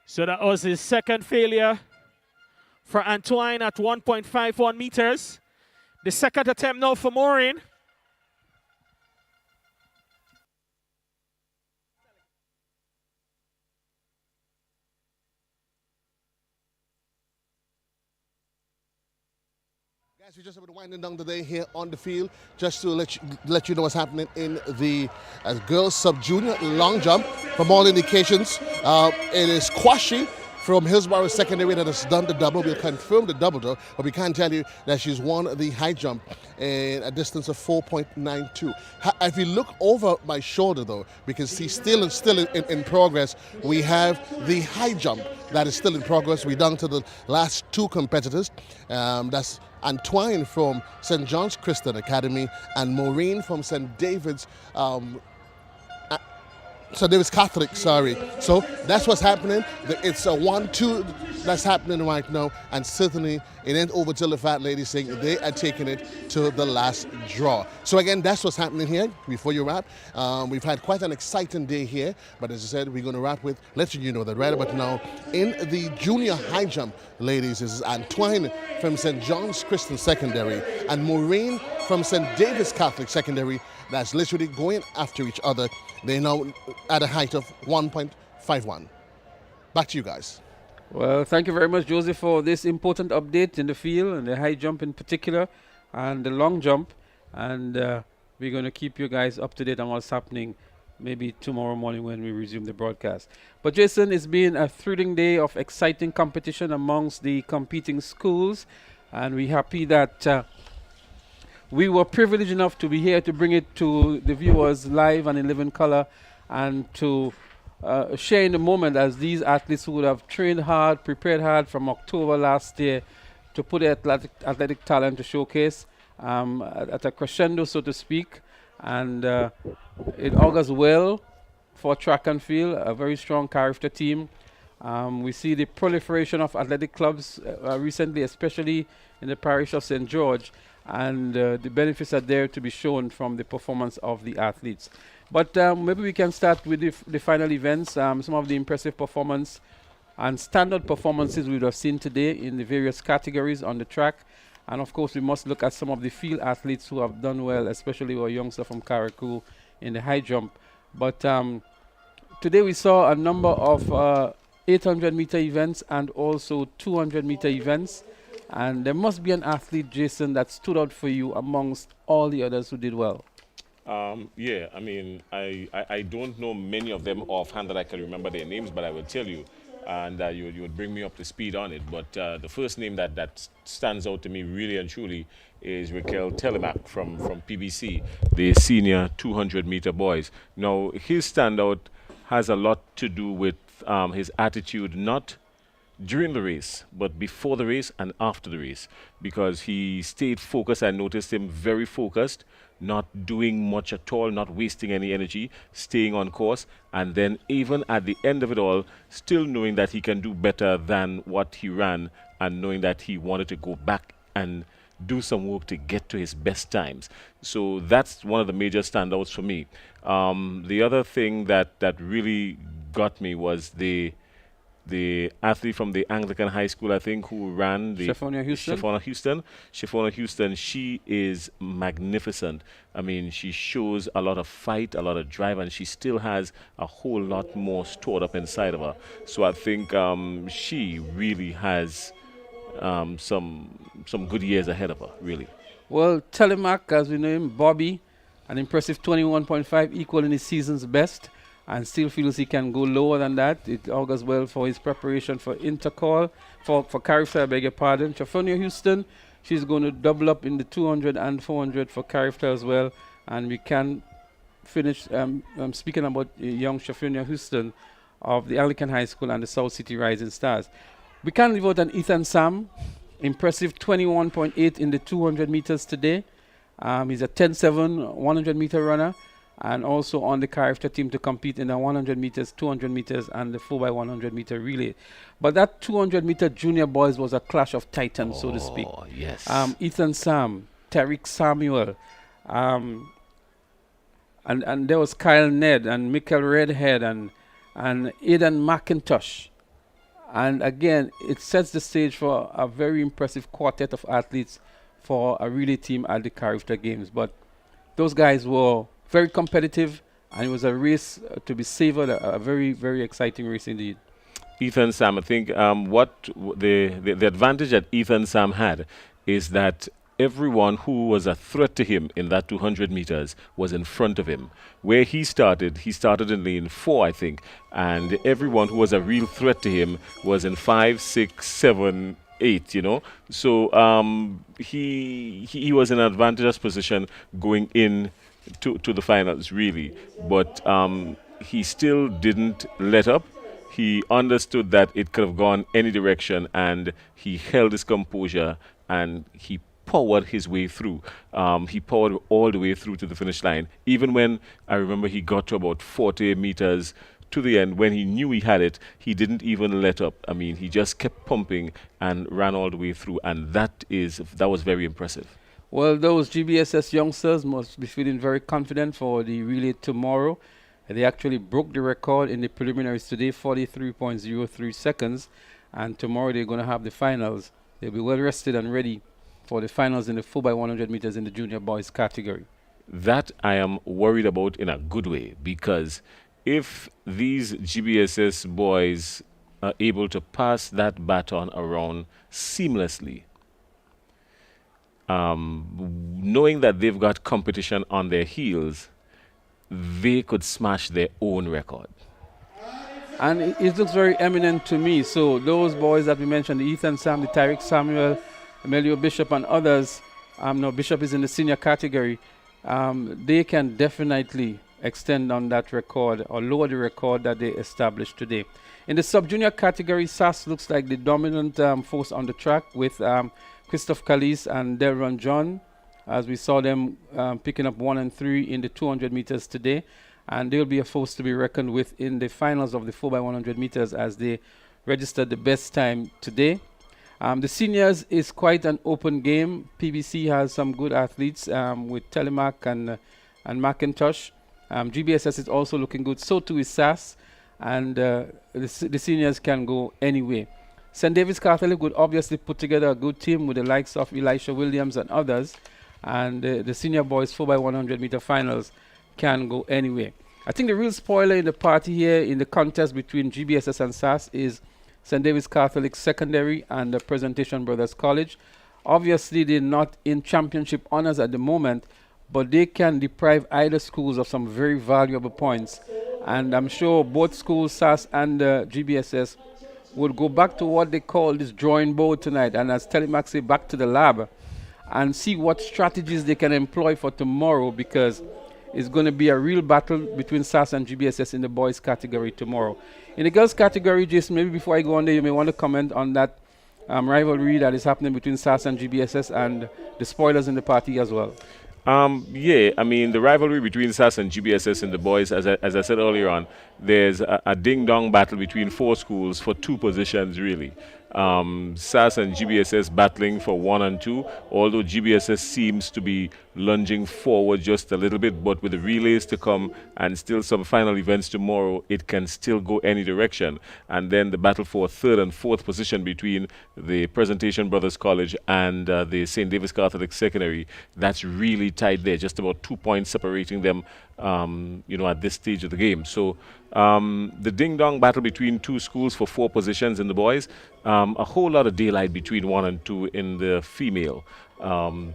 So that was his second failure for Antoine at 1.51 meters. The second attempt now for Maureen. Guys, we just have been winding down the day here on the field, just to let you know what's happening in the girls sub-junior long jump. From all indications, it is Kwashi from Hillsborough Secondary that has done the double. We'll confirm the double though, but we can tell you that she's won the high jump in a distance of 4.92. If you look over my shoulder though, we can see still in progress, we have the high jump that is still in progress. We're down to the last 2 competitors. That's Antoine from St. John's Christian Academy and Maureen from St. David's St. David's Catholic, sorry. So that's what's happening. It's a 1-2 that's happening right now, and certainly it ain't over till the fat lady saying they are taking it to the last draw. So again, that's what's happening here. Before you wrap, we've had quite an exciting day here, but as I said, we're going to wrap with letting you know that right about now in the junior high jump, ladies, this is Antoine from St. John's Christian Secondary and Maureen from St. David's Catholic Secondary. That's literally going after each other. They're now at a height of 1.51. Back to you guys. Well, thank you very much, Joseph, for this important update in the field, and the high jump in particular, and the long jump. And we're going to keep you guys up to date on what's happening maybe tomorrow morning when we resume the broadcast. But Jason, it's been a thrilling day of exciting competition amongst the competing schools, and we're happy that we were privileged enough to be here to bring it to the viewers live and in living color, and to share in the moment as these athletes who would have trained hard, prepared hard from October last year to put their athletic talent to showcase at a crescendo, so to speak. And it augurs well for track and field, a very strong character team. We see the proliferation of athletic clubs recently, especially in the parish of St. George, and the benefits are there to be shown from the performance of the athletes. But maybe we can start with the final events, some of the impressive performance and standard performances we would have seen today in the various categories on the track. And of course, we must look at some of the field athletes who have done well, especially our youngster from Carriacou in the high jump. But today we saw a number of 800-meter events and also 200-meter events. And there must be an athlete, Jason, that stood out for you amongst all the others who did well. Yeah, I mean, I don't know many of them offhand that I can remember their names, but I will tell you, and you would bring me up to speed on it. But the first name that stands out to me really and truly is Raquel Telemac from PBC, the senior 200-meter boys. Now, his standout has a lot to do with his attitude, not during the race, but before the race and after the race, because he stayed focused. I noticed him very focused, not doing much at all, not wasting any energy, staying on course, and then even at the end of it all, still knowing that he can do better than what he ran, and knowing that he wanted to go back and do some work to get to his best times. So that's one of the major standouts for me. The other thing that really got me was the athlete from the Anglican High School, I think, who ran the Shafona Houston. She is magnificent. I mean, she shows a lot of fight, a lot of drive, and she still has a whole lot more stored up inside of her. So I think she really has some good years ahead of her, really. Well, Telemac, as we know him, Bobby, an impressive 21.5, equaling his season's best, and still feels he can go lower than that. It augurs well for his preparation for Intercol, for Carifta, I beg your pardon. Shafona Houston, she's going to double up in the 200 and 400 for Carifta as well. And we can finish speaking about young Shafona Houston of the Anglican High School and the South City Rising Stars. We can leave out an Ethan Sam, impressive 21.8 in the 200 meters today. He's a 10-7 100-meter runner, and also on the Carifta team to compete in the 100 meters, 200 meters, and the 4x100 meter relay. But that 200-meter junior boys was a clash of titans, so to speak. Yes. Ethan Sam, Tariq Samuel, and there was Kyle Ned and Michael Redhead and Aidan McIntosh. And again, it sets the stage for a very impressive quartet of athletes for a relay team at the Carifta Games. But those guys were very competitive, and it was a race to be savored, a very, very exciting race indeed. Ethan Sam, I think what the advantage that Ethan Sam had is that everyone who was a threat to him in that 200 meters was in front of him. Where he started in lane 4, I think, and everyone who was a real threat to him was in 5, 6, 7, 8, you know. So he was in an advantageous position going in to the finals, really. But he still didn't let up. He understood that it could have gone any direction, and he held his composure, and he powered his way through. He powered all the way through to the finish line. Even when I remember he got to about 40 meters to the end, when he knew he had it, he didn't even let up. I mean, he just kept pumping and ran all the way through, and that was very impressive. Well, those GBSS youngsters must be feeling very confident for the relay tomorrow. They actually broke the record in the preliminaries today, 43.03 seconds, and tomorrow they're going to have the finals. They'll be well rested and ready for the finals in the 4x100 meters in the junior boys category. That I am worried about in a good way, because if these GBSS boys are able to pass that baton around seamlessly, knowing that they've got competition on their heels, they could smash their own record. And it looks very eminent to me. So those boys that we mentioned, the Ethan Sam, the Tyreek Samuel, Emilio Bishop and others, no, Bishop is in the senior category, they can definitely extend on that record or lower the record that they established today. In the sub-junior category, SAS looks like the dominant force on the track with Christophe Calise and Delron John, as we saw them picking up 1 and 3 in the 200 meters today. And they'll be a force to be reckoned with in the finals of the 4x100 meters as they registered the best time today. The seniors is quite an open game. PBC has some good athletes with Telemac and McIntosh. GBSS is also looking good. So too is SAS. And the seniors can go anyway. St. David's Catholic would obviously put together a good team with the likes of Elisha Williams and others. And the senior boys 4x100 meter finals can go anyway. I think the real spoiler in the party here in the contest between GBSS and SAS is St. David's Catholic Secondary and the Presentation Brothers College. Obviously, they're not in championship honors at the moment, but they can deprive either schools of some very valuable points. And I'm sure both schools, SAS and GBSS, would go back to what they call this drawing board tonight, and as Telemax say, back to the lab, and see what strategies they can employ for tomorrow, because it's going to be a real battle between SAS and GBSS in the boys category tomorrow. In the girls category, Jason, maybe before I go on there, you may want to comment on that rivalry that is happening between SAS and GBSS and the spoilers in the party as well. Yeah, I mean, the rivalry between SAS and GBSS and the boys, as I said earlier on, there's a ding-dong battle between 4 schools for 2 positions, really. SAS and GBSS battling for 1 and 2, although GBSS seems to be lunging forward just a little bit, but with the relays to come and still some final events tomorrow, it can still go any direction. And then the battle for 3rd and 4th position between the Presentation Brothers College and the St. David's Catholic Secondary, that's really tight there, just about 2 points separating them, at this stage of the game. So the ding-dong battle between 2 schools for 4 positions in the boys, a whole lot of daylight between 1 and 2 in the female.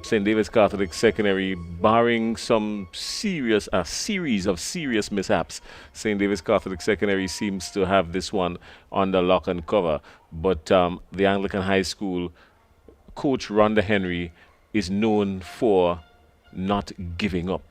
St. David's Catholic Secondary, barring some series of serious mishaps, St. David's Catholic Secondary seems to have this one under lock and cover. But the Anglican High School coach Rhonda Henry is known for not giving up.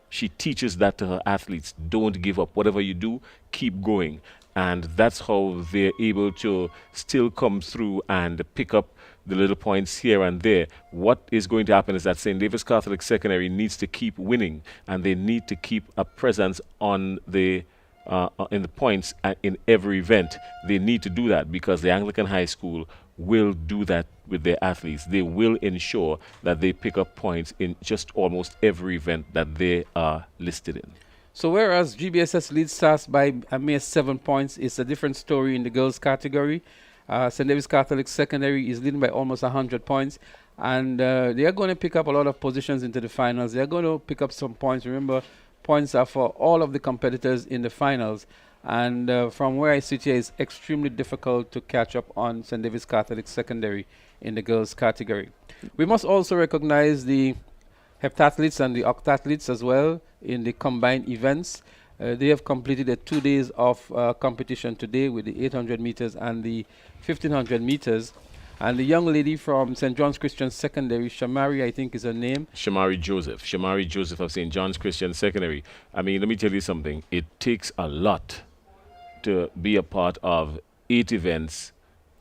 She teaches that to her athletes. Don't give up. Whatever you do, keep going. And that's how they're able to still come through and pick up the little points here and there. What is going to happen is that St. David's Catholic Secondary needs to keep winning, and they need to keep a presence on the in the points in every event. They need to do that because the Anglican High School will do that with their athletes. They will ensure that they pick up points in just almost every event that they are listed in. So whereas GBSS leads SAS by a mere 7 points, it's a different story in the girls category. St. David's Catholic Secondary is leading by almost 100 points. And they are going to pick up a lot of positions into the finals. They are going to pick up some points. Remember, points are for all of the competitors in the finals. And from where I sit here, it's extremely difficult to catch up on St. David's Catholic Secondary in the girls category. We must also recognize the heptathletes and the octathletes as well in the combined events. They have completed 2 days of competition today with the 800 meters and the 1500 meters. And the young lady from St. John's Christian Secondary, Shamari, I think is her name. Shamari Joseph of St. John's Christian Secondary. I mean, let me tell you something. It takes a lot to be a part of 8 events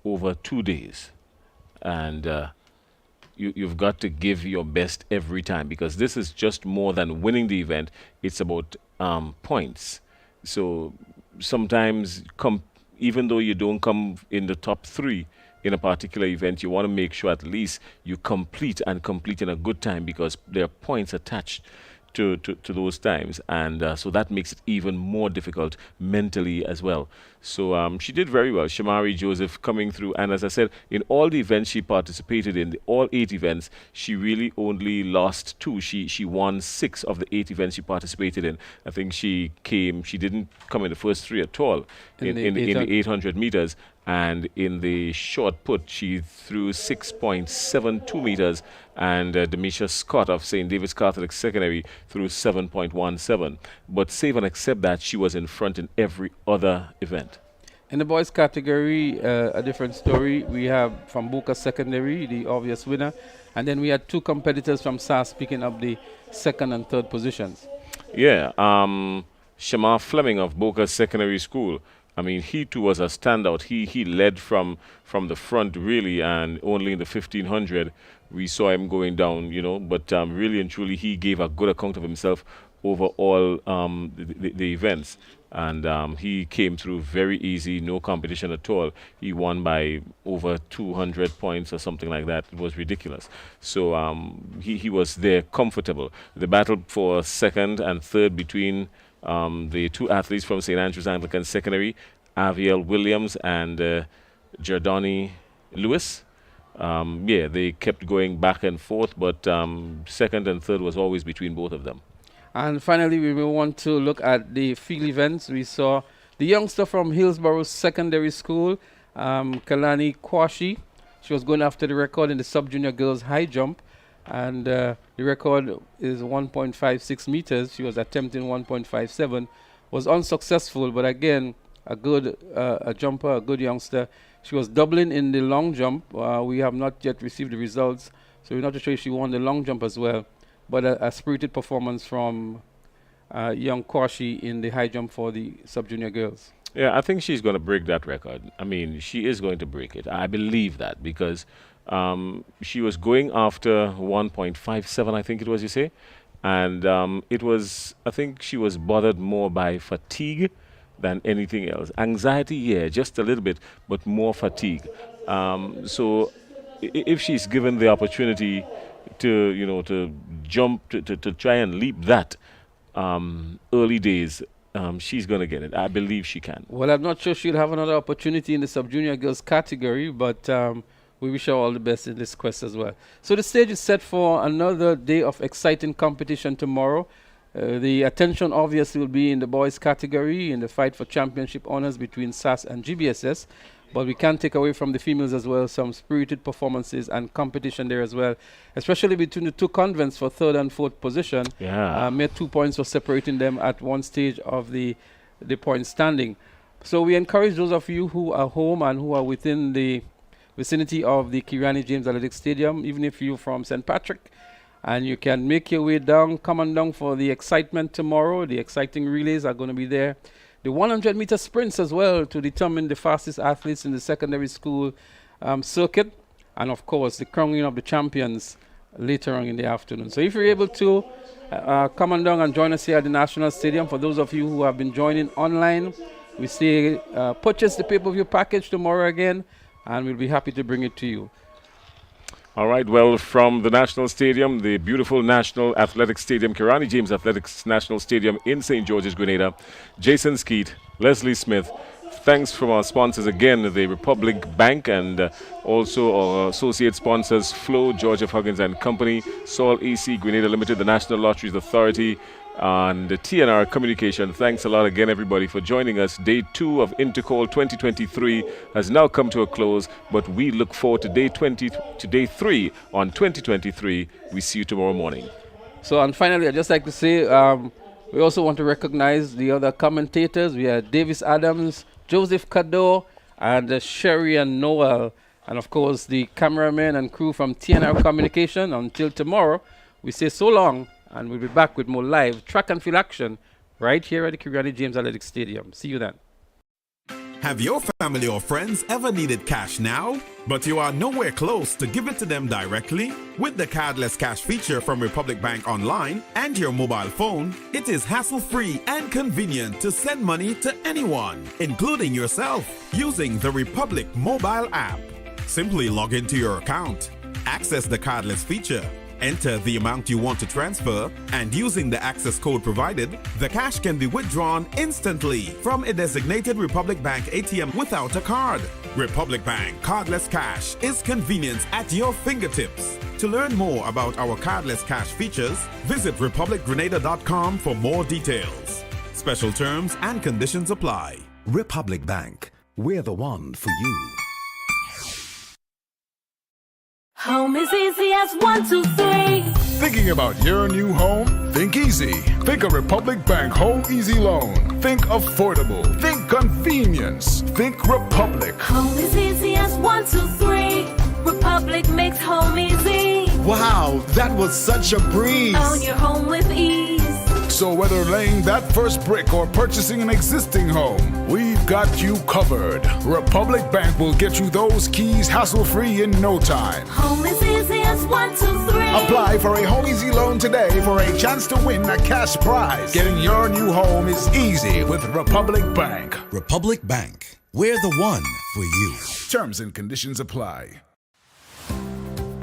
over 2 days. And you've got to give your best every time, because this is just more than winning the event. It's about points. So sometimes, even though you don't come in the top 3 in a particular event, you want to make sure at least you complete in a good time, because there are points attached to those times, and so that makes it even more difficult mentally as well. So she did very well, Shamari Joseph, coming through, and as I said, in all the events she participated in, all 8 events, she really only lost 2. She won 6 of the 8 events she participated in. I think she didn't come in the first 3 at all in the 800 meters. And in the short put, she threw 6.72 meters, and Demisha Scott of St. David's Catholic Secondary threw 7.17. But save and except that, she was in front in every other event. In the boys category, a different story. We have from Boca Secondary, the obvious winner, and then we had 2 competitors from SAS picking up the 2nd and 3rd positions. Yeah, Shamar Fleming of Boca Secondary School. I mean, he too was a standout. He led from the front, really, and only in the 1500 we saw him going down, But really and truly, he gave a good account of himself over all the events. And he came through very easy, no competition at all. He won by over 200 points or something like that. It was ridiculous. So he was there comfortable. The battle for 2nd and 3rd between the 2 athletes from St. Andrew's Anglican Secondary, Aviel Williams and Jordani Lewis. They kept going back and forth, but 2nd and 3rd was always between both of them. And finally, we will want to look at the field events. We saw the youngster from Hillsborough Secondary School, Kalani Kwashi. She was going after the record in the sub-junior girls high jump. And the record is 1.56 meters. She was attempting 1.57. Was unsuccessful, but again, a good jumper, a good youngster. She was doubling in the long jump. We have not yet received the results, so we're not too sure if she won the long jump as well. But a spirited performance from young Kwashi in the high jump for the sub-junior girls. Yeah, I think she's going to break that record. I mean, she is going to break it. I believe that, because she was going after 1.57, I think it was, you say? And I think she was bothered more by fatigue than anything else. Anxiety, yeah, just a little bit, but more fatigue. So if she's given the opportunity to jump, to try and leap that early days, she's going to get it. I believe she can. Well, I'm not sure she'll have another opportunity in the sub-junior girls category, but we wish her all the best in this quest as well. So the stage is set for another day of exciting competition tomorrow. The attention obviously will be in the boys category in the fight for championship honors between SAS and GBSS. But we can't take away from the females as well some spirited performances and competition there as well, especially between the 2 convents for 3rd and 4th position. Yeah. Mere 2 points for separating them at one stage of the point standing. So we encourage those of you who are home and who are within the vicinity of the Kirani James Athletic Stadium, even if you're from St. Patrick, and you can make your way down, come on down for the excitement tomorrow. The exciting relays are going to be there. The 100-meter sprints as well to determine the fastest athletes in the secondary school circuit. And, of course, the crowning of the champions later on in the afternoon. So if you're able to, come on down and join us here at the National Stadium. For those of you who have been joining online, we say purchase the pay-per-view package tomorrow again, and we'll be happy to bring it to you. All right, well, from the National Stadium, the beautiful National Athletic Stadium, Kirani James Athletics National Stadium in St. George's, Grenada, Jason Skeet, Leslie Smith, thanks from our sponsors again, the Republic Bank, and also our associate sponsors, Flo, George F. Huggins and Company, Sol AC, Grenada Limited, the National Lotteries Authority, and the TNR Communication. Thanks a lot again, everybody, for joining us. Day 2 of Intercall 2023 has now come to a close, but we look forward to day 3 on 2023. We see you tomorrow morning. So, and finally, I'd just like to say, we also want to recognize the other commentators. We have Davis Adams, Joseph Cador, and Sherry and Noel, and of course the cameramen and crew from TNR Communication. Until tomorrow, we say so long, and we'll be back with more live track and field action right here at the Kirani James Athletic Stadium. See you then. Have your family or friends ever needed cash now, but you are nowhere close to give it to them directly? With the cardless cash feature from Republic Bank Online and your mobile phone, it is hassle-free and convenient to send money to anyone, including yourself, using the Republic mobile app. Simply log into your account, access the cardless feature, enter the amount you want to transfer, and using the access code provided, the cash can be withdrawn instantly from a designated Republic Bank ATM without a card. Republic Bank Cardless Cash is convenience at your fingertips. To learn more about our cardless cash features, visit republicgrenada.com for more details. Special terms and conditions apply. Republic Bank, we're the one for you. Home is easy as 1, 2, 3. Thinking about your new home? Think easy. Think a Republic Bank Home Easy Loan. Think affordable. Think convenience. Think Republic. Home is easy as 1, 2, 3. Republic makes home easy. Wow, that was such a breeze. Own your home with ease. So whether laying that first brick or purchasing an existing home, we've got you covered. Republic Bank will get you those keys hassle-free in no time. Home is easy as 1, 2, 3. Apply for a Home Easy Loan today for a chance to win a cash prize. Getting your new home is easy with Republic Bank. Republic Bank, we're the one for you. Terms and conditions apply.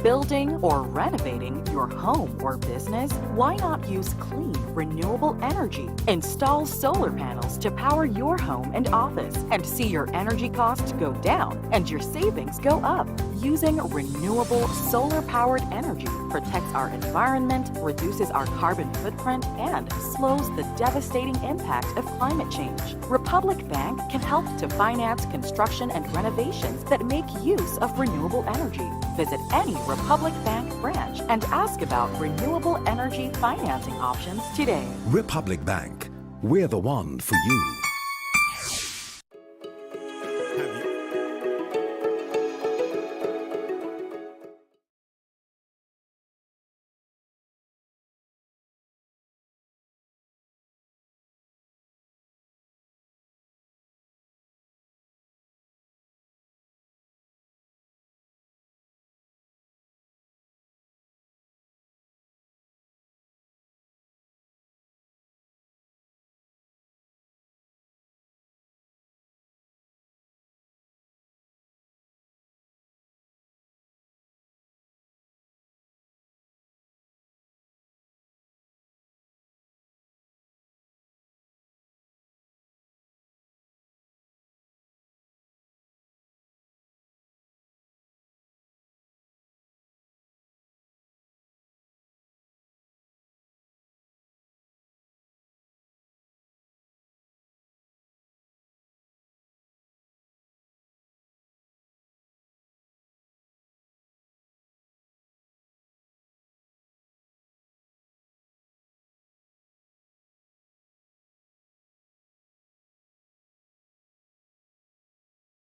Building or renovating your home or business? Why not use clean, renewable energy? Install solar panels to power your home and office and see your energy costs go down and your savings go up. Using renewable solar-powered energy protects our environment, reduces our carbon footprint, and slows the devastating impact of climate change. Republic Bank can help to finance construction and renovations that make use of renewable energy. Visit any Republic Bank branch and ask about renewable energy financing options today. Republic Bank, we're the one for you.